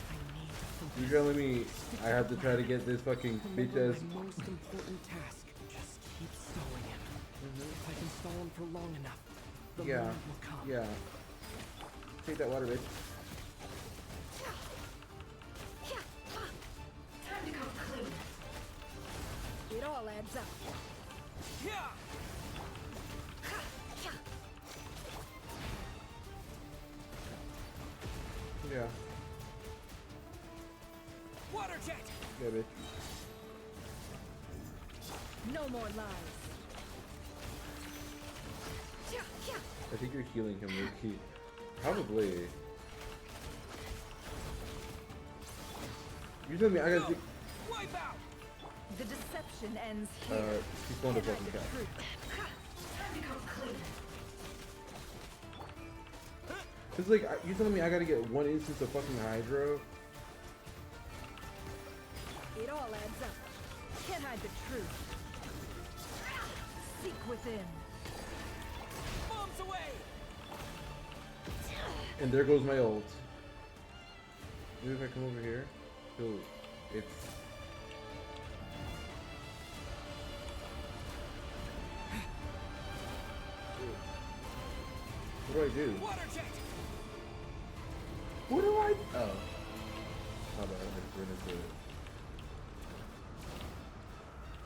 I need to focus. You telling me I have to try to get this fucking bitch Remember ass... my most important task. Just keep stalling him. If I can stall him for long enough, the Yeah, moment will come. yeah. Take that water, bitch. Time to come clean. It all adds up. Yeah. Water jet! Yeah, bitch. No more lies. I think you're healing him, Luke. Probably. You telling me I gotta... Wipe out! The deception ends here. He's going to fucking cat. Time to come clean. It's like, you telling me I gotta get one instance of fucking Hydro? It all adds up. Can't hide the truth. Seek within. Bombs away! And there goes my ult. Maybe if I come over here, it's... What do I do? Water jet! What do I... Oh. How about I just run into it?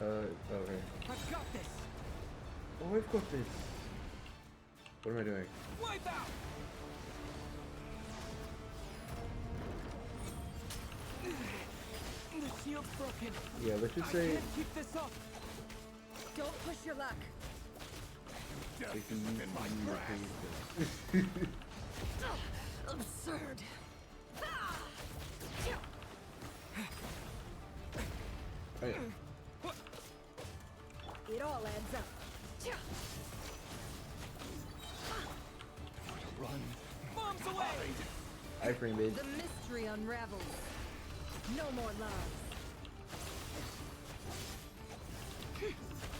Okay. I've got this! Oh, I've got this. What am I doing? Wipe out! The shield's broken. Yeah, let's just I say... can't keep this up. Don't push your luck. They can use in my things. Absurd. Oh, yeah. It all adds up. Run. Bombs away! Iframe, bitch. The mystery unravels. No more lies.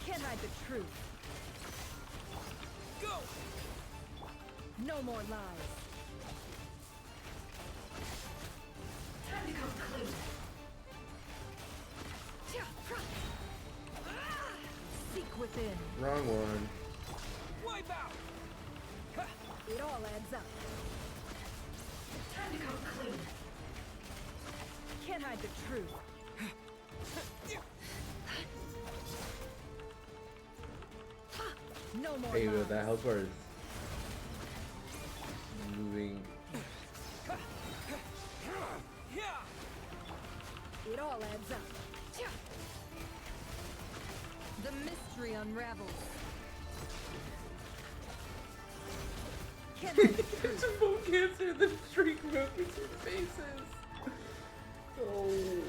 Can't hide the truth. Go! No more lies. Time to come clean. Seek within. Wrong one. Wipe out! It all adds up. Time to come clean. Can't hide the truth. No more Hey, lies. that health bar is moving. It all adds up. The mystery unravels. Can't hide the truth. Bone cancer, the streak moving through the faces. Oh.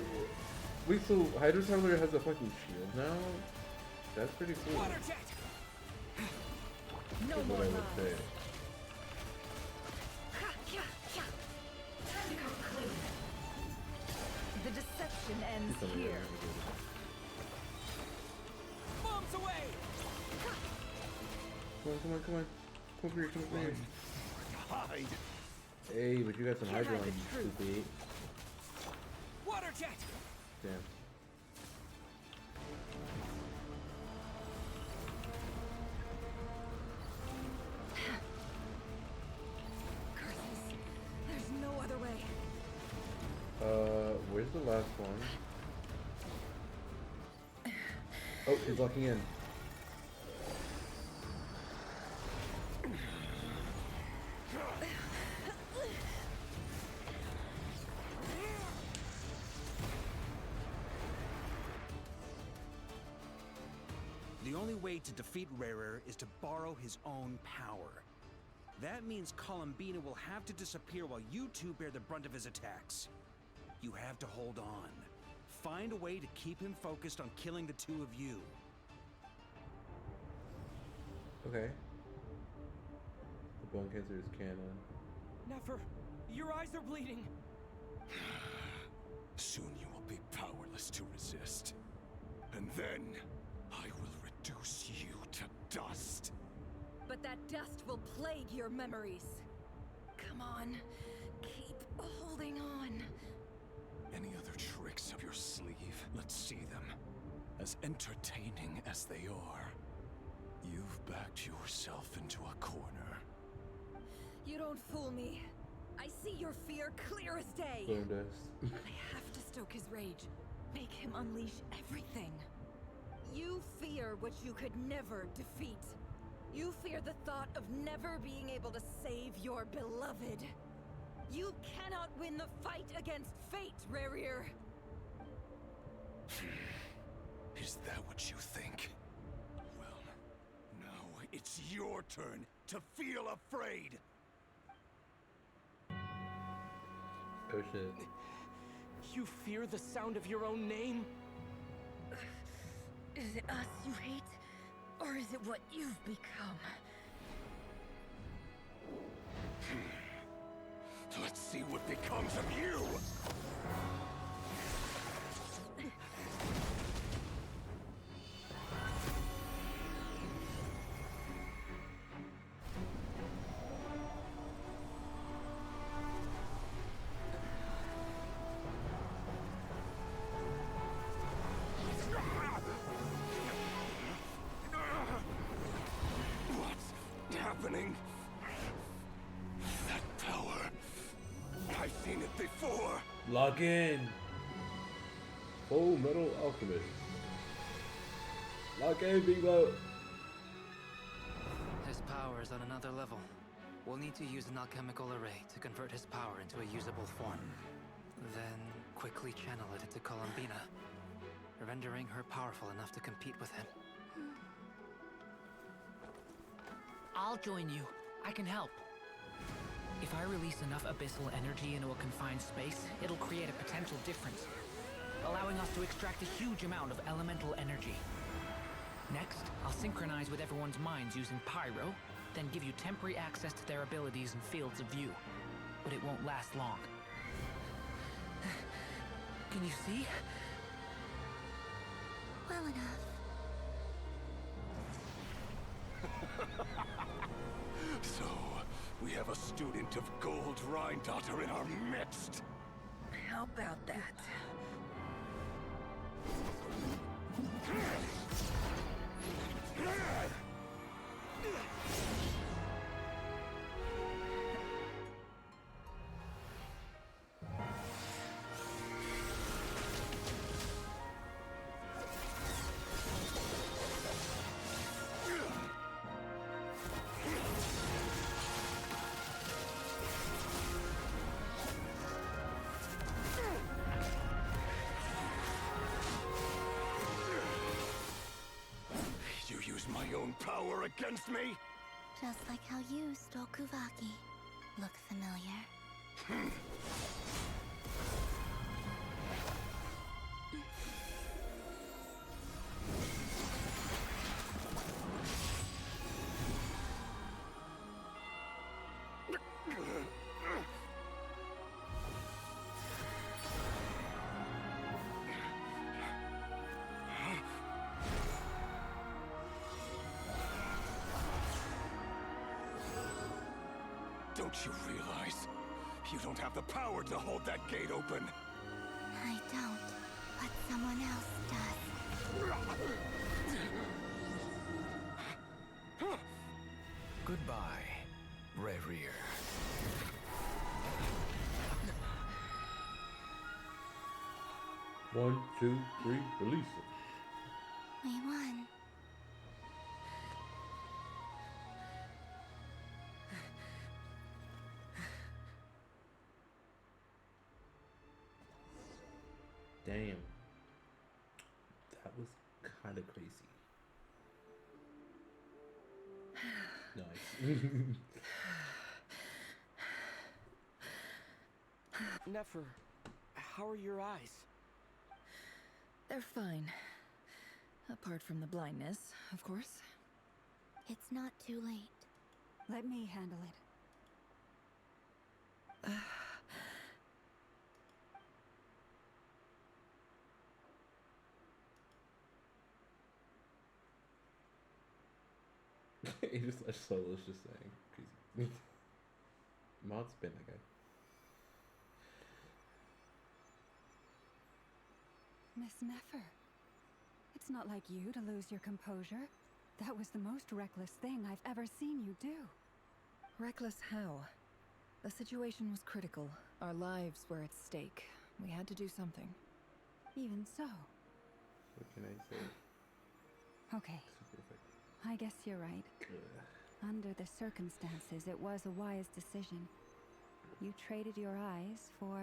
Wait, so Hydro Toddler has a fucking shield now? That's pretty cool. Water jet! No Is more what I would lies. say. Time to come clean. The deception ends Please tell me I here. have to do this. Bombs away! Come on, come on, come on. Come over here, come over here. Hide. Hey, but you got some Can't Hydro hide on the you, truth. stupid. Water jet! Damn. Curses. There's no other way. Where's the last one? Oh, he's locking in. The only way to defeat Rarer is to borrow his own power. That means Columbina will have to disappear while you two bear the brunt of his attacks. You have to hold on. Find a way to keep him focused on killing the two of you. Okay. The bone cancer is canon. Nefer, your eyes are bleeding. Soon you will be powerless to resist. And then, I will reduce you to dust. But that dust will plague your memories. Come on, keep holding on. Any other tricks up your sleeve? Let's see them. As entertaining as they are. You've backed yourself into a corner. You don't fool me. I see your fear clear as day. Bone dust. I have to stoke his rage. Make him unleash everything. You fear what you could never defeat. You fear the thought of never being able to save your beloved. You cannot win the fight against fate, Rerir. Is that what you think? Well, now it's your turn to feel afraid. Oh shit. You fear the sound of your own name? Is it us you hate? Or is it what you've become? Let's see what becomes of you! What's happening? That power. I've seen it before. Lock in. Full Metal Alchemist. Lock in, Bebo. His power is on another level. We'll need to use an alchemical array to convert his power into a usable form. Then quickly channel it into Columbina, rendering her powerful enough to compete with him. I'll join you. I can help. If I release enough abyssal energy into a confined space, it'll create a potential difference, allowing us to extract a huge amount of elemental energy. Next, I'll synchronize with everyone's minds using Pyro, then give you temporary access to their abilities and fields of view. But it won't last long. Can you see? Well enough. So, we have a student of Gold Rheindotter in our midst. How about that? You use my own power against me? Just like how you stole Kuvaki. Look familiar? Don't you realize? You don't have the power to hold that gate open. I don't, but someone else does. Goodbye, Rerir. One, two, three, release it. We won. Damn. That was kind of crazy. Nice. Nefer, how are your eyes? They're fine. Apart from the blindness, of course. It's not too late. Let me handle it. He just like Solo's just saying crazy. Maud's been that guy. Miss Nefer. It's not like you to lose your composure. That was the most reckless thing I've ever seen you do. Reckless how? The situation was critical. Our lives were at stake. We had to do something. Even so. What can I say? Okay. Super effective. I guess you're right. Ugh. Under the circumstances, it was a wise decision. You traded your eyes for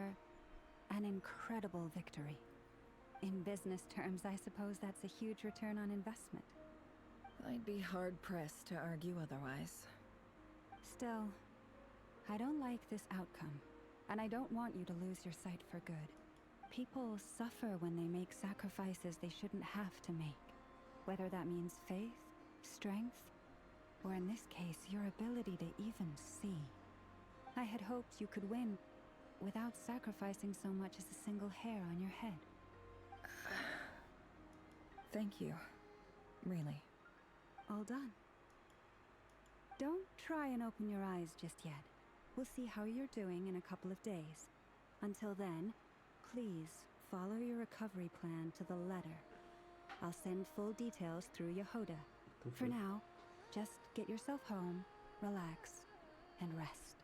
an incredible victory. In business terms, I suppose that's a huge return on investment. I'd be hard-pressed to argue otherwise. Still, I don't like this outcome, and I don't want you to lose your sight for good. People suffer when they make sacrifices they shouldn't have to make, whether that means faith, strength, or in this case, your ability to even see. I had hoped you could win without sacrificing so much as a single hair on your head. Thank you. Really. All done. Don't try and open your eyes just yet. We'll see how you're doing in a couple of days. Until then, please follow your recovery plan to the letter. I'll send full details through Yehoda. For now, just get yourself home, relax, and rest.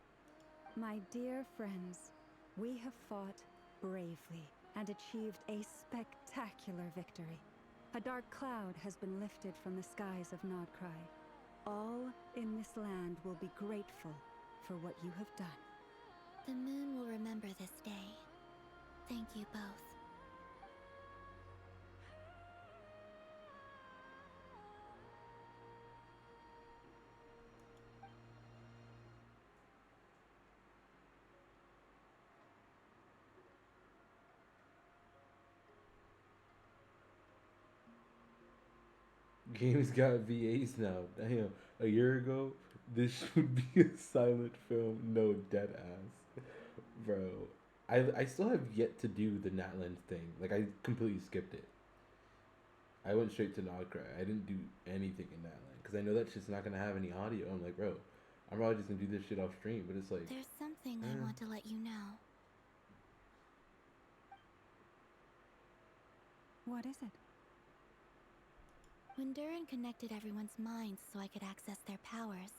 My dear friends, we have fought bravely and achieved a spectacular victory. A dark cloud has been lifted from the skies of Nodcry. All in this land will be grateful for what you have done. The moon will remember this day. Thank you both. Games got VAs now. Damn. A year ago, this would be a silent film. No, dead ass. Bro. I still have yet to do the Natland thing. Like, I completely skipped it. I went straight to Nodcry. I didn't do anything in Natland. Because I know that shit's not going to have any audio. I'm like, bro, I'm probably just going to do this shit off stream. But it's like... There's something I want to let you know. What is it? When Durin connected everyone's minds so I could access their powers,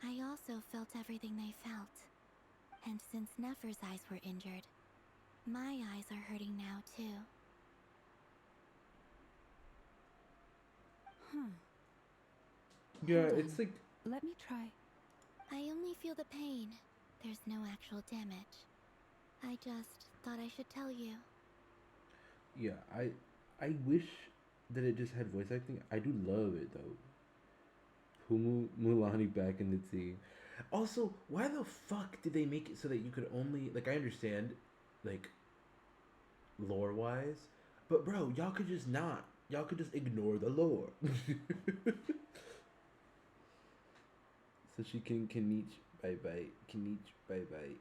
I also felt everything they felt. And since Nefer's eyes were injured, my eyes are hurting now too. Yeah, Hold it's on. like... Let me try. I only feel the pain. There's no actual damage. I just thought I should tell you. Yeah, I wish that it just had voice acting. I do love it though. Mulani back in the team. Also, why the fuck did they make it so that you could only, like, I understand, like, lore wise, but bro, y'all could just not. Y'all could just ignore the lore. So she can Kanichi bye bye. Kanichi bye bye.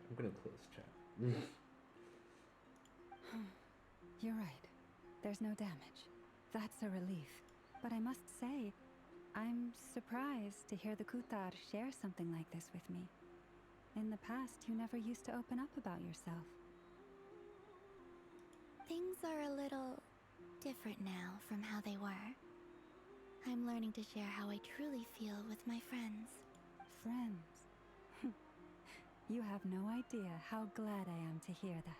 I'm gonna close chat. You're right. There's no damage. That's a relief. But I must say, I'm surprised to hear the Kutar share something like this with me. In the past, you never used to open up about yourself. Things are a little different now from how they were. I'm learning to share how I truly feel with my friends. Friends? You have no idea how glad I am to hear that.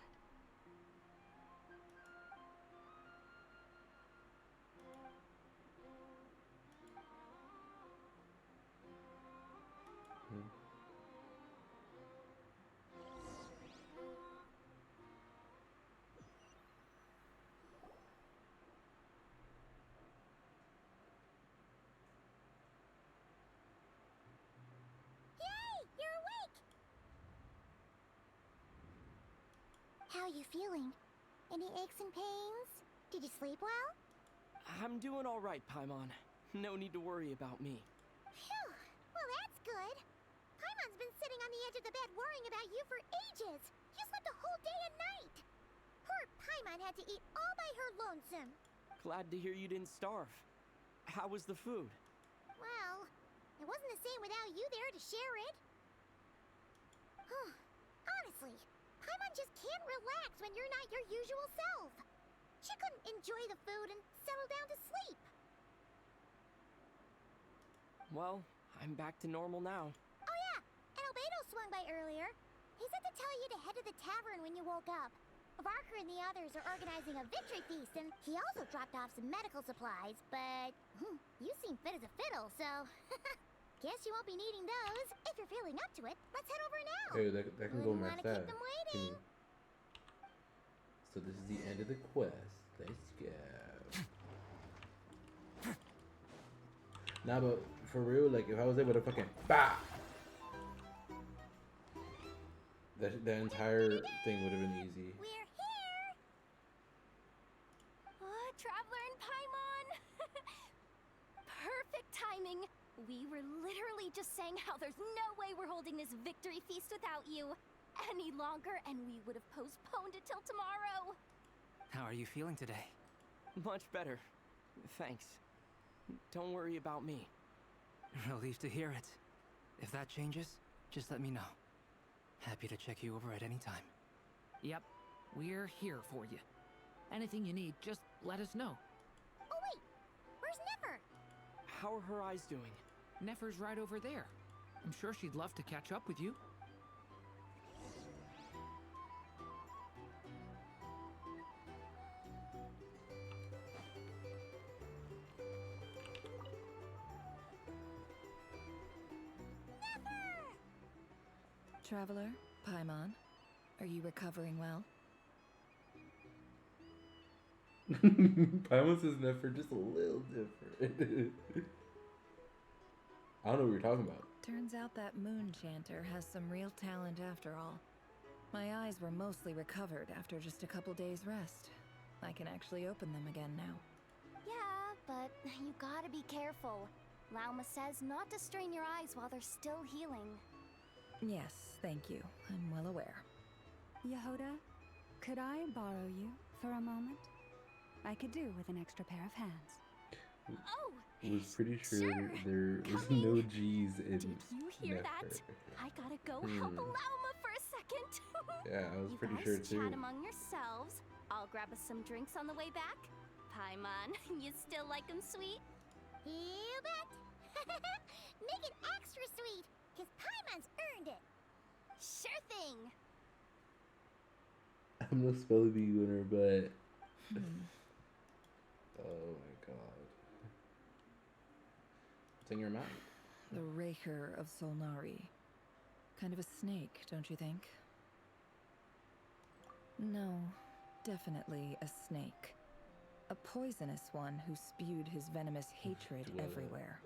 How you feeling? Any aches and pains? Did you sleep well? I'm doing all right, Paimon. No need to worry about me. Phew, well that's good. Paimon's been sitting on the edge of the bed worrying about you for ages. You slept a whole day and night. Poor Paimon had to eat all by her lonesome. Glad to hear you didn't starve. How was the food? Well, it wasn't the same without you there to share it. Honestly, Paimon just can't relax when you're not your usual self. She couldn't enjoy the food and settle down to sleep. Well, I'm back to normal now. Oh yeah, and Albedo swung by earlier. He said to tell you to head to the tavern when you woke up. Barker and the others are organizing a victory feast, and he also dropped off some medical supplies, but you seem fit as a fiddle, so guess you won't be needing those. If you're feeling up to it, let's head over now. Hey, that can go Wouldn't match wanna that. keep them waiting. So this is the end of the quest. Let's go. Nah, but for real, like if I was able to fucking that entire thing would have been easy. We're here! Traveler and Paimon! Perfect timing! We were literally just saying how there's no way we're holding this victory feast without you any longer, and we would have postponed it till tomorrow. How are you feeling today? Much better. Thanks. Don't worry about me. Relieved to hear it. If that changes, just let me know. Happy to check you over at any time. Yep, we're here for you. Anything you need, just let us know. Oh wait, where's Nefer? How are her eyes doing? Nefer's right over there. I'm sure she'd love to catch up with you. Traveler, Paimon, are you recovering well? Paimon says Nefer just a little different. I don't know what you're talking about. Turns out that moon chanter has some real talent after all. My eyes were mostly recovered after just a couple days rest. I can actually open them again now. Yeah, but you gotta be careful. Lauma says not to strain your eyes while they're still healing. Yes, thank you. I'm well aware. Yehoda, could I borrow you for a moment? I could do with an extra pair of hands. Oh! I was pretty sure Sure, there was no G's in Did you hear Nefer. that? I gotta go help Lauma for a second. Yeah, I was pretty you sure guys too. chat among yourselves. I'll grab us some drinks on the way back. Paimon, you still like 'em sweet? You bet. Make it extra sweet, cause Paimon's earned it. Sure thing. I'm no spelling bee winner, but oh my god, what's in your mind? The Raker of Solnari. Kind of a snake, don't you think? No, definitely a snake. A poisonous one who spewed his venomous hatred everywhere.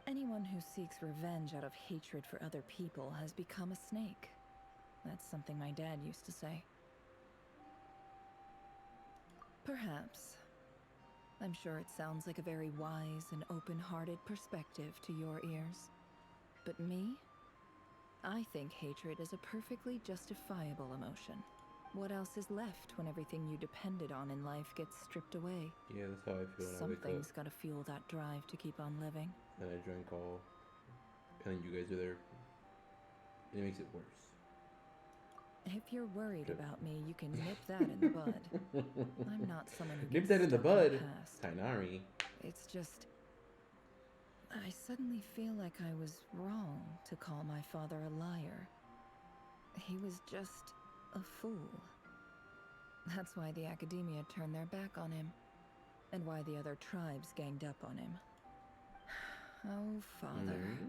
Anyone who seeks revenge out of hatred for other people has become a snake. That's something my dad used to say. Perhaps. I'm sure it sounds like a very wise and open-hearted perspective to your ears. But me? I think hatred is a perfectly justifiable emotion. What else is left when everything you depended on in life gets stripped away? Yeah, that's how I feel when I wake up. Something's gotta fuel that drive to keep on living. And I drank all, and then you guys are there. It makes it worse. If you're worried about me, you can nip that in the bud. I'm not someone who Nip gets that in the stuck bud, past. Tainari. It's just... I suddenly feel like I was wrong to call my father a liar. He was just a fool. That's why the Academia turned their back on him. And why the other tribes ganged up on him. Oh, Father.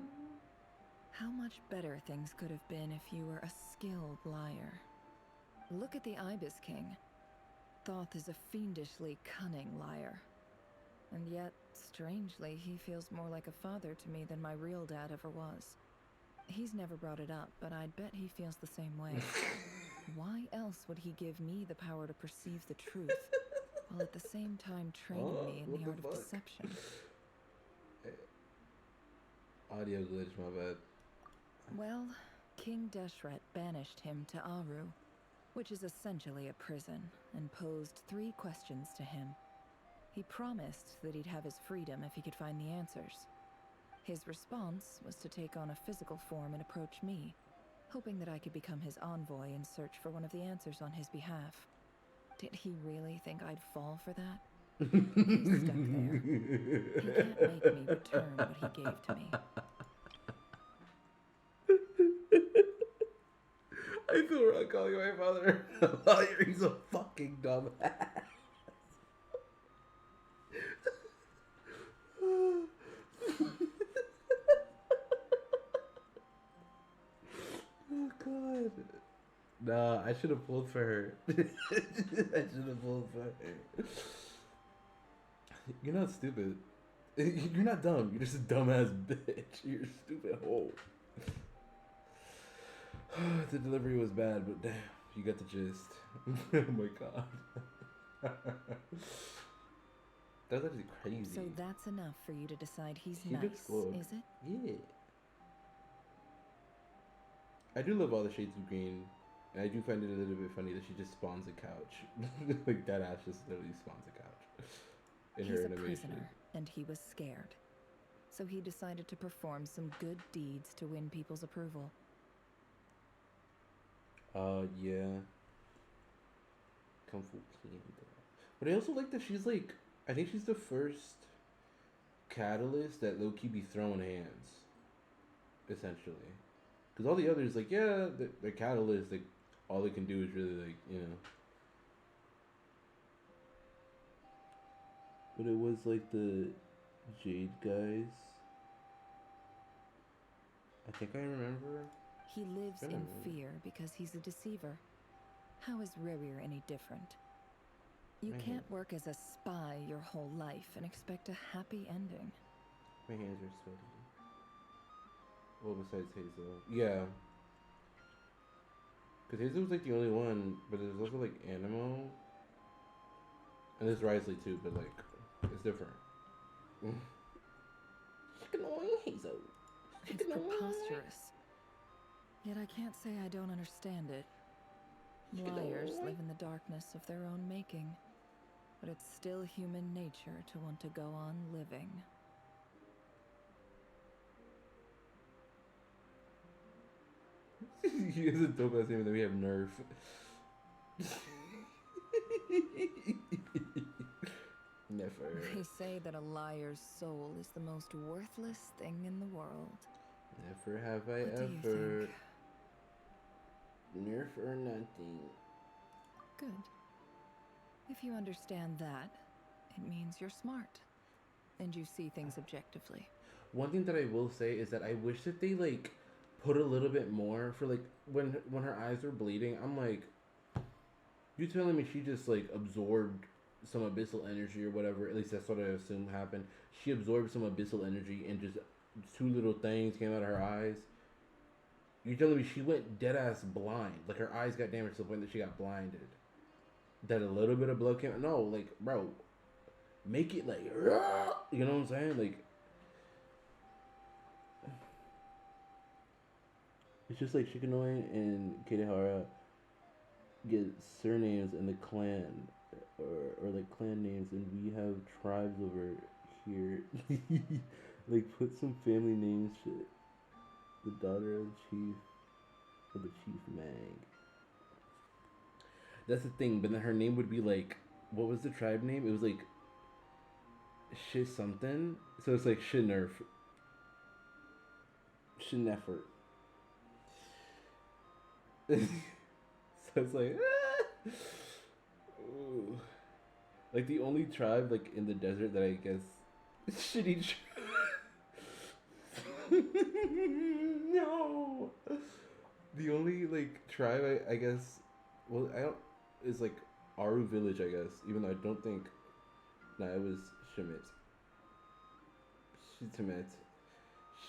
How much better things could have been if you were a skilled liar. Look at the Ibis King. Thoth is a fiendishly cunning liar. And yet, strangely, he feels more like a father to me than my real dad ever was. He's never brought it up, but I'd bet he feels the same way. Why else would he give me the power to perceive the truth, while at the same time training me in what the the art of fuck? deception? Audio glitch, my bad. Well, King Deshret banished him to Aru, which is essentially a prison, and posed 3 questions to him. He promised that he'd have his freedom if he could find the answers. His response was to take on a physical form and approach me, hoping that I could become his envoy and search for one of the answers on his behalf. Did he really think I'd fall for that? He's stuck there. He can't make me return what he gave to me. I feel wrong calling my father a lawyer. He's a fucking dumbass. Oh god. Nah, I should have pulled for her. I should have pulled for her. You're not stupid. You're not dumb. You're just a dumbass bitch. You're a stupid hoe. The delivery was bad, but damn, you got the gist. Oh my god. That's actually crazy. So that's enough for you to decide he's He nice, looks good. is it? Yeah. I do love all the shades of green. And I do find it a little bit funny that she just spawns a couch. Like that ass just literally spawns a couch. In He's her a animation. prisoner, and he was scared. So he decided to perform some good deeds to win people's approval. Yeah. Kung Fu Panda. But I also like that she's like, I think she's the first catalyst that low-key be throwing hands. Essentially. Because all the others, like, yeah, they're catalysts, like, all they can do is really, like, you know. But it was like the Jade guys. I think I remember. He lives I in don't know. fear because he's a deceiver. How is Rerir any different? You My can't hand- work as a spy your whole life and expect a happy ending. My hands are sweaty. Well, besides Hazel. Yeah. Because Hazel was like the only one, but there's also like Animo. And there's Risley too, but like, it's different. Annoying Hazel. It's preposterous. Yet I can't say I don't understand it. Liars live in the darkness of their own making, but it's still human nature to want to go on living. He has a dope ass name, and then we have Nerf. Never. They say that a liar's soul is the most worthless thing in the world. Never have I What do you ever. think? Nerf or nothing. Good. If you understand that, it means you're smart. And you see things objectively. One thing that I will say is that I wish that they like put a little bit more for like when her eyes were bleeding. I'm like, you telling me she just like absorbed some abyssal energy or whatever? At least that's what I assume happened. She absorbed some abyssal energy and just 2 little things came out of her eyes. You're telling me she went dead ass blind? Like her eyes got damaged to the point that she got blinded. That a little bit of blood came. No, like bro, make it like you know what I'm saying? Like it's just like Shikanoe and Kitahara get surnames in the clan or like clan names, and we have tribes over here. Like put some family names shit. The daughter of the chief, or the chief mag. That's the thing, but then her name would be like, what was the tribe name? It was like Shit something. So it's like Shinnerf. Shineffert. So it's like, Ooh. Like the only tribe like in the desert that I guess shitty no. The only like tribe I guess, well I don't, is like Aru village I guess, even though I don't think, nah, it was Shimit. Shitimet.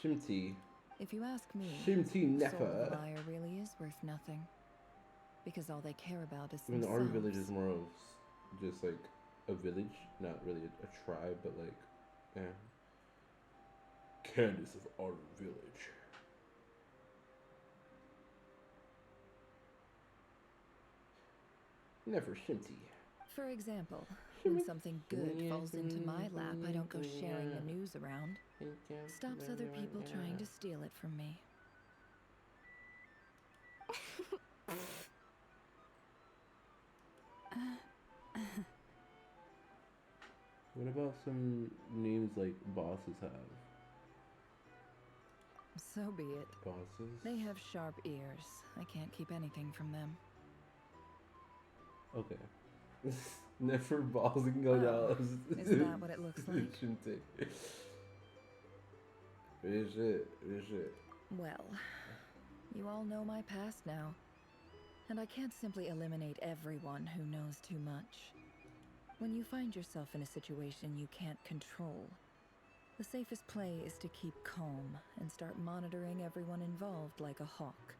Shimti. If you ask me, Shimti Soul Nefer. of the Liar really is worth nothing. because all they care about is I mean, the themselves. Army village is more of just like a village, not really a tribe, but like, yeah. Candace of Army Village. Never Shinty. For example, when something good falls into my lap, I don't go sharing the news around. Stops other people trying to steal it from me. What about some names like bosses have? So be it. Bosses? They have sharp ears. I can't keep anything from them. Okay. Never balls and go down. Is that what it looks like? Shinty. Is it? Is it? Well, you all know my past now. And I can't simply eliminate everyone who knows too much. When you find yourself in a situation you can't control, the safest play is to keep calm and start monitoring everyone involved like a hawk.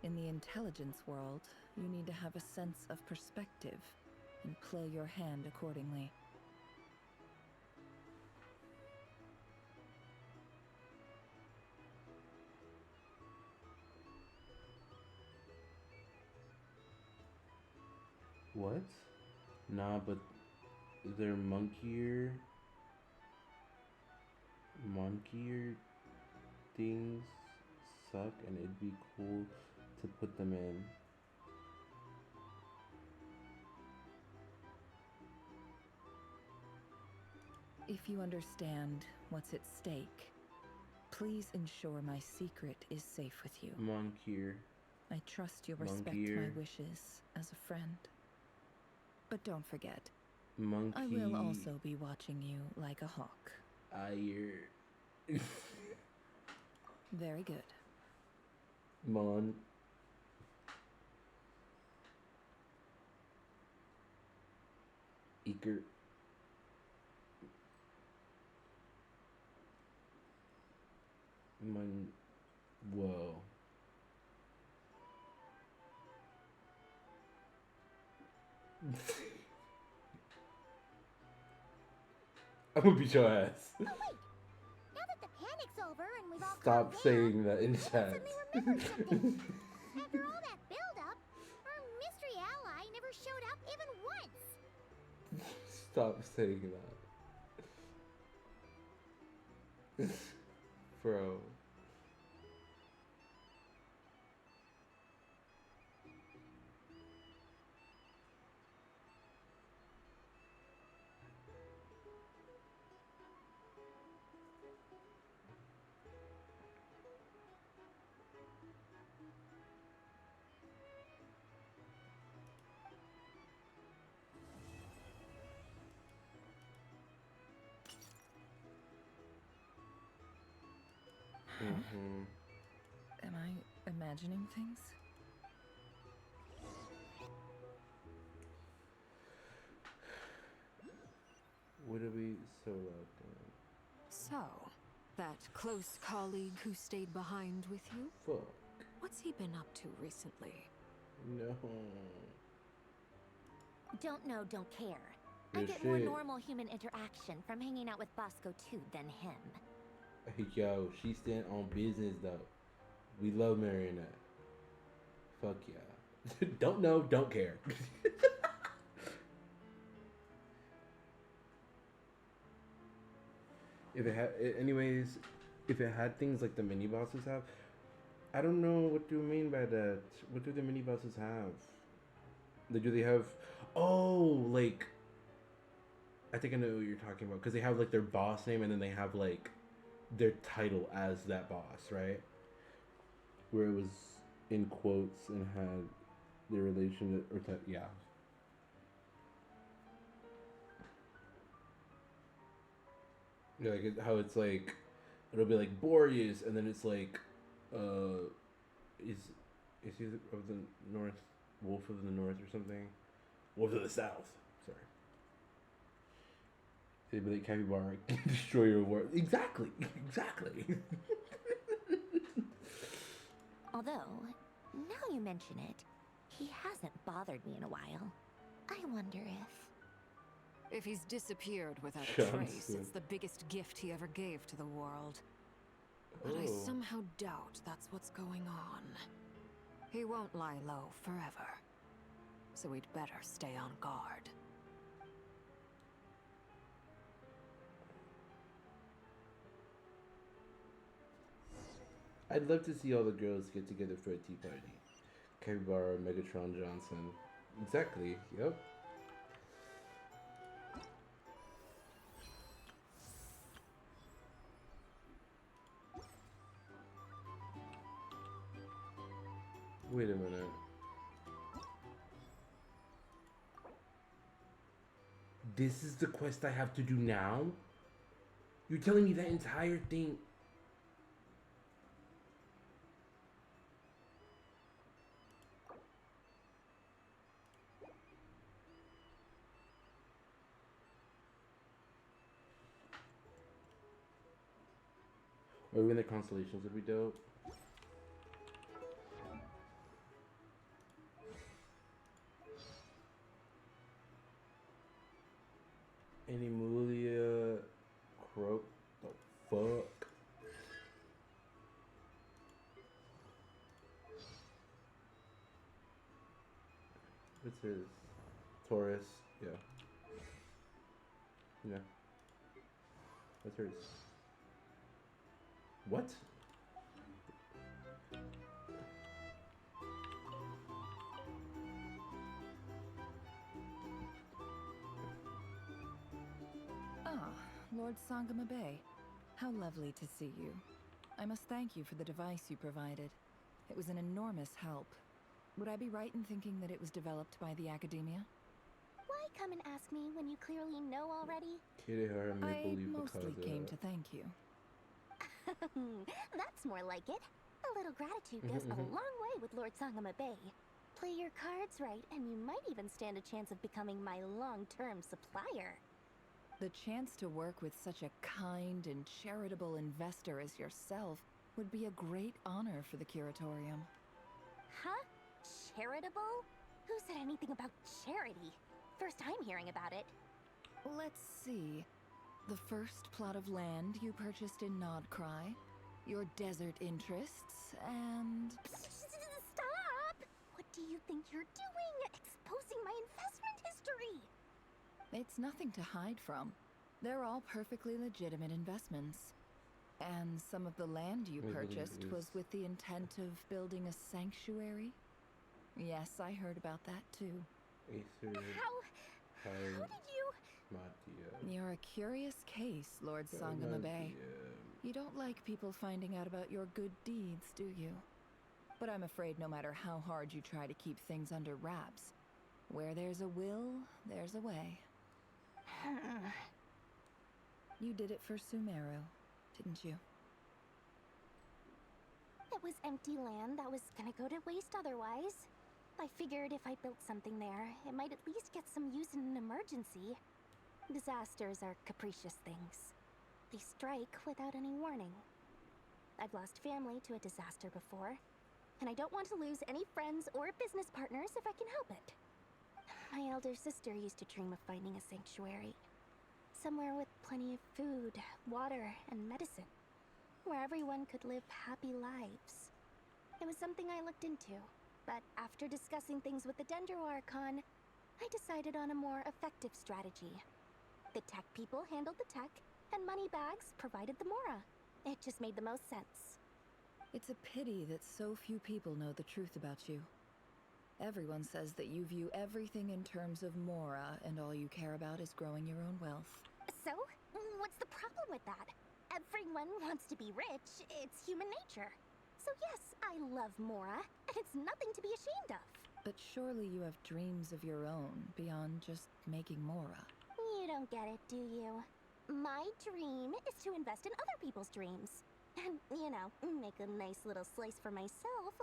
In the intelligence world, you need to have a sense of perspective and play your hand accordingly. What? Nah, but their monkier things suck, and it'd be cool to put them in. If you understand what's at stake, please ensure my secret is safe with you. Monkier. I trust you'll respect my wishes as a friend. But don't forget, Monkey. I will also be watching you like a hawk. Very good. Mon. Eager. Whoa. I'm gonna beat your ass. Oh wait! Now that the panic's over and we've all Stop calmed saying down, that in I chat. suddenly remembered something. After all that build-up, our mystery ally never showed up even once. Stop saying that. Bro. Am I imagining things? What are we so loud doing? So, that close colleague who stayed behind with you? Fuck. What's he been up to recently? No. Don't know, don't care. I Good get more shit. normal human interaction from hanging out with Bosco 2 than him. Hey, yo, she stand on business though. We love Marionette. Fuck yeah. Don't know, don't care. If it had, anyways, if it had things like the mini bosses have, I don't know what do you mean by that. What do the mini bosses have? Do they have? Oh, like. I think I know what you're talking about because they have like their boss name and then they have like their title as that boss, right? Where it was in quotes and had their relation or yeah. Yeah, like how it's like, it'll be like Boreas, and then it's like, is he of the North, Wolf of the North or something? Wolf of the South. Sorry. They'd be like Capybara, destroy your world. Exactly, exactly. Although, now you mention it, He hasn't bothered me in a while. I wonder If he's disappeared without a Johnson. trace, it's the biggest gift he ever gave to the world. But I Oh. somehow doubt that's what's going on. He won't lie low forever. So we'd better stay on guard. I'd love to see all the girls get together for a tea party. Capybara, Megatron, Johnson. Exactly. Yep. Wait a minute. This is the quest I have to do now? You're telling me that entire thing... Or when the constellations would be dope. Animalia Croak. The fuck? What's his? Taurus. Yeah. Yeah. What's hers? What? Ah, Lord Sangama Bay. How lovely to see you. I must thank you for the device you provided. It was an enormous help. Would I be right in thinking that it was developed by the Academia? Why come and ask me when you clearly know already? Kirihara may I believe mostly because came to thank you. That's more like it. A little gratitude goes a long way with Lord Sangama Bay. Play your cards right, and you might even stand a chance of becoming my long-term supplier. The chance to work with such a kind and charitable investor as yourself would be a great honor for the Curatorium. Huh? Charitable? Who said anything about charity? First time hearing about it. Let's see. The first plot of land you purchased in Nodcry, your desert interests, and... Stop! What do you think you're doing? Exposing my investment history! It's nothing to hide from. They're all perfectly legitimate investments. And some of the land you purchased was with the intent of building a sanctuary? Yes, I heard about that too. Aether. How did you... Matia. You're a curious case, Lord Sangama Bay. You don't like people finding out about your good deeds, do you? But I'm afraid no matter how hard you try to keep things under wraps, where there's a will, there's a way. You did it for Sumeru, didn't you? It was empty land that was gonna go to waste otherwise. I figured if I built something there, it might at least get some use in an emergency. Disasters are capricious things. They strike without any warning. I've lost family to a disaster before, and I don't want to lose any friends or business partners if I can help it. My elder sister used to dream of finding a sanctuary. Somewhere with plenty of food, water, and medicine. Where everyone could live happy lives. It was something I looked into, but after discussing things with the Dendro Archon, I decided on a more effective strategy. The tech people handled the tech, and Moneybags provided the Mora. It just made the most sense. It's a pity that so few people know the truth about you. Everyone says that you view everything in terms of Mora, and all you care about is growing your own wealth. So, what's the problem with that? Everyone wants to be rich. It's human nature. So yes, I love Mora, and it's nothing to be ashamed of. But surely you have dreams of your own beyond just making Mora. You don't get it, do you? My dream is to invest in other people's dreams. And, you know, make a nice little slice for myself.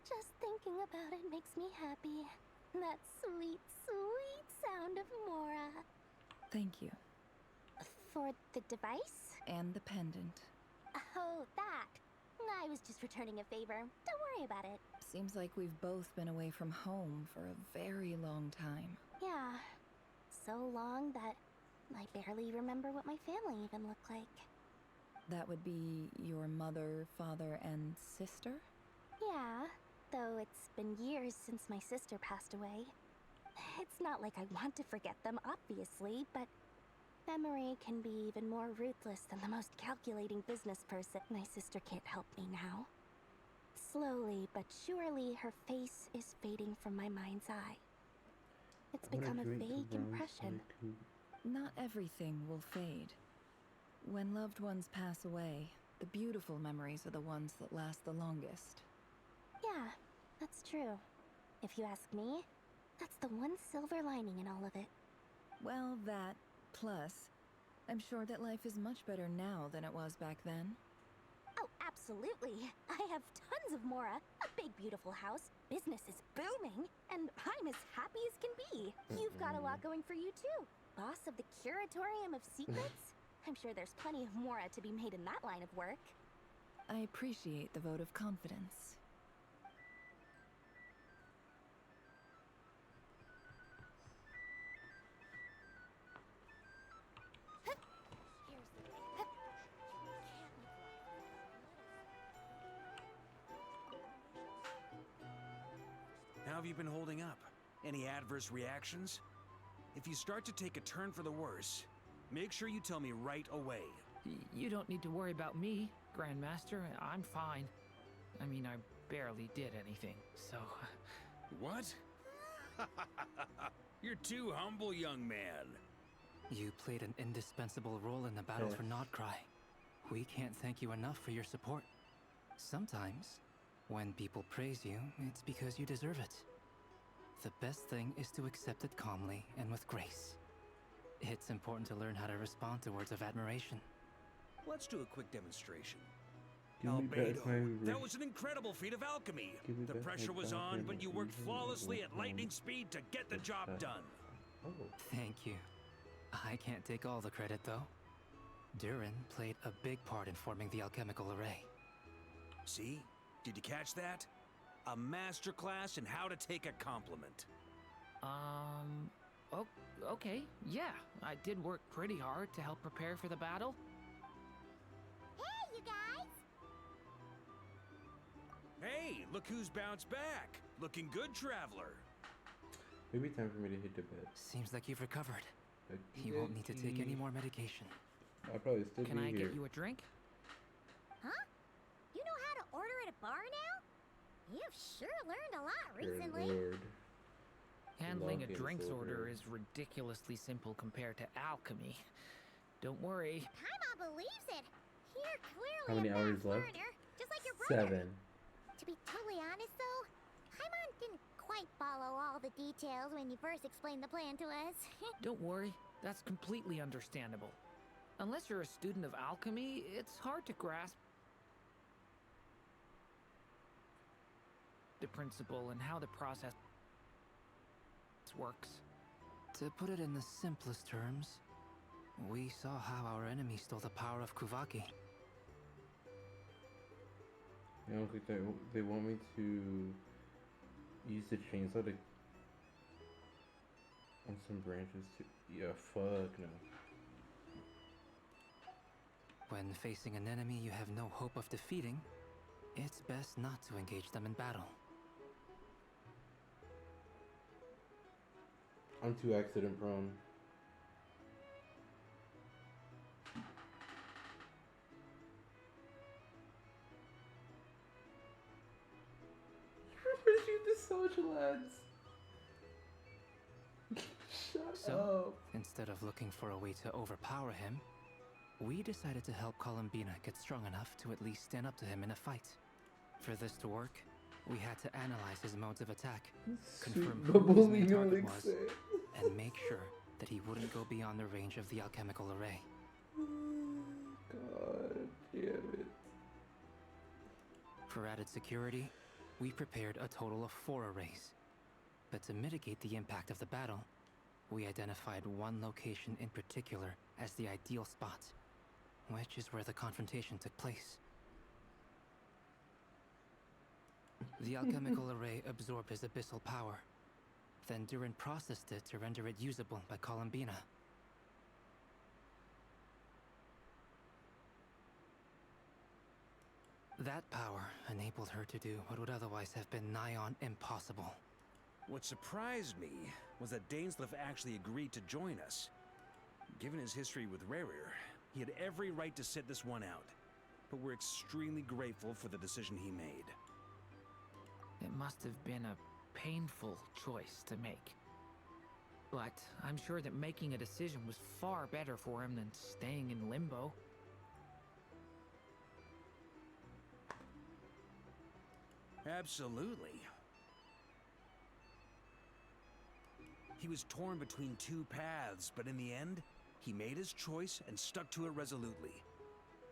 Just thinking about it makes me happy. That sweet, sweet sound of Mora. Thank you. For the device? And the pendant. Oh, that. I was just returning a favor. Don't worry about it. Seems like we've both been away from home for a very long time. Yeah, so long that I barely remember what my family even looked like. That would be your mother, father, and sister? Yeah, though it's been years since my sister passed away. It's not like I want to forget them, obviously, but memory can be even more ruthless than the most calculating business person. My sister can't help me now. Slowly but surely, her face is fading from my mind's eye. It's become a vague impression. Not everything will fade. When loved ones pass away, the beautiful memories are the ones that last the longest. Yeah, that's true. If you ask me, that's the one silver lining in all of it. Well, that, plus, I'm sure that life is much better now than it was back then. Oh, absolutely. I have tons of Mora, a big beautiful house, business is booming, and I'm as happy as can be. You've got a lot going for you too. Boss of the Curatorium of Secrets? I'm sure there's plenty of Mora to be made in that line of work. I appreciate the vote of confidence. How have you been holding up? Any adverse reactions? If you start to take a turn for the worse, make sure you tell me right away. You don't need to worry about me, Grandmaster. I'm fine. I mean, I barely did anything, so... What? You're too humble, young man. You played an indispensable role in the battle for Nodcry. We can't thank you enough for your support. Sometimes, when people praise you, it's because you deserve it. The best thing is to accept it calmly and with grace. It's important to learn how to respond to words of admiration. Let's do a quick demonstration. Give me back Albedo, my that was an incredible feat of alchemy. Give me The back pressure my was on, goddamn but you worked reason flawlessly at and lightning speed to get the job done. Oh. Thank you. I can't take all the credit, though. Durin played a big part in forming the alchemical array. See? Did you catch that? A masterclass in how to take a compliment. Oh, okay, yeah. I did work pretty hard to help prepare for the battle. Hey, you guys! Hey, look who's bounced back. Looking good, traveler. Maybe time for me to hit the bed. Seems like you've recovered. You won't need to take any more medication. I'll probably still Can be I here. get you a drink? Huh? You know how to order at a bar now? You've sure learned a lot Dear recently. Lord. Handling a Log in drinks order. order is ridiculously simple compared to alchemy. Don't worry. Paimon believes it. You're clearly How many a hours fast left? learner, just like your brother. 7. To be totally honest, though, Paimon didn't quite follow all the details when you first explained the plan to us. Don't worry. That's completely understandable. Unless you're a student of alchemy, it's hard to grasp the principle and how the process works. To put it in the simplest terms, we saw how our enemy stole the power of Kuvaki. You don't think they want me to use the chainsaw to on some branches to... Yeah, fuck no. When facing an enemy you have no hope of defeating, it's best not to engage them in battle. I'm too accident prone. Shoot the social ads. Shut So, up. instead of looking for a way to overpower him, we decided to help Columbina get strong enough to at least stand up to him in a fight. For this to work, we had to analyze his modes of attack, confirm who his main target was, and make sure that he wouldn't go beyond the range of the alchemical array. God damn it. For added security, we prepared a total of 4 arrays. But to mitigate the impact of the battle, we identified one location in particular as the ideal spot, which is where the confrontation took place. The alchemical array absorbed his abyssal power. Then Durin processed it to render it usable by Columbina. That power enabled her to do what would otherwise have been nigh on impossible. What surprised me was that Dainsleif actually agreed to join us. Given his history with Rerir, he had every right to sit this one out. But we're extremely grateful for the decision he made. It must have been a painful choice to make. But I'm sure that making a decision was far better for him than staying in limbo. Absolutely. He was torn between two paths, but in the end, he made his choice and stuck to it resolutely.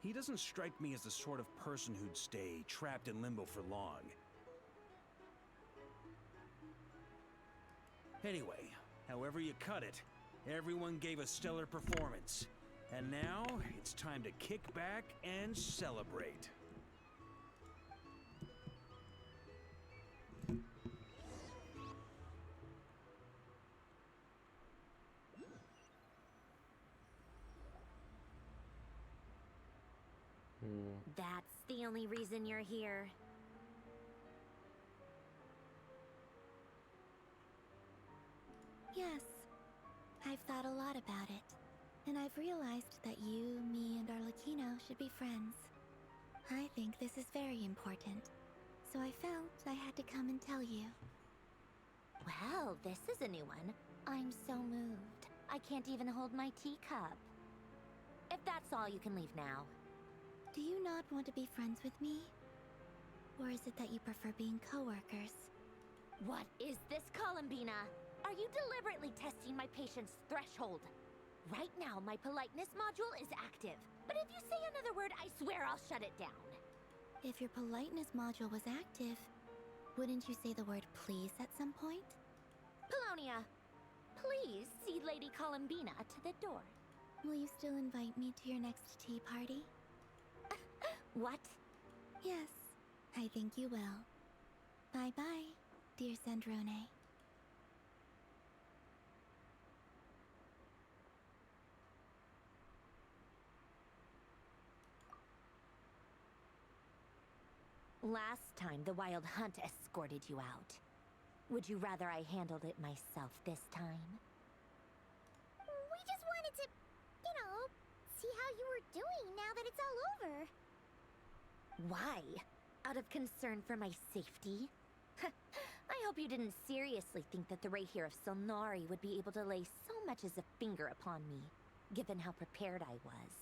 He doesn't strike me as the sort of person who'd stay trapped in limbo for long. Anyway, however you cut it, everyone gave a stellar performance. And now, it's time to kick back and celebrate. That's the only reason you're here. Yes, I've thought a lot about it, and I've realized that you, me, and Arlecchino should be friends. I think this is very important, so I felt I had to come and tell you. Well, this is a new one. I'm so moved. I can't even hold my teacup. If that's all, you can leave now. Do you not want to be friends with me? Or is it that you prefer being co-workers? What is this, Columbina? Are you deliberately testing my patience threshold? Right now, my politeness module is active. But if you say another word, I swear I'll shut it down. If your politeness module was active, wouldn't you say the word please at some point? Paulownia, please see Lady Columbina to the door. Will you still invite me to your next tea party? What? Yes, I think you will. Bye-bye, dear Sandrone. Last time, the Wild Hunt escorted you out. Would you rather I handled it myself this time? We just wanted to, see how you were doing now that it's all over. Why? Out of concern for my safety? I hope you didn't seriously think that the Rahier of Solnari would be able to lay so much as a finger upon me, given how prepared I was.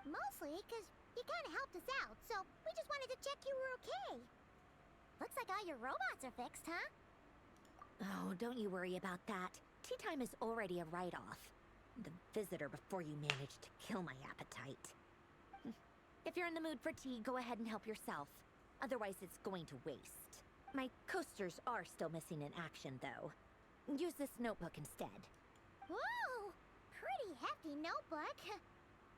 Mostly because you kind of helped us out, so we just wanted to check you were okay. Looks like all your robots are fixed, huh? Oh, don't you worry about that. Tea time is already a write-off. The visitor before you managed to kill my appetite. If you're in the mood for tea, go ahead and help yourself. Otherwise, it's going to waste. My coasters are still missing in action, though. Use this notebook instead. Whoa! Pretty hefty notebook.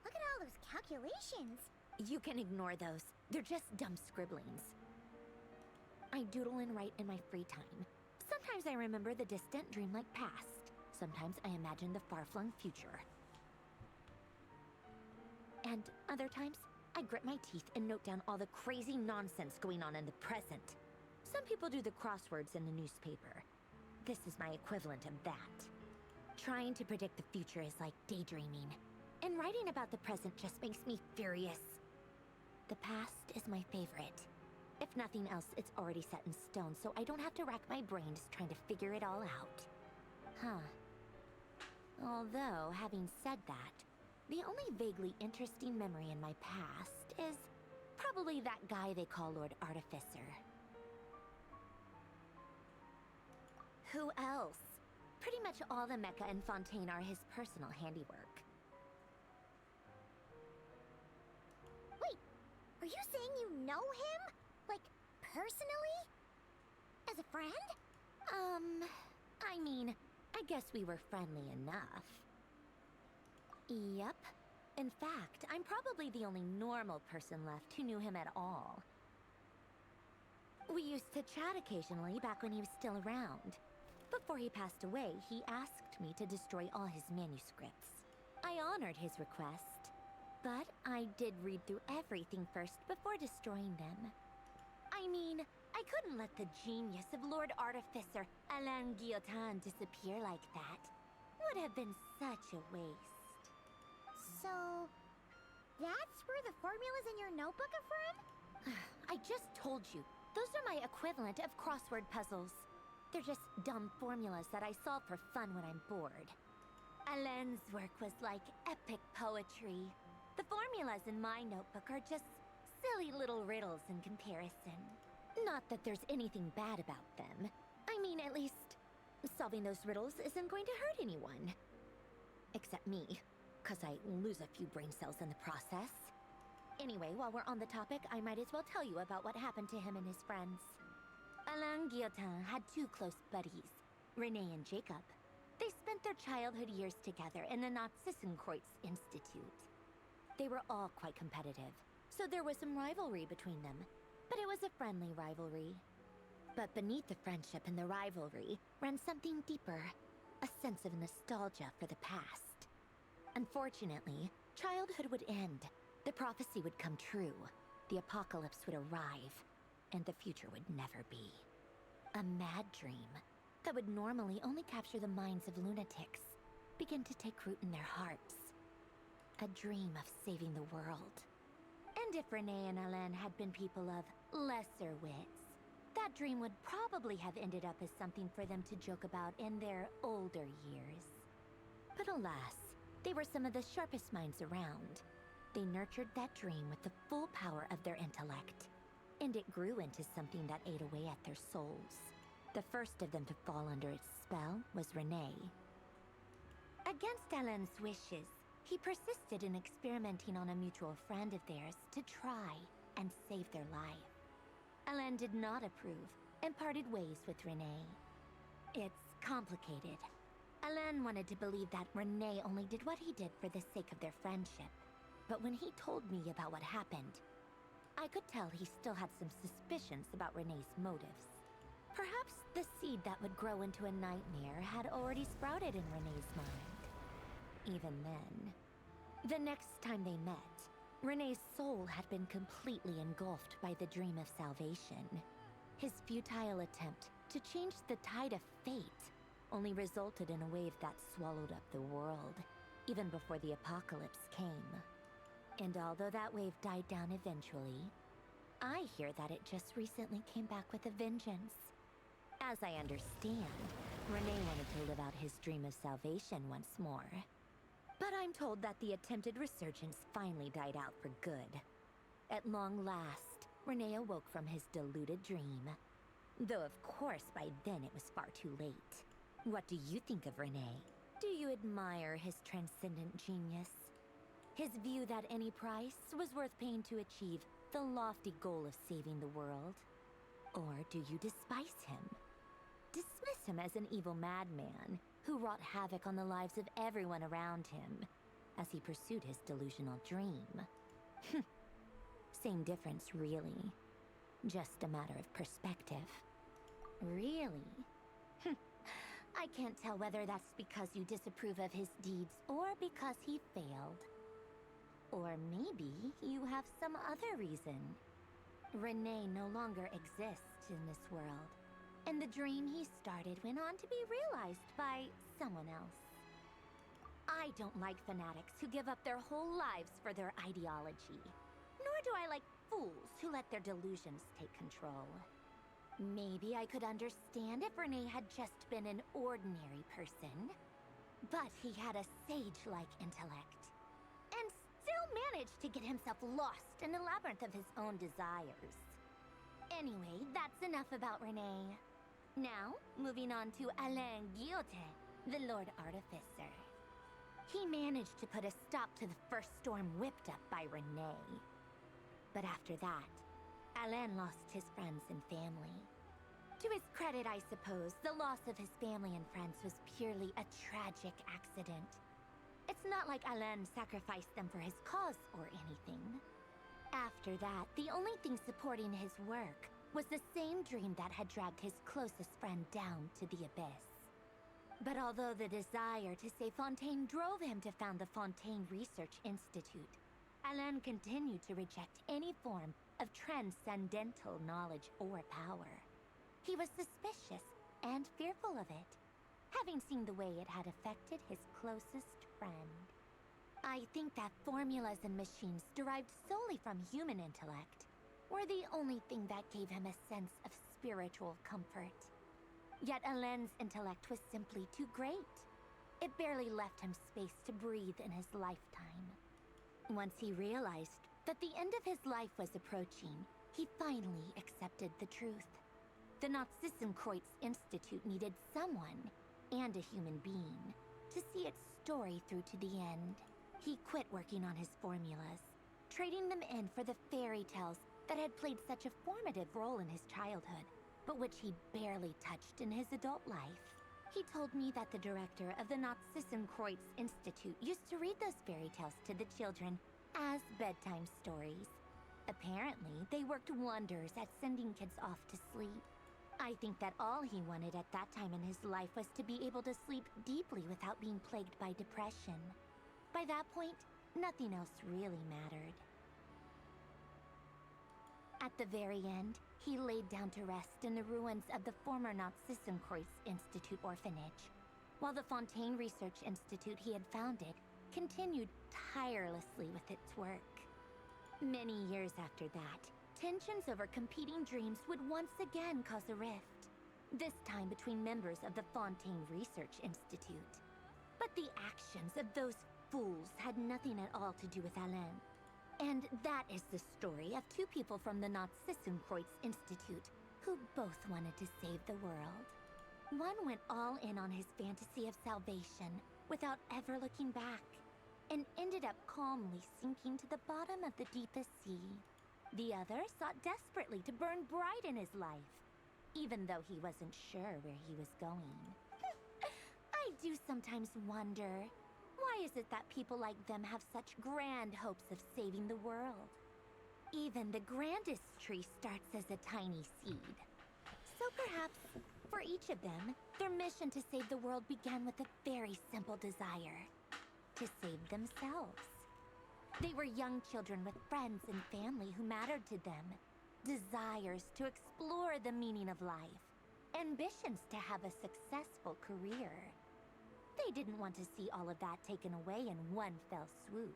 Look at all those calculations. You can ignore those. They're just dumb scribblings. I doodle and write in my free time. Sometimes I remember the distant dreamlike past. Sometimes I imagine the far-flung future. And other times, I grit my teeth and note down all the crazy nonsense going on in the present. Some people do the crosswords in the newspaper. This is my equivalent of that. Trying to predict the future is like daydreaming. And writing about the present just makes me furious. The past is my favorite. If nothing else, it's already set in stone, so I don't have to rack my brains trying to figure it all out. Huh. Although, having said that, the only vaguely interesting memory in my past is probably that guy they call Lord Artificer. Who else? Pretty much all the mecha and Fontaine are his personal handiwork. Wait, are you saying you know him? Like, personally? As a friend? I mean, I guess we were friendly enough. Yep. In fact, I'm probably the only normal person left who knew him at all. We used to chat occasionally back when he was still around. Before he passed away, he asked me to destroy all his manuscripts. I honored his request, but I did read through everything first before destroying them. I mean, I couldn't let the genius of Lord Artificer Alain Guillotin disappear like that. Would have been such a waste. So, that's where the formulas in your notebook are from? I just told you. Those are my equivalent of crossword puzzles. They're just dumb formulas that I solve for fun when I'm bored. Alain's work was like epic poetry. The formulas in my notebook are just silly little riddles in comparison. Not that there's anything bad about them. I mean, at least, solving those riddles isn't going to hurt anyone. Except me, 'cause I lose a few brain cells in the process. Anyway, while we're on the topic, I might as well tell you about what happened to him and his friends. Alain Guillotin had two close buddies, Renee and Jacob. They spent their childhood years together in the Narzissenkreuz Institute. They were all quite competitive, so there was some rivalry between them, but it was a friendly rivalry. But beneath the friendship and the rivalry ran something deeper, a sense of nostalgia for the past. Unfortunately, childhood would end. The prophecy would come true, the apocalypse would arrive, and the future would never be. A mad dream that would normally only capture the minds of lunatics began to take root in their hearts. A dream of saving the world. And if Renee and Alain had been people of lesser wits, that dream would probably have ended up as something for them to joke about in their older years. But alas, they were some of the sharpest minds around. They nurtured that dream with the full power of their intellect, and it grew into something that ate away at their souls. The first of them to fall under its spell was Renee. Against Alain's wishes, he persisted in experimenting on a mutual friend of theirs to try and save their life. Alain did not approve and parted ways with Renee. It's complicated. Alain wanted to believe that Renee only did what he did for the sake of their friendship. But when he told me about what happened, I could tell he still had some suspicions about Renee's motives. Perhaps the seed that would grow into a nightmare had already sprouted in Renee's mind. Even then, the next time they met, Renee's soul had been completely engulfed by the dream of salvation. His futile attempt to change the tide of fate only resulted in a wave that swallowed up the world, even before the apocalypse came. And although that wave died down eventually, I hear that it just recently came back with a vengeance. As I understand, Renee wanted to live out his dream of salvation once more. But I'm told that the attempted resurgence finally died out for good. At long last, Renee awoke from his deluded dream. Though of course by then it was far too late. What do you think of Renee? Do you admire his transcendent genius? His view that any price was worth paying to achieve the lofty goal of saving the world? Or do you despise him? Dismiss him as an evil madman who wrought havoc on the lives of everyone around him as he pursued his delusional dream? Same difference, really. Just a matter of perspective. Really? I can't tell whether that's because you disapprove of his deeds or because he failed. Or maybe you have some other reason. Renee no longer exists in this world, and the dream he started went on to be realized by someone else. I don't like fanatics who give up their whole lives for their ideology. Nor do I like fools who let their delusions take control. Maybe I could understand if Renee had just been an ordinary person, but he had a sage-like intellect, and still managed to get himself lost in the labyrinth of his own desires. Anyway, that's enough about Renee. Now, moving on to Alain Guillotin, the Lord Artificer. He managed to put a stop to the first storm whipped up by Renee. But after that, Alain lost his friends and family. To his credit, I suppose, the loss of his family and friends was purely a tragic accident. It's not like Alain sacrificed them for his cause or anything. After that, the only thing supporting his work was the same dream that had dragged his closest friend down to the abyss. But although the desire to save Fontaine drove him to found the Fontaine Research Institute, Alain continued to reject any form of transcendental knowledge or power. He was suspicious and fearful of it, having seen the way it had affected his closest friend. I think that formulas and machines derived solely from human intellect were the only thing that gave him a sense of spiritual comfort. Yet Alain's intellect was simply too great. It barely left him space to breathe in his lifetime. Once he realized that the end of his life was approaching, he finally accepted the truth. The Nazissenkreuz Institute needed someone, and a human being, to see its story through to the end. He quit working on his formulas, trading them in for the fairy tales that had played such a formative role in his childhood, but which he barely touched in his adult life. He told me that the director of the Nazissenkreuz Institute used to read those fairy tales to the children as bedtime stories. Apparently, they worked wonders at sending kids off to sleep. I think that all he wanted at that time in his life was to be able to sleep deeply without being plagued by depression. By that point, nothing else really mattered. At the very end, he laid down to rest in the ruins of the former Nazissenkreuz Institute orphanage, while the Fontaine Research Institute he had founded continued tirelessly with its work. Many years after that, tensions over competing dreams would once again cause a rift, this time between members of the Fontaine Research Institute. But the actions of those fools had nothing at all to do with Alain. And that is the story of two people from the Nazissenkreuz Institute who both wanted to save the world. One went all in on his fantasy of salvation without ever looking back, and ended up calmly sinking to the bottom of the deepest sea. The other sought desperately to burn bright in his life, even though he wasn't sure where he was going. I do sometimes wonder, why is it that people like them have such grand hopes of saving the world? Even the grandest tree starts as a tiny seed. So perhaps, for each of them, their mission to save the world began with a very simple desire: to save themselves. They were young children with friends and family who mattered to them, desires to explore the meaning of life, ambitions to have a successful career. They didn't want to see all of that taken away in one fell swoop.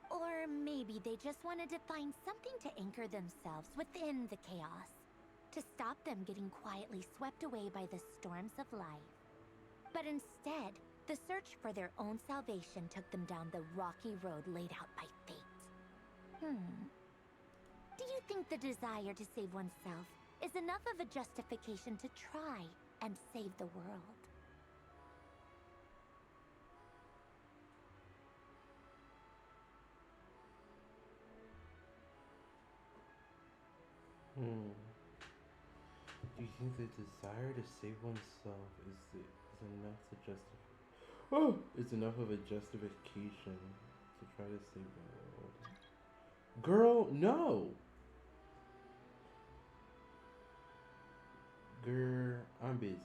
Or maybe they just wanted to find something to anchor themselves within the chaos, to stop them getting quietly swept away by the storms of life. But instead, the search for their own salvation took them down the rocky road laid out by fate. Do you think the desire to save oneself is enough of a justification to try and save the world? Do you think the desire to save oneself is enough to justify? It's enough of a justification to try to save the world. Girl, no. Girl, I'm busy.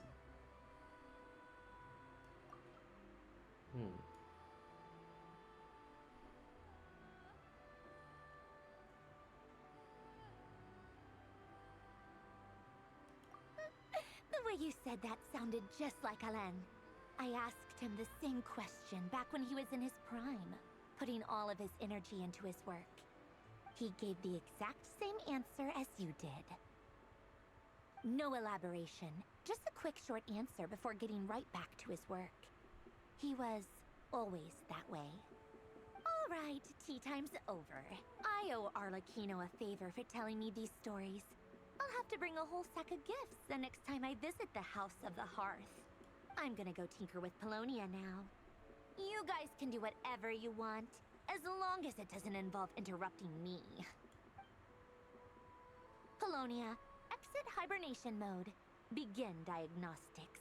The way you said that sounded just like Alain. I asked him the same question back when he was in his prime, putting all of his energy into his work. He gave the exact same answer as you did. No elaboration, just a quick short answer before getting right back to his work. He was always that way. All right, tea time's over. I owe Arlecchino a favor for telling me these stories. I'll have to bring a whole sack of gifts the next time I visit the House of the Hearth. I'm gonna go tinker with Polonia now. You guys can do whatever you want, as long as it doesn't involve interrupting me. Polonia, exit hibernation mode. Begin diagnostics.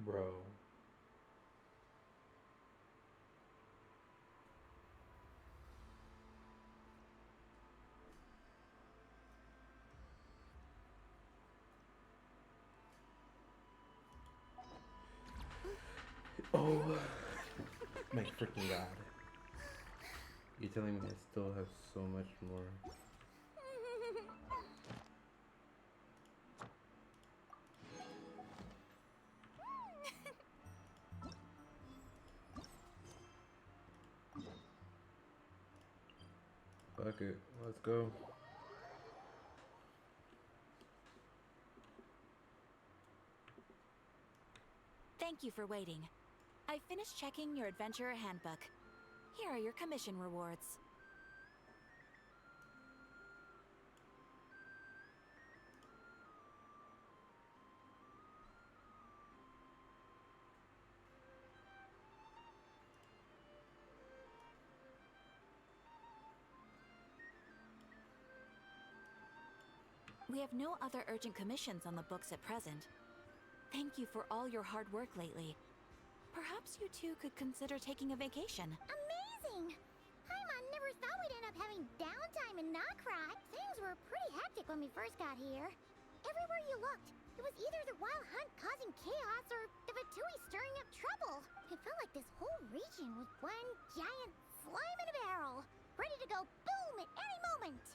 Bro. Oh my freaking god. You're telling me I still have so much more. Fuck it, let's go. Thank you for waiting. I finished checking your adventurer handbook. Here are your commission rewards. We have no other urgent commissions on the books at present. Thank you for all your hard work lately. Perhaps you two could consider taking a vacation. Amazing! Paimon never thought we'd end up having downtime in Nokrai. Things were pretty hectic when we first got here. Everywhere you looked, it was either the Wild Hunt causing chaos or the Fatui stirring up trouble. It felt like this whole region was one giant slime in a barrel, ready to go boom at any moment.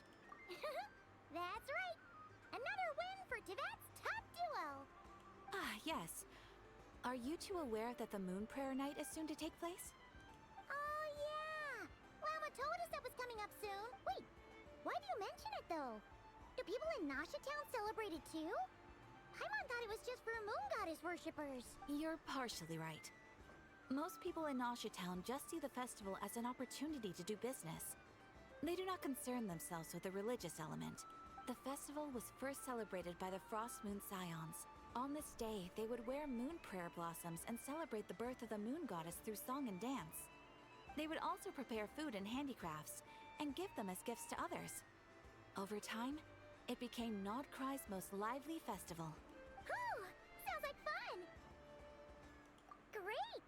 That's right! Another win for Teyvat's top duo! Ah, yes. Are you two aware that the Moon Prayer Night is soon to take place? Oh, yeah! Mama told us that was coming up soon. Wait, why do you mention it, though? Do people in Nasha Town celebrate it, too? Paimon thought it was just for Moon Goddess worshippers. You're partially right. Most people in Nasha Town just see the festival as an opportunity to do business. They do not concern themselves with the religious element. The festival was first celebrated by the Frost Moon Scions. On this day, they would wear moon prayer blossoms and celebrate the birth of the moon goddess through song and dance. They would also prepare food and handicrafts and give them as gifts to others. Over time, it became Nodkrai's most lively festival. Oh, sounds like fun! Great!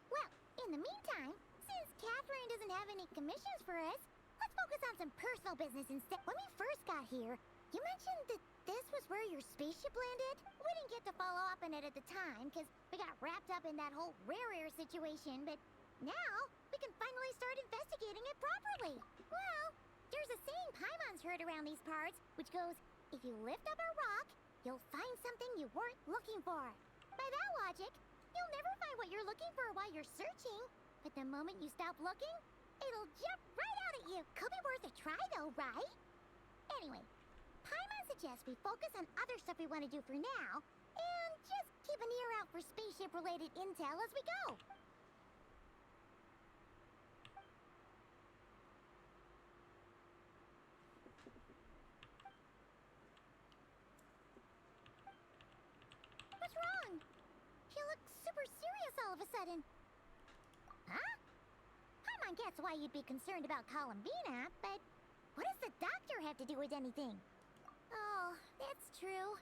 Well, in the meantime, since Catherine doesn't have any commissions for us, let's focus on some personal business instead. When we first got here, you mentioned that this was where your spaceship landed? We didn't get to follow up on it at the time, because we got wrapped up in that whole rare situation, but now we can finally start investigating it properly. Well, there's a saying Paimon's heard around these parts, which goes, if you lift up a rock, you'll find something you weren't looking for. By that logic, you'll never find what you're looking for while you're searching, but the moment you stop looking, it'll jump right out at you. Could be worth a try though, right? Anyway, Paimon suggests we focus on other stuff we want to do for now, and just keep an ear out for spaceship-related intel as we go. What's wrong? You look super serious all of a sudden. Huh? Paimon gets why you'd be concerned about Columbina, but what does the doctor have to do with anything? Oh, that's true.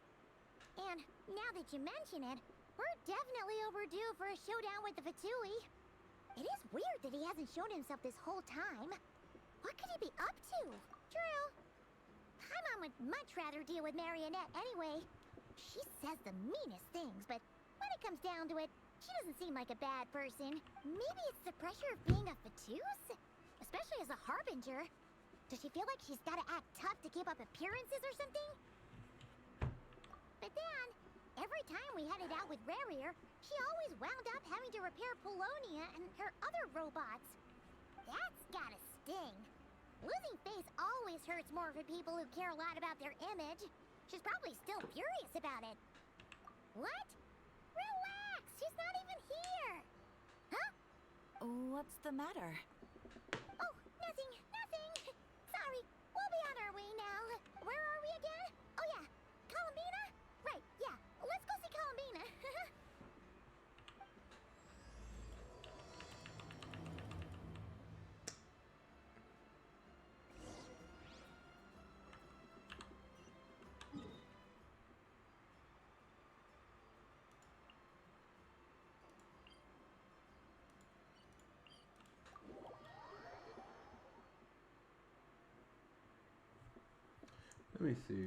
And now that you mention it, we're definitely overdue for a showdown with the Fatui. It is weird that he hasn't shown himself this whole time. What could he be up to? True. Paimon would much rather deal with Marionette anyway. She says the meanest things, but when it comes down to it, she doesn't seem like a bad person. Maybe it's the pressure of being a Fatuse? Especially as a Harbinger. Does she feel like she's gotta act tough to keep up appearances or something? But then, every time we headed out with Rarier, she always wound up having to repair Polonia and her other robots. That's gotta sting. Losing face always hurts more for people who care a lot about their image. She's probably still furious about it. What? Relax, she's not even here. Huh? What's the matter? Oh, nothing, nothing. Sorry, we'll be on our way now. Where are we again? Oh yeah, Columbina? Right, yeah, let's go see Columbina. Let me see.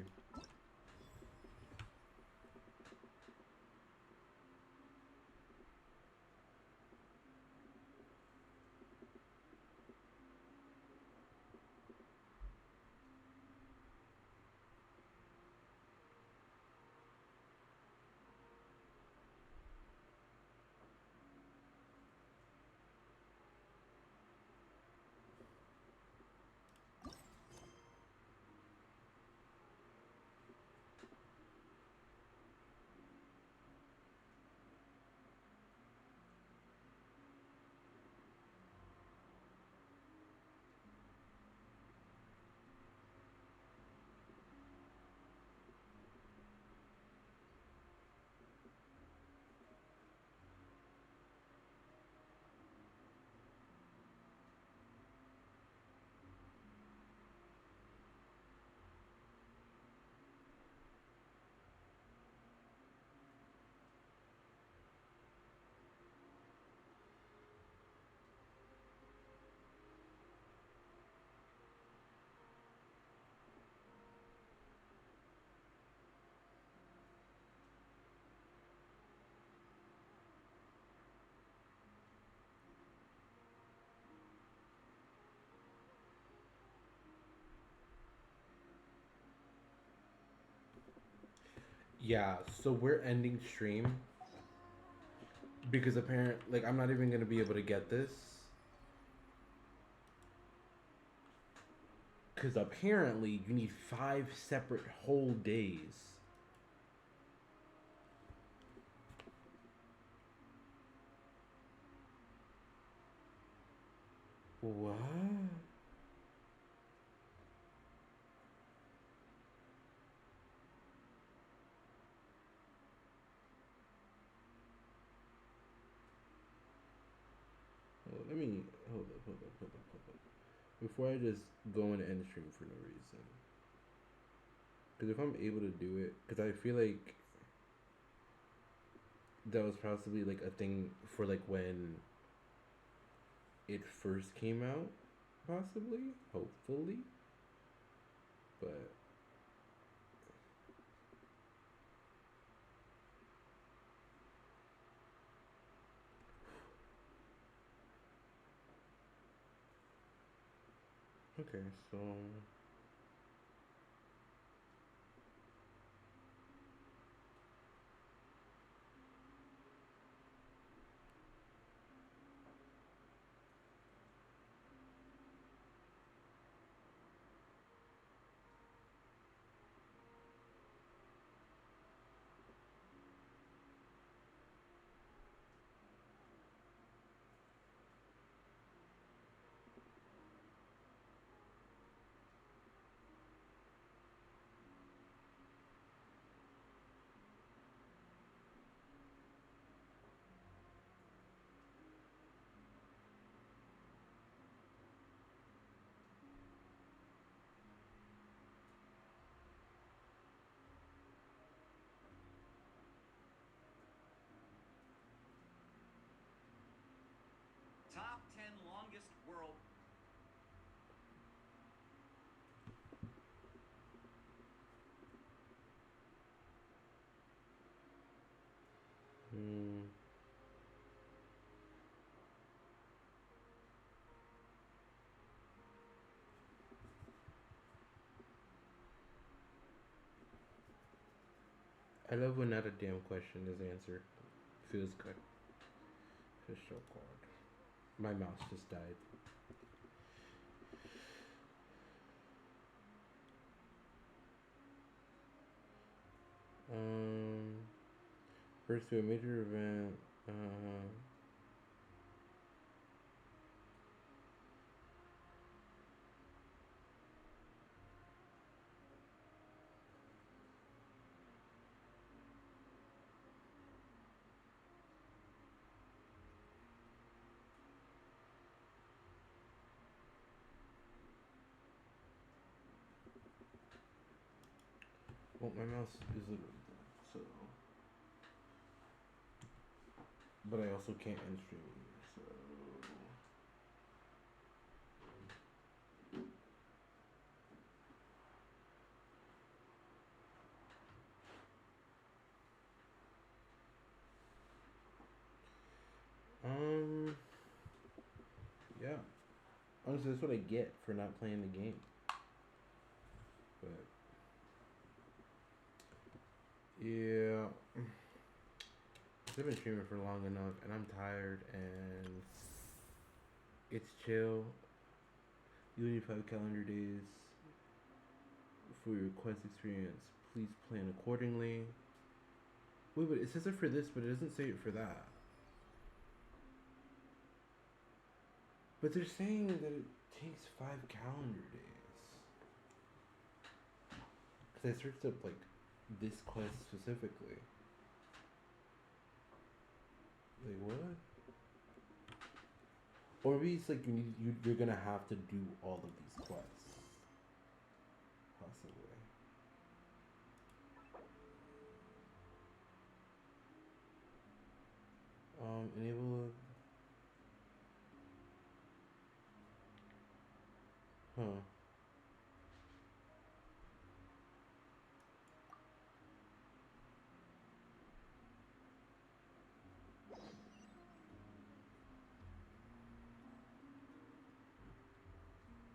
Yeah, so we're ending stream because apparently, like, I'm not even gonna be able to get this because apparently you need 5 separate whole days. What? Let me hold up. Before I just go into end stream for no reason. Because if I'm able to do it, because I feel like that was possibly like a thing for like when it first came out, possibly, hopefully, but. Okay, so Top 10 longest world. I love when not a damn question is answered. Feels good. Feels so good. My mouse just died. First to a major event. Well, my mouse is literally dead, so. But I also can't end stream, so. Honestly, that's what I get for not playing the game. But yeah, I've been streaming for long enough, and I'm tired, and it's chill. You only have 5 calendar days for your quest experience. Please plan accordingly. Wait, but it says it for this, but it doesn't say it for that. But they're saying that it takes 5 calendar days. Because I searched up, like, this quest specifically. Like, what? Or maybe it's like you're gonna have to do all of these quests. Possibly. Enable. Huh.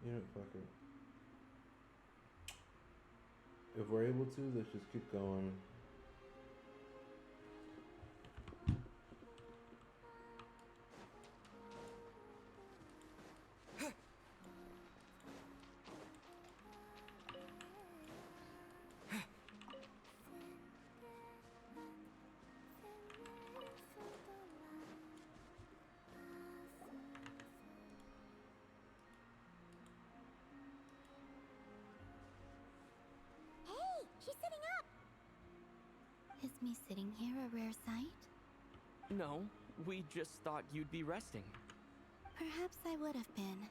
You know, fuck it. If we're able to, let's just keep going. Hey, she's sitting up! Is me sitting here a rare sight? No, we just thought you'd be resting. Perhaps I would have been,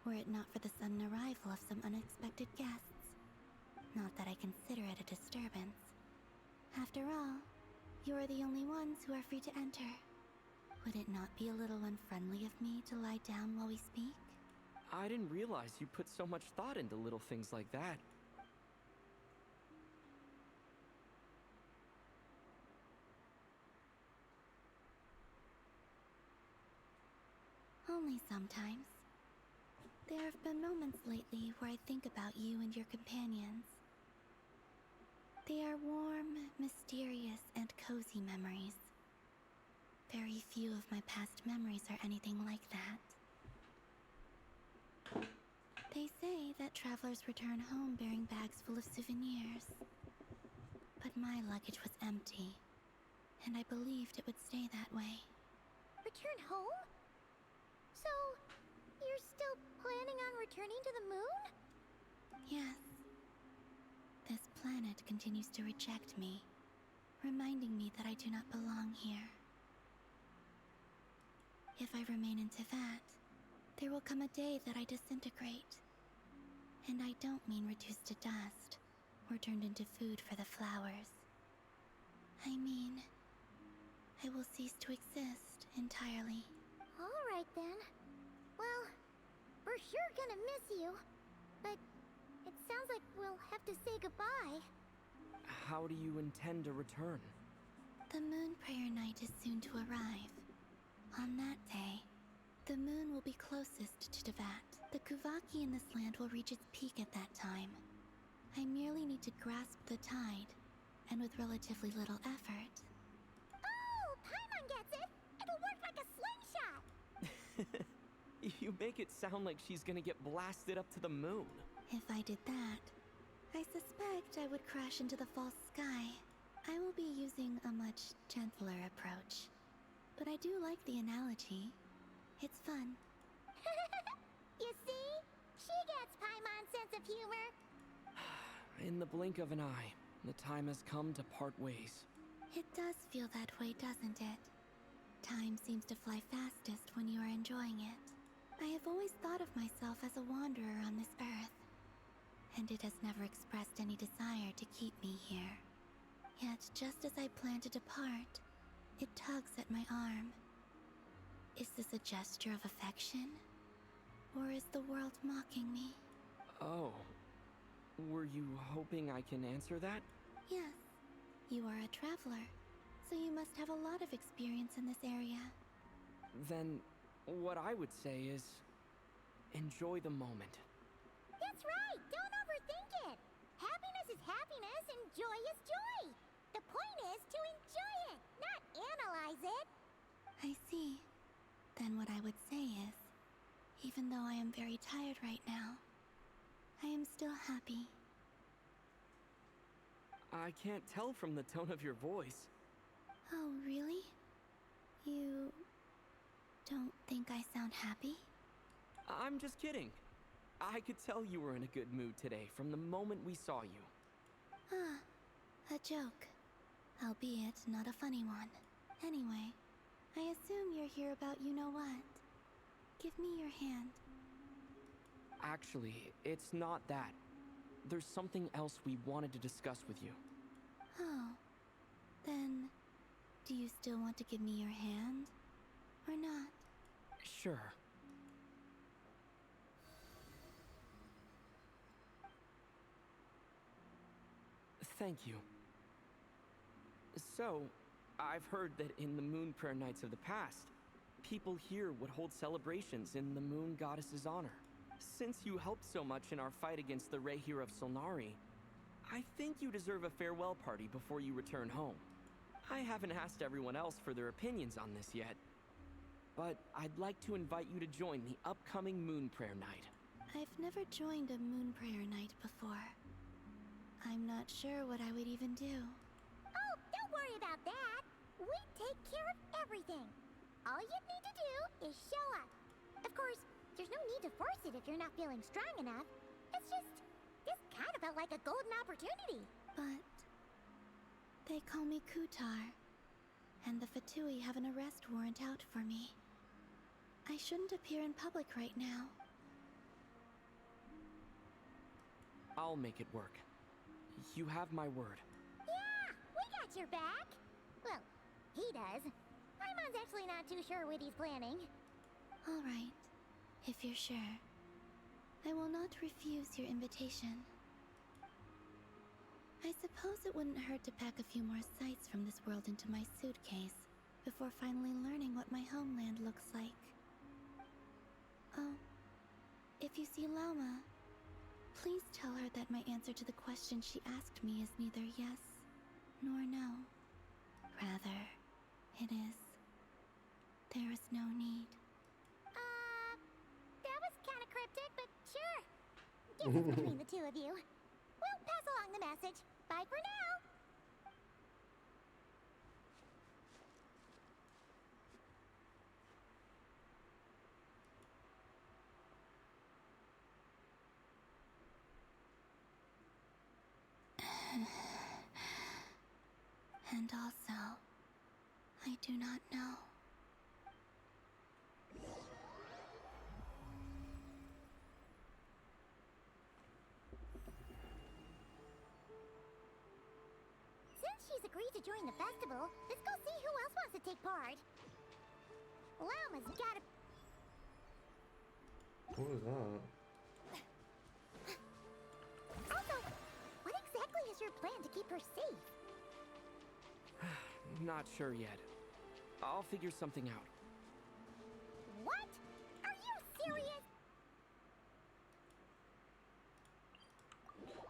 were it not for the sudden arrival of some unexpected guests. Not that I consider it a disturbance. After all, you are the only ones who are free to enter. Would it not be a little unfriendly of me to lie down while we speak? I didn't realize you put so much thought into little things like that. Only sometimes. There have been moments lately where I think about you and your companions. They are warm, mysterious, and cozy memories. Very few of my past memories are anything like that. They say that travelers return home bearing bags full of souvenirs. But my luggage was empty, and I believed it would stay that way. Return home? So, you're still planning on returning to the moon? Yes. This planet continues to reject me, reminding me that I do not belong here. If I remain in Teyvat, there will come a day that I disintegrate. And I don't mean reduced to dust, or turned into food for the flowers. I mean, I will cease to exist entirely. Alright then. Well, we're sure gonna miss you. But it sounds like we'll have to say goodbye. How do you intend to return? The Moon Prayer Night is soon to arrive. On that day, the moon will be closest to Teyvat. The Kuvaki in this land will reach its peak at that time. I merely need to grasp the tide, and with relatively little effort. Oh, Paimon gets it! It'll work like a slingshot! You make it sound like she's gonna get blasted up to the moon. If I did that, I suspect I would crash into the false sky. I will be using a much gentler approach. But I do like the analogy. It's fun. You see? She gets Paimon's sense of humor. In the blink of an eye, the time has come to part ways. It does feel that way, doesn't it? Time seems to fly fastest when you are enjoying it. I have always thought of myself as a wanderer on this earth, and it has never expressed any desire to keep me here. Yet, just as I plan to depart, it tugs at my arm. Is this a gesture of affection? Or is the world mocking me? Oh. Were you hoping I can answer that? Yes. You are a traveler, so you must have a lot of experience in this area. Then, what I would say is... Enjoy the moment. That's right! Don't overthink it! Happiness is happiness and joy is joy! The point is to enjoy it, not analyze it! I see. Then what I would say is, even though I am very tired right now, I am still happy. I can't tell from the tone of your voice. Oh, really? You don't think I sound happy? I'm just kidding. I could tell you were in a good mood today from the moment we saw you. Ah, a joke. Albeit not a funny one. Anyway, I assume you're here about you-know-what. Give me your hand. Actually, it's not that. There's something else we wanted to discuss with you. Oh. Then, do you still want to give me your hand? Or not? Sure. Thank you. So, I've heard that in the Moon Prayer Nights of the past, people here would hold celebrations in the Moon Goddess's honor. Since you helped so much in our fight against the Rahir of Solnari, I think you deserve a farewell party before you return home. I haven't asked everyone else for their opinions on this yet, but I'd like to invite you to join the upcoming Moon Prayer Night. I've never joined a Moon Prayer Night before. I'm not sure what I would even do. Oh, don't worry about that! We take care of everything! All you need to do is show up. Of course, there's no need to force it if you're not feeling strong enough. It's just, this kind of felt like a golden opportunity. But they call me Kutar, and the Fatui have an arrest warrant out for me. I shouldn't appear in public right now. I'll make it work. You have my word. Yeah, we got your back. Well, he does. Paimon's actually not too sure what he's planning. All right, if you're sure. I will not refuse your invitation. I suppose it wouldn't hurt to pack a few more sights from this world into my suitcase before finally learning what my homeland looks like. Oh, if you see Lauma, please tell her that my answer to the question she asked me is neither yes nor no. Rather, it is, there is no need. That was kinda cryptic, but sure. Guess it's between the two of you. We'll pass along the message. Bye for now! And also, I do not know. Since she's agreed to join the festival, let's go see who else wants to take part. Lauma's gotta... What was that? Also, what exactly is your plan to keep her safe? Not sure yet. I'll figure something out. What? Are you serious?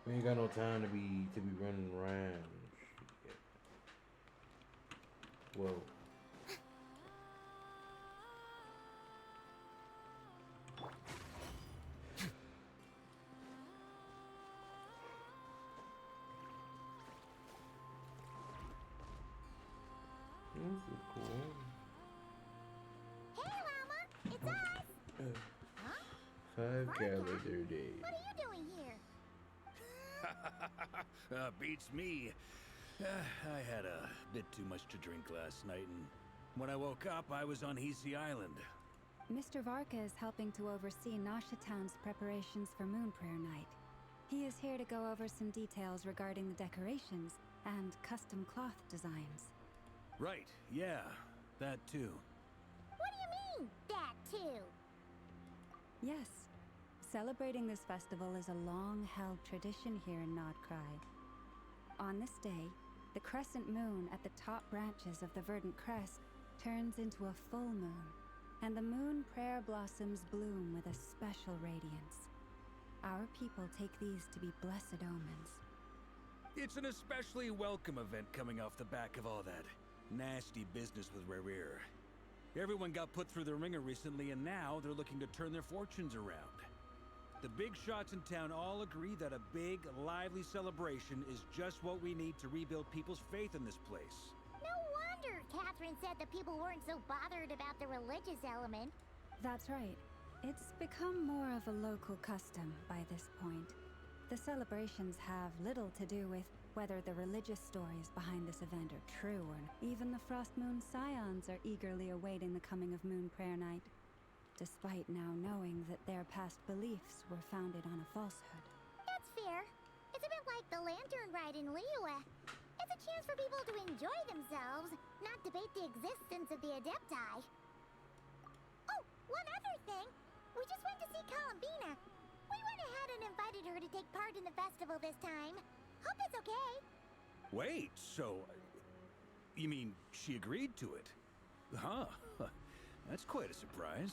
We ain't got no time to be running around. Shit. Whoa. This is cool. Hey, Lauma! It's us! Huh? 5 calendar days. What are you doing here? Beats me. I had a bit too much to drink last night, and when I woke up, I was on Hisi Island. Mr. Varka is helping to oversee Nasha Town's preparations for Moon Prayer Night. He is here to go over some details regarding the decorations and custom cloth designs. Right, yeah, that too. What do you mean, that too? Yes. Celebrating this festival is a long-held tradition here in Nodcry. On this day, the crescent moon at the top branches of the verdant crest turns into a full moon, and the moon prayer blossoms bloom with a special radiance. Our people take these to be blessed omens. It's an especially welcome event coming off the back of all that nasty business with Rare. Everyone got put through the ringer recently, and now they're looking to turn their fortunes around. The big shots in town all agree that a big, lively celebration is just what we need to rebuild people's faith in this place. No wonder Catherine said the people weren't so bothered about the religious element. That's right. It's become more of a local custom by this point. The celebrations have little to do with whether the religious stories behind this event are true or not. Even the Frost Moon Scions are eagerly awaiting the coming of Moon Prayer Night, despite now knowing that their past beliefs were founded on a falsehood. That's fair. It's a bit like the Lantern Ride in Liyue. It's a chance for people to enjoy themselves, not debate the existence of the Adepti. Oh, one other thing. We just went to see Columbina. We went ahead and invited her to take part in the festival this time. Hope it's okay. Wait, so... you mean she agreed to it? Huh. That's quite a surprise.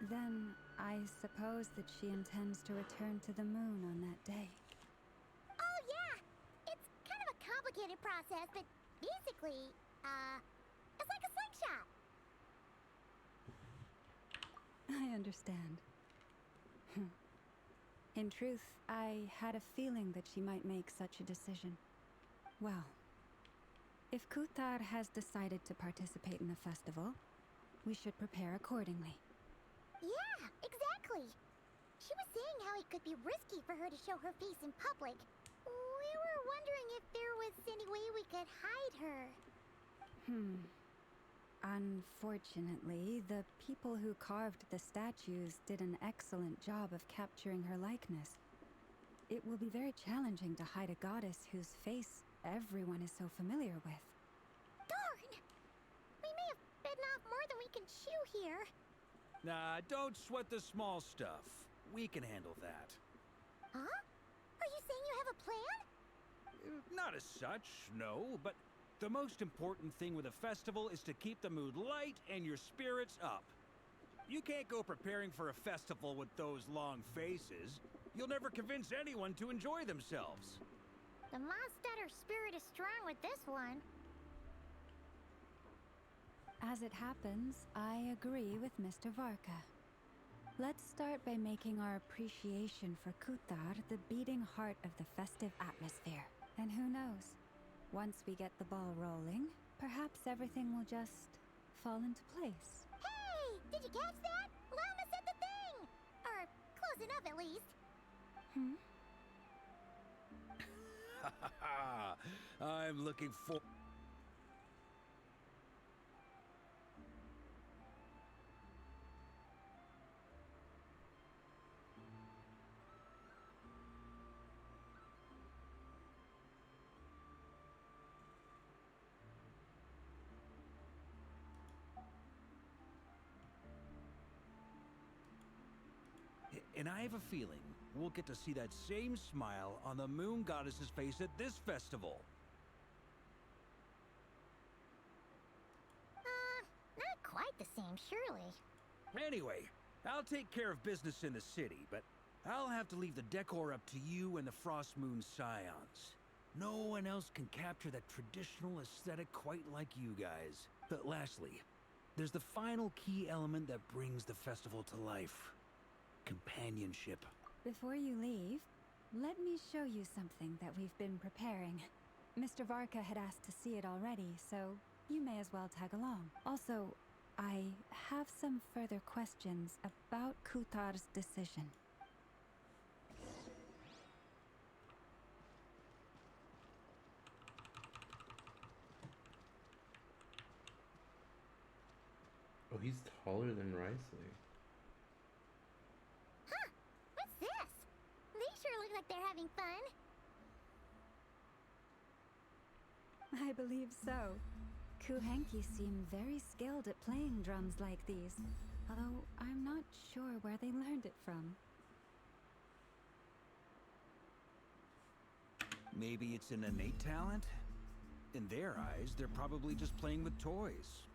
Then I suppose that she intends to return to the moon on that day. Oh, yeah! It's kind of a complicated process, but basically, it's like a slingshot. I understand. In truth, I had a feeling that she might make such a decision. Well, if Kuthar has decided to participate in the festival, we should prepare accordingly. Yeah, exactly. She was saying how it could be risky for her to show her face in public. We were wondering if there was any way we could hide her. Unfortunately, the people who carved the statues did an excellent job of capturing her likeness. It will be very challenging to hide a goddess whose face everyone is so familiar with. Darn! We may have bitten off more than we can chew here. Nah, don't sweat the small stuff. We can handle that. Huh? Are you saying you have a plan? Not as such, no, but the most important thing with a festival is to keep the mood light and your spirits up. You can't go preparing for a festival with those long faces. You'll never convince anyone to enjoy themselves. The Mondstatter spirit is strong with this one. As it happens, I agree with Mr. Varka. Let's start by making our appreciation for Kuthar the beating heart of the festive atmosphere. And who knows? Once we get the ball rolling, perhaps everything will just fall into place. Hey! Did you catch that? Lama said the thing! Or close enough, at least. I'm looking for... And I have a feeling we'll get to see that same smile on the Moon Goddess's face at this festival. Not quite the same, surely. Anyway, I'll take care of business in the city, but I'll have to leave the decor up to you and the Frost Moon Scions. No one else can capture that traditional aesthetic quite like you guys. But lastly, there's the final key element that brings the festival to life. Companionship. Before you leave, let me show you something that we've been preparing. Mr. Varka had asked to see it already, so you may as well tag along. Also, I have some further questions about Kuthar's decision. Oh, he's taller than Risley. Huh? What's this? They sure look like they're having fun. I believe so. Kuhenki seem very skilled at playing drums like these, although I'm not sure where they learned it from. Maybe it's an innate talent? In their eyes, they're probably just playing with toys.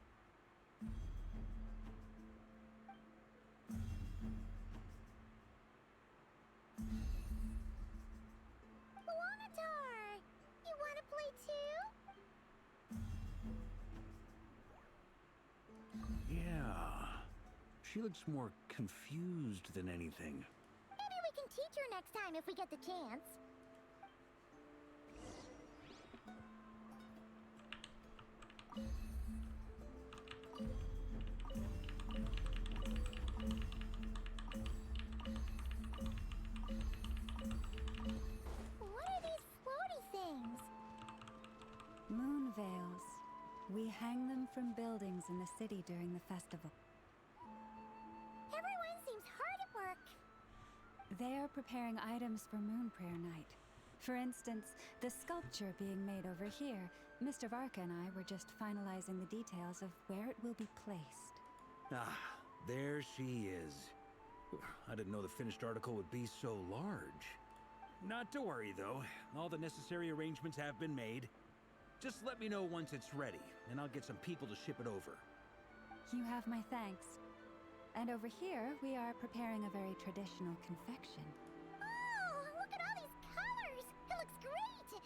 She looks more confused than anything. Maybe we can teach her next time if we get the chance. What are these floaty things? Moon veils. We hang them from buildings in the city during the festival. Everyone seems hard at work. They are preparing items for Moon Prayer Night. For instance, the sculpture being made over here. Mr. Varka and I were just finalizing the details of where it will be placed. Ah, there she is. I didn't know the finished article would be so large. Not to worry, though. All the necessary arrangements have been made. Just let me know once it's ready, and I'll get some people to ship it over. You have my thanks. And over here, we are preparing a very traditional confection. Oh, look at all these colors! It looks great!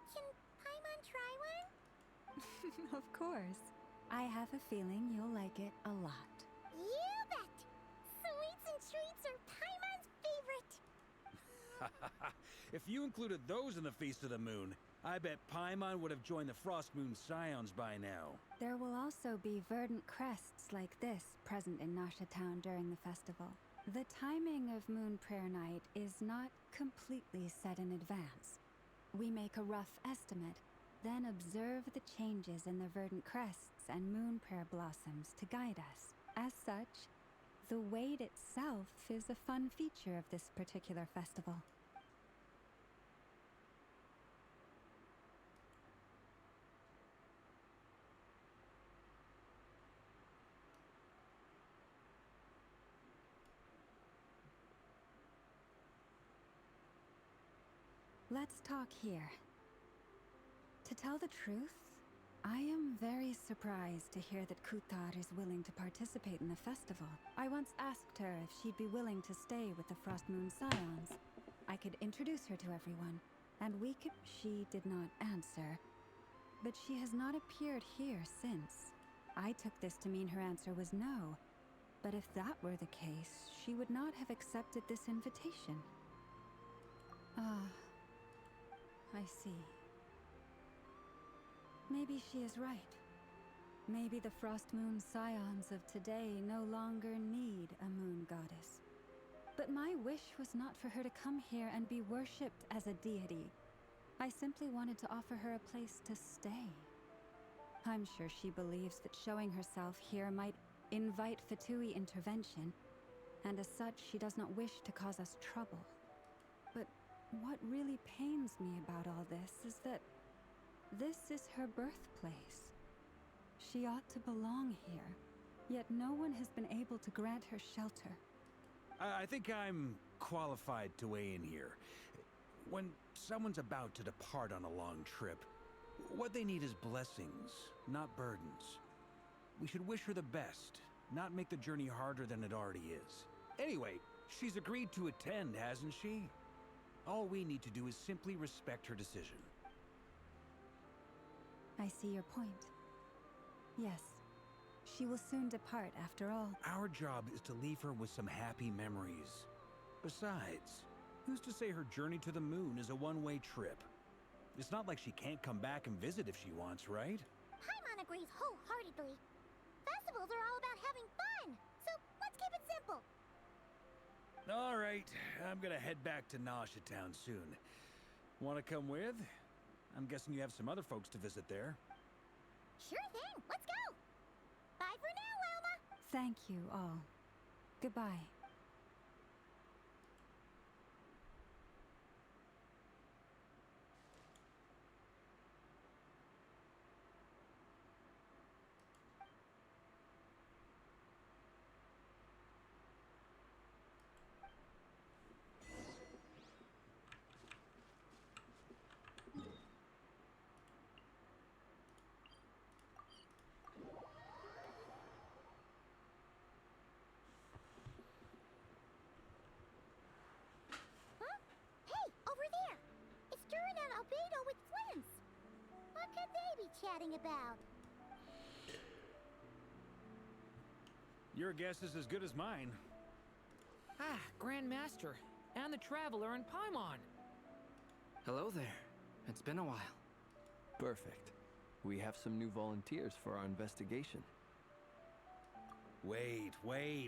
Can Paimon try one? Of course. I have a feeling you'll like it a lot. You bet! Sweets and treats are Paimon's favorite! If you included those in the Feast of the Moon, I bet Paimon would have joined the Frost Moon Scions by now. There will also be verdant crests like this present in Nasha Town during the festival. The timing of Moon Prayer Night is not completely set in advance. We make a rough estimate, then observe the changes in the verdant crests and Moon Prayer blossoms to guide us. As such, the wait itself is a fun feature of this particular festival. Let's talk here. To tell the truth, I am very surprised to hear that Kuthar is willing to participate in the festival. I once asked her if she'd be willing to stay with the Frost Moon Scions. I could introduce her to everyone, and she did not answer. But she has not appeared here since. I took this to mean her answer was no. But if that were the case, she would not have accepted this invitation. I see. Maybe she is right. Maybe the Frost Moon Scions of today no longer need a moon goddess. But my wish was not for her to come here and be worshipped as a deity. I simply wanted to offer her a place to stay. I'm sure she believes that showing herself here might invite Fatui intervention, and as such she does not wish to cause us trouble. But what really pains me about all this is that this is her birthplace. She ought to belong here, yet no one has been able to grant her shelter. I think I'm qualified to weigh in here. When someone's about to depart on a long trip, what they need is blessings, not burdens. We should wish her the best, not make the journey harder than it already is. Anyway, she's agreed to attend, hasn't she? All we need to do is simply respect her decision. I see your point. Yes, she will soon depart after all. Our job is to leave her with some happy memories. Besides, who's to say her journey to the moon is a one-way trip? It's not like she can't come back and visit if she wants, right? Paimon agrees wholeheartedly. Festivals are all about having fun, so let's keep it simple. All right, I'm gonna head back to Nasha Town soon. Wanna come with? I'm guessing you have some other folks to visit there. Sure thing, let's go! Bye for now, Wilma! Thank you all. Goodbye. Albedo with Flints. What could they be chatting about? Your guess is as good as mine. Ah, Grand Master, and the Traveler and Paimon. Hello there. It's been a while. Perfect. We have some new volunteers for our investigation. Wait,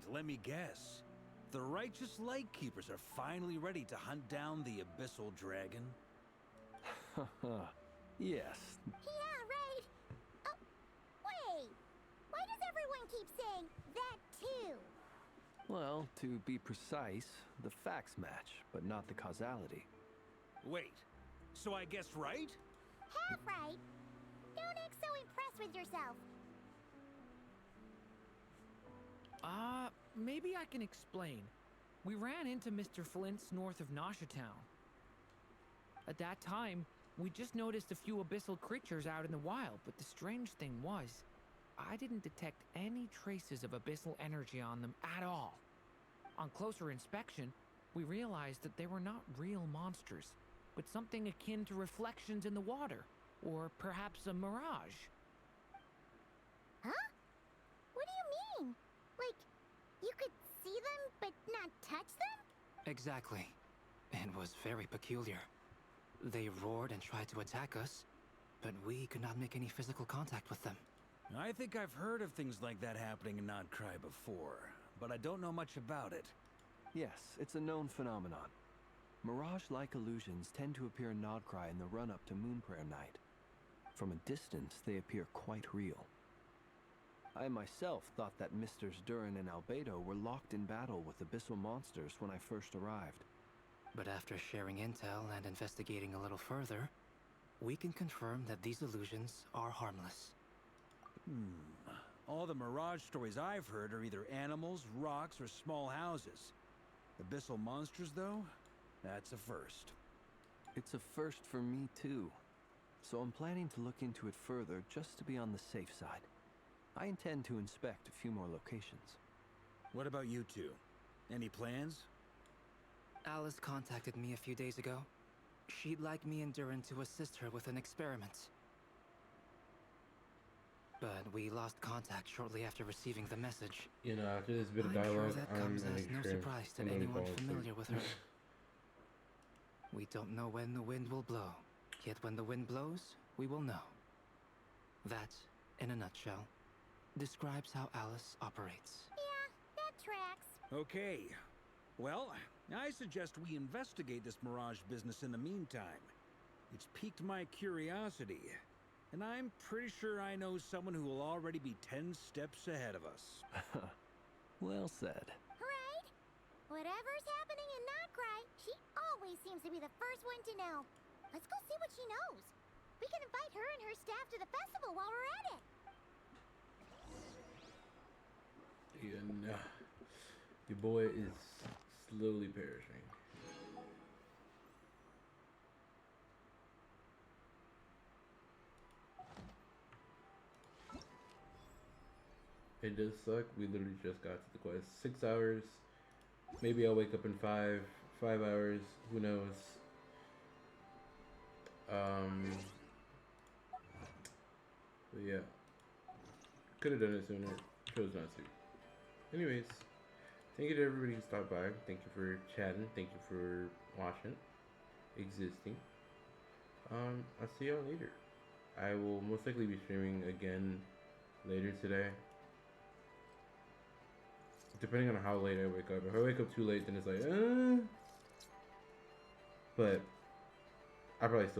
let me guess. The righteous Lightkeepers are finally ready to hunt down the Abyssal Dragon? Yes. Yeah, right. Oh, wait. Why does everyone keep saying that too? Well, to be precise, the facts match, but not the causality. Wait, so I guessed right? Half right. Don't act so impressed with yourself. Maybe I can explain. We ran into Mr. Flint's north of Nasha Town. At that time, we just noticed a few abyssal creatures out in the wild, but the strange thing was, I didn't detect any traces of abyssal energy on them at all. On closer inspection, we realized that they were not real monsters, but something akin to reflections in the water, or perhaps a mirage. Huh? What do you mean? Like, you could see them, but not touch them? Exactly. It was very peculiar. They roared and tried to attack us, but we could not make any physical contact with them. I think I've heard of things like that happening in Nodcry before, but I don't know much about it. Yes, it's a known phenomenon. Mirage-like illusions tend to appear in Nodcry in the run-up to Moonprayer Night. From a distance, they appear quite real. I myself thought that Misters Durin and Albedo were locked in battle with abyssal monsters when I first arrived. But after sharing intel and investigating a little further, we can confirm that these illusions are harmless. All the Mirage stories I've heard are either animals, rocks, or small houses. Abyssal monsters, though? That's a first. It's a first for me, too. So I'm planning to look into it further just to be on the safe side. I intend to inspect a few more locations. What about you two? Any plans? Alice contacted me a few days ago. She'd like me and Durin to assist her with an experiment. But we lost contact shortly after receiving the message. You know, after this bit of I'm dialogue, sure that I'm comes gonna as make no sure surprise to somebody anyone falls familiar asleep. with her. We don't know when the wind will blow, yet when the wind blows, we will know. That, in a nutshell, describes how Alice operates. Yeah, that tracks. Okay. Well, I suggest we investigate this Mirage business in the meantime. It's piqued my curiosity, and I'm pretty sure I know someone who will already be 10 steps ahead of us. Well said. Right? Whatever's happening in Nodcry, she always seems to be the first one to know. Let's go see what she knows. We can invite her and her staff to the festival while we're at it. And the boy is slowly perishing. It does suck. We literally just got to the quest. 6 hours. Maybe I'll wake up in 5 hours. Who knows? But yeah. Could have done it sooner. Chose not to. Anyways, thank you to everybody who stopped by. Thank you for chatting. Thank you for watching. Existing. I'll see y'all later. I will most likely be streaming again later today. Depending on how late I wake up. If I wake up too late, then it's like, But I probably still